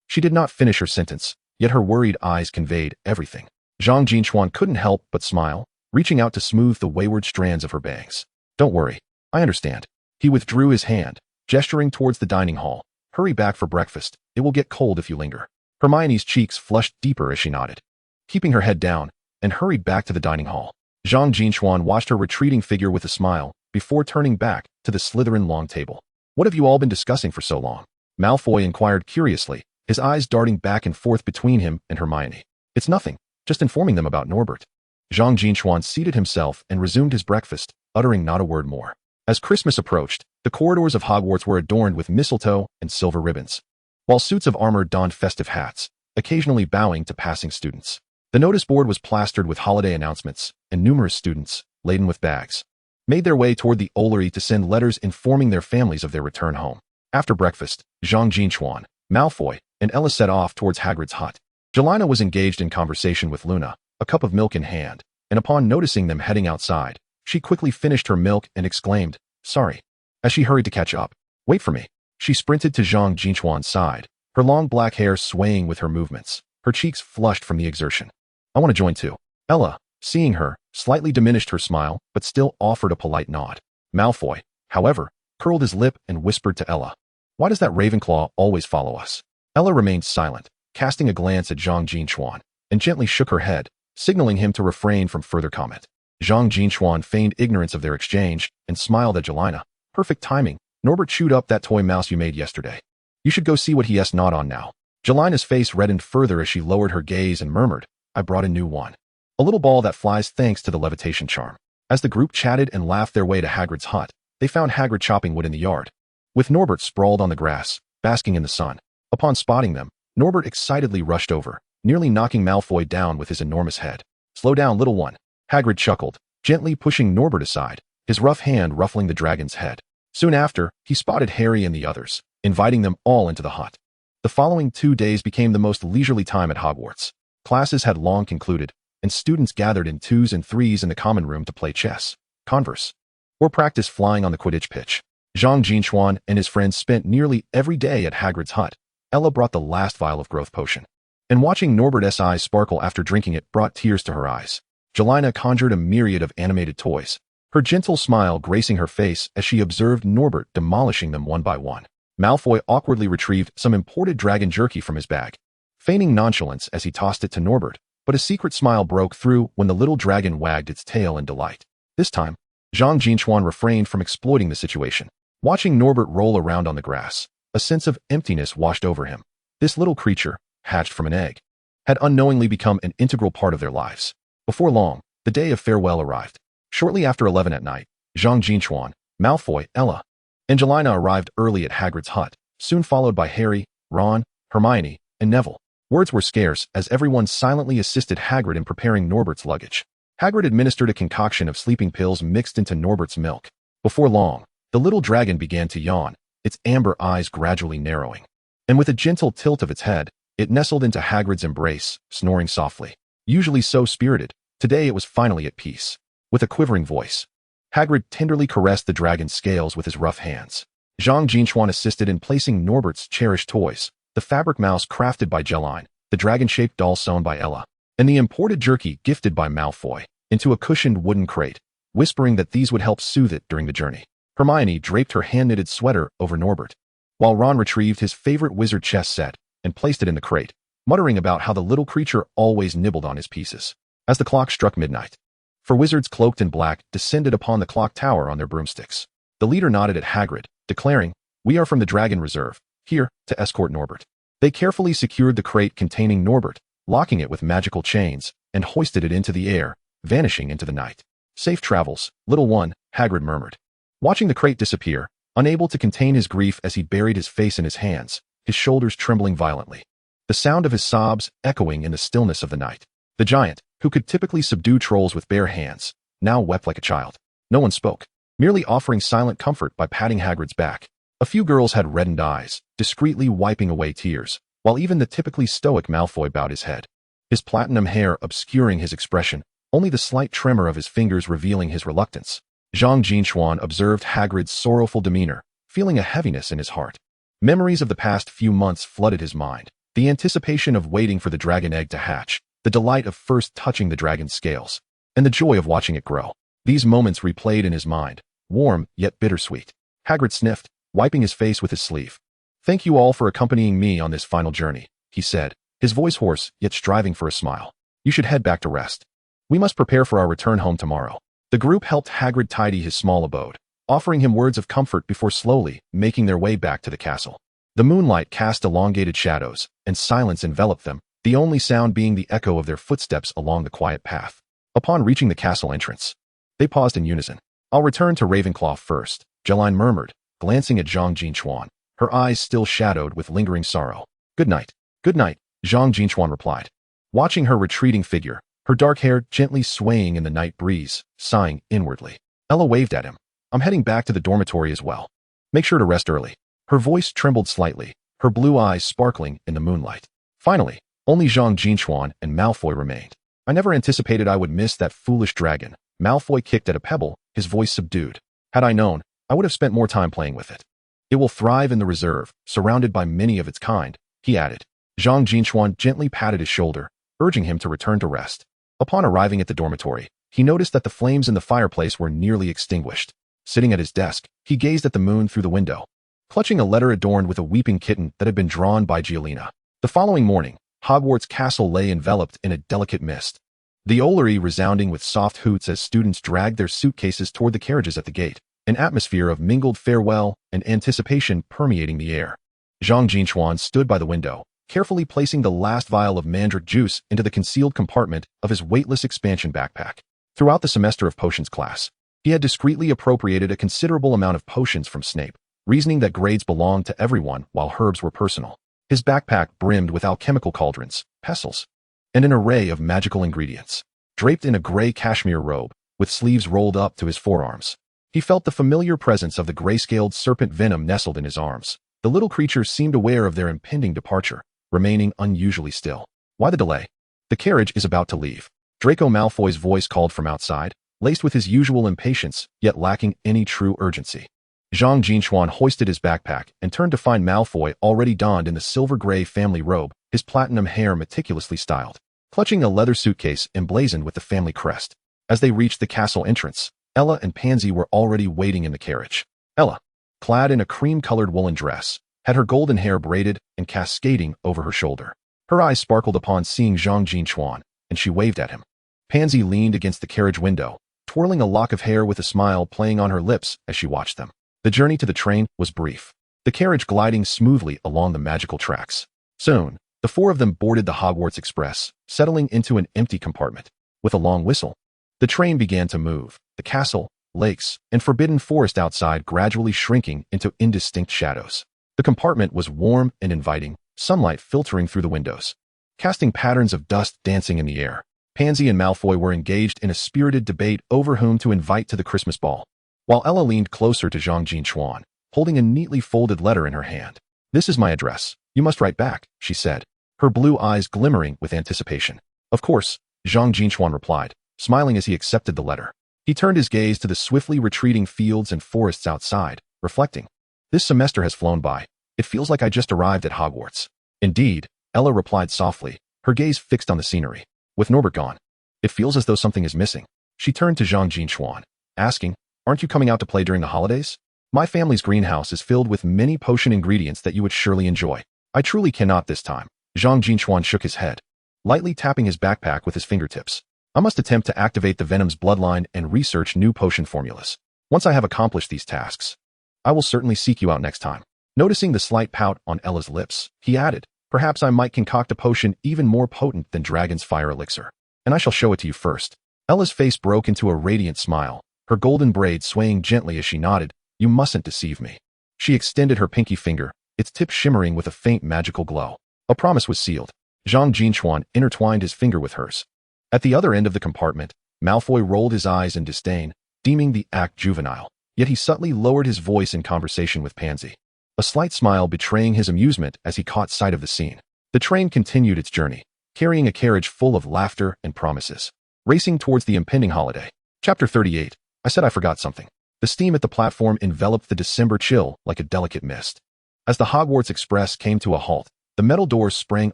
She did not finish her sentence, yet her worried eyes conveyed everything. Zhang Jin Chuan couldn't help but smile, reaching out to smooth the wayward strands of her bangs. Don't worry, I understand. He withdrew his hand, gesturing towards the dining hall. Hurry back for breakfast, it will get cold if you linger. Hermione's cheeks flushed deeper as she nodded, keeping her head down, and hurried back to the dining hall. Zhang Jin Chuan watched her retreating figure with a smile, before turning back to the Slytherin long table. What have you all been discussing for so long? Malfoy inquired curiously, his eyes darting back and forth between him and Hermione. It's nothing, just informing them about Norbert. Zhang Jin Chuan seated himself and resumed his breakfast, uttering not a word more. As Christmas approached, the corridors of Hogwarts were adorned with mistletoe and silver ribbons, while suits of armor donned festive hats, occasionally bowing to passing students. The notice board was plastered with holiday announcements, and numerous students, laden with bags, made their way toward the Ollery to send letters informing their families of their return home. After breakfast, Zhang Jin Chuan, Malfoy, and Ella set off towards Hagrid's hut. Jelena was engaged in conversation with Luna, a cup of milk in hand, and upon noticing them heading outside, she quickly finished her milk and exclaimed, sorry, as she hurried to catch up. Wait for me. She sprinted to Zhang Jin Chuan's side, her long black hair swaying with her movements, her cheeks flushed from the exertion. I want to join too. Ella, seeing her, slightly diminished her smile, but still offered a polite nod. Malfoy, however, curled his lip and whispered to Ella, why does that Ravenclaw always follow us? Ella remained silent, casting a glance at Zhang Jin Chuan, and gently shook her head, signaling him to refrain from further comment. Zhang Jin Chuan feigned ignorance of their exchange and smiled at Jelena. Perfect timing. Norbert chewed up that toy mouse you made yesterday. You should go see what he has not on now. Jelena's face reddened further as she lowered her gaze and murmured, I brought a new one. A little ball that flies thanks to the levitation charm. As the group chatted and laughed their way to Hagrid's hut, they found Hagrid chopping wood in the yard, with Norbert sprawled on the grass, basking in the sun. Upon spotting them, Norbert excitedly rushed over, nearly knocking Malfoy down with his enormous head. Slow down, little one. Hagrid chuckled, gently pushing Norbert aside, his rough hand ruffling the dragon's head. Soon after, he spotted Harry and the others, inviting them all into the hut. The following 2 days became the most leisurely time at Hogwarts. Classes had long concluded, and students gathered in 2s and 3s in the common room to play chess, converse, or practice flying on the Quidditch pitch. Zhang Jin Chuan and his friends spent nearly every day at Hagrid's hut. Ella brought the last vial of growth potion, and watching Norbert's eyes sparkle after drinking it brought tears to her eyes. Jelena conjured a myriad of animated toys, her gentle smile gracing her face as she observed Norbert demolishing them one by one. Malfoy awkwardly retrieved some imported dragon jerky from his bag, feigning nonchalance as he tossed it to Norbert, but a secret smile broke through when the little dragon wagged its tail in delight. This time, Zhang Jin Chuan refrained from exploiting the situation. Watching Norbert roll around on the grass, a sense of emptiness washed over him. This little creature, hatched from an egg, had unknowingly become an integral part of their lives. Before long, the day of farewell arrived. Shortly after 11 at night, Zhang Jin Chuan, Malfoy, Ella, and Jelena arrived early at Hagrid's hut, soon followed by Harry, Ron, Hermione, and Neville. Words were scarce as everyone silently assisted Hagrid in preparing Norbert's luggage. Hagrid administered a concoction of sleeping pills mixed into Norbert's milk. Before long, the little dragon began to yawn, its amber eyes gradually narrowing. And with a gentle tilt of its head, it nestled into Hagrid's embrace, snoring softly. Usually so spirited, today it was finally at peace. With a quivering voice, Hagrid tenderly caressed the dragon's scales with his rough hands. Zhang Jin Chuan assisted in placing Norbert's cherished toys, the fabric mouse crafted by Jelline, the dragon-shaped doll sewn by Ella, and the imported jerky gifted by Malfoy, into a cushioned wooden crate, whispering that these would help soothe it during the journey. Hermione draped her hand-knitted sweater over Norbert, while Ron retrieved his favorite wizard chess set and placed it in the crate, muttering about how the little creature always nibbled on his pieces. As the clock struck midnight, 4 wizards cloaked in black descended upon the clock tower on their broomsticks. The leader nodded at Hagrid, declaring, "We are from the Dragon Reserve, here to escort Norbert." They carefully secured the crate containing Norbert, locking it with magical chains, and hoisted it into the air, vanishing into the night. "Safe travels, little one," Hagrid murmured. Watching the crate disappear, unable to contain his grief as he buried his face in his hands, his shoulders trembling violently, the sound of his sobs echoing in the stillness of the night. The giant, who could typically subdue trolls with bare hands, now wept like a child. No one spoke, merely offering silent comfort by patting Hagrid's back. A few girls had reddened eyes, discreetly wiping away tears, while even the typically stoic Malfoy bowed his head, his platinum hair obscuring his expression, only the slight tremor of his fingers revealing his reluctance. Zhang Jin Chuan observed Hagrid's sorrowful demeanor, feeling a heaviness in his heart. Memories of the past few months flooded his mind, the anticipation of waiting for the dragon egg to hatch, the delight of first touching the dragon's scales, and the joy of watching it grow. These moments replayed in his mind, warm yet bittersweet. Hagrid sniffed, wiping his face with his sleeve. "Thank you all for accompanying me on this final journey," he said, his voice hoarse yet striving for a smile. "You should head back to rest. We must prepare for our return home tomorrow." The group helped Hagrid tidy his small abode, offering him words of comfort before slowly making their way back to the castle. The moonlight cast elongated shadows, and silence enveloped them, the only sound being the echo of their footsteps along the quiet path. Upon reaching the castle entrance, they paused in unison. "I'll return to Ravenclaw first," Jelline murmured, glancing at Zhang Jin Chuan, her eyes still shadowed with lingering sorrow. "Good night." "Good night," Zhang Jin Chuan replied, watching her retreating figure, her dark hair gently swaying in the night breeze, sighing inwardly. Ella waved at him. "I'm heading back to the dormitory as well. Make sure to rest early." Her voice trembled slightly, her blue eyes sparkling in the moonlight. Finally, only Zhang Jin Chuan and Malfoy remained. "I never anticipated I would miss that foolish dragon." Malfoy kicked at a pebble, his voice subdued. "Had I known, I would have spent more time playing with it. It will thrive in the reserve, surrounded by many of its kind," he added. Zhang Jin Chuan gently patted his shoulder, urging him to return to rest. Upon arriving at the dormitory, he noticed that the flames in the fireplace were nearly extinguished. Sitting at his desk, he gazed at the moon through the window, clutching a letter adorned with a weeping kitten that had been drawn by Giolina. The following morning, Hogwarts Castle lay enveloped in a delicate mist, the Ollery resounding with soft hoots as students dragged their suitcases toward the carriages at the gate, an atmosphere of mingled farewell and anticipation permeating the air. Zhang Jin Chuan stood by the window, carefully placing the last vial of mandrake juice into the concealed compartment of his weightless expansion backpack. Throughout the semester of potions class, he had discreetly appropriated a considerable amount of potions from Snape, reasoning that grades belonged to everyone while herbs were personal. His backpack brimmed with alchemical cauldrons, pestles, and an array of magical ingredients. Draped in a gray cashmere robe, with sleeves rolled up to his forearms, he felt the familiar presence of the gray-scaled serpent venom nestled in his arms. The little creature seemed aware of their impending departure, remaining unusually still. "Why the delay? The carriage is about to leave." Draco Malfoy's voice called from outside, laced with his usual impatience, yet lacking any true urgency. Zhang Jin Chuan hoisted his backpack and turned to find Malfoy already donned in the silver-gray family robe, his platinum hair meticulously styled, clutching a leather suitcase emblazoned with the family crest. As they reached the castle entrance, Ella and Pansy were already waiting in the carriage. Ella, clad in a cream-colored woolen dress, had her golden hair braided and cascading over her shoulder. Her eyes sparkled upon seeing Zhang Jin Chuan, and she waved at him. Pansy leaned against the carriage window, twirling a lock of hair with a smile playing on her lips as she watched them. The journey to the train was brief, the carriage gliding smoothly along the magical tracks. Soon, the 4 of them boarded the Hogwarts Express, settling into an empty compartment. With a long whistle, the train began to move, the castle, lakes, and forbidden forest outside gradually shrinking into indistinct shadows. The compartment was warm and inviting, sunlight filtering through the windows, casting patterns of dust dancing in the air. Pansy and Malfoy were engaged in a spirited debate over whom to invite to the Christmas ball, while Ella leaned closer to Zhang Jin Chuan, holding a neatly folded letter in her hand. "This is my address. You must write back," she said, her blue eyes glimmering with anticipation. "Of course," Zhang Jin Chuan replied, smiling as he accepted the letter. He turned his gaze to the swiftly retreating fields and forests outside, reflecting, "This semester has flown by. It feels like I just arrived at Hogwarts." Indeed, Ella replied softly, her gaze fixed on the scenery. With Norbert gone, it feels as though something is missing. She turned to Zhang Jin Chuan, asking, aren't you coming out to play during the holidays? My family's greenhouse is filled with many potion ingredients that you would surely enjoy. I truly cannot this time. Zhang Jin Chuan shook his head, lightly tapping his backpack with his fingertips. I must attempt to activate the Venom's bloodline and research new potion formulas. Once I have accomplished these tasks, I will certainly seek you out next time. Noticing the slight pout on Ella's lips, he added, perhaps I might concoct a potion even more potent than Dragon's Fire Elixir. And I shall show it to you first. Ella's face broke into a radiant smile, her golden braid swaying gently as she nodded. You mustn't deceive me. She extended her pinky finger, its tip shimmering with a faint magical glow. A promise was sealed. Zhang Jin Chuan intertwined his finger with hers. At the other end of the compartment, Malfoy rolled his eyes in disdain, deeming the act juvenile. Yet he subtly lowered his voice in conversation with Pansy, a slight smile betraying his amusement as he caught sight of the scene. The train continued its journey, carrying a carriage full of laughter and promises, racing towards the impending holiday. Chapter 38. I said I forgot something. The steam at the platform enveloped the December chill like a delicate mist. As the Hogwarts Express came to a halt, the metal doors sprang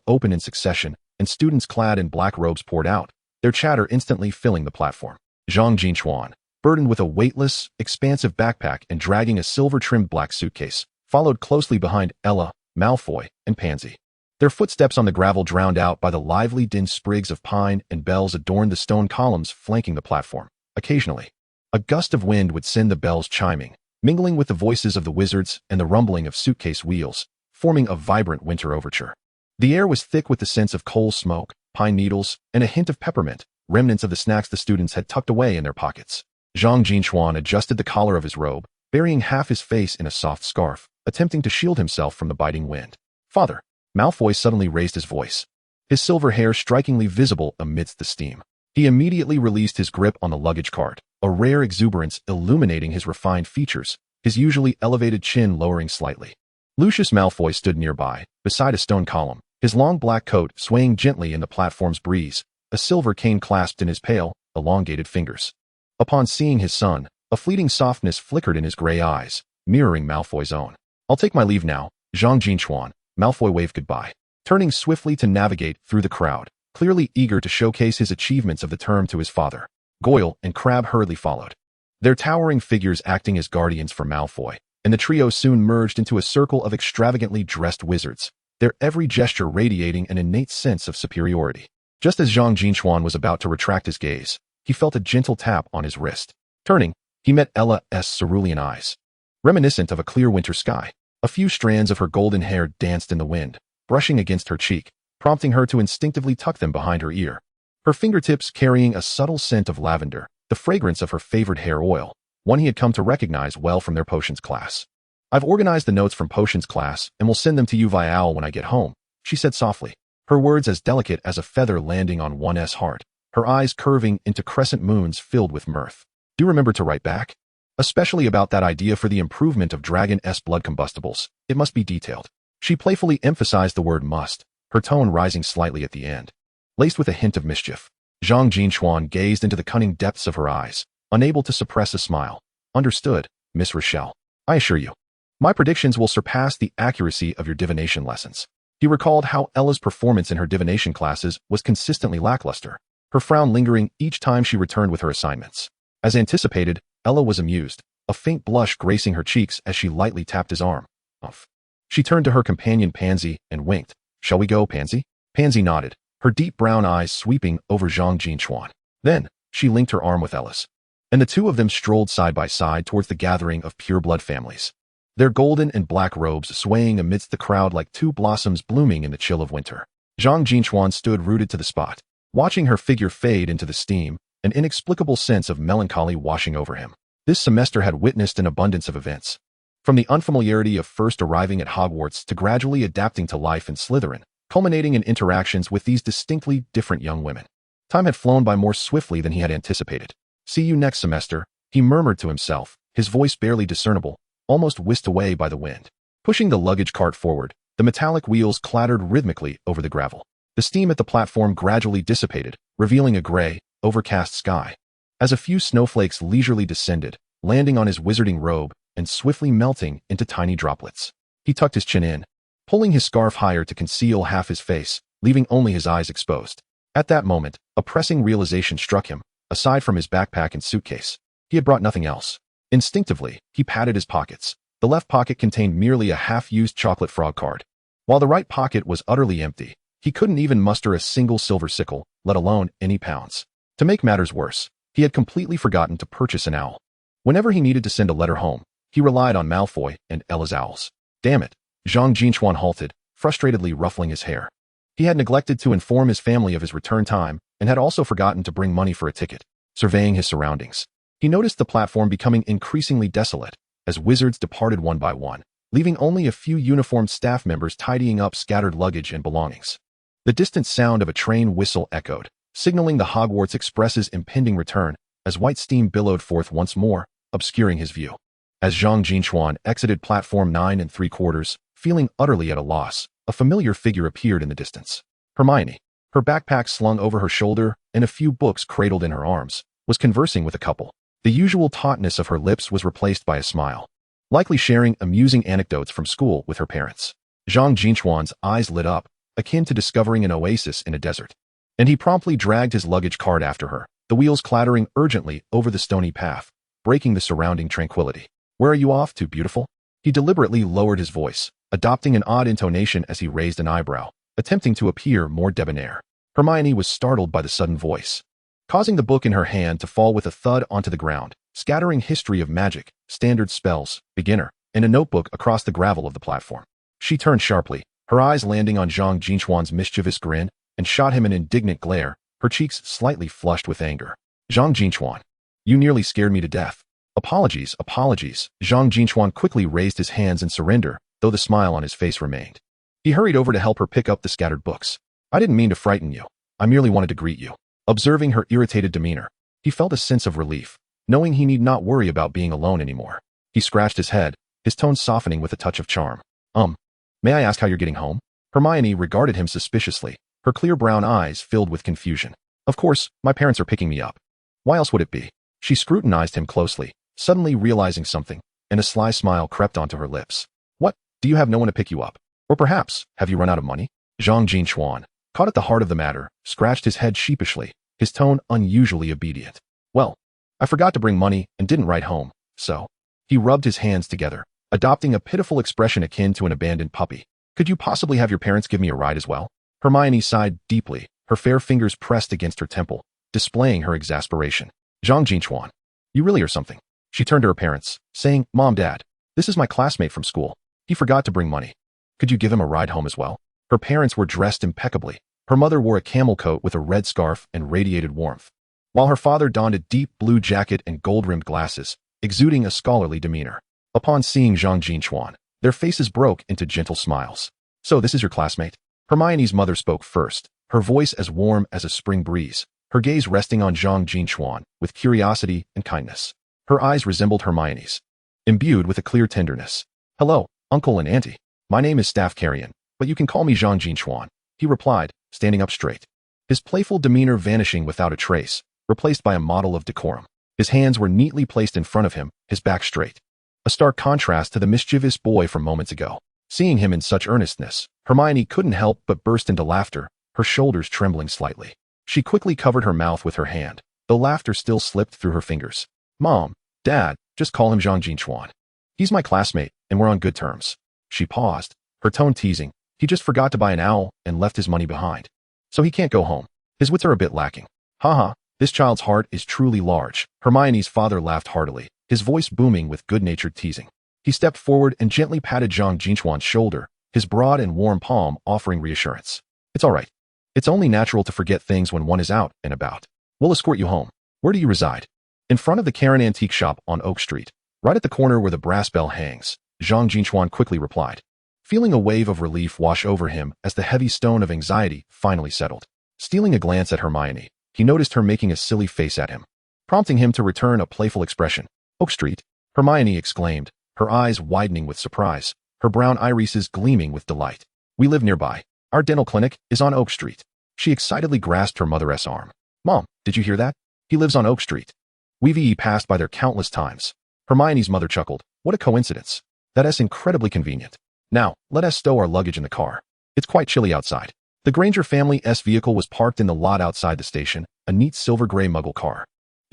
open in succession, and students clad in black robes poured out, their chatter instantly filling the platform. Zhang Jin Chuan, burdened with a weightless, expansive backpack and dragging a silver-trimmed black suitcase, followed closely behind Ella, Malfoy, and Pansy. Their footsteps on the gravel drowned out by the lively din. Sprigs of pine and bells adorned the stone columns flanking the platform. Occasionally, a gust of wind would send the bells chiming, mingling with the voices of the wizards and the rumbling of suitcase wheels, forming a vibrant winter overture. The air was thick with the scents of coal smoke, pine needles, and a hint of peppermint, remnants of the snacks the students had tucked away in their pockets. Zhang Jin Chuan adjusted the collar of his robe, burying half his face in a soft scarf, attempting to shield himself from the biting wind. Father! Malfoy suddenly raised his voice, his silver hair strikingly visible amidst the steam. He immediately released his grip on the luggage cart, a rare exuberance illuminating his refined features, his usually elevated chin lowering slightly. Lucius Malfoy stood nearby, beside a stone column, his long black coat swaying gently in the platform's breeze, a silver cane clasped in his pale, elongated fingers. Upon seeing his son, a fleeting softness flickered in his gray eyes, mirroring Malfoy's own. I'll take my leave now, Zhang Jin Chuan. Malfoy waved goodbye, turning swiftly to navigate through the crowd, clearly eager to showcase his achievements of the term to his father. Goyle and Crabbe hurriedly followed, their towering figures acting as guardians for Malfoy, and the trio soon merged into a circle of extravagantly dressed wizards, their every gesture radiating an innate sense of superiority. Just as Zhang Jin Chuan was about to retract his gaze, he felt a gentle tap on his wrist. Turning, he met Ella's cerulean eyes, reminiscent of a clear winter sky. A few strands of her golden hair danced in the wind, brushing against her cheek, prompting her to instinctively tuck them behind her ear. Her fingertips carrying a subtle scent of lavender, the fragrance of her favorite hair oil, one he had come to recognize well from their potions class. I've organized the notes from potions class and will send them to you via owl when I get home, she said softly, her words as delicate as a feather landing on one's heart, her eyes curving into crescent moons filled with mirth. Do remember to write back? Especially about that idea for the improvement of Dragon's blood combustibles, it must be detailed. She playfully emphasized the word must, her tone rising slightly at the end, laced with a hint of mischief. Zhang Jin Chuan gazed into the cunning depths of her eyes, unable to suppress a smile. Understood, Miss Rochelle. I assure you, my predictions will surpass the accuracy of your divination lessons. He recalled how Ella's performance in her divination classes was consistently lackluster, her frown lingering each time she returned with her assignments. As anticipated, Ella was amused, a faint blush gracing her cheeks as she lightly tapped his arm. Umph. She turned to her companion Pansy and winked. Shall we go, Pansy? Pansy nodded, her deep brown eyes sweeping over Zhang Jin Chuan. Then, she linked her arm with Ella's, and the two of them strolled side by side towards the gathering of pure-blood families, their golden and black robes swaying amidst the crowd like two blossoms blooming in the chill of winter. Zhang Jin Chuan stood rooted to the spot, watching her figure fade into the steam, an inexplicable sense of melancholy washing over him. This semester had witnessed an abundance of events. From the unfamiliarity of first arriving at Hogwarts to gradually adapting to life in Slytherin, culminating in interactions with these distinctly different young women. Time had flown by more swiftly than he had anticipated. See you next semester, he murmured to himself, his voice barely discernible, almost whisked away by the wind. Pushing the luggage cart forward, the metallic wheels clattered rhythmically over the gravel. The steam at the platform gradually dissipated, revealing a gray, overcast sky. As a few snowflakes leisurely descended, landing on his wizarding robe and swiftly melting into tiny droplets. He tucked his chin in, pulling his scarf higher to conceal half his face, leaving only his eyes exposed. At that moment, a pressing realization struck him. Aside from his backpack and suitcase, he had brought nothing else. Instinctively, he patted his pockets. The left pocket contained merely a half-used chocolate frog card, while the right pocket was utterly empty. He couldn't even muster a single silver sickle, let alone any pounds. To make matters worse, he had completely forgotten to purchase an owl. Whenever he needed to send a letter home, he relied on Malfoy and Ella's owls. Damn it! Zhang Jin Chuan halted, frustratedly ruffling his hair. He had neglected to inform his family of his return time and had also forgotten to bring money for a ticket. Surveying his surroundings, he noticed the platform becoming increasingly desolate as wizards departed one by one, leaving only a few uniformed staff members tidying up scattered luggage and belongings. The distant sound of a train whistle echoed, signaling the Hogwarts Express's impending return as white steam billowed forth once more, obscuring his view. As Zhang Jin Chuan exited platform 9 3/4, feeling utterly at a loss, a familiar figure appeared in the distance. Hermione, her backpack slung over her shoulder and a few books cradled in her arms, was conversing with a couple. The usual tautness of her lips was replaced by a smile, likely sharing amusing anecdotes from school with her parents. Zhang Jin Chuan's eyes lit up, akin to discovering an oasis in a desert, and he promptly dragged his luggage cart after her, the wheels clattering urgently over the stony path, breaking the surrounding tranquility. "Where are you off to, beautiful?" He deliberately lowered his voice, adopting an odd intonation as he raised an eyebrow, attempting to appear more debonair. Hermione was startled by the sudden voice, causing the book in her hand to fall with a thud onto the ground, scattering history of magic, standard spells, beginner, and a notebook across the gravel of the platform. She turned sharply, her eyes landing on Zhang Jin Chuan's mischievous grin, and shot him an indignant glare, her cheeks slightly flushed with anger. "Zhang Jin Chuan, you nearly scared me to death." "Apologies, apologies." Zhang Jin Chuan quickly raised his hands in surrender, though the smile on his face remained. He hurried over to help her pick up the scattered books. "I didn't mean to frighten you. I merely wanted to greet you." Observing her irritated demeanor, he felt a sense of relief, knowing he need not worry about being alone anymore. He scratched his head, his tone softening with a touch of charm. May I ask how you're getting home?" Hermione regarded him suspiciously, her clear brown eyes filled with confusion. "Of course, my parents are picking me up. Why else would it be?" She scrutinized him closely, suddenly realizing something, and a sly smile crept onto her lips. "What, do you have no one to pick you up? Or perhaps, have you run out of money?" Zhang Jin Chuan, caught at the heart of the matter, scratched his head sheepishly, his tone unusually obedient. "Well, I forgot to bring money and didn't write home, so." He rubbed his hands together, adopting a pitiful expression akin to an abandoned puppy. "Could you possibly have your parents give me a ride as well?" Hermione sighed deeply, her fair fingers pressed against her temple, displaying her exasperation. "Zhang Jin Chuan, you really are something." She turned to her parents, saying, "Mom, Dad, this is my classmate from school. He forgot to bring money. Could you give him a ride home as well?" Her parents were dressed impeccably. Her mother wore a camel coat with a red scarf and radiated warmth, while her father donned a deep blue jacket and gold-rimmed glasses, exuding a scholarly demeanor. Upon seeing Zhang Jin Chuan, their faces broke into gentle smiles. "So this is your classmate?" Hermione's mother spoke first, her voice as warm as a spring breeze, her gaze resting on Zhang Jin Chuan with curiosity and kindness. Her eyes resembled Hermione's, imbued with a clear tenderness. "Hello, Uncle and Auntie. My name is Staff Carrion, but you can call me Zhang Jin Chuan," he replied, standing up straight, his playful demeanor vanishing without a trace, replaced by a model of decorum. His hands were neatly placed in front of him, his back straight, a stark contrast to the mischievous boy from moments ago. Seeing him in such earnestness, Hermione couldn't help but burst into laughter, her shoulders trembling slightly. She quickly covered her mouth with her hand, though laughter still slipped through her fingers. "Mom, Dad, just call him Zhang Jin Chuan. He's my classmate, and we're on good terms." She paused, her tone teasing. "He just forgot to buy an owl and left his money behind, so he can't go home. His wits are a bit lacking." "Haha, this child's heart is truly large." Hermione's father laughed heartily, his voice booming with good-natured teasing. He stepped forward and gently patted Zhang Jin Chuan's shoulder, his broad and warm palm offering reassurance. "It's all right. It's only natural to forget things when one is out and about. We'll escort you home. Where do you reside?" "In front of the Karen Antique Shop on Oak Street, right at the corner where the brass bell hangs," Zhang Jin Chuan quickly replied, feeling a wave of relief wash over him as the heavy stone of anxiety finally settled. Stealing a glance at Hermione, he noticed her making a silly face at him, prompting him to return a playful expression. "Oak Street?" Hermione exclaimed, her eyes widening with surprise, her brown irises gleaming with delight. "We live nearby. Our dental clinic is on Oak Street." She excitedly grasped her mother's arm. "Mom, did you hear that? He lives on Oak Street." We've passed by there countless times. Hermione's mother chuckled. "What a coincidence. That is incredibly convenient." Now, let us stow our luggage in the car. It's quite chilly outside. The Granger family's vehicle was parked in the lot outside the station, a neat silver-gray muggle car.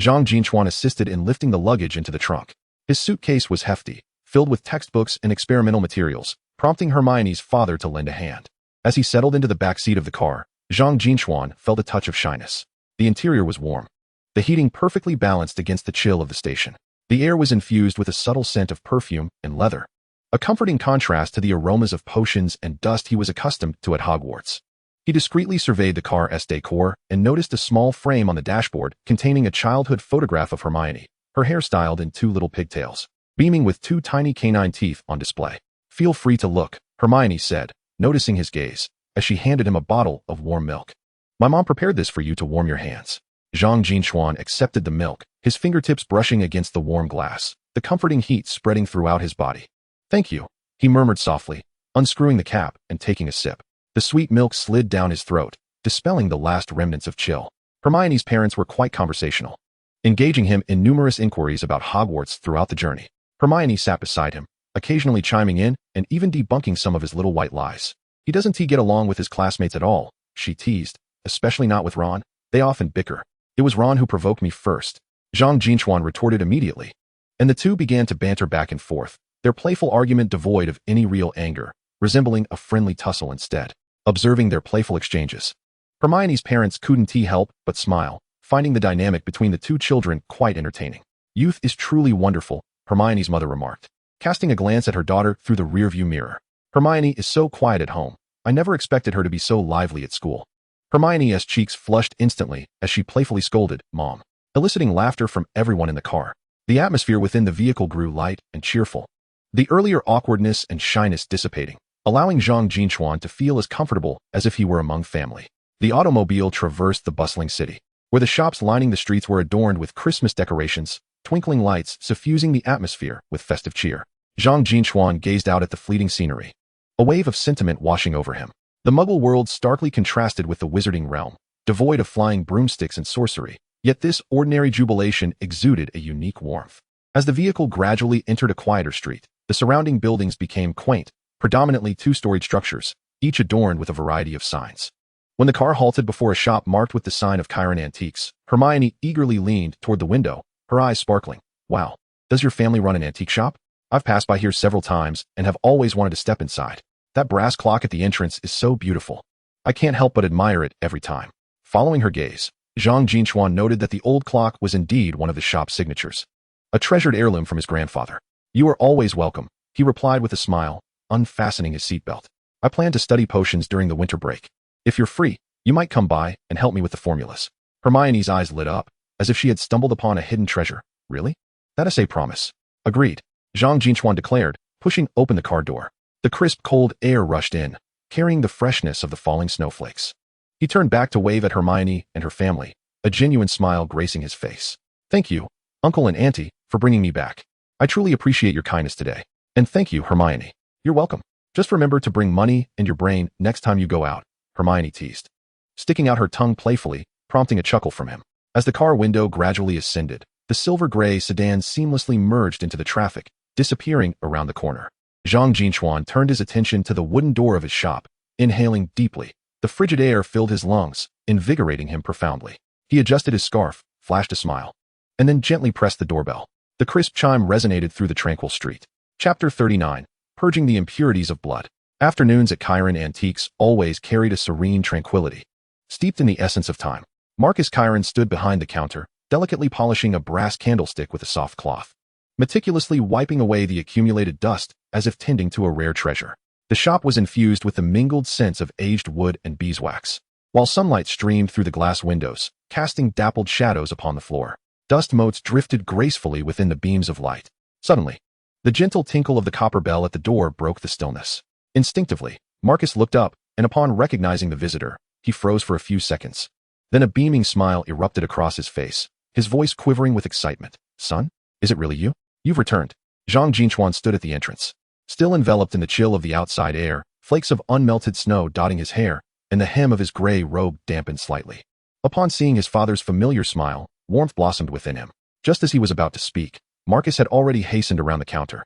Zhang Jin Chuan assisted in lifting the luggage into the trunk. His suitcase was hefty, filled with textbooks and experimental materials, prompting Hermione's father to lend a hand. As he settled into the back seat of the car, Zhang Jin Chuan felt a touch of shyness. The interior was warm, the heating perfectly balanced against the chill of the station. The air was infused with a subtle scent of perfume and leather, a comforting contrast to the aromas of potions and dust he was accustomed to at Hogwarts. He discreetly surveyed the car's decor and noticed a small frame on the dashboard containing a childhood photograph of Hermione, her hair styled in two little pigtails, beaming with two tiny canine teeth on display. "Feel free to look," Hermione said, noticing his gaze, as she handed him a bottle of warm milk. "My mom prepared this for you to warm your hands." Zhang Jin Chuan accepted the milk, his fingertips brushing against the warm glass, the comforting heat spreading throughout his body. "Thank you," he murmured softly, unscrewing the cap and taking a sip. The sweet milk slid down his throat, dispelling the last remnants of chill. Hermione's parents were quite conversational, engaging him in numerous inquiries about Hogwarts throughout the journey. Hermione sat beside him, occasionally chiming in and even debunking some of his little white lies. "Doesn't he get along with his classmates at all?" she teased, "especially not with Ron. They often bicker." "It was Ron who provoked me first," Zhang Jin Chuan retorted immediately. And the two began to banter back and forth, their playful argument devoid of any real anger, resembling a friendly tussle instead. Observing their playful exchanges, Hermione's parents couldn't help but smile, finding the dynamic between the two children quite entertaining. "Youth is truly wonderful," Hermione's mother remarked, casting a glance at her daughter through the rearview mirror. "Hermione is so quiet at home. I never expected her to be so lively at school." Hermione's cheeks flushed instantly as she playfully scolded, "Mom," eliciting laughter from everyone in the car. The atmosphere within the vehicle grew light and cheerful, the earlier awkwardness and shyness dissipating, allowing Zhang Jin Chuan to feel as comfortable as if he were among family. The automobile traversed the bustling city, where the shops lining the streets were adorned with Christmas decorations, twinkling lights suffusing the atmosphere with festive cheer. Zhang Jin Chuan gazed out at the fleeting scenery, a wave of sentiment washing over him. The Muggle world starkly contrasted with the Wizarding realm, devoid of flying broomsticks and sorcery, yet this ordinary jubilation exuded a unique warmth. As the vehicle gradually entered a quieter street, the surrounding buildings became quaint, predominantly two-storied structures, each adorned with a variety of signs. When the car halted before a shop marked with the sign of Chiron Antiques, Hermione eagerly leaned toward the window, her eyes sparkling. "Wow, does your family run an antique shop? I've passed by here several times and have always wanted to step inside. That brass clock at the entrance is so beautiful. I can't help but admire it every time." Following her gaze, Zhang Jin Chuan noted that the old clock was indeed one of the shop's signatures, a treasured heirloom from his grandfather. "You are always welcome," he replied with a smile, unfastening his seatbelt. "I plan to study potions during the winter break. If you're free, you might come by and help me with the formulas." Hermione's eyes lit up, as if she had stumbled upon a hidden treasure. "Really? That is a promise." "Agreed," Zhang Jin Chuan declared, pushing open the car door. The crisp, cold air rushed in, carrying the freshness of the falling snowflakes. He turned back to wave at Hermione and her family, a genuine smile gracing his face. "Thank you, Uncle and Auntie, for bringing me back. I truly appreciate your kindness today. And thank you, Hermione." "You're welcome. Just remember to bring money and your brain next time you go out," Hermione teased, sticking out her tongue playfully, prompting a chuckle from him. As the car window gradually ascended, the silver-gray sedan seamlessly merged into the traffic, disappearing around the corner. Zhang Jin Chuan turned his attention to the wooden door of his shop, inhaling deeply. The frigid air filled his lungs, invigorating him profoundly. He adjusted his scarf, flashed a smile, and then gently pressed the doorbell. The crisp chime resonated through the tranquil street. Chapter 39. Purging the Impurities of Blood. Afternoons at Chiron Antiques always carried a serene tranquility, steeped in the essence of time. Marcus Chiron stood behind the counter, delicately polishing a brass candlestick with a soft cloth, meticulously wiping away the accumulated dust as if tending to a rare treasure. The shop was infused with the mingled scents of aged wood and beeswax, while sunlight streamed through the glass windows, casting dappled shadows upon the floor. Dust motes drifted gracefully within the beams of light. Suddenly, the gentle tinkle of the copper bell at the door broke the stillness. Instinctively, Marcus looked up, and upon recognizing the visitor, he froze for a few seconds. Then a beaming smile erupted across his face, his voice quivering with excitement. "Son, is it really you? You've returned." Zhang Jin Chuan stood at the entrance, still enveloped in the chill of the outside air, flakes of unmelted snow dotting his hair, and the hem of his gray robe dampened slightly. Upon seeing his father's familiar smile, warmth blossomed within him. Just as he was about to speak, Marcus had already hastened around the counter,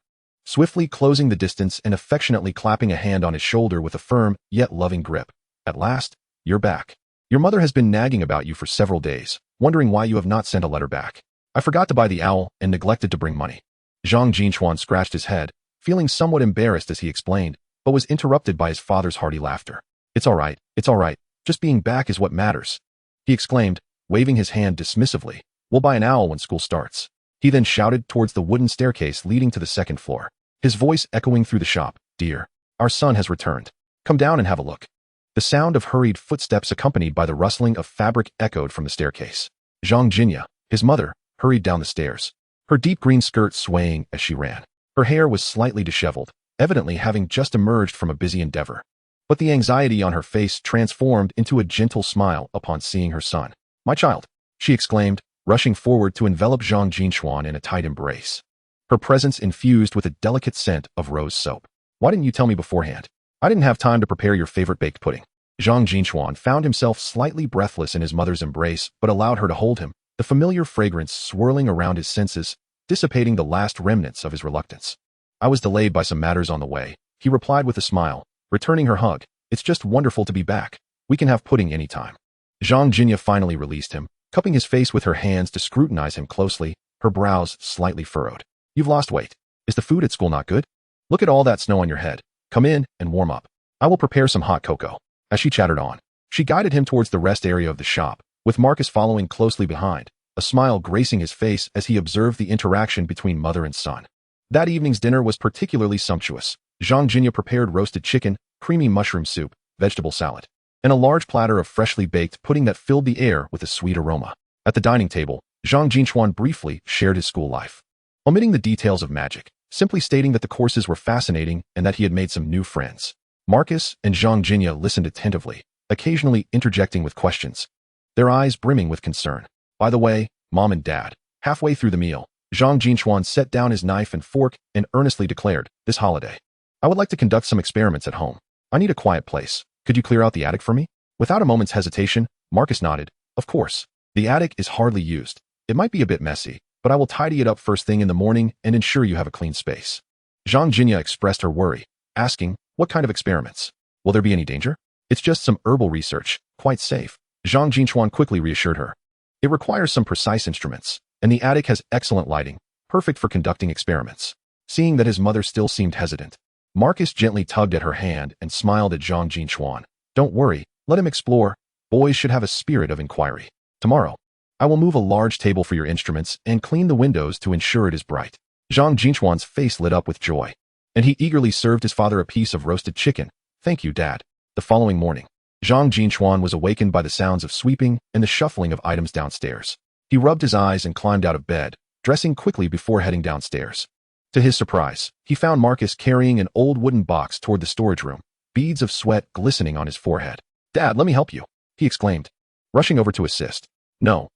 swiftly closing the distance and affectionately clapping a hand on his shoulder with a firm, yet loving grip. At last, you're back. Your mother has been nagging about you for several days, wondering why you have not sent a letter back. I forgot to buy the owl and neglected to bring money. Zhang Jin Chuan scratched his head, feeling somewhat embarrassed as he explained, but was interrupted by his father's hearty laughter. It's all right. Just being back is what matters, he exclaimed, waving his hand dismissively. We'll buy an owl when school starts. He then shouted towards the wooden staircase leading to the second floor, his voice echoing through the shop. Dear, our son has returned. Come down and have a look. The sound of hurried footsteps accompanied by the rustling of fabric echoed from the staircase. Zhang Jinya, his mother, hurried down the stairs, her deep green skirt swaying as she ran. Her hair was slightly disheveled, evidently having just emerged from a busy endeavor. But the anxiety on her face transformed into a gentle smile upon seeing her son. My child, she exclaimed, rushing forward to envelop Zhang Jin Chuan in a tight embrace. Her presence infused with a delicate scent of rose soap. Why didn't you tell me beforehand? I didn't have time to prepare your favorite baked pudding. Zhang Jin Chuan found himself slightly breathless in his mother's embrace, but allowed her to hold him, the familiar fragrance swirling around his senses, dissipating the last remnants of his reluctance. I was delayed by some matters on the way, he replied with a smile, returning her hug. It's just wonderful to be back. We can have pudding anytime. Zhang Jinya finally released him, cupping his face with her hands to scrutinize him closely, her brows slightly furrowed. You've lost weight. Is the food at school not good? Look at all that snow on your head. Come in and warm up. I will prepare some hot cocoa. As she chattered on, she guided him towards the rest area of the shop, with Marcus following closely behind, a smile gracing his face as he observed the interaction between mother and son. That evening's dinner was particularly sumptuous. Zhang Jinya prepared roasted chicken, creamy mushroom soup, vegetable salad, and a large platter of freshly baked pudding that filled the air with a sweet aroma. At the dining table, Zhang Jin Chuan briefly shared his school life, omitting the details of magic, simply stating that the courses were fascinating and that he had made some new friends. Marcus and Zhang Jinya listened attentively, occasionally interjecting with questions, their eyes brimming with concern. By the way, Mom and Dad, halfway through the meal, Zhang Jin Chuan set down his knife and fork and earnestly declared, this holiday, I would like to conduct some experiments at home. I need a quiet place. Could you clear out the attic for me? Without a moment's hesitation, Marcus nodded. Of course. The attic is hardly used. It might be a bit messy, but I will tidy it up first thing in the morning and ensure you have a clean space. Zhang Jinya expressed her worry, asking, what kind of experiments? Will there be any danger? It's just some herbal research, quite safe. Zhang Jin Chuan quickly reassured her. It requires some precise instruments, and the attic has excellent lighting, perfect for conducting experiments. Seeing that his mother still seemed hesitant, Marcus gently tugged at her hand and smiled at Zhang Jin Chuan. Don't worry, let him explore. Boys should have a spirit of inquiry. Tomorrow, I will move a large table for your instruments and clean the windows to ensure it is bright. Zhang Jin Chuan's face lit up with joy, and he eagerly served his father a piece of roasted chicken. Thank you, Dad. The following morning, Zhang Jin Chuan was awakened by the sounds of sweeping and the shuffling of items downstairs. He rubbed his eyes and climbed out of bed, dressing quickly before heading downstairs. To his surprise, he found Marcus carrying an old wooden box toward the storage room, beads of sweat glistening on his forehead. Dad, let me help you, he exclaimed, rushing over to assist. No,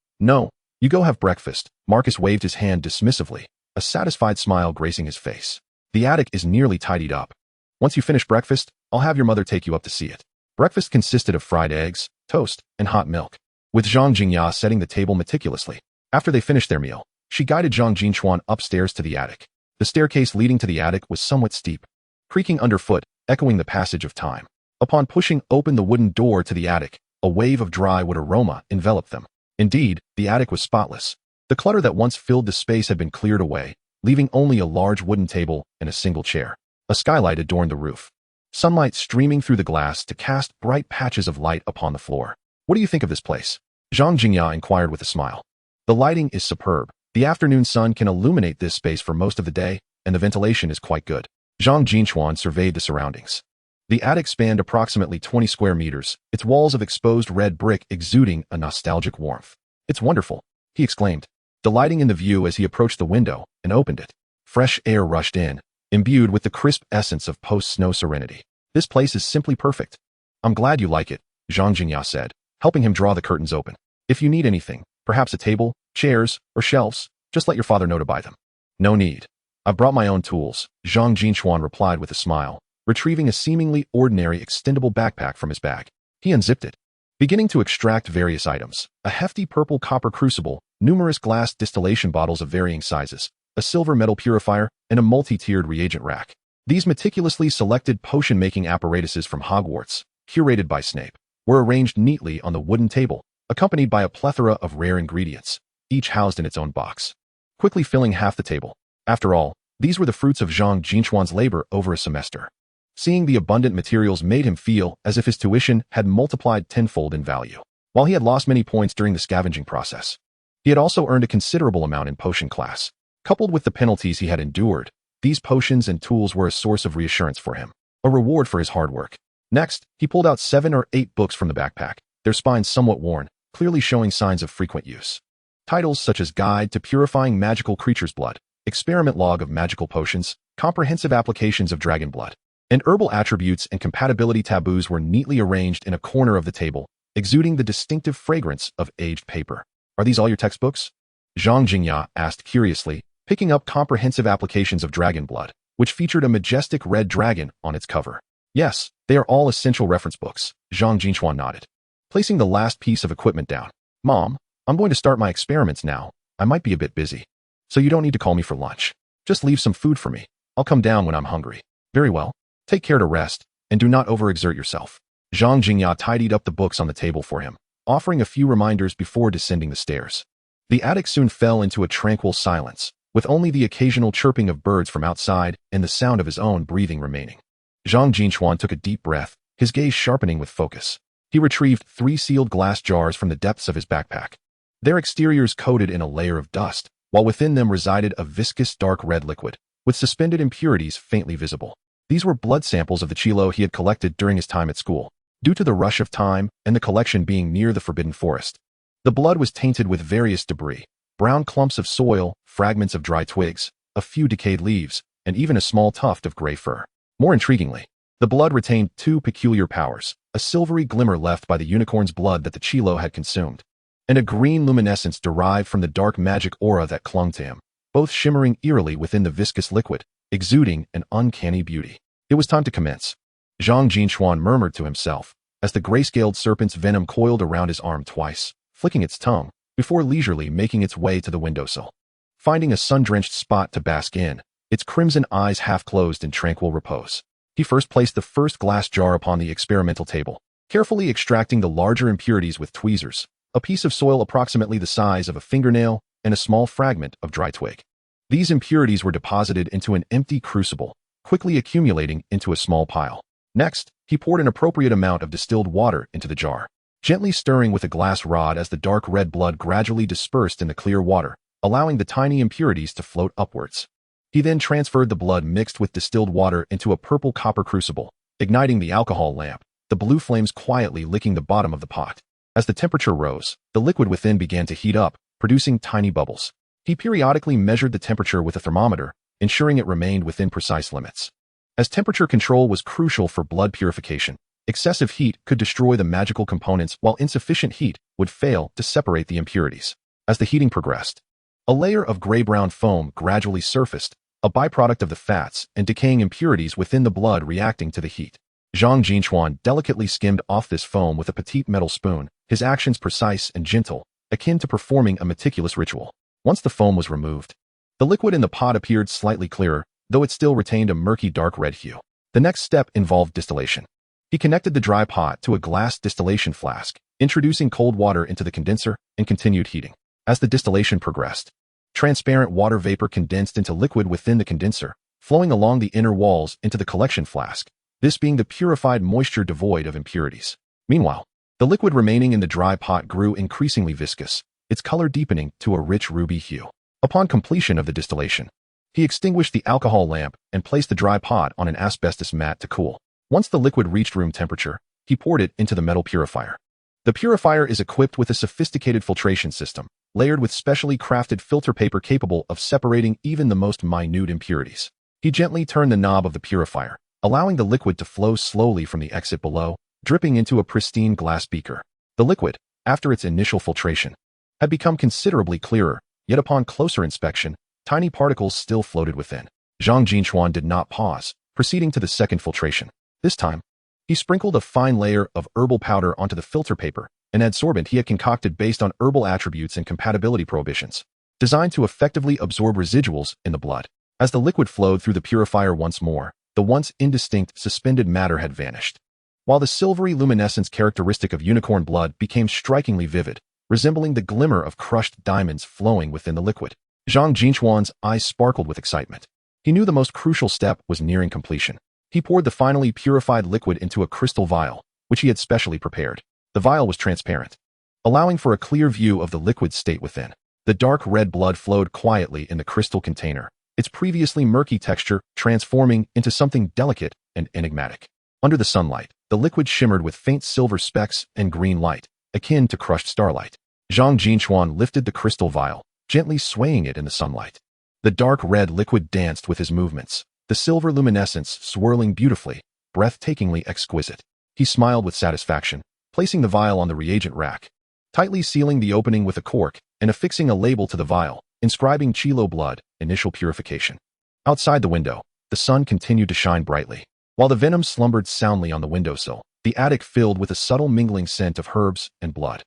you go have breakfast. Marcus waved his hand dismissively, a satisfied smile gracing his face. The attic is nearly tidied up. Once you finish breakfast, I'll have your mother take you up to see it. Breakfast consisted of fried eggs, toast, and hot milk, with Zhang Jingya setting the table meticulously. After they finished their meal, she guided Zhang Jin Chuan upstairs to the attic. The staircase leading to the attic was somewhat steep, creaking underfoot, echoing the passage of time. Upon pushing open the wooden door to the attic, a wave of dry wood aroma enveloped them. Indeed, the attic was spotless. The clutter that once filled the space had been cleared away, leaving only a large wooden table and a single chair. A skylight adorned the roof, sunlight streaming through the glass to cast bright patches of light upon the floor. What do you think of this place? Zhang Jingya inquired with a smile. The lighting is superb. The afternoon sun can illuminate this space for most of the day, and the ventilation is quite good. Zhang Jin Chuan surveyed the surroundings. The attic spanned approximately 20 square meters, its walls of exposed red brick exuding a nostalgic warmth. It's wonderful, he exclaimed, delighting in the view as he approached the window and opened it. Fresh air rushed in, imbued with the crisp essence of post-snow serenity. This place is simply perfect. I'm glad you like it, Zhang Jingya said, helping him draw the curtains open. If you need anything, perhaps a table, chairs, or shelves, just let your father know to buy them. No need. I've brought my own tools, Zhang Jin Chuan replied with a smile, retrieving a seemingly ordinary extendable backpack from his bag. He unzipped it, beginning to extract various items. A hefty purple copper crucible, numerous glass distillation bottles of varying sizes, a silver metal purifier, and a multi-tiered reagent rack. These meticulously selected potion-making apparatuses from Hogwarts, curated by Snape, were arranged neatly on the wooden table, accompanied by a plethora of rare ingredients, each housed in its own box, quickly filling half the table. After all, these were the fruits of Zhang Jin Chuan's labor over a semester. Seeing the abundant materials made him feel as if his tuition had multiplied tenfold in value. While he had lost many points during the scavenging process, he had also earned a considerable amount in potion class. Coupled with the penalties he had endured, these potions and tools were a source of reassurance for him, a reward for his hard work. Next, he pulled out 7 or 8 books from the backpack, their spines somewhat worn, clearly showing signs of frequent use. Titles such as Guide to Purifying Magical Creatures' Blood, Experiment Log of Magical Potions, Comprehensive Applications of Dragon Blood, and Herbal Attributes and Compatibility Taboos were neatly arranged in a corner of the table, exuding the distinctive fragrance of aged paper. Are these all your textbooks? Zhang Jingya asked curiously, picking up Comprehensive Applications of Dragon Blood, which featured a majestic red dragon on its cover. Yes, they are all essential reference books, Zhang Jin Chuan nodded, placing the last piece of equipment down. Mom, I'm going to start my experiments now. I might be a bit busy, so you don't need to call me for lunch. Just leave some food for me. I'll come down when I'm hungry. Very well. Take care to rest, and do not overexert yourself. Zhang Jingya tidied up the books on the table for him, offering a few reminders before descending the stairs. The attic soon fell into a tranquil silence, with only the occasional chirping of birds from outside and the sound of his own breathing remaining. Zhang Jin Chuan took a deep breath, his gaze sharpening with focus. He retrieved 3 sealed glass jars from the depths of his backpack, their exteriors coated in a layer of dust, while within them resided a viscous dark red liquid, with suspended impurities faintly visible. These were blood samples of the Chilo he had collected during his time at school. Due to the rush of time and the collection being near the Forbidden Forest, the blood was tainted with various debris, brown clumps of soil, fragments of dry twigs, a few decayed leaves, and even a small tuft of gray fur. More intriguingly, the blood retained 2 peculiar powers, a silvery glimmer left by the unicorn's blood that the Chilo had consumed, and a green luminescence derived from the dark magic aura that clung to him, both shimmering eerily within the viscous liquid, exuding an uncanny beauty. It was time to commence. Zhang Jin Chuan murmured to himself, as the gray-scaled serpent's venom coiled around his arm twice, flicking its tongue, before leisurely making its way to the windowsill. Finding a sun-drenched spot to bask in, its crimson eyes half-closed in tranquil repose, he first placed the first glass jar upon the experimental table, carefully extracting the larger impurities with tweezers, a piece of soil approximately the size of a fingernail, and a small fragment of dry twig. These impurities were deposited into an empty crucible, quickly accumulating into a small pile. Next, he poured an appropriate amount of distilled water into the jar, gently stirring with a glass rod as the dark red blood gradually dispersed in the clear water, allowing the tiny impurities to float upwards. He then transferred the blood mixed with distilled water into a purple copper crucible, igniting the alcohol lamp, the blue flames quietly licking the bottom of the pot. As the temperature rose, the liquid within began to heat up, producing tiny bubbles. He periodically measured the temperature with a thermometer, ensuring it remained within precise limits. As temperature control was crucial for blood purification, excessive heat could destroy the magical components while insufficient heat would fail to separate the impurities. As the heating progressed, a layer of gray-brown foam gradually surfaced, a byproduct of the fats and decaying impurities within the blood reacting to the heat. Zhang Jin Chuan delicately skimmed off this foam with a petite metal spoon, his actions precise and gentle, akin to performing a meticulous ritual. Once the foam was removed, the liquid in the pot appeared slightly clearer, though it still retained a murky dark red hue. The next step involved distillation. He connected the dry pot to a glass distillation flask, introducing cold water into the condenser, and continued heating. As the distillation progressed, transparent water vapor condensed into liquid within the condenser, flowing along the inner walls into the collection flask, this being the purified moisture devoid of impurities. Meanwhile, the liquid remaining in the dry pot grew increasingly viscous, its color deepening to a rich ruby hue. Upon completion of the distillation, he extinguished the alcohol lamp and placed the dry pot on an asbestos mat to cool. Once the liquid reached room temperature, he poured it into the metal purifier. The purifier is equipped with a sophisticated filtration system, layered with specially crafted filter paper capable of separating even the most minute impurities. He gently turned the knob of the purifier, allowing the liquid to flow slowly from the exit below, dripping into a pristine glass beaker. The liquid, after its initial filtration, had become considerably clearer, yet upon closer inspection, tiny particles still floated within. Zhang Jin Chuan did not pause, proceeding to the second filtration. This time, he sprinkled a fine layer of herbal powder onto the filter paper, an adsorbent he had concocted based on herbal attributes and compatibility prohibitions. designed to effectively absorb residuals in the blood. As the liquid flowed through the purifier once more, the once indistinct suspended matter had vanished, while the silvery luminescence characteristic of unicorn blood became strikingly vivid, resembling the glimmer of crushed diamonds flowing within the liquid. Zhang Jin Chuan's eyes sparkled with excitement. He knew the most crucial step was nearing completion. He poured the finally purified liquid into a crystal vial, which he had specially prepared. The vial was transparent, allowing for a clear view of the liquid state within. The dark red blood flowed quietly in the crystal container, its previously murky texture transforming into something delicate and enigmatic. Under the sunlight, the liquid shimmered with faint silver specks and green light, akin to crushed starlight. Zhang Jin Chuan lifted the crystal vial, gently swaying it in the sunlight. The dark red liquid danced with his movements, the silver luminescence swirling beautifully, breathtakingly exquisite. He smiled with satisfaction, placing the vial on the reagent rack, tightly sealing the opening with a cork and affixing a label to the vial, inscribing Chilo blood, initial purification. Outside the window, the sun continued to shine brightly. While the venom slumbered soundly on the windowsill, the attic filled with a subtle mingling scent of herbs and blood.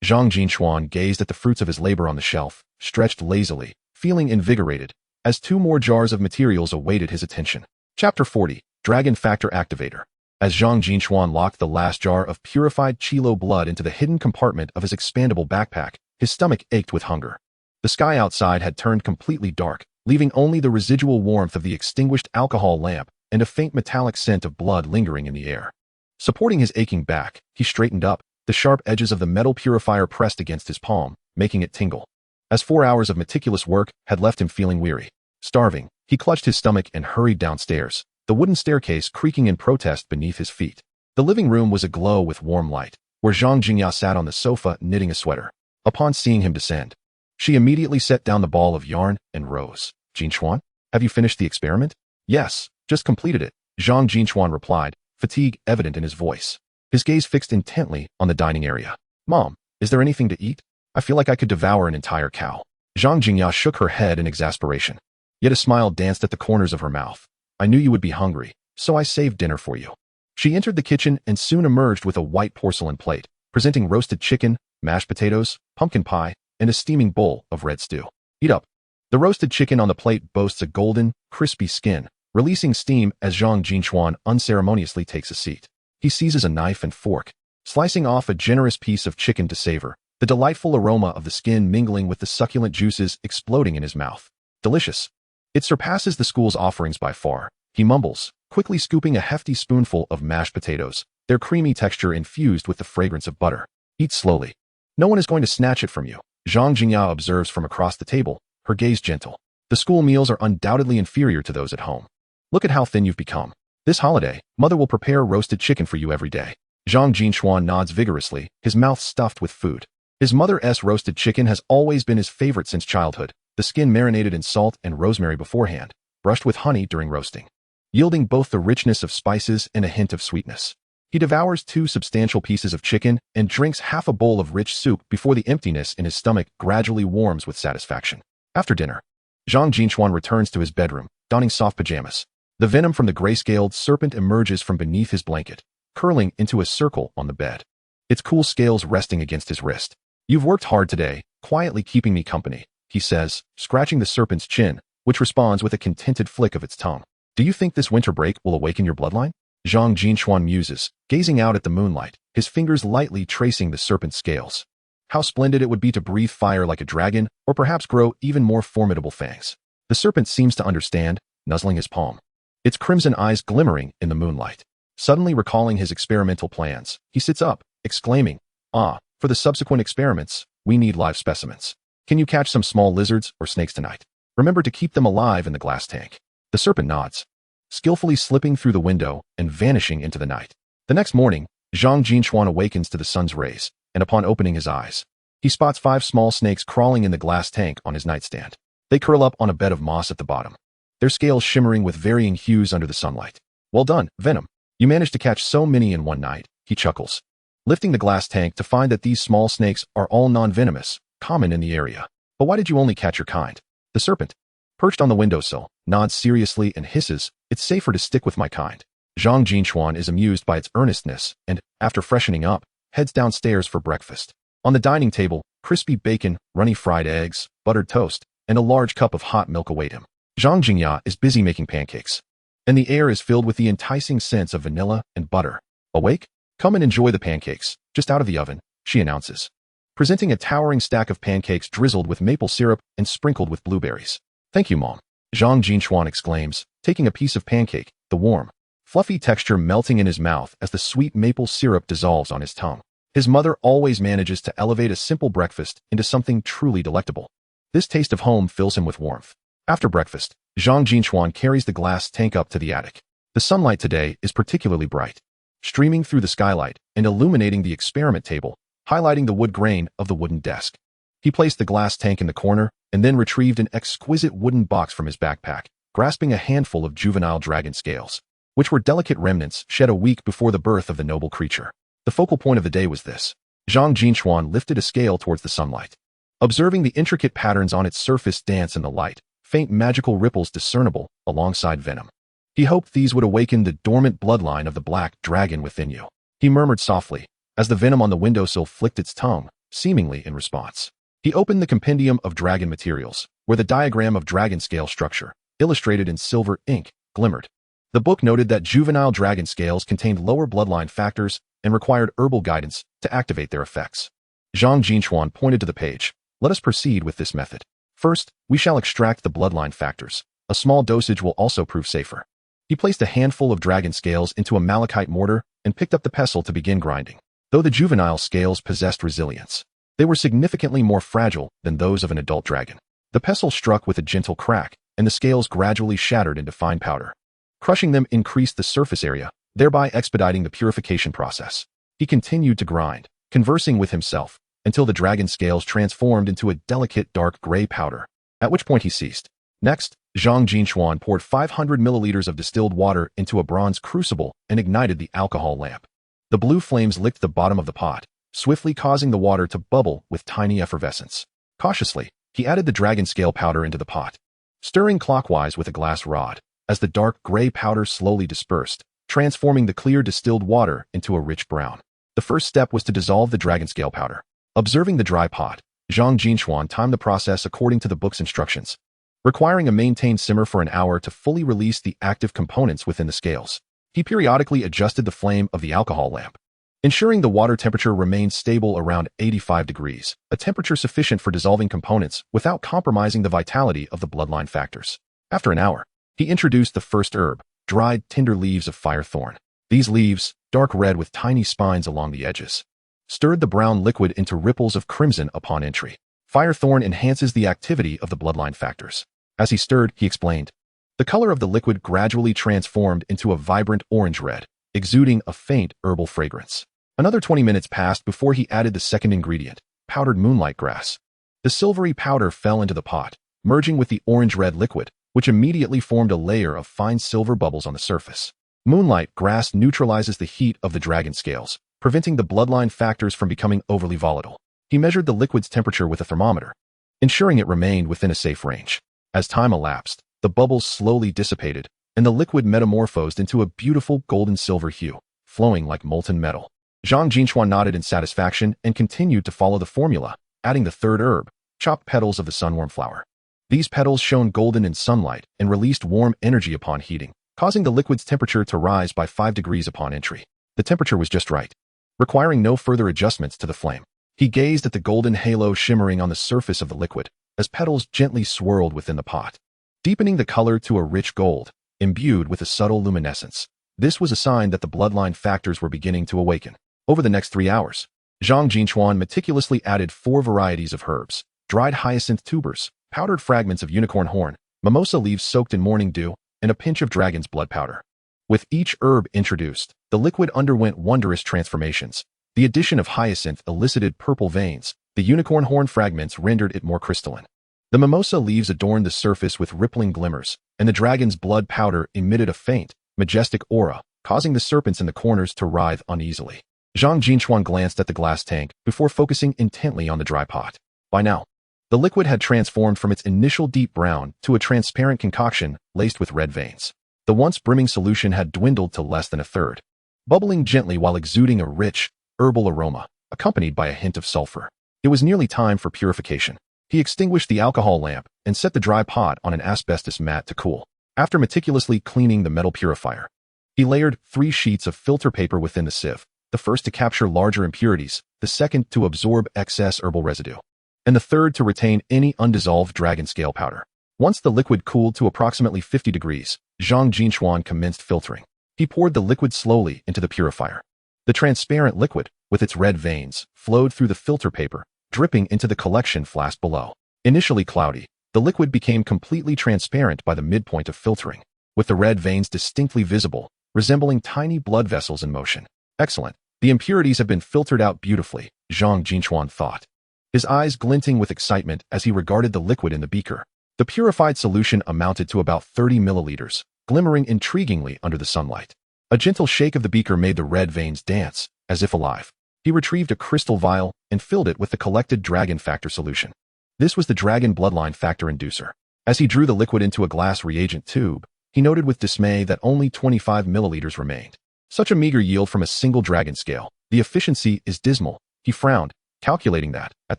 Zhang Jin Chuan gazed at the fruits of his labor on the shelf, stretched lazily, feeling invigorated, as 2 more jars of materials awaited his attention. Chapter 40, Dragon Factor Activator. As Zhang Jin Chuan locked the last jar of purified Chilo blood into the hidden compartment of his expandable backpack, his stomach ached with hunger. The sky outside had turned completely dark, leaving only the residual warmth of the extinguished alcohol lamp and a faint metallic scent of blood lingering in the air. Supporting his aching back, he straightened up, the sharp edges of the metal purifier pressed against his palm, making it tingle. As 4 hours of meticulous work had left him feeling weary. Starving, he clutched his stomach and hurried downstairs, the wooden staircase creaking in protest beneath his feet. The living room was aglow with warm light, where Zhang Jingya sat on the sofa knitting a sweater. Upon seeing him descend, she immediately set down the ball of yarn and rose. Jin Chuan, have you finished the experiment? Yes, just completed it, Zhang Jin Chuan replied, fatigue evident in his voice. His gaze fixed intently on the dining area. Mom, is there anything to eat? I feel like I could devour an entire cow. Zhang Jingya shook her head in exasperation. Yet a smile danced at the corners of her mouth. I knew you would be hungry, so I saved dinner for you. She entered the kitchen and soon emerged with a white porcelain plate, presenting roasted chicken, mashed potatoes, pumpkin pie, and a steaming bowl of red stew. Eat up. The roasted chicken on the plate boasts a golden, crispy skin, releasing steam as Zhang Jin Chuan unceremoniously takes a seat. He seizes a knife and fork, slicing off a generous piece of chicken to savor, the delightful aroma of the skin mingling with the succulent juices exploding in his mouth. Delicious. It surpasses the school's offerings by far, he mumbles, quickly scooping a hefty spoonful of mashed potatoes, their creamy texture infused with the fragrance of butter. Eat slowly. No one is going to snatch it from you, Zhang Jingya observes from across the table, her gaze gentle. The school meals are undoubtedly inferior to those at home. Look at how thin you've become. This holiday, Mother will prepare roasted chicken for you every day. Zhang Jin Chuan nods vigorously, his mouth stuffed with food. His mother's roasted chicken has always been his favorite since childhood, the skin marinated in salt and rosemary beforehand, brushed with honey during roasting, yielding both the richness of spices and a hint of sweetness. He devours 2 substantial pieces of chicken and drinks half a bowl of rich soup before the emptiness in his stomach gradually warms with satisfaction. After dinner, Zhang Jin Chuan returns to his bedroom, donning soft pajamas. The venom from the gray-scaled serpent emerges from beneath his blanket, curling into a circle on the bed, its cool scales resting against his wrist. You've worked hard today, quietly keeping me company, he says, scratching the serpent's chin, which responds with a contented flick of its tongue. Do you think this winter break will awaken your bloodline? Zhang Jin Chuan muses, gazing out at the moonlight, his fingers lightly tracing the serpent's scales. How splendid it would be to breathe fire like a dragon, or perhaps grow even more formidable fangs. The serpent seems to understand, nuzzling his palm, its crimson eyes glimmering in the moonlight. Suddenly recalling his experimental plans, he sits up, exclaiming, for the subsequent experiments, we need live specimens. Can you catch some small lizards or snakes tonight? Remember to keep them alive in the glass tank. The serpent nods, skillfully slipping through the window and vanishing into the night. The next morning, Zhang Jin Chuan awakens to the sun's rays, and upon opening his eyes, he spots 5 small snakes crawling in the glass tank on his nightstand. They curl up on a bed of moss at the bottom, their scales shimmering with varying hues under the sunlight. Well done, Venom. You managed to catch so many in one night, he chuckles, lifting the glass tank to find that these small snakes are all non-venomous, common in the area. But why did you only catch your kind? The serpent, perched on the windowsill, nods seriously and hisses, it's safer to stick with my kind. Zhang Jin Chuan is amused by its earnestness and, after freshening up, heads downstairs for breakfast. On the dining table, crispy bacon, runny fried eggs, buttered toast, and a large cup of hot milk await him. Zhang Jin is busy making pancakes, and the air is filled with the enticing scents of vanilla and butter. Awake? Come and enjoy the pancakes, just out of the oven, she announces, presenting a towering stack of pancakes drizzled with maple syrup and sprinkled with blueberries. Thank you, Mom, Zhang Jin Chuan exclaims, taking a piece of pancake, the warm, fluffy texture melting in his mouth as the sweet maple syrup dissolves on his tongue. His mother always manages to elevate a simple breakfast into something truly delectable. This taste of home fills him with warmth. After breakfast, Zhang Jin Chuan carries the glass tank up to the attic. The sunlight today is particularly bright, streaming through the skylight and illuminating the experiment table, highlighting the wood grain of the wooden desk. He placed the glass tank in the corner and then retrieved an exquisite wooden box from his backpack, grasping a handful of juvenile dragon scales, which were delicate remnants shed a week before the birth of the noble creature. The focal point of the day was this. Zhang Jin Chuan lifted a scale towards the sunlight. Observing the intricate patterns on its surface dance in the light, faint magical ripples discernible alongside venom. He hoped these would awaken the dormant bloodline of the black dragon within you. He murmured softly, as the venom on the windowsill flicked its tongue, seemingly in response. He opened the compendium of dragon materials, where the diagram of dragon scale structure, illustrated in silver ink, glimmered. The book noted that juvenile dragon scales contained lower bloodline factors and required herbal guidance to activate their effects. Zhang Jin Chuan pointed to the page. Let us proceed with this method. First, we shall extract the bloodline factors. A small dosage will also prove safer. He placed a handful of dragon scales into a malachite mortar and picked up the pestle to begin grinding. Though the juvenile scales possessed resilience, they were significantly more fragile than those of an adult dragon. The pestle struck with a gentle crack, and the scales gradually shattered into fine powder. Crushing them increased the surface area, thereby expediting the purification process. He continued to grind, conversing with himself, until the dragon scales transformed into a delicate dark gray powder, at which point he ceased. Next, Zhang Jin Chuan poured 500 milliliters of distilled water into a bronze crucible and ignited the alcohol lamp. The blue flames licked the bottom of the pot, swiftly causing the water to bubble with tiny effervescence. Cautiously, he added the dragon scale powder into the pot, stirring clockwise with a glass rod, as the dark gray powder slowly dispersed, transforming the clear distilled water into a rich brown. The first step was to dissolve the dragon scale powder. Observing the dry pot, Zhang Jin Chuan timed the process according to the book's instructions, requiring a maintained simmer for an hour to fully release the active components within the scales. He periodically adjusted the flame of the alcohol lamp, ensuring the water temperature remained stable around 85 degrees, a temperature sufficient for dissolving components without compromising the vitality of the bloodline factors. After an hour, he introduced the first herb, dried tender leaves of firethorn. These leaves, dark red with tiny spines along the edges, stirred the brown liquid into ripples of crimson upon entry. Firethorn enhances the activity of the bloodline factors. As he stirred, he explained, the color of the liquid gradually transformed into a vibrant orange red, exuding a faint herbal fragrance. Another 20 minutes passed before he added the second ingredient, powdered moonlight grass. The silvery powder fell into the pot, merging with the orange-red liquid, which immediately formed a layer of fine silver bubbles on the surface. Moonlight grass neutralizes the heat of the dragon scales, preventing the bloodline factors from becoming overly volatile. He measured the liquid's temperature with a thermometer, ensuring it remained within a safe range. As time elapsed, the bubbles slowly dissipated, and the liquid metamorphosed into a beautiful golden-silver hue, flowing like molten metal. Zhang Jin Chuan nodded in satisfaction and continued to follow the formula, adding the third herb, chopped petals of the sunworm flower. These petals shone golden in sunlight and released warm energy upon heating, causing the liquid's temperature to rise by 5 degrees upon entry. The temperature was just right, requiring no further adjustments to the flame. He gazed at the golden halo shimmering on the surface of the liquid, as petals gently swirled within the pot, deepening the color to a rich gold, imbued with a subtle luminescence. This was a sign that the bloodline factors were beginning to awaken. Over the next 3 hours, Zhang Jin Chuan meticulously added 4 varieties of herbs, dried hyacinth tubers, powdered fragments of unicorn horn, mimosa leaves soaked in morning dew, and a pinch of dragon's blood powder. With each herb introduced, the liquid underwent wondrous transformations. The addition of hyacinth elicited purple veins, the unicorn horn fragments rendered it more crystalline. The mimosa leaves adorned the surface with rippling glimmers, and the dragon's blood powder emitted a faint, majestic aura, causing the serpents in the corners to writhe uneasily. Zhang Jin Chuan glanced at the glass tank before focusing intently on the dry pot. By now, the liquid had transformed from its initial deep brown to a transparent concoction laced with red veins. The once brimming solution had dwindled to less than a third, bubbling gently while exuding a rich, herbal aroma, accompanied by a hint of sulfur. It was nearly time for purification. He extinguished the alcohol lamp and set the dry pot on an asbestos mat to cool. After meticulously cleaning the metal purifier, he layered 3 sheets of filter paper within the sieve, the first to capture larger impurities, the second to absorb excess herbal residue, and the third to retain any undissolved dragon scale powder. Once the liquid cooled to approximately 50 degrees, Zhang Jin Chuan commenced filtering. He poured the liquid slowly into the purifier. The transparent liquid, with its red veins, flowed through the filter paper, dripping into the collection flask below. Initially cloudy, the liquid became completely transparent by the midpoint of filtering, with the red veins distinctly visible, resembling tiny blood vessels in motion. Excellent. The impurities have been filtered out beautifully, Zhang Jin Chuan thought, his eyes glinting with excitement as he regarded the liquid in the beaker. The purified solution amounted to about 30 milliliters, glimmering intriguingly under the sunlight. A gentle shake of the beaker made the red veins dance, as if alive. He retrieved a crystal vial and filled it with the collected dragon factor solution. This was the dragon bloodline factor inducer. As he drew the liquid into a glass reagent tube, he noted with dismay that only 25 milliliters remained. Such a meager yield from a single dragon scale. The efficiency is dismal, he frowned, calculating that, at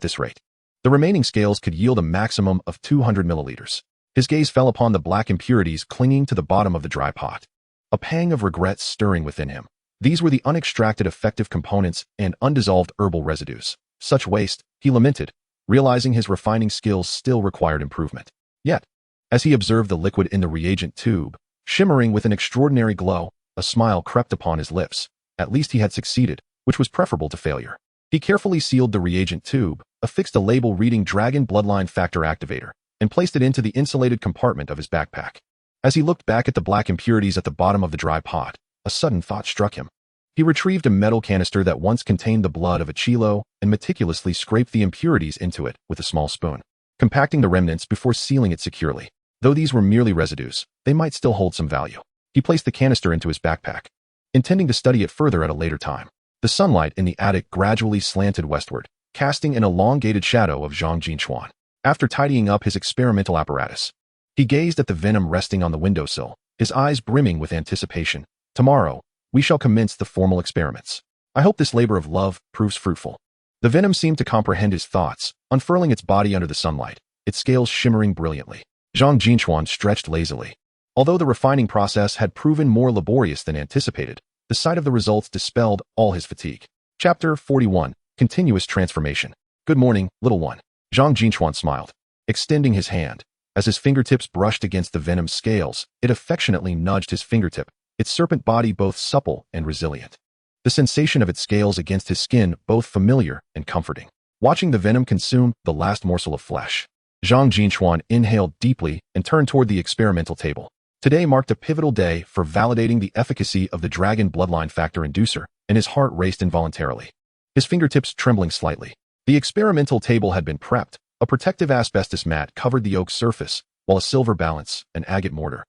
this rate, the remaining scales could yield a maximum of 200 milliliters. His gaze fell upon the black impurities clinging to the bottom of the dry pot. A pang of regret stirring within him. These were the unextracted effective components and undissolved herbal residues. Such waste, he lamented, realizing his refining skills still required improvement. Yet, as he observed the liquid in the reagent tube, shimmering with an extraordinary glow, a smile crept upon his lips. At least he had succeeded, which was preferable to failure. He carefully sealed the reagent tube, affixed a label reading Dragon Bloodline Factor Activator, and placed it into the insulated compartment of his backpack. As he looked back at the black impurities at the bottom of the dry pot, a sudden thought struck him. He retrieved a metal canister that once contained the blood of a chilo and meticulously scraped the impurities into it with a small spoon, compacting the remnants before sealing it securely. Though these were merely residues, they might still hold some value. He placed the canister into his backpack, intending to study it further at a later time. The sunlight in the attic gradually slanted westward, casting an elongated shadow of Zhang Jin Chuan. After tidying up his experimental apparatus, he gazed at the venom resting on the windowsill, his eyes brimming with anticipation. Tomorrow, we shall commence the formal experiments. I hope this labor of love proves fruitful. The venom seemed to comprehend his thoughts, unfurling its body under the sunlight, its scales shimmering brilliantly. Zhang Jin Chuan stretched lazily. Although the refining process had proven more laborious than anticipated, the sight of the results dispelled all his fatigue. Chapter 41. Continuous Transformation. Good morning, little one. Zhang Jin Chuan smiled, extending his hand. As his fingertips brushed against the venom scales, it affectionately nudged his fingertip, its serpent body both supple and resilient. The sensation of its scales against his skin both familiar and comforting. Watching the venom consume the last morsel of flesh, Zhang Jin Chuan inhaled deeply and turned toward the experimental table. Today marked a pivotal day for validating the efficacy of the Dragon Bloodline Factor Inducer, and his heart raced involuntarily, his fingertips trembling slightly. The experimental table had been prepped. A protective asbestos mat covered the oak surface, while a silver balance, an agate mortar,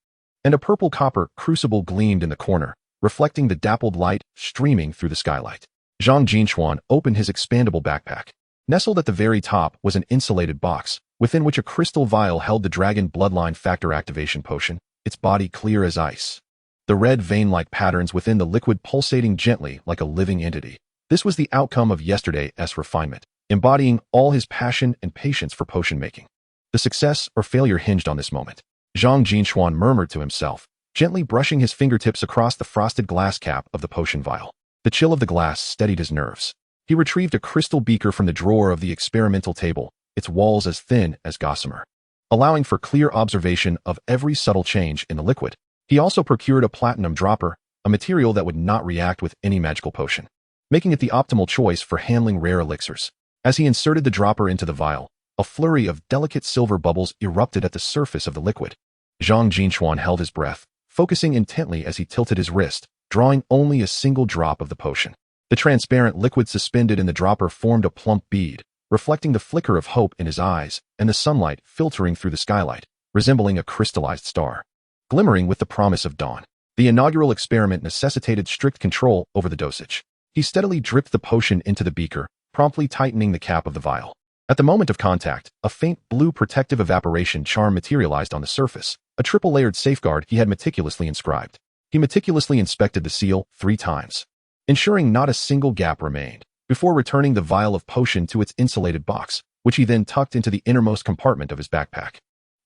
and a purple copper crucible gleamed in the corner, reflecting the dappled light streaming through the skylight. Zhang Jin Chuan opened his expandable backpack. Nestled at the very top was an insulated box, within which a crystal vial held the Dragon Bloodline Factor Activation Potion, its body clear as ice. The red vein-like patterns within the liquid pulsating gently like a living entity. This was the outcome of yesterday's refinement, embodying all his passion and patience for potion making. The success or failure hinged on this moment. Zhang Jin Chuan murmured to himself, gently brushing his fingertips across the frosted glass cap of the potion vial. The chill of the glass steadied his nerves. He retrieved a crystal beaker from the drawer of the experimental table, its walls as thin as gossamer, allowing for clear observation of every subtle change in the liquid. He also procured a platinum dropper, a material that would not react with any magical potion, making it the optimal choice for handling rare elixirs. As he inserted the dropper into the vial, a flurry of delicate silver bubbles erupted at the surface of the liquid. Zhang Jin Chuan held his breath, focusing intently as he tilted his wrist, drawing only a single drop of the potion. The transparent liquid suspended in the dropper formed a plump bead, reflecting the flicker of hope in his eyes and the sunlight filtering through the skylight, resembling a crystallized star, glimmering with the promise of dawn. The inaugural experiment necessitated strict control over the dosage. He steadily dripped the potion into the beaker, promptly tightening the cap of the vial. At the moment of contact, a faint blue protective evaporation charm materialized on the surface, a triple-layered safeguard he had meticulously inscribed. He meticulously inspected the seal 3 times, ensuring not a single gap remained, before returning the vial of potion to its insulated box. which he then tucked into the innermost compartment of his backpack.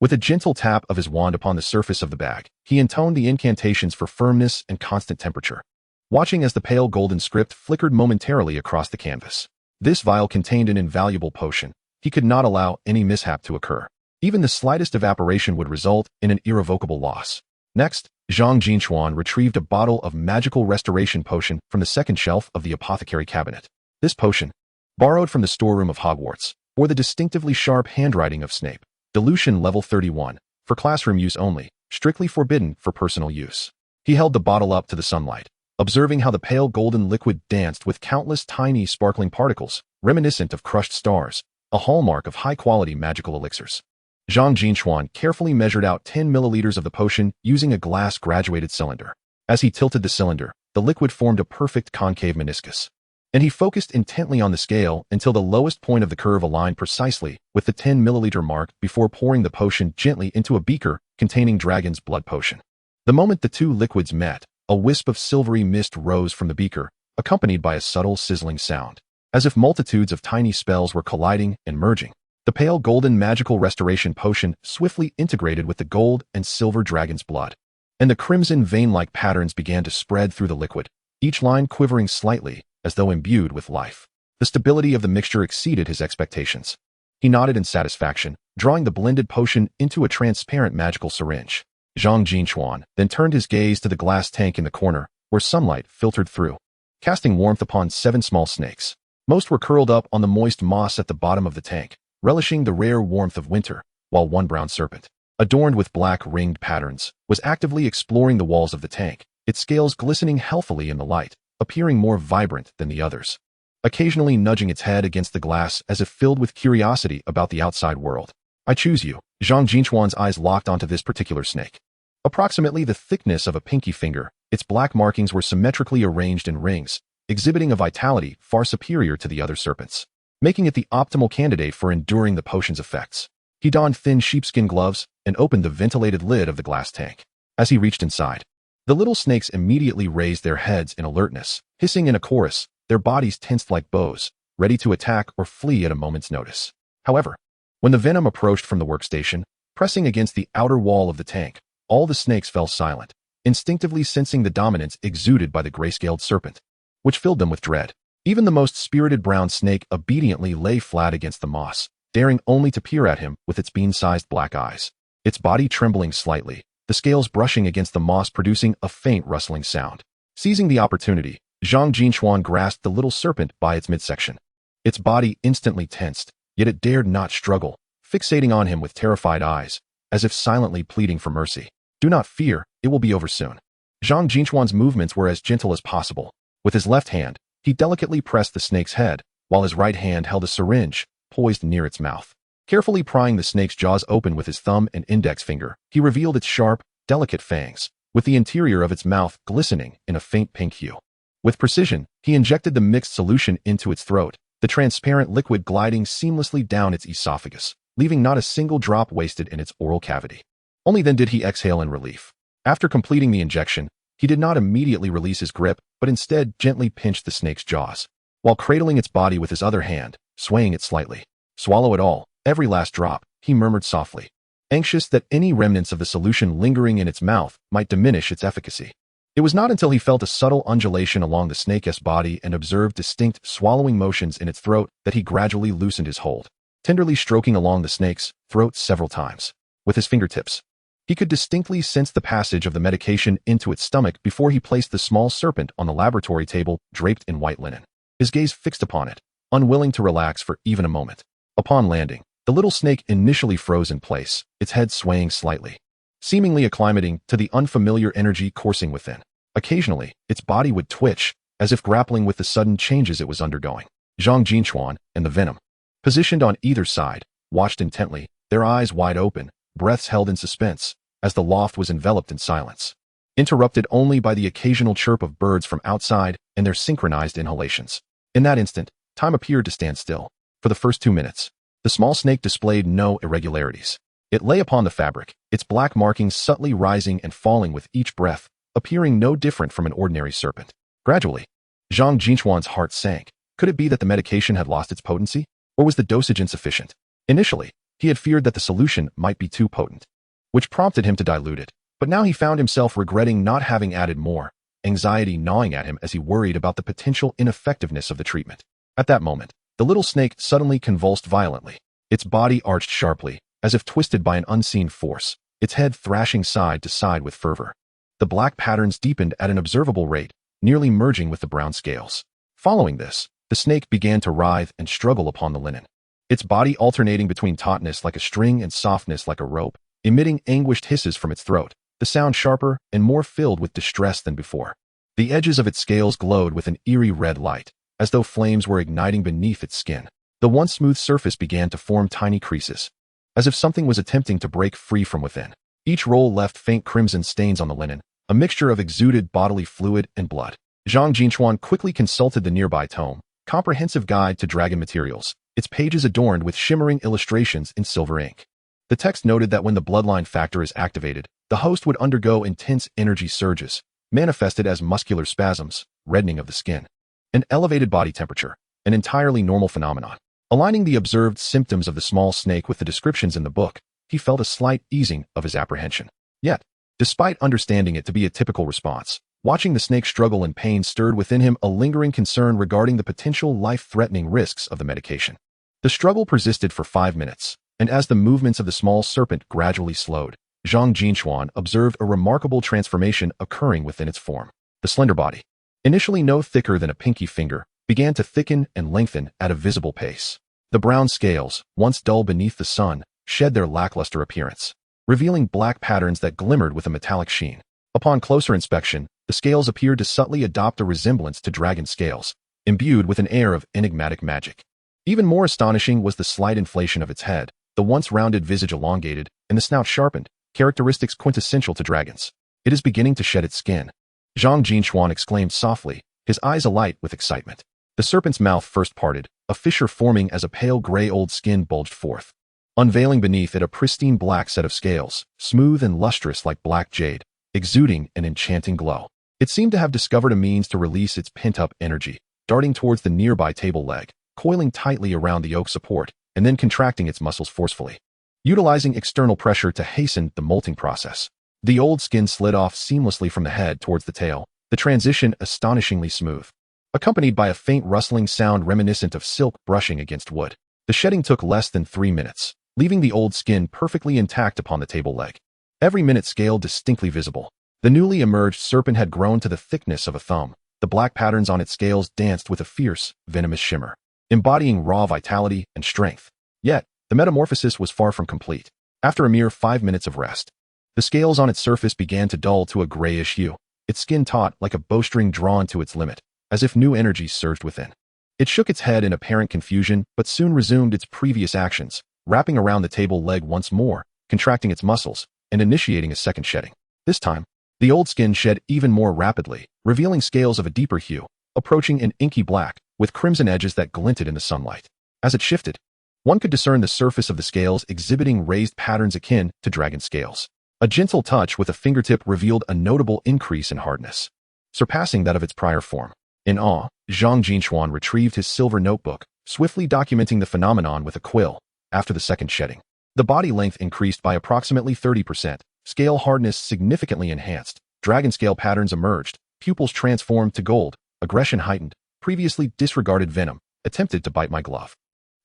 With a gentle tap of his wand upon the surface of the bag, he intoned the incantations for firmness and constant temperature, watching as the pale golden script flickered momentarily across the canvas. This vial contained an invaluable potion. He could not allow any mishap to occur. Even the slightest evaporation would result in an irrevocable loss. Next, Zhang Jin Chuan retrieved a bottle of magical restoration potion from the second shelf of the apothecary cabinet. This potion, borrowed from the storeroom of Hogwarts, bore the distinctively sharp handwriting of Snape. Dilution level 31, for classroom use only, strictly forbidden for personal use. He held the bottle up to the sunlight, observing how the pale golden liquid danced with countless tiny sparkling particles, reminiscent of crushed stars, a hallmark of high-quality magical elixirs. Zhang Jin Chuan carefully measured out 10 milliliters of the potion using a glass graduated cylinder. As he tilted the cylinder, the liquid formed a perfect concave meniscus, and he focused intently on the scale until the lowest point of the curve aligned precisely with the 10 milliliter mark before pouring the potion gently into a beaker containing dragon's blood potion. The moment the two liquids met, a wisp of silvery mist rose from the beaker, accompanied by a subtle sizzling sound, as if multitudes of tiny spells were colliding and merging. The pale golden magical restoration potion swiftly integrated with the gold and silver dragon's blood, and the crimson vein-like patterns began to spread through the liquid, each line quivering slightly, as though imbued with life. The stability of the mixture exceeded his expectations. He nodded in satisfaction, drawing the blended potion into a transparent magical syringe. Zhang Jin Chuan then turned his gaze to the glass tank in the corner, where sunlight filtered through, casting warmth upon 7 small snakes. Most were curled up on the moist moss at the bottom of the tank, relishing the rare warmth of winter, while one brown serpent, adorned with black ringed patterns, was actively exploring the walls of the tank, its scales glistening healthily in the light, appearing more vibrant than the others, occasionally nudging its head against the glass as if filled with curiosity about the outside world. I choose you. Zhang Jin Chuan's eyes locked onto this particular snake. Approximately the thickness of a pinky finger, its black markings were symmetrically arranged in rings, exhibiting a vitality far superior to the other serpents, making it the optimal candidate for enduring the potion's effects. He donned thin sheepskin gloves and opened the ventilated lid of the glass tank. As he reached inside, the little snakes immediately raised their heads in alertness, hissing in a chorus, their bodies tensed like bows, ready to attack or flee at a moment's notice. However, when the venom approached from the workstation, pressing against the outer wall of the tank, all the snakes fell silent, instinctively sensing the dominance exuded by the gray-scaled serpent, which filled them with dread. Even the most spirited brown snake obediently lay flat against the moss, daring only to peer at him with its bean-sized black eyes, its body trembling slightly, the scales brushing against the moss producing a faint rustling sound. Seizing the opportunity, Zhang Jin Chuan grasped the little serpent by its midsection. Its body instantly tensed, yet it dared not struggle, fixating on him with terrified eyes, as if silently pleading for mercy. Do not fear, it will be over soon. Zhang Jin Chuan's movements were as gentle as possible. With his left hand, he delicately pressed the snake's head, while his right hand held a syringe, poised near its mouth. Carefully prying the snake's jaws open with his thumb and index finger, he revealed its sharp, delicate fangs, with the interior of its mouth glistening in a faint pink hue. With precision, he injected the mixed solution into its throat, the transparent liquid gliding seamlessly down its esophagus, leaving not a single drop wasted in its oral cavity. Only then did he exhale in relief. After completing the injection, he did not immediately release his grip, but instead gently pinched the snake's jaws, while cradling its body with his other hand, swaying it slightly. Swallow it all, every last drop, he murmured softly, anxious that any remnants of the solution lingering in its mouth might diminish its efficacy. It was not until he felt a subtle undulation along the snake's body and observed distinct swallowing motions in its throat that he gradually loosened his hold, tenderly stroking along the snake's throat several times. With his fingertips, he could distinctly sense the passage of the medication into its stomach before he placed the small serpent on the laboratory table draped in white linen, his gaze fixed upon it, unwilling to relax for even a moment. Upon landing, the little snake initially froze in place, its head swaying slightly, seemingly acclimating to the unfamiliar energy coursing within. Occasionally, its body would twitch, as if grappling with the sudden changes it was undergoing. Zhang Jin Chuan and the venom, positioned on either side, watched intently, their eyes wide open, breaths held in suspense, as the loft was enveloped in silence, interrupted only by the occasional chirp of birds from outside and their synchronized inhalations. In that instant, time appeared to stand still. For the first 2 minutes, the small snake displayed no irregularities. It lay upon the fabric, its black markings subtly rising and falling with each breath, appearing no different from an ordinary serpent. Gradually, Zhang Jin Chuan's heart sank. Could it be that the medication had lost its potency? Or was the dosage insufficient? Initially, he had feared that the solution might be too potent, which prompted him to dilute it. But now he found himself regretting not having added more, anxiety gnawing at him as he worried about the potential ineffectiveness of the treatment. At that moment, the little snake suddenly convulsed violently. Its body arched sharply, as if twisted by an unseen force, its head thrashing side to side with fervor. The black patterns deepened at an observable rate, nearly merging with the brown scales. Following this, the snake began to writhe and struggle upon the linen, its body alternating between tautness like a string and softness like a rope, emitting anguished hisses from its throat, the sound sharper and more filled with distress than before. The edges of its scales glowed with an eerie red light, as though flames were igniting beneath its skin. The once smooth surface began to form tiny creases, as if something was attempting to break free from within. Each roll left faint crimson stains on the linen, a mixture of exuded bodily fluid and blood. Zhang Jin Chuan quickly consulted the nearby tome, Comprehensive Guide to Dragon Materials, its pages adorned with shimmering illustrations in silver ink. The text noted that when the bloodline factor is activated, the host would undergo intense energy surges, manifested as muscular spasms, reddening of the skin, and elevated body temperature, an entirely normal phenomenon. Aligning the observed symptoms of the small snake with the descriptions in the book, he felt a slight easing of his apprehension. Yet, despite understanding it to be a typical response, watching the snake struggle in pain stirred within him a lingering concern regarding the potential life-threatening risks of the medication. The struggle persisted for 5 minutes, and as the movements of the small serpent gradually slowed, Zhang Jin Chuan observed a remarkable transformation occurring within its form. The slender body, initially no thicker than a pinky finger, began to thicken and lengthen at a visible pace. The brown scales, once dull beneath the sun, shed their lackluster appearance, revealing black patterns that glimmered with a metallic sheen. Upon closer inspection, the scales appeared to subtly adopt a resemblance to dragon scales, imbued with an air of enigmatic magic. Even more astonishing was the slight inflation of its head, the once rounded visage elongated, and the snout sharpened, characteristics quintessential to dragons. It is beginning to shed its skin. Zhang Jin Chuan exclaimed softly, his eyes alight with excitement. The serpent's mouth first parted, a fissure forming as a pale gray old skin bulged forth, unveiling beneath it a pristine black set of scales, smooth and lustrous like black jade, exuding an enchanting glow. It seemed to have discovered a means to release its pent-up energy, darting towards the nearby table leg, coiling tightly around the oak support, and then contracting its muscles forcefully, utilizing external pressure to hasten the molting process. The old skin slid off seamlessly from the head towards the tail, the transition astonishingly smooth, accompanied by a faint rustling sound reminiscent of silk brushing against wood. The shedding took less than 3 minutes, leaving the old skin perfectly intact upon the table leg, every minute scale distinctly visible. The newly emerged serpent had grown to the thickness of a thumb. The black patterns on its scales danced with a fierce, venomous shimmer, embodying raw vitality and strength. Yet, the metamorphosis was far from complete. After a mere 5 minutes of rest, the scales on its surface began to dull to a grayish hue, its skin taut like a bowstring drawn to its limit, as if new energy surged within. It shook its head in apparent confusion, but soon resumed its previous actions, wrapping around the table leg once more, contracting its muscles, and initiating a second shedding. This time, the old skin shed even more rapidly, revealing scales of a deeper hue, approaching an inky black, with crimson edges that glinted in the sunlight. As it shifted, one could discern the surface of the scales exhibiting raised patterns akin to dragon scales. A gentle touch with a fingertip revealed a notable increase in hardness, surpassing that of its prior form. In awe, Zhang Jin Chuan retrieved his silver notebook, swiftly documenting the phenomenon with a quill. After the second shedding, the body length increased by approximately 30%, scale hardness significantly enhanced, dragon scale patterns emerged, pupils transformed to gold, aggression heightened, previously disregarded venom attempted to bite my glove.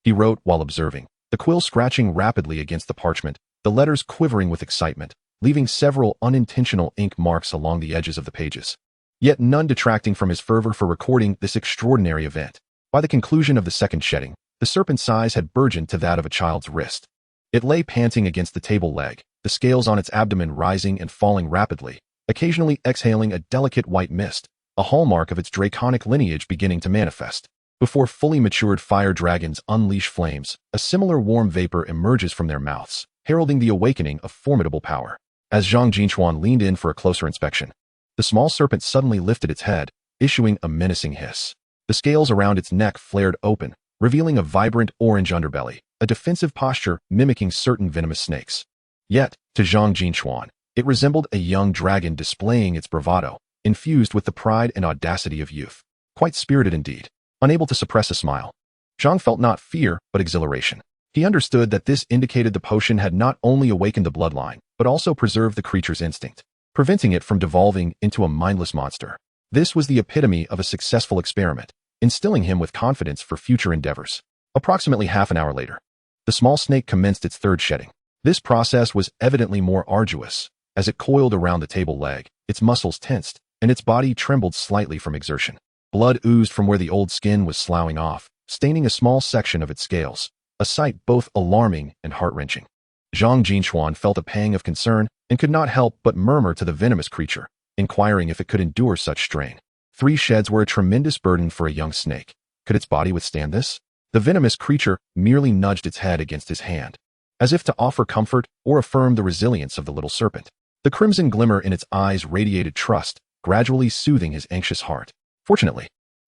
He wrote while observing, the quill scratching rapidly against the parchment, the letters quivering with excitement, leaving several unintentional ink marks along the edges of the pages, yet none detracting from his fervor for recording this extraordinary event. By the conclusion of the second shedding, the serpent's size had burgeoned to that of a child's wrist. It lay panting against the table leg, the scales on its abdomen rising and falling rapidly, occasionally exhaling a delicate white mist, a hallmark of its draconic lineage beginning to manifest. Before fully matured fire dragons unleash flames, a similar warm vapor emerges from their mouths, heralding the awakening of formidable power. As Zhang Jin Chuan leaned in for a closer inspection, the small serpent suddenly lifted its head, issuing a menacing hiss. The scales around its neck flared open, revealing a vibrant orange underbelly, a defensive posture mimicking certain venomous snakes. Yet, to Zhang Jin Chuan, it resembled a young dragon displaying its bravado, infused with the pride and audacity of youth. Quite spirited indeed. Unable to suppress a smile, Zhang felt not fear, but exhilaration. He understood that this indicated the potion had not only awakened the bloodline, but also preserved the creature's instinct, preventing it from devolving into a mindless monster. This was the epitome of a successful experiment, instilling him with confidence for future endeavors. Approximately half an hour later, the small snake commenced its third shedding. This process was evidently more arduous. As it coiled around the table leg, its muscles tensed, and its body trembled slightly from exertion. Blood oozed from where the old skin was sloughing off, staining a small section of its scales, a sight both alarming and heart-wrenching. Zhang Jin Chuan felt a pang of concern and could not help but murmur to the venomous creature, inquiring if it could endure such strain. 3 sheds were a tremendous burden for a young snake. Could its body withstand this? The venomous creature merely nudged its head against his hand, as if to offer comfort or affirm the resilience of the little serpent. The crimson glimmer in its eyes radiated trust, gradually soothing his anxious heart. Fortunately,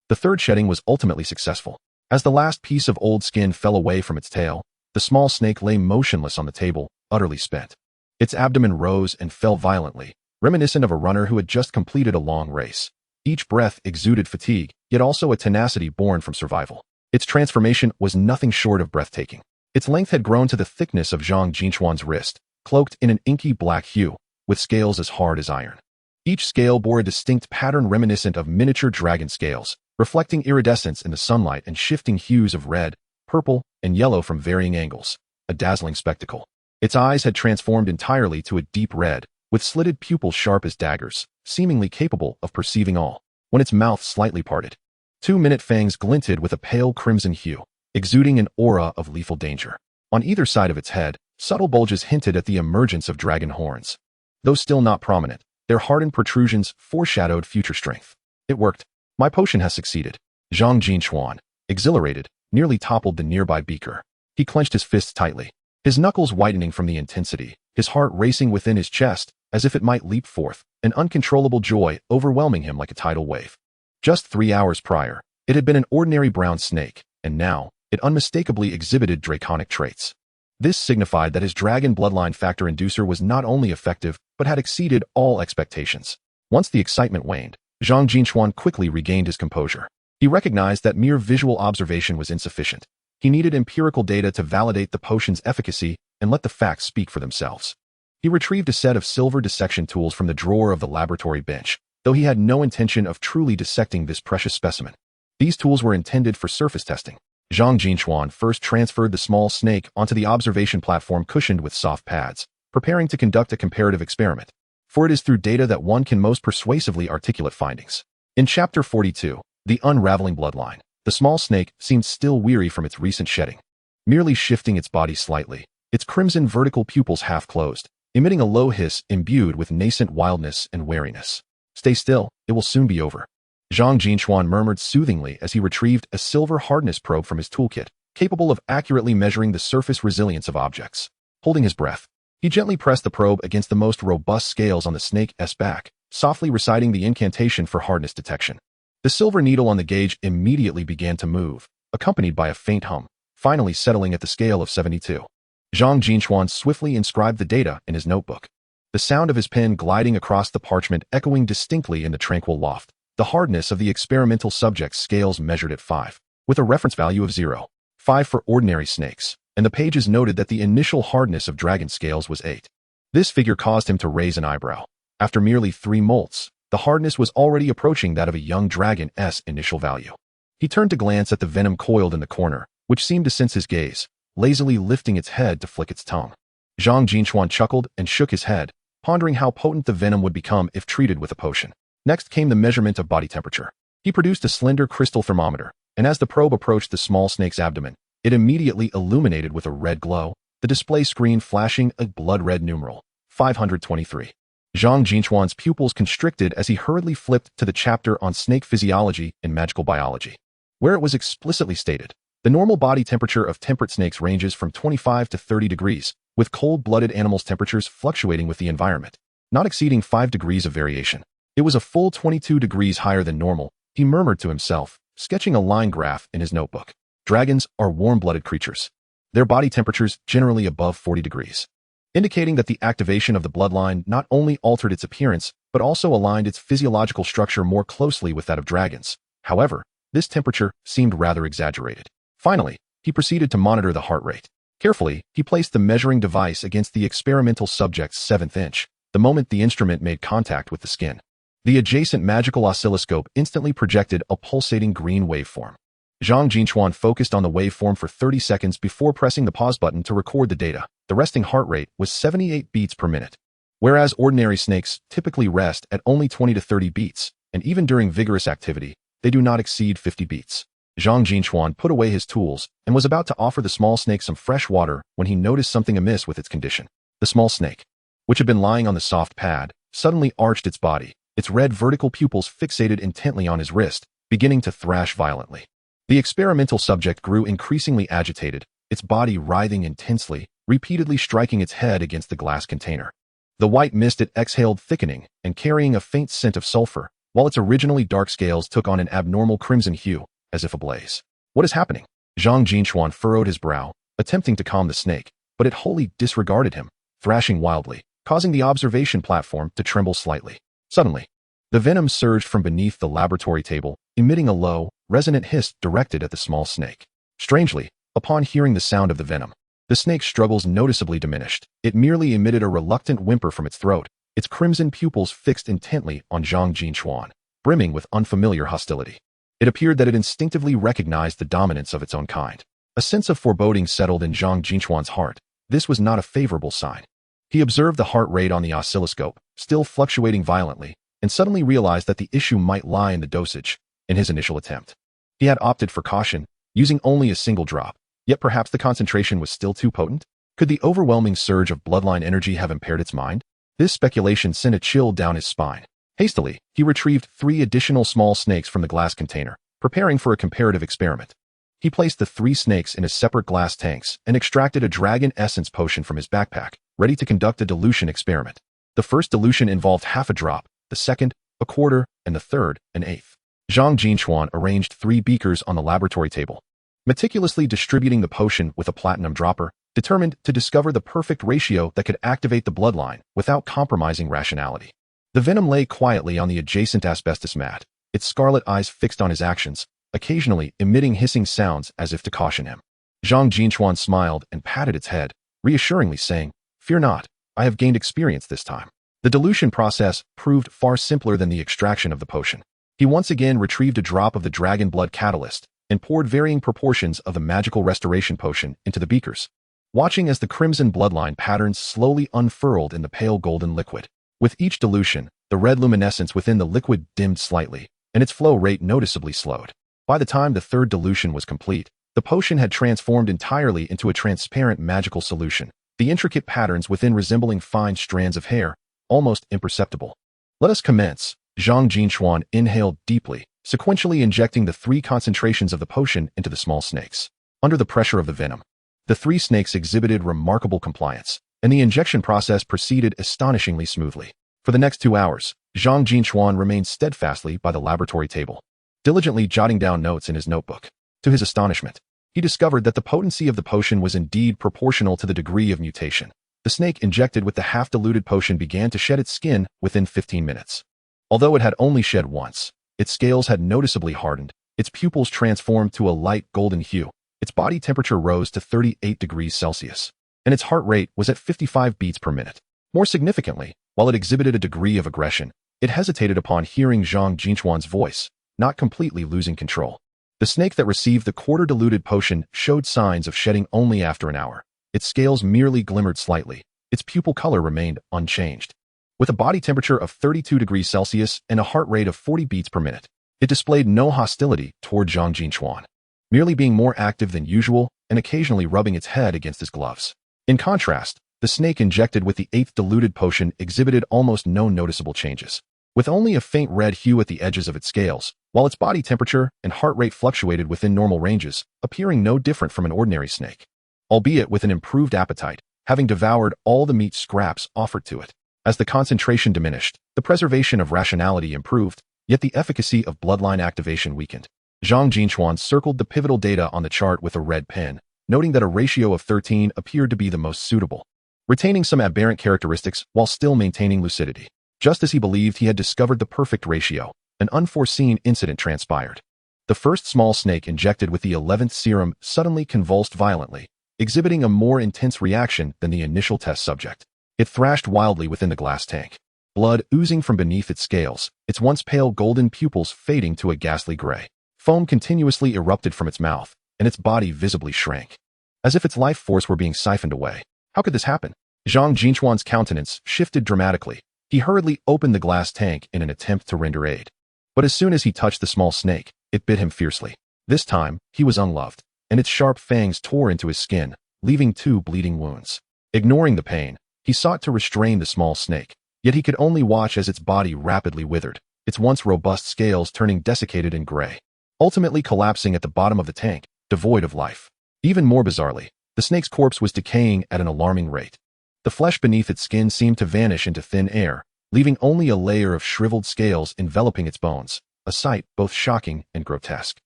the third shedding was ultimately successful. As the last piece of old skin fell away from its tail, the small snake lay motionless on the table, utterly spent. Its abdomen rose and fell violently, reminiscent of a runner who had just completed a long race. Each breath exuded fatigue, yet also a tenacity born from survival. Its transformation was nothing short of breathtaking. Its length had grown to the thickness of Zhang Jinchuan's wrist, cloaked in an inky black hue, with scales as hard as iron. Each scale bore a distinct pattern reminiscent of miniature dragon scales, reflecting iridescence in the sunlight and shifting hues of red, purple, and yellow from varying angles, a dazzling spectacle. Its eyes had transformed entirely to a deep red, with slitted pupils sharp as daggers, seemingly capable of perceiving all. When its mouth slightly parted, 2-minute fangs glinted with a pale crimson hue, exuding an aura of lethal danger. On either side of its head, subtle bulges hinted at the emergence of dragon horns. Though still not prominent, their hardened protrusions foreshadowed future strength. It worked. My potion has succeeded. Zhang Jin Chuan, exhilarated, nearly toppled the nearby beaker. He clenched his fists tightly, his knuckles whitening from the intensity, his heart racing within his chest as if it might leap forth, an uncontrollable joy overwhelming him like a tidal wave. Just 3 hours prior, it had been an ordinary brown snake, and now, it unmistakably exhibited draconic traits. This signified that his dragon bloodline factor inducer was not only effective, but had exceeded all expectations. Once the excitement waned, Zhang Jinchuan quickly regained his composure. He recognized that mere visual observation was insufficient. He needed empirical data to validate the potion's efficacy and let the facts speak for themselves. He retrieved a set of silver dissection tools from the drawer of the laboratory bench, though he had no intention of truly dissecting this precious specimen. These tools were intended for surface testing. Zhang Jinchuan first transferred the small snake onto the observation platform cushioned with soft pads, preparing to conduct a comparative experiment. For it is through data that one can most persuasively articulate findings. In Chapter 42, The Unraveling Bloodline, the small snake seemed still weary from its recent shedding. Merely shifting its body slightly, its crimson vertical pupils half closed, emitting a low hiss imbued with nascent wildness and wariness. Stay still, it will soon be over. Zhang Jinchuan murmured soothingly as he retrieved a silver hardness probe from his toolkit, capable of accurately measuring the surface resilience of objects. Holding his breath, he gently pressed the probe against the most robust scales on the snake's back, softly reciting the incantation for hardness detection. The silver needle on the gauge immediately began to move, accompanied by a faint hum, finally settling at the scale of 72. Zhang Jinchuan swiftly inscribed the data in his notebook, the sound of his pen gliding across the parchment echoing distinctly in the tranquil loft. The hardness of the experimental subject's scales measured at 5, with a reference value of 0.5 for ordinary snakes, and the pages noted that the initial hardness of dragon scales was 8. This figure caused him to raise an eyebrow. After merely 3 molts, the hardness was already approaching that of a young dragon's initial value. He turned to glance at the venom coiled in the corner, which seemed to sense his gaze, lazily lifting its head to flick its tongue. Zhang Jinchuan chuckled and shook his head, pondering how potent the venom would become if treated with a potion. Next came the measurement of body temperature. He produced a slender crystal thermometer, and as the probe approached the small snake's abdomen, it immediately illuminated with a red glow, the display screen flashing a blood-red numeral, 523. Zhang Jinchuan's pupils constricted as he hurriedly flipped to the chapter on snake physiology and magical biology, where it was explicitly stated, the normal body temperature of temperate snakes ranges from 25 to 30 degrees, with cold-blooded animals' temperatures fluctuating with the environment, not exceeding 5 degrees of variation. It was a full 22 degrees higher than normal, he murmured to himself, sketching a line graph in his notebook. Dragons are warm-blooded creatures. Their body temperatures generally above 40 degrees, indicating that the activation of the bloodline not only altered its appearance, but also aligned its physiological structure more closely with that of dragons. However, this temperature seemed rather exaggerated. Finally, he proceeded to monitor the heart rate. Carefully, he placed the measuring device against the experimental subject's 7th inch, the moment the instrument made contact with the skin. The adjacent magical oscilloscope instantly projected a pulsating green waveform. Zhang Jin Chuan focused on the waveform for 30 seconds before pressing the pause button to record the data. The resting heart rate was 78 beats per minute. Whereas ordinary snakes typically rest at only 20 to 30 beats, and even during vigorous activity, they do not exceed 50 beats. Zhang Jin Chuan put away his tools and was about to offer the small snake some fresh water when he noticed something amiss with its condition. The small snake, which had been lying on the soft pad, suddenly arched its body, its red vertical pupils fixated intently on his wrist, beginning to thrash violently. The experimental subject grew increasingly agitated, its body writhing intensely, repeatedly striking its head against the glass container. The white mist it exhaled thickening and carrying a faint scent of sulfur, while its originally dark scales took on an abnormal crimson hue, as if ablaze. What is happening? Zhang Jin Chuan furrowed his brow, attempting to calm the snake, but it wholly disregarded him, thrashing wildly, causing the observation platform to tremble slightly. Suddenly, the venom surged from beneath the laboratory table, emitting a low, resonant hiss directed at the small snake. Strangely, upon hearing the sound of the venom, the snake's struggles noticeably diminished. It merely emitted a reluctant whimper from its throat, its crimson pupils fixed intently on Zhang Jin Chuan, brimming with unfamiliar hostility. It appeared that it instinctively recognized the dominance of its own kind. A sense of foreboding settled in Zhang Jin Chuan's heart. This was not a favorable sign. He observed the heart rate on the oscilloscope, still fluctuating violently, and suddenly realized that the issue might lie in the dosage. In his initial attempt, he had opted for caution, using only a single drop, yet perhaps the concentration was still too potent? Could the overwhelming surge of bloodline energy have impaired its mind? This speculation sent a chill down his spine. Hastily, he retrieved 3 additional small snakes from the glass container, preparing for a comparative experiment. He placed the 3 snakes in separate glass tanks and extracted a dragon essence potion from his backpack, ready to conduct a dilution experiment. The first dilution involved half a drop, the second, a quarter, and the third, an eighth. Zhang Jin Chuan arranged 3 beakers on the laboratory table, meticulously distributing the potion with a platinum dropper, determined to discover the perfect ratio that could activate the bloodline without compromising rationality. The venom lay quietly on the adjacent asbestos mat, its scarlet eyes fixed on his actions, occasionally emitting hissing sounds as if to caution him. Zhang Jin Chuan smiled and patted its head, reassuringly saying, "Fear not, I have gained experience this time." The dilution process proved far simpler than the extraction of the potion. He once again retrieved a drop of the dragon blood catalyst and poured varying proportions of the magical restoration potion into the beakers, watching as the crimson bloodline patterns slowly unfurled in the pale golden liquid. With each dilution, the red luminescence within the liquid dimmed slightly, and its flow rate noticeably slowed. By the time the 3rd dilution was complete, the potion had transformed entirely into a transparent magical solution, the intricate patterns within resembling fine strands of hair, almost imperceptible. "Let us commence." Zhang Jin Chuan inhaled deeply, sequentially injecting the 3 concentrations of the potion into the small snakes. Under the pressure of the venom, the 3 snakes exhibited remarkable compliance, and the injection process proceeded astonishingly smoothly. For the next 2 hours, Zhang Jin Chuan remained steadfastly by the laboratory table, diligently jotting down notes in his notebook. To his astonishment, he discovered that the potency of the potion was indeed proportional to the degree of mutation. The snake injected with the half-diluted potion began to shed its skin within 15 minutes. Although it had only shed once, its scales had noticeably hardened, its pupils transformed to a light golden hue, its body temperature rose to 38 degrees Celsius, and its heart rate was at 55 beats per minute. More significantly, while it exhibited a degree of aggression, it hesitated upon hearing Zhang Jin Chuan's voice, not completely losing control. The snake that received the quarter-diluted potion showed signs of shedding only after an hour. Its scales merely glimmered slightly. Its pupil color remained unchanged. With a body temperature of 32 degrees Celsius and a heart rate of 40 beats per minute, it displayed no hostility toward Zhang Jin Chuan, merely being more active than usual and occasionally rubbing its head against his gloves. In contrast, the snake injected with the 8th diluted potion exhibited almost no noticeable changes, with only a faint red hue at the edges of its scales, while its body temperature and heart rate fluctuated within normal ranges, appearing no different from an ordinary snake, albeit with an improved appetite, having devoured all the meat scraps offered to it. As the concentration diminished, the preservation of rationality improved, yet the efficacy of bloodline activation weakened. Zhang Jin Chuan circled the pivotal data on the chart with a red pen, noting that a ratio of 13 appeared to be the most suitable, retaining some aberrant characteristics while still maintaining lucidity. Just as he believed he had discovered the perfect ratio, an unforeseen incident transpired. The first small snake injected with the 11th serum suddenly convulsed violently, exhibiting a more intense reaction than the initial test subject. It thrashed wildly within the glass tank, blood oozing from beneath its scales, its once pale golden pupils fading to a ghastly gray. Foam continuously erupted from its mouth, and its body visibly shrank, as if its life force were being siphoned away. How could this happen? Zhang Jin Chuan's countenance shifted dramatically. He hurriedly opened the glass tank in an attempt to render aid. But as soon as he touched the small snake, it bit him fiercely. This time, he was unloved, and its sharp fangs tore into his skin, leaving 2 bleeding wounds. Ignoring the pain, he sought to restrain the small snake, yet he could only watch as its body rapidly withered, its once robust scales turning desiccated and gray, ultimately collapsing at the bottom of the tank, devoid of life. Even more bizarrely, the snake's corpse was decaying at an alarming rate. The flesh beneath its skin seemed to vanish into thin air, leaving only a layer of shriveled scales enveloping its bones, a sight both shocking and grotesque.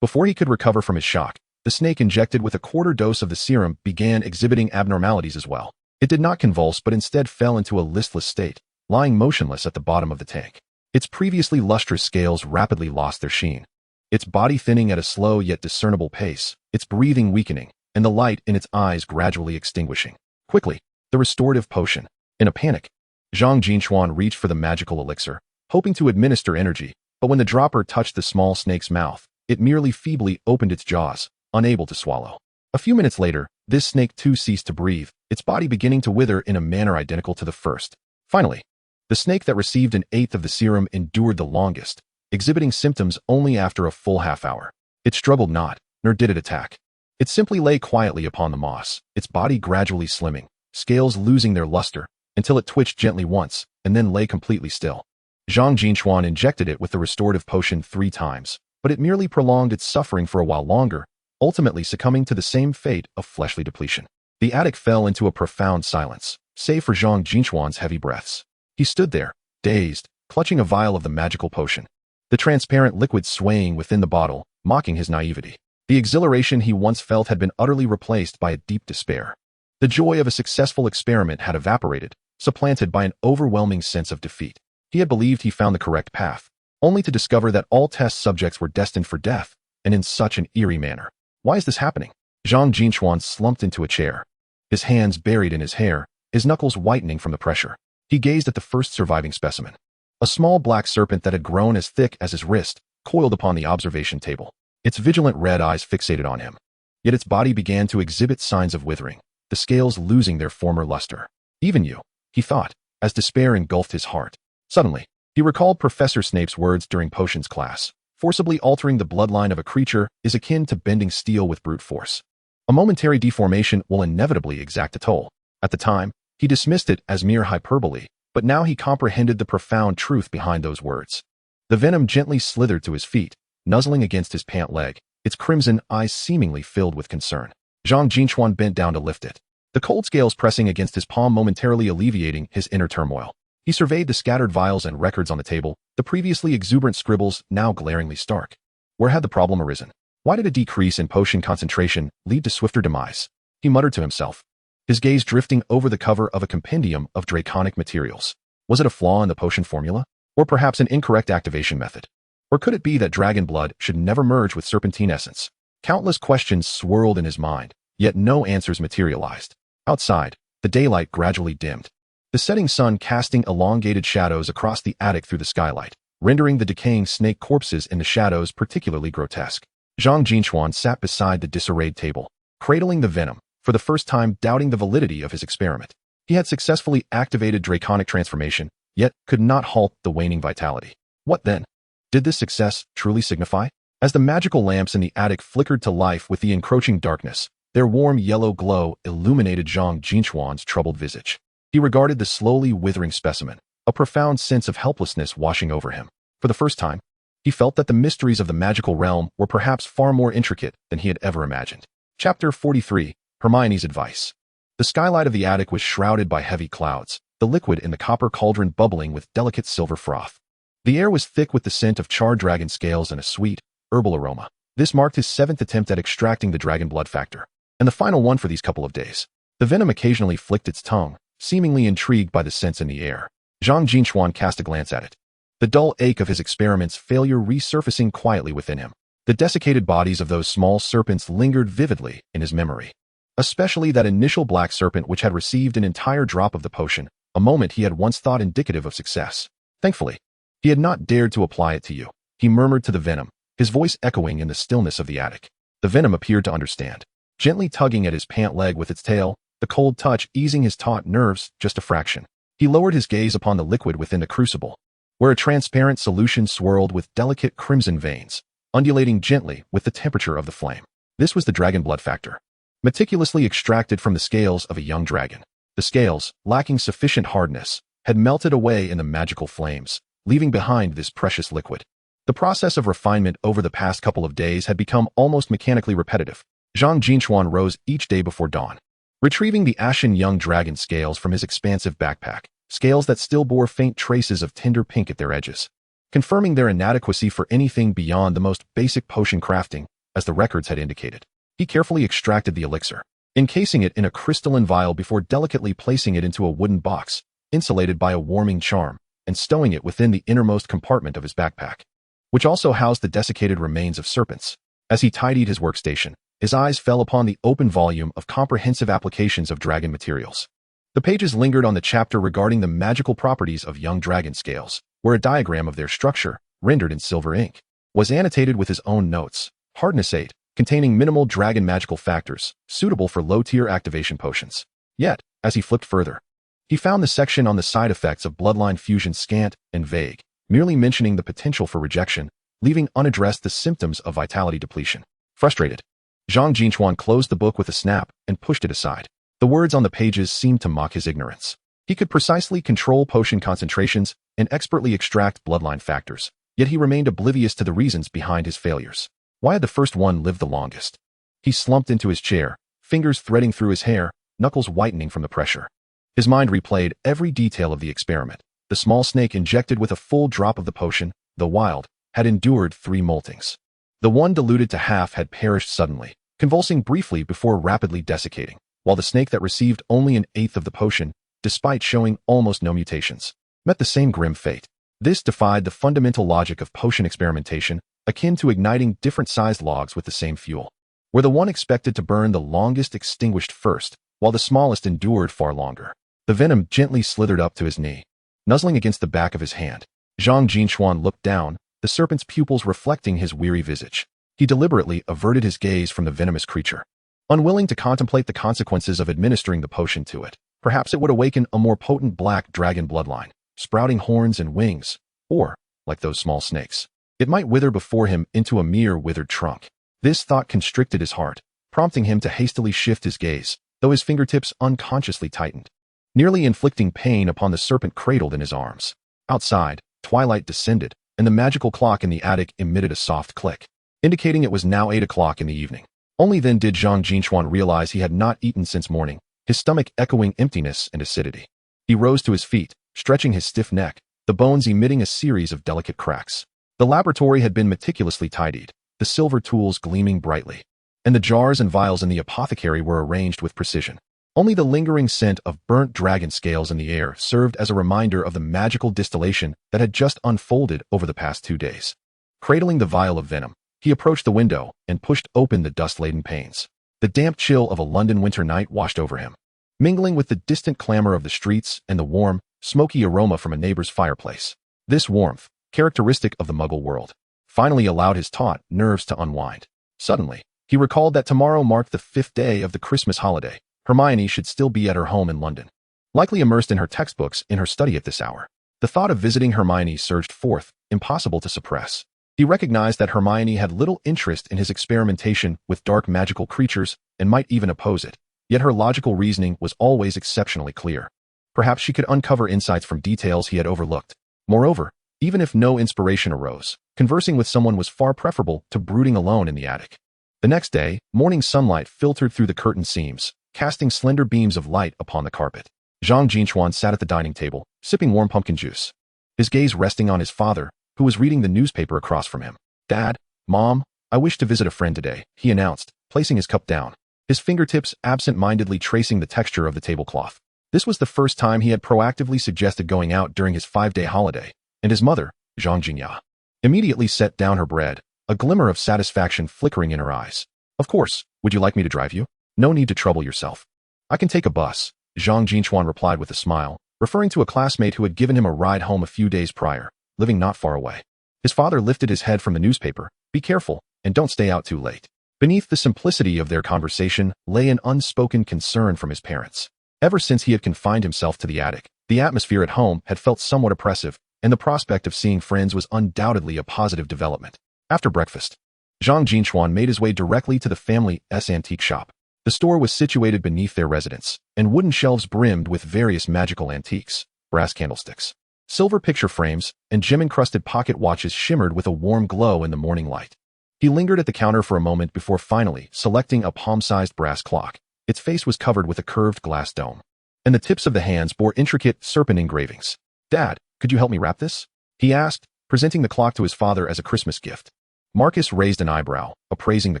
Before he could recover from his shock, the snake injected with a quarter dose of the serum began exhibiting abnormalities as well. It did not convulse but instead fell into a listless state, lying motionless at the bottom of the tank. Its previously lustrous scales rapidly lost their sheen, its body thinning at a slow yet discernible pace, its breathing weakening, and the light in its eyes gradually extinguishing. Quickly, the restorative potion. In a panic, Zhang Jin Chuan reached for the magical elixir, hoping to administer energy, but when the dropper touched the small snake's mouth, it merely feebly opened its jaws, unable to swallow. A few minutes later, this snake too ceased to breathe, its body beginning to wither in a manner identical to the first. Finally, the snake that received an eighth of the serum endured the longest, exhibiting symptoms only after a full half-hour. It struggled not, nor did it attack. It simply lay quietly upon the moss, its body gradually slimming, scales losing their luster, until it twitched gently once, and then lay completely still. Zhang Jin Chuan injected it with the restorative potion 3 times, but it merely prolonged its suffering for a while longer, ultimately succumbing to the same fate of fleshly depletion. The attic fell into a profound silence, save for Zhang Jin Chuan's heavy breaths. He stood there, dazed, clutching a vial of the magical potion, the transparent liquid swaying within the bottle, mocking his naivety. The exhilaration he once felt had been utterly replaced by a deep despair. The joy of a successful experiment had evaporated, supplanted by an overwhelming sense of defeat. He had believed he found the correct path, only to discover that all test subjects were destined for death, and in such an eerie manner. Why is this happening? Zhang Jin Chuan slumped into a chair, his hands buried in his hair, his knuckles whitening from the pressure. He gazed at the first surviving specimen, a small black serpent that had grown as thick as his wrist, coiled upon the observation table, its vigilant red eyes fixated on him. Yet its body began to exhibit signs of withering, the scales losing their former luster. Even you, he thought, as despair engulfed his heart. Suddenly, he recalled Professor Snape's words during potions class. Forcibly altering the bloodline of a creature is akin to bending steel with brute force. A momentary deformation will inevitably exact a toll. At the time, he dismissed it as mere hyperbole, but now he comprehended the profound truth behind those words. The venom gently slithered to his feet, nuzzling against his pant leg, its crimson eyes seemingly filled with concern. Zhang Jin Chuan bent down to lift it, the cold scales pressing against his palm momentarily alleviating his inner turmoil. He surveyed the scattered vials and records on the table, the previously exuberant scribbles now glaringly stark. Where had the problem arisen? Why did a decrease in potion concentration lead to swifter demise? He muttered to himself, his gaze drifting over the cover of a compendium of draconic materials. Was it a flaw in the potion formula? Or perhaps an incorrect activation method? Or could it be that dragon blood should never merge with serpentine essence? Countless questions swirled in his mind, yet no answers materialized. Outside, the daylight gradually dimmed, the setting sun casting elongated shadows across the attic through the skylight, rendering the decaying snake corpses in the shadows particularly grotesque. Zhang Jin Chuan sat beside the disarrayed table, cradling the venom, for the first time doubting the validity of his experiment. He had successfully activated draconic transformation, yet could not halt the waning vitality. What then? Did this success truly signify? As the magical lamps in the attic flickered to life with the encroaching darkness, their warm yellow glow illuminated Zhang Jin Chuan's troubled visage. He regarded the slowly withering specimen, a profound sense of helplessness washing over him. For the first time, he felt that the mysteries of the magical realm were perhaps far more intricate than he had ever imagined. Chapter 43, Hermione's Advice. The skylight of the attic was shrouded by heavy clouds, the liquid in the copper cauldron bubbling with delicate silver froth. The air was thick with the scent of charred dragon scales and a sweet, herbal aroma. This marked his 7th attempt at extracting the dragon blood factor, and the final one for these couple of days. The venom occasionally flicked its tongue, seemingly intrigued by the scents in the air. Zhang Jin Chuan cast a glance at it, the dull ache of his experiment's failure resurfacing quietly within him. The desiccated bodies of those small serpents lingered vividly in his memory. Especially that initial black serpent which had received an entire drop of the potion, a moment he had once thought indicative of success. Thankfully, he had not dared to apply it to you, he murmured to the venom, his voice echoing in the stillness of the attic. The venom appeared to understand. Gently tugging at his pant leg with its tail, the cold touch easing his taut nerves just a fraction. He lowered his gaze upon the liquid within the crucible, where a transparent solution swirled with delicate crimson veins, undulating gently with the temperature of the flame. This was the dragon blood factor, meticulously extracted from the scales of a young dragon. The scales, lacking sufficient hardness, had melted away in the magical flames, leaving behind this precious liquid. The process of refinement over the past couple of days had become almost mechanically repetitive. Zhang Jin Chuan rose each day before dawn, retrieving the ashen young dragon scales from his expansive backpack, scales that still bore faint traces of tender pink at their edges, confirming their inadequacy for anything beyond the most basic potion crafting, as the records had indicated. He carefully extracted the elixir, encasing it in a crystalline vial before delicately placing it into a wooden box, insulated by a warming charm, and stowing it within the innermost compartment of his backpack, which also housed the desiccated remains of serpents. As he tidied his workstation, his eyes fell upon the open volume of comprehensive applications of dragon materials. The pages lingered on the chapter regarding the magical properties of young dragon scales, where a diagram of their structure, rendered in silver ink, was annotated with his own notes. Hardness 8, containing minimal dragon magical factors, suitable for low-tier activation potions. Yet, as he flipped further, he found the section on the side effects of bloodline fusion scant and vague, merely mentioning the potential for rejection, leaving unaddressed the symptoms of vitality depletion. Frustrated, Zhang Jin Chuan closed the book with a snap and pushed it aside. The words on the pages seemed to mock his ignorance. He could precisely control potion concentrations and expertly extract bloodline factors, yet he remained oblivious to the reasons behind his failures. Why had the first one lived the longest? He slumped into his chair, fingers threading through his hair, knuckles whitening from the pressure. His mind replayed every detail of the experiment. The small snake injected with a full drop of the potion, the wild, had endured 3 moltings. The one diluted to half had perished suddenly, convulsing briefly before rapidly desiccating, while the snake that received only an eighth of the potion, despite showing almost no mutations, met the same grim fate. This defied the fundamental logic of potion experimentation, akin to igniting different-sized logs with the same fuel, where the one expected to burn the longest extinguished first, while the smallest endured far longer. The venom gently slithered up to his knee, nuzzling against the back of his hand. Zhang Jin Chuan looked down, the serpent's pupils reflecting his weary visage. He deliberately averted his gaze from the venomous creature, unwilling to contemplate the consequences of administering the potion to it. Perhaps it would awaken a more potent black dragon bloodline, sprouting horns and wings, or, like those small snakes, it might wither before him into a mere withered trunk. This thought constricted his heart, prompting him to hastily shift his gaze, though his fingertips unconsciously tightened, nearly inflicting pain upon the serpent cradled in his arms. Outside, twilight descended, and the magical clock in the attic emitted a soft click, indicating it was now 8 o'clock in the evening. Only then did Zhang Jin Chuan realize he had not eaten since morning, his stomach echoing emptiness and acidity. He rose to his feet, stretching his stiff neck, the bones emitting a series of delicate cracks. The laboratory had been meticulously tidied, the silver tools gleaming brightly, and the jars and vials in the apothecary were arranged with precision. Only the lingering scent of burnt dragon scales in the air served as a reminder of the magical distillation that had just unfolded over the past 2 days. Cradling the vial of venom, he approached the window and pushed open the dust-laden panes. The damp chill of a London winter night washed over him, mingling with the distant clamor of the streets and the warm, smoky aroma from a neighbor's fireplace. This warmth, characteristic of the Muggle world, finally allowed his taut nerves to unwind. Suddenly, he recalled that tomorrow marked the 5th day of the Christmas holiday. Hermione should still be at her home in London, likely immersed in her textbooks in her study at this hour. The thought of visiting Hermione surged forth, impossible to suppress. He recognized that Hermione had little interest in his experimentation with dark magical creatures and might even oppose it, yet her logical reasoning was always exceptionally clear. Perhaps she could uncover insights from details he had overlooked. Moreover, even if no inspiration arose, conversing with someone was far preferable to brooding alone in the attic. The next day, morning sunlight filtered through the curtain seams, casting slender beams of light upon the carpet. Zhang Jin Chuan sat at the dining table, sipping warm pumpkin juice, his gaze resting on his father, who was reading the newspaper across from him. "Dad, Mom, I wish to visit a friend today," he announced, placing his cup down, his fingertips absent-mindedly tracing the texture of the tablecloth. This was the first time he had proactively suggested going out during his 5-day holiday, and his mother, Zhang Jingya, immediately set down her bread, a glimmer of satisfaction flickering in her eyes. Of course, would you like me to drive you? No need to trouble yourself. I can take a bus, Zhang Jin Chuan replied with a smile, referring to a classmate who had given him a ride home a few days prior, living not far away. His father lifted his head from the newspaper. Be careful, and don't stay out too late. Beneath the simplicity of their conversation lay an unspoken concern from his parents. Ever since he had confined himself to the attic, the atmosphere at home had felt somewhat oppressive, and the prospect of seeing friends was undoubtedly a positive development. After breakfast, Zhang Jin Chuan made his way directly to the family's antique shop. The store was situated beneath their residence, and wooden shelves brimmed with various magical antiques, brass candlesticks, silver picture frames, and gem-encrusted pocket watches shimmered with a warm glow in the morning light. He lingered at the counter for a moment before finally selecting a palm-sized brass clock. Its face was covered with a curved glass dome, and the tips of the hands bore intricate serpent engravings. Dad, could you help me wrap this? He asked, presenting the clock to his father as a Christmas gift. Marcus raised an eyebrow, appraising the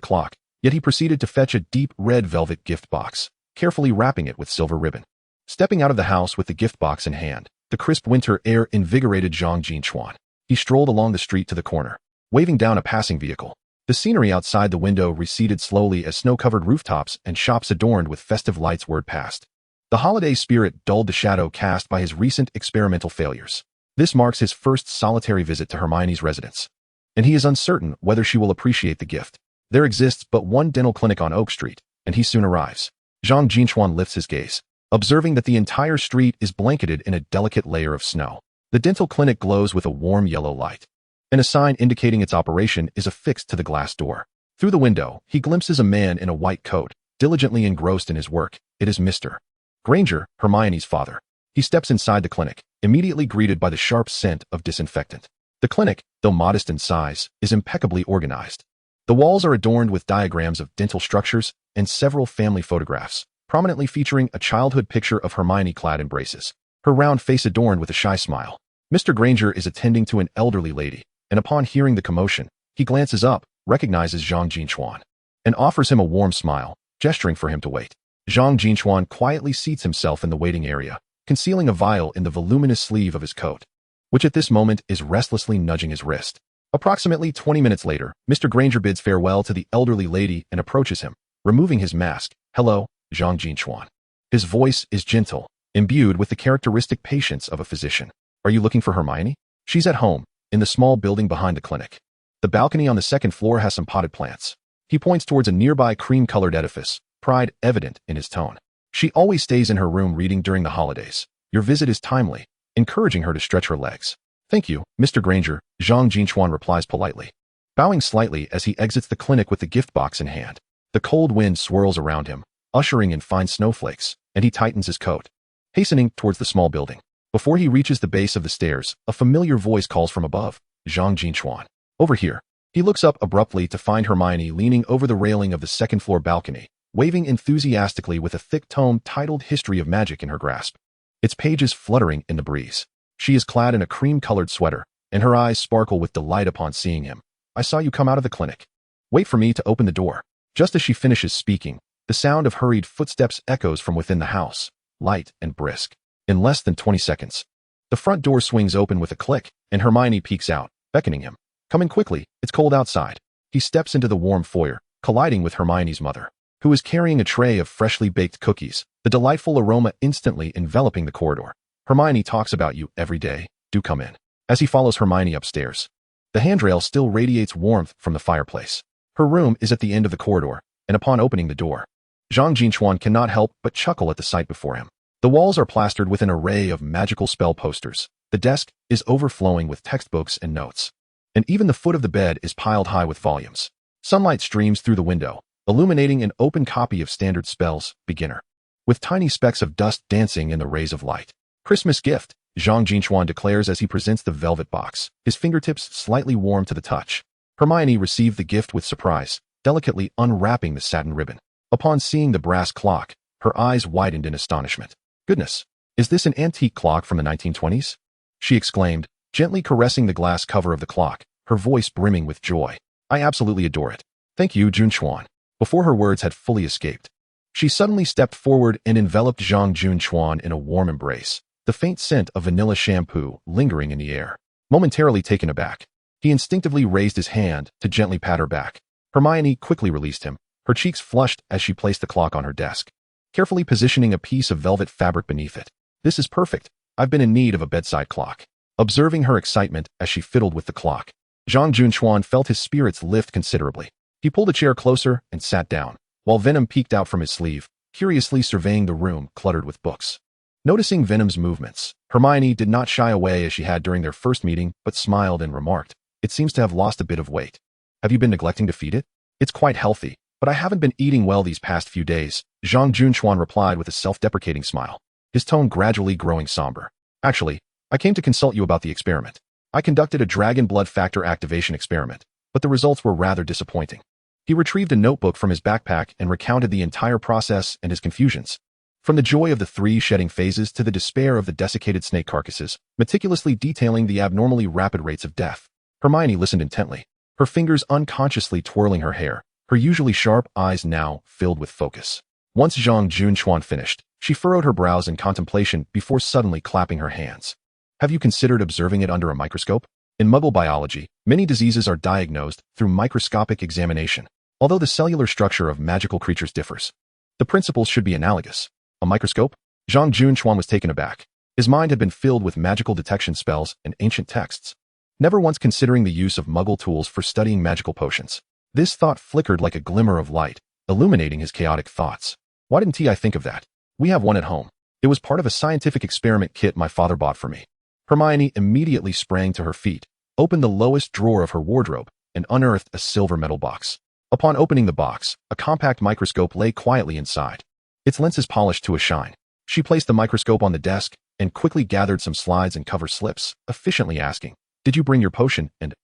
clock, yet he proceeded to fetch a deep red velvet gift box, carefully wrapping it with silver ribbon. Stepping out of the house with the gift box in hand, the crisp winter air invigorated Zhang Jin Chuan. He strolled along the street to the corner, waving down a passing vehicle. The scenery outside the window receded slowly as snow-covered rooftops and shops adorned with festive lights whirred past. The holiday spirit dulled the shadow cast by his recent experimental failures. This marks his first solitary visit to Hermione's residence, and he is uncertain whether she will appreciate the gift. There exists but one dental clinic on Oak Street, and he soon arrives. Zhang Jin Chuan lifts his gaze, observing that the entire street is blanketed in a delicate layer of snow. The dental clinic glows with a warm yellow light, and a sign indicating its operation is affixed to the glass door. Through the window, he glimpses a man in a white coat, diligently engrossed in his work. It is Mr. Granger, Hermione's father. He steps inside the clinic, immediately greeted by the sharp scent of disinfectant. The clinic, though modest in size, is impeccably organized. The walls are adorned with diagrams of dental structures and several family photographs, prominently featuring a childhood picture of Hermione clad in braces, her round face adorned with a shy smile. Mr. Granger is attending to an elderly lady, and upon hearing the commotion, he glances up, recognizes Zhang Jin Chuan, and offers him a warm smile, gesturing for him to wait. Zhang Jin Chuan quietly seats himself in the waiting area, concealing a vial in the voluminous sleeve of his coat, which at this moment is restlessly nudging his wrist. Approximately 20 minutes later, Mr. Granger bids farewell to the elderly lady and approaches him, removing his mask. Hello, Zhang Jin Chuan. His voice is gentle, imbued with the characteristic patience of a physician. Are you looking for Hermione? She's at home, in the small building behind the clinic. The balcony on the second floor has some potted plants. He points towards a nearby cream-colored edifice, pride evident in his tone. She always stays in her room reading during the holidays. Your visit is timely, encouraging her to stretch her legs. Thank you, Mr. Granger, Zhang Jin Chuan replies politely, bowing slightly as he exits the clinic with the gift box in hand. The cold wind swirls around him, ushering in fine snowflakes, and he tightens his coat, hastening towards the small building. Before he reaches the base of the stairs, a familiar voice calls from above. Zhang Jin Chuan. Over here. He looks up abruptly to find Hermione leaning over the railing of the second-floor balcony, waving enthusiastically with a thick tome titled History of Magic in her grasp, its pages fluttering in the breeze. She is clad in a cream-colored sweater, and her eyes sparkle with delight upon seeing him. I saw you come out of the clinic. Wait for me to open the door. Just as she finishes speaking, the sound of hurried footsteps echoes from within the house, light and brisk. In less than 20 seconds, the front door swings open with a click, and Hermione peeks out, beckoning him. Come in quickly, it's cold outside. He steps into the warm foyer, colliding with Hermione's mother, who is carrying a tray of freshly baked cookies, the delightful aroma instantly enveloping the corridor. Hermione talks about you every day. Do come in. As he follows Hermione upstairs, the handrail still radiates warmth from the fireplace. Her room is at the end of the corridor, and upon opening the door, Zhang Jin Chuan cannot help but chuckle at the sight before him. The walls are plastered with an array of magical spell posters. The desk is overflowing with textbooks and notes, and even the foot of the bed is piled high with volumes. Sunlight streams through the window, illuminating an open copy of Standard Spells, Beginner, with tiny specks of dust dancing in the rays of light. Christmas gift, Zhang Jin Chuan declares as he presents the velvet box, his fingertips slightly warm to the touch. Hermione received the gift with surprise, delicately unwrapping the satin ribbon. Upon seeing the brass clock, her eyes widened in astonishment. Goodness, is this an antique clock from the 1920s? She exclaimed, gently caressing the glass cover of the clock, her voice brimming with joy. I absolutely adore it. Thank you, Jun Chuan. Before her words had fully escaped, she suddenly stepped forward and enveloped Zhang Jin Chuan in a warm embrace, the faint scent of vanilla shampoo lingering in the air. Momentarily taken aback, He instinctively raised his hand to gently pat her back. Hermione quickly released him. Her cheeks flushed as she placed the clock on her desk, carefully positioning a piece of velvet fabric beneath it. "This is perfect. I've been in need of a bedside clock." Observing her excitement as she fiddled with the clock, Zhang Jin Chuan felt his spirits lift considerably. He pulled a chair closer and sat down, while Venom peeked out from his sleeve, curiously surveying the room cluttered with books. Noticing Venom's movements, Hermione did not shy away as she had during their first meeting, but smiled and remarked, "It seems to have lost a bit of weight. Have you been neglecting to feed it?" "It's quite healthy, but I haven't been eating well these past few days," Zhang Jin Chuan replied with a self-deprecating smile, his tone gradually growing somber. "Actually, I came to consult you about the experiment. I conducted a dragon blood factor activation experiment, but the results were rather disappointing." He retrieved a notebook from his backpack and recounted the entire process and his confusions. From the joy of the 3 shedding phases to the despair of the desiccated snake carcasses, meticulously detailing the abnormally rapid rates of death. Hermione listened intently, her fingers unconsciously twirling her hair, her usually sharp eyes now filled with focus. Once Zhang Jin Chuan finished, she furrowed her brows in contemplation before suddenly clapping her hands. "Have you considered observing it under a microscope? In Muggle biology, many diseases are diagnosed through microscopic examination, although the cellular structure of magical creatures differs. The principles should be analogous." "A microscope?" Zhang Jin Chuan was taken aback. His mind had been filled with magical detection spells and ancient texts, never once considering the use of Muggle tools for studying magical potions. This thought flickered like a glimmer of light, illuminating his chaotic thoughts. "Why didn't I think of that? We have one at home. It was part of a scientific experiment kit my father bought for me." Hermione immediately sprang to her feet, opened the lowest drawer of her wardrobe, and unearthed a silver metal box. Upon opening the box, a compact microscope lay quietly inside, its lenses polished to a shine. She placed the microscope on the desk and quickly gathered some slides and cover slips, efficiently asking, "Did you bring your potion and,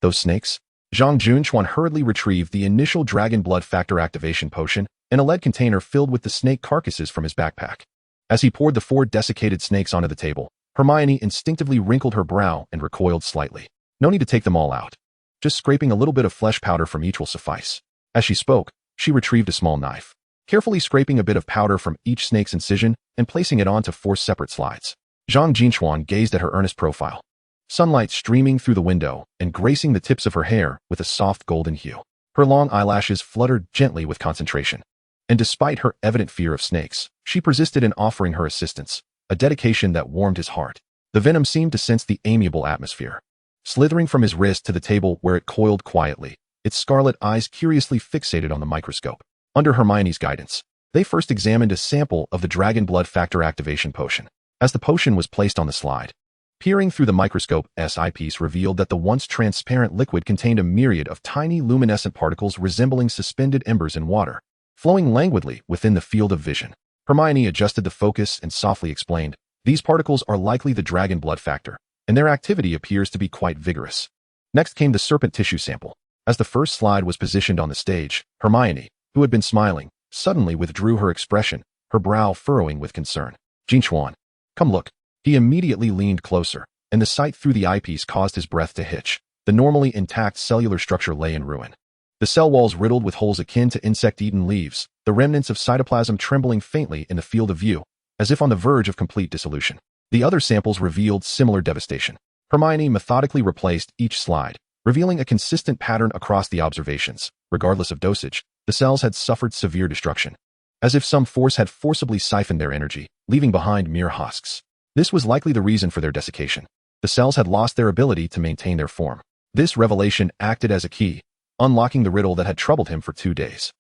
those snakes?" Zhang Jin Chuan hurriedly retrieved the initial dragon blood factor activation potion and a lead container filled with the snake carcasses from his backpack. As he poured the 4 desiccated snakes onto the table, Hermione instinctively wrinkled her brow and recoiled slightly. "No need to take them all out. Just scraping a little bit of flesh powder from each will suffice." As she spoke, she retrieved a small knife, carefully scraping a bit of powder from each snake's incision and placing it onto 4 separate slides. Zhang Jin Chuan gazed at her earnest profile, sunlight streaming through the window and gracing the tips of her hair with a soft golden hue. Her long eyelashes fluttered gently with concentration. And despite her evident fear of snakes, she persisted in offering her assistance, a dedication that warmed his heart. The Venom seemed to sense the amiable atmosphere. Slithering from his wrist to the table where it coiled quietly, its scarlet eyes curiously fixated on the microscope. Under Hermione's guidance, they first examined a sample of the dragon blood factor activation potion. As the potion was placed on the slide, peering through the microscope's eyepiece revealed that the once transparent liquid contained a myriad of tiny luminescent particles resembling suspended embers in water, flowing languidly within the field of vision. Hermione adjusted the focus and softly explained, "These particles are likely the dragon blood factor, and their activity appears to be quite vigorous." Next came the serpent tissue sample. As the first slide was positioned on the stage, Hermione, who had been smiling, suddenly withdrew her expression, her brow furrowing with concern. "Jin Chuan, come look." He immediately leaned closer, and the sight through the eyepiece caused his breath to hitch. The normally intact cellular structure lay in ruin. The cell walls riddled with holes akin to insect-eaten leaves, the remnants of cytoplasm trembling faintly in the field of view, as if on the verge of complete dissolution. The other samples revealed similar devastation. Hermione methodically replaced each slide, revealing a consistent pattern across the observations. Regardless of dosage, the cells had suffered severe destruction, as if some force had forcibly siphoned their energy, leaving behind mere husks. This was likely the reason for their desiccation. The cells had lost their ability to maintain their form. This revelation acted as a key, unlocking the riddle that had troubled him for 2 days.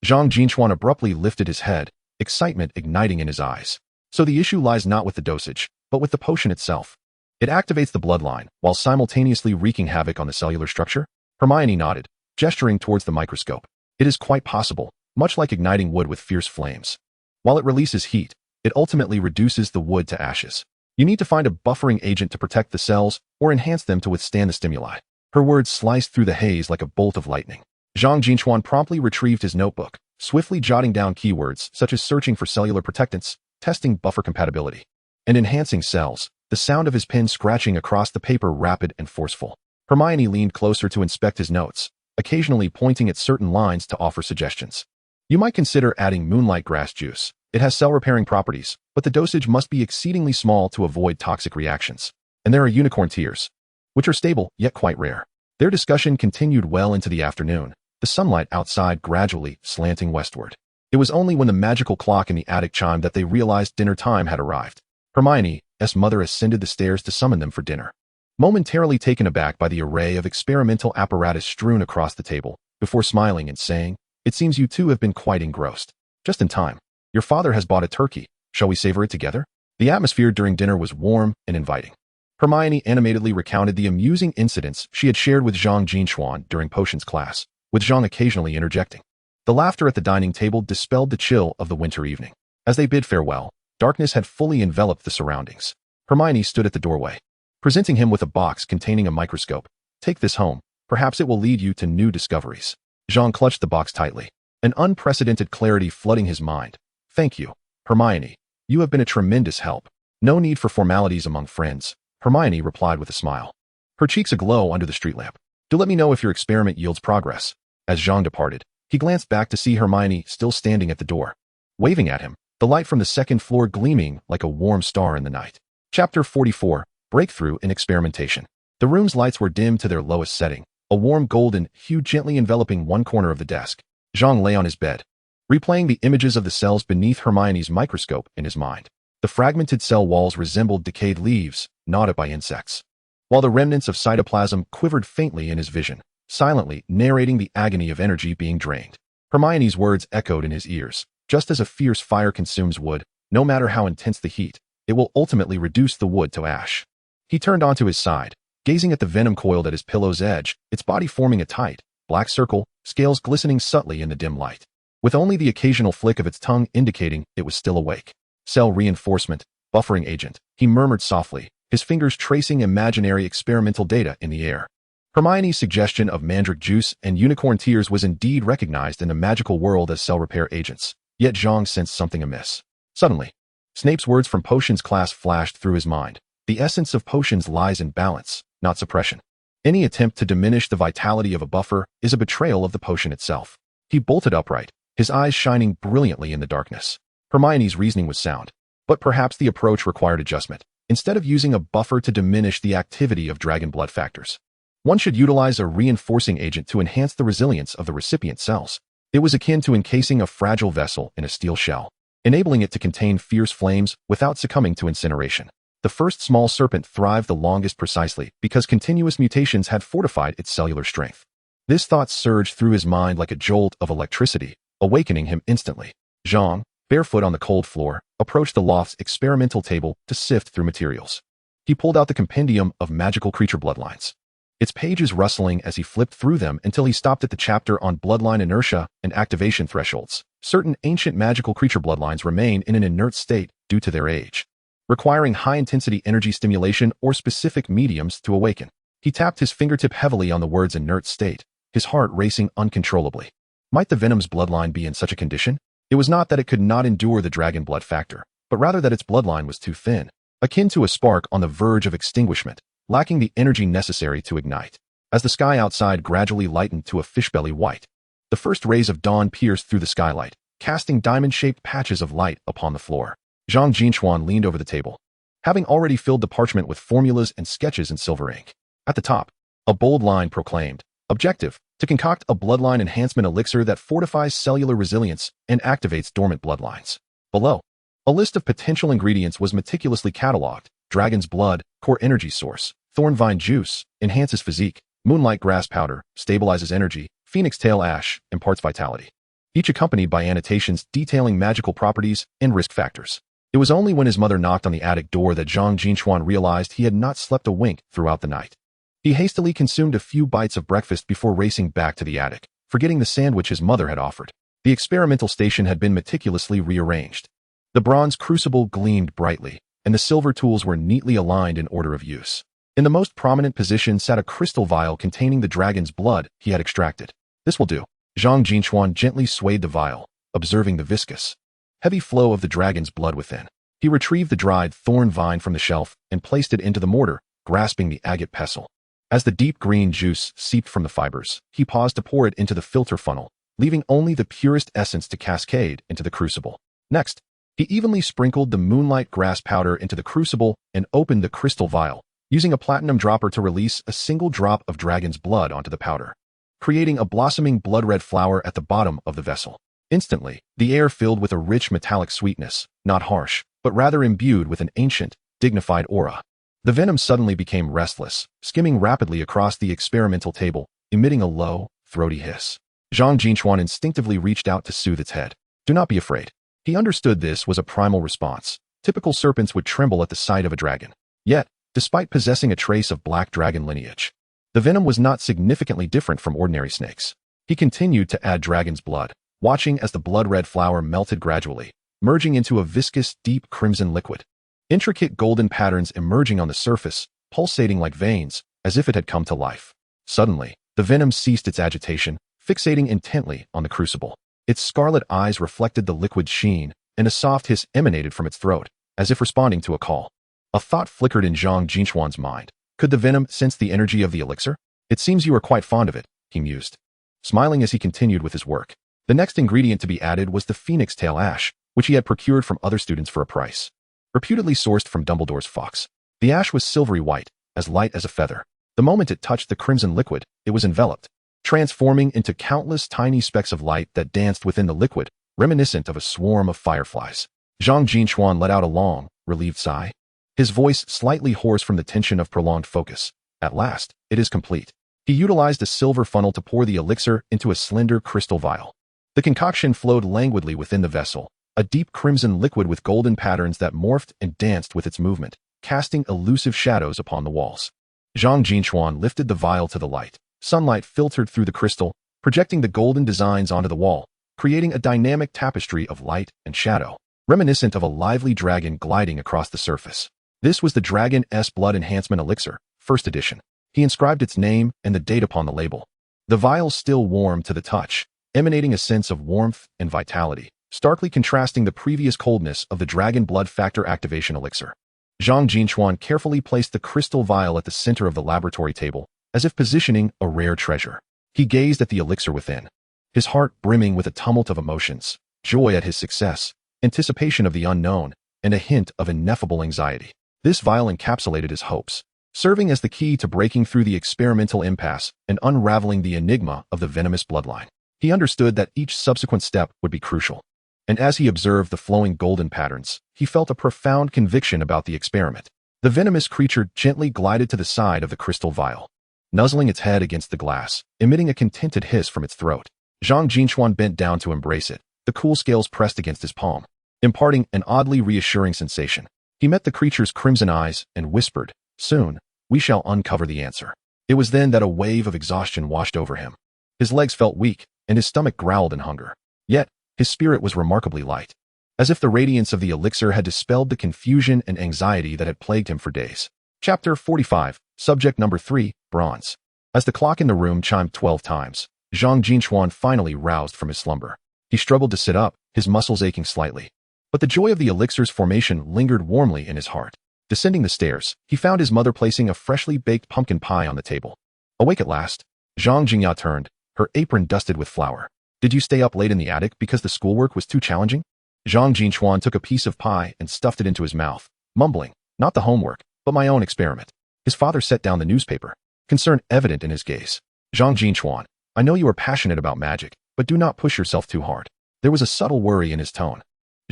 Zhang Jin Chuan abruptly lifted his head, excitement igniting in his eyes. "So the issue lies not with the dosage, but with the potion itself. It activates the bloodline, while simultaneously wreaking havoc on the cellular structure?" Hermione nodded, gesturing towards the microscope. "It is quite possible, much like igniting wood with fierce flames. While it releases heat, it ultimately reduces the wood to ashes. You need to find a buffering agent to protect the cells or enhance them to withstand the stimuli." Her words sliced through the haze like a bolt of lightning. Zhang Jin Chuan promptly retrieved his notebook, swiftly jotting down keywords such as searching for cellular protectants, testing buffer compatibility, and enhancing cells, the sound of his pen scratching across the paper rapid and forceful. Hermione leaned closer to inspect his notes, occasionally pointing at certain lines to offer suggestions. "You might consider adding moonlight grass juice. It has cell-repairing properties, but the dosage must be exceedingly small to avoid toxic reactions. And there are unicorn tears, which are stable, yet quite rare." Their discussion continued well into the afternoon, the sunlight outside gradually slanting westward. It was only when the magical clock in the attic chimed that they realized dinner time had arrived. Hermione's mother ascended the stairs to summon them for dinner. Momentarily taken aback by the array of experimental apparatus strewn across the table, before smiling and saying, "It seems you two have been quite engrossed. Just in time. Your father has bought a turkey. Shall we savor it together?" The atmosphere during dinner was warm and inviting. Hermione animatedly recounted the amusing incidents she had shared with Zhang Jin Chuan during potions class, with Zhang occasionally interjecting. The laughter at the dining table dispelled the chill of the winter evening. As they bid farewell, darkness had fully enveloped the surroundings. Hermione stood at the doorway, presenting him with a box containing a microscope. "Take this home. Perhaps it will lead you to new discoveries." Zhang clutched the box tightly, an unprecedented clarity flooding his mind. "Thank you, Hermione. You have been a tremendous help." "No need for formalities among friends," Hermione replied with a smile, her cheeks aglow under the street lamp. "Do let me know if your experiment yields progress." As Zhang departed, he glanced back to see Hermione still standing at the door, waving at him, the light from the second floor gleaming like a warm star in the night. Chapter 44, Breakthrough in Experimentation. The room's lights were dimmed to their lowest setting, a warm golden hue gently enveloping one corner of the desk. Zhang lay on his bed, replaying the images of the cells beneath Hermione's microscope in his mind. The fragmented cell walls resembled decayed leaves, gnawed at by insects, while the remnants of cytoplasm quivered faintly in his vision, silently narrating the agony of energy being drained. Hermione's words echoed in his ears. "Just as a fierce fire consumes wood, no matter how intense the heat, it will ultimately reduce the wood to ash." He turned onto his side, gazing at the venom coiled at his pillow's edge, its body forming a tight, black circle, scales glistening subtly in the dim light, with only the occasional flick of its tongue indicating it was still awake. "Cell reinforcement, buffering agent," he murmured softly, his fingers tracing imaginary experimental data in the air. Hermione's suggestion of mandrake juice and unicorn tears was indeed recognized in the magical world as cell repair agents, yet Zhang sensed something amiss. Suddenly, Snape's words from potions class flashed through his mind. The essence of potions lies in balance, not suppression. Any attempt to diminish the vitality of a buffer is a betrayal of the potion itself. He bolted upright, his eyes shining brilliantly in the darkness. Hermione's reasoning was sound, but perhaps the approach required adjustment. Instead of using a buffer to diminish the activity of dragon blood factors, one should utilize a reinforcing agent to enhance the resilience of the recipient cells. It was akin to encasing a fragile vessel in a steel shell, enabling it to contain fierce flames without succumbing to incineration. The first small serpent thrived the longest precisely because continuous mutations had fortified its cellular strength. This thought surged through his mind like a jolt of electricity, awakening him instantly. Zhang, barefoot on the cold floor, approached the loft's experimental table to sift through materials. He pulled out the compendium of magical creature bloodlines, its pages rustling as he flipped through them until he stopped at the chapter on bloodline inertia and activation thresholds. Certain ancient magical creature bloodlines remain in an inert state due to their age, requiring high-intensity energy stimulation or specific mediums to awaken. He tapped his fingertip heavily on the words inert state, his heart racing uncontrollably. Might the Venom's bloodline be in such a condition? It was not that it could not endure the dragon blood factor, but rather that its bloodline was too thin, akin to a spark on the verge of extinguishment, lacking the energy necessary to ignite. As the sky outside gradually lightened to a fishbelly white, the first rays of dawn pierced through the skylight, casting diamond-shaped patches of light upon the floor. Zhang Jin Chuan leaned over the table, having already filled the parchment with formulas and sketches in silver ink. At the top, a bold line proclaimed, "Objective, to concoct a bloodline enhancement elixir that fortifies cellular resilience and activates dormant bloodlines." Below, a list of potential ingredients was meticulously cataloged: dragon's blood, core energy source; thornvine juice, enhances physique; moonlight grass powder, stabilizes energy; phoenix tail ash, imparts vitality. Each accompanied by annotations detailing magical properties and risk factors. It was only when his mother knocked on the attic door that Zhang Jin Chuan realized he had not slept a wink throughout the night. He hastily consumed a few bites of breakfast before racing back to the attic, forgetting the sandwich his mother had offered. The experimental station had been meticulously rearranged. The bronze crucible gleamed brightly, and the silver tools were neatly aligned in order of use. In the most prominent position sat a crystal vial containing the dragon's blood he had extracted. "This will do." Zhang Jin Chuan gently swayed the vial, observing the viscous, heavy flow of the dragon's blood within. He retrieved the dried thorn vine from the shelf and placed it into the mortar, grasping the agate pestle. As the deep green juice seeped from the fibers, he paused to pour it into the filter funnel, leaving only the purest essence to cascade into the crucible. Next, he evenly sprinkled the moonlight grass powder into the crucible and opened the crystal vial, using a platinum dropper to release a single drop of dragon's blood onto the powder, creating a blossoming blood-red flower at the bottom of the vessel. Instantly, the air filled with a rich metallic sweetness, not harsh, but rather imbued with an ancient, dignified aura. The venom suddenly became restless, skimming rapidly across the experimental table, emitting a low, throaty hiss. Zhang Jin Chuan instinctively reached out to soothe its head. Do not be afraid. He understood this was a primal response. Typical serpents would tremble at the sight of a dragon. Yet, despite possessing a trace of black dragon lineage, the venom was not significantly different from ordinary snakes. He continued to add dragon's blood, watching as the blood-red flower melted gradually, merging into a viscous, deep crimson liquid. Intricate golden patterns emerging on the surface, pulsating like veins, as if it had come to life. Suddenly, the venom ceased its agitation, fixating intently on the crucible. Its scarlet eyes reflected the liquid sheen, and a soft hiss emanated from its throat, as if responding to a call. A thought flickered in Zhang Jin Chuan's mind. Could the venom sense the energy of the elixir? It seems you are quite fond of it, he mused, smiling as he continued with his work. The next ingredient to be added was the phoenix tail ash, which he had procured from other students for a price. Reputedly sourced from Dumbledore's fox. The ash was silvery white, as light as a feather. The moment it touched the crimson liquid, it was enveloped, transforming into countless tiny specks of light that danced within the liquid, reminiscent of a swarm of fireflies. Zhang Jin Chuan let out a long, relieved sigh, his voice slightly hoarse from the tension of prolonged focus. At last, it is complete. He utilized a silver funnel to pour the elixir into a slender crystal vial. The concoction flowed languidly within the vessel, a deep crimson liquid with golden patterns that morphed and danced with its movement, casting elusive shadows upon the walls. Zhang Jin Chuan lifted the vial to the light. Sunlight filtered through the crystal, projecting the golden designs onto the wall, creating a dynamic tapestry of light and shadow, reminiscent of a lively dragon gliding across the surface. This was the Dragon's Blood Enhancement Elixir, first edition. He inscribed its name and the date upon the label. The vial still warm to the touch, emanating a sense of warmth and vitality, starkly contrasting the previous coldness of the Dragon Blood Factor Activation Elixir. Zhang Jin Chuan carefully placed the crystal vial at the center of the laboratory table, as if positioning a rare treasure. He gazed at the elixir within, his heart brimming with a tumult of emotions, joy at his success, anticipation of the unknown, and a hint of ineffable anxiety. This vial encapsulated his hopes, serving as the key to breaking through the experimental impasse and unraveling the enigma of the venomous bloodline. He understood that each subsequent step would be crucial. And as he observed the flowing golden patterns, he felt a profound conviction about the experiment. The venomous creature gently glided to the side of the crystal vial, nuzzling its head against the glass, emitting a contented hiss from its throat. Zhang Jin Chuan bent down to embrace it, the cool scales pressed against his palm, imparting an oddly reassuring sensation. He met the creature's crimson eyes and whispered, "Soon, we shall uncover the answer." It was then that a wave of exhaustion washed over him. His legs felt weak, and his stomach growled in hunger. Yet, his spirit was remarkably light, as if the radiance of the elixir had dispelled the confusion and anxiety that had plagued him for days. Chapter 45, Subject Number 3, Bronze. As the clock in the room chimed 12 times, Zhang Jin Chuan finally roused from his slumber. He struggled to sit up, his muscles aching slightly. But the joy of the elixir's formation lingered warmly in his heart. Descending the stairs, he found his mother placing a freshly baked pumpkin pie on the table. Awake at last, Zhang Jingya turned, her apron dusted with flour. "Did you stay up late in the attic because the schoolwork was too challenging?" Zhang Jin Chuan took a piece of pie and stuffed it into his mouth, mumbling, "Not the homework, but my own experiment." His father set down the newspaper, concern evident in his gaze. "Zhang Jin Chuan, I know you are passionate about magic, but do not push yourself too hard." There was a subtle worry in his tone.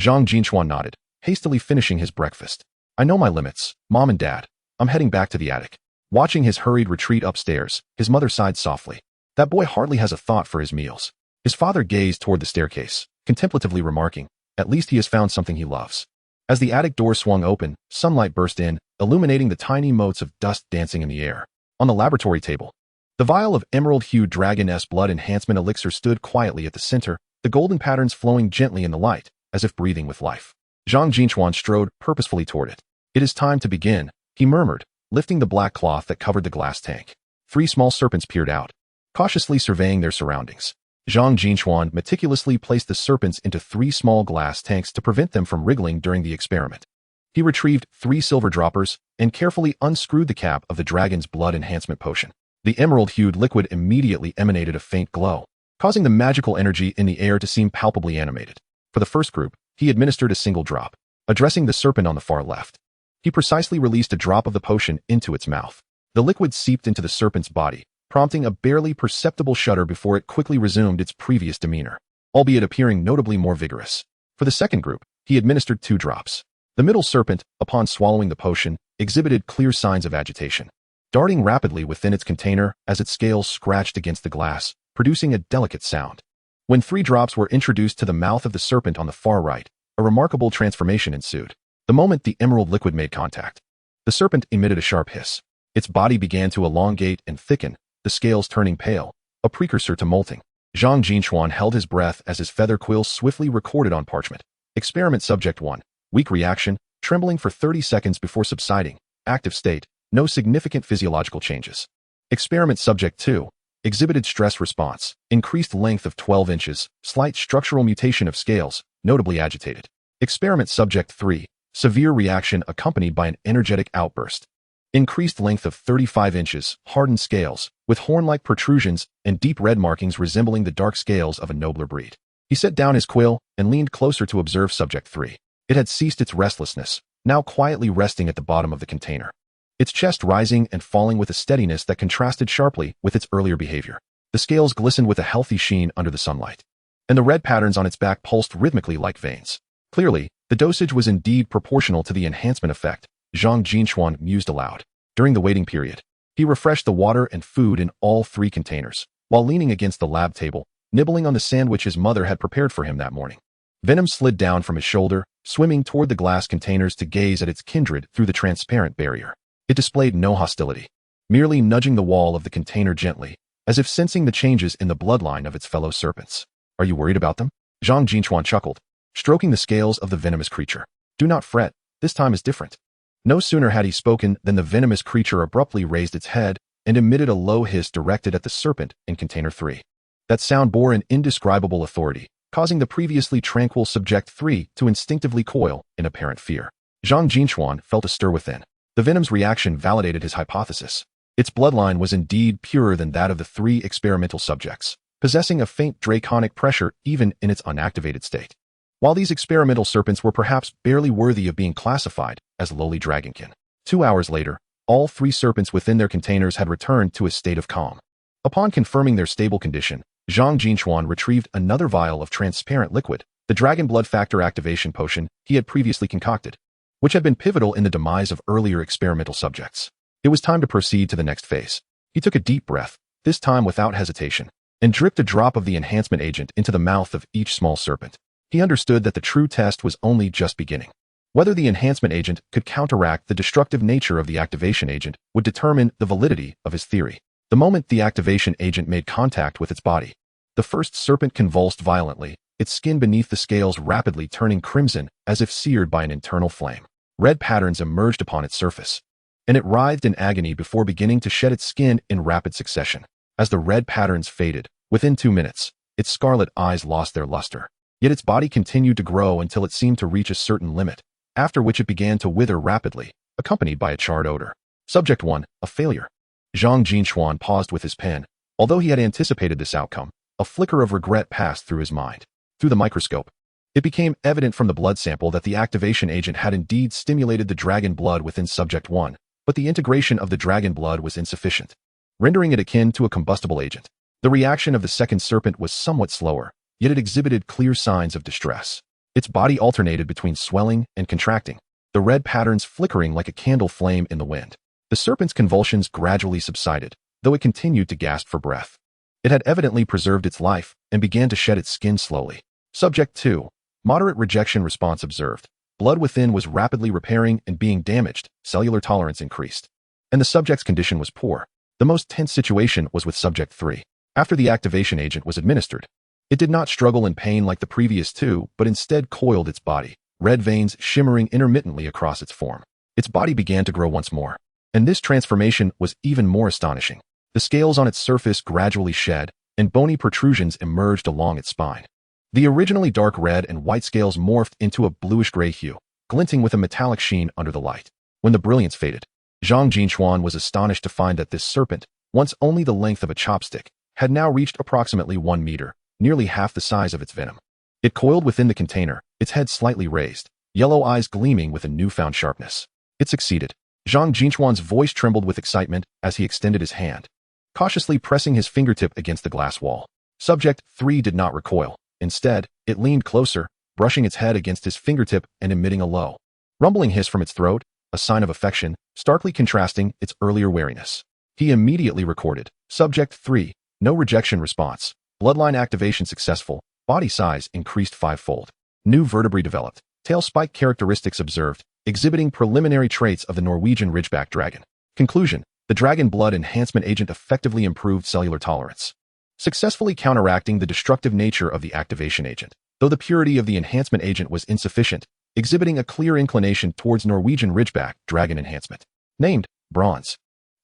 Zhang Jin Chuan nodded, hastily finishing his breakfast. "I know my limits, Mom and Dad. I'm heading back to the attic." Watching his hurried retreat upstairs, his mother sighed softly. "That boy hardly has a thought for his meals." His father gazed toward the staircase, contemplatively remarking, "At least he has found something he loves." As the attic door swung open, sunlight burst in, illuminating the tiny motes of dust dancing in the air. On the laboratory table, the vial of emerald-hued Dragon's Blood Enhancement Elixir stood quietly at the center, the golden patterns flowing gently in the light, as if breathing with life. Zhang Jin Chuan strode purposefully toward it. "It is time to begin," he murmured, lifting the black cloth that covered the glass tank. 3 small serpents peered out, cautiously surveying their surroundings. Zhang Jin Chuan meticulously placed the serpents into 3 small glass tanks to prevent them from wriggling during the experiment. He retrieved 3 silver droppers and carefully unscrewed the cap of the dragon's blood enhancement potion. The emerald-hued liquid immediately emanated a faint glow, causing the magical energy in the air to seem palpably animated. For the first group, he administered a single drop, addressing the serpent on the far left. He precisely released a drop of the potion into its mouth. The liquid seeped into the serpent's body, prompting a barely perceptible shudder before it quickly resumed its previous demeanor, albeit appearing notably more vigorous. For the second group, he administered 2 drops. The middle serpent, upon swallowing the potion, exhibited clear signs of agitation, darting rapidly within its container as its scales scratched against the glass, producing a delicate sound. When 3 drops were introduced to the mouth of the serpent on the far right, a remarkable transformation ensued. The moment the emerald liquid made contact, the serpent emitted a sharp hiss. Its body began to elongate and thicken, the scales turning pale, a precursor to molting. Zhang Jin Chuan held his breath as his feather quill swiftly recorded on parchment. Experiment Subject 1. Weak reaction, trembling for 30 seconds before subsiding. Active state, no significant physiological changes. Experiment Subject 2. Exhibited stress response, increased length of 12 inches, slight structural mutation of scales, notably agitated. Experiment Subject 3. Severe reaction accompanied by an energetic outburst. Increased length of 35 inches, hardened scales, with horn-like protrusions and deep red markings resembling the dark scales of a nobler breed. He set down his quill and leaned closer to observe Subject 3. It had ceased its restlessness, now quietly resting at the bottom of the container, its chest rising and falling with a steadiness that contrasted sharply with its earlier behavior. The scales glistened with a healthy sheen under the sunlight, and the red patterns on its back pulsed rhythmically like veins. Clearly, the dosage was indeed proportional to the enhancement effect, Zhang Jin Chuan mused aloud. During the waiting period, he refreshed the water and food in all 3 containers, while leaning against the lab table, nibbling on the sandwich his mother had prepared for him that morning. Venom slid down from his shoulder, swimming toward the glass containers to gaze at its kindred through the transparent barrier. It displayed no hostility, merely nudging the wall of the container gently, as if sensing the changes in the bloodline of its fellow serpents. Are you worried about them? Zhang Jin Chuan chuckled, stroking the scales of the venomous creature. Do not fret, this time is different. No sooner had he spoken than the venomous creature abruptly raised its head and emitted a low hiss directed at the serpent in container 3. That sound bore an indescribable authority, causing the previously tranquil Subject 3 to instinctively coil in apparent fear. Zhang Jin Chuan felt a stir within. The venom's reaction validated his hypothesis. Its bloodline was indeed purer than that of the 3 experimental subjects, possessing a faint draconic pressure even in its unactivated state. While these experimental serpents were perhaps barely worthy of being classified as lowly dragonkin. 2 hours later, all 3 serpents within their containers had returned to a state of calm. Upon confirming their stable condition, Zhang Jin Chuan retrieved another vial of transparent liquid, the dragon blood factor activation potion he had previously concocted, which had been pivotal in the demise of earlier experimental subjects. It was time to proceed to the next phase. He took a deep breath, this time without hesitation, and dripped a drop of the enhancement agent into the mouth of each small serpent. He understood that the true test was only just beginning. Whether the enhancement agent could counteract the destructive nature of the activation agent would determine the validity of his theory. The moment the activation agent made contact with its body, the first serpent convulsed violently, its skin beneath the scales rapidly turning crimson as if seared by an internal flame. Red patterns emerged upon its surface, and it writhed in agony before beginning to shed its skin in rapid succession. As the red patterns faded, within 2 minutes, its scarlet eyes lost their luster. Yet its body continued to grow until it seemed to reach a certain limit, after which it began to wither rapidly, accompanied by a charred odor. Subject 1, a failure. Zhang Jin Chuan paused with his pen. Although he had anticipated this outcome, a flicker of regret passed through his mind. Through the microscope, it became evident from the blood sample that the activation agent had indeed stimulated the dragon blood within Subject 1, but the integration of the dragon blood was insufficient, rendering it akin to a combustible agent. The reaction of the second serpent was somewhat slower, yet it exhibited clear signs of distress. Its body alternated between swelling and contracting, the red patterns flickering like a candle flame in the wind. The serpent's convulsions gradually subsided, though it continued to gasp for breath. It had evidently preserved its life and began to shed its skin slowly. Subject 2. Moderate rejection response observed. Blood within was rapidly repairing and being damaged, cellular tolerance increased, and the subject's condition was poor. The most tense situation was with Subject 3. After the activation agent was administered, it did not struggle in pain like the previous 2, but instead coiled its body, red veins shimmering intermittently across its form. Its body began to grow once more, and this transformation was even more astonishing. The scales on its surface gradually shed, and bony protrusions emerged along its spine. The originally dark red and white scales morphed into a bluish-gray hue, glinting with a metallic sheen under the light. When the brilliance faded, Zhang Jin Chuan was astonished to find that this serpent, once only the length of a chopstick, had now reached approximately 1 meter, nearly half the size of its venom. It coiled within the container, its head slightly raised, yellow eyes gleaming with a newfound sharpness. It succeeded. Zhang Jin Chuan's voice trembled with excitement as he extended his hand, cautiously pressing his fingertip against the glass wall. Subject 3 did not recoil. Instead, it leaned closer, brushing its head against his fingertip and emitting a low, rumbling hiss from its throat, a sign of affection, starkly contrasting its earlier wariness. He immediately recorded. Subject 3, no rejection response. Bloodline activation successful. Body size increased 5-fold. New vertebrae developed. Tail spike characteristics observed, exhibiting preliminary traits of the Norwegian Ridgeback dragon. Conclusion: the dragon blood enhancement agent effectively improved cellular tolerance, successfully counteracting the destructive nature of the activation agent, though the purity of the enhancement agent was insufficient, exhibiting a clear inclination towards Norwegian Ridgeback dragon enhancement. Named Bronze.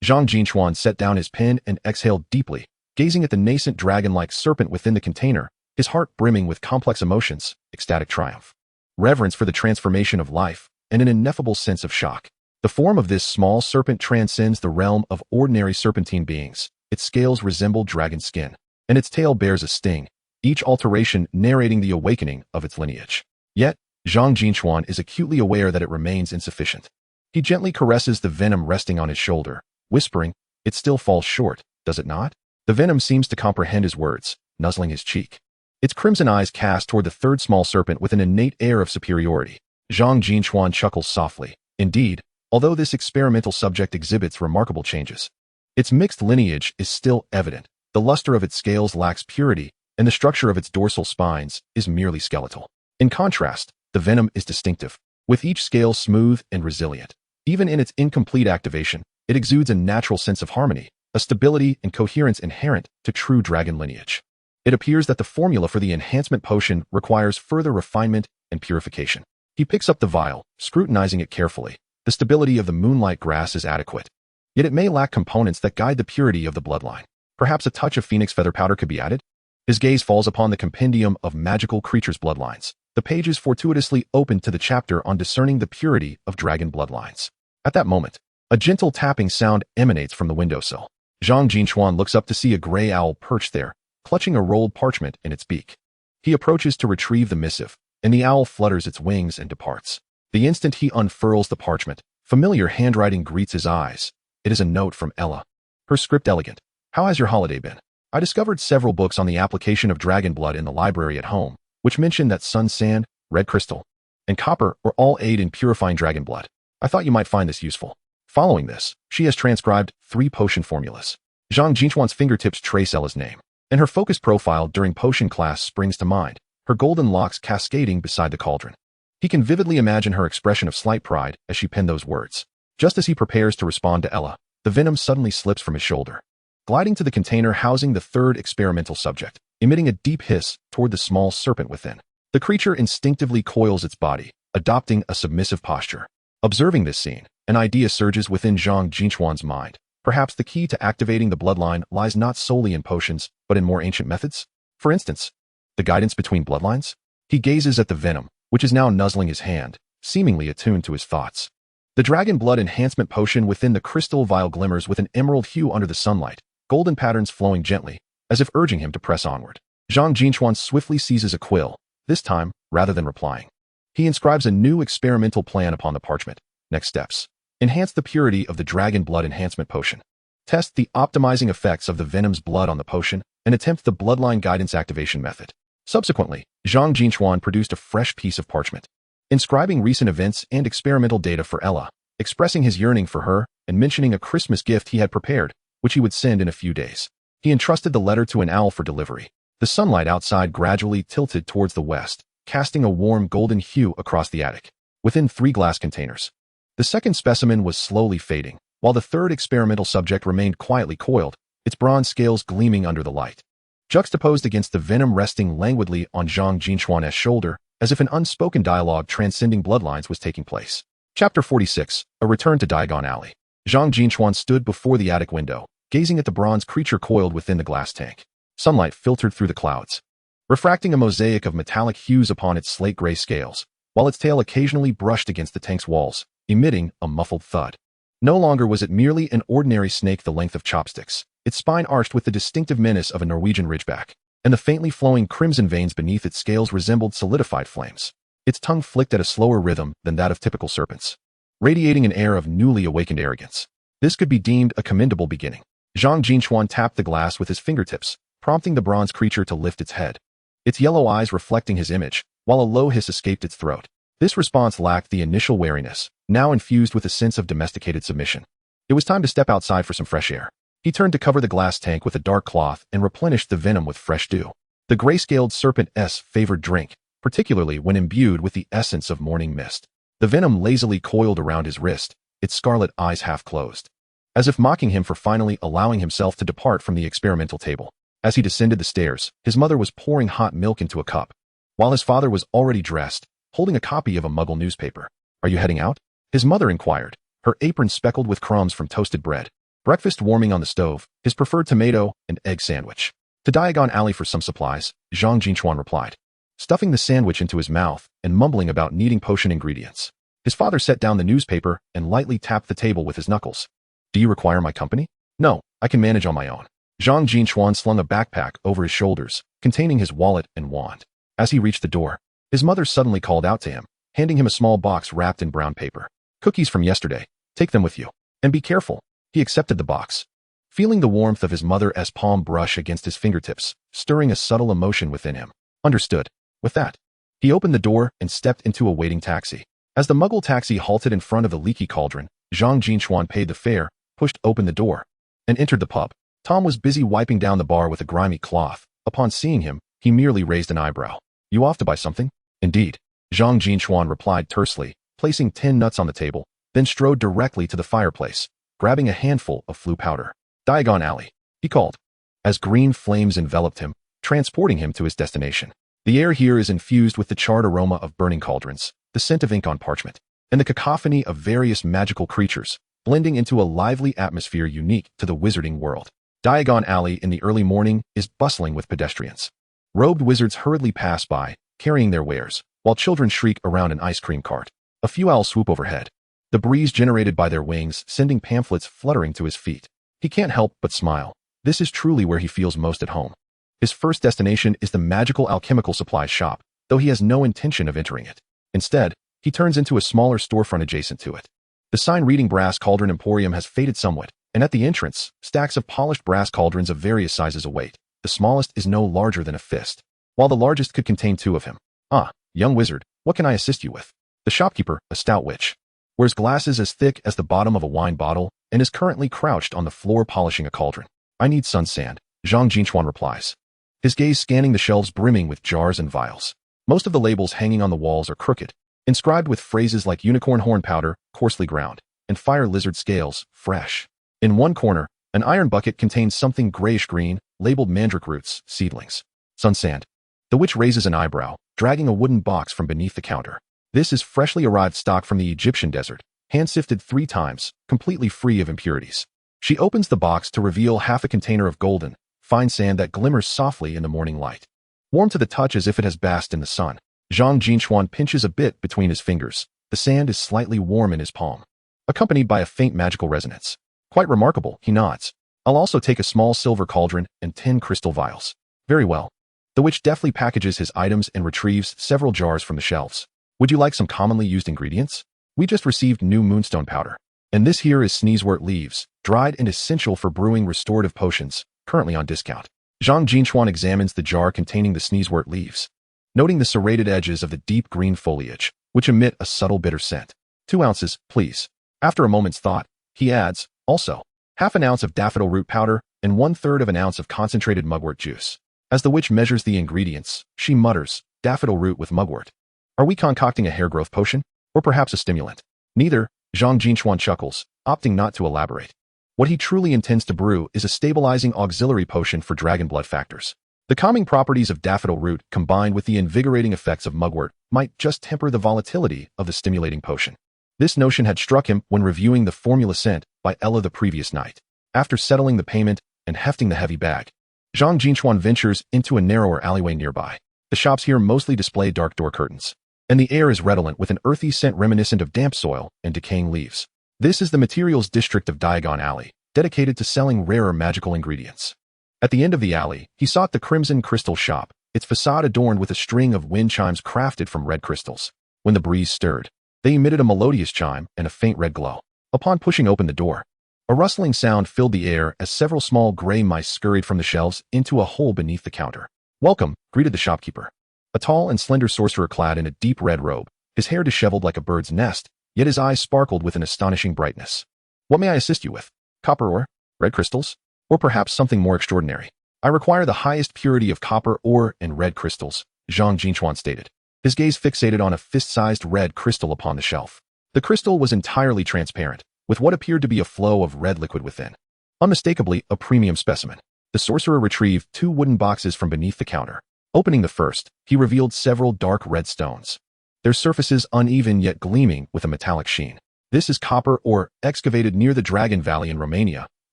Zhang Jin Chuan set down his pen and exhaled deeply, gazing at the nascent dragon-like serpent within the container, his heart brimming with complex emotions, ecstatic triumph, reverence for the transformation of life, and an ineffable sense of shock. The form of this small serpent transcends the realm of ordinary serpentine beings. Its scales resemble dragon skin, and its tail bears a sting, each alteration narrating the awakening of its lineage. Yet, Zhang Jin Chuan is acutely aware that it remains insufficient. He gently caresses the venom resting on his shoulder, whispering, "It still falls short, does it not?" The venom seems to comprehend his words, nuzzling his cheek. Its crimson eyes cast toward the third small serpent with an innate air of superiority. Zhang Jin Chuan chuckles softly. Indeed, although this experimental subject exhibits remarkable changes, its mixed lineage is still evident. The luster of its scales lacks purity, and the structure of its dorsal spines is merely skeletal. In contrast, the venom is distinctive, with each scale smooth and resilient. Even in its incomplete activation, it exudes a natural sense of harmony, a stability and coherence inherent to true dragon lineage. It appears that the formula for the enhancement potion requires further refinement and purification. He picks up the vial, scrutinizing it carefully. The stability of the moonlight grass is adequate, yet it may lack components that guide the purity of the bloodline. Perhaps a touch of phoenix feather powder could be added? His gaze falls upon the compendium of magical creatures' bloodlines. The pages fortuitously open to the chapter on discerning the purity of dragon bloodlines. At that moment, a gentle tapping sound emanates from the windowsill. Zhang Jin Chuan looks up to see a gray owl perched there, clutching a rolled parchment in its beak. He approaches to retrieve the missive, and the owl flutters its wings and departs. The instant he unfurls the parchment, familiar handwriting greets his eyes. It is a note from Ella. Her script elegant. "How has your holiday been? I discovered several books on the application of dragon blood in the library at home, which mention that sun sand, red crystal, and copper will all aid in purifying dragon blood. I thought you might find this useful." Following this, she has transcribed 3 potion formulas. Zhang Jin Chuan's fingertips trace Ella's name, and her focused profile during potion class springs to mind, her golden locks cascading beside the cauldron. He can vividly imagine her expression of slight pride as she penned those words. Just as he prepares to respond to Ella, the venom suddenly slips from his shoulder, gliding to the container housing the third experimental subject, emitting a deep hiss toward the small serpent within. The creature instinctively coils its body, adopting a submissive posture. Observing this scene, an idea surges within Zhang Jin Chuan's mind. Perhaps the key to activating the bloodline lies not solely in potions, but in more ancient methods? For instance, the guidance between bloodlines? He gazes at the venom, which is now nuzzling his hand, seemingly attuned to his thoughts. The dragon blood enhancement potion within the crystal vial glimmers with an emerald hue under the sunlight, golden patterns flowing gently, as if urging him to press onward. Zhang Jin Chuan swiftly seizes a quill, this time, rather than replying. He inscribes a new experimental plan upon the parchment. Next steps. Enhance the purity of the dragon blood enhancement potion. Test the optimizing effects of the venom's blood on the potion, and attempt the bloodline guidance activation method. Subsequently, Zhang Jin Chuan produced a fresh piece of parchment, inscribing recent events and experimental data for Ella, expressing his yearning for her, and mentioning a Christmas gift he had prepared, which he would send in a few days. He entrusted the letter to an owl for delivery. The sunlight outside gradually tilted towards the west, casting a warm golden hue across the attic. Within 3 glass containers, the second specimen was slowly fading, while the third experimental subject remained quietly coiled, its bronze scales gleaming under the light, juxtaposed against the venom resting languidly on Zhang Jin Chuan's shoulder, as if an unspoken dialogue transcending bloodlines was taking place. Chapter 46, A Return to Diagon Alley. Zhang Jin Chuan stood before the attic window, gazing at the bronze creature coiled within the glass tank. Sunlight filtered through the clouds, refracting a mosaic of metallic hues upon its slate-gray scales, while its tail occasionally brushed against the tank's walls, emitting a muffled thud. No longer was it merely an ordinary snake the length of chopsticks, its spine arched with the distinctive menace of a Norwegian ridgeback, and the faintly flowing crimson veins beneath its scales resembled solidified flames. Its tongue flicked at a slower rhythm than that of typical serpents, radiating an air of newly awakened arrogance. This could be deemed a commendable beginning. Zhang Jin Chuan tapped the glass with his fingertips, prompting the bronze creature to lift its head, its yellow eyes reflecting his image, while a low hiss escaped its throat. This response lacked the initial wariness, now infused with a sense of domesticated submission. It was time to step outside for some fresh air. He turned to cover the glass tank with a dark cloth and replenished the venom with fresh dew. The gray-scaled serpent's favored drink, particularly when imbued with the essence of morning mist. The venom lazily coiled around his wrist, its scarlet eyes half closed, as if mocking him for finally allowing himself to depart from the experimental table. As he descended the stairs, his mother was pouring hot milk into a cup, while his father was already dressed, holding a copy of a Muggle newspaper. "Are you heading out?" his mother inquired, her apron speckled with crumbs from toasted bread. Breakfast warming on the stove, his preferred tomato and egg sandwich. "To Diagon Alley for some supplies," Zhang Jin Chuan replied, stuffing the sandwich into his mouth and mumbling about needing potion ingredients. His father set down the newspaper and lightly tapped the table with his knuckles. "Do you require my company?" "No, I can manage on my own." Zhang Jin Chuan slung a backpack over his shoulders, containing his wallet and wand. As he reached the door, his mother suddenly called out to him, handing him a small box wrapped in brown paper. "Cookies from yesterday. Take them with you. And be careful." He accepted the box, feeling the warmth of his mother's palm brush against his fingertips, stirring a subtle emotion within him. Understood. With that, he opened the door and stepped into a waiting taxi. As the Muggle taxi halted in front of the leaky cauldron, Zhang Jin Chuan paid the fare, pushed open the door, and entered the pub. Tom was busy wiping down the bar with a grimy cloth. Upon seeing him, he merely raised an eyebrow. "You off to buy something?" "Indeed," Zhang Jin Chuan replied tersely, placing 10 nuts on the table, then strode directly to the fireplace, grabbing a handful of flue powder. "Diagon Alley," he called, as green flames enveloped him, transporting him to his destination. The air here is infused with the charred aroma of burning cauldrons, the scent of ink on parchment, and the cacophony of various magical creatures, blending into a lively atmosphere unique to the Wizarding World. Diagon Alley in the early morning is bustling with pedestrians. Robed wizards hurriedly pass by, carrying their wares, while children shriek around an ice cream cart. A few owls swoop overhead, the breeze generated by their wings sending pamphlets fluttering to his feet. He can't help but smile. This is truly where he feels most at home. His first destination is the magical alchemical supplies shop, though he has no intention of entering it. Instead, he turns into a smaller storefront adjacent to it. The sign reading Brass Cauldron Emporium has faded somewhat, and at the entrance, stacks of polished brass cauldrons of various sizes await. The smallest is no larger than a fist, while the largest could contain 2 of him. "Ah, young wizard, what can I assist you with?" The shopkeeper, a stout witch, wears glasses as thick as the bottom of a wine bottle and is currently crouched on the floor polishing a cauldron. "I need sun sand," Zhang Jin Chuan replies, his gaze scanning the shelves brimming with jars and vials. Most of the labels hanging on the walls are crooked, inscribed with phrases like unicorn horn powder, coarsely ground, and fire lizard scales, fresh. In one corner, an iron bucket contains something grayish-green, labeled mandrake roots, seedlings. "Sun sand." The witch raises an eyebrow, dragging a wooden box from beneath the counter. This is freshly arrived stock from the Egyptian desert, hand-sifted 3 times, completely free of impurities. She opens the box to reveal half a container of golden, fine sand that glimmers softly in the morning light. Warm to the touch as if it has basked in the sun, Zhang Jin Chuan pinches a bit between his fingers. The sand is slightly warm in his palm, accompanied by a faint magical resonance. "Quite remarkable," he nods. "I'll also take a small silver cauldron and 10 crystal vials." "Very well." The witch deftly packages his items and retrieves several jars from the shelves. "Would you like some commonly used ingredients? We just received new moonstone powder. And this here is sneezewort leaves, dried and essential for brewing restorative potions, currently on discount." Zhang Jin Chuan examines the jar containing the sneezewort leaves, noting the serrated edges of the deep green foliage, which emit a subtle bitter scent. 2 ounces, please." After a moment's thought, he adds, "Also, half an ounce of daffodil root powder and 1/3 of an ounce of concentrated mugwort juice." As the witch measures the ingredients, she mutters, "Daffodil root with mugwort. Are we concocting a hair growth potion? Or perhaps a stimulant?" "Neither," Zhang Jin Chuan chuckles, opting not to elaborate. What he truly intends to brew is a stabilizing auxiliary potion for dragon blood factors. The calming properties of daffodil root combined with the invigorating effects of mugwort might just temper the volatility of the stimulating potion. This notion had struck him when reviewing the formula sent by Ella the previous night. After settling the payment and hefting the heavy bag, Zhang Jin Chuan ventures into a narrower alleyway nearby. The shops here mostly display dark door curtains, and the air is redolent with an earthy scent reminiscent of damp soil and decaying leaves. This is the materials district of Diagon Alley, dedicated to selling rarer magical ingredients. At the end of the alley, he sought the Crimson Crystal Shop, its facade adorned with a string of wind chimes crafted from red crystals. When the breeze stirred, They emitted a melodious chime and a faint red glow. Upon pushing open the door, a rustling sound filled the air as several small gray mice scurried from the shelves into a hole beneath the counter. "Welcome," greeted the shopkeeper. A tall and slender sorcerer clad in a deep red robe, his hair disheveled like a bird's nest, yet his eyes sparkled with an astonishing brightness. "What may I assist you with? Copper ore? Red crystals? Or perhaps something more extraordinary?" "I require the highest purity of copper ore and red crystals," Zhang Jin Chuan stated, his gaze fixated on a fist-sized red crystal upon the shelf. The crystal was entirely transparent, with what appeared to be a flow of red liquid within. Unmistakably a premium specimen. The sorcerer retrieved 2 wooden boxes from beneath the counter. Opening the first, he revealed several dark red stones, their surfaces uneven yet gleaming with a metallic sheen. "This is copper ore excavated near the Dragon Valley in Romania,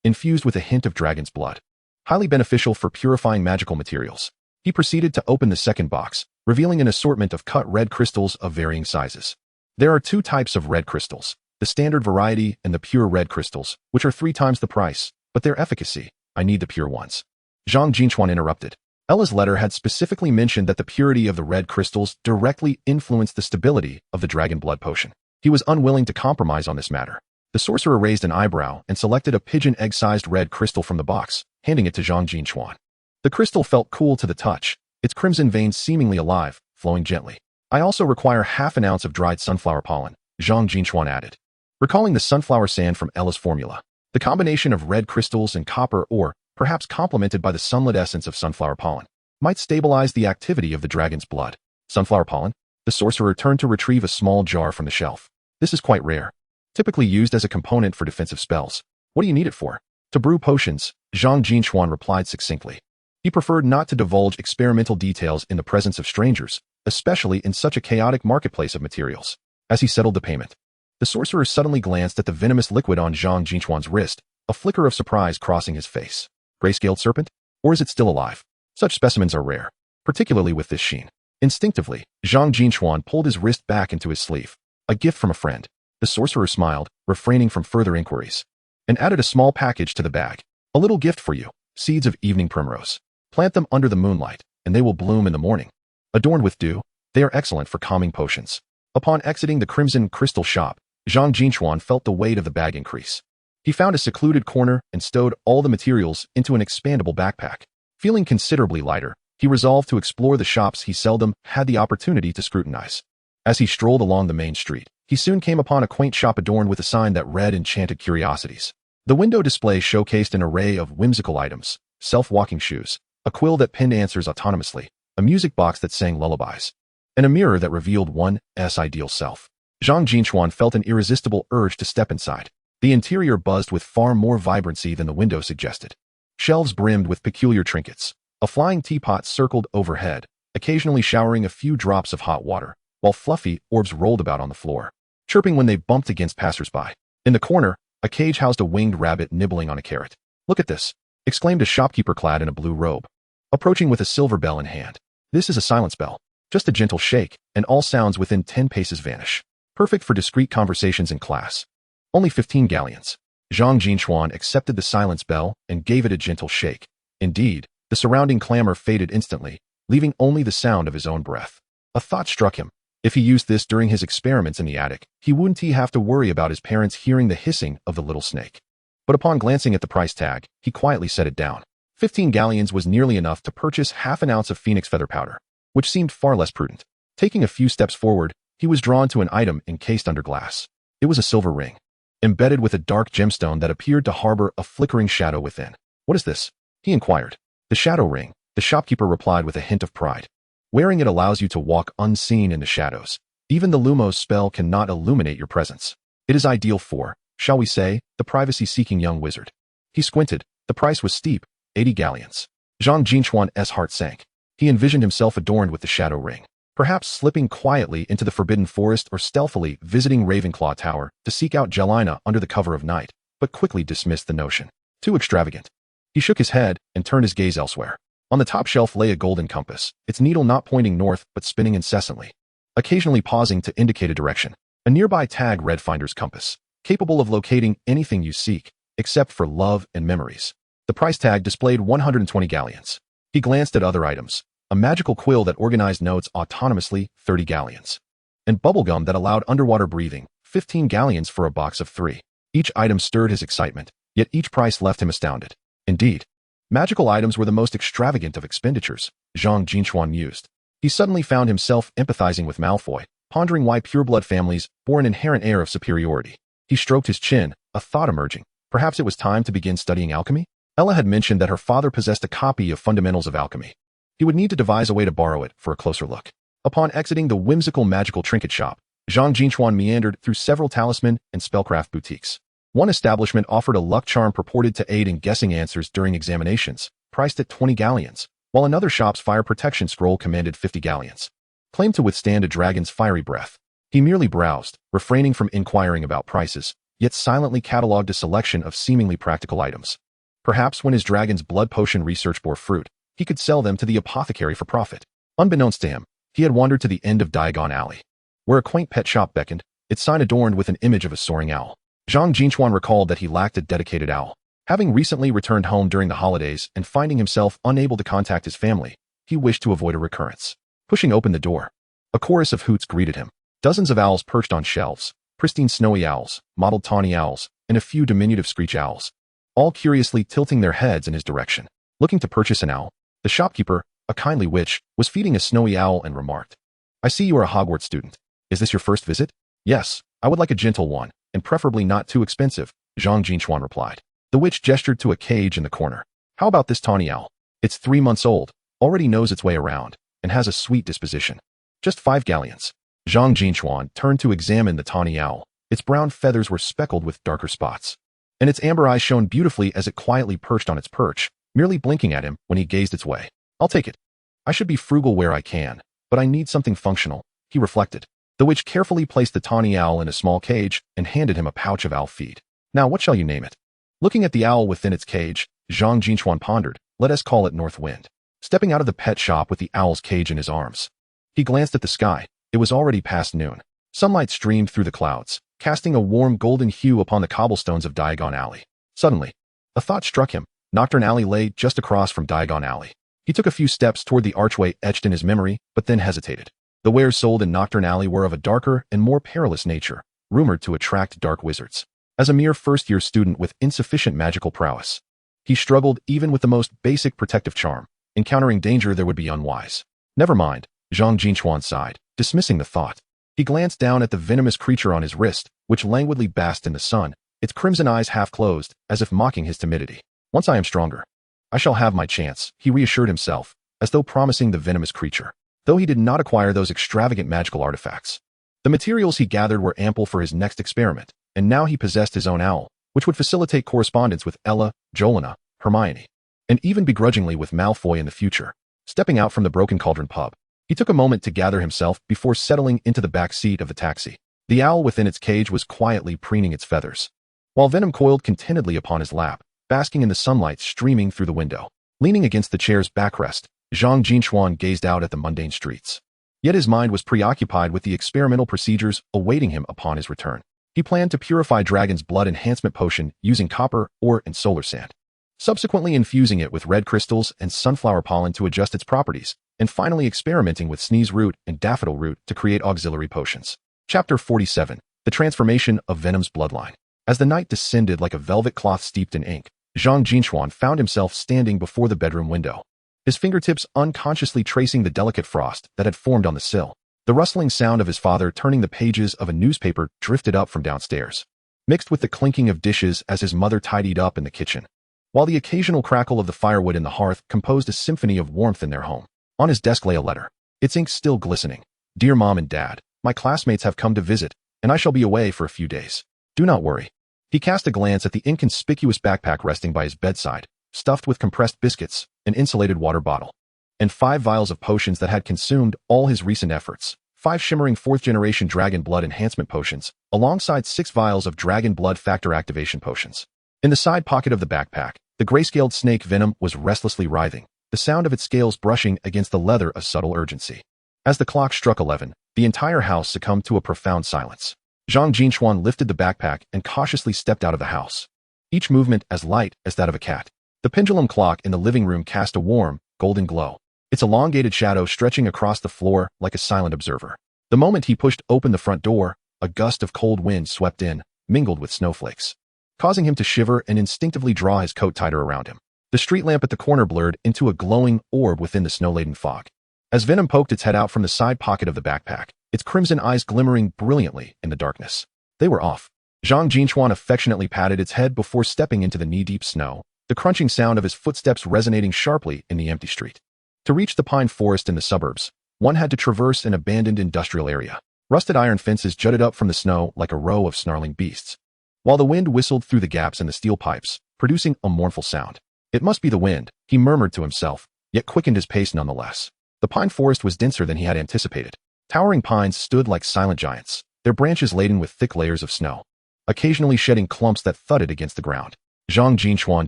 infused with a hint of dragon's blood. Highly beneficial for purifying magical materials." He proceeded to open the second box, revealing an assortment of cut red crystals of varying sizes. There are 2 types of red crystals, the standard variety and the pure red crystals, which are 3 times the price, but their efficacy, I need the pure ones. Zhang Jinchuan interrupted. Ella's letter had specifically mentioned that the purity of the red crystals directly influenced the stability of the dragon blood potion. He was unwilling to compromise on this matter. The sorcerer raised an eyebrow and selected a pigeon egg-sized red crystal from the box, handing it to Zhang Jinchuan. The crystal felt cool to the touch, its crimson veins seemingly alive, flowing gently. "I also require half an ounce of dried sunflower pollen," Zhang Jinchuan added. Recalling the sunflower sand from Ella's formula, the combination of red crystals and copper ore, perhaps complemented by the sunlit essence of sunflower pollen, might stabilize the activity of the dragon's blood. "Sunflower pollen?" The sorcerer turned to retrieve a small jar from the shelf. "This is quite rare, typically used as a component for defensive spells. What do you need it for?" "To brew potions," Zhang Jinchuan replied succinctly. He preferred not to divulge experimental details in the presence of strangers, especially in such a chaotic marketplace of materials. As he settled the payment, the sorcerer suddenly glanced at the venomous liquid on Zhang Jinchuan's wrist, a flicker of surprise crossing his face. "Gray-scaled serpent? Or is it still alive?" Such specimens are rare, particularly with this sheen. Instinctively, Zhang Jinchuan pulled his wrist back into his sleeve. "A gift from a friend." The sorcerer smiled, refraining from further inquiries, and added a small package to the bag. "A little gift for you. Seeds of evening primrose. Plant them under the moonlight, and they will bloom in the morning. Adorned with dew, they are excellent for calming potions." Upon exiting the crimson crystal shop, Zhang Jinchuan felt the weight of the bag increase. He found a secluded corner and stowed all the materials into an expandable backpack. Feeling considerably lighter, he resolved to explore the shops he seldom had the opportunity to scrutinize. As he strolled along the main street, he soon came upon a quaint shop adorned with a sign that read "Enchanted Curiosities." The window display showcased an array of whimsical items: self-walking shoes, a quill that penned answers autonomously, a music box that sang lullabies, and a mirror that revealed one's ideal self. Zhang Jinchuan felt an irresistible urge to step inside. The interior buzzed with far more vibrancy than the window suggested. Shelves brimmed with peculiar trinkets. A flying teapot circled overhead, occasionally showering a few drops of hot water, while fluffy orbs rolled about on the floor, chirping when they bumped against passersby. In the corner, a cage housed a winged rabbit nibbling on a carrot. "Look at this!" exclaimed a shopkeeper clad in a blue robe, approaching with a silver bell in hand. "This is a silence bell. Just a gentle shake, and all sounds within 10 paces vanish. Perfect for discreet conversations in class. Only 15 galleons." Zhang Jinchuan accepted the silence bell and gave it a gentle shake. Indeed, the surrounding clamor faded instantly, leaving only the sound of his own breath. A thought struck him. If he used this during his experiments in the attic, he wouldn't have to worry about his parents hearing the hissing of the little snake. But upon glancing at the price tag, he quietly set it down. 15 galleons was nearly enough to purchase half an ounce of phoenix feather powder, which seemed far less prudent. Taking a few steps forward, he was drawn to an item encased under glass. It was a silver ring, embedded with a dark gemstone that appeared to harbor a flickering shadow within. "What is this?" he inquired. "The shadow ring," the shopkeeper replied with a hint of pride. "Wearing it allows you to walk unseen in the shadows. Even the Lumos spell cannot illuminate your presence. It is ideal for, shall we say, the privacy-seeking young wizard." He squinted. The price was steep, 80 galleons. Zhang Jinchuan's heart sank. He envisioned himself adorned with the shadow ring, perhaps slipping quietly into the forbidden forest or stealthily visiting Ravenclaw Tower to seek out Jelena under the cover of night, but quickly dismissed the notion. Too extravagant. He shook his head and turned his gaze elsewhere. On the top shelf lay a golden compass, its needle not pointing north but spinning incessantly, occasionally pausing to indicate a direction. A nearby tag read "Finder's Compass," capable of locating anything you seek, except for love and memories. The price tag displayed 120 galleons. He glanced at other items. A magical quill that organized notes autonomously, 30 galleons. and bubblegum that allowed underwater breathing, 15 galleons for a box of 3. Each item stirred his excitement, yet each price left him astounded. Indeed, magical items were the most extravagant of expenditures, Zhang Jin Chuan mused. He suddenly found himself empathizing with Malfoy, pondering why pureblood families bore an inherent air of superiority. He stroked his chin, a thought emerging. Perhaps it was time to begin studying alchemy? Ella had mentioned that her father possessed a copy of Fundamentals of Alchemy. He would need to devise a way to borrow it for a closer look. Upon exiting the whimsical magical trinket shop, Zhang Jin Chuan meandered through several talisman and spellcraft boutiques. One establishment offered a luck charm purported to aid in guessing answers during examinations, priced at 20 galleons, while another shop's fire protection scroll commanded 50 galleons. Claimed to withstand a dragon's fiery breath. He merely browsed, refraining from inquiring about prices, yet silently catalogued a selection of seemingly practical items. Perhaps when his dragon's blood potion research bore fruit, he could sell them to the apothecary for profit. Unbeknownst to him, he had wandered to the end of Diagon Alley, where a quaint pet shop beckoned, its sign adorned with an image of a soaring owl. Zhang Jin Chuan recalled that he lacked a dedicated owl. Having recently returned home during the holidays and finding himself unable to contact his family, he wished to avoid a recurrence. Pushing open the door, a chorus of hoots greeted him. Dozens of owls perched on shelves, pristine snowy owls, mottled tawny owls, and a few diminutive screech owls, all curiously tilting their heads in his direction. Looking to purchase an owl, the shopkeeper, a kindly witch, was feeding a snowy owl and remarked, "I see you are a Hogwarts student. Is this your first visit?" "Yes, I would like a gentle one, and preferably not too expensive," Zhang Jin Chuan replied. The witch gestured to a cage in the corner. "How about this tawny owl? It's 3 months old, already knows its way around, and has a sweet disposition. Just 5 galleons." Zhang Jin Chuan turned to examine the tawny owl. Its brown feathers were speckled with darker spots, and its amber eyes shone beautifully as it quietly perched on its perch, merely blinking at him when he gazed its way. "I'll take it. I should be frugal where I can, but I need something functional," he reflected. The witch carefully placed the tawny owl in a small cage and handed him a pouch of owl feed. "Now what shall you name it?" Looking at the owl within its cage, Zhang Jin Chuan pondered, "Let us call it North Wind." Stepping out of the pet shop with the owl's cage in his arms, he glanced at the sky. It was already past noon. Sunlight streamed through the clouds, casting a warm golden hue upon the cobblestones of Diagon Alley. Suddenly, a thought struck him. Nocturne Alley lay just across from Diagon Alley. He took a few steps toward the archway etched in his memory, but then hesitated. The wares sold in Nocturne Alley were of a darker and more perilous nature, rumored to attract dark wizards. As a mere first-year student with insufficient magical prowess, he struggled even with the most basic protective charm. Encountering danger there would be unwise. "Never mind," Zhang Jin Chuan sighed, dismissing the thought. He glanced down at the venomous creature on his wrist, which languidly basked in the sun, its crimson eyes half closed, as if mocking his timidity. "Once I am stronger, I shall have my chance," he reassured himself, as though promising the venomous creature. Though he did not acquire those extravagant magical artifacts, the materials he gathered were ample for his next experiment, and now he possessed his own owl, which would facilitate correspondence with Ella, Jolena, Hermione, and even begrudgingly with Malfoy in the future. Stepping out from the Broken Cauldron pub, he took a moment to gather himself before settling into the back seat of the taxi. The owl within its cage was quietly preening its feathers, while Venom coiled contentedly upon his lap, basking in the sunlight streaming through the window. Leaning against the chair's backrest, Zhang Jin Chuan gazed out at the mundane streets. Yet his mind was preoccupied with the experimental procedures awaiting him upon his return. He planned to purify Dragon's blood enhancement potion using copper, ore, and solar sand, subsequently infusing it with red crystals and sunflower pollen to adjust its properties, and finally experimenting with sneeze root and daffodil root to create auxiliary potions. Chapter 47. The Transformation of Venom's Bloodline. As the night descended like a velvet cloth steeped in ink, Zhang Jin Chuan found himself standing before the bedroom window, his fingertips unconsciously tracing the delicate frost that had formed on the sill. The rustling sound of his father turning the pages of a newspaper drifted up from downstairs, mixed with the clinking of dishes as his mother tidied up in the kitchen, while the occasional crackle of the firewood in the hearth composed a symphony of warmth in their home. On his desk lay a letter, its ink still glistening. "Dear Mom and Dad, my classmates have come to visit, and I shall be away for a few days. Do not worry." He cast a glance at the inconspicuous backpack resting by his bedside, stuffed with compressed biscuits, an insulated water bottle, and 5 vials of potions that had consumed all his recent efforts. 5 shimmering 4th-generation dragon blood enhancement potions, alongside 6 vials of dragon blood factor activation potions. In the side pocket of the backpack, the gray-scaled snake Venom was restlessly writhing, the sound of its scales brushing against the leather a subtle urgency. As the clock struck 11, the entire house succumbed to a profound silence. Zhang Jin Chuan lifted the backpack and cautiously stepped out of the house, each movement as light as that of a cat. The pendulum clock in the living room cast a warm, golden glow, its elongated shadow stretching across the floor like a silent observer. The moment he pushed open the front door, a gust of cold wind swept in, mingled with snowflakes, causing him to shiver and instinctively draw his coat tighter around him. The street lamp at the corner blurred into a glowing orb within the snow-laden fog. As Venom poked its head out from the side pocket of the backpack, its crimson eyes glimmering brilliantly in the darkness. They were off. Zhang Jin Chuan affectionately patted its head before stepping into the knee-deep snow, the crunching sound of his footsteps resonating sharply in the empty street. To reach the pine forest in the suburbs, one had to traverse an abandoned industrial area. Rusted iron fences jutted up from the snow like a row of snarling beasts, while the wind whistled through the gaps in the steel pipes, producing a mournful sound. It must be the wind, he murmured to himself, yet quickened his pace nonetheless. The pine forest was denser than he had anticipated. Towering pines stood like silent giants, their branches laden with thick layers of snow, occasionally shedding clumps that thudded against the ground. Zhang Jin Chuan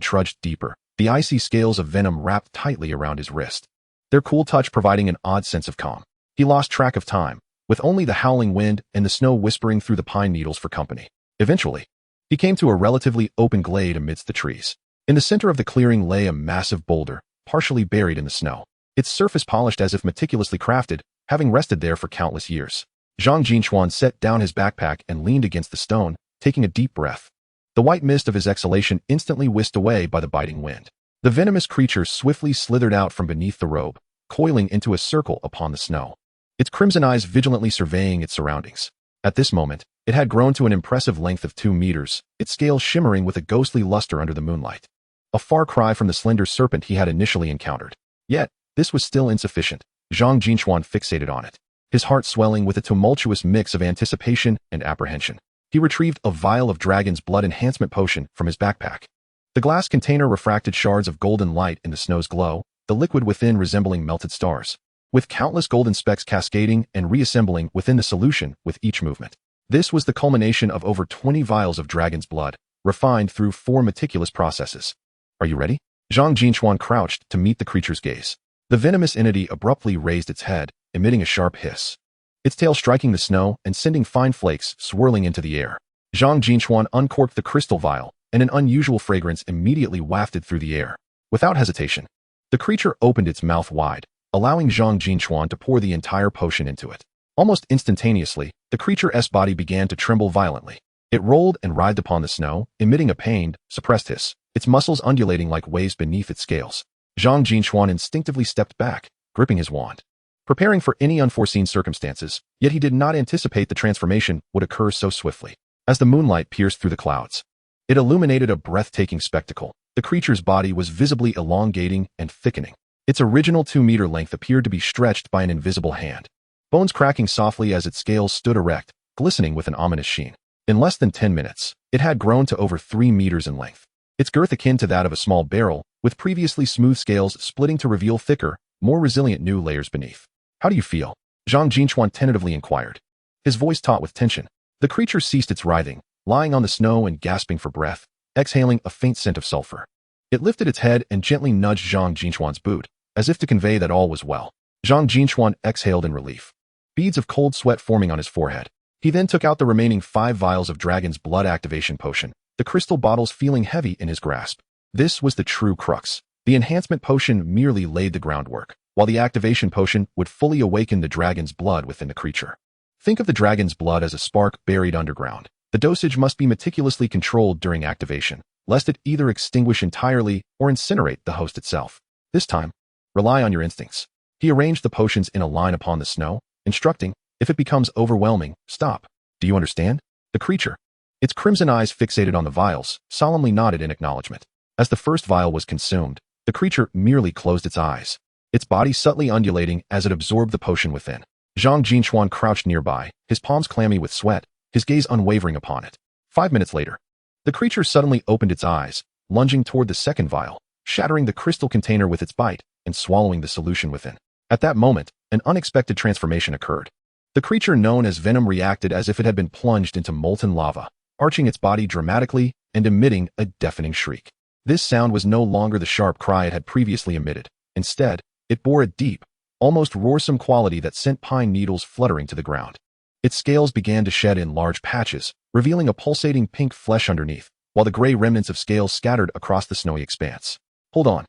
trudged deeper, the icy scales of venom wrapped tightly around his wrist, their cool touch providing an odd sense of calm. He lost track of time, with only the howling wind and the snow whispering through the pine needles for company. Eventually, he came to a relatively open glade amidst the trees. In the center of the clearing lay a massive boulder, partially buried in the snow, its surface polished as if meticulously crafted, having rested there for countless years. Zhang Jin Chuan set down his backpack and leaned against the stone, taking a deep breath. The white mist of his exhalation instantly whisked away by the biting wind. The venomous creature swiftly slithered out from beneath the robe, coiling into a circle upon the snow, its crimson eyes vigilantly surveying its surroundings. At this moment, it had grown to an impressive length of 2 meters, its scales shimmering with a ghostly luster under the moonlight. A far cry from the slender serpent he had initially encountered. Yet, this was still insufficient. Zhang Jin Chuan fixated on it, his heart swelling with a tumultuous mix of anticipation and apprehension. He retrieved a vial of dragon's blood enhancement potion from his backpack. The glass container refracted shards of golden light in the snow's glow, the liquid within resembling melted stars, with countless golden specks cascading and reassembling within the solution with each movement. This was the culmination of over 20 vials of dragon's blood, refined through 4 meticulous processes. Are you ready? Zhang Jin Chuan crouched to meet the creature's gaze. The venomous entity abruptly raised its head, emitting a sharp hiss, its tail striking the snow and sending fine flakes swirling into the air. Zhang Jin Chuan uncorked the crystal vial, and an unusual fragrance immediately wafted through the air. Without hesitation, the creature opened its mouth wide, allowing Zhang Jin Chuan to pour the entire potion into it. Almost instantaneously, the creature's body began to tremble violently. It rolled and writhed upon the snow, emitting a pained, suppressed hiss, its muscles undulating like waves beneath its scales. Zhang Jin Chuan instinctively stepped back, gripping his wand, preparing for any unforeseen circumstances, yet he did not anticipate the transformation would occur so swiftly. As the moonlight pierced through the clouds, it illuminated a breathtaking spectacle. The creature's body was visibly elongating and thickening. Its original 2-meter length appeared to be stretched by an invisible hand, bones cracking softly as its scales stood erect, glistening with an ominous sheen. In less than 10 minutes, it had grown to over 3 meters in length, its girth akin to that of a small barrel, with previously smooth scales splitting to reveal thicker, more resilient new layers beneath. How do you feel? Zhang Jin Chuan tentatively inquired, his voice taut with tension. The creature ceased its writhing, lying on the snow and gasping for breath, exhaling a faint scent of sulfur. It lifted its head and gently nudged Zhang Jin Chuan's boot, as if to convey that all was well. Zhang Jin Chuan exhaled in relief, beads of cold sweat forming on his forehead. He then took out the remaining 5 vials of dragon's blood activation potion, the crystal bottles feeling heavy in his grasp. This was the true crux. The enhancement potion merely laid the groundwork, while the activation potion would fully awaken the dragon's blood within the creature. Think of the dragon's blood as a spark buried underground. The dosage must be meticulously controlled during activation, lest it either extinguish entirely or incinerate the host itself. This time, rely on your instincts. He arranged the potions in a line upon the snow, instructing, if it becomes overwhelming, stop. Do you understand? The creature, its crimson eyes fixated on the vials, solemnly nodded in acknowledgement. As the first vial was consumed, the creature merely closed its eyes, its body subtly undulating as it absorbed the potion within. Zhang Jin Chuan crouched nearby, his palms clammy with sweat, his gaze unwavering upon it. 5 minutes later, the creature suddenly opened its eyes, lunging toward the second vial, shattering the crystal container with its bite and swallowing the solution within. At that moment, an unexpected transformation occurred. The creature known as Venom reacted as if it had been plunged into molten lava, arching its body dramatically and emitting a deafening shriek. This sound was no longer the sharp cry it had previously emitted. Instead, it bore a deep, almost roarsome quality that sent pine needles fluttering to the ground. Its scales began to shed in large patches, revealing a pulsating pink flesh underneath, while the gray remnants of scales scattered across the snowy expanse. Hold on.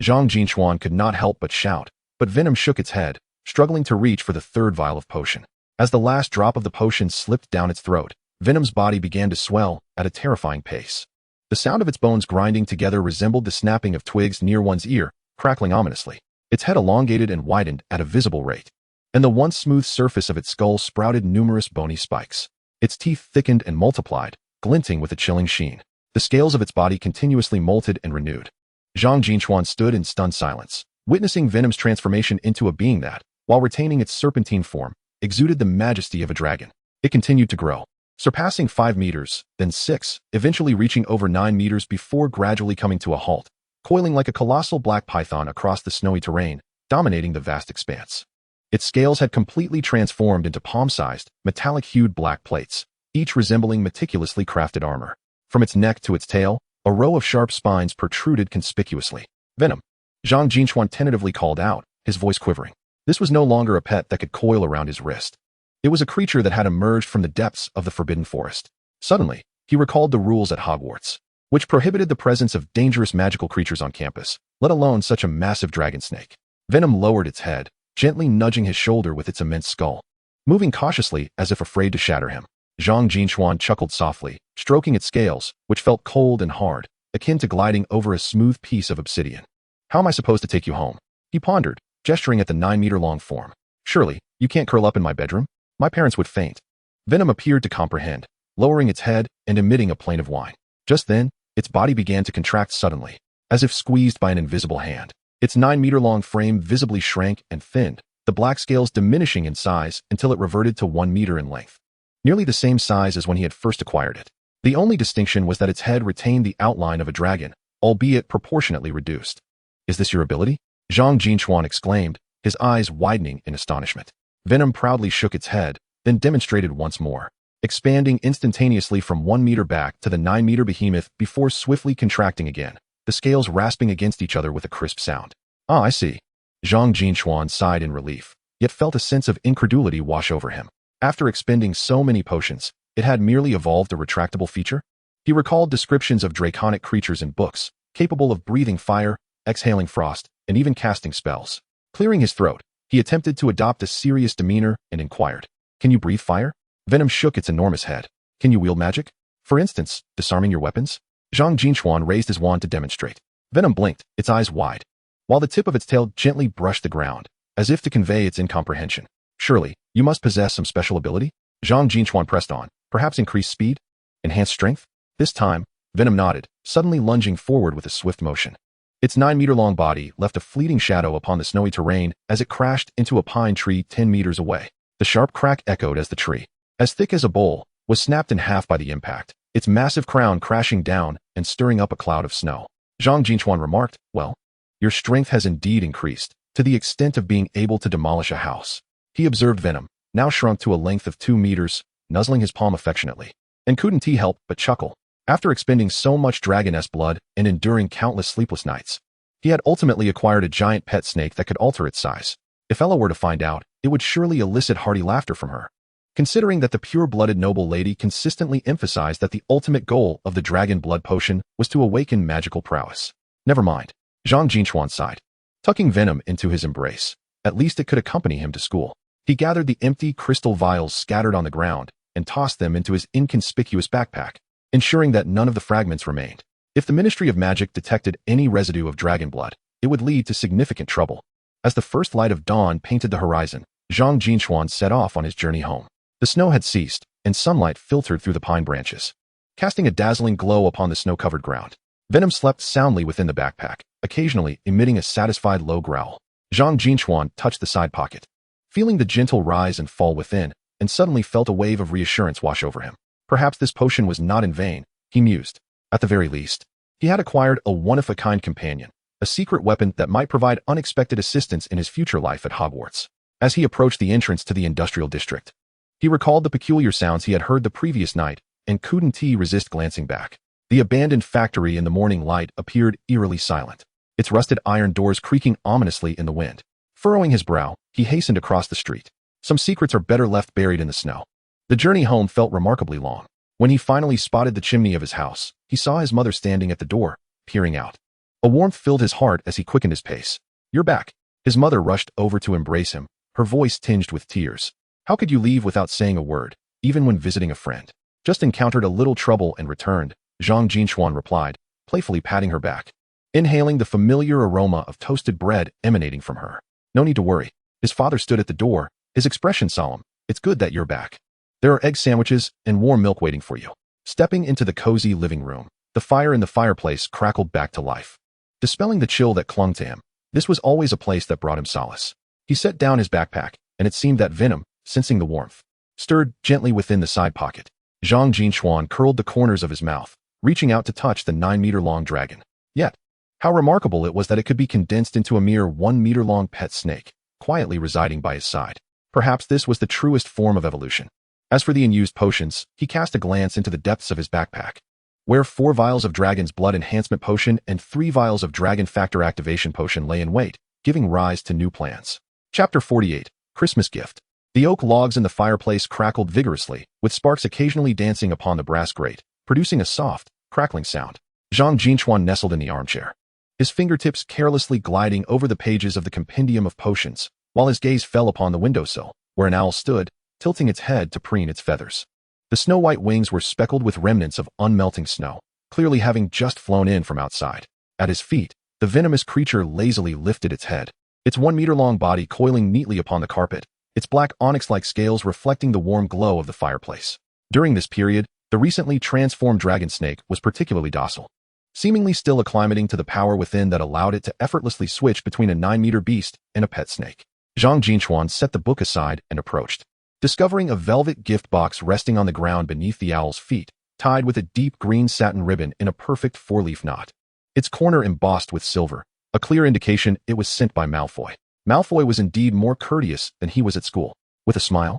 Zhang Jin Chuan could not help but shout, but Venom shook its head, struggling to reach for the third vial of potion. As the last drop of the potion slipped down its throat, Venom's body began to swell at a terrifying pace. The sound of its bones grinding together resembled the snapping of twigs near one's ear, crackling ominously. Its head elongated and widened at a visible rate, and the once smooth surface of its skull sprouted numerous bony spikes. Its teeth thickened and multiplied, glinting with a chilling sheen. The scales of its body continuously molted and renewed. Zhang Jin Chuan stood in stunned silence, witnessing Venom's transformation into a being that, while retaining its serpentine form, exuded the majesty of a dragon. It continued to grow, surpassing 5 meters, then 6, eventually reaching over 9 meters before gradually coming to a halt, coiling like a colossal black python across the snowy terrain, dominating the vast expanse. Its scales had completely transformed into palm-sized, metallic-hued black plates, each resembling meticulously crafted armor. From its neck to its tail, a row of sharp spines protruded conspicuously. Venom. Zhang Jin Chuan tentatively called out, his voice quivering. This was no longer a pet that could coil around his wrist. It was a creature that had emerged from the depths of the Forbidden Forest. Suddenly, he recalled the rules at Hogwarts, which prohibited the presence of dangerous magical creatures on campus, let alone such a massive dragon snake. Venom lowered its head, gently nudging his shoulder with its immense skull, moving cautiously as if afraid to shatter him. Zhang Jin Chuan chuckled softly, stroking its scales, which felt cold and hard, akin to gliding over a smooth piece of obsidian. How am I supposed to take you home? He pondered, gesturing at the 9-meter-long form. Surely, you can't curl up in my bedroom? My parents would faint. Venom appeared to comprehend, lowering its head and emitting a plaintive whine. Just then, its body began to contract suddenly, as if squeezed by an invisible hand. Its 9-meter-long frame visibly shrank and thinned, the black scales diminishing in size until it reverted to 1 meter in length. Nearly the same size as when he had first acquired it. The only distinction was that its head retained the outline of a dragon, albeit proportionately reduced. Is this your ability? Zhang Jin Chuan exclaimed, his eyes widening in astonishment. Venom proudly shook its head, then demonstrated once more, expanding instantaneously from 1 meter back to the 9-meter behemoth before swiftly contracting again, the scales rasping against each other with a crisp sound. Ah, I see. Zhang Jin Chuan sighed in relief, yet felt a sense of incredulity wash over him. After expending so many potions, it had merely evolved a retractable feature? He recalled descriptions of draconic creatures in books, capable of breathing fire, exhaling frost, and even casting spells. Clearing his throat, he attempted to adopt a serious demeanor and inquired, "Can you breathe fire?" Venom shook its enormous head. "Can you wield magic? For instance, disarming your weapons?" Zhang Jin Chuan raised his wand to demonstrate. Venom blinked, its eyes wide, while the tip of its tail gently brushed the ground, as if to convey its incomprehension. "Surely, you must possess some special ability?" Zhang Jin Chuan pressed on. "Perhaps increased speed? Enhanced strength?" This time, Venom nodded, suddenly lunging forward with a swift motion. Its 9-meter-long body left a fleeting shadow upon the snowy terrain as it crashed into a pine tree 10 meters away. The sharp crack echoed as the tree, as thick as a bowl, was snapped in half by the impact, its massive crown crashing down and stirring up a cloud of snow. Zhang Jin Chuan remarked, "Well, your strength has indeed increased, to the extent of being able to demolish a house." He observed Venom, now shrunk to a length of 2 meters, nuzzling his palm affectionately. And couldn't he help but chuckle? After expending so much dragoness blood and enduring countless sleepless nights, he had ultimately acquired a giant pet snake that could alter its size. If Ella were to find out, it would surely elicit hearty laughter from her. Considering that the pure-blooded noble lady consistently emphasized that the ultimate goal of the dragon blood potion was to awaken magical prowess. Never mind. Zhang Jin Chuan sighed, tucking Venom into his embrace. At least it could accompany him to school. He gathered the empty crystal vials scattered on the ground and tossed them into his inconspicuous backpack, ensuring that none of the fragments remained. If the Ministry of Magic detected any residue of dragon blood, it would lead to significant trouble. As the first light of dawn painted the horizon, Zhang Jin Chuan set off on his journey home. The snow had ceased, and sunlight filtered through the pine branches, casting a dazzling glow upon the snow-covered ground. Venom slept soundly within the backpack, occasionally emitting a satisfied low growl. Zhang Jin Chuan touched the side pocket, feeling the gentle rise and fall within, and suddenly felt a wave of reassurance wash over him. Perhaps this potion was not in vain, he mused. At the very least, he had acquired a one-of-a-kind companion, a secret weapon that might provide unexpected assistance in his future life at Hogwarts. As he approached the entrance to the industrial district, he recalled the peculiar sounds he had heard the previous night and couldn't resist glancing back. The abandoned factory in the morning light appeared eerily silent, its rusted iron doors creaking ominously in the wind. Furrowing his brow, he hastened across the street. Some secrets are better left buried in the snow. The journey home felt remarkably long. When he finally spotted the chimney of his house, he saw his mother standing at the door, peering out. A warmth filled his heart as he quickened his pace. "You're back." His mother rushed over to embrace him, her voice tinged with tears. How could you leave without saying a word, even when visiting a friend? Just encountered a little trouble and returned, Zhang Jin Chuan replied, playfully patting her back, inhaling the familiar aroma of toasted bread emanating from her. No need to worry. His father stood at the door, his expression solemn. It's good that you're back. There are egg sandwiches and warm milk waiting for you. Stepping into the cozy living room, the fire in the fireplace crackled back to life. Dispelling the chill that clung to him, this was always a place that brought him solace. He set down his backpack, and it seemed that Venom, sensing the warmth, stirred gently within the side pocket. Zhang Jin Chuan curled the corners of his mouth, reaching out to touch the 9-meter-long dragon. Yet, how remarkable it was that it could be condensed into a mere 1-meter-long pet snake, quietly residing by his side. Perhaps this was the truest form of evolution. As for the unused potions, he cast a glance into the depths of his backpack, where 4 vials of Dragon's Blood Enhancement Potion and 3 vials of Dragon Factor Activation Potion lay in wait, giving rise to new plans. Chapter 48, Christmas Gift. The oak logs in the fireplace crackled vigorously, with sparks occasionally dancing upon the brass grate, producing a soft, crackling sound. Zhang Jin Chuan nestled in the armchair, his fingertips carelessly gliding over the pages of the compendium of potions, while his gaze fell upon the windowsill, where an owl stood, tilting its head to preen its feathers. The snow-white wings were speckled with remnants of unmelting snow, clearly having just flown in from outside. At his feet, the venomous creature lazily lifted its head, its 1-meter-long body coiling neatly upon the carpet, its black onyx-like scales reflecting the warm glow of the fireplace. During this period, the recently transformed dragon snake was particularly docile, seemingly still acclimating to the power within that allowed it to effortlessly switch between a 9-meter beast and a pet snake. Zhang Jin Chuan set the book aside and approached, discovering a velvet gift box resting on the ground beneath the owl's feet, tied with a deep green satin ribbon in a perfect 4-leaf knot. Its corner embossed with silver, a clear indication it was sent by Malfoy. Malfoy was indeed more courteous than he was at school. With a smile,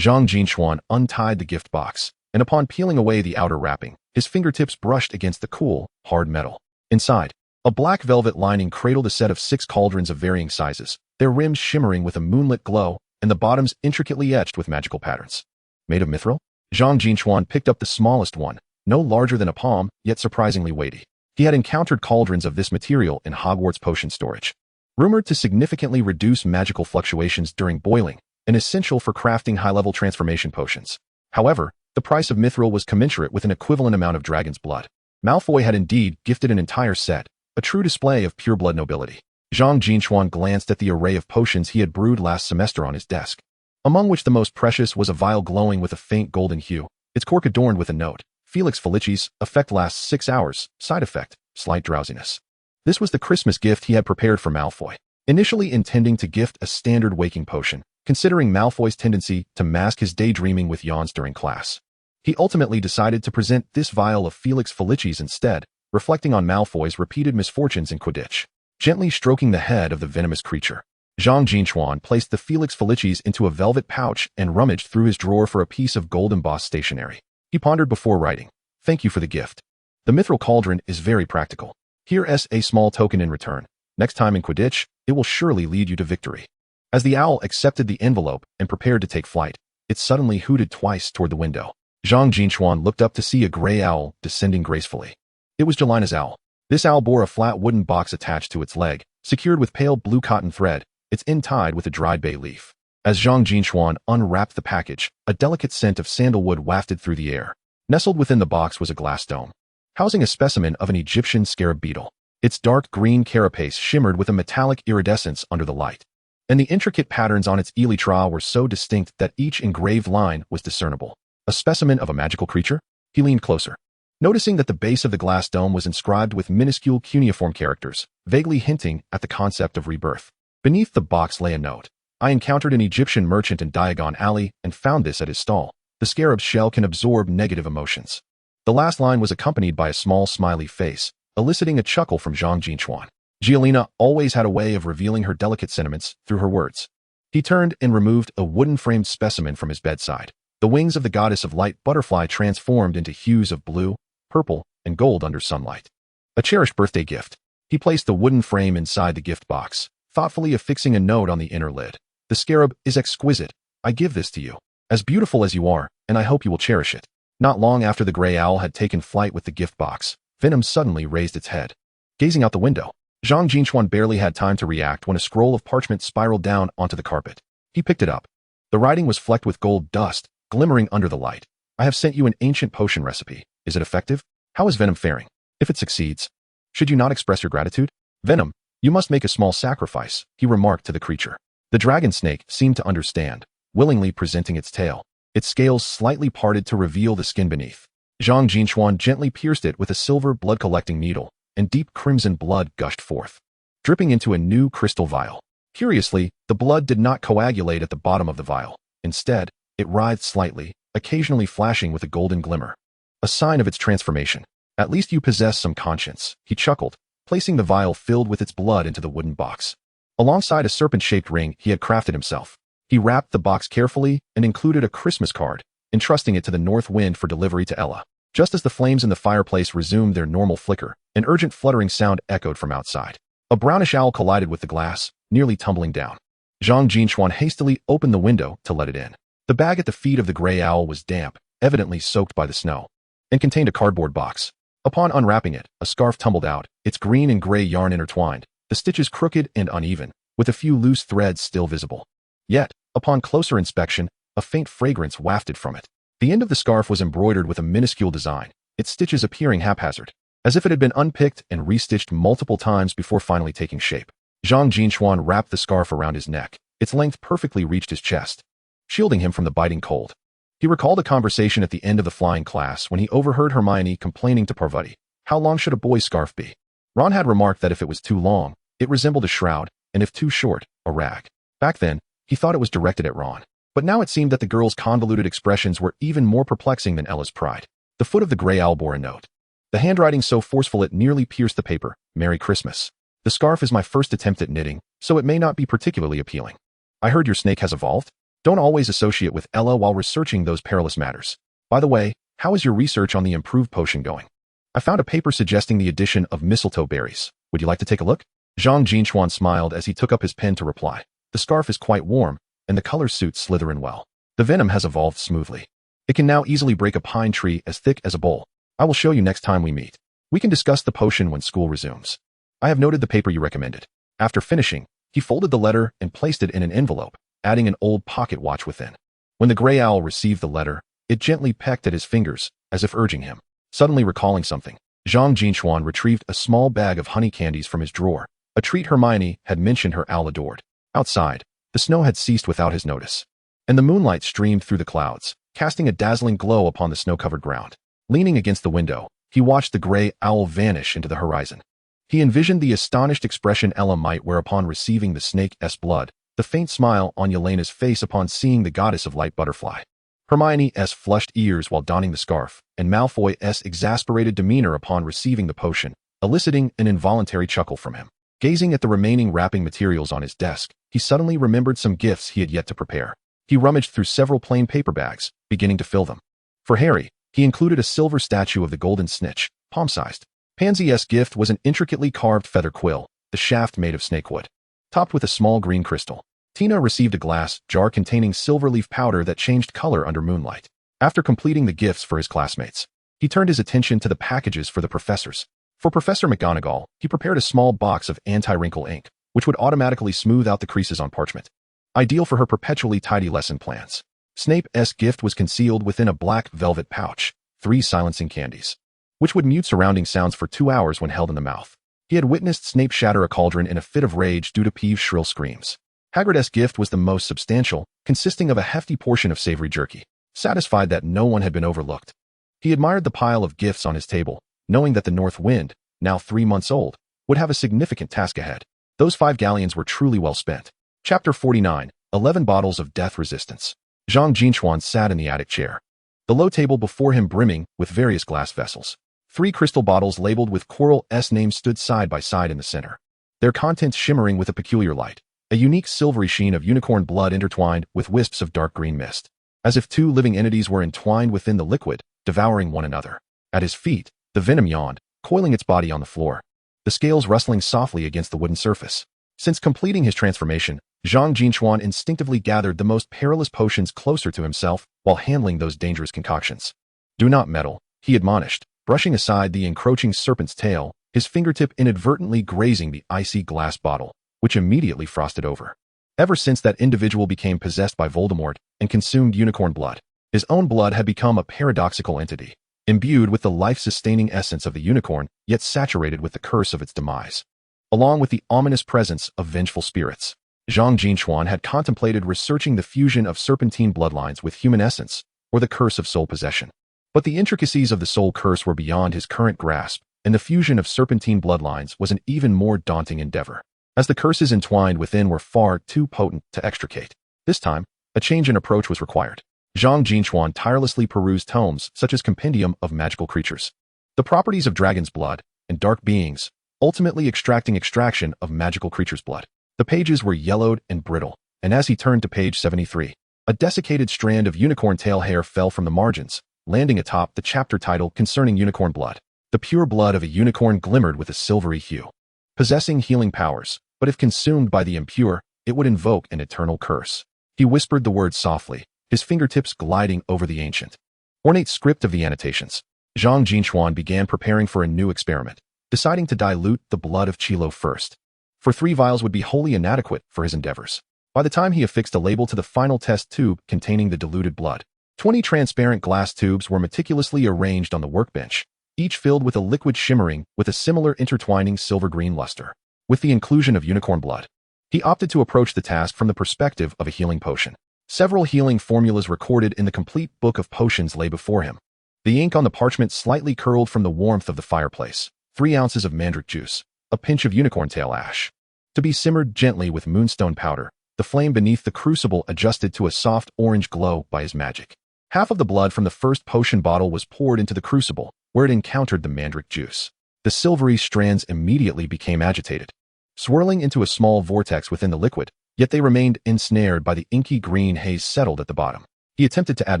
Zhang Jin Chuan untied the gift box, and upon peeling away the outer wrapping, his fingertips brushed against the cool, hard metal. Inside, a black velvet lining cradled a set of 6 cauldrons of varying sizes, their rims shimmering with a moonlit glow, and the bottoms intricately etched with magical patterns. Made of mithril? Zhang Jin Chuan picked up the smallest one, no larger than a palm, yet surprisingly weighty. He had encountered cauldrons of this material in Hogwarts potion storage, rumored to significantly reduce magical fluctuations during boiling, and essential for crafting high-level transformation potions. However, the price of mithril was commensurate with an equivalent amount of dragon's blood. Malfoy had indeed gifted an entire set, a true display of pure-blood nobility. Zhang Jin Chuan glanced at the array of potions he had brewed last semester on his desk, among which the most precious was a vial glowing with a faint golden hue, its cork adorned with a note, Felix Felicis, effect lasts 6 hours, side effect, slight drowsiness. This was the Christmas gift he had prepared for Malfoy, initially intending to gift a standard waking potion, considering Malfoy's tendency to mask his daydreaming with yawns during class. He ultimately decided to present this vial of Felix Felicis instead, reflecting on Malfoy's repeated misfortunes in Quidditch. Gently stroking the head of the venomous creature, Zhang Jin Chuan placed the Felix Felicis into a velvet pouch and rummaged through his drawer for a piece of gold-embossed stationery. He pondered before writing, "Thank you for the gift. The mithril cauldron is very practical. Here's a small token in return. Next time in Quidditch, it will surely lead you to victory." As the owl accepted the envelope and prepared to take flight, it suddenly hooted twice toward the window. Zhang Jin Chuan looked up to see a gray owl descending gracefully. It was Jelina's owl. This owl bore a flat wooden box attached to its leg, secured with pale blue cotton thread, its end tied with a dried bay leaf. As Zhang Jin Chuan unwrapped the package, a delicate scent of sandalwood wafted through the air. Nestled within the box was a glass dome, housing a specimen of an Egyptian scarab beetle. Its dark green carapace shimmered with a metallic iridescence under the light, and the intricate patterns on its elytra were so distinct that each engraved line was discernible. A specimen of a magical creature? He leaned closer, noticing that the base of the glass dome was inscribed with minuscule cuneiform characters, vaguely hinting at the concept of rebirth. Beneath the box lay a note. "I encountered an Egyptian merchant in Diagon Alley and found this at his stall. The scarab's shell can absorb negative emotions." The last line was accompanied by a small smiley face, eliciting a chuckle from Zhang Jin Chuan. Jelina always had a way of revealing her delicate sentiments through her words. He turned and removed a wooden-framed specimen from his bedside. The wings of the goddess of light butterfly transformed into hues of blue, purple, and gold under sunlight. A cherished birthday gift. He placed the wooden frame inside the gift box, thoughtfully affixing a note on the inner lid. "The scarab is exquisite. I give this to you. As beautiful as you are, and I hope you will cherish it." Not long after the gray owl had taken flight with the gift box, Venom suddenly raised its head, gazing out the window. Zhang Jin Chuan barely had time to react when a scroll of parchment spiraled down onto the carpet. He picked it up, The writing was flecked with gold dust, glimmering under the light. I have sent you an ancient potion recipe. Is it effective? How is Venom faring? If it succeeds, should you not express your gratitude? Venom, you must make a small sacrifice, he remarked to the creature. The dragon snake seemed to understand, willingly presenting its tail. Its scales slightly parted to reveal the skin beneath. Zhang Jin Chuan gently pierced it with a silver blood-collecting needle, and deep crimson blood gushed forth, dripping into a new crystal vial. Curiously, the blood did not coagulate at the bottom of the vial. Instead, it writhed slightly, occasionally flashing with a golden glimmer. A sign of its transformation. At least you possess some conscience, he chuckled, placing the vial filled with its blood into the wooden box. Alongside a serpent-shaped ring he had crafted himself. He wrapped the box carefully and included a Christmas card, entrusting it to the North Wind for delivery to Ella. Just as the flames in the fireplace resumed their normal flicker, an urgent fluttering sound echoed from outside. A brownish owl collided with the glass, nearly tumbling down. Zhang Jin Chuan hastily opened the window to let it in. The bag at the feet of the gray owl was damp, evidently soaked by the snow, and contained a cardboard box. Upon unwrapping it, a scarf tumbled out, its green and gray yarn intertwined, the stitches crooked and uneven, with a few loose threads still visible. Yet, upon closer inspection, a faint fragrance wafted from it. The end of the scarf was embroidered with a minuscule design, its stitches appearing haphazard, as if it had been unpicked and restitched multiple times before finally taking shape. Zhang Jin Chuan wrapped the scarf around his neck. Its length perfectly reached his chest, shielding him from the biting cold. He recalled a conversation at the end of the flying class when he overheard Hermione complaining to Parvati, how long should a boy's scarf be? Ron had remarked that if it was too long, it resembled a shroud, and if too short, a rag. Back then, he thought it was directed at Ron. But now it seemed that the girl's convoluted expressions were even more perplexing than Ella's pride. The foot of the gray owl bore a note. The handwriting so forceful it nearly pierced the paper. Merry Christmas. The scarf is my first attempt at knitting, so it may not be particularly appealing. I heard your snake has evolved? Don't always associate with Ella while researching those perilous matters. By the way, how is your research on the improved potion going? I found a paper suggesting the addition of mistletoe berries. Would you like to take a look? Zhang Jin Chuan smiled as he took up his pen to reply. The scarf is quite warm, and the color suits Slytherin well. The venom has evolved smoothly. It can now easily break a pine tree as thick as a bowl. I will show you next time we meet. We can discuss the potion when school resumes. I have noted the paper you recommended. After finishing, he folded the letter and placed it in an envelope, adding an old pocket watch within. When the gray owl received the letter, it gently pecked at his fingers, as if urging him. Suddenly recalling something, Zhang Jin Chuan retrieved a small bag of honey candies from his drawer, a treat Hermione had mentioned her owl adored. Outside, the snow had ceased without his notice, and the moonlight streamed through the clouds, casting a dazzling glow upon the snow-covered ground. Leaning against the window, he watched the gray owl vanish into the horizon. He envisioned the astonished expression Ella might wear upon receiving the snake's blood, the faint smile on Yelena's face upon seeing the goddess of light butterfly, Hermione's flushed ears while donning the scarf, and Malfoy's exasperated demeanor upon receiving the potion, eliciting an involuntary chuckle from him. Gazing at the remaining wrapping materials on his desk, he suddenly remembered some gifts he had yet to prepare. He rummaged through several plain paper bags, beginning to fill them. For Harry, he included a silver statue of the golden snitch, palm-sized. Pansy's gift was an intricately carved feather quill, the shaft made of snakewood, topped with a small green crystal. Tina received a glass jar containing silver leaf powder that changed color under moonlight. After completing the gifts for his classmates, he turned his attention to the packages for the professors. For Professor McGonagall, he prepared a small box of anti-wrinkle ink, which would automatically smooth out the creases on parchment, ideal for her perpetually tidy lesson plans. Snape's gift was concealed within a black velvet pouch, 3 silencing candies, which would mute surrounding sounds for 2 hours when held in the mouth. He had witnessed Snape shatter a cauldron in a fit of rage due to Peeve's shrill screams. Hagrid's gift was the most substantial, consisting of a hefty portion of savory jerky. Satisfied that no one had been overlooked, he admired the pile of gifts on his table, knowing that the North Wind, now 3 months old, would have a significant task ahead. Those 5 galleons were truly well spent. Chapter 49, 11 Bottles of Death Resistance. Zhang Jin Chuan sat in the attic chair, the low table before him brimming with various glass vessels. 3 crystal bottles labeled with Quirrell's name stood side by side in the center, their contents shimmering with a peculiar light, a unique silvery sheen of unicorn blood intertwined with wisps of dark green mist, as if 2 living entities were entwined within the liquid, devouring one another. At his feet, the venom yawned, coiling its body on the floor, the scales rustling softly against the wooden surface. Since completing his transformation, Zhang Jin Chuan instinctively gathered the most perilous potions closer to himself while handling those dangerous concoctions. Do not meddle, he admonished, brushing aside the encroaching serpent's tail, his fingertip inadvertently grazing the icy glass bottle, which immediately frosted over. Ever since that individual became possessed by Voldemort and consumed unicorn blood, his own blood had become a paradoxical entity, imbued with the life-sustaining essence of the unicorn, yet saturated with the curse of its demise. Along with the ominous presence of vengeful spirits, Zhang Jin Chuan had contemplated researching the fusion of serpentine bloodlines with human essence, or the curse of soul possession. But the intricacies of the soul curse were beyond his current grasp, and the fusion of serpentine bloodlines was an even more daunting endeavor, as the curses entwined within were far too potent to extricate. This time, a change in approach was required. Zhang Jin Chuan tirelessly perused tomes such as Compendium of Magical Creatures, the properties of dragon's blood, and dark beings, ultimately extraction of magical creature's blood. The pages were yellowed and brittle, and as he turned to page 73, a desiccated strand of unicorn tail hair fell from the margins, landing atop the chapter title concerning unicorn blood. The pure blood of a unicorn glimmered with a silvery hue, possessing healing powers, but if consumed by the impure, it would invoke an eternal curse. He whispered the words softly, his fingertips gliding over the ancient, ornate script of the annotations. Zhang Jin Chuan began preparing for a new experiment, deciding to dilute the blood of Chilo first, for 3 vials would be wholly inadequate for his endeavors. By the time he affixed a label to the final test tube containing the diluted blood, 20 transparent glass tubes were meticulously arranged on the workbench, each filled with a liquid shimmering with a similar intertwining silver-green luster. With the inclusion of unicorn blood, he opted to approach the task from the perspective of a healing potion. Several healing formulas recorded in the complete book of potions lay before him. The ink on the parchment slightly curled from the warmth of the fireplace. 3 ounces of mandrake juice, a pinch of unicorn tail ash, to be simmered gently with moonstone powder. The flame beneath the crucible adjusted to a soft orange glow by his magic. Half of the blood from the first potion bottle was poured into the crucible, where it encountered the mandrake juice. The silvery strands immediately became agitated, swirling into a small vortex within the liquid, yet they remained ensnared by the inky green haze settled at the bottom. He attempted to add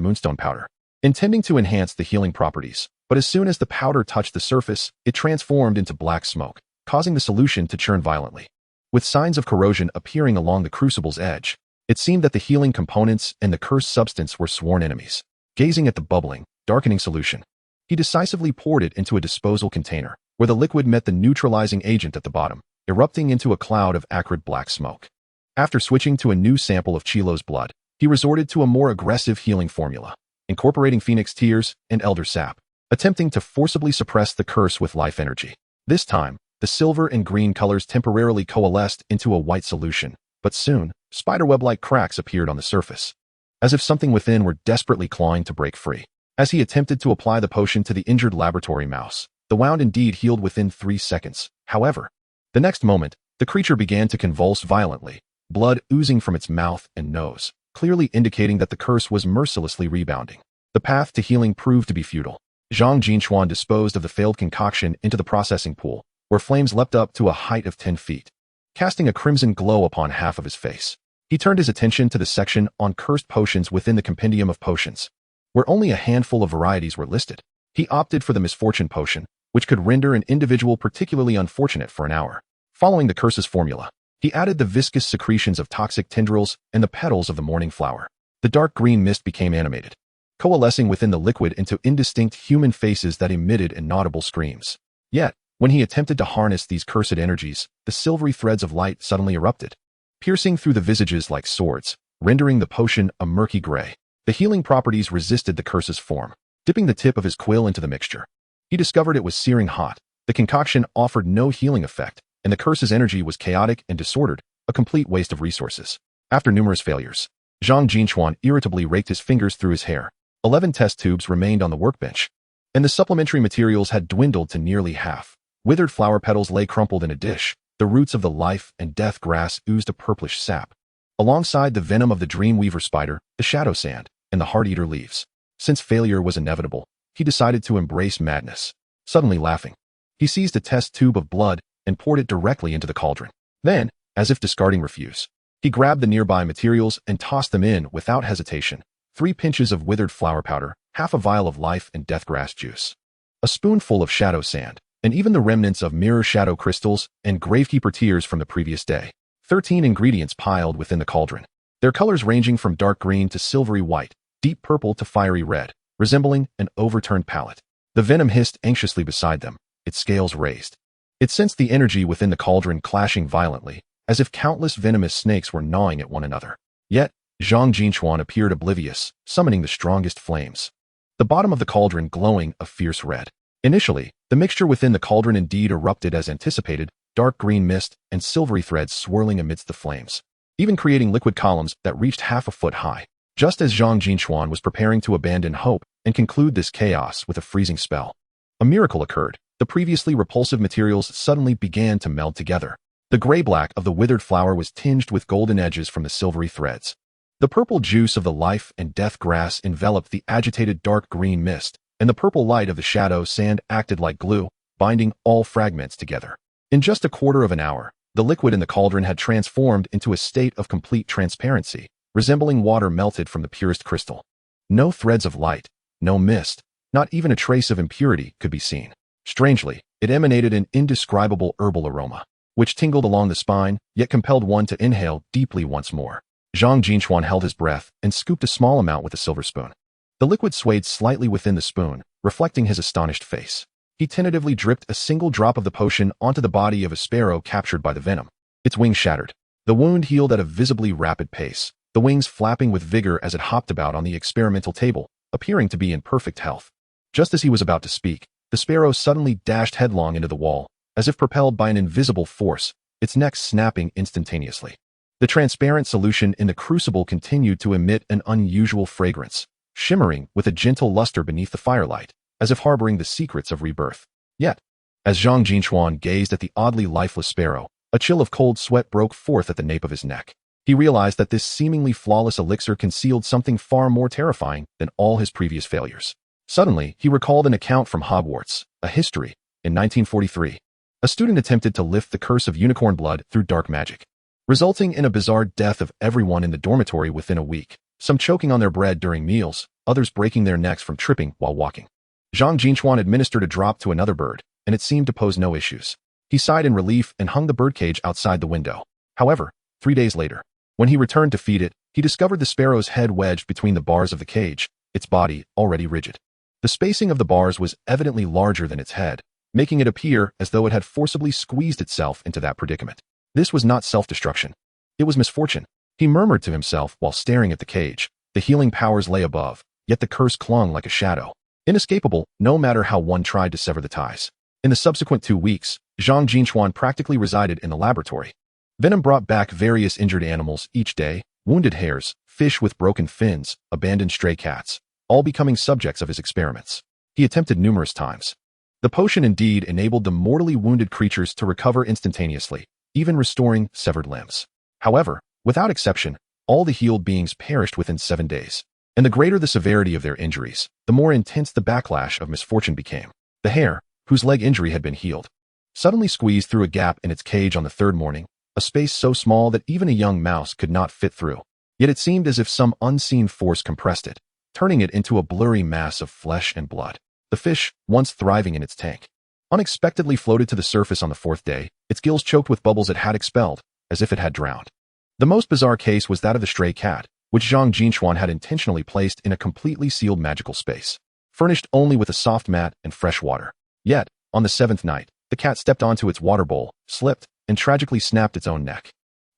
moonstone powder, intending to enhance the healing properties, but as soon as the powder touched the surface, it transformed into black smoke, causing the solution to churn violently. With signs of corrosion appearing along the crucible's edge, it seemed that the healing components and the cursed substance were sworn enemies. Gazing at the bubbling, darkening solution, he decisively poured it into a disposal container, where the liquid met the neutralizing agent at the bottom, erupting into a cloud of acrid black smoke. After switching to a new sample of Chilo's blood, he resorted to a more aggressive healing formula, incorporating phoenix tears and elder sap, attempting to forcibly suppress the curse with life energy. This time, the silver and green colors temporarily coalesced into a white solution, but soon, spiderweb-like cracks appeared on the surface, as if something within were desperately clawing to break free. As he attempted to apply the potion to the injured laboratory mouse, the wound indeed healed within 3 seconds. However, the next moment, the creature began to convulse violently, blood oozing from its mouth and nose, clearly indicating that the curse was mercilessly rebounding. The path to healing proved to be futile. Zhang Jin Chuan disposed of the failed concoction into the processing pool, where flames leapt up to a height of 10 feet, casting a crimson glow upon half of his face. He turned his attention to the section on cursed potions within the Compendium of Potions, where only a handful of varieties were listed. He opted for the Misfortune Potion, which could render an individual particularly unfortunate for an hour. Following the curse's formula, he added the viscous secretions of toxic tendrils and the petals of the morning flower. The dark green mist became animated, coalescing within the liquid into indistinct human faces that emitted inaudible screams. Yet, when he attempted to harness these cursed energies, the silvery threads of light suddenly erupted, piercing through the visages like swords, rendering the potion a murky gray. The healing properties resisted the curse's form. Dipping the tip of his quill into the mixture, he discovered it was searing hot. The concoction offered no healing effect, and the curse's energy was chaotic and disordered, a complete waste of resources. After numerous failures, Zhang Jin Chuan irritably raked his fingers through his hair. 11 test tubes remained on the workbench, and the supplementary materials had dwindled to nearly half. Withered flower petals lay crumpled in a dish. The roots of the life and death grass oozed a purplish sap, alongside the venom of the dreamweaver spider, the shadow sand, and the heart-eater leaves. Since failure was inevitable, he decided to embrace madness. Suddenly laughing, he seized a test tube of blood and poured it directly into the cauldron. Then, as if discarding refuse, he grabbed the nearby materials and tossed them in without hesitation. 3 pinches of withered flower powder, half a vial of life and death grass juice, a spoonful of shadow sand, and even the remnants of mirror shadow crystals and gravekeeper tears from the previous day. 13 ingredients piled within the cauldron, their colors ranging from dark green to silvery white, deep purple to fiery red, resembling an overturned palette. The venom hissed anxiously beside them, its scales raised. It sensed the energy within the cauldron clashing violently, as if countless venomous snakes were gnawing at one another. Yet, Zhang Jin Chuan appeared oblivious, summoning the strongest flames. The bottom of the cauldron glowing a fierce red. Initially, the mixture within the cauldron indeed erupted as anticipated, dark green mist and silvery threads swirling amidst the flames, even creating liquid columns that reached half a foot high. Just as Zhang Jin Chuan was preparing to abandon hope and conclude this chaos with a freezing spell, a miracle occurred. The previously repulsive materials suddenly began to meld together. The gray-black of the withered flower was tinged with golden edges from the silvery threads. The purple juice of the life and death grass enveloped the agitated dark green mist, and the purple light of the shadow sand acted like glue, binding all fragments together. In just a quarter of an hour, the liquid in the cauldron had transformed into a state of complete transparency, resembling water melted from the purest crystal. No threads of light, no mist, not even a trace of impurity could be seen. Strangely, it emanated an indescribable herbal aroma, which tingled along the spine, yet compelled one to inhale deeply once more. Zhang Jin Chuan held his breath and scooped a small amount with a silver spoon. The liquid swayed slightly within the spoon, reflecting his astonished face. He tentatively dripped a single drop of the potion onto the body of a sparrow captured by the venom. Its wings shattered. The wound healed at a visibly rapid pace, the wings flapping with vigor as it hopped about on the experimental table, appearing to be in perfect health. Just as he was about to speak, the sparrow suddenly dashed headlong into the wall, as if propelled by an invisible force, its neck snapping instantaneously. The transparent solution in the crucible continued to emit an unusual fragrance, shimmering with a gentle luster beneath the firelight, as if harboring the secrets of rebirth. Yet, as Zhang Jin Chuan gazed at the oddly lifeless sparrow, a chill of cold sweat broke forth at the nape of his neck. He realized that this seemingly flawless elixir concealed something far more terrifying than all his previous failures. Suddenly, he recalled an account from Hogwarts, a history. In 1943, a student attempted to lift the curse of unicorn blood through dark magic, resulting in a bizarre death of everyone in the dormitory within a week, some choking on their bread during meals, others breaking their necks from tripping while walking. Zhang Jin Chuan administered a drop to another bird, and it seemed to pose no issues. He sighed in relief and hung the birdcage outside the window. However, 3 days later, when he returned to feed it, he discovered the sparrow's head wedged between the bars of the cage, its body already rigid. The spacing of the bars was evidently larger than its head, making it appear as though it had forcibly squeezed itself into that predicament. This was not self-destruction. It was misfortune. He murmured to himself while staring at the cage. The healing powers lay above, yet the curse clung like a shadow, inescapable no matter how one tried to sever the ties. In the subsequent 2 weeks, Zhang Jin Chuan practically resided in the laboratory. Venom brought back various injured animals each day, wounded hares, fish with broken fins, abandoned stray cats, all becoming subjects of his experiments. He attempted numerous times. The potion indeed enabled the mortally wounded creatures to recover instantaneously, even restoring severed limbs. However, without exception, all the healed beings perished within 7 days. And the greater the severity of their injuries, the more intense the backlash of misfortune became. The hare, whose leg injury had been healed, suddenly squeezed through a gap in its cage on the 3rd morning, a space so small that even a young mouse could not fit through. Yet it seemed as if some unseen force compressed it, turning it into a blurry mass of flesh and blood. The fish, once thriving in its tank, unexpectedly floated to the surface on the 4th day, its gills choked with bubbles it had expelled, as if it had drowned. The most bizarre case was that of the stray cat, which Zhang Jin Chuan had intentionally placed in a completely sealed magical space, furnished only with a soft mat and fresh water. Yet, on the 7th night, the cat stepped onto its water bowl, slipped, and tragically snapped its own neck.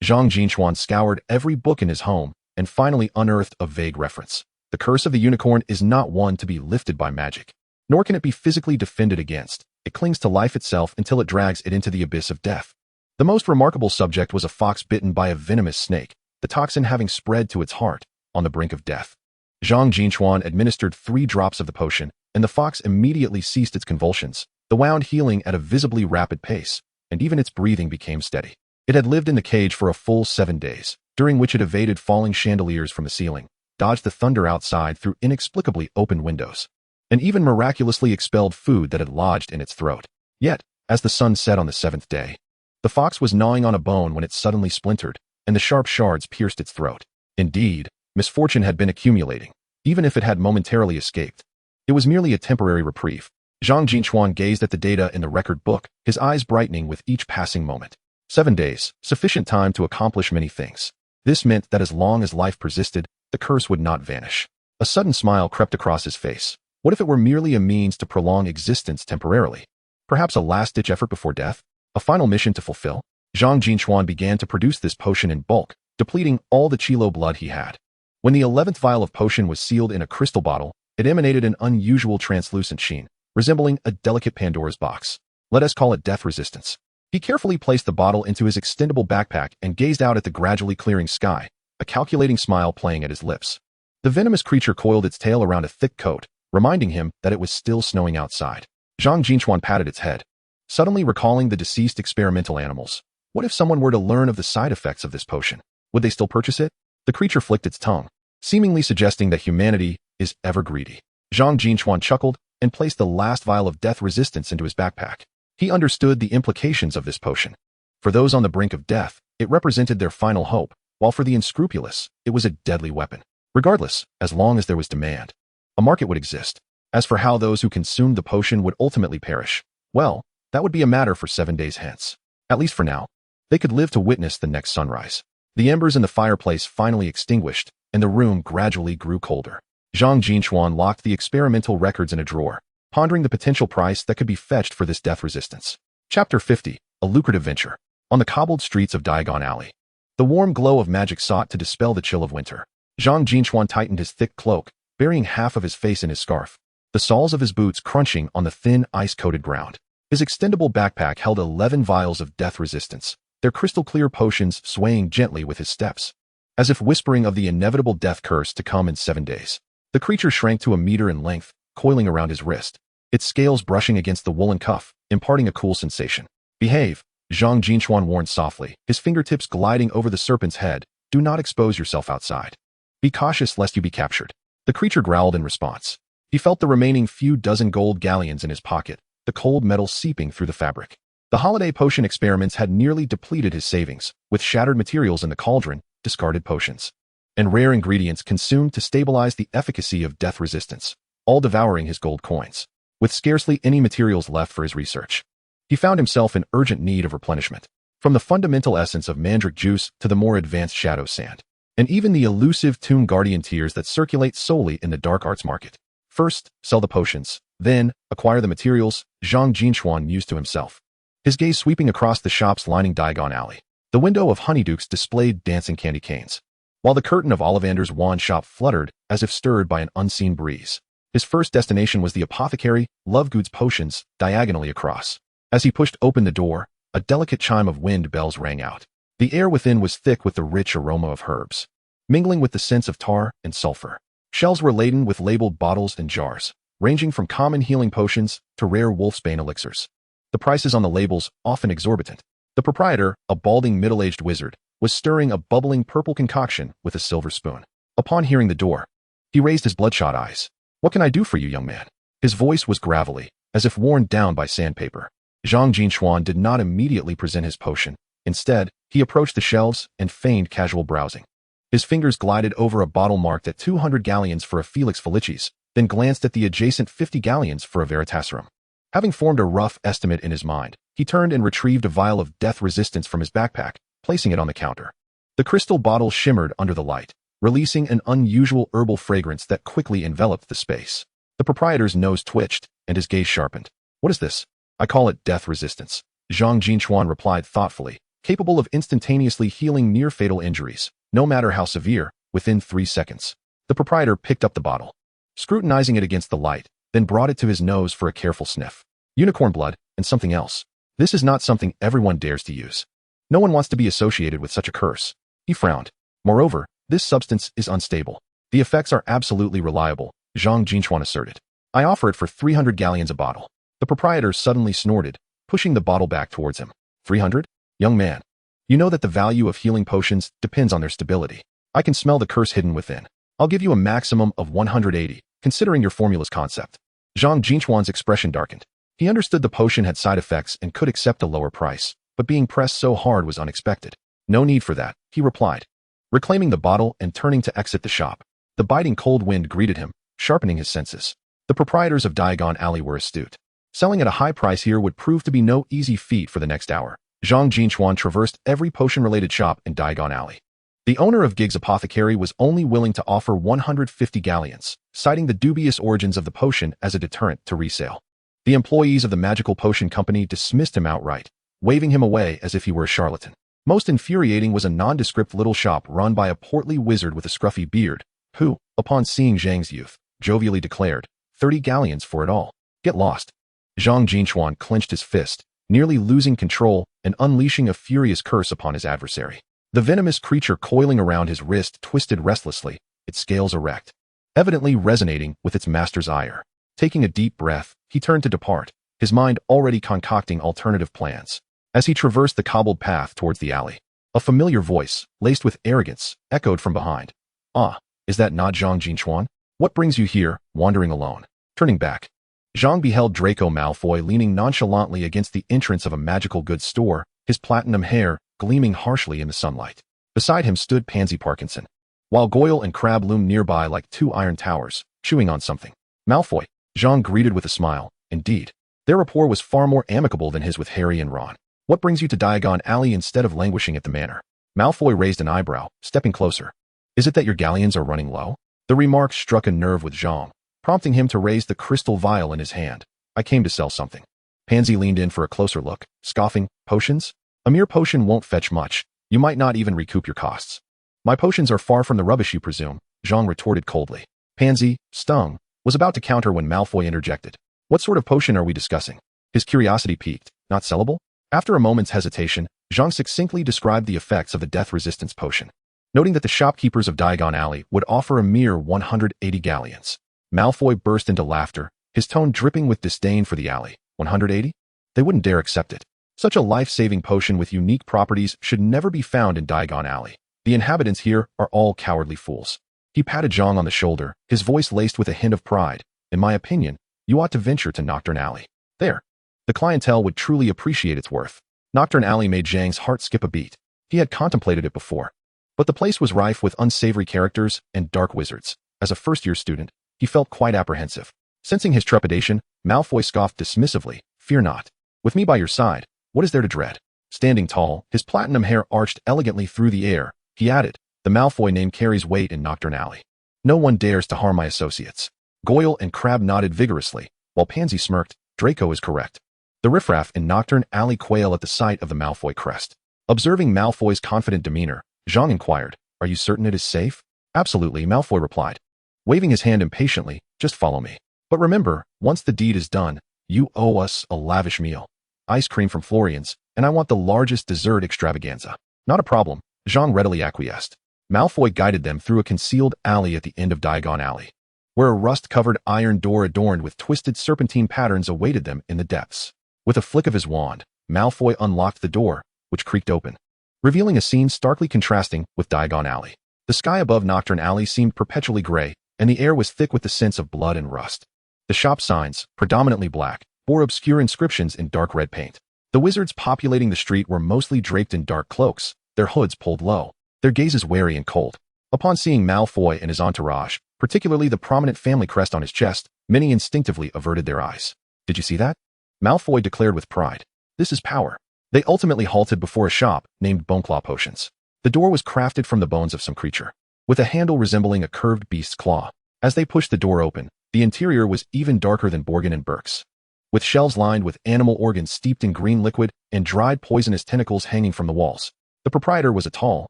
Zhang Jin Chuan scoured every book in his home and finally unearthed a vague reference. The curse of the unicorn is not one to be lifted by magic, nor can it be physically defended against. It clings to life itself until it drags it into the abyss of death. The most remarkable subject was a fox bitten by a venomous snake, the toxin having spread to its heart, on the brink of death. Zhang Jin Chuan administered 3 drops of the potion, and the fox immediately ceased its convulsions, the wound healing at a visibly rapid pace, and even its breathing became steady. It had lived in the cage for a full 7 days, during which it evaded falling chandeliers from the ceiling, dodged the thunder outside through inexplicably open windows, and even miraculously expelled food that had lodged in its throat. Yet, as the sun set on the 7th day, the fox was gnawing on a bone when it suddenly splintered, and the sharp shards pierced its throat. Indeed, misfortune had been accumulating, even if it had momentarily escaped. It was merely a temporary reprieve. Zhang Jin Chuan gazed at the data in the record book, his eyes brightening with each passing moment. 7 days, sufficient time to accomplish many things. This meant that as long as life persisted, the curse would not vanish. A sudden smile crept across his face. What if it were merely a means to prolong existence temporarily? Perhaps a last-ditch effort before death? A final mission to fulfill? Zhang Jin Chuan began to produce this potion in bulk, depleting all the Chilo blood he had. When the 11th vial of potion was sealed in a crystal bottle, it emanated an unusual translucent sheen, resembling a delicate Pandora's box. Let us call it death resistance. He carefully placed the bottle into his extendable backpack and gazed out at the gradually clearing sky, a calculating smile playing at his lips. The venomous creature coiled its tail around a thick coat, reminding him that it was still snowing outside. Zhang Jin Chuan patted its head, suddenly recalling the deceased experimental animals. What if someone were to learn of the side effects of this potion? Would they still purchase it? The creature flicked its tongue, seemingly suggesting that humanity is ever greedy. Zhang Jin Chuan chuckled and placed the last vial of death resistance into his backpack. He understood the implications of this potion. For those on the brink of death, it represented their final hope, while for the unscrupulous, it was a deadly weapon. Regardless, as long as there was demand, a market would exist. As for how those who consumed the potion would ultimately perish, well, that would be a matter for 7 days hence. At least for now. They could live to witness the next sunrise. The embers in the fireplace finally extinguished, and the room gradually grew colder. Zhang Jin Chuan locked the experimental records in a drawer, pondering the potential price that could be fetched for this death resistance. Chapter 50, A Lucrative Venture. On the cobbled streets of Diagon Alley. The warm glow of magic sought to dispel the chill of winter. Zhang Jin Chuan tightened his thick cloak, burying half of his face in his scarf, the soles of his boots crunching on the thin, ice-coated ground. His extendable backpack held 11 vials of death resistance, their crystal-clear potions swaying gently with his steps, as if whispering of the inevitable death curse to come in 7 days. The creature shrank to a meter in length, coiling around his wrist, its scales brushing against the woolen cuff, imparting a cool sensation. Behave, Zhang Jin Chuan warned softly, his fingertips gliding over the serpent's head. Do not expose yourself outside. Be cautious lest you be captured. The creature growled in response. He felt the remaining few dozen gold galleons in his pocket, the cold metal seeping through the fabric. The holiday potion experiments had nearly depleted his savings, with shattered materials in the cauldron, discarded potions, and rare ingredients consumed to stabilize the efficacy of death resistance, all devouring his gold coins. With scarcely any materials left for his research, he found himself in urgent need of replenishment. From the fundamental essence of mandrake juice to the more advanced shadow sand, and even the elusive Tomb Guardian tears that circulate solely in the dark arts market. First, sell the potions, then, acquire the materials, Zhang Jin Chuan mused to himself, his gaze sweeping across the shops lining Diagon Alley. The window of Honeydukes displayed dancing candy canes, while the curtain of Ollivander's wand shop fluttered as if stirred by an unseen breeze. His first destination was the apothecary, Lovegoods Potions, diagonally across. As he pushed open the door, a delicate chime of wind bells rang out. The air within was thick with the rich aroma of herbs, mingling with the scents of tar and sulfur. Shelves were laden with labeled bottles and jars, ranging from common healing potions to rare wolfsbane elixirs. The prices on the labels often exorbitant. The proprietor, a balding middle-aged wizard, was stirring a bubbling purple concoction with a silver spoon. Upon hearing the door, he raised his bloodshot eyes. What can I do for you, young man? His voice was gravelly, as if worn down by sandpaper. Zhang Jin Chuan did not immediately present his potion. Instead, he approached the shelves and feigned casual browsing. His fingers glided over a bottle marked at 200 galleons for a Felix Felicis, then glanced at the adjacent 50 galleons for a Veritaserum. Having formed a rough estimate in his mind, he turned and retrieved a vial of death resistance from his backpack, placing it on the counter. The crystal bottle shimmered under the light, releasing an unusual herbal fragrance that quickly enveloped the space. The proprietor's nose twitched, and his gaze sharpened. What is this? I call it death resistance, Zhang Jin Chuan replied thoughtfully, capable of instantaneously healing near-fatal injuries, no matter how severe, within 3 seconds. The proprietor picked up the bottle, scrutinizing it against the light, then brought it to his nose for a careful sniff. Unicorn blood, and something else. This is not something everyone dares to use. No one wants to be associated with such a curse. He frowned. Moreover, this substance is unstable. The effects are absolutely reliable, Zhang Jin Chuan asserted. I offer it for 300 galleons a bottle. The proprietor suddenly snorted, pushing the bottle back towards him. 300? Young man, you know that the value of healing potions depends on their stability. I can smell the curse hidden within. I'll give you a maximum of 180, considering your formula's concept. Zhang Jin Chuan's expression darkened. He understood the potion had side effects and could accept a lower price, but being pressed so hard was unexpected. No need for that, he replied, reclaiming the bottle and turning to exit the shop. The biting cold wind greeted him, sharpening his senses. The proprietors of Diagon Alley were astute. Selling at a high price here would prove to be no easy feat for the next hour. Zhang Jin Chuan traversed every potion-related shop in Diagon Alley. The owner of Gig's Apothecary was only willing to offer 150 galleons, citing the dubious origins of the potion as a deterrent to resale. The employees of the magical potion company dismissed him outright, waving him away as if he were a charlatan. Most infuriating was a nondescript little shop run by a portly wizard with a scruffy beard, who, upon seeing Zhang's youth, jovially declared, 30 galleons for it all. Get lost. Zhang Jin Chuan clenched his fist, nearly losing control and unleashing a furious curse upon his adversary. The venomous creature coiling around his wrist twisted restlessly, its scales erect, evidently resonating with its master's ire. Taking a deep breath, he turned to depart, his mind already concocting alternative plans. As he traversed the cobbled path towards the alley, a familiar voice, laced with arrogance, echoed from behind. Ah, is that not Zhang Jin Chuan? What brings you here, wandering alone? Turning back, Zhang beheld Draco Malfoy leaning nonchalantly against the entrance of a magical goods store, his platinum hair gleaming harshly in the sunlight. Beside him stood Pansy Parkinson, while Goyle and Crabbe loomed nearby like two iron towers, chewing on something. Malfoy, Zhang greeted with a smile. Indeed, their rapport was far more amicable than his with Harry and Ron. What brings you to Diagon Alley instead of languishing at the manor? Malfoy raised an eyebrow, stepping closer. Is it that your galleons are running low? The remark struck a nerve with Zhang, prompting him to raise the crystal vial in his hand. I came to sell something. Pansy leaned in for a closer look, scoffing, potions? A mere potion won't fetch much. You might not even recoup your costs. My potions are far from the rubbish you presume, Zhang retorted coldly. Pansy, stung, was about to counter when Malfoy interjected. What sort of potion are we discussing? His curiosity piqued. Not sellable? After a moment's hesitation, Zhang succinctly described the effects of the death resistance potion, noting that the shopkeepers of Diagon Alley would offer a mere 180 galleons. Malfoy burst into laughter, his tone dripping with disdain for the alley. 180? They wouldn't dare accept it. Such a life-saving potion with unique properties should never be found in Diagon Alley. The inhabitants here are all cowardly fools. He patted Zhang on the shoulder, his voice laced with a hint of pride. In my opinion, you ought to venture to Nocturne Alley. There. The clientele would truly appreciate its worth. Nocturne Alley made Zhang's heart skip a beat. He had contemplated it before, but the place was rife with unsavory characters and dark wizards. As a first-year student, he felt quite apprehensive. Sensing his trepidation, Malfoy scoffed dismissively. Fear not. With me by your side, what is there to dread? Standing tall, his platinum hair arched elegantly through the air, he added, the Malfoy name carries weight in Nocturne Alley. No one dares to harm my associates. Goyle and Crabbe nodded vigorously, while Pansy smirked. Draco is correct. The riffraff in Nocturne Alley quail at the sight of the Malfoy crest. Observing Malfoy's confident demeanor, Zhang inquired, are you certain it is safe? Absolutely, Malfoy replied, waving his hand impatiently, just follow me. But remember, once the deed is done, you owe us a lavish meal. Ice cream from Florian's, and I want the largest dessert extravaganza. Not a problem, Zhang readily acquiesced. Malfoy guided them through a concealed alley at the end of Diagon Alley, where a rust-covered iron door adorned with twisted serpentine patterns awaited them in the depths. With a flick of his wand, Malfoy unlocked the door, which creaked open, revealing a scene starkly contrasting with Diagon Alley. The sky above Nocturne Alley seemed perpetually gray, and the air was thick with the scents of blood and rust. The shop signs, predominantly black, bore obscure inscriptions in dark red paint. The wizards populating the street were mostly draped in dark cloaks, their hoods pulled low, their gazes wary and cold. Upon seeing Malfoy and his entourage, particularly the prominent family crest on his chest, many instinctively averted their eyes. Did you see that? Malfoy declared with pride. This is power. They ultimately halted before a shop named Boneclaw Potions. The door was crafted from the bones of some creature, with a handle resembling a curved beast's claw. As they pushed the door open, the interior was even darker than Borgin and Burke's, with shelves lined with animal organs steeped in green liquid and dried poisonous tentacles hanging from the walls. The proprietor was a tall,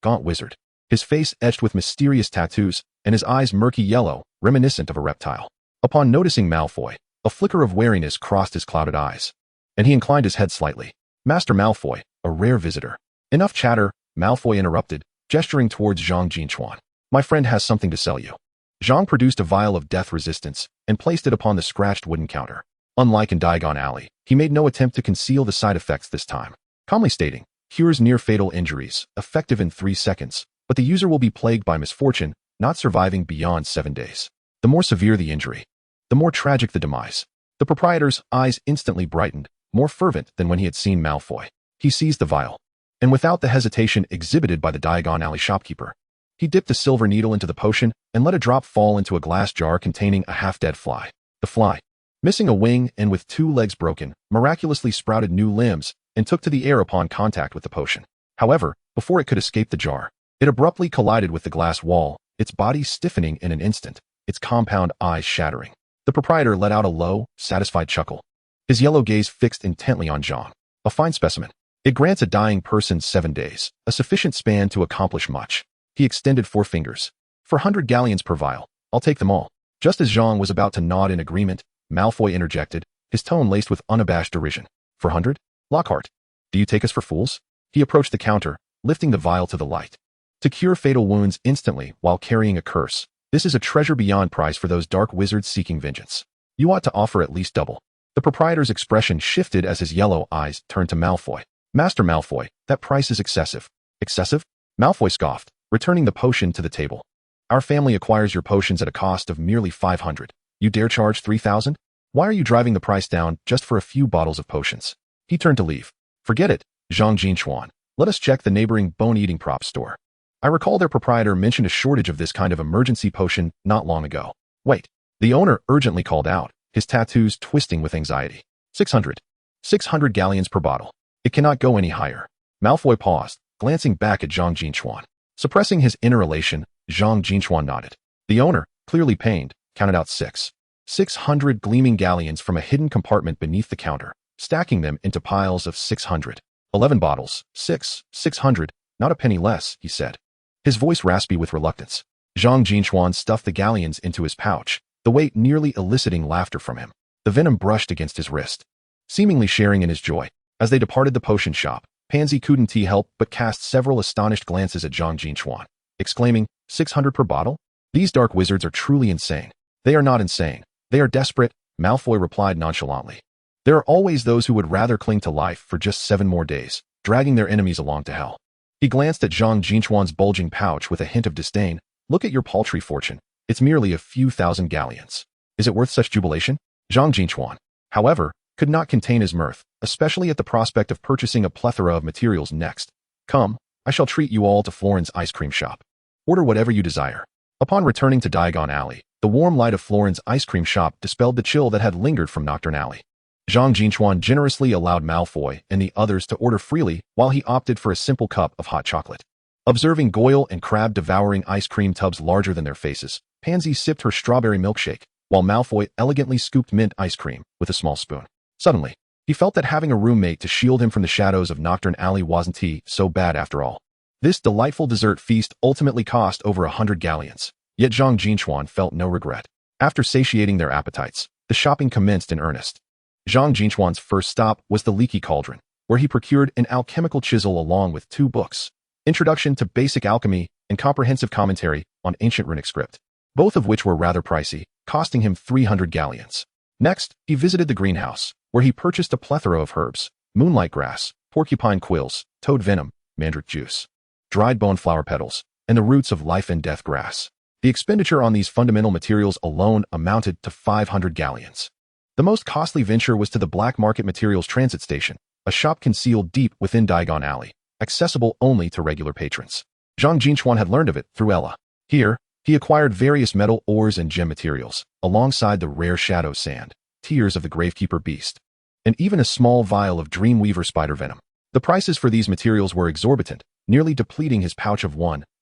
gaunt wizard, his face etched with mysterious tattoos and his eyes murky yellow, reminiscent of a reptile. Upon noticing Malfoy, a flicker of wariness crossed his clouded eyes, and he inclined his head slightly. Master Malfoy, a rare visitor. Enough chatter, Malfoy interrupted, gesturing towards Zhang Jin Chuan. My friend has something to sell you. Zhang produced a vial of death resistance and placed it upon the scratched wooden counter. Unlike in Diagon Alley, he made no attempt to conceal the side effects this time, calmly stating, cures near-fatal injuries, effective in 3 seconds, but the user will be plagued by misfortune, not surviving beyond 7 days. The more severe the injury, the more tragic the demise. The proprietor's eyes instantly brightened, more fervent than when he had seen Malfoy. He seized the vial, and without the hesitation exhibited by the Diagon Alley shopkeeper, he dipped a silver needle into the potion and let a drop fall into a glass jar containing a half-dead fly. The fly, missing a wing and with 2 legs broken, miraculously sprouted new limbs and took to the air upon contact with the potion. However, before it could escape the jar, it abruptly collided with the glass wall, its body stiffening in an instant, its compound eyes shattering. The proprietor let out a low, satisfied chuckle, his yellow gaze fixed intently on Zhang. A fine specimen. It grants a dying person 7 days, a sufficient span to accomplish much. He extended 4 fingers. For 100 galleons per vial, I'll take them all. Just as Zhang was about to nod in agreement, Malfoy interjected, his tone laced with unabashed derision. For 100? Lockhart, do you take us for fools? He approached the counter, lifting the vial to the light. To cure fatal wounds instantly while carrying a curse, this is a treasure beyond price for those dark wizards seeking vengeance. You ought to offer at least double. The proprietor's expression shifted as his yellow eyes turned to Malfoy. Master Malfoy, that price is excessive. Excessive? Malfoy scoffed, returning the potion to the table. Our family acquires your potions at a cost of merely 500. You dare charge 3,000? Why are you driving the price down just for a few bottles of potions? He turned to leave. Forget it, Zhang Jin Chuan. Let us check the neighboring bone-eating prop store. I recall their proprietor mentioned a shortage of this kind of emergency potion not long ago. Wait. The owner urgently called out, his tattoos twisting with anxiety. 600. 600 galleons per bottle. It cannot go any higher. Malfoy paused, glancing back at Zhang Jin Chuan. Suppressing his inner elation, Zhang Jin Chuan nodded. The owner, clearly pained, counted out 600 gleaming galleons from a hidden compartment beneath the counter, stacking them into piles of 600. 11 bottles. 600. Not a penny less, he said. His voice raspy with reluctance. Zhang Jin Chuan stuffed the galleons into his pouch, the weight nearly eliciting laughter from him. The venom brushed against his wrist. Seemingly sharing in his joy, as they departed the potion shop, Pansy couldn't help but cast several astonished glances at Zhang Jin Chuan, exclaiming, 600 per bottle? These dark wizards are truly insane. They are not insane. They are desperate, Malfoy replied nonchalantly. There are always those who would rather cling to life for just 7 more days, dragging their enemies along to hell. He glanced at Zhang Jin Chuan's bulging pouch with a hint of disdain. Look at your paltry fortune. It's merely a few thousand galleons. Is it worth such jubilation? Zhang Jin Chuan, however, could not contain his mirth, especially at the prospect of purchasing a plethora of materials next. Come, I shall treat you all to Florin's ice cream shop. Order whatever you desire. Upon returning to Diagon Alley, the warm light of Florin's ice cream shop dispelled the chill that had lingered from Nocturne Alley. Zhang Jin Chuan generously allowed Malfoy and the others to order freely while he opted for a simple cup of hot chocolate. Observing Goyle and Crabbe devouring ice cream tubs larger than their faces, Pansy sipped her strawberry milkshake, while Malfoy elegantly scooped mint ice cream with a small spoon. Suddenly, he felt that having a roommate to shield him from the shadows of Nocturne Alley wasn't so bad after all. This delightful dessert feast ultimately cost over 100 galleons, yet Zhang Jin Chuan felt no regret. After satiating their appetites, the shopping commenced in earnest. Zhang Jin Chuan's first stop was the Leaky Cauldron, where he procured an alchemical chisel along with 2 books, Introduction to Basic Alchemy and Comprehensive Commentary on Ancient Runic Script, both of which were rather pricey, costing him 300 galleons. Next, he visited the greenhouse, where he purchased a plethora of herbs, moonlight grass, porcupine quills, toad venom, mandrake juice, dried bone flower petals, and the roots of life and death grass. The expenditure on these fundamental materials alone amounted to 500 galleons. The most costly venture was to the Black Market Materials Transit Station, a shop concealed deep within Diagon Alley, accessible only to regular patrons. Zhang Jin Chuan had learned of it through Ella. Here, he acquired various metal ores and gem materials, alongside the rare shadow sand, tears of the Gravekeeper beast, and even a small vial of Dreamweaver spider venom. The prices for these materials were exorbitant, nearly depleting his pouch of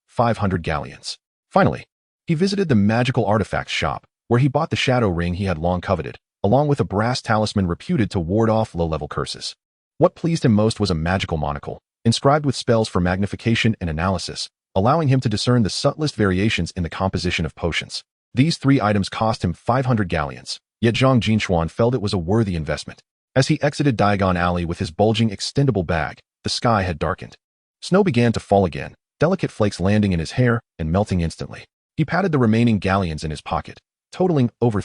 500 galleons. Finally, he visited the magical artifacts shop, where he bought the shadow ring he had long coveted, along with a brass talisman reputed to ward off low-level curses. What pleased him most was a magical monocle, inscribed with spells for magnification and analysis, allowing him to discern the subtlest variations in the composition of potions. These 3 items cost him 500 galleons, yet Zhang Jin Chuan felt it was a worthy investment. As he exited Diagon Alley with his bulging extendable bag, the sky had darkened. Snow began to fall again, delicate flakes landing in his hair and melting instantly. He patted the remaining galleons in his pocket, totaling over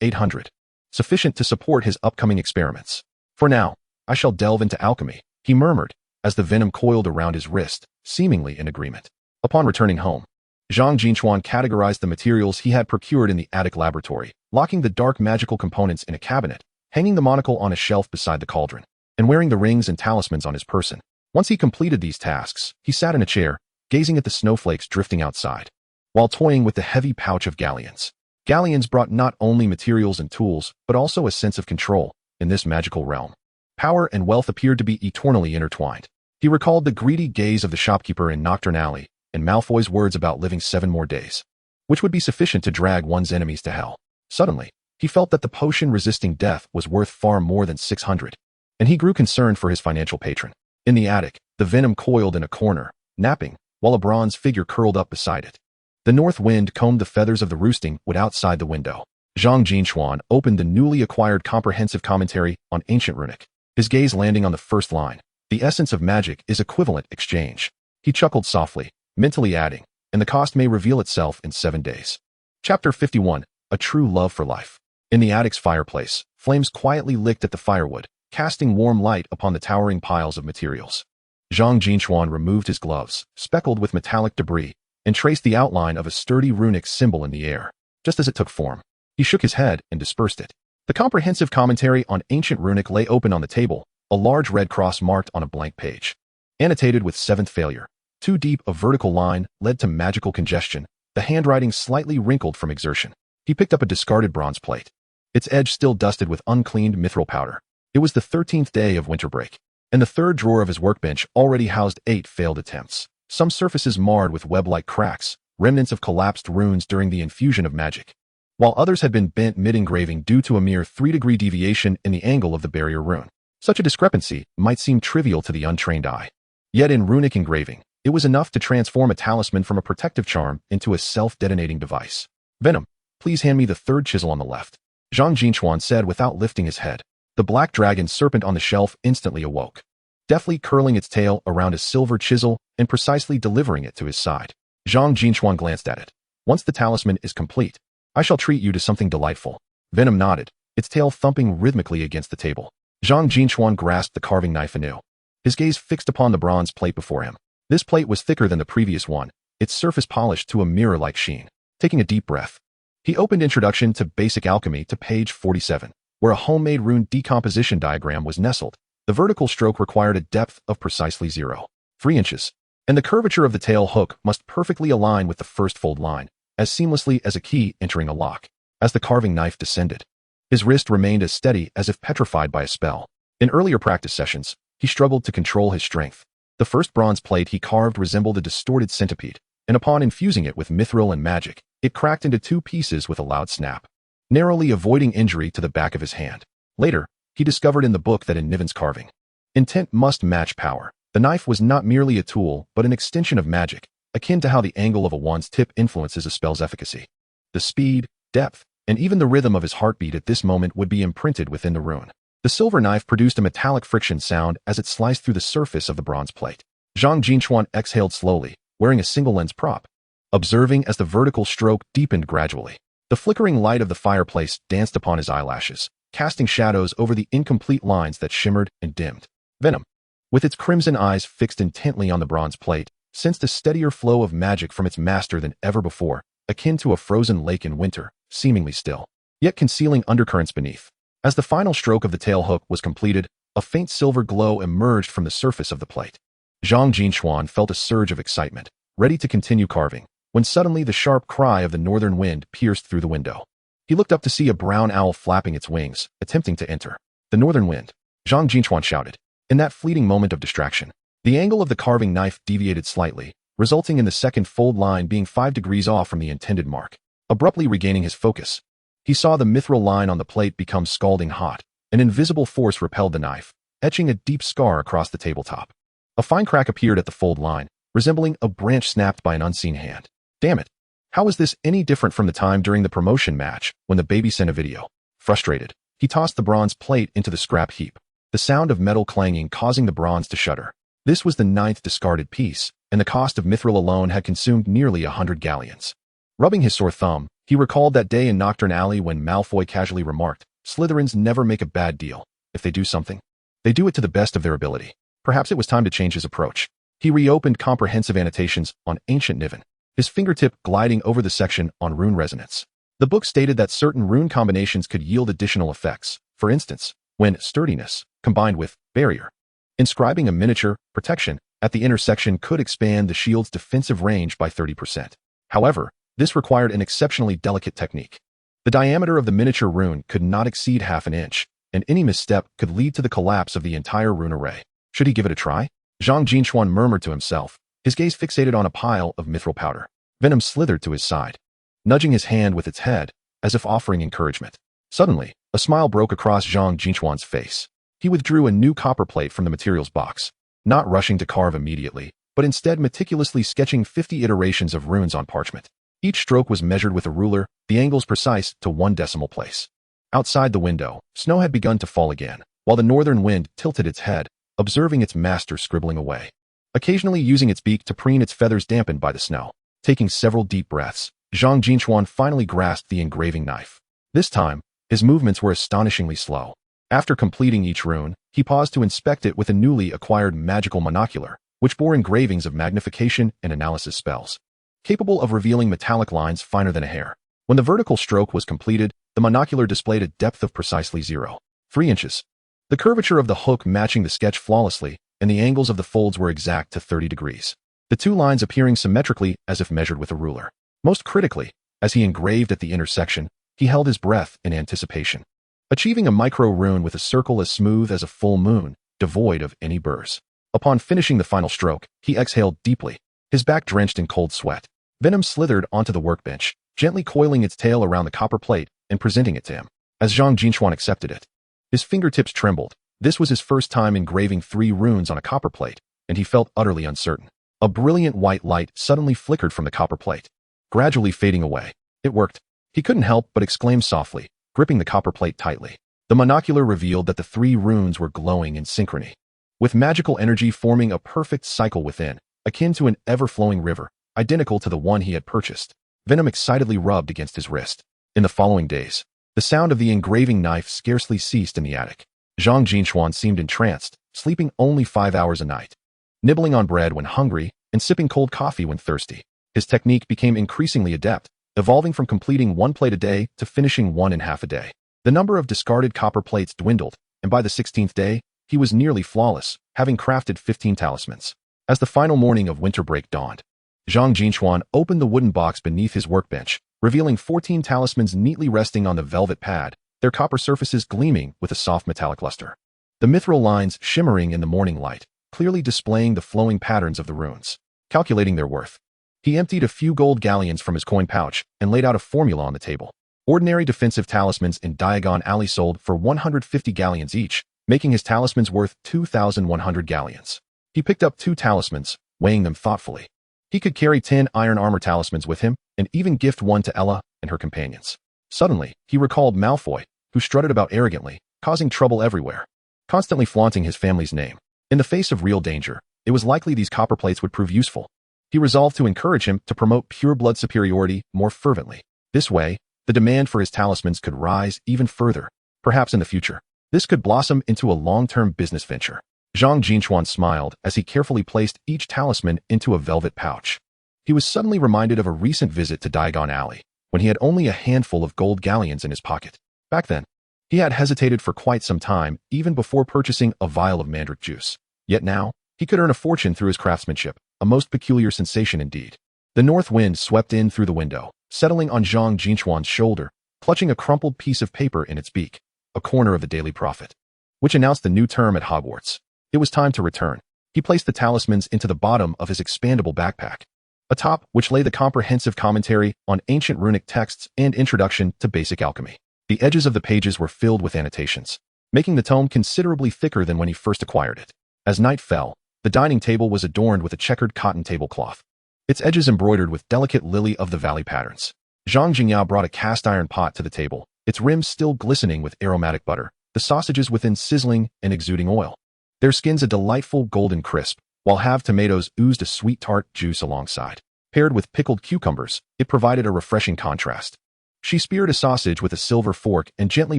800. Sufficient to support his upcoming experiments. For now, I shall delve into alchemy, he murmured, as the venom coiled around his wrist, seemingly in agreement. Upon returning home, Zhang Jin Chuan categorized the materials he had procured in the attic laboratory, locking the dark magical components in a cabinet, hanging the monocle on a shelf beside the cauldron, and wearing the rings and talismans on his person. Once he completed these tasks, he sat in a chair, gazing at the snowflakes drifting outside, while toying with the heavy pouch of galleons. Galleons brought not only materials and tools, but also a sense of control in this magical realm. Power and wealth appeared to be eternally intertwined. He recalled the greedy gaze of the shopkeeper in Nocturne Alley and Malfoy's words about living 7 more days, which would be sufficient to drag one's enemies to hell. Suddenly, he felt that the potion resisting death was worth far more than 600, and he grew concerned for his financial patron. In the attic, the venom coiled in a corner, napping, while a bronze figure curled up beside it. The north wind combed the feathers of the roosting wood outside the window. Zhang Jin Chuan opened the newly acquired comprehensive commentary on ancient runic, his gaze landing on the first line. The essence of magic is equivalent exchange. He chuckled softly, mentally adding, and the cost may reveal itself in 7 days. Chapter 51, A True Love for Life. In the attic's fireplace, flames quietly licked at the firewood, casting warm light upon the towering piles of materials. Zhang Jin Chuan removed his gloves, speckled with metallic debris, and traced the outline of a sturdy runic symbol in the air. Just as it took form, he shook his head and dispersed it. The comprehensive commentary on ancient runic lay open on the table, a large red cross marked on a blank page. Annotated with 7th failure. Too deep a vertical line led to magical congestion, the handwriting slightly wrinkled from exertion. He picked up a discarded bronze plate, its edge still dusted with uncleaned mithril powder. It was the 13th day of winter break, and the third drawer of his workbench already housed 8 failed attempts, some surfaces marred with web-like cracks, remnants of collapsed runes during the infusion of magic, while others had been bent mid-engraving due to a mere 3-degree deviation in the angle of the barrier rune. Such a discrepancy might seem trivial to the untrained eye. Yet in runic engraving, it was enough to transform a talisman from a protective charm into a self-detonating device. Venom, please hand me the 3rd chisel on the left, Zhang Jin Chuan said without lifting his head. The black dragon serpent on the shelf instantly awoke, deftly curling its tail around a silver chisel and precisely delivering it to his side. Zhang Jin Chuan glanced at it. Once the talisman is complete, I shall treat you to something delightful. Venom nodded, its tail thumping rhythmically against the table. Zhang Jin Chuan grasped the carving knife anew, his gaze fixed upon the bronze plate before him. This plate was thicker than the previous one, its surface polished to a mirror-like sheen. Taking a deep breath, he opened Introduction to Basic Alchemy to page 47, where a homemade rune decomposition diagram was nestled. The vertical stroke required a depth of precisely 0.3 inches, and the curvature of the tail hook must perfectly align with the first fold line, as seamlessly as a key entering a lock. As the carving knife descended, his wrist remained as steady as if petrified by a spell. In earlier practice sessions, he struggled to control his strength. The first bronze plate he carved resembled a distorted centipede, and upon infusing it with mithril and magic, it cracked into 2 pieces with a loud snap, narrowly avoiding injury to the back of his hand. Later, he discovered in the book that in Niven's carving, intent must match power. The knife was not merely a tool, but an extension of magic, akin to how the angle of a wand's tip influences a spell's efficacy. The speed, depth, and even the rhythm of his heartbeat at this moment would be imprinted within the rune. The silver knife produced a metallic friction sound as it sliced through the surface of the bronze plate. Zhang Jin Chuan exhaled slowly, wearing a single lens prop, observing as the vertical stroke deepened gradually. The flickering light of the fireplace danced upon his eyelashes, casting shadows over the incomplete lines that shimmered and dimmed. Venom, with its crimson eyes fixed intently on the bronze plate, sensed a steadier flow of magic from its master than ever before, akin to a frozen lake in winter, seemingly still, yet concealing undercurrents beneath. As the final stroke of the tail hook was completed, a faint silver glow emerged from the surface of the plate. Zhang Jin Chuan felt a surge of excitement, ready to continue carving, when suddenly the sharp cry of the northern wind pierced through the window. He looked up to see a brown owl flapping its wings, attempting to enter. The northern wind, Zhang Jin Chuan shouted. In that fleeting moment of distraction, the angle of the carving knife deviated slightly, resulting in the second fold line being 5 degrees off from the intended mark. Abruptly regaining his focus, he saw the mithril line on the plate become scalding hot. An invisible force repelled the knife, etching a deep scar across the tabletop. A fine crack appeared at the fold line, resembling a branch snapped by an unseen hand. Damn it! How is this any different from the time during the promotion match when the baby sent a video? Frustrated, he tossed the bronze plate into the scrap heap, the sound of metal clanging causing the bronze to shudder. This was the 9th discarded piece, and the cost of mithril alone had consumed nearly 100 galleons. Rubbing his sore thumb, he recalled that day in Nocturne Alley when Malfoy casually remarked, "Slytherins never make a bad deal. If they do something, they do it to the best of their ability." Perhaps it was time to change his approach. He reopened comprehensive annotations on ancient Niven, his fingertip gliding over the section on rune resonance. The book stated that certain rune combinations could yield additional effects, for instance, when sturdiness, combined with barrier. Inscribing a miniature protection at the intersection could expand the shield's defensive range by 30%. However, this required an exceptionally delicate technique. The diameter of the miniature rune could not exceed half an inch, and any misstep could lead to the collapse of the entire rune array. Should he give it a try? Zhang Jin Chuan murmured to himself, his gaze fixated on a pile of mithril powder. Venom slithered to his side, nudging his hand with its head, as if offering encouragement. Suddenly, a smile broke across Zhang Jin Chuan's face. He withdrew a new copper plate from the materials box. not rushing to carve immediately, but instead meticulously sketching 50 iterations of runes on parchment. Each stroke was measured with a ruler, the angles precise to 1 decimal place. Outside the window, snow had begun to fall again, while the northern wind tilted its head, observing its master scribbling away. Occasionally using its beak to preen its feathers dampened by the snow. Taking several deep breaths, Zhang Jin Chuan finally grasped the engraving knife. This time, his movements were astonishingly slow. After completing each rune, he paused to inspect it with a newly acquired magical monocular, which bore engravings of magnification and analysis spells, capable of revealing metallic lines finer than a hair. When the vertical stroke was completed, the monocular displayed a depth of precisely 0.3 inches. The curvature of the hook matching the sketch flawlessly, and the angles of the folds were exact to 30 degrees. The 2 lines appearing symmetrically as if measured with a ruler. Most critically, as he engraved at the intersection, he held his breath in anticipation, achieving a micro-rune with a circle as smooth as a full moon, devoid of any burrs. Upon finishing the final stroke, he exhaled deeply, his back drenched in cold sweat. Venom slithered onto the workbench, gently coiling its tail around the copper plate and presenting it to him. As Zhang Jin Chuan accepted it, his fingertips trembled. This was his first time engraving 3 runes on a copper plate, and he felt utterly uncertain. A brilliant white light suddenly flickered from the copper plate, gradually fading away. It worked. He couldn't help but exclaim softly, gripping the copper plate tightly. The monocular revealed that the 3 runes were glowing in synchrony, with magical energy forming a perfect cycle within, akin to an ever-flowing river, identical to the one he had purchased. Venom excitedly rubbed against his wrist. In the following days, the sound of the engraving knife scarcely ceased in the attic. Zhang Jin Chuan seemed entranced, sleeping only 5 hours a night, nibbling on bread when hungry, and sipping cold coffee when thirsty. His technique became increasingly adept, evolving from completing 1 plate a day to finishing 1.5 a day. The number of discarded copper plates dwindled, and by the 16th day, he was nearly flawless, having crafted 15 talismans. As the final morning of winter break dawned, Zhang Jin Chuan opened the wooden box beneath his workbench, revealing 14 talismans neatly resting on the velvet pad, their copper surfaces gleaming with a soft metallic luster. The mithril lines shimmering in the morning light, clearly displaying the flowing patterns of the runes. Calculating their worth, he emptied a few gold galleons from his coin pouch and laid out a formula on the table. Ordinary defensive talismans in Diagon Alley sold for 150 galleons each, making his talismans worth 2,100 galleons. He picked up 2 talismans, weighing them thoughtfully. He could carry 10 iron armor talismans with him, and even gift one to Ella and her companions. Suddenly, he recalled Malfoy, who strutted about arrogantly, causing trouble everywhere, constantly flaunting his family's name. In the face of real danger, it was likely these copper plates would prove useful. He resolved to encourage him to promote pure blood superiority more fervently. This way, the demand for his talismans could rise even further. Perhaps in the future, this could blossom into a long-term business venture. Zhang Jin Chuan smiled as he carefully placed each talisman into a velvet pouch. He was suddenly reminded of a recent visit to Diagon Alley, when he had only a handful of gold galleons in his pocket. Back then, he had hesitated for quite some time, even before purchasing a vial of mandrake juice. Yet now, he could earn a fortune through his craftsmanship, a most peculiar sensation indeed. The north wind swept in through the window, settling on Zhang Jin Chuan's shoulder, clutching a crumpled piece of paper in its beak, a corner of the Daily Prophet, which announced the new term at Hogwarts. It was time to return. He placed the talismans into the bottom of his expandable backpack, atop which lay the comprehensive commentary on ancient runic texts and introduction to basic alchemy. The edges of the pages were filled with annotations, making the tome considerably thicker than when he first acquired it. As night fell, the dining table was adorned with a checkered cotton tablecloth, its edges embroidered with delicate lily-of-the-valley patterns. Zhang Jingyao brought a cast-iron pot to the table, its rims still glistening with aromatic butter, the sausages within sizzling and exuding oil, their skins a delightful golden crisp, while halved tomatoes oozed a sweet tart juice alongside. Paired with pickled cucumbers, it provided a refreshing contrast. She speared a sausage with a silver fork and gently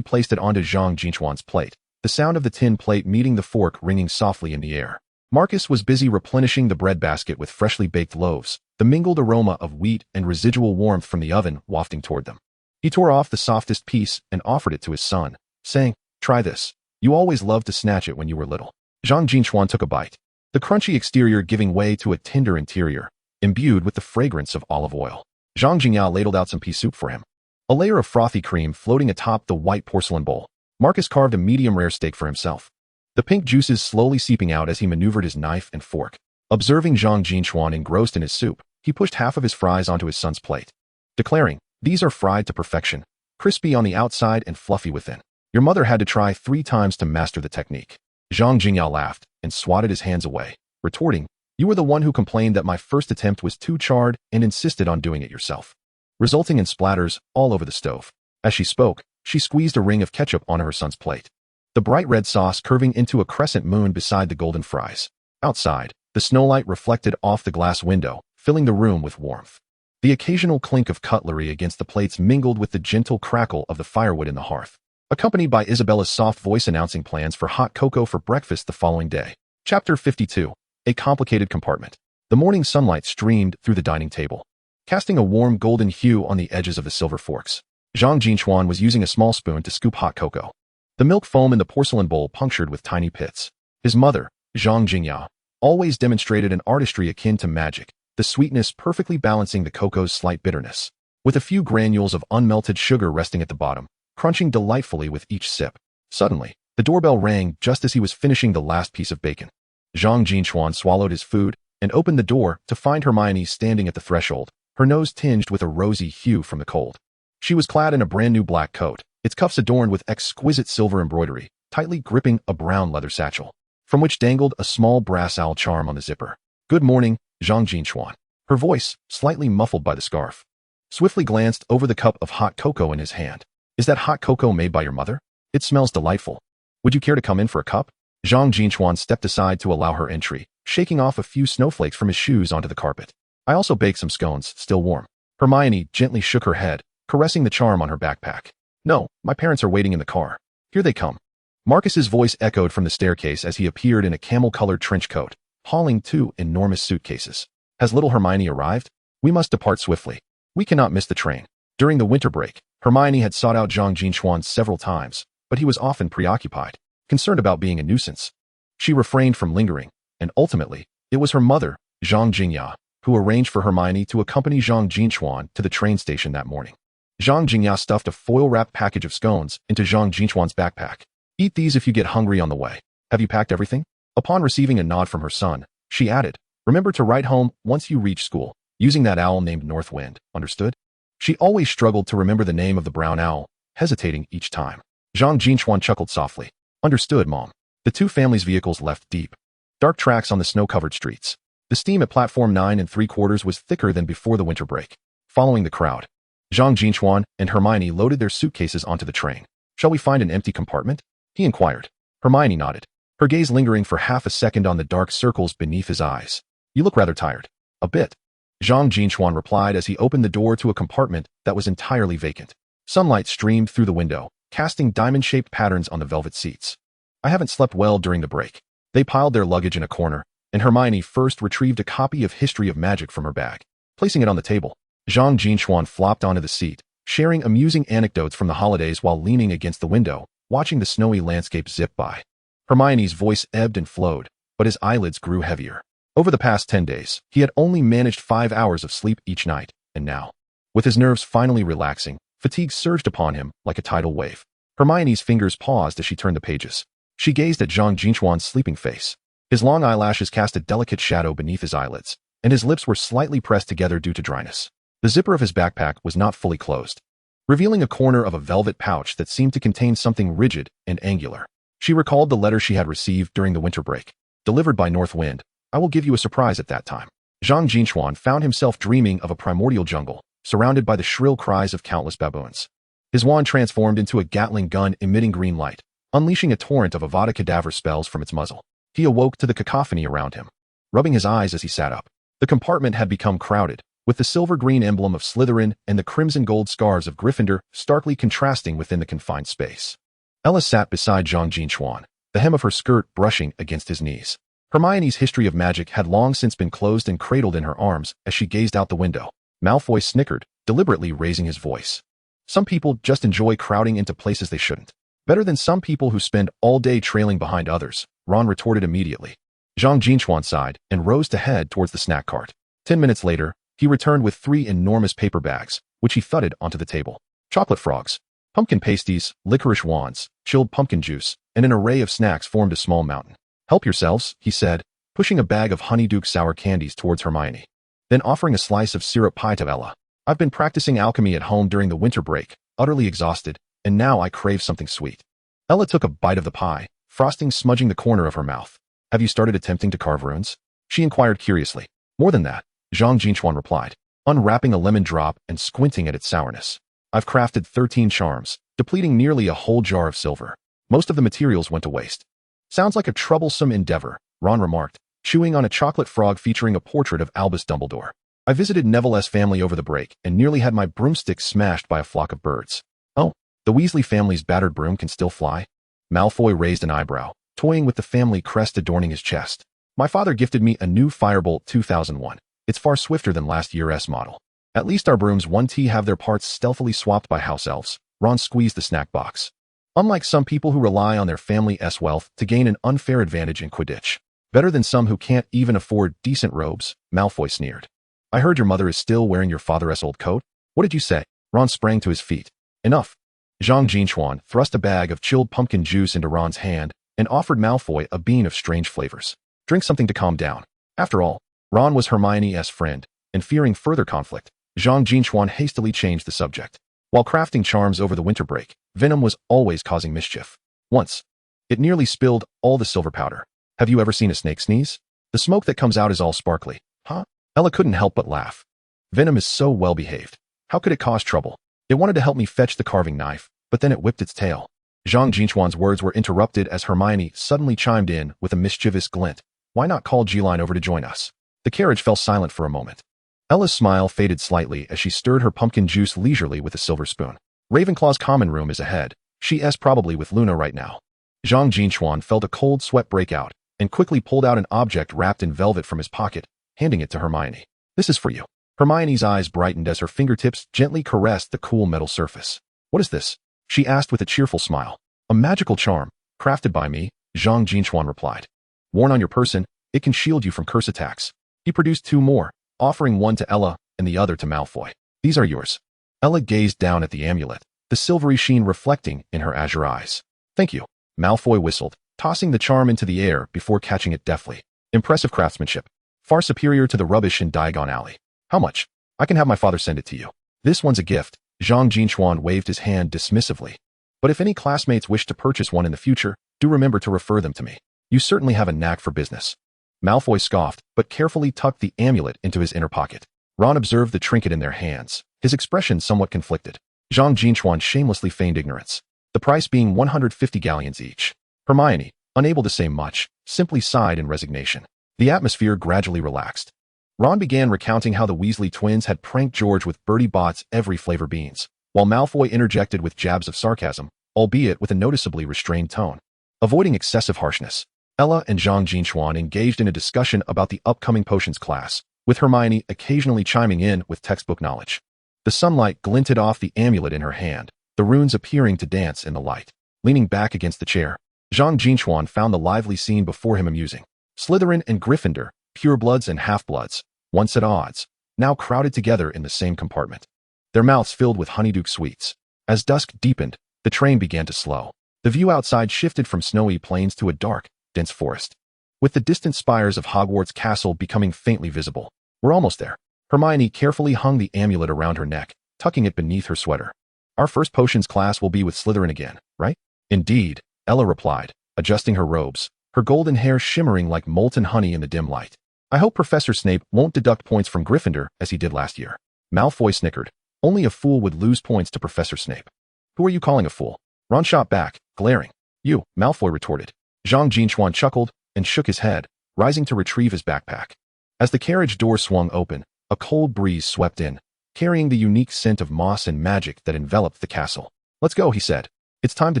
placed it onto Zhang Jin Chuan's plate, the sound of the tin plate meeting the fork ringing softly in the air. Marcus was busy replenishing the bread basket with freshly baked loaves, the mingled aroma of wheat and residual warmth from the oven wafting toward them. He tore off the softest piece and offered it to his son, saying, "Try this. You always loved to snatch it when you were little." Zhang Jin Chuan took a bite, the crunchy exterior giving way to a tender interior, imbued with the fragrance of olive oil. Zhang Jingyao ladled out some pea soup for him, a layer of frothy cream floating atop the white porcelain bowl. Marcus carved a medium-rare steak for himself, the pink juices slowly seeping out as he maneuvered his knife and fork. Observing Zhang Jin Chuan engrossed in his soup, he pushed half of his fries onto his son's plate, declaring, "These are fried to perfection, crispy on the outside and fluffy within. Your mother had to try 3 times to master the technique." Zhang Jingyao laughed, and swatted his hands away, retorting, "You were the one who complained that my first attempt was too charred and insisted on doing it yourself," resulting in splatters all over the stove. As she spoke, she squeezed a ring of ketchup onto her son's plate, the bright red sauce curving into a crescent moon beside the golden fries. Outside, the snowlight reflected off the glass window, filling the room with warmth. The occasional clink of cutlery against the plates mingled with the gentle crackle of the firewood in the hearth, accompanied by Isabella's soft voice announcing plans for hot cocoa for breakfast the following day. Chapter 52. A complicated compartment. The morning sunlight streamed through the dining table, casting a warm golden hue on the edges of the silver forks. Zhang Jin Chuan was using a small spoon to scoop hot cocoa, the milk foam in the porcelain bowl punctured with tiny pits. His mother, Zhang Jin, always demonstrated an artistry akin to magic, the sweetness perfectly balancing the cocoa's slight bitterness, with a few granules of unmelted sugar resting at the bottom, crunching delightfully with each sip. Suddenly, the doorbell rang just as he was finishing the last piece of bacon. Zhang Jin Chuan swallowed his food and opened the door to find Hermione standing at the threshold, her nose tinged with a rosy hue from the cold. She was clad in a brand new black coat, its cuffs adorned with exquisite silver embroidery, tightly gripping a brown leather satchel, from which dangled a small brass owl charm on the zipper. "Good morning, Zhang Jin Chuan." Her voice, slightly muffled by the scarf, swiftly glanced over the cup of hot cocoa in his hand. "Is that hot cocoa made by your mother? It smells delightful. Would you care to come in for a cup?" Zhang Jin Chuan stepped aside to allow her entry, shaking off a few snowflakes from his shoes onto the carpet. "I also baked some scones, still warm." Hermione gently shook her head, caressing the charm on her backpack. "No, my parents are waiting in the car. Here they come." Marcus's voice echoed from the staircase as he appeared in a camel-colored trench coat, hauling 2 enormous suitcases. "Has little Hermione arrived? We must depart swiftly. We cannot miss the train." During the winter break, Hermione had sought out Zhang Jin Chuan several times, but he was often preoccupied, concerned about being a nuisance. She refrained from lingering, and ultimately, it was her mother, Zhang Jin, who arranged for Hermione to accompany Zhang Jin Chuan to the train station that morning. Zhang Jin stuffed a foil-wrapped package of scones into Zhang Jin Chuan's backpack. "Eat these if you get hungry on the way. Have you packed everything?" Upon receiving a nod from her son, she added, "Remember to write home once you reach school, using that owl named North Wind, understood?" She always struggled to remember the name of the brown owl, hesitating each time. Zhang Jin Chuan chuckled softly. "Understood, Mom." The 2 families' vehicles left deep, dark tracks on the snow-covered streets. The steam at platform 9 3/4 was thicker than before the winter break. Following the crowd, Zhang Jin Chuan and Hermione loaded their suitcases onto the train. "Shall we find an empty compartment?" he inquired. Hermione nodded, her gaze lingering for half a second on the dark circles beneath his eyes. "You look rather tired." "A bit," Zhang Jin Chuan replied as he opened the door to a compartment that was entirely vacant. Sunlight streamed through the window, casting diamond-shaped patterns on the velvet seats. "I haven't slept well during the break." They piled their luggage in a corner, and Hermione first retrieved a copy of History of Magic from her bag. Placing it on the table, Zhang Jin Chuan flopped onto the seat, sharing amusing anecdotes from the holidays while leaning against the window, watching the snowy landscape zip by. Hermione's voice ebbed and flowed, but his eyelids grew heavier. Over the past 10 days, he had only managed 5 hours of sleep each night, and now, with his nerves finally relaxing, fatigue surged upon him like a tidal wave. Hermione's fingers paused as she turned the pages. She gazed at Zhang Jin Chuan's sleeping face. His long eyelashes cast a delicate shadow beneath his eyelids, and his lips were slightly pressed together due to dryness. The zipper of his backpack was not fully closed, revealing a corner of a velvet pouch that seemed to contain something rigid and angular. She recalled the letter she had received during the winter break. "Delivered by North Wind. I will give you a surprise at that time." Zhang Jin Chuan found himself dreaming of a primordial jungle, surrounded by the shrill cries of countless baboons. His wand transformed into a Gatling gun emitting green light, unleashing a torrent of Avada Kedavra spells from its muzzle. He awoke to the cacophony around him, rubbing his eyes as he sat up. The compartment had become crowded, with the silver-green emblem of Slytherin and the crimson-gold scarves of Gryffindor starkly contrasting within the confined space. Ella sat beside Zhang Jin Chuan, the hem of her skirt brushing against his knees. Hermione's History of Magic had long since been closed and cradled in her arms as she gazed out the window. Malfoy snickered, deliberately raising his voice. "Some people just enjoy crowding into places they shouldn't. Better than some people who spend all day trailing behind others," Ron retorted immediately. Zhang Jin Chuan sighed and rose to head towards the snack cart. 10 minutes later, he returned with 3 enormous paper bags, which he thudded onto the table. Chocolate frogs, pumpkin pasties, licorice wands, chilled pumpkin juice, and an array of snacks formed a small mountain. "Help yourselves," he said, pushing a bag of honeydew sour candies towards Hermione, then offering a slice of syrup pie to Ella. "I've been practicing alchemy at home during the winter break, utterly exhausted, and now I crave something sweet." Ella took a bite of the pie, frosting smudging the corner of her mouth. Have you started attempting to carve runes? She inquired curiously. More than that, Zhang Jin Chuan replied, unwrapping a lemon drop and squinting at its sourness. I've crafted 13 charms, depleting nearly a whole jar of silver. Most of the materials went to waste. Sounds like a troublesome endeavor, Ron remarked, chewing on a chocolate frog featuring a portrait of Albus Dumbledore. I visited Neville's family over the break and nearly had my broomstick smashed by a flock of birds. Oh, the Weasley family's battered broom can still fly? Malfoy raised an eyebrow, toying with the family crest adorning his chest. My father gifted me a new Firebolt 2001. It's far swifter than last year's model. At least our brooms 1T have their parts stealthily swapped by house elves. Ron squeezed the snack box. Unlike some people who rely on their family's wealth to gain an unfair advantage in Quidditch. Better than some who can't even afford decent robes, Malfoy sneered. I heard your mother is still wearing your father's old coat. What did you say? Ron sprang to his feet. Enough. Zhang Jin Chuan thrust a bag of chilled pumpkin juice into Ron's hand and offered Malfoy a bean of strange flavors. Drink something to calm down. After all, Ron was Hermione's friend, and fearing further conflict, Zhang Jin Chuan hastily changed the subject. While crafting charms over the winter break, venom was always causing mischief. Once, it nearly spilled all the silver powder. Have you ever seen a snake sneeze? The smoke that comes out is all sparkly. Huh? Ella couldn't help but laugh. Venom is so well behaved. How could it cause trouble? It wanted to help me fetch the carving knife, but then it whipped its tail. Zhang Jin Chuan's words were interrupted as Hermione suddenly chimed in with a mischievous glint. Why not call G-Line over to join us? The carriage fell silent for a moment. Ella's smile faded slightly as she stirred her pumpkin juice leisurely with a silver spoon. Ravenclaw's common room is ahead. She's probably with Luna right now. Zhang Jin Chuan felt a cold sweat break out and quickly pulled out an object wrapped in velvet from his pocket, handing it to Hermione. This is for you. Hermione's eyes brightened as her fingertips gently caressed the cool metal surface. What is this? She asked with a cheerful smile. A magical charm, crafted by me, Zhang Jin Chuan replied. Worn on your person, it can shield you from curse attacks. He produced 2 more, offering one to Ella and the other to Malfoy. These are yours. Ella gazed down at the amulet, the silvery sheen reflecting in her azure eyes. Thank you. Malfoy whistled, tossing the charm into the air before catching it deftly. Impressive craftsmanship. Far superior to the rubbish in Diagon Alley. How much? I can have my father send it to you. This one's a gift. Zhang Jin Chuan waved his hand dismissively. But if any classmates wish to purchase one in the future, do remember to refer them to me. You certainly have a knack for business. Malfoy scoffed, but carefully tucked the amulet into his inner pocket. Ron observed the trinket in their hands, his expression somewhat conflicted. Zhang Jin Chuan shamelessly feigned ignorance, the price being 150 galleons each. Hermione, unable to say much, simply sighed in resignation. The atmosphere gradually relaxed. Ron began recounting how the Weasley twins had pranked George with Bertie Bott's every flavor beans, while Malfoy interjected with jabs of sarcasm, albeit with a noticeably restrained tone. Avoiding excessive harshness, Ella and Zhang Jin Chuan engaged in a discussion about the upcoming potions class, with Hermione occasionally chiming in with textbook knowledge. The sunlight glinted off the amulet in her hand, the runes appearing to dance in the light. Leaning back against the chair, Zhang Jin Chuan found the lively scene before him amusing. Slytherin and Gryffindor, purebloods and half-bloods, once at odds, now crowded together in the same compartment. Their mouths filled with honeydew sweets. As dusk deepened, the train began to slow. The view outside shifted from snowy plains to a dark, dense forest, with the distant spires of Hogwarts Castle becoming faintly visible. We're almost there. Hermione carefully hung the amulet around her neck, tucking it beneath her sweater. Our first potions class will be with Slytherin again, right? Indeed, Ella replied, adjusting her robes, her golden hair shimmering like molten honey in the dim light. I hope Professor Snape won't deduct points from Gryffindor as he did last year. Malfoy snickered. Only a fool would lose points to Professor Snape. Who are you calling a fool? Ron shot back, glaring. You, Malfoy retorted. Zhang Jin Chuan chuckled and shook his head, rising to retrieve his backpack. As the carriage door swung open, a cold breeze swept in, carrying the unique scent of moss and magic that enveloped the castle. Let's go, he said. It's time to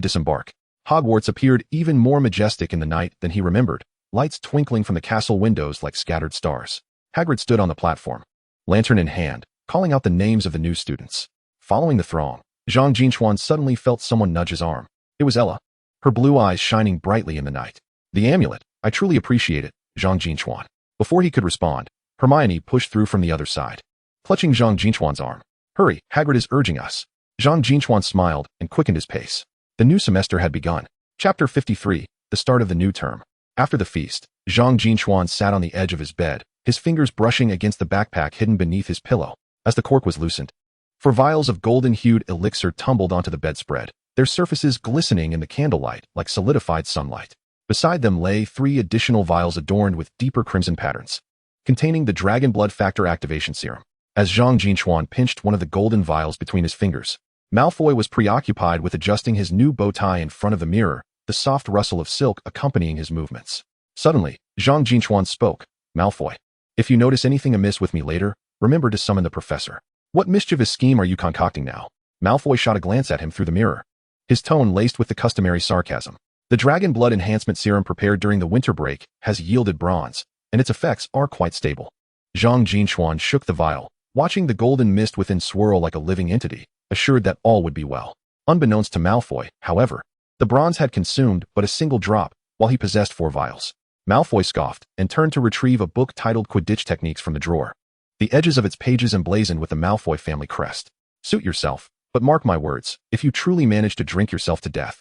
disembark. Hogwarts appeared even more majestic in the night than he remembered, lights twinkling from the castle windows like scattered stars. Hagrid stood on the platform, lantern in hand, calling out the names of the new students. Following the throng, Zhang Jin Chuan suddenly felt someone nudge his arm. It was Ella, her blue eyes shining brightly in the night. The amulet, I truly appreciate it, Zhang Jin Chuan. Before he could respond, Hermione pushed through from the other side, clutching Zhang Jin Chuan's arm. Hurry, Hagrid is urging us. Zhang Jin Chuan smiled and quickened his pace. The new semester had begun. Chapter 53, the start of the new term. After the feast, Zhang Jin Chuan sat on the edge of his bed, his fingers brushing against the backpack hidden beneath his pillow, as the cork was loosened. 4 vials of golden-hued elixir tumbled onto the bedspread, their surfaces glistening in the candlelight like solidified sunlight. Beside them lay 3 additional vials adorned with deeper crimson patterns, containing the Dragon Blood Factor Activation Serum. As Zhang Jin Chuan pinched one of the golden vials between his fingers, Malfoy was preoccupied with adjusting his new bow tie in front of the mirror, the soft rustle of silk accompanying his movements. Suddenly, Zhang Jin Chuan spoke. Malfoy, if you notice anything amiss with me later, remember to summon the professor. What mischievous scheme are you concocting now? Malfoy shot a glance at him through the mirror, his tone laced with the customary sarcasm. The Dragon Blood Enhancement Serum prepared during the winter break has yielded bronze, and its effects are quite stable. Zhang Jin Chuan shook the vial, watching the golden mist within swirl like a living entity, assured that all would be well. Unbeknownst to Malfoy, however, the bronze had consumed but a single drop, while he possessed 4 vials. Malfoy scoffed and turned to retrieve a book titled Quidditch Techniques from the drawer. The edges of its pages emblazoned with the Malfoy family crest. Suit yourself, but mark my words, if you truly manage to drink yourself to death,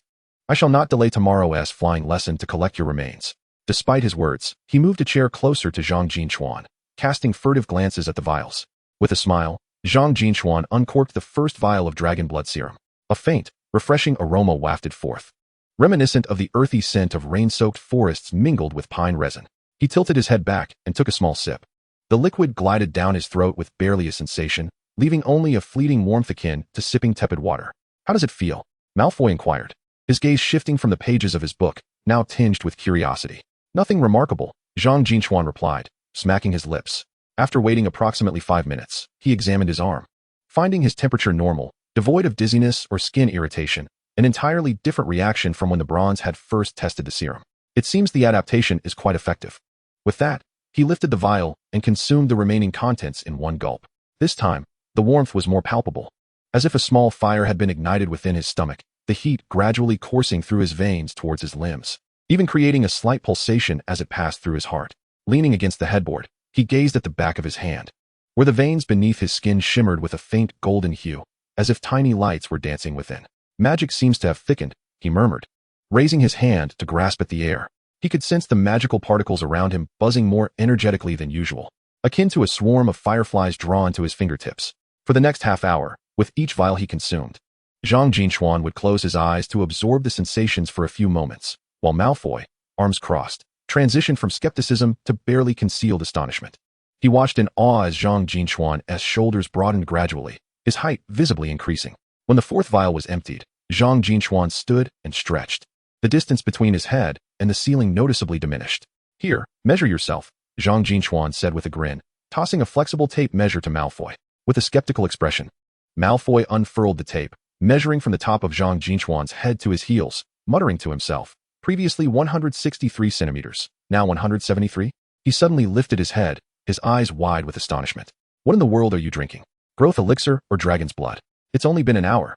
I shall not delay tomorrow's flying lesson to collect your remains. Despite his words, he moved a chair closer to Zhang Jin Chuan, casting furtive glances at the vials. With a smile, Zhang Jin Chuan uncorked the first vial of Dragon Blood Serum. A faint, refreshing aroma wafted forth, reminiscent of the earthy scent of rain-soaked forests mingled with pine resin. He tilted his head back and took a small sip. The liquid glided down his throat with barely a sensation, leaving only a fleeting warmth akin to sipping tepid water. How does it feel? Malfoy inquired, his gaze shifting from the pages of his book, now tinged with curiosity. Nothing remarkable, Zhang Jin Chuan replied, smacking his lips. After waiting approximately 5 minutes, he examined his arm. Finding his temperature normal, devoid of dizziness or skin irritation, an entirely different reaction from when the bronze had first tested the serum. It seems the adaptation is quite effective. With that, he lifted the vial and consumed the remaining contents in one gulp. This time, the warmth was more palpable. As if a small fire had been ignited within his stomach, the heat gradually coursing through his veins towards his limbs, even creating a slight pulsation as it passed through his heart. Leaning against the headboard, he gazed at the back of his hand, where the veins beneath his skin shimmered with a faint golden hue, as if tiny lights were dancing within. Magic seems to have thickened, he murmured, raising his hand to grasp at the air. He could sense the magical particles around him buzzing more energetically than usual, akin to a swarm of fireflies drawn to his fingertips. For the next half hour, with each vial he consumed, Zhang Jin Chuan would close his eyes to absorb the sensations for a few moments, while Malfoy, arms crossed, transitioned from skepticism to barely concealed astonishment. He watched in awe as Zhang Jin Chuan's shoulders broadened gradually, his height visibly increasing. When the 4th vial was emptied, Zhang Jin Chuan stood and stretched. The distance between his head and the ceiling noticeably diminished. Here, measure yourself, Zhang Jin Chuan said with a grin, tossing a flexible tape measure to Malfoy. With a skeptical expression, Malfoy unfurled the tape, measuring from the top of Zhang Jin Chuan's head to his heels, muttering to himself, previously 163 centimeters, now 173? He suddenly lifted his head, his eyes wide with astonishment. What in the world are you drinking? Growth elixir or dragon's blood? It's only been an hour.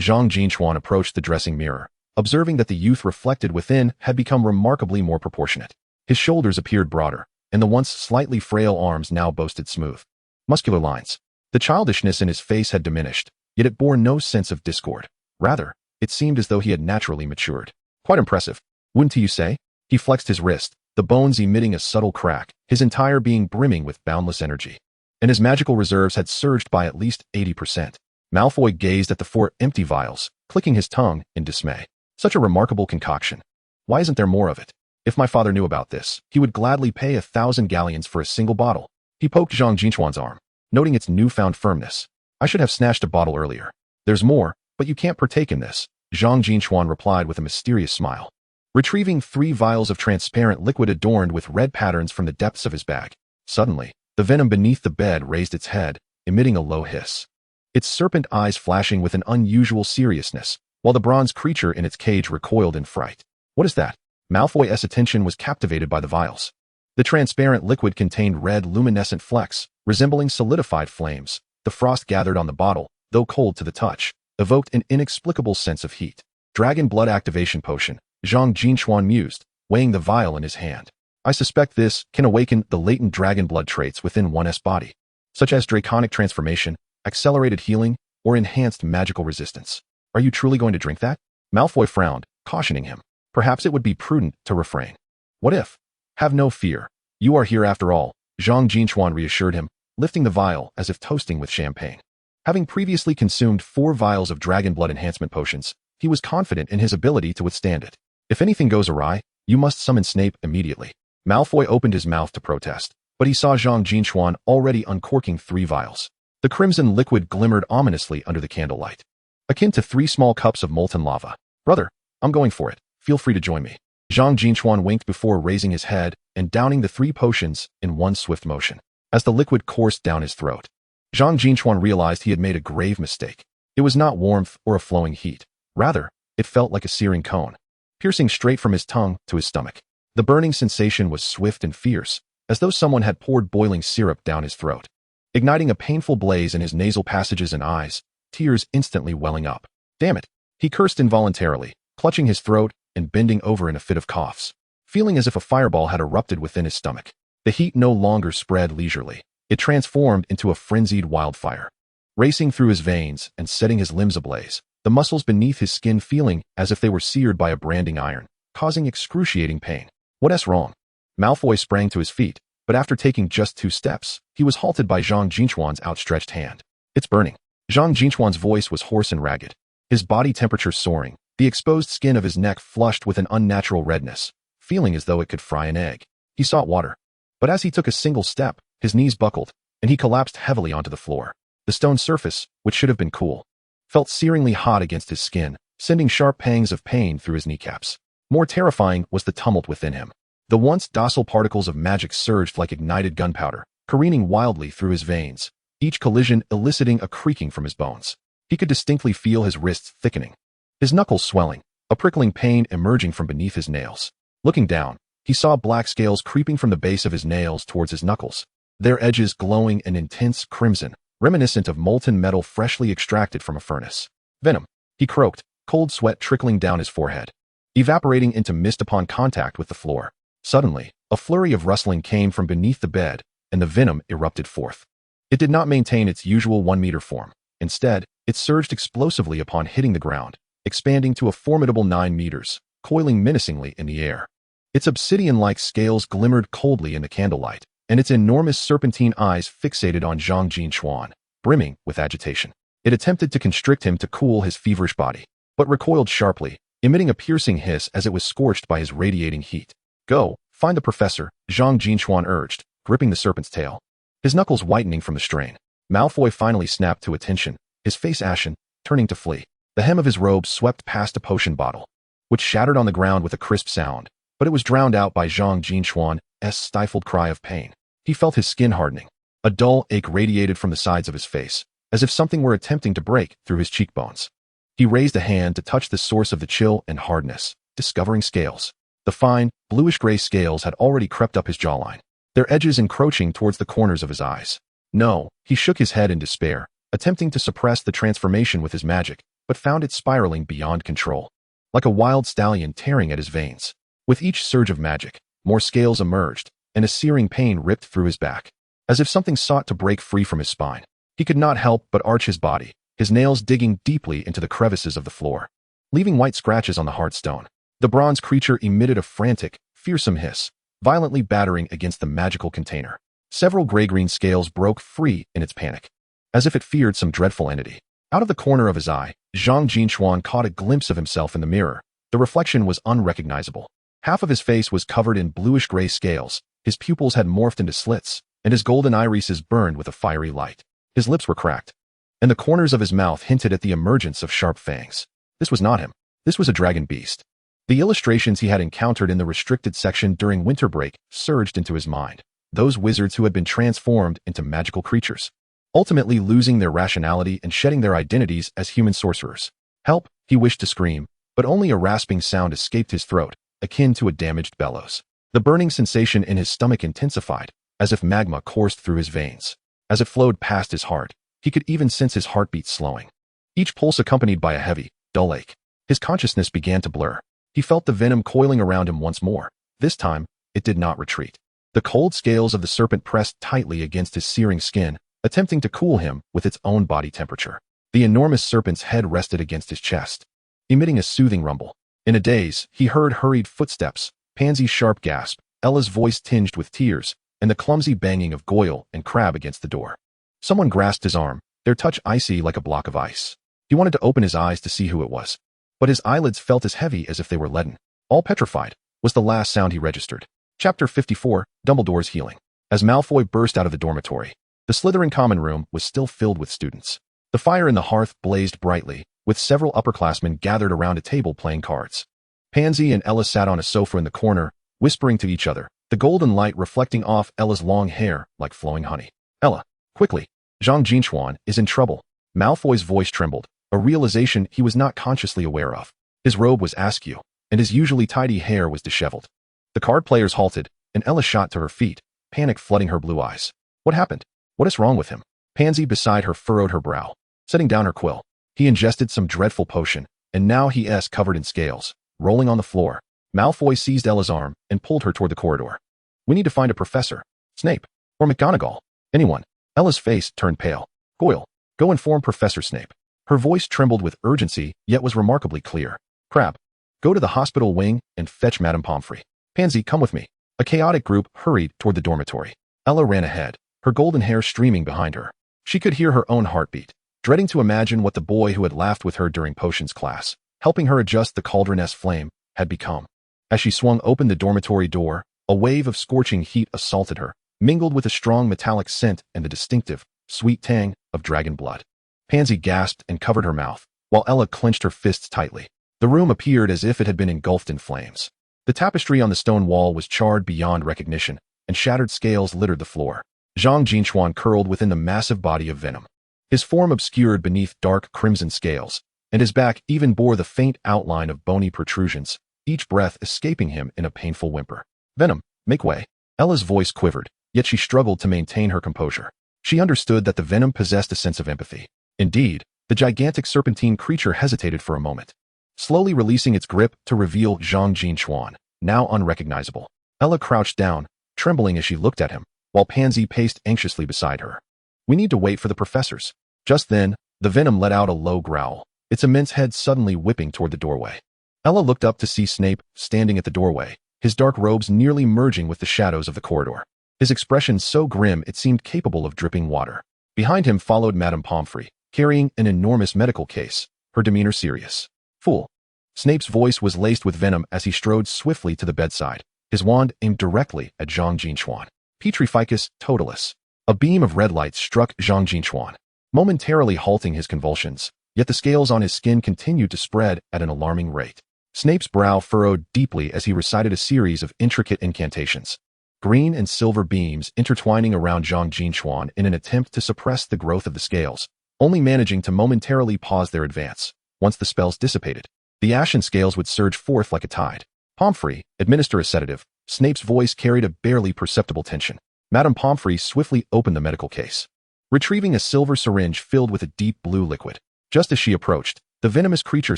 Zhang Jin Chuan approached the dressing mirror, observing that the youth reflected within had become remarkably more proportionate. His shoulders appeared broader, and the once slightly frail arms now boasted smooth, muscular lines. The childishness in his face had diminished, yet it bore no sense of discord. Rather, it seemed as though he had naturally matured. Quite impressive, wouldn't you say? He flexed his wrist, the bones emitting a subtle crack, his entire being brimming with boundless energy. And his magical reserves had surged by at least 80%. Malfoy gazed at the 4 empty vials, clicking his tongue in dismay. Such a remarkable concoction. Why isn't there more of it? If my father knew about this, he would gladly pay 1,000 galleons for a single bottle. He poked Zhang Jin Chuan's arm, noting its newfound firmness. I should have snatched a bottle earlier. There's more, but you can't partake in this, Zhang Jin Chuan replied with a mysterious smile, retrieving 3 vials of transparent liquid adorned with red patterns from the depths of his bag. Suddenly, the venom beneath the bed raised its head, emitting a low hiss, its serpent eyes flashing with an unusual seriousness, while the bronze creature in its cage recoiled in fright. What is that? Malfoy's attention was captivated by the vials. The transparent liquid contained red luminescent flecks, resembling solidified flames. The frost gathered on the bottle, though cold to the touch, evoked an inexplicable sense of heat. Dragon blood activation potion, Zhang Jin Chuan mused, weighing the vial in his hand. I suspect this can awaken the latent dragon blood traits within one's body, such as draconic transformation, accelerated healing, or enhanced magical resistance. Are you truly going to drink that? Malfoy frowned, cautioning him. Perhaps it would be prudent to refrain. What if? Have no fear. You are here after all, Zhang Jin Chuan reassured him, lifting the vial as if toasting with champagne. Having previously consumed 4 vials of dragon blood enhancement potions, he was confident in his ability to withstand it. If anything goes awry, You must summon Snape immediately. Malfoy opened his mouth to protest, but he saw Zhang Jin Chuan already uncorking 3 vials. The crimson liquid glimmered ominously under the candlelight, akin to 3 small cups of molten lava. Brother, I'm going for it. Feel free to join me. Zhang Jin Chuan winked before raising his head and downing the 3 potions in one swift motion. As the liquid coursed down his throat, Zhang Jin Chuan realized he had made a grave mistake. It was not warmth or a flowing heat. Rather, it felt like a searing cone, piercing straight from his tongue to his stomach. The burning sensation was swift and fierce, as though someone had poured boiling syrup down his throat, igniting a painful blaze in his nasal passages and eyes, tears instantly welling up. Damn it! He cursed involuntarily, clutching his throat and bending over in a fit of coughs, feeling as if a fireball had erupted within his stomach. The heat no longer spread leisurely. It transformed into a frenzied wildfire, racing through his veins and setting his limbs ablaze, the muscles beneath his skin feeling as if they were seared by a branding iron, causing excruciating pain. What's wrong? Malfoy sprang to his feet, but after taking just 2 steps, he was halted by Zhang Jin Chuan's outstretched hand. It's burning. Zhang Jin Chuan's voice was hoarse and ragged, his body temperature soaring, the exposed skin of his neck flushed with an unnatural redness, feeling as though it could fry an egg. He sought water, but as he took a single step, his knees buckled, and he collapsed heavily onto the floor. The stone surface, which should have been cool, felt searingly hot against his skin, sending sharp pangs of pain through his kneecaps. More terrifying was the tumult within him. The once docile particles of magic surged like ignited gunpowder, careening wildly through his veins, each collision eliciting a creaking from his bones. He could distinctly feel his wrists thickening, his knuckles swelling, a prickling pain emerging from beneath his nails. Looking down, he saw black scales creeping from the base of his nails towards his knuckles, their edges glowing an intense crimson, reminiscent of molten metal freshly extracted from a furnace. Venom, he croaked, cold sweat trickling down his forehead, evaporating into mist upon contact with the floor. Suddenly, a flurry of rustling came from beneath the bed, and the venom erupted forth. It did not maintain its usual 1-meter form. Instead, it surged explosively upon hitting the ground, expanding to a formidable 9 meters, coiling menacingly in the air. Its obsidian-like scales glimmered coldly in the candlelight, and its enormous serpentine eyes fixated on Zhang Jin Chuan, brimming with agitation. It attempted to constrict him to cool his feverish body, but recoiled sharply, emitting a piercing hiss as it was scorched by his radiating heat. Go, find the professor, Zhang Jin Chuan urged, gripping the serpent's tail, his knuckles whitening from the strain. Malfoy finally snapped to attention, his face ashen, turning to flee. The hem of his robe swept past a potion bottle, which shattered on the ground with a crisp sound, but it was drowned out by Zhang Jin Chuan's stifled cry of pain. He felt his skin hardening. A dull ache radiated from the sides of his face, as if something were attempting to break through his cheekbones. He raised a hand to touch the source of the chill and hardness, discovering scales. The fine, bluish-gray scales had already crept up his jawline, their edges encroaching towards the corners of his eyes. No, he shook his head in despair, attempting to suppress the transformation with his magic, but found it spiraling beyond control, like a wild stallion tearing at his veins. With each surge of magic, more scales emerged, and a searing pain ripped through his back, as if something sought to break free from his spine. He could not help but arch his body, his nails digging deeply into the crevices of the floor, leaving white scratches on the hard stone. The bronze creature emitted a frantic, fearsome hiss, violently battering against the magical container. Several gray-green scales broke free in its panic, as if it feared some dreadful entity. Out of the corner of his eye, Zhang Jin Chuan caught a glimpse of himself in the mirror. The reflection was unrecognizable. Half of his face was covered in bluish-gray scales, his pupils had morphed into slits, and his golden irises burned with a fiery light. His lips were cracked, and the corners of his mouth hinted at the emergence of sharp fangs. This was not him. This was a dragon beast. The illustrations he had encountered in the restricted section during winter break surged into his mind. Those wizards who had been transformed into magical creatures, ultimately losing their rationality and shedding their identities as human sorcerers. Help, he wished to scream, but only a rasping sound escaped his throat, akin to a damaged bellows. The burning sensation in his stomach intensified, as if magma coursed through his veins. As it flowed past his heart, he could even sense his heartbeat slowing, each pulse accompanied by a heavy, dull ache. His consciousness began to blur. He felt the venom coiling around him once more. This time, it did not retreat. The cold scales of the serpent pressed tightly against his searing skin, attempting to cool him with its own body temperature. The enormous serpent's head rested against his chest, emitting a soothing rumble. In a daze, he heard hurried footsteps, Pansy's sharp gasp, Ella's voice tinged with tears, and the clumsy banging of Goyle and Crabbe against the door. Someone grasped his arm, their touch icy like a block of ice. He wanted to open his eyes to see who it was, but his eyelids felt as heavy as if they were leaden. All petrified, was the last sound he registered. Chapter 54, Dumbledore's Healing. As Malfoy burst out of the dormitory, the Slytherin common room was still filled with students. The fire in the hearth blazed brightly, with several upperclassmen gathered around a table playing cards. Pansy and Ella sat on a sofa in the corner, whispering to each other, the golden light reflecting off Ella's long hair like flowing honey. Ella, quickly! Zhang Jin Chuan is in trouble. Malfoy's voice trembled, a realization he was not consciously aware of. His robe was askew, and his usually tidy hair was disheveled. The card players halted, and Ella shot to her feet, panic flooding her blue eyes. What happened? What is wrong with him? Pansy beside her furrowed her brow, setting down her quill. He ingested some dreadful potion, and now he is covered in scales, rolling on the floor. Malfoy seized Ella's arm and pulled her toward the corridor. We need to find a professor. Snape. Or McGonagall. Anyone. Ella's face turned pale. Goyle, go inform Professor Snape. Her voice trembled with urgency, yet was remarkably clear. Crabbe, go to the hospital wing and fetch Madame Pomfrey. Pansy, come with me. A chaotic group hurried toward the dormitory. Ella ran ahead, her golden hair streaming behind her. She could hear her own heartbeat, dreading to imagine what the boy who had laughed with her during potions class, helping her adjust the cauldron-esque flame, had become. As she swung open the dormitory door, a wave of scorching heat assaulted her, mingled with a strong metallic scent and the distinctive, sweet tang of dragon blood. Pansy gasped and covered her mouth, while Ella clenched her fists tightly. The room appeared as if it had been engulfed in flames. The tapestry on the stone wall was charred beyond recognition, and shattered scales littered the floor. Zhang Jin Chuan curled within the massive body of venom. His form obscured beneath dark crimson scales, and his back even bore the faint outline of bony protrusions, each breath escaping him in a painful whimper. Venom, make way. Ella's voice quivered, yet she struggled to maintain her composure. She understood that the venom possessed a sense of empathy. Indeed, the gigantic serpentine creature hesitated for a moment, slowly releasing its grip to reveal Zhang Jin Chuan, now unrecognizable. Ella crouched down, trembling as she looked at him, while Pansy paced anxiously beside her. We need to wait for the professors. Just then, the venom let out a low growl, its immense head suddenly whipping toward the doorway. Ella looked up to see Snape standing at the doorway, his dark robes nearly merging with the shadows of the corridor. His expression so grim it seemed capable of dripping water. Behind him followed Madame Pomfrey, carrying an enormous medical case, her demeanor serious. Fool. Snape's voice was laced with venom as he strode swiftly to the bedside, his wand aimed directly at Zhang Jin Chuan. Petrificus totalis. A beam of red light struck Zhang Jin Chuan, momentarily halting his convulsions, yet the scales on his skin continued to spread at an alarming rate. Snape's brow furrowed deeply as he recited a series of intricate incantations. Green and silver beams intertwining around Zhang Jin Chuan in an attempt to suppress the growth of the scales, only managing to momentarily pause their advance. Once the spells dissipated, the ashen scales would surge forth like a tide. Pomfrey, administer a sedative. Snape's voice carried a barely perceptible tension. Madame Pomfrey swiftly opened the medical case, retrieving a silver syringe filled with a deep blue liquid. Just as she approached, the venomous creature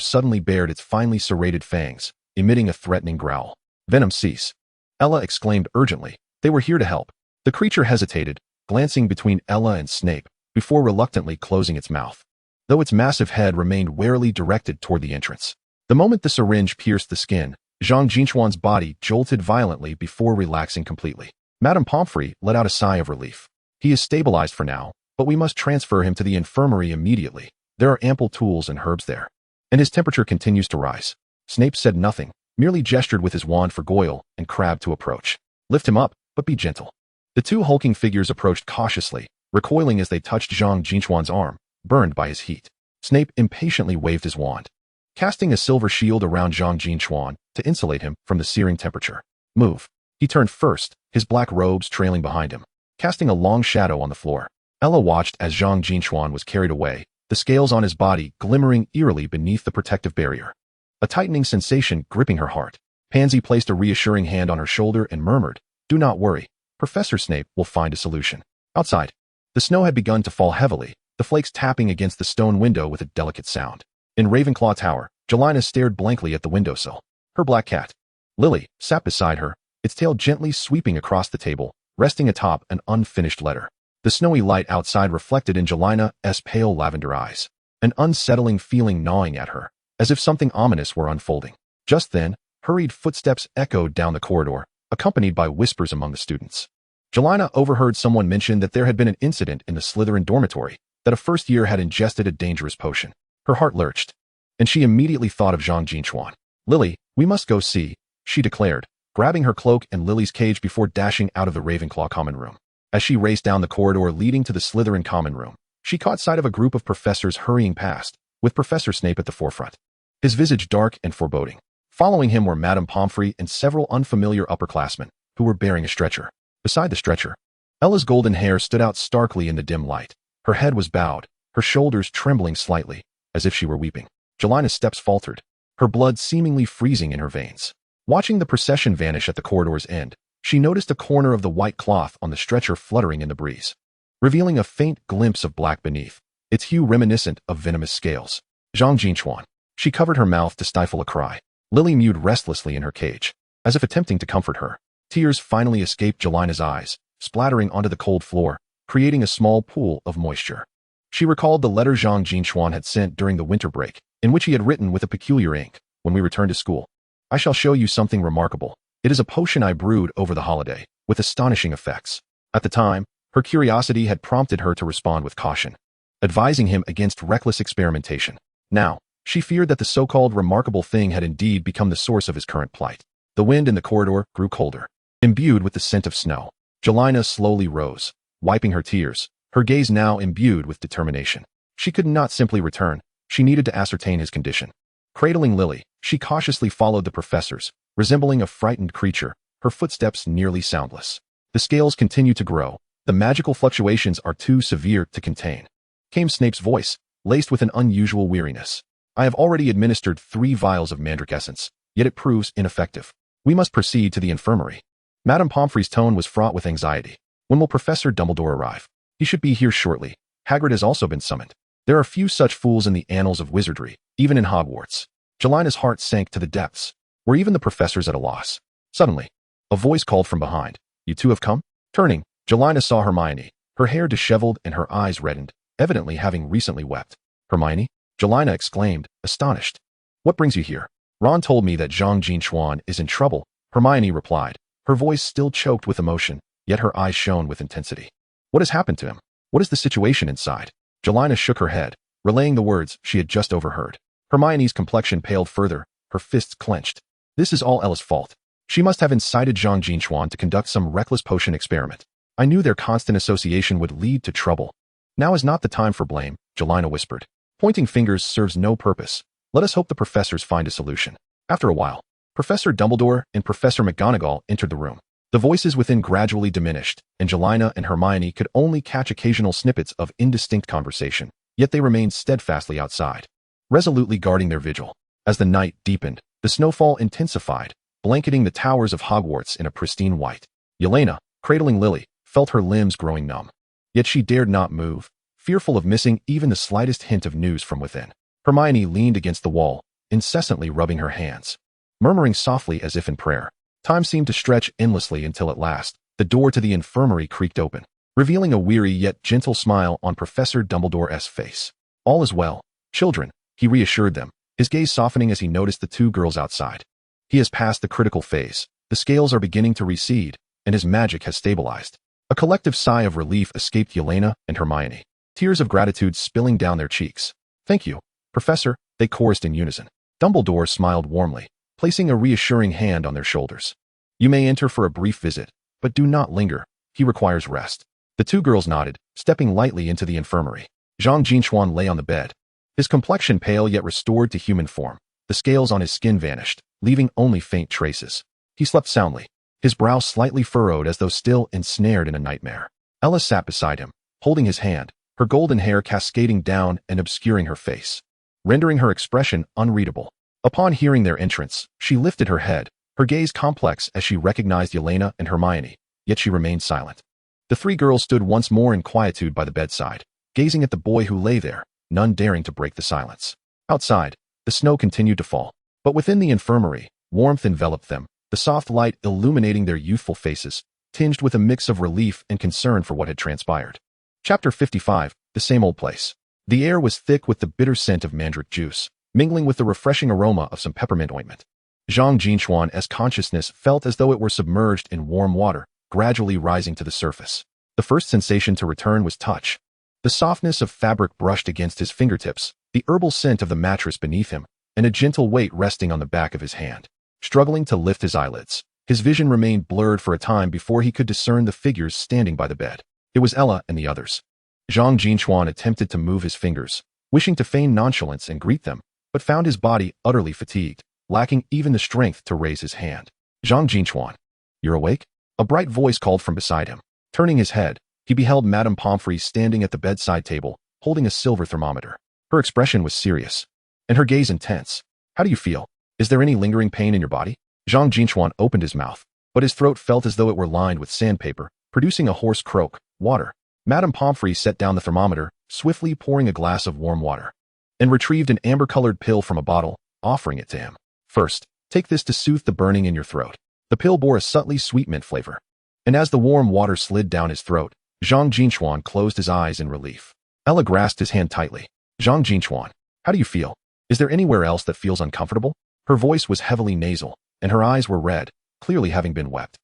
suddenly bared its finely serrated fangs, emitting a threatening growl. Venom, cease. Ella exclaimed urgently. They were here to help. The creature hesitated, glancing between Ella and Snape, before reluctantly closing its mouth, though its massive head remained warily directed toward the entrance. The moment the syringe pierced the skin, Zhang Jin Chuan's body jolted violently before relaxing completely. Madame Pomfrey let out a sigh of relief. He is stabilized for now, but we must transfer him to the infirmary immediately. There are ample tools and herbs there. And his temperature continues to rise. Snape said nothing, merely gestured with his wand for Goyle and Crabbe to approach. Lift him up, but be gentle. The two hulking figures approached cautiously, recoiling as they touched Zhang Jin Chuan's arm, burned by his heat. Snape impatiently waved his wand, casting a silver shield around Zhang Jin Chuan to insulate him from the searing temperature. Move. He turned first, his black robes trailing behind him, casting a long shadow on the floor. Ella watched as Zhang Jin Chuan was carried away, the scales on his body glimmering eerily beneath the protective barrier. A tightening sensation gripping her heart. Pansy placed a reassuring hand on her shoulder and murmured, "Do not worry. Professor Snape will find a solution." Outside, the snow had begun to fall heavily, the flakes tapping against the stone window with a delicate sound. In Ravenclaw Tower, Jelena stared blankly at the windowsill. Her black cat, Lily, sat beside her, its tail gently sweeping across the table, resting atop an unfinished letter. The snowy light outside reflected in Jelena's pale lavender eyes, an unsettling feeling gnawing at her, as if something ominous were unfolding. Just then, hurried footsteps echoed down the corridor, accompanied by whispers among the students. Jelena overheard someone mention that there had been an incident in the Slytherin dormitory, that a first year had ingested a dangerous potion. Her heart lurched, and she immediately thought of Zhang Jin Chuan. "Lily, we must go see," she declared, grabbing her cloak and Lily's cage before dashing out of the Ravenclaw common room. As she raced down the corridor leading to the Slytherin common room, she caught sight of a group of professors hurrying past, with Professor Snape at the forefront, his visage dark and foreboding. Following him were Madame Pomfrey and several unfamiliar upperclassmen, who were bearing a stretcher. Beside the stretcher, Ella's golden hair stood out starkly in the dim light. Her head was bowed, her shoulders trembling slightly, as if she were weeping. Jelina's steps faltered, her blood seemingly freezing in her veins. Watching the procession vanish at the corridor's end, she noticed a corner of the white cloth on the stretcher fluttering in the breeze, revealing a faint glimpse of black beneath, its hue reminiscent of venomous scales. Zhang Jin Chuan. She covered her mouth to stifle a cry. Lily mewed restlessly in her cage, as if attempting to comfort her. Tears finally escaped Jelina's eyes, splattering onto the cold floor, creating a small pool of moisture. She recalled the letter Zhang Jin Chuan had sent during the winter break, in which he had written with a peculiar ink, "When we return to school, I shall show you something remarkable. It is a potion I brewed over the holiday, with astonishing effects." At the time, her curiosity had prompted her to respond with caution, advising him against reckless experimentation. Now, she feared that the so-called remarkable thing had indeed become the source of his current plight. The wind in the corridor grew colder, imbued with the scent of snow. Jelina slowly rose, wiping her tears, her gaze now imbued with determination. She could not simply return, she needed to ascertain his condition. Cradling Lily, she cautiously followed the professors, resembling a frightened creature, her footsteps nearly soundless. The scales continue to grow, the magical fluctuations are too severe to contain. Came Snape's voice, laced with an unusual weariness. "I have already administered 3 vials of mandrake essence, yet it proves ineffective. We must proceed to the infirmary." Madame Pomfrey's tone was fraught with anxiety. "When will Professor Dumbledore arrive?" "He should be here shortly. Hagrid has also been summoned. There are few such fools in the annals of wizardry, even in Hogwarts." Jelina's heart sank to the depths. Were even the professors at a loss? Suddenly, a voice called from behind, "You two have come?" Turning, Jelina saw Hermione, her hair disheveled and her eyes reddened, evidently having recently wept. "Hermione?" Jelina exclaimed, astonished. "What brings you here?" "Ron told me that Zhang Jin Chuan is in trouble," Hermione replied, her voice still choked with emotion, yet her eyes shone with intensity. "What has happened to him? What is the situation inside?" Jelina shook her head, relaying the words she had just overheard. Hermione's complexion paled further, her fists clenched. "This is all Ella's fault. She must have incited Zhang Jin Chuan to conduct some reckless potion experiment. I knew their constant association would lead to trouble." "Now is not the time for blame," Jelina whispered. "Pointing fingers serves no purpose. Let us hope the professors find a solution." After a while, Professor Dumbledore and Professor McGonagall entered the room. The voices within gradually diminished, and Jelina and Hermione could only catch occasional snippets of indistinct conversation, yet they remained steadfastly outside, resolutely guarding their vigil. As the night deepened, the snowfall intensified, blanketing the towers of Hogwarts in a pristine white. Jelena, cradling Lily, felt her limbs growing numb. Yet she dared not move, fearful of missing even the slightest hint of news from within. Hermione leaned against the wall, incessantly rubbing her hands, murmuring softly as if in prayer. Time seemed to stretch endlessly until at last, the door to the infirmary creaked open, revealing a weary yet gentle smile on Professor Dumbledore's face. "All is well, children," he reassured them, his gaze softening as he noticed the 2 girls outside. "He has passed the critical phase, the scales are beginning to recede, and his magic has stabilized." A collective sigh of relief escaped Jelena and Hermione, tears of gratitude spilling down their cheeks. "Thank you, Professor," they chorused in unison. Dumbledore smiled warmly, placing a reassuring hand on their shoulders. "You may enter for a brief visit, but do not linger. He requires rest." The 2 girls nodded, stepping lightly into the infirmary. Zhang Jin Chuan lay on the bed, his complexion pale yet restored to human form. The scales on his skin vanished, leaving only faint traces. He slept soundly, his brow slightly furrowed as though still ensnared in a nightmare. Ella sat beside him, holding his hand, her golden hair cascading down and obscuring her face, rendering her expression unreadable. Upon hearing their entrance, she lifted her head, her gaze complex as she recognized Jelena and Hermione, yet she remained silent. The 3 girls stood once more in quietude by the bedside, gazing at the boy who lay there, none daring to break the silence. Outside, the snow continued to fall, but within the infirmary, warmth enveloped them, the soft light illuminating their youthful faces, tinged with a mix of relief and concern for what had transpired. Chapter 55, The Same Old Place. The air was thick with the bitter scent of mandrake juice, mingling with the refreshing aroma of some peppermint ointment. Zhang Jin Chuan's consciousness felt as though it were submerged in warm water, gradually rising to the surface. The first sensation to return was touch. The softness of fabric brushed against his fingertips, the herbal scent of the mattress beneath him, and a gentle weight resting on the back of his hand. Struggling to lift his eyelids, His vision remained blurred for a time before he could discern the figures standing by the bed. It was Ella and the others. Zhang Jin Chuan attempted to move his fingers, wishing to feign nonchalance and greet them, but found his body utterly fatigued, lacking even the strength to raise his hand. Zhang Jin Chuan, you're awake? A bright voice called from beside him. Turning his head, he beheld Madame Pomfrey standing at the bedside table, holding a silver thermometer. Her expression was serious, and her gaze intense. How do you feel? Is there any lingering pain in your body? Zhang Jin Chuan opened his mouth, but his throat felt as though it were lined with sandpaper, producing a hoarse croak. Water. Madame Pomfrey set down the thermometer, swiftly pouring a glass of warm water, and retrieved an amber-colored pill from a bottle, offering it to him. First, take this to soothe the burning in your throat. The pill bore a subtly sweet mint flavor, and as the warm water slid down his throat, Zhang Jin Chuan closed his eyes in relief. Ella grasped his hand tightly. Zhang Jin Chuan, how do you feel? Is there anywhere else that feels uncomfortable? Her voice was heavily nasal, and her eyes were red, clearly having been wept.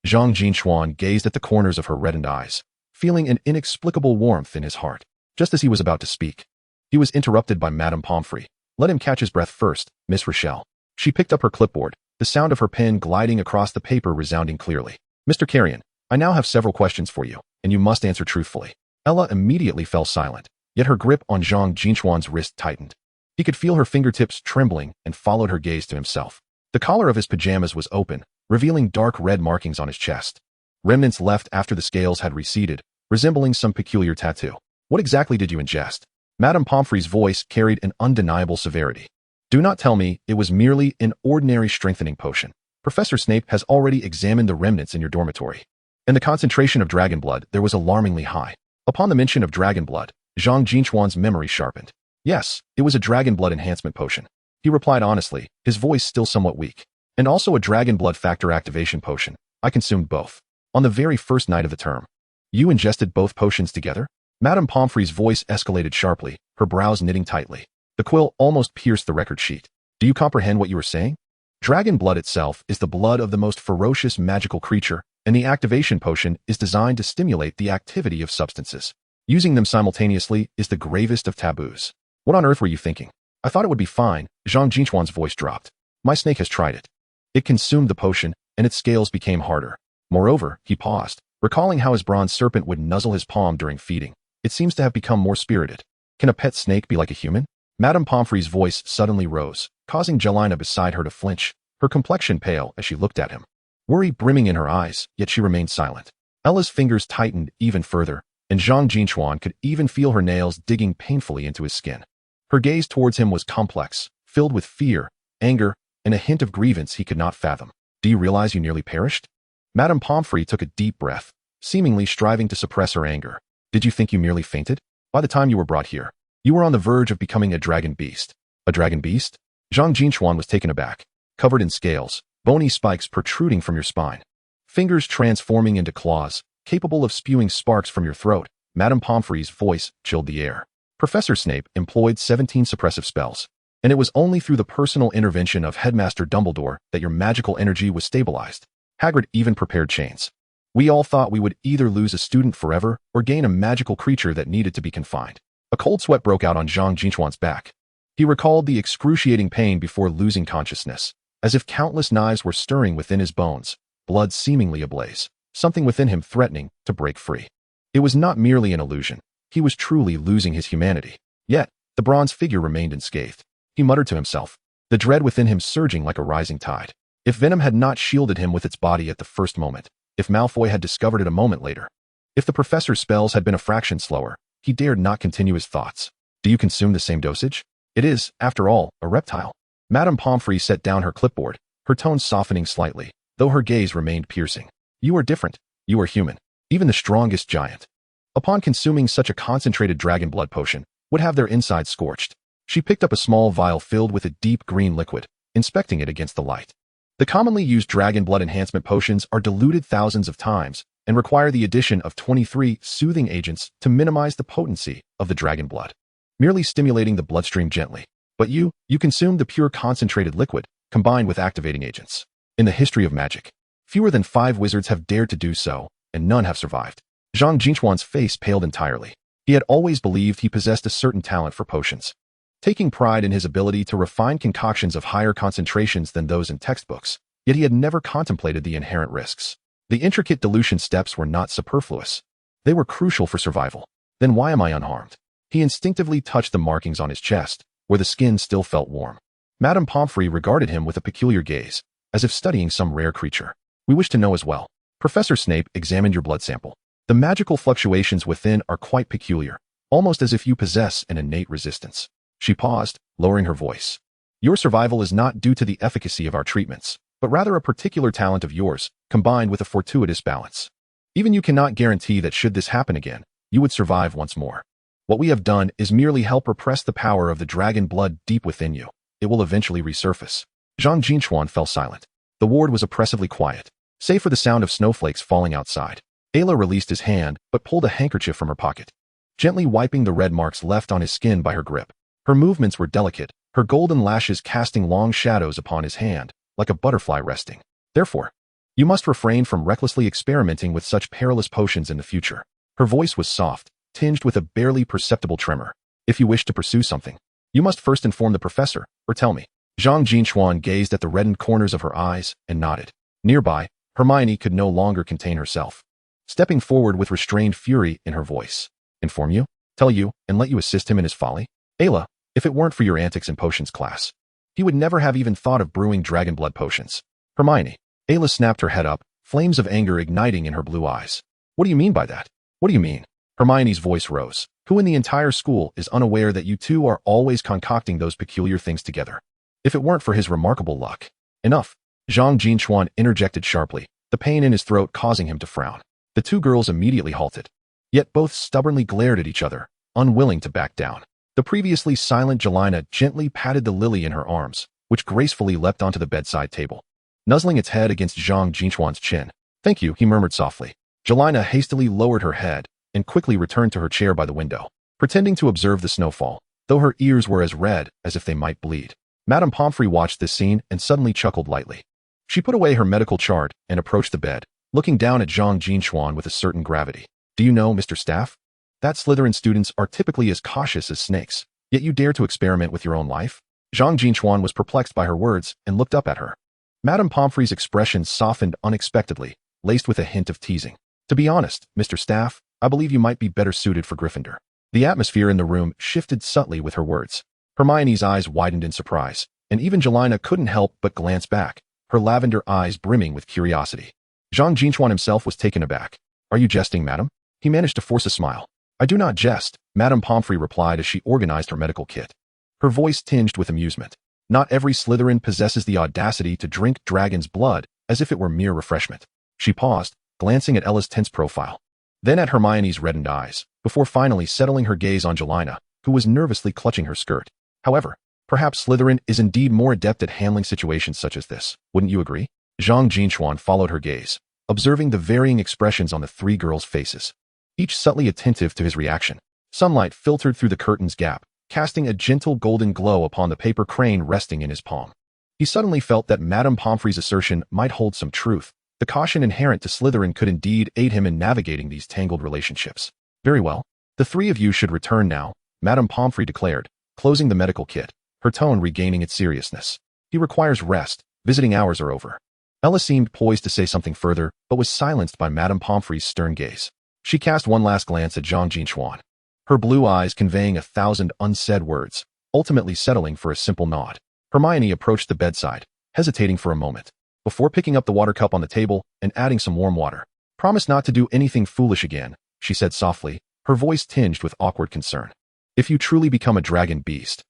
Zhang Jin Chuan gazed at the corners of her reddened eyes, feeling an inexplicable warmth in his heart. Just as he was about to speak, he was interrupted by Madame Pomfrey. Let him catch his breath first, Miss Rochelle. She picked up her clipboard, the sound of her pen gliding across the paper resounding clearly. Mr. Carrion, I now have several questions for you, and you must answer truthfully. Ella immediately fell silent, yet her grip on Zhang Jin Chuan's wrist tightened. He could feel her fingertips trembling and followed her gaze to himself. The collar of his pajamas was open, revealing dark red markings on his chest, remnants left after the scales had receded, resembling some peculiar tattoo. What exactly did you ingest? Madame Pomfrey's voice carried an undeniable severity. Do not tell me it was merely an ordinary strengthening potion. Professor Snape has already examined the remnants in your dormitory, and the concentration of dragon blood there was alarmingly high. Upon the mention of dragon blood, Zhang Jin Chuan's memory sharpened. Yes, it was a dragon blood enhancement potion. He replied honestly, his voice still somewhat weak. And also a dragon blood factor activation potion. I consumed both. On the very first night of the term. You ingested both potions together? Madame Pomfrey's voice escalated sharply, her brows knitting tightly. The quill almost pierced the record sheet. Do you comprehend what you are saying? Dragon blood itself is the blood of the most ferocious magical creature, and the activation potion is designed to stimulate the activity of substances. Using them simultaneously is the gravest of taboos. What on earth were you thinking? I thought it would be fine. Zhang Jin Chuan's voice dropped. My snake has tried it. It consumed the potion, and its scales became harder. Moreover, he paused, recalling how his bronze serpent would nuzzle his palm during feeding. It seems to have become more spirited. Can a pet snake be like a human? Madame Pomfrey's voice suddenly rose, causing Jelena beside her to flinch, her complexion pale as she looked at him. Worry brimming in her eyes, yet she remained silent. Ella's fingers tightened even further, and Zhang Jin Chuan could even feel her nails digging painfully into his skin. Her gaze towards him was complex, filled with fear, anger, and a hint of grievance he could not fathom. Do you realize you nearly perished? Madame Pomfrey took a deep breath, seemingly striving to suppress her anger. Did you think you merely fainted? By the time you were brought here, you were on the verge of becoming a dragon beast. A dragon beast? Zhang Jin Chuan was taken aback. Covered in scales, bony spikes protruding from your spine, fingers transforming into claws, capable of spewing sparks from your throat. Madame Pomfrey's voice chilled the air. Professor Snape employed 17 suppressive spells, and it was only through the personal intervention of Headmaster Dumbledore that your magical energy was stabilized. Hagrid even prepared chains. We all thought we would either lose a student forever or gain a magical creature that needed to be confined. A cold sweat broke out on Zhang Jin Chuan's back. He recalled the excruciating pain before losing consciousness, as if countless knives were stirring within his bones, blood seemingly ablaze, something within him threatening to break free. It was not merely an illusion. He was truly losing his humanity. Yet, the bronze figure remained unscathed. He muttered to himself, the dread within him surging like a rising tide. If venom had not shielded him with its body at the first moment, if Malfoy had discovered it a moment later, if the professor's spells had been a fraction slower, he dared not continue his thoughts. Do you consume the same dosage? It is, after all, a reptile. Madame Pomfrey set down her clipboard, her tone softening slightly, though her gaze remained piercing. You are different. You are human. Even the strongest giant, upon consuming such a concentrated dragon blood potion, would have their insides scorched. She picked up a small vial filled with a deep green liquid, inspecting it against the light. The commonly used dragon blood enhancement potions are diluted thousands of times and require the addition of 23 soothing agents to minimize the potency of the dragon blood, merely stimulating the bloodstream gently. But you consumed the pure concentrated liquid, combined with activating agents. In the history of magic, fewer than 5 wizards have dared to do so, and none have survived. Zhang Jin Chuan's face paled entirely. He had always believed he possessed a certain talent for potions, taking pride in his ability to refine concoctions of higher concentrations than those in textbooks. yet he had never contemplated the inherent risks. The intricate dilution steps were not superfluous. They were crucial for survival. Then why am I unharmed? He instinctively touched the markings on his chest, where the skin still felt warm. Madame Pomfrey regarded him with a peculiar gaze, as if studying some rare creature. We wish to know as well. Professor Snape examined your blood sample. The magical fluctuations within are quite peculiar, almost as if you possess an innate resistance. She paused, lowering her voice. Your survival is not due to the efficacy of our treatments, but rather a particular talent of yours, combined with a fortuitous balance. Even you cannot guarantee that should this happen again, you would survive once more. What we have done is merely help repress the power of the dragon blood deep within you. It will eventually resurface. Zhang Jin Chuan fell silent. The ward was oppressively quiet, save for the sound of snowflakes falling outside. Ayla released his hand, but pulled a handkerchief from her pocket, gently wiping the red marks left on his skin by her grip. Her movements were delicate, her golden lashes casting long shadows upon his hand, like a butterfly resting. Therefore, you must refrain from recklessly experimenting with such perilous potions in the future. Her voice was soft, tinged with a barely perceptible tremor. If you wish to pursue something, you must first inform the professor, or tell me. Zhang Jin Chuan gazed at the reddened corners of her eyes and nodded. Nearby, Hermione could no longer contain herself, stepping forward with restrained fury in her voice. Inform you? Tell you, and let you assist him in his folly? Ayla, if it weren't for your antics in potions class, he would never have even thought of brewing dragon blood potions. Hermione. Ayla snapped her head up, flames of anger igniting in her blue eyes. What do you mean by that? What do you mean? Hermione's voice rose. Who in the entire school is unaware that you two are always concocting those peculiar things together? If it weren't for his remarkable luck. Enough. Zhang Jin Chuan interjected sharply, the pain in his throat causing him to frown. The two girls immediately halted. Yet both stubbornly glared at each other, unwilling to back down. The previously silent Jelena gently patted the lily in her arms, which gracefully leapt onto the bedside table, nuzzling its head against Zhang Jin Chuan's chin. Thank you, he murmured softly. Jelena hastily lowered her head and quickly returned to her chair by the window, pretending to observe the snowfall, though her ears were as red as if they might bleed. Madame Pomfrey watched this scene and suddenly chuckled lightly. She put away her medical chart and approached the bed, looking down at Zhang Jin Chuan with a certain gravity. Do you know, Mr. Staff? That Slytherin students are typically as cautious as snakes, yet you dare to experiment with your own life? Zhang Jin Chuan was perplexed by her words and looked up at her. Madame Pomfrey's expression softened unexpectedly, laced with a hint of teasing. To be honest, Mr. Staff, I believe you might be better suited for Gryffindor. The atmosphere in the room shifted subtly with her words. Hermione's eyes widened in surprise, and even Jelena couldn't help but glance back, her lavender eyes brimming with curiosity. Zhang Jin Chuan himself was taken aback. Are you jesting, madam? He managed to force a smile. I do not jest, Madame Pomfrey replied as she organized her medical kit, her voice tinged with amusement. Not every Slytherin possesses the audacity to drink dragon's blood as if it were mere refreshment. She paused, glancing at Ella's tense profile, then at Hermione's reddened eyes, before finally settling her gaze on Jelena, who was nervously clutching her skirt. However, perhaps Slytherin is indeed more adept at handling situations such as this, wouldn't you agree? Zhang Jin Chuan followed her gaze, observing the varying expressions on the three girls' faces, each subtly attentive to his reaction. Sunlight filtered through the curtain's gap, casting a gentle golden glow upon the paper crane resting in his palm. He suddenly felt that Madame Pomfrey's assertion might hold some truth. The caution inherent to Slytherin could indeed aid him in navigating these tangled relationships. Very well. The three of you should return now, Madame Pomfrey declared, closing the medical kit, her tone regaining its seriousness. He requires rest. Visiting hours are over. Ella seemed poised to say something further, but was silenced by Madame Pomfrey's stern gaze. She cast one last glance at Zhang Jin Chuan, her blue eyes conveying 1,000 unsaid words, ultimately settling for a simple nod. Hermione approached the bedside, hesitating for a moment, before picking up the water cup on the table and adding some warm water. Promise not to do anything foolish again, she said softly, her voice tinged with awkward concern. If you truly become a dragon beast,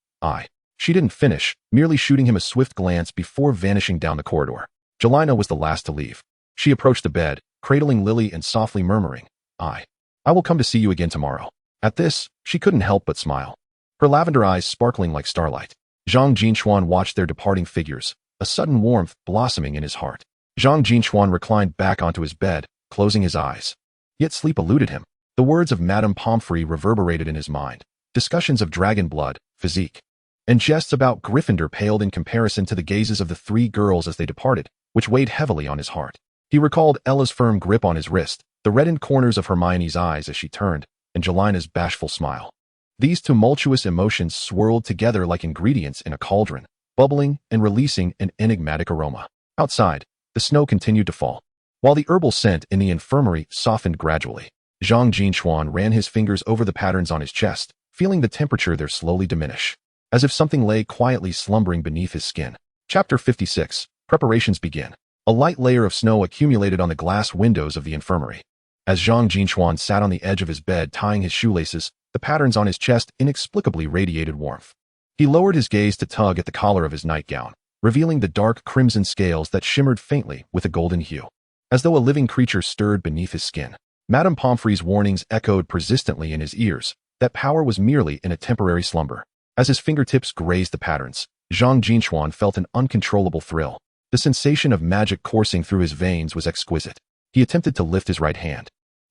She didn't finish, merely shooting him a swift glance before vanishing down the corridor. Jelena was the last to leave. She approached the bed, cradling Lily and softly murmuring, I will come to see you again tomorrow. At this, she couldn't help but smile, her lavender eyes sparkling like starlight. Zhang Jin Chuan watched their departing figures, a sudden warmth blossoming in his heart. Zhang Jin Chuan reclined back onto his bed, closing his eyes. Yet sleep eluded him. The words of Madame Pomfrey reverberated in his mind. Discussions of dragon blood, physique, and jests about Gryffindor paled in comparison to the gazes of the three girls as they departed, which weighed heavily on his heart. He recalled Ella's firm grip on his wrist, the reddened corners of Hermione's eyes as she turned, and Jelena's bashful smile. These tumultuous emotions swirled together like ingredients in a cauldron, bubbling and releasing an enigmatic aroma. Outside, the snow continued to fall. While the herbal scent in the infirmary softened gradually, Zhang Jin Chuan ran his fingers over the patterns on his chest, feeling the temperature there slowly diminish, as if something lay quietly slumbering beneath his skin. Chapter 56. Preparations begin. A light layer of snow accumulated on the glass windows of the infirmary. As Zhang Jin Chuan sat on the edge of his bed tying his shoelaces, the patterns on his chest inexplicably radiated warmth. He lowered his gaze to tug at the collar of his nightgown, revealing the dark crimson scales that shimmered faintly with a golden hue, as though a living creature stirred beneath his skin. Madame Pomfrey's warnings echoed persistently in his ears, that power was merely in a temporary slumber. As his fingertips grazed the patterns, Zhang Jin Chuan felt an uncontrollable thrill. The sensation of magic coursing through his veins was exquisite. He attempted to lift his right hand.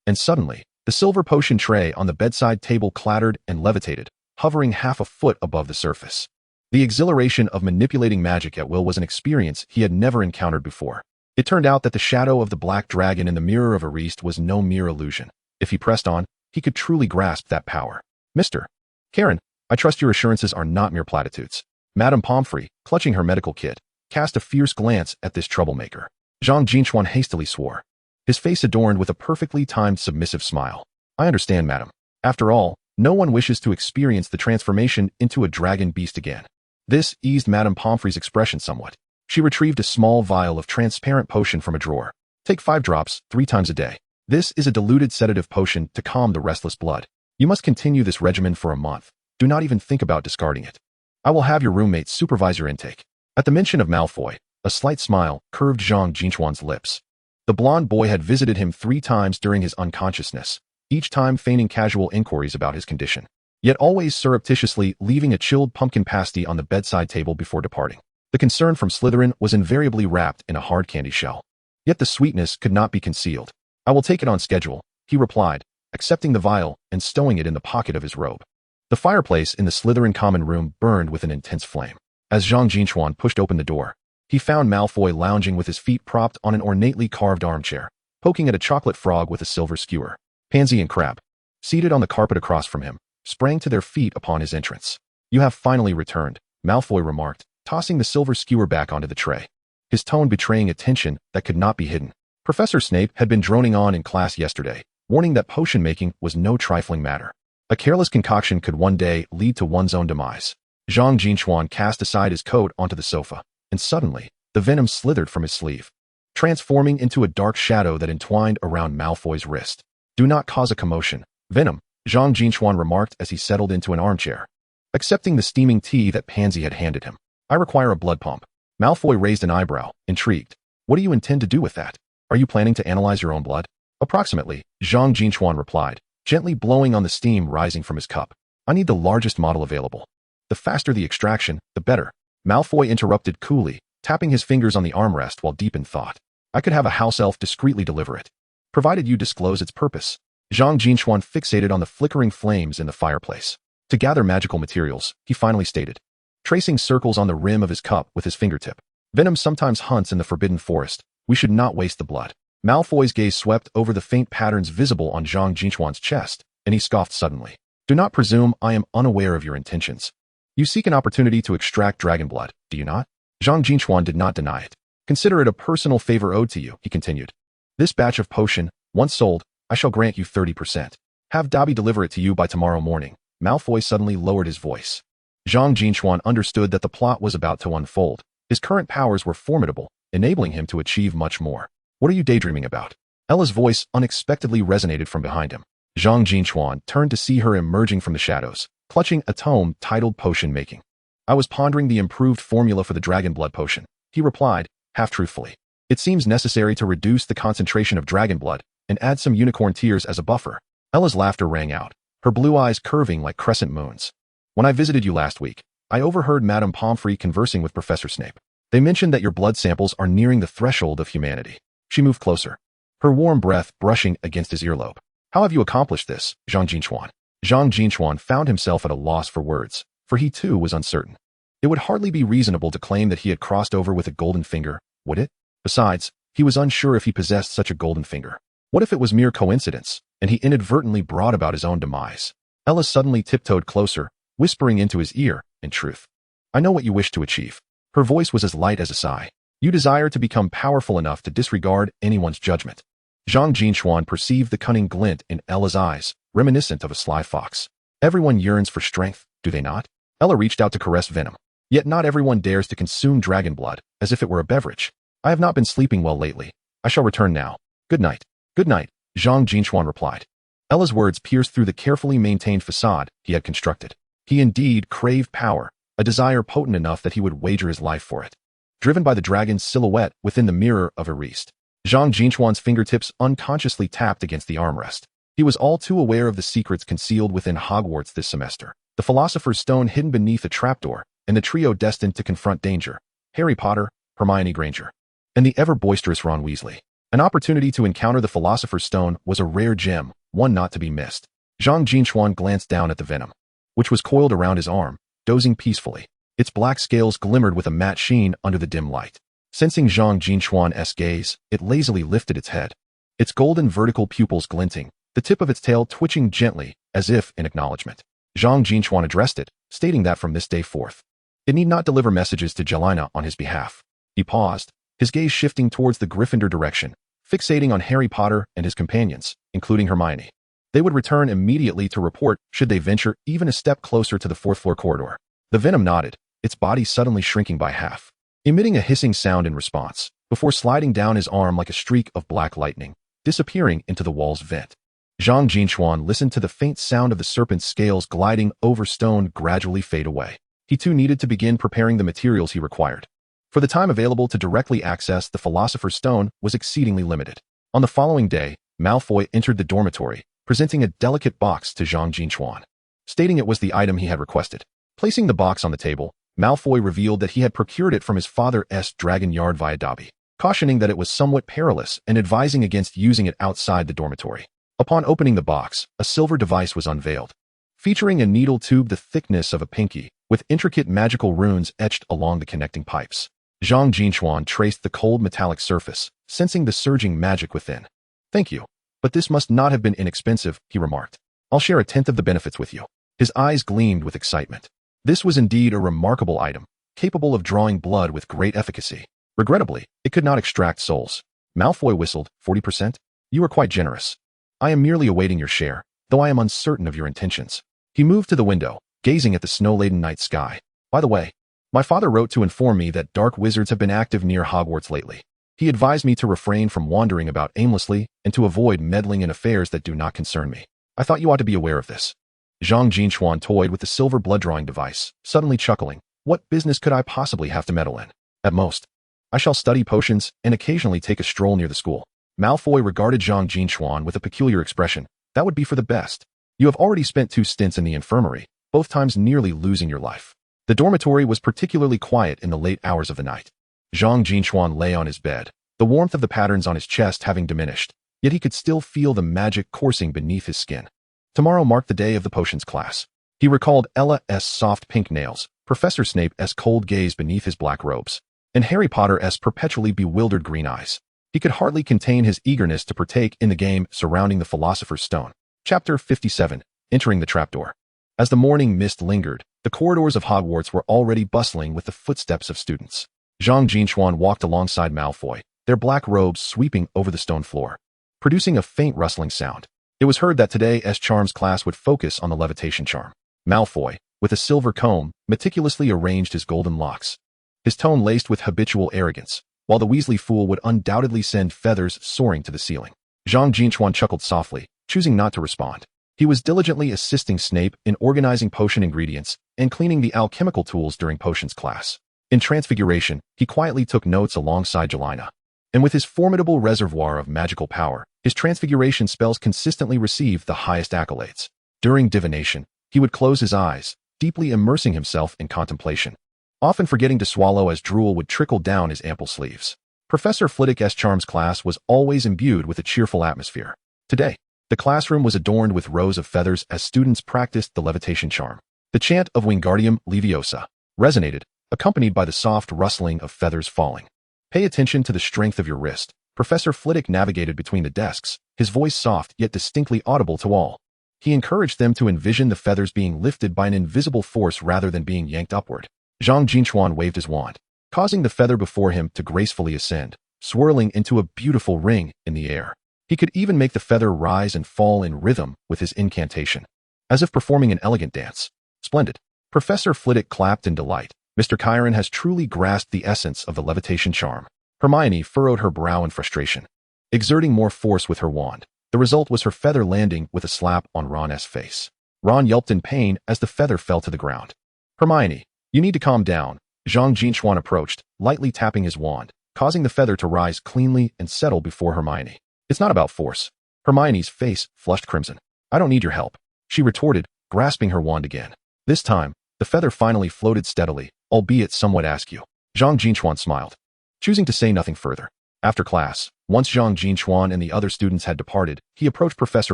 And suddenly, the silver potion tray on the bedside table clattered and levitated, hovering half a foot above the surface. The exhilaration of manipulating magic at will was an experience he had never encountered before. It turned out that the shadow of the black dragon in the mirror of Ariste was no mere illusion. If he pressed on, he could truly grasp that power. Mr. Karen, I trust your assurances are not mere platitudes. Madame Pomfrey, clutching her medical kit, cast a fierce glance at this troublemaker. Zhang Jin Chuan hastily swore, his face adorned with a perfectly timed submissive smile. I understand, madam. After all, no one wishes to experience the transformation into a dragon beast again. This eased Madame Pomfrey's expression somewhat. She retrieved a small vial of transparent potion from a drawer. Take 5 drops, 3 times a day. This is a diluted sedative potion to calm the restless blood. You must continue this regimen for a month. Do not even think about discarding it. I will have your roommate supervise your intake. At the mention of Malfoy, a slight smile curved Zhang Jin Chuan's lips. The blonde boy had visited him 3 times during his unconsciousness, each time feigning casual inquiries about his condition, yet always surreptitiously leaving a chilled pumpkin pasty on the bedside table before departing. The concern from Slytherin was invariably wrapped in a hard candy shell. Yet the sweetness could not be concealed. I will take it on schedule, he replied, accepting the vial and stowing it in the pocket of his robe. The fireplace in the Slytherin common room burned with an intense flame. As Zhang Jin Chuan pushed open the door, he found Malfoy lounging with his feet propped on an ornately carved armchair, poking at a chocolate frog with a silver skewer. Pansy and Crab, seated on the carpet across from him, sprang to their feet upon his entrance. You have finally returned, Malfoy remarked, tossing the silver skewer back onto the tray, his tone betraying a tension that could not be hidden. Professor Snape had been droning on in class yesterday, warning that potion making was no trifling matter. A careless concoction could one day lead to one's own demise. Zhang Jin Chuan cast aside his coat onto the sofa, and suddenly, the venom slithered from his sleeve, transforming into a dark shadow that entwined around Malfoy's wrist. Do not cause a commotion. Venom, Zhang Jin Chuan remarked as he settled into an armchair, accepting the steaming tea that Pansy had handed him. I require a blood pump. Malfoy raised an eyebrow, intrigued. What do you intend to do with that? Are you planning to analyze your own blood? Approximately, Zhang Jin Chuan replied, gently blowing on the steam rising from his cup. I need the largest model available. The faster the extraction, the better. Malfoy interrupted coolly, tapping his fingers on the armrest while deep in thought. I could have a house elf discreetly deliver it, provided you disclose its purpose. Zhang Jin Chuan fixated on the flickering flames in the fireplace. To gather magical materials, he finally stated, tracing circles on the rim of his cup with his fingertip. Venom sometimes hunts in the forbidden forest. We should not waste the blood. Malfoy's gaze swept over the faint patterns visible on Zhang Jin Chuan's chest, and he scoffed suddenly. Do not presume I am unaware of your intentions. You seek an opportunity to extract dragon blood, do you not? Zhang Jin Chuan did not deny it. Consider it a personal favor owed to you, he continued. This batch of potion, once sold, I shall grant you 30%. Have Dobby deliver it to you by tomorrow morning. Malfoy suddenly lowered his voice. Zhang Jin Chuan understood that the plot was about to unfold. His current powers were formidable, enabling him to achieve much more. What are you daydreaming about? Ella's voice unexpectedly resonated from behind him. Zhang Jin Chuan turned to see her emerging from the shadows, clutching a tome titled Potion Making. I was pondering the improved formula for the dragon blood potion, he replied, half-truthfully. It seems necessary to reduce the concentration of dragon blood and add some unicorn tears as a buffer. Ella's laughter rang out, her blue eyes curving like crescent moons. When I visited you last week, I overheard Madame Pomfrey conversing with Professor Snape. They mentioned that your blood samples are nearing the threshold of humanity. She moved closer, her warm breath brushing against his earlobe. How have you accomplished this, Zhang Jin Chuan? Zhang Jin Chuan found himself at a loss for words, for he too was uncertain. It would hardly be reasonable to claim that he had crossed over with a golden finger, would it? Besides, he was unsure if he possessed such a golden finger. What if it was mere coincidence, and he inadvertently brought about his own demise? Ella suddenly tiptoed closer, whispering into his ear, in truth. I know what you wish to achieve. Her voice was as light as a sigh. You desire to become powerful enough to disregard anyone's judgment. Zhang Jin Chuan perceived the cunning glint in Ella's eyes, reminiscent of a sly fox. Everyone yearns for strength, do they not? Ella reached out to caress Venom. Yet not everyone dares to consume dragon blood, as if it were a beverage. I have not been sleeping well lately. I shall return now. Good night. Good night, Zhang Jin Chuan replied. Ella's words pierced through the carefully maintained facade he had constructed. He indeed craved power, a desire potent enough that he would wager his life for it. Driven by the dragon's silhouette within the mirror of Erased, Zhang Jin Chuan's fingertips unconsciously tapped against the armrest. He was all too aware of the secrets concealed within Hogwarts this semester. The Philosopher's Stone hidden beneath a trapdoor, and the trio destined to confront danger. Harry Potter, Hermione Granger, and the ever-boisterous Ron Weasley. An opportunity to encounter the Philosopher's Stone was a rare gem, one not to be missed. Zhang Jin Chuan glanced down at the venom, which was coiled around his arm, dozing peacefully. Its black scales glimmered with a matte sheen under the dim light. Sensing Zhang Jin Chuan's gaze, it lazily lifted its head. Its golden vertical pupils glinting, the tip of its tail twitching gently, as if in acknowledgement. Zhang Jin Chuan addressed it, stating that from this day forth, it need not deliver messages to Jelena on his behalf. He paused, his gaze shifting towards the Gryffindor direction, fixating on Harry Potter and his companions, including Hermione. They would return immediately to report should they venture even a step closer to the fourth-floor corridor. The venom nodded, its body suddenly shrinking by half, emitting a hissing sound in response, before sliding down his arm like a streak of black lightning, disappearing into the wall's vent. Zhang Jin Chuan listened to the faint sound of the serpent's scales gliding over stone gradually fade away. He too needed to begin preparing the materials he required. For the time available to directly access the Philosopher's Stone was exceedingly limited. On the following day, Malfoy entered the dormitory, presenting a delicate box to Zhang Jin Chuan, stating it was the item he had requested. Placing the box on the table, Malfoy revealed that he had procured it from his father's dragon yard via Dobby, cautioning that it was somewhat perilous and advising against using it outside the dormitory. Upon opening the box, a silver device was unveiled, featuring a needle tube the thickness of a pinky, with intricate magical runes etched along the connecting pipes. Zhang Jin Chuan traced the cold metallic surface, sensing the surging magic within. Thank you, but this must not have been inexpensive, he remarked. I'll share a tenth of the benefits with you. His eyes gleamed with excitement. This was indeed a remarkable item, capable of drawing blood with great efficacy. Regrettably, it could not extract souls. Malfoy whistled, 40%? You are quite generous. I am merely awaiting your share, though I am uncertain of your intentions. He moved to the window, gazing at the snow-laden night sky. By the way, my father wrote to inform me that dark wizards have been active near Hogwarts lately. He advised me to refrain from wandering about aimlessly and to avoid meddling in affairs that do not concern me. I thought you ought to be aware of this. Zhang Jin Chuan toyed with the silver blood-drawing device, suddenly chuckling. What business could I possibly have to meddle in? At most, I shall study potions and occasionally take a stroll near the school. Malfoy regarded Zhang Jin Chuan with a peculiar expression. That would be for the best. You have already spent 2 stints in the infirmary, both times nearly losing your life. The dormitory was particularly quiet in the late hours of the night. Zhang Jin Chuan lay on his bed, the warmth of the patterns on his chest having diminished, yet he could still feel the magic coursing beneath his skin. Tomorrow marked the day of the potions class. He recalled Ella's soft pink nails, Professor Snape's cold gaze beneath his black robes, and Harry Potter's perpetually bewildered green eyes. He could hardly contain his eagerness to partake in the game surrounding the Philosopher's Stone. Chapter 57. Entering the Trapdoor. As the morning mist lingered, the corridors of Hogwarts were already bustling with the footsteps of students. Zhang Jin Chuan walked alongside Malfoy, their black robes sweeping over the stone floor, producing a faint rustling sound. It was heard that today's charms class would focus on the levitation charm. Malfoy, with a silver comb, meticulously arranged his golden locks, his tone laced with habitual arrogance, while the Weasley fool would undoubtedly send feathers soaring to the ceiling. Zhang Jin Chuan chuckled softly, choosing not to respond. He was diligently assisting Snape in organizing potion ingredients and cleaning the alchemical tools during potions class. In Transfiguration, he quietly took notes alongside Jelena. And with his formidable reservoir of magical power, his transfiguration spells consistently received the highest accolades. During divination, he would close his eyes, deeply immersing himself in contemplation, often forgetting to swallow as drool would trickle down his ample sleeves. Professor Flitwick's charms class was always imbued with a cheerful atmosphere. Today, the classroom was adorned with rows of feathers as students practiced the levitation charm. The chant of Wingardium Leviosa resonated, accompanied by the soft rustling of feathers falling. Pay attention to the strength of your wrist. Professor Flitwick navigated between the desks, his voice soft yet distinctly audible to all. He encouraged them to envision the feathers being lifted by an invisible force rather than being yanked upward. Zhang Jin Chuan waved his wand, causing the feather before him to gracefully ascend, swirling into a beautiful ring in the air. He could even make the feather rise and fall in rhythm with his incantation, as if performing an elegant dance. Splendid. Professor Flitwick clapped in delight. Mr. Chiron has truly grasped the essence of the levitation charm. Hermione furrowed her brow in frustration, exerting more force with her wand. The result was her feather landing with a slap on Ron's face. Ron yelped in pain as the feather fell to the ground. Hermione, you need to calm down. Zhang Jin Chuan approached, lightly tapping his wand, causing the feather to rise cleanly and settle before Hermione. It's not about force. Hermione's face flushed crimson. I don't need your help, she retorted, grasping her wand again. This time, the feather finally floated steadily, albeit somewhat askew. Zhang Jin Chuan smiled, choosing to say nothing further. After class, once Zhang Jin Chuan and the other students had departed, he approached Professor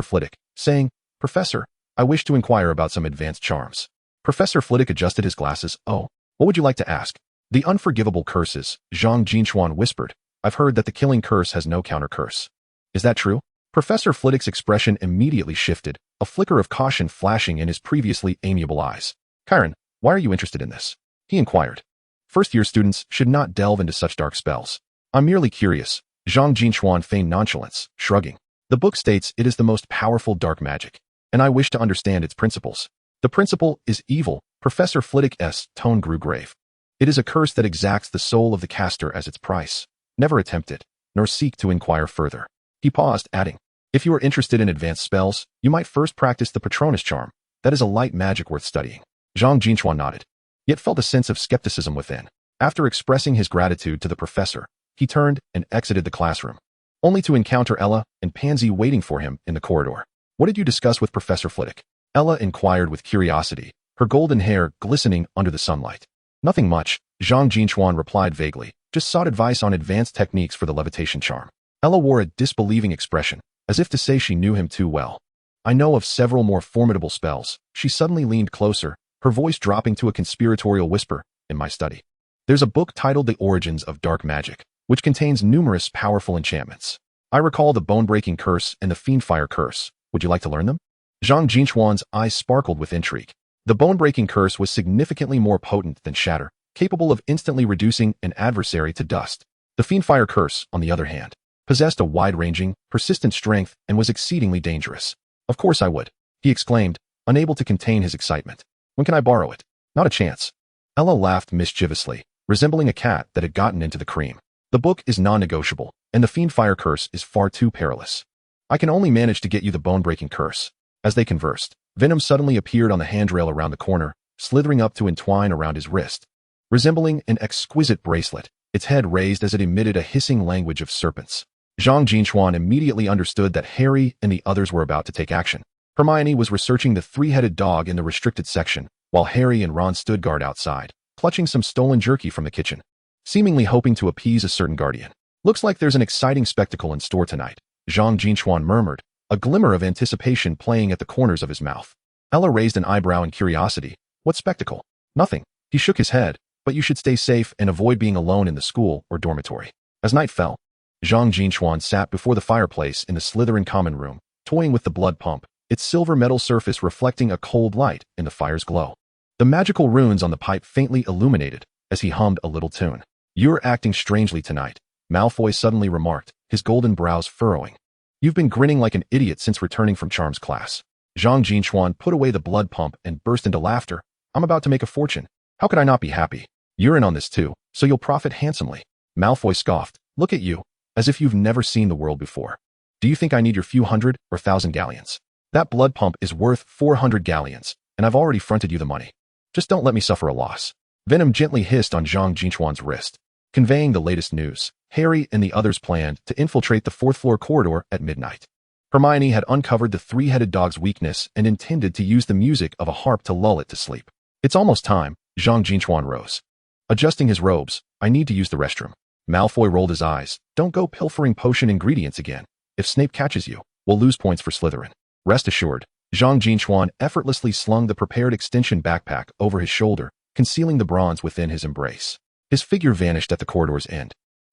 Flitwick, saying, Professor, I wish to inquire about some advanced charms. Professor Flitwick adjusted his glasses. Oh, what would you like to ask? The unforgivable curses, Zhang Jin Chuan whispered. I've heard that the killing curse has no counter curse. Is that true? Professor Flitwick's expression immediately shifted, a flicker of caution flashing in his previously amiable eyes. Chiron, why are you interested in this? He inquired. First-year students should not delve into such dark spells. I'm merely curious. Zhang Jin Chuan feigned nonchalance, shrugging. The book states it is the most powerful dark magic, and I wish to understand its principles. The principle is evil. Professor Flitwick's tone grew grave. It is a curse that exacts the soul of the caster as its price. Never attempt it, nor seek to inquire further. He paused, adding, if you are interested in advanced spells, you might first practice the Patronus charm. That is a light magic worth studying. Zhang Jin Chuan nodded, yet felt a sense of skepticism within. After expressing his gratitude to the professor, he turned and exited the classroom, only to encounter Ella and Pansy waiting for him in the corridor. What did you discuss with Professor Flitwick? Ella inquired with curiosity, her golden hair glistening under the sunlight. Nothing much, Zhang Jin Chuan replied vaguely, just sought advice on advanced techniques for the levitation charm. Ella wore a disbelieving expression, as if to say she knew him too well. I know of several more formidable spells. She suddenly leaned closer, her voice dropping to a conspiratorial whisper, in my study. There's a book titled The Origins of Dark Magic, which contains numerous powerful enchantments. I recall the Bone-Breaking Curse and the Fiendfire Curse. Would you like to learn them? Zhang Jin Chuan's eyes sparkled with intrigue. The Bone-Breaking Curse was significantly more potent than Shatter, capable of instantly reducing an adversary to dust. The Fiendfire Curse, on the other hand, possessed a wide-ranging, persistent strength and was exceedingly dangerous. Of course I would, he exclaimed, unable to contain his excitement. When can I borrow it? Not a chance. Ella laughed mischievously, resembling a cat that had gotten into the cream. The book is non-negotiable, and the Fiendfire Curse is far too perilous. I can only manage to get you the Bone-Breaking Curse. As they conversed, Venom suddenly appeared on the handrail around the corner, slithering up to entwine around his wrist. Resembling an exquisite bracelet, its head raised as it emitted a hissing language of serpents. Zhang Jin Chuan immediately understood that Harry and the others were about to take action. Hermione was researching the three-headed dog in the restricted section, while Harry and Ron stood guard outside, clutching some stolen jerky from the kitchen, seemingly hoping to appease a certain guardian. Looks like there's an exciting spectacle in store tonight, Zhang Jin Chuan murmured, a glimmer of anticipation playing at the corners of his mouth. Ella raised an eyebrow in curiosity. What spectacle? Nothing. He shook his head, but you should stay safe and avoid being alone in the school or dormitory. As night fell, Zhang Jin Chuan sat before the fireplace in the Slytherin common room, toying with the blood pump, its silver metal surface reflecting a cold light in the fire's glow. The magical runes on the pipe faintly illuminated as he hummed a little tune. You're acting strangely tonight, Malfoy suddenly remarked, his golden brows furrowing. You've been grinning like an idiot since returning from Charms class. Zhang Jin Chuan put away the blood pump and burst into laughter. I'm about to make a fortune. How could I not be happy? You're in on this too, so you'll profit handsomely. Malfoy scoffed. Look at you, as if you've never seen the world before. Do you think I need your few hundred or thousand galleons? That blood pump is worth 400 galleons, and I've already fronted you the money. Just don't let me suffer a loss. Venom gently hissed on Zhang Jin Chuan's wrist, conveying the latest news. Harry and the others planned to infiltrate the fourth-floor corridor at midnight. Hermione had uncovered the three-headed dog's weakness and intended to use the music of a harp to lull it to sleep. It's almost time, Zhang Jin Chuan rose. Adjusting his robes, I need to use the restroom. Malfoy rolled his eyes. Don't go pilfering potion ingredients again. If Snape catches you, we'll lose points for Slytherin. Rest assured, Zhang Jin Chuan effortlessly slung the prepared extension backpack over his shoulder, concealing the bronze within his embrace. His figure vanished at the corridor's end,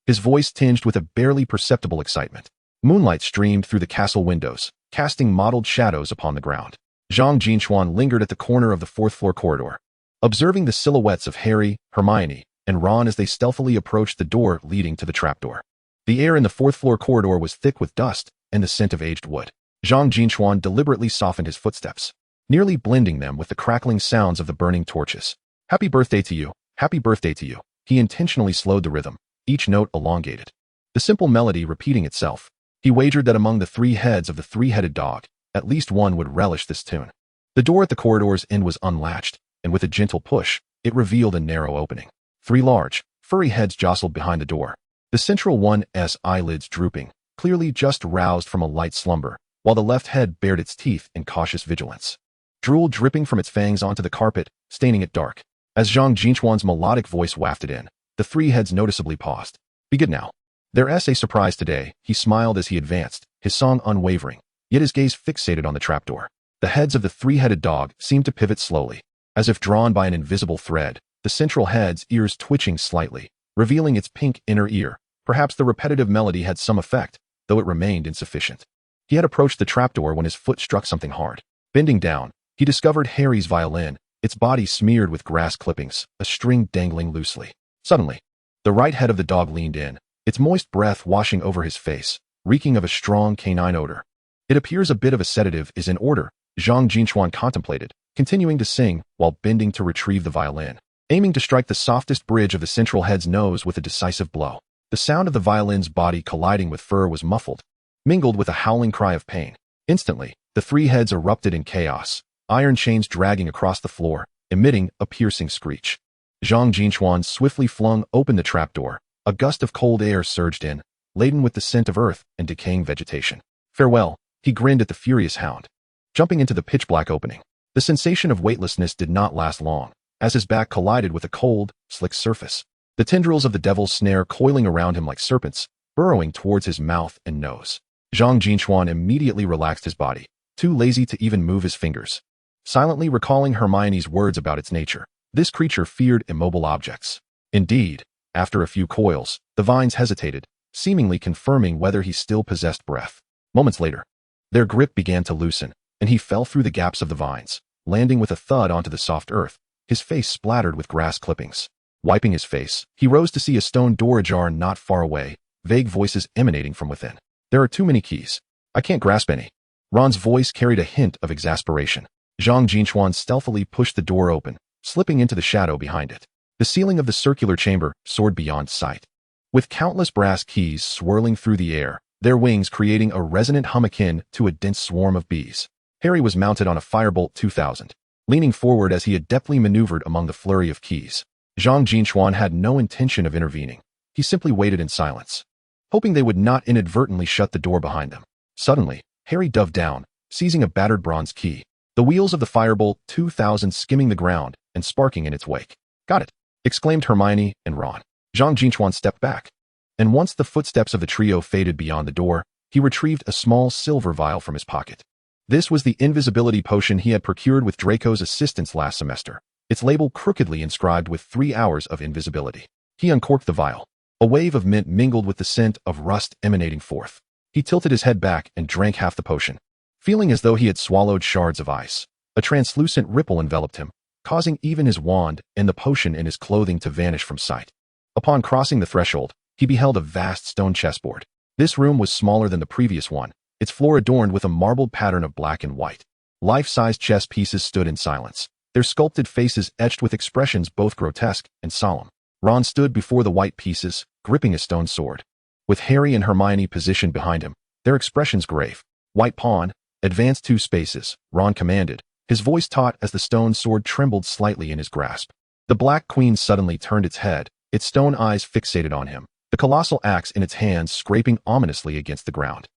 his voice tinged with a barely perceptible excitement. Moonlight streamed through the castle windows, casting mottled shadows upon the ground. Zhang Jin Chuan lingered at the corner of the fourth-floor corridor, observing the silhouettes of Harry, Hermione, and Ron as they stealthily approached the door leading to the trapdoor. The air in the fourth-floor corridor was thick with dust and the scent of aged wood. Zhang Jin Chuan deliberately softened his footsteps, nearly blending them with the crackling sounds of the burning torches. "Happy birthday to you, happy birthday to you." He intentionally slowed the rhythm, each note elongated, the simple melody repeating itself. He wagered that among the 3 heads of the 3-headed dog, at least one would relish this tune. The door at the corridor's end was unlatched, and with a gentle push, it revealed a narrow opening. 3 large, furry heads jostled behind the door, the central one's eyelids drooping, clearly just roused from a light slumber, while the left head bared its teeth in cautious vigilance. Drool dripping from its fangs onto the carpet, staining it dark. As Zhang Jin Chuan's melodic voice wafted in, the 3 heads noticeably paused. "Be good now. There's a surprise today," he smiled as he advanced, his song unwavering, yet his gaze fixated on the trapdoor. The heads of the 3-headed dog seemed to pivot slowly, as if drawn by an invisible thread, the central head's ears twitching slightly, revealing its pink inner ear. Perhaps the repetitive melody had some effect, though it remained insufficient. He had approached the trapdoor when his foot struck something hard. Bending down, he discovered Harry's violin, its body smeared with grass clippings, a string dangling loosely. Suddenly, the right head of the dog leaned in, its moist breath washing over his face, reeking of a strong canine odor. "It appears a bit of a sedative is in order," Zhang Jin Chuan contemplated, continuing to sing while bending to retrieve the violin, aiming to strike the softest bridge of the central head's nose with a decisive blow. The sound of the violin's body colliding with fur was muffled, mingled with a howling cry of pain. Instantly, the 3 heads erupted in chaos, iron chains dragging across the floor, emitting a piercing screech. Zhang Jin Chuan swiftly flung open the trapdoor. A gust of cold air surged in, laden with the scent of earth and decaying vegetation. "Farewell," he grinned at the furious hound, jumping into the pitch-black opening. The sensation of weightlessness did not last long, as his back collided with a cold, slick surface. The tendrils of the devil's snare coiling around him like serpents, burrowing towards his mouth and nose. Zhang Jin Chuan immediately relaxed his body, too lazy to even move his fingers. Silently recalling Hermione's words about its nature, this creature feared immobile objects. Indeed, after a few coils, the vines hesitated, seemingly confirming whether he still possessed breath. Moments later, their grip began to loosen, and he fell through the gaps of the vines, landing with a thud onto the soft earth, his face splattered with grass clippings. Wiping his face, he rose to see a stone door ajar not far away, vague voices emanating from within. "There are too many keys. I can't grasp any." Ron's voice carried a hint of exasperation. Zhang Jin Chuan stealthily pushed the door open, slipping into the shadow behind it. The ceiling of the circular chamber soared beyond sight, with countless brass keys swirling through the air, their wings creating a resonant hum akin to a dense swarm of bees. Harry was mounted on a Firebolt 2000, leaning forward as he adeptly maneuvered among the flurry of keys. Zhang Jin Chuan had no intention of intervening. He simply waited in silence, hoping they would not inadvertently shut the door behind them. Suddenly, Harry dove down, seizing a battered bronze key, the wheels of the Firebolt 2000 skimming the ground and sparking in its wake. "Got it!" exclaimed Hermione and Ron. Zhang Jin Chuan stepped back, and once the footsteps of the trio faded beyond the door, he retrieved a small silver vial from his pocket. This was the invisibility potion he had procured with Draco's assistance last semester, its label crookedly inscribed with 3 hours of invisibility. He uncorked the vial. A wave of mint mingled with the scent of rust emanating forth. He tilted his head back and drank half the potion, feeling as though he had swallowed shards of ice. A translucent ripple enveloped him, causing even his wand and the potion in his clothing to vanish from sight. Upon crossing the threshold, he beheld a vast stone chessboard. This room was smaller than the previous one, its floor adorned with a marbled pattern of black and white. Life-sized chess pieces stood in silence, their sculpted faces etched with expressions both grotesque and solemn. Ron stood before the white pieces, gripping a stone sword. With Harry and Hermione positioned behind him, their expressions grave. "White pawn, advance 2 spaces," Ron commanded, his voice taut as the stone sword trembled slightly in his grasp. The Black Queen suddenly turned its head, its stone eyes fixated on him, the colossal axe in its hands scraping ominously against the ground.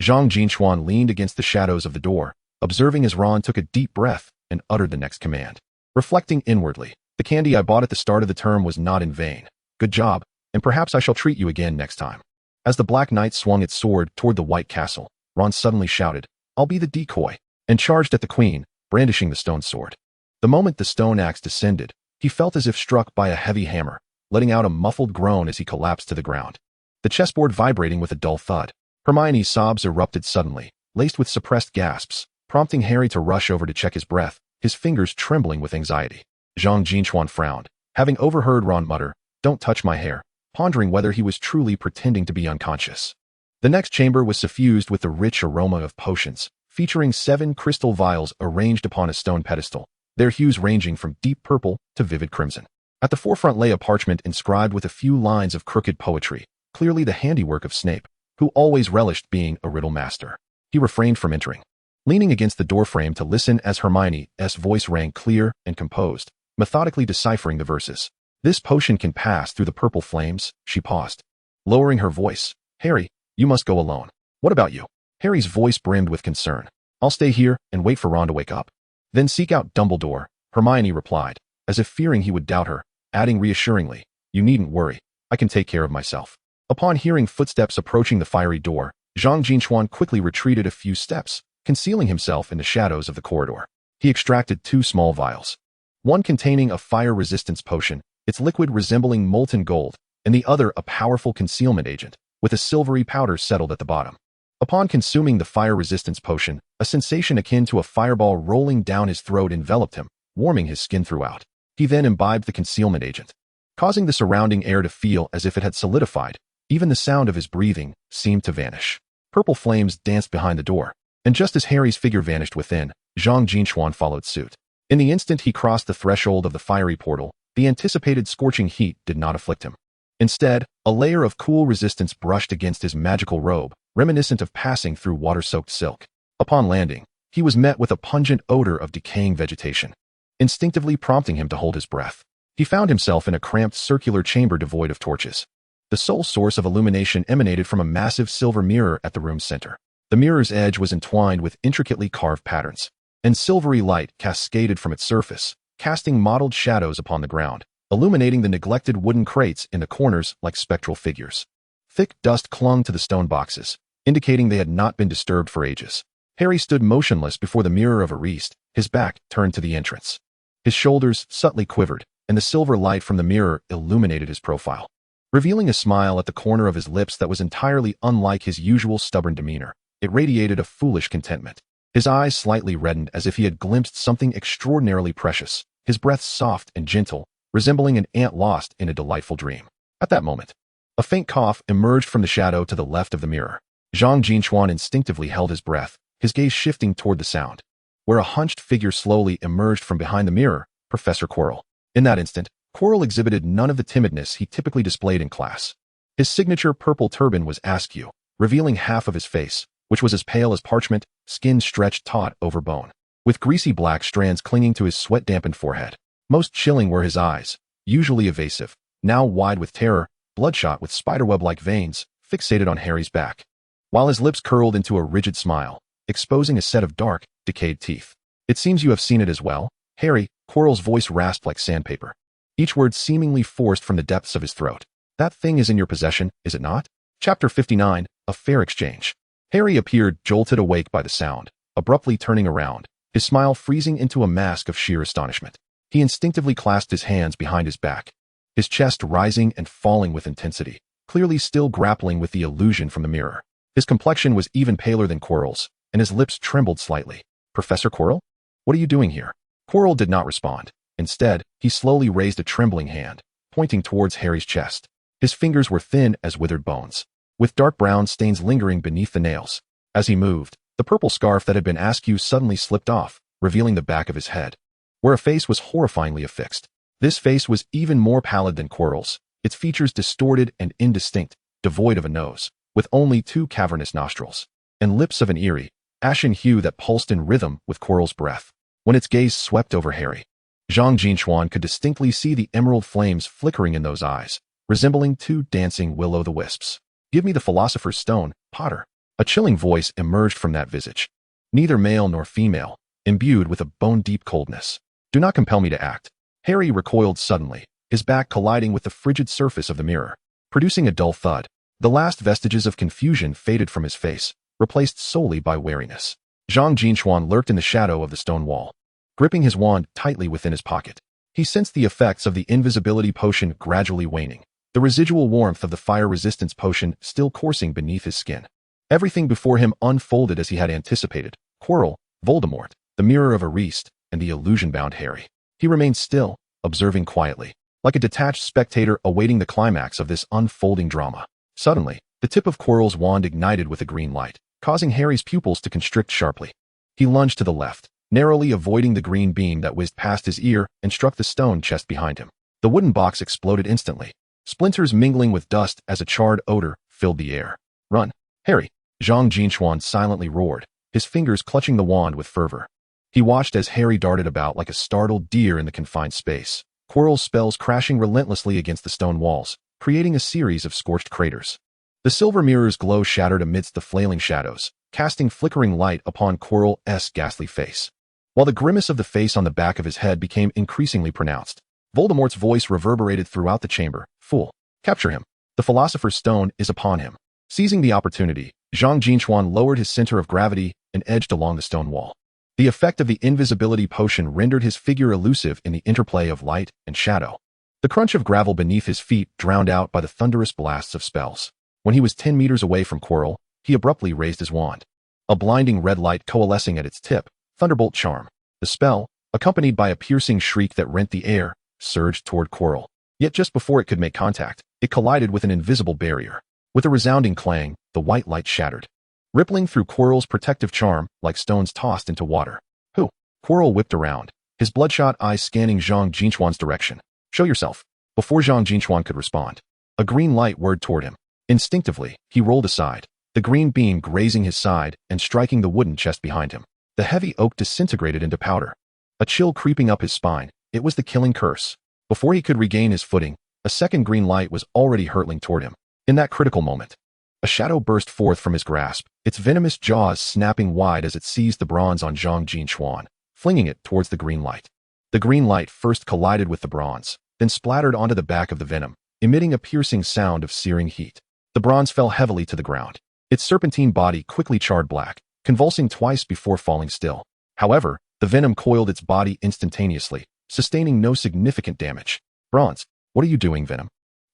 Zhang Jin Chuan leaned against the shadows of the door, observing as Ron took a deep breath and uttered the next command. Reflecting inwardly, "The candy I bought at the start of the term was not in vain. Good job, and perhaps I shall treat you again next time." As the Black Knight swung its sword toward the White Castle, Ron suddenly shouted, "I'll be the decoy," and charged at the Queen, brandishing the stone sword. The moment the stone axe descended, he felt as if struck by a heavy hammer, letting out a muffled groan as he collapsed to the ground, the chessboard vibrating with a dull thud. Hermione's sobs erupted suddenly, laced with suppressed gasps, prompting Harry to rush over to check his breath, his fingers trembling with anxiety. Zhang Jin Chuan frowned, having overheard Ron mutter, "Don't touch my hair," pondering whether he was truly pretending to be unconscious. The next chamber was suffused with the rich aroma of potions, featuring 7 crystal vials arranged upon a stone pedestal, their hues ranging from deep purple to vivid crimson. At the forefront lay a parchment inscribed with a few lines of crooked poetry, clearly the handiwork of Snape, who always relished being a riddle master. He refrained from entering, leaning against the doorframe to listen as Hermione's voice rang clear and composed, methodically deciphering the verses. "This potion can pass through the purple flames," she paused, lowering her voice. "Harry, you must go alone." "What about you?" Harry's voice brimmed with concern. "I'll stay here and wait for Ron to wake up." "Then seek out Dumbledore," Hermione replied, as if fearing he would doubt her, adding reassuringly, "You needn't worry. I can take care of myself." Upon hearing footsteps approaching the fiery door, Zhang Jin Chuan quickly retreated a few steps, concealing himself in the shadows of the corridor. He extracted 2 small vials, one containing a fire resistance potion, its liquid resembling molten gold, and the other a powerful concealment agent, with a silvery powder settled at the bottom. Upon consuming the fire resistance potion, a sensation akin to a fireball rolling down his throat enveloped him, warming his skin throughout. He then imbibed the concealment agent, causing the surrounding air to feel as if it had solidified. Even the sound of his breathing seemed to vanish. Purple flames danced behind the door, and just as Harry's figure vanished within, Zhang Jin Chuan followed suit. In the instant he crossed the threshold of the fiery portal, the anticipated scorching heat did not afflict him. Instead, a layer of cool resistance brushed against his magical robe, reminiscent of passing through water-soaked silk. Upon landing, he was met with a pungent odor of decaying vegetation, instinctively prompting him to hold his breath. He found himself in a cramped circular chamber devoid of torches. The sole source of illumination emanated from a massive silver mirror at the room's center. The mirror's edge was entwined with intricately carved patterns, and silvery light cascaded from its surface, casting mottled shadows upon the ground, illuminating the neglected wooden crates in the corners like spectral figures. Thick dust clung to the stone boxes, indicating they had not been disturbed for ages. Harry stood motionless before the mirror of Ariste, his back turned to the entrance. His shoulders subtly quivered, and the silver light from the mirror illuminated his profile, revealing a smile at the corner of his lips that was entirely unlike his usual stubborn demeanor. It radiated a foolish contentment. His eyes slightly reddened as if he had glimpsed something extraordinarily precious, his breath soft and gentle, resembling an ant lost in a delightful dream. At that moment, a faint cough emerged from the shadow to the left of the mirror. Zhang Jin Chuan instinctively held his breath, his gaze shifting toward the sound, where a hunched figure slowly emerged from behind the mirror, Professor Quirrell. In that instant, Quirrell exhibited none of the timidness he typically displayed in class. His signature purple turban was askew, revealing half of his face, which was as pale as parchment, skin stretched taut over bone, with greasy black strands clinging to his sweat-dampened forehead. Most chilling were his eyes, usually evasive, now wide with terror, bloodshot with spiderweb-like veins, fixated on Harry's back, while his lips curled into a rigid smile, exposing a set of dark, decayed teeth. "It seems you have seen it as well, Harry," Quirrell's voice rasped like sandpaper, each word seemingly forced from the depths of his throat. "That thing is in your possession, is it not?" Chapter 59, A Fair Exchange. Harry appeared jolted awake by the sound, abruptly turning around, his smile freezing into a mask of sheer astonishment. He instinctively clasped his hands behind his back, his chest rising and falling with intensity, clearly still grappling with the illusion from the mirror. His complexion was even paler than Quirrell's, and his lips trembled slightly. "Professor Quirrell? What are you doing here?" Quirrell did not respond. Instead, he slowly raised a trembling hand, pointing towards Harry's chest. His fingers were thin as withered bones, with dark brown stains lingering beneath the nails. As he moved, the purple scarf that had been askew suddenly slipped off, revealing the back of his head, where a face was horrifyingly affixed. This face was even more pallid than Quirrell's, its features distorted and indistinct, devoid of a nose, with only 2 cavernous nostrils, and lips of an eerie, ashen hue that pulsed in rhythm with Quirrell's breath. When its gaze swept over Harry, Zhang Jin Chuan could distinctly see the emerald flames flickering in those eyes, resembling 2 dancing will-o'-the-wisps. "Give me the Philosopher's Stone, Potter." A chilling voice emerged from that visage, neither male nor female, imbued with a bone-deep coldness. "Do not compel me to act." Harry recoiled suddenly, his back colliding with the frigid surface of the mirror, producing a dull thud. The last vestiges of confusion faded from his face, replaced solely by wariness. Zhang Jin Chuan lurked in the shadow of the stone wall, gripping his wand tightly within his pocket. He sensed the effects of the invisibility potion gradually waning, the residual warmth of the fire resistance potion still coursing beneath his skin. Everything before him unfolded as he had anticipated: Quirrell, Voldemort, the mirror of Ariste, and the illusion-bound Harry. He remained still, observing quietly, like a detached spectator awaiting the climax of this unfolding drama. Suddenly, the tip of Quirrell's wand ignited with a green light, causing Harry's pupils to constrict sharply. He lunged to the left, narrowly avoiding the green beam that whizzed past his ear and struck the stone chest behind him. The wooden box exploded instantly, splinters mingling with dust as a charred odor filled the air. "Run, Harry!" Zhang Jin Chuan silently roared, his fingers clutching the wand with fervor. He watched as Harry darted about like a startled deer in the confined space, Quirrell's spells crashing relentlessly against the stone walls, creating a series of scorched craters. The silver mirror's glow shattered amidst the flailing shadows, casting flickering light upon Quirrell's ghastly face. While the grimace of the face on the back of his head became increasingly pronounced, Voldemort's voice reverberated throughout the chamber. "Fool! Capture him! The Philosopher's Stone is upon him." Seizing the opportunity, Zhang Jin Chuan lowered his center of gravity and edged along the stone wall. The effect of the invisibility potion rendered his figure elusive in the interplay of light and shadow. The crunch of gravel beneath his feet drowned out by the thunderous blasts of spells. When he was 10 meters away from Quirrell, he abruptly raised his wand. A blinding red light coalescing at its tip, Thunderbolt Charm. The spell, accompanied by a piercing shriek that rent the air, surged toward Quirrell. Yet just before it could make contact, it collided with an invisible barrier. With a resounding clang, the white light shattered, rippling through Quirrell's protective charm like stones tossed into water. "Who?" Quirrell whipped around, his bloodshot eyes scanning Zhang Jin Chuan's direction. "Show yourself." Before Zhang Jin Chuan could respond, a green light whirred toward him. Instinctively, he rolled aside, the green beam grazing his side and striking the wooden chest behind him. The heavy oak disintegrated into powder. A chill creeping up his spine, it was the killing curse. Before he could regain his footing, a second green light was already hurtling toward him. In that critical moment, a shadow burst forth from his grasp, its venomous jaws snapping wide as it seized the bronze on Zhang Jin Chuan, flinging it towards the green light. The green light first collided with the bronze, then splattered onto the back of the venom, emitting a piercing sound of searing heat. The bronze fell heavily to the ground. Its serpentine body quickly charred black, convulsing twice before falling still. However, the venom coiled its body instantaneously, sustaining no significant damage. "Bronze, what are you doing, Venom?"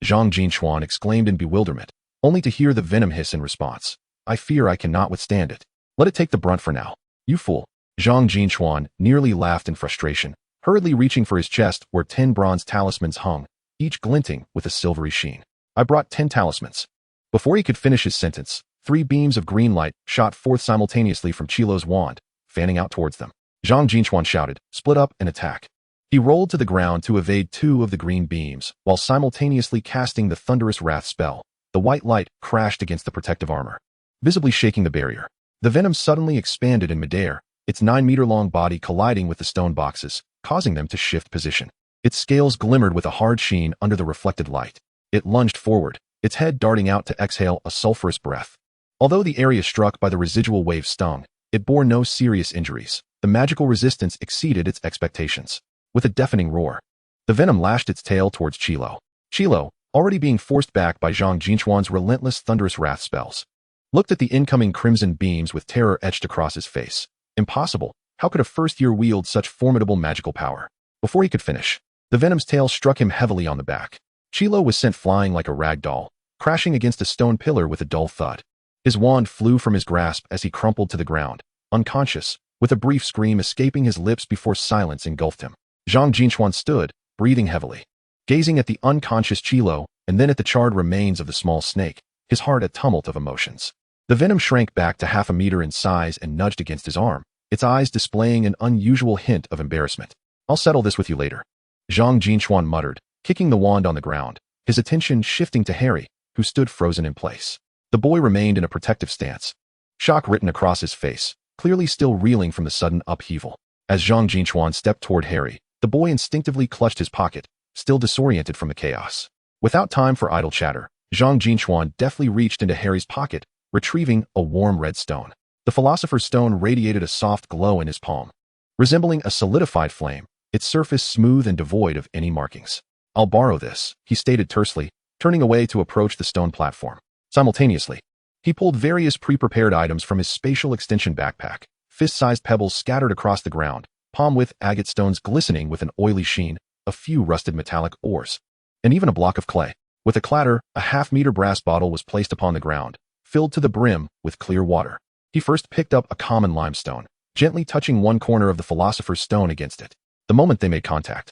Zhang Jin Chuan exclaimed in bewilderment, only to hear the venom hiss in response. "I fear I cannot withstand it. Let it take the brunt for now." "You fool." Zhang Jin Chuan nearly laughed in frustration, hurriedly reaching for his chest where 10 bronze talismans hung, each glinting with a silvery sheen. "I brought 10 talismans." Before he could finish his sentence, 3 beams of green light shot forth simultaneously from Chilo's wand, fanning out towards them. Zhang Jin Chuan shouted, "Split up and attack." He rolled to the ground to evade 2 of the green beams, while simultaneously casting the Thunderous Wrath spell. The white light crashed against the protective armor, visibly shaking the barrier. The venom suddenly expanded in midair, its 9-meter-long body colliding with the stone boxes, causing them to shift position. Its scales glimmered with a hard sheen under the reflected light. It lunged forward, its head darting out to exhale a sulfurous breath. Although the area struck by the residual wave stung, it bore no serious injuries. The magical resistance exceeded its expectations. With a deafening roar, the venom lashed its tail towards Chilo. Chilo, already being forced back by Zhang Jin Chuan's relentless Thunderous Wrath spells, looked at the incoming crimson beams with terror etched across his face. Impossible. How could a first-year wield such formidable magical power? Before he could finish, the venom's tail struck him heavily on the back. Chilo was sent flying like a rag doll, crashing against a stone pillar with a dull thud. His wand flew from his grasp as he crumpled to the ground, unconscious, with a brief scream escaping his lips before silence engulfed him. Zhang Jin Chuan stood, breathing heavily, gazing at the unconscious Chilo and then at the charred remains of the small snake, his heart a tumult of emotions. The venom shrank back to 1/2 meter in size and nudged against his arm, its eyes displaying an unusual hint of embarrassment. "I'll settle this with you later," Zhang Jin Chuan muttered, kicking the wand on the ground, his attention shifting to Harry, who stood frozen in place. The boy remained in a protective stance, shock written across his face, clearly still reeling from the sudden upheaval. As Zhang Jin Chuan stepped toward Harry, the boy instinctively clutched his pocket, still disoriented from the chaos. Without time for idle chatter, Zhang Jin Chuan deftly reached into Harry's pocket, retrieving a warm red stone. The Philosopher's Stone radiated a soft glow in his palm. Resembling a solidified flame, its surface smooth and devoid of any markings. "I'll borrow this," he stated tersely, turning away to approach the stone platform. Simultaneously, he pulled various pre-prepared items from his spatial extension backpack. Fist-sized pebbles scattered across the ground, palm-width agate stones glistening with an oily sheen, a few rusted metallic ores, and even a block of clay. With a clatter, a 1/2-meter brass bottle was placed upon the ground, filled to the brim with clear water. He first picked up a common limestone, gently touching one corner of the Philosopher's Stone against it. The moment they made contact,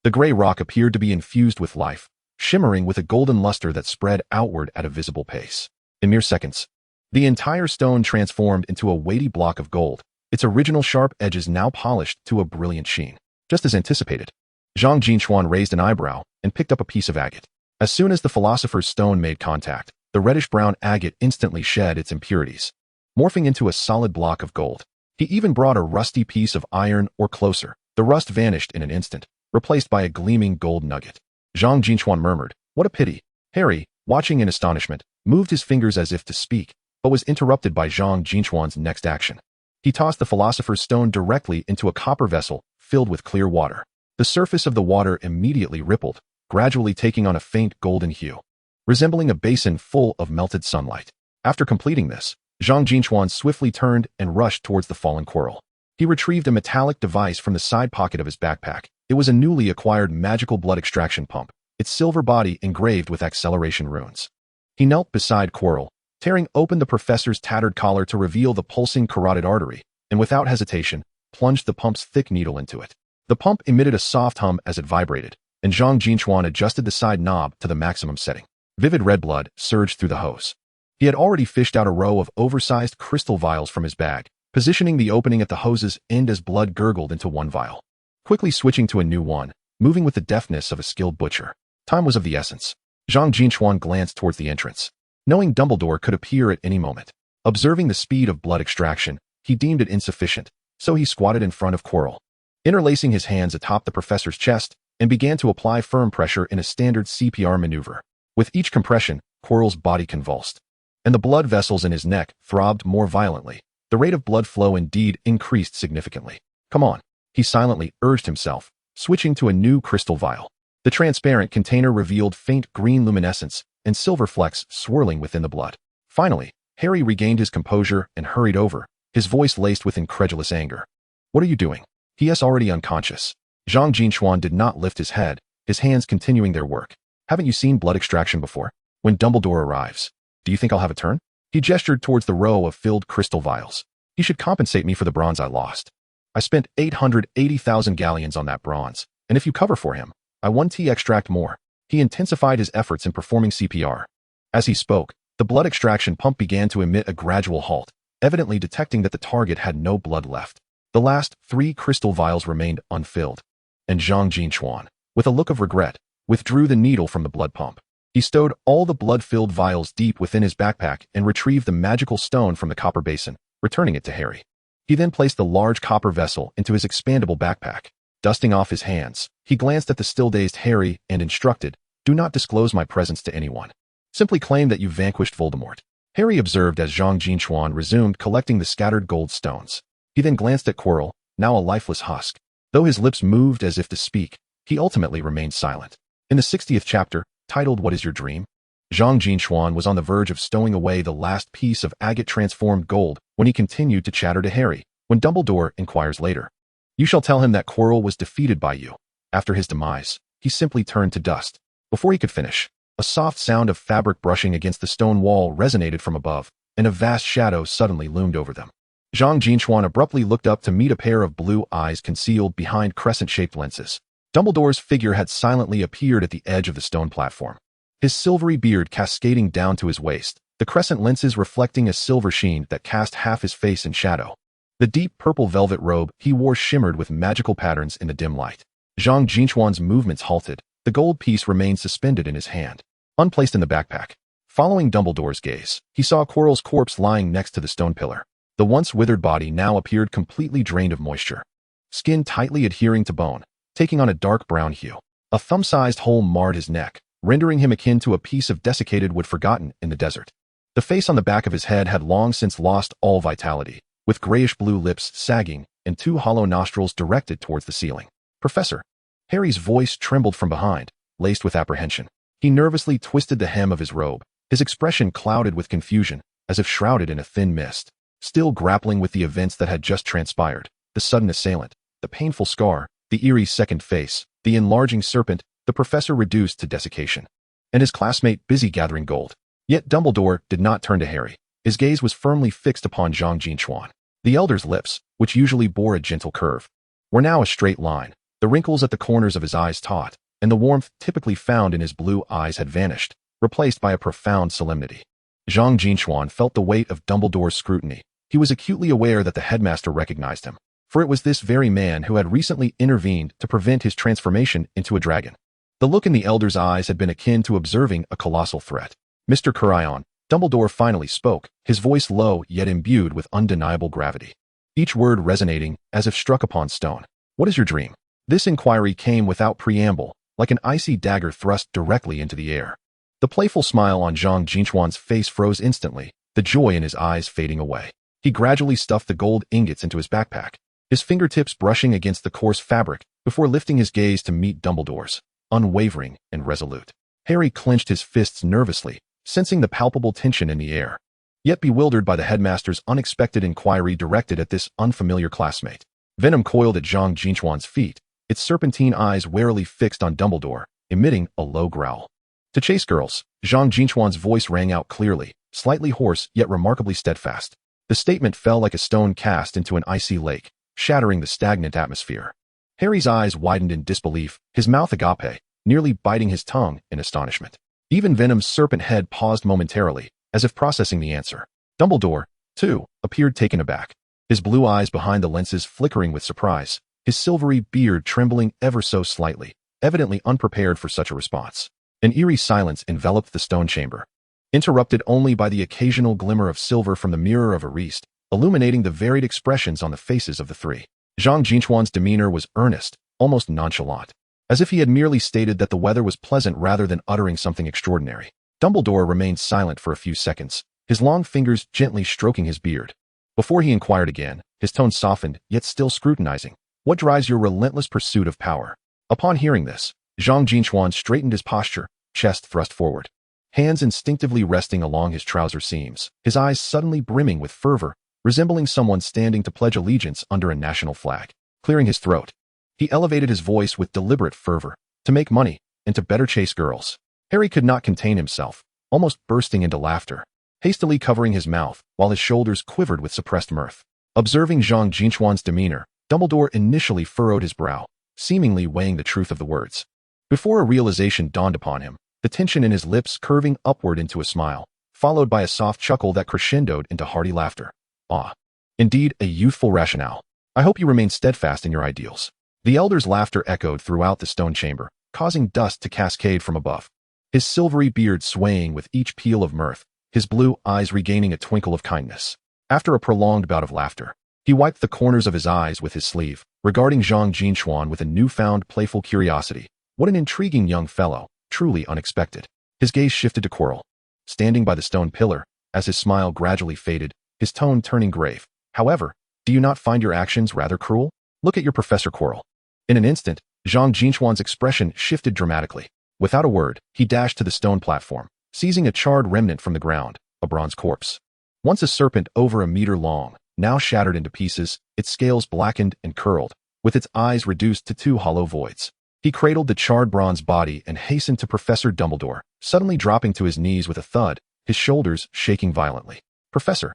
The gray rock appeared to be infused with life, shimmering with a golden luster that spread outward at a visible pace. In mere seconds, the entire stone transformed into a weighty block of gold, its original sharp edges now polished to a brilliant sheen. Just as anticipated, Zhang Jin Chuan raised an eyebrow and picked up a piece of agate. As soon as the philosopher's stone made contact, the reddish-brown agate instantly shed its impurities, morphing into a solid block of gold. He even brought a rusty piece of iron, or closer. The rust vanished in an instant, replaced by a gleaming gold nugget. Zhang Jin Chuan murmured, "What a pity." Harry, watching in astonishment, moved his fingers as if to speak, but was interrupted by Zhang Jin Chuan's next action. He tossed the philosopher's stone directly into a copper vessel filled with clear water. The surface of the water immediately rippled, gradually taking on a faint golden hue, resembling a basin full of melted sunlight. After completing this, Zhang Jin Chuan swiftly turned and rushed towards the fallen Quirrell. He retrieved a metallic device from the side pocket of his backpack. It was a newly acquired magical blood extraction pump, its silver body engraved with acceleration runes. He knelt beside Quirrell, tearing open the professor's tattered collar to reveal the pulsing carotid artery, and without hesitation, plunged the pump's thick needle into it. The pump emitted a soft hum as it vibrated, and Zhang Jin Chuan adjusted the side knob to the maximum setting. Vivid red blood surged through the hose. He had already fished out a row of oversized crystal vials from his bag, positioning the opening at the hose's end as blood gurgled into one vial. Quickly switching to a new one, moving with the deftness of a skilled butcher. Time was of the essence. Zhang Jin Chuan glanced towards the entrance, knowing Dumbledore could appear at any moment. Observing the speed of blood extraction, he deemed it insufficient, so he squatted in front of Quirrell, interlacing his hands atop the professor's chest, and began to apply firm pressure in a standard CPR maneuver. With each compression, Quirrell's body convulsed, and the blood vessels in his neck throbbed more violently. The rate of blood flow indeed increased significantly. "Come on," he silently urged himself, switching to a new crystal vial. The transparent container revealed faint green luminescence and silver flecks swirling within the blood. Finally, Harry regained his composure and hurried over, his voice laced with incredulous anger. "What are you doing?" He is already unconscious. Zhang Jin Chuan did not lift his head, his hands continuing their work. "Haven't you seen blood extraction before? When Dumbledore arrives, do you think I'll have a turn?" He gestured towards the row of filled crystal vials. "He should compensate me for the bronze I lost. I spent 880,000 galleons on that bronze, and if you cover for him, I 1T extract more." He intensified his efforts in performing CPR. As he spoke, the blood extraction pump began to emit a gradual halt, evidently detecting that the target had no blood left. The last 3 crystal vials remained unfilled, and Zhang Jin Chuan, with a look of regret, withdrew the needle from the blood pump. He stowed all the blood-filled vials deep within his backpack and retrieved the magical stone from the copper basin, returning it to Harry. He then placed the large copper vessel into his expandable backpack. Dusting off his hands, he glanced at the still-dazed Harry and instructed, "Do not disclose my presence to anyone. Simply claim that you vanquished Voldemort." Harry observed as Zhang Jin Chuan resumed collecting the scattered gold stones. He then glanced at Quirrell, now a lifeless husk. Though his lips moved as if to speak, he ultimately remained silent. In the 60th chapter, titled "What is Your Dream?", Zhang Jin Chuan was on the verge of stowing away the last piece of agate-transformed gold when he continued to chatter to Harry. When Dumbledore inquires later, "You shall tell him that Quirrell was defeated by you." After his demise, he simply turned to dust. Before he could finish, a soft sound of fabric brushing against the stone wall resonated from above, and a vast shadow suddenly loomed over them. Zhang Jin Chuan abruptly looked up to meet a pair of blue eyes concealed behind crescent-shaped lenses. Dumbledore's figure had silently appeared at the edge of the stone platform, his silvery beard cascading down to his waist, the crescent lenses reflecting a silver sheen that cast half his face in shadow. The deep purple velvet robe he wore shimmered with magical patterns in the dim light. Zhang Jin Chuan's movements halted. The gold piece remained suspended in his hand, unplaced in the backpack. Following Dumbledore's gaze, he saw Quirrell's corpse lying next to the stone pillar. The once withered body now appeared completely drained of moisture, skin tightly adhering to bone, taking on a dark brown hue. A thumb-sized hole marred his neck, rendering him akin to a piece of desiccated wood forgotten in the desert. The face on the back of his head had long since lost all vitality, with grayish-blue lips sagging and 2 hollow nostrils directed towards the ceiling. "Professor!" Harry's voice trembled from behind, laced with apprehension. He nervously twisted the hem of his robe, his expression clouded with confusion, as if shrouded in a thin mist. Still grappling with the events that had just transpired, the sudden assailant, the painful scar, the eerie second face, the enlarging serpent, the professor reduced to desiccation, and his classmate busy gathering gold. Yet Dumbledore did not turn to Harry. His gaze was firmly fixed upon Zhang Jin Chuan. The elder's lips, which usually bore a gentle curve, were now a straight line, The wrinkles at the corners of his eyes taut, and the warmth typically found in his blue eyes had vanished, replaced by a profound solemnity. Zhang Jin Chuan felt the weight of Dumbledore's scrutiny. He was acutely aware that the headmaster recognized him, for it was this very man who had recently intervened to prevent his transformation into a dragon. The look in the elder's eyes had been akin to observing a colossal threat. Mr. Carillon, Dumbledore finally spoke, his voice low yet imbued with undeniable gravity. Each word resonating as if struck upon stone. What is your dream? This inquiry came without preamble, like an icy dagger thrust directly into the air. The playful smile on Zhang Jin Chuan's face froze instantly, the joy in his eyes fading away. He gradually stuffed the gold ingots into his backpack, his fingertips brushing against the coarse fabric before lifting his gaze to meet Dumbledore's, unwavering and resolute. Harry clenched his fists nervously, sensing the palpable tension in the air, yet bewildered by the headmaster's unexpected inquiry directed at this unfamiliar classmate. Venom coiled at Zhang Jin Chuan's feet, its serpentine eyes warily fixed on Dumbledore, emitting a low growl. To chase girls, Zhang Jin Chuan's voice rang out clearly, slightly hoarse yet remarkably steadfast. The statement fell like a stone cast into an icy lake, shattering the stagnant atmosphere. Harry's eyes widened in disbelief, his mouth agape, nearly biting his tongue in astonishment. Even Venom's serpent head paused momentarily, as if processing the answer. Dumbledore, too, appeared taken aback, his blue eyes behind the lenses flickering with surprise, his silvery beard trembling ever so slightly, evidently unprepared for such a response. An eerie silence enveloped the stone chamber, interrupted only by the occasional glimmer of silver from the mirror of Ariste, illuminating the varied expressions on the faces of the three. Zhang Jin Chuan's demeanor was earnest, almost nonchalant, as if he had merely stated that the weather was pleasant rather than uttering something extraordinary. Dumbledore remained silent for a few seconds, his long fingers gently stroking his beard. Before he inquired again, his tone softened, yet still scrutinizing. What drives your relentless pursuit of power? Upon hearing this, Zhang Jin Chuan straightened his posture, chest thrust forward, hands instinctively resting along his trouser seams, his eyes suddenly brimming with fervor, resembling someone standing to pledge allegiance under a national flag. Clearing his throat, he elevated his voice with deliberate fervor, to make money, and to better chase girls. Harry could not contain himself, almost bursting into laughter, hastily covering his mouth, while his shoulders quivered with suppressed mirth. Observing Zhang Jin Chuan's demeanor, Dumbledore initially furrowed his brow, seemingly weighing the truth of the words. Before a realization dawned upon him, the tension in his lips curving upward into a smile, followed by a soft chuckle that crescendoed into hearty laughter. Ah, indeed, a youthful rationale. I hope you remain steadfast in your ideals. The elder's laughter echoed throughout the stone chamber, causing dust to cascade from above. His silvery beard swaying with each peal of mirth, his blue eyes regaining a twinkle of kindness. After a prolonged bout of laughter, he wiped the corners of his eyes with his sleeve, regarding Zhang Jin Chuan with a newfound playful curiosity. What an intriguing young fellow, truly unexpected. His gaze shifted to Quirrell, standing by the stone pillar, as his smile gradually faded, his tone turning grave. However, do you not find your actions rather cruel? Look at your Professor Quirrell. In an instant, Zhang Jin Chuan's expression shifted dramatically. Without a word, he dashed to the stone platform, seizing a charred remnant from the ground, a bronze corpse. Once a serpent over a meter long, now shattered into pieces, its scales blackened and curled, with its eyes reduced to two hollow voids. He cradled the charred bronze body and hastened to Professor Dumbledore, suddenly dropping to his knees with a thud, his shoulders shaking violently. Professor.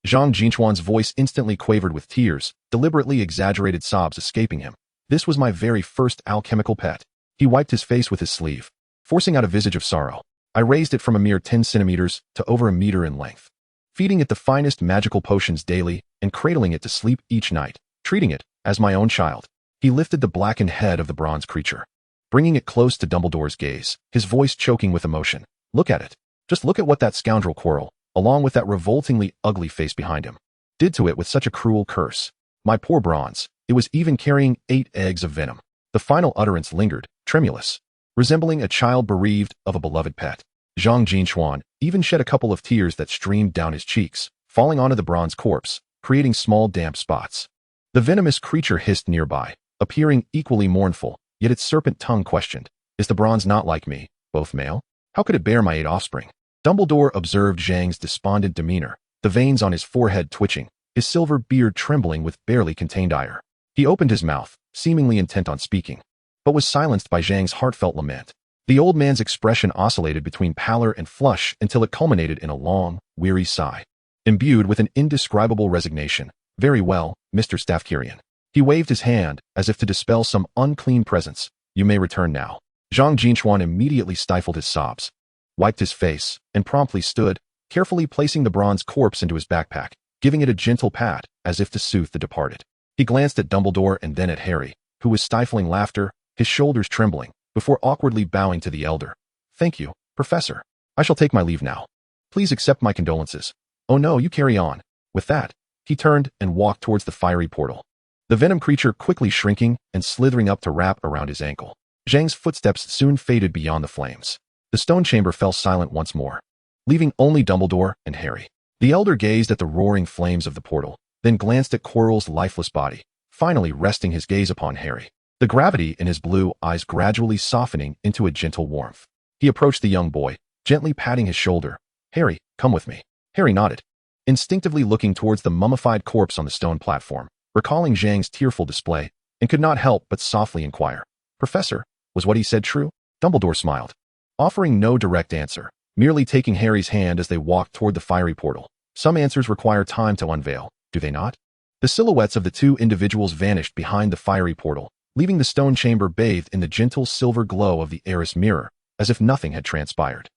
Zhang Jin Chuan's voice instantly quavered with tears, deliberately exaggerated sobs escaping him. This was my very first alchemical pet. He wiped his face with his sleeve, forcing out a visage of sorrow. I raised it from a mere 10 centimeters to over a meter in length, feeding it the finest magical potions daily and cradling it to sleep each night, treating it as my own child. He lifted the blackened head of the bronze creature, bringing it close to Dumbledore's gaze, his voice choking with emotion. Look at it. Just look at what that scoundrel Quirrell, along with that revoltingly ugly face behind him, did to it with such a cruel curse. My poor bronze, it was even carrying 8 eggs of venom. The final utterance lingered, tremulous, resembling a child bereaved of a beloved pet. Zhang Jin Chuan even shed a couple of tears that streamed down his cheeks, falling onto the bronze corpse, creating small damp spots. The venomous creature hissed nearby, appearing equally mournful, yet its serpent tongue questioned, "Is the bronze not like me, both male? How could it bear my 8 offspring?" Dumbledore observed Zhang's despondent demeanor, the veins on his forehead twitching, his silver beard trembling with barely contained ire. He opened his mouth, seemingly intent on speaking, but was silenced by Zhang's heartfelt lament. The old man's expression oscillated between pallor and flush until it culminated in a long, weary sigh, imbued with an indescribable resignation. "Very well, Mr. Staffkirian. He waved his hand as if to dispel some unclean presence. You may return now. Zhang Jin Chuan immediately stifled his sobs, wiped his face, and promptly stood, carefully placing the bronze corpse into his backpack, giving it a gentle pat as if to soothe the departed. He glanced at Dumbledore and then at Harry, who was stifling laughter, his shoulders trembling, before awkwardly bowing to the elder. Thank you, Professor. I shall take my leave now. Please accept my condolences. Oh no, you carry on. With that, he turned and walked towards the fiery portal, the venom creature quickly shrinking and slithering up to wrap around his ankle. Zhang's footsteps soon faded beyond the flames. The stone chamber fell silent once more, leaving only Dumbledore and Harry. The elder gazed at the roaring flames of the portal, then glanced at Quirrell's lifeless body, finally resting his gaze upon Harry, the gravity in his blue eyes gradually softening into a gentle warmth. He approached the young boy, gently patting his shoulder. Harry, come with me. Harry nodded, instinctively looking towards the mummified corpse on the stone platform, recalling Zhang's tearful display, and could not help but softly inquire. Professor, was what he said true? Dumbledore smiled, offering no direct answer, merely taking Harry's hand as they walked toward the fiery portal. Some answers require time to unveil, do they not? The silhouettes of the two individuals vanished behind the fiery portal, leaving the stone chamber bathed in the gentle silver glow of the Eris mirror, as if nothing had transpired.